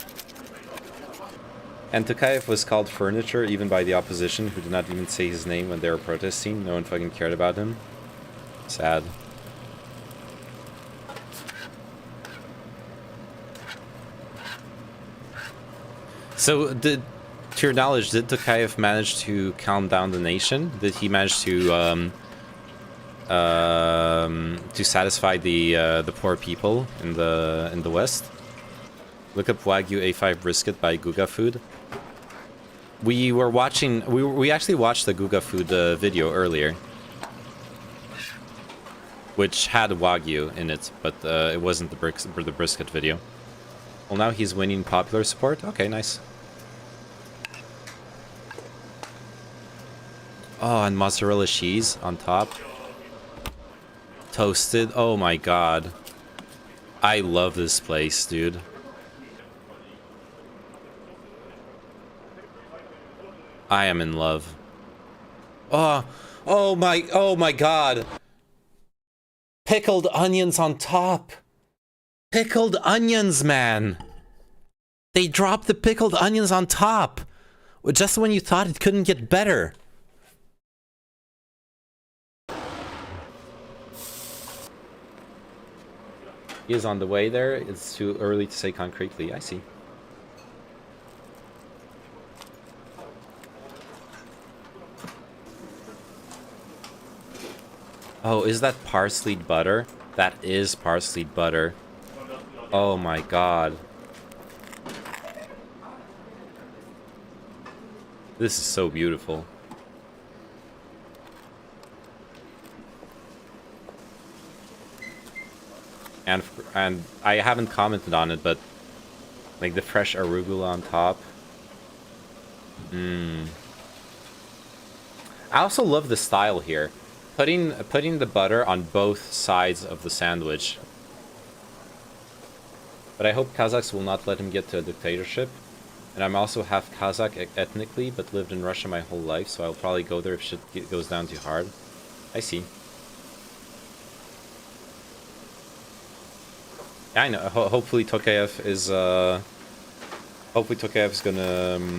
And Tokayev was called furniture even by the opposition, who did not even say his name when they were protesting. No one fucking cared about him. Sad. So, to your knowledge, did Tokayev manage to calm down the nation? Did he manage to satisfy the poor people in the West? Look up Wagyu A5 brisket by Guga Food. We were watching. We actually watched the Guga Food video earlier, which had Wagyu in it, but it wasn't the brisket video. Well, now he's winning popular support. Okay, nice. Oh, and mozzarella cheese on top. Toasted. Oh my god. I love this place, dude. I am in love. Oh my god. Pickled onions on top. Pickled onions, man. They dropped the pickled onions on top. Just when you thought it couldn't get better. He is on the way there. It's too early to say concretely. I see. Oh, is that parsley butter? That is parsley butter. Oh my god. This is so beautiful. And I haven't commented on it, but like the fresh arugula on top. I also love the style here. Putting the butter on both sides of the sandwich. But I hope Kazakhs will not let him get to a dictatorship. And I'm also half Kazakh ethnically, but lived in Russia my whole life, so I'll probably go there if shit goes down too hard. I see. Yeah, I know. Hopefully Tokayev is gonna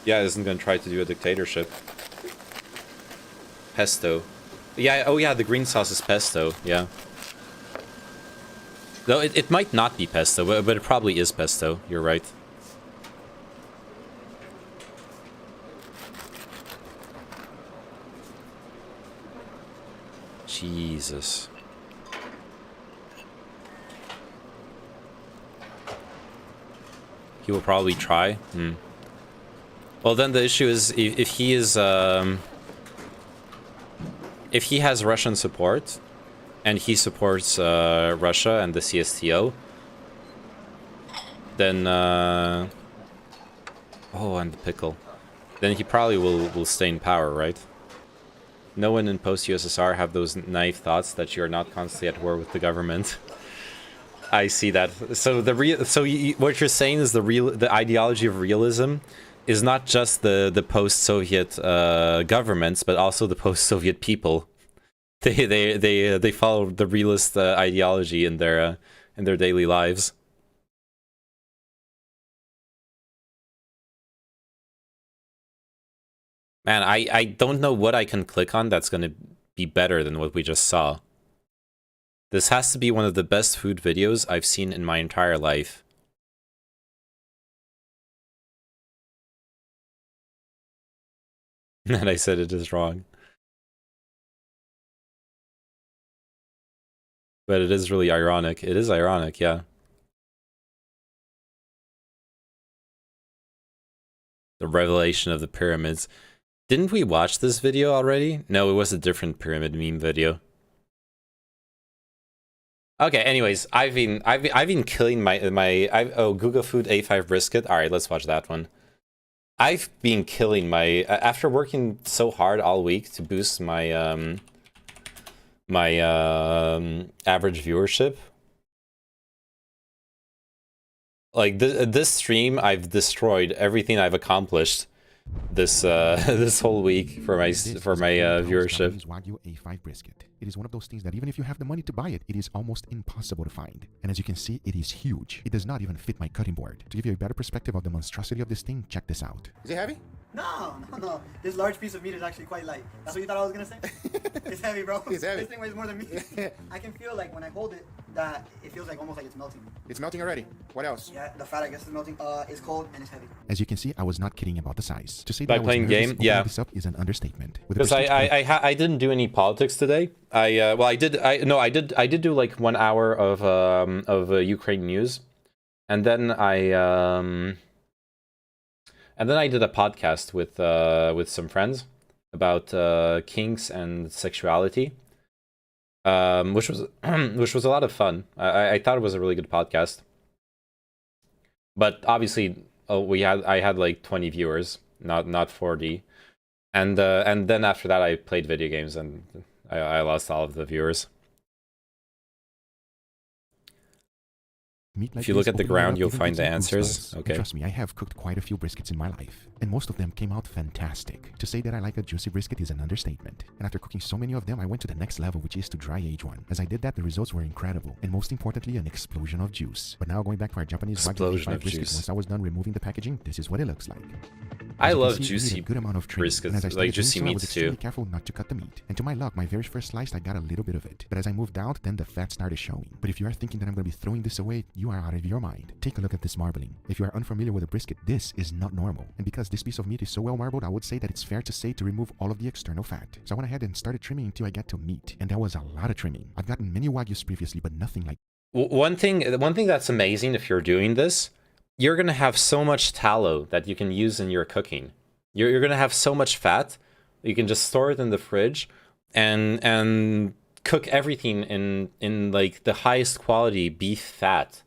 isn't gonna try to do a dictatorship. Pesto. Yeah, oh yeah, the green sauce is pesto, yeah. Though it might not be pesto, but it probably is pesto, you're right. Jesus. He will probably try. Well, then the issue is if he is if he has Russian support and he supports Russia and the CSTO, then oh, and the pickle, then he probably will stay in power, right? No one in post-USSR have those naive thoughts that you are not constantly at war with the government. I see that. So what you're saying is the ideology of realism is not just the post-Soviet governments, but also the post-Soviet people. They follow the realist ideology in their daily lives. Man, I don't know what I can click on that's gonna be better than what we just saw. This has to be one of the best food videos I've seen in my entire life. And I said it is wrong. But it is really ironic. It is ironic, yeah. The revelation of the pyramids. Didn't we watch this video already? No, it was a different pyramid meme video. Okay, anyways, I've been killing my Guga Food A5 brisket. All right, let's watch that one. I've been killing my after working so hard all week to boost my average viewership. Like this stream, I've destroyed everything I've accomplished this this whole week for my viewership. Wagyu A5 brisket. It is one of those things that even if you have the money to buy it, it is almost impossible to find. And as you can see, it is huge. It does not even fit my cutting board. To give you a better perspective of the monstrosity of this thing, check this out. Is it heavy? No. This large piece of meat is actually quite light. That's what you thought I was gonna say? It's heavy, bro. It's heavy. This thing weighs more than me. I can feel like when I hold it, that it feels like almost like it's melting. It's melting already. What else? Yeah, the fat I guess is melting. It's cold and it's heavy. As you can see, I was not kidding about the size. To say By that playing game, yeah. This up is an understatement. Because I didn't do any politics today. I did do like 1 hour of Ukraine news, and then I did a podcast with some friends about kinks and sexuality, which was a lot of fun. I thought it was a really good podcast, but obviously I had like 20 viewers, not 40, and then after that I played video games and I lost all of the viewers. Meat like if you look this at the openly ground, up you'll even find gives the me answers. goosebumps. Okay. Trust me, I have cooked quite a few briskets in my life, and most of them came out fantastic. To say that I like a juicy brisket is an understatement. And after cooking so many of them, I went to the next level, which is to dry age one. As I did that, the results were incredible, and most importantly, an explosion of juice. But now going back to our Japanese Wagyu A5 brisket, once I was done removing the packaging, this is what it looks like. I love see, juicy a good amount of briskets, like juicy I was meats extremely too. careful not to cut the meat. And to my luck, my very first slice, I got a little bit of it. But as I moved out, then the fat started showing. But if you are thinking that I'm going to be throwing this away, you are out of your mind. Take a look at this marbling. If you are unfamiliar with a brisket, this is not normal. And because this piece of meat is so well marbled, I would say that it's fair to say to remove all of the external fat. So I went ahead and started trimming until I got to meat. And that was a lot of trimming. I've gotten many Wagyus previously, but nothing like... One thing that's amazing if you're doing this, you're going to have so much tallow that you can use in your cooking. You're going to have so much fat, you can just store it in the fridge and cook everything in like the highest quality beef fat.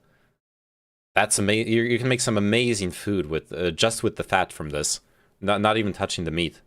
That's amazing. You can make some amazing food with just with the fat from this, not even touching the meat.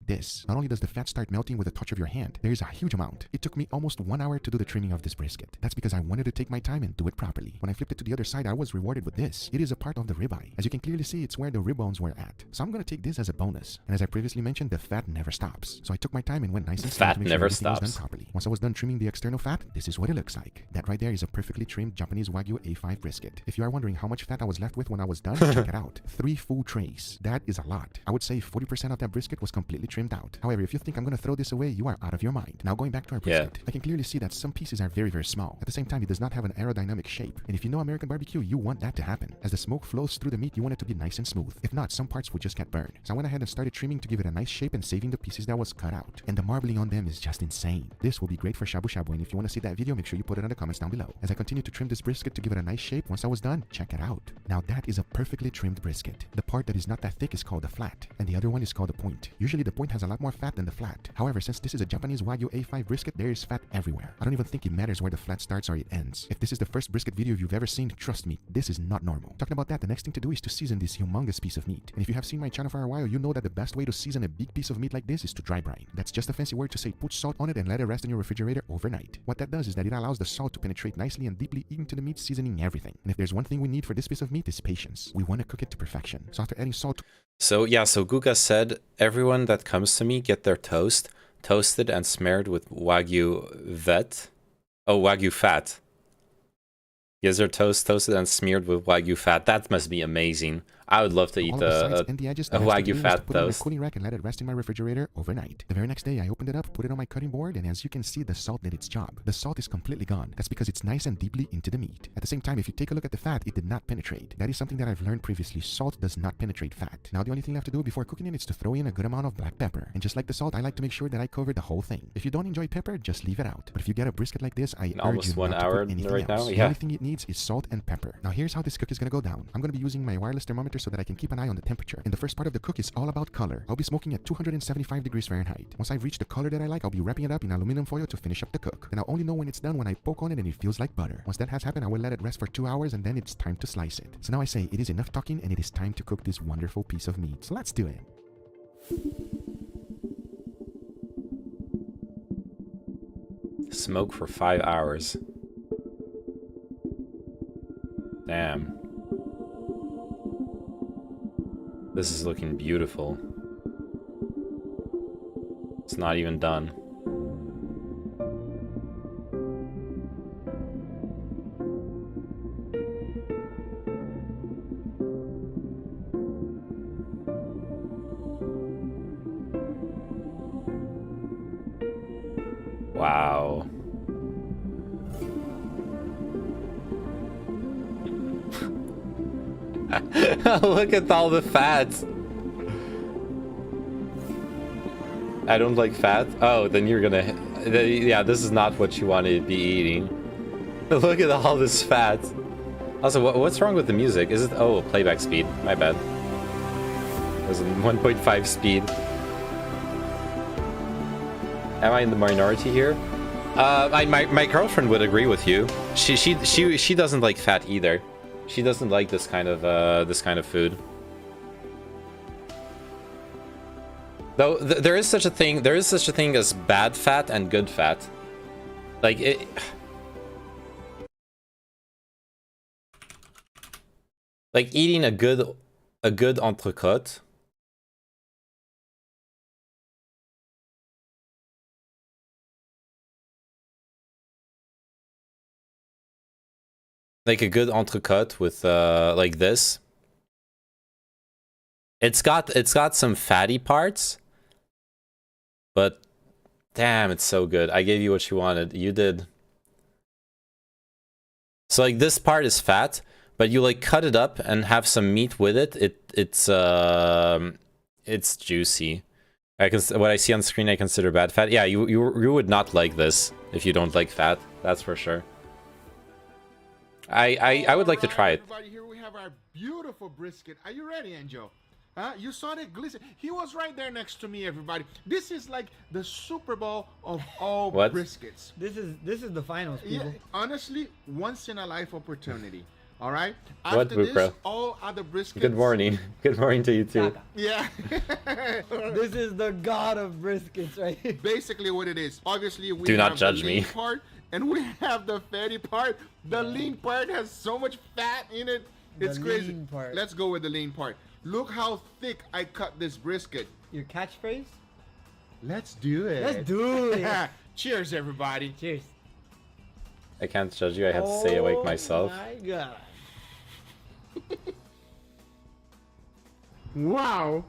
This. Not only does the fat start melting with a touch of your hand, there is a huge amount. It took me almost 1 hour to do the trimming of this brisket. That's because I wanted to take my time and do it properly. When I flipped it to the other side, I was rewarded with this. It is a part of the ribeye. As you can clearly see, it's where the rib bones were at. So I'm going to take this as a bonus. And as I previously mentioned, the fat never stops. So I took my time and went nice and slow to make sure everything was done properly. Once I was done trimming the external fat, this is what it looks like. That right there is a perfectly trimmed Japanese Wagyu A5 brisket. If you are wondering how much fat I was left with when I was done, check it out. 3 full trays. That is a lot. I would say 40% of that brisket was completely trimmed out. However, if you think I'm going to throw this away, you are out of your mind. Now going back to our brisket, I can clearly see that some pieces are very, very small. At the same time, it does not have an aerodynamic shape. And if you know American barbecue, you want that to happen. As the smoke flows through the meat, you want it to be nice and smooth. If not, some parts would just get burned. So I went ahead and started trimming to give it a nice shape and saving the pieces that was cut out. And the marbling on them is just insane. This will be great for shabu shabu, and if you want to see that video, make sure you put it in the comments down below. As I continue to trim this brisket to give it a nice shape, once I was done, check it out. Now that is a perfectly trimmed brisket. The part that is not that thick is called the flat, and the other one is called the point. Usually the point has a lot more fat than the flat. However, since this is a Japanese Wagyu A5 brisket, there is fat everywhere. I don't even think it matters where the flat starts or it ends. If this is the first brisket video you've ever seen, trust me, this is not normal. Talking about that, the next thing to do is to season this humongous piece of meat. And if you have seen my channel for a while, you know that the best way to season a big piece of meat like this is to dry brine. That's just a fancy word to say put salt on it and let it rest in your refrigerator overnight. What that does is that it allows the salt to penetrate nicely and deeply into the meat, seasoning everything. And if there's one thing we need for this piece of meat, is patience. We want to cook it to perfection. So after adding salt... So yeah, so Guga said, everyone that comes to me, get their toast toasted and smeared with Wagyu Wagyu fat. Yes, their toast toasted and smeared with Wagyu fat. That must be amazing. I would love to eat All of the sides a and the edges, a the next Wagyu thing was to fat put it in a toast. cooling rack and let it rest in my refrigerator overnight. The very next day, I opened it up, put it on my cutting board, and as you can see, the salt did its job. The salt is completely gone. That's because it's nice and deeply into the meat. At the same time, if you take a look at the fat, it did not penetrate. That is something that I've learned previously. Salt does not penetrate fat. Now, the only thing left to do before cooking it is to throw in a good amount of black pepper. And just like the salt, I like to make sure that I cover the whole thing. If you don't enjoy pepper, just leave it out. But if you get a brisket like this, I urge Almost you 1 not to hour put anything right else. now. The Yeah. only thing it needs is salt and pepper. Now, here's how this cook is gonna go down. I'm gonna be using my wireless thermometer so that I can keep an eye on the temperature. And the first part of the cook is all about color. I'll be smoking at 275 degrees Fahrenheit. Once I've reached the color that I like, I'll be wrapping it up in aluminum foil to finish up the cook. And I'll only know when it's done when I poke on it and it feels like butter. Once that has happened, I will let it rest for 2 hours and then it's time to slice it. So now I say it is enough talking and it is time to cook this wonderful piece of meat. So let's do it. Smoke for 5 hours. Damn. This is looking beautiful. It's not even done. Wow. Look at all the fat. I don't like fat. Oh, then you're gonna... Yeah, this is not what you want to be eating. Look at all this fat. Also, what's wrong with the music? Is it... Oh, playback speed. My bad. It was in 1.5 speed. Am I in the minority here? My girlfriend would agree with you. She doesn't like fat either. She doesn't like this kind of food. Though there is such a thing as bad fat and good fat. Like it. Like eating a good entrecôte. Like a good entrecôte with like this. It's got some fatty parts, but damn, it's so good. I gave you what you wanted. You did. So like this part is fat, but you like cut it up and have some meat with it. It's juicy. What I see on screen I consider bad fat. Yeah, you would not like this if you don't like fat. That's for sure. I would like to try it. Everybody, here we have our beautiful brisket. Are you ready, Angel? You saw that glisten. He was right there next to me, everybody. This is like the Super Bowl of all briskets. This is the finals, people. Yeah, honestly, once in a life opportunity. All right. What, After this, bro? all other briskets. Good morning. Good morning to you too. Yeah. This is the god of briskets, right here. Basically, what it is. Obviously, we Do not have judge the lean me. part, and we have the fatty part. The lean part has so much fat in it. It's The crazy. lean part. Let's go with the lean part. Look how thick I cut this brisket. Your catchphrase? Let's do it. Let's do it. Cheers, everybody. Cheers. I can't judge you. I have to stay awake myself. Oh my god. Wow.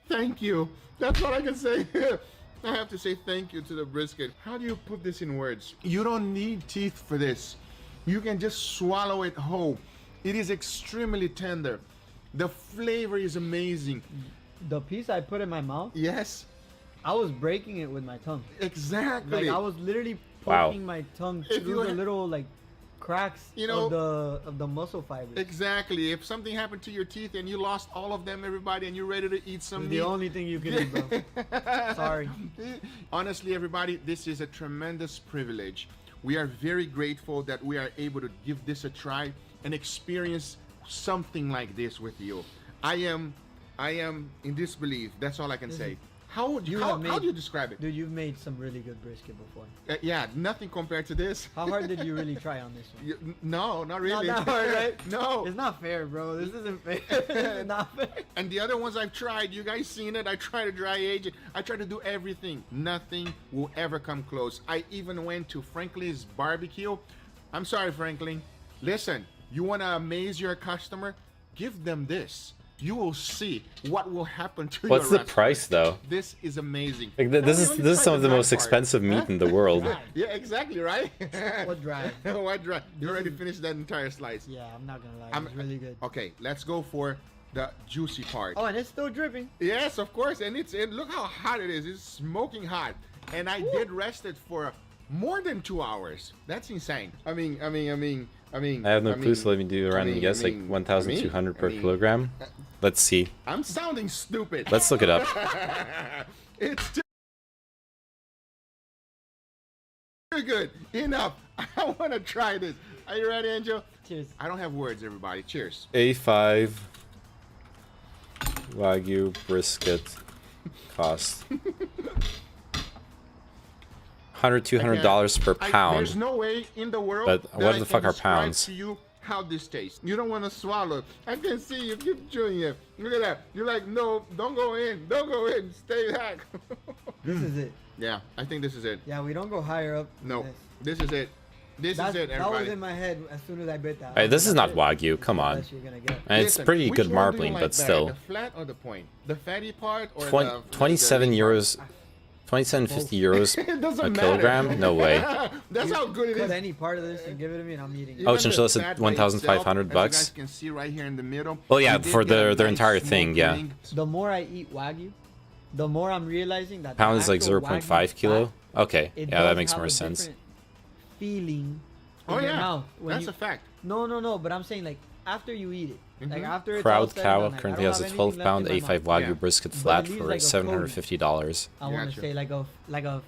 Thank you. That's all I can say. I have to say thank you to the brisket. How do you put this in words? You don't need teeth for this. You can just swallow it whole. It is extremely tender. The flavor is amazing. The piece I put in my mouth? Yes. I was breaking it with my tongue. Exactly. Like I was literally Wow. poking my tongue If through you the ha- little like cracks You know- of the muscle fibers. Exactly. If something happened to your teeth and you lost all of them, everybody, and you're ready to eat some It's meat. the only thing you can eat, bro. Sorry. Honestly, everybody, this is a tremendous privilege. We are very grateful that we are able to give this a try and experience something like this with you. I am in disbelief. That's all I can say. How do you describe it? Dude, you've made some really good brisket before. Yeah, nothing compared to this. How hard did you really try on this one? No, not really. Not that hard, right? No. It's not fair, bro. This isn't fair. This is not fair. And the other ones I've tried, you guys seen it. I tried to dry age it. I tried to do everything. Nothing will ever come close. I even went to Franklin's barbecue. I'm sorry, Franklin. Listen, you want to amaze your customer? give them this. You will see what will happen to What's your the price though? This is amazing. Like this is some of the most expensive meat in the world. Yeah, exactly, right? What drive? What drive? You already finished that entire slice. Yeah, I'm not gonna lie. It's really good. Okay, let's go for the juicy part. Oh, and it's still dripping. Yes, of course, and look how hot it is. It's smoking hot, and I did rest it for more than 2 hours. That's insane. I mean. I have no clue, so let me do a random guess, like 1,200 per kilogram. Let's see. I'm sounding stupid. Let's look it up. It's too good. Enough. I want to try this. Are you ready, Angel? Cheers. I don't have words, everybody. Cheers. A5 Wagyu brisket cost $100-$200 per pound. There's no way in the world. But what the fuck are describe pounds? To you how this tastes. You don't want to swallow. I can see you keep chewing it. Look at that. You're like, no, don't go in. Don't go in. Stay back. This is it. Yeah, I think this is it. Yeah, we don't go higher up. No, this is it. This is it, everybody. That was in my head as soon as I bit that. Hey, this is not Wagyu, come on. And it's pretty good marbling, but still. The flat or the point? The fatty part or 27 euros. 27.50 euros a kilogram? No way. That's how good it is. Cut any part of this and give it to me, and I'm eating it. Oh, chinchilla said 1,500 bucks. As you guys can see right here in the middle. Oh yeah, for their entire thing, yeah. The more I eat Wagyu, the more I'm realizing that pound is like 0.5 kilo. Okay, it yeah, that does makes have more a sense. different feeling. Oh in your yeah, mouth when that's you- a fact. No, but I'm saying like after you eat it, like after it's all Crowd said and Cow done, like, I currently don't has a have anything 12-pound left in my A5 mouth. Wagyu brisket But it flat leaves for like a $750. I want to say like a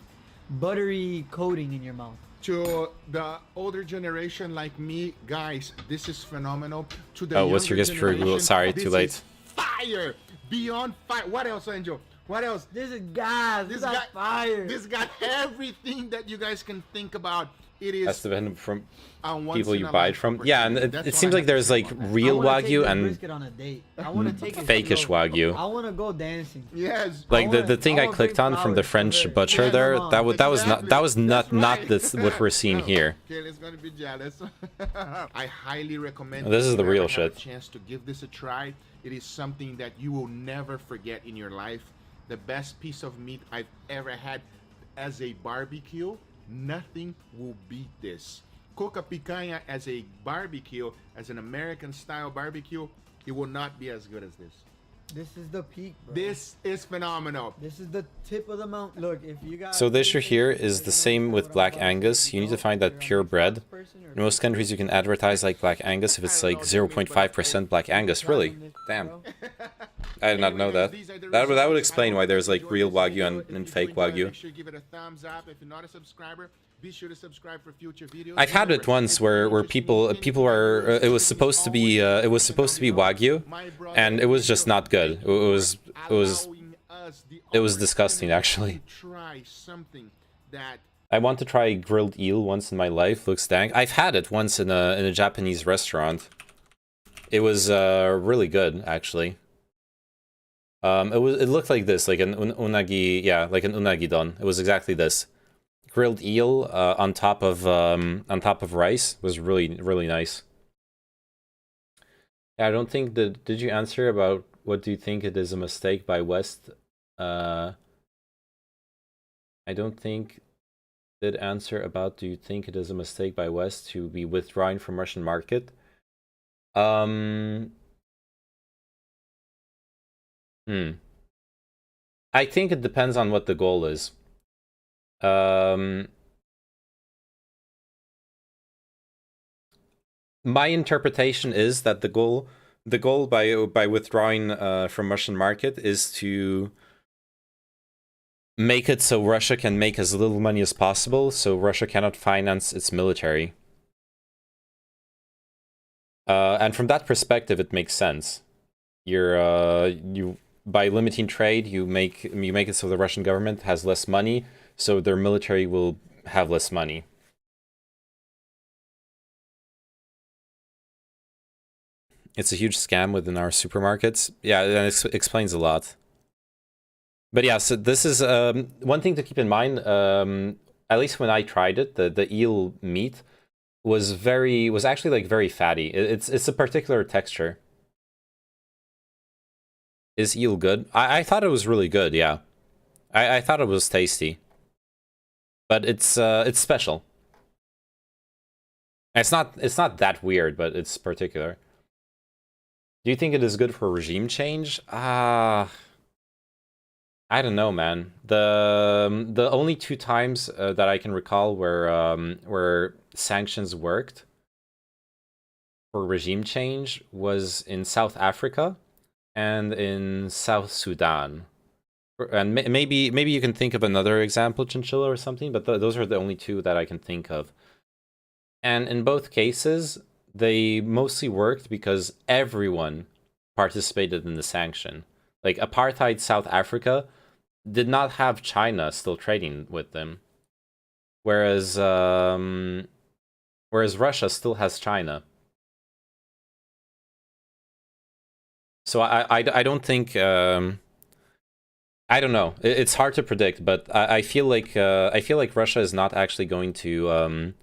buttery coating in your mouth. To the older generation like me, guys, this is phenomenal. To the Oh, what's your younger guess for generation, sorry, this too late. is fire, beyond fire. What else, Angel? What else? This is gas. This got fire. This got everything that you guys can think about. It is That's dependent from once people in you a buy it life from. Yeah, and opportunity. That's it why seems I like there's like real Wagyu and fakeish Wagyu. I want to go dancing. Yes. Like the thing I clicked on from the French butcher there, that was not this what we're seeing here. Kayla's gonna be jealous. I highly recommend. This is if the you real ever have shit. a chance to give this a try. It is something that you will never forget in your life. The best piece of meat I've ever had as a barbecue. Nothing will beat this. Cook a picanha as a barbecue, as an American style barbecue, it will not be as good as this. This is the peak, bro. This is phenomenal. This is the tip of the mountain. Look, if you got So the issue here is the same with Black Angus. You need to find that pure bread. In most countries you can advertise like Black Angus if it's like 0.5% Black Angus. Really? Damn. I did not know that. That would explain why there's like real Wagyu and fake Wagyu. Make sure you give it a thumbs up. If you're not a subscriber, be sure to subscribe for future videos. I've had it once where people are it was supposed to be Wagyu, and it was just not good. It was disgusting actually. Try something that I want to try grilled eel once in my life. Looks dank. I've had it once in a Japanese restaurant. It was really good actually. It looked like this, like an unagi, yeah, like an unagi don. It was exactly this. Grilled eel on top of rice was really nice. Yeah, I don't think that. Did you answer about what do you think it is a mistake by West? I don't think did answer about do you think it is a mistake by West to be withdrawing from Russian market? I think it depends on what the goal is. My interpretation is that the goal by withdrawing from Russian market is to make it so Russia can make as little money as possible, so Russia cannot finance its military. And from that perspective, it makes sense. By limiting trade, you make it so the Russian government has less money, so their military will have less money. It's a huge scam within our supermarkets. Yeah, and it explains a lot. But yeah, so this is one thing to keep in mind. At least when I tried it, the eel meat was actually like very fatty. It's a particular texture. Is eel good? I thought it was really good, yeah. I thought it was tasty. But it's special. It's not that weird, but it's particular. Do you think it is good for regime change? I don't know, man. The only 2 times that I can recall where sanctions worked for regime change was in South Africa and in South Sudan. And maybe you can think of another example, Chinchilla or something, but those are the only 2 that I can think of. And in both cases, they mostly worked because everyone participated in the sanction. Like, apartheid South Africa did not have China still trading with them. Whereas Russia still has China. So I don't think... I don't know. It's hard to predict, but I feel like Russia is not actually going to...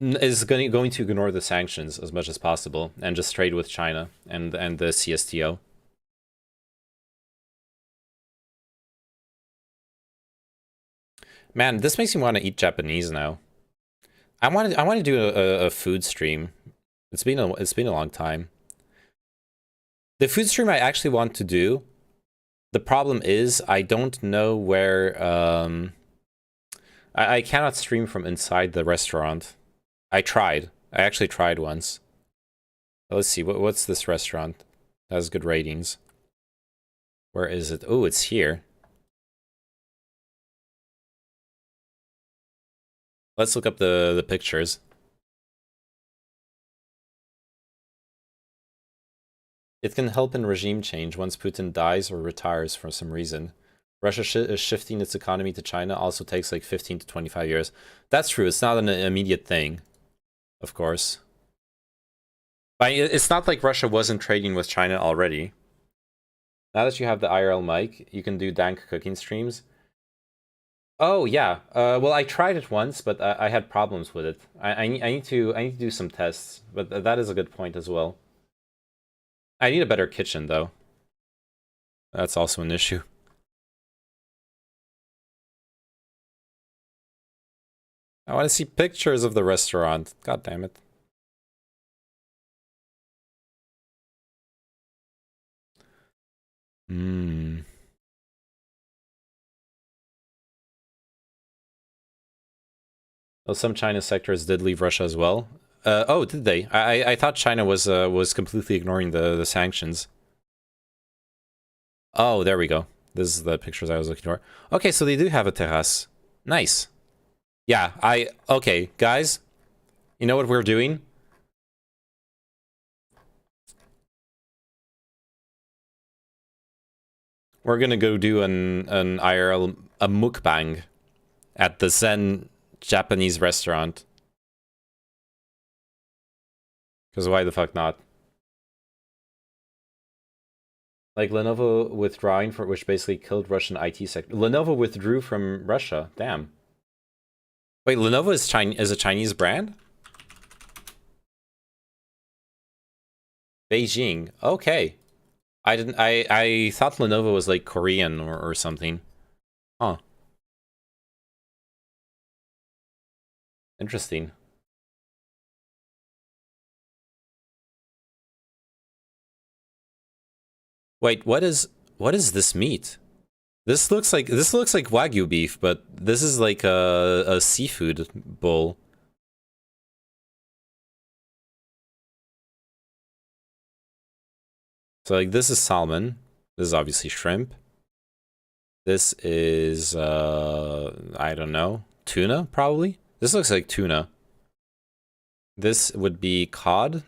is going to ignore the sanctions as much as possible and just trade with China and the CSTO. Man, this makes me want to eat Japanese now. I want to do a food stream. It's been a long time. The food stream I actually want to do. The problem is I don't know where. I cannot stream from inside the restaurant. I tried. I actually tried once. Let's see. What's this restaurant? That has good ratings. Where is it? Oh, it's here. Let's look up the pictures. It can help in regime change once Putin dies or retires for some reason. Russia is shifting its economy to China also takes like 15 to 25 years. That's true. It's not an immediate thing, of course. But it's not like Russia wasn't trading with China already. Now that you have the IRL mic, you can do dank cooking streams. Oh yeah. Well, I tried it once, but I had problems with it. I need to do some tests, but that is a good point as well. I need a better kitchen though. That's also an issue. I want to see pictures of the restaurant. God damn it. Well, some China sectors did leave Russia as well. Oh, did they? I thought China was completely ignoring the sanctions. Oh, there we go. This is the pictures I was looking for. Okay, so they do have a terrace. Nice. Yeah, okay, guys. You know what we're doing? We're gonna go do an IRL, a mukbang at the Zen Japanese restaurant. Because why the fuck not? Like Lenovo withdrawing, for which basically killed Russian IT sector. Lenovo withdrew from Russia. Damn. Wait, Lenovo is a Chinese brand? Beijing. Okay. I thought Lenovo was like Korean or something. Huh. Interesting. Wait, what is this meat? This looks like Wagyu beef, but this is like a seafood bowl. So like this is salmon. This is obviously shrimp. This is I don't know, tuna probably. This looks like tuna. This would be cod.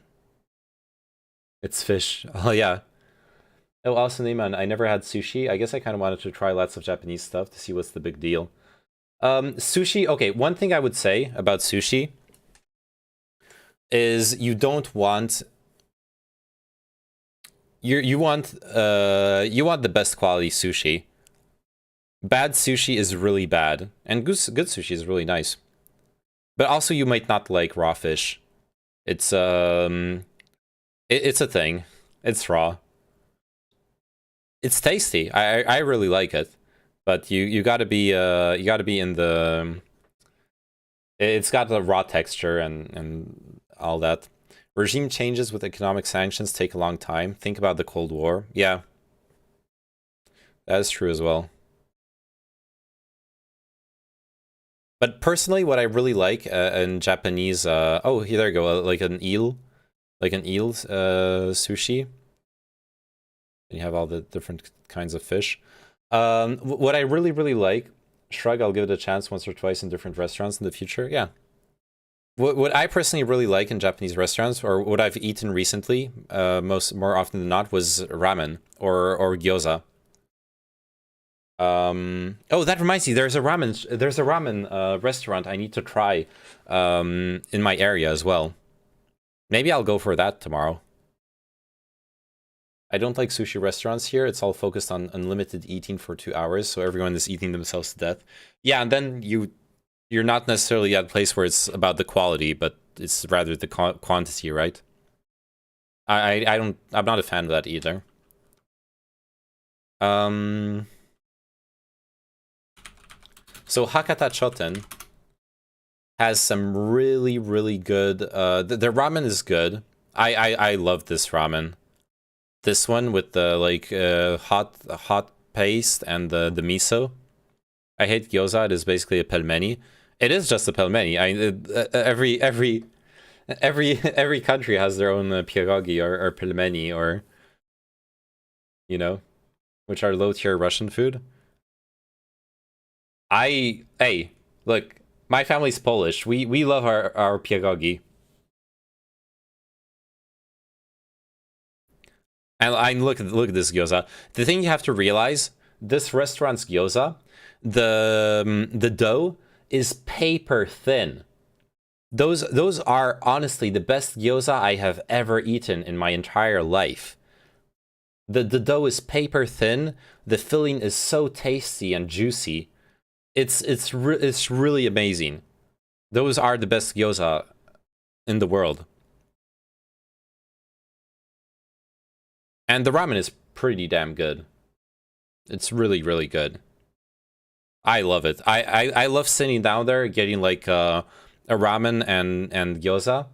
It's fish. Oh yeah. Oh, also Neyman, I never had sushi. I guess I kind of wanted to try lots of Japanese stuff to see what's the big deal. Sushi, okay, one thing I would say about sushi is you don't want... You want the best quality sushi. Bad sushi is really bad, and good sushi is really nice. But also you might not like raw fish. It's a thing. It's raw. It's tasty. I really like it, but you gotta be in the. It's got the raw texture and all that. Regime changes with economic sanctions take a long time. Think about the Cold War. Yeah, that is true as well. But personally, what I really like in Japanese, oh, here there you go, like an eel sushi. You have all the different kinds of fish. What I really like, shrug, I'll give it a chance once or twice in different restaurants in the future. Yeah. What I personally really like in Japanese restaurants, or what I've eaten recently, more often than not, was ramen or gyoza. Oh, that reminds me, there's a ramen restaurant I need to try in my area as well. Maybe I'll go for that tomorrow. I don't like sushi restaurants here. It's all focused on unlimited eating for 2 hours, so everyone is eating themselves to death. Yeah, and then you're not necessarily at a place where it's about the quality, but it's rather the quantity, right? I'm not a fan of that either. So Hakata Choten has some really good. The ramen is good. I love this ramen. This one with the like hot paste and the miso. I hate gyoza. It is basically a pelmeni. It is just a pelmeni. Every country has their own pierogi or pelmeni, or you know, which are low tier Russian food. Hey, look, my family's Polish. We love our pierogi. And look at this gyoza. The thing you have to realize, this restaurant's gyoza, the dough is paper thin. Those are honestly the best gyoza I have ever eaten in my entire life. The dough is paper thin. The filling is so tasty and juicy. It's really amazing. Those are the best gyoza in the world. And the ramen is pretty damn good. It's really good. I love it. I love sitting down there getting like a ramen and gyoza.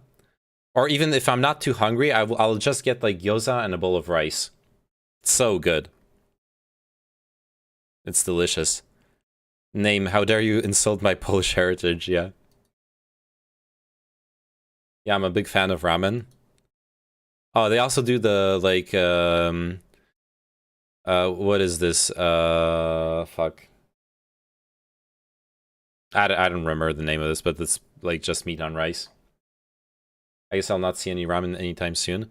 Or even if I'm not too hungry, I'll just get like gyoza and a bowl of rice. It's so good. It's delicious. Name, how dare you insult my Polish heritage, yeah. Yeah, I'm a big fan of ramen. Oh, they also do the, like, what is this? Fuck. I don't remember the name of this, but it's, like, just meat on rice. I guess I'll not see any ramen anytime soon.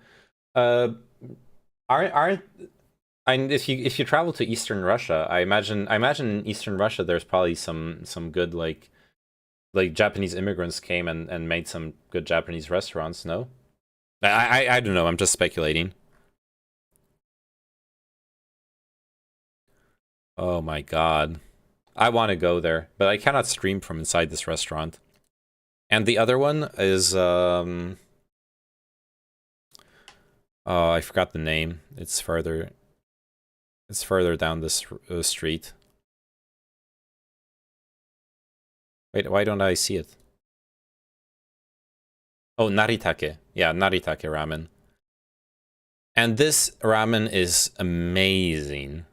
If you travel to Eastern Russia, I imagine in Eastern Russia there's probably some good like Japanese immigrants came and made some good Japanese restaurants. No, I don't know. I'm just speculating. Oh my god, I want to go there, but I cannot stream from inside this restaurant. And the other one is oh, I forgot the name. It's further down this street. Wait, why don't I see it? Oh, Naritake. Yeah, Naritake ramen. And this ramen is amazing.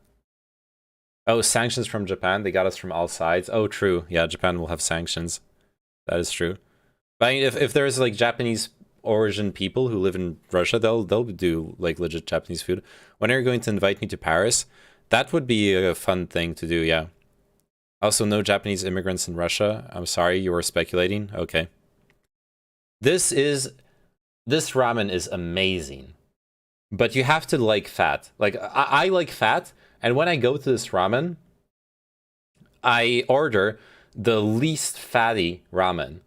Oh, sanctions from Japan. They got us from all sides. Oh, true. Yeah, Japan will have sanctions. That is true. But I mean, if there's like Japanese origin people who live in Russia, they'll do like legit Japanese food. When are you going to invite me to Paris? That would be a fun thing to do, yeah. Also, no Japanese immigrants in Russia. I'm sorry, you were speculating. Okay. This ramen is amazing. But you have to like fat. Like, I like fat, and when I go to this ramen, I order the least fatty ramen.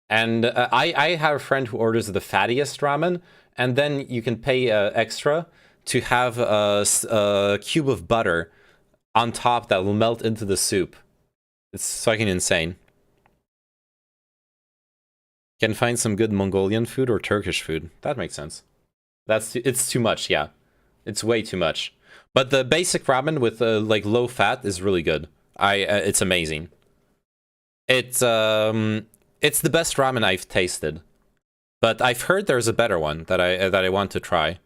And I have a friend who orders the fattiest ramen, and then you can pay extra to have a cube of butter on top that will melt into the soup. It's fucking insane. Can find some good Mongolian food or Turkish food. That makes sense. It's too much, yeah. It's way too much. But the basic ramen with like low fat is really good. It's amazing. It's the best ramen I've tasted. But I've heard there's a better one that I want to try.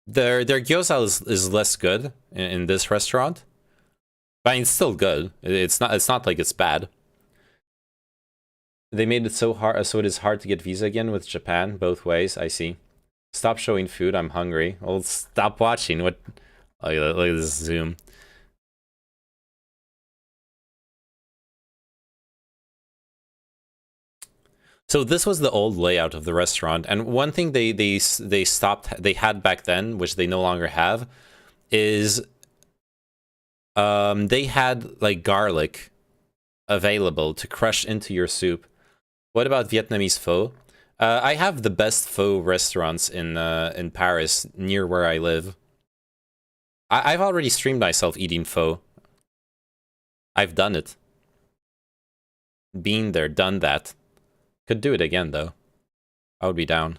Their gyoza is less good in this restaurant. But I mean, it's still good. It's not like it's bad. They made it so it is hard to get visa again with Japan, both ways, I see. Stop showing food, I'm hungry. Well, stop watching. What? Look at this zoom. So this was the old layout of the restaurant, and one thing they had back then, which they no longer have, is they had like garlic available to crush into your soup. What about Vietnamese pho? I have the best pho restaurants in Paris near where I live. I've already streamed myself eating pho. I've done it. Been there, done that. Could do it again though. I would be down.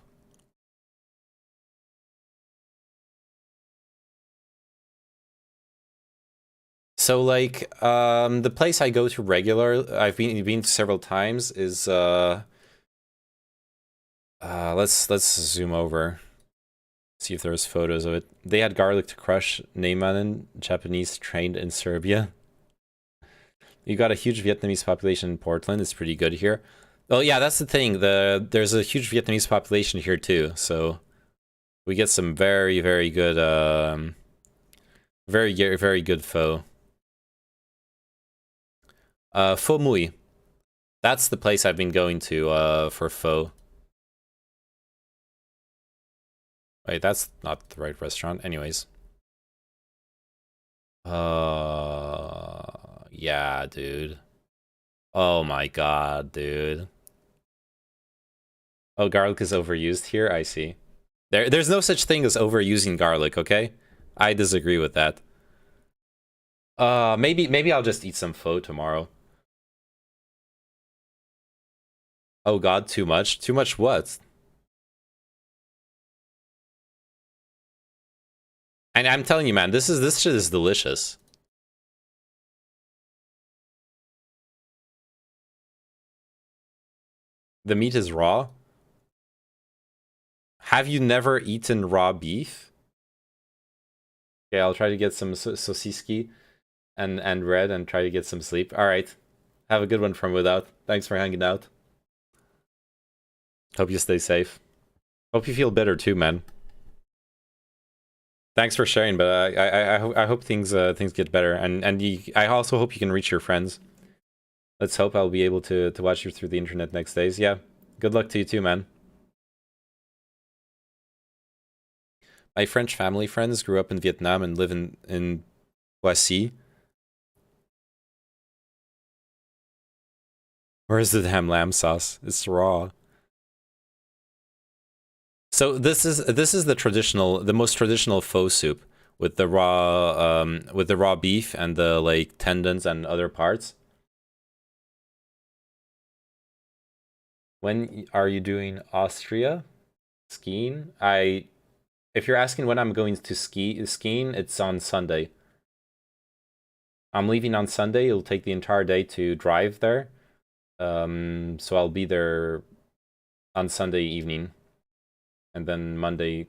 So like the place I go to regular, I've been to several times, is let's zoom over. See if there's photos of it. They had garlic to crush Neymanen, Japanese trained in Serbia. You got a huge Vietnamese population in Portland. It's pretty good here. Well, yeah, that's the thing. There's a huge Vietnamese population here too, so we get some very, very good very good pho. Pho Mui. That's the place I've been going to for pho. Wait, that's not the right restaurant. Anyways. Yeah, dude. Oh my god, dude. Oh, garlic is overused here? I see. There's no such thing as overusing garlic, okay? I disagree with that. Maybe I'll just eat some pho tomorrow. Oh god, too much? Too much what? And I'm telling you, man, this shit is delicious. The meat is raw. Have you never eaten raw beef? Okay, I'll try to get some sosiski and red and try to get some sleep. All right. Have a good one from Without. Thanks for hanging out. Hope you stay safe. Hope you feel better too, man. Thanks for sharing, but I hope things get better, and I also hope you can reach your friends. Let's hope I'll be able to watch you through the internet next days. Yeah, good luck to you too, man. My French family friends grew up in Vietnam and live in Poissy. Where's the damn lamb sauce? It's raw. So this is the most traditional pho soup with the raw beef and the like tendons and other parts. When are you doing Austria skiing? If you're asking when I'm going to skiing, it's on Sunday. I'm leaving on Sunday. It'll take the entire day to drive there. So I'll be there on Sunday evening. And then Monday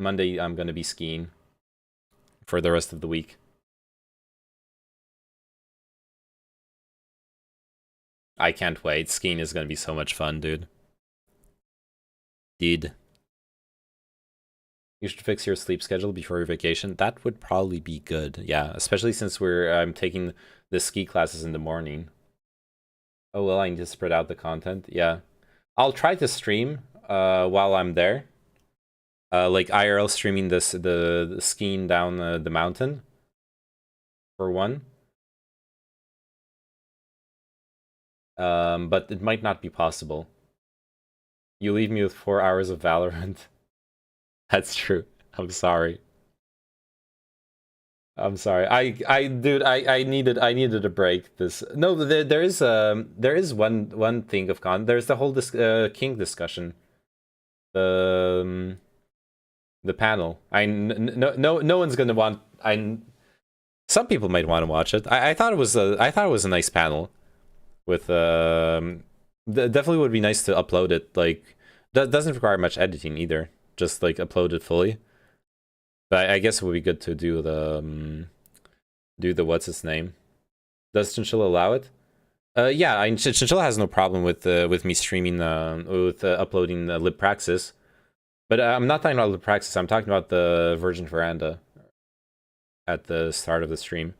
I'm going to be skiing for the rest of the week. I can't wait. Skiing is going to be so much fun, dude. You should fix your sleep schedule before your vacation. That would probably be good. Yeah, especially since I'm taking the ski classes in the morning. Oh, well, I need to spread out the content. Yeah. I'll try to stream while I'm there. Like IRL streaming the skiing down the mountain. For one. But it might not be possible. You leave me with 4 hours of Valorant. That's true. I'm sorry. I'm sorry. Dude, I needed a break. There is one thing of there's the whole King discussion. The panel. No one's gonna want. Some people might want to watch it. I thought it was a nice panel. With definitely would be nice to upload it. Like, doesn't require much editing either. Just like upload it fully. But I guess it would be good to do the what's its name? Does Chinchilla allow it? Yeah, Chinchilla has no problem with me streaming with uploading LibPraxis. But I'm not talking about LibPraxis. I'm talking about the Virgin Veranda at the start of the stream.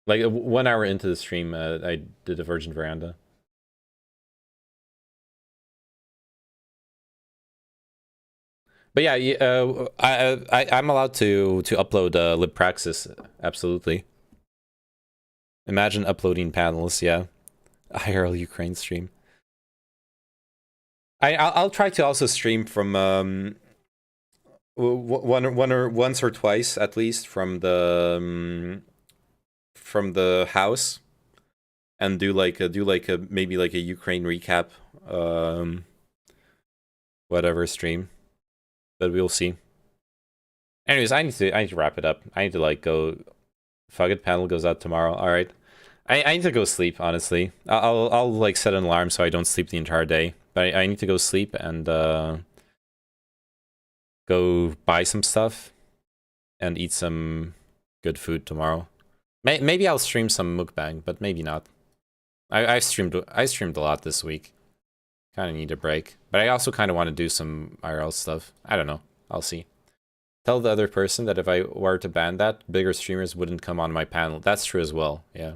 Like 1 hour into the stream, I did a Virgin Veranda. But yeah, I'm allowed to upload LibPraxis, absolutely. Imagine uploading panels, yeah. IRL Ukraine stream. I'll try to also stream from once or twice at least from the house, and do like a maybe like a Ukraine recap whatever stream. But we'll see. Anyways, I need to wrap it up. I need to like go. Fuck it, panel goes out tomorrow. All right. I need to go sleep. Honestly, I'll like set an alarm so I don't sleep the entire day. But I need to go sleep and go buy some stuff and eat some good food tomorrow. Maybe I'll stream some mukbang, but maybe not. I streamed a lot this week. Kind of need a break, but I also kind of want to do some IRL stuff. I don't know. I'll see. Tell the other person that if I were to ban that, bigger streamers wouldn't come on my panel. That's true as well. Yeah.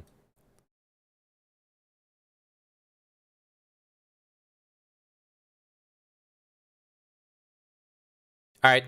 All right.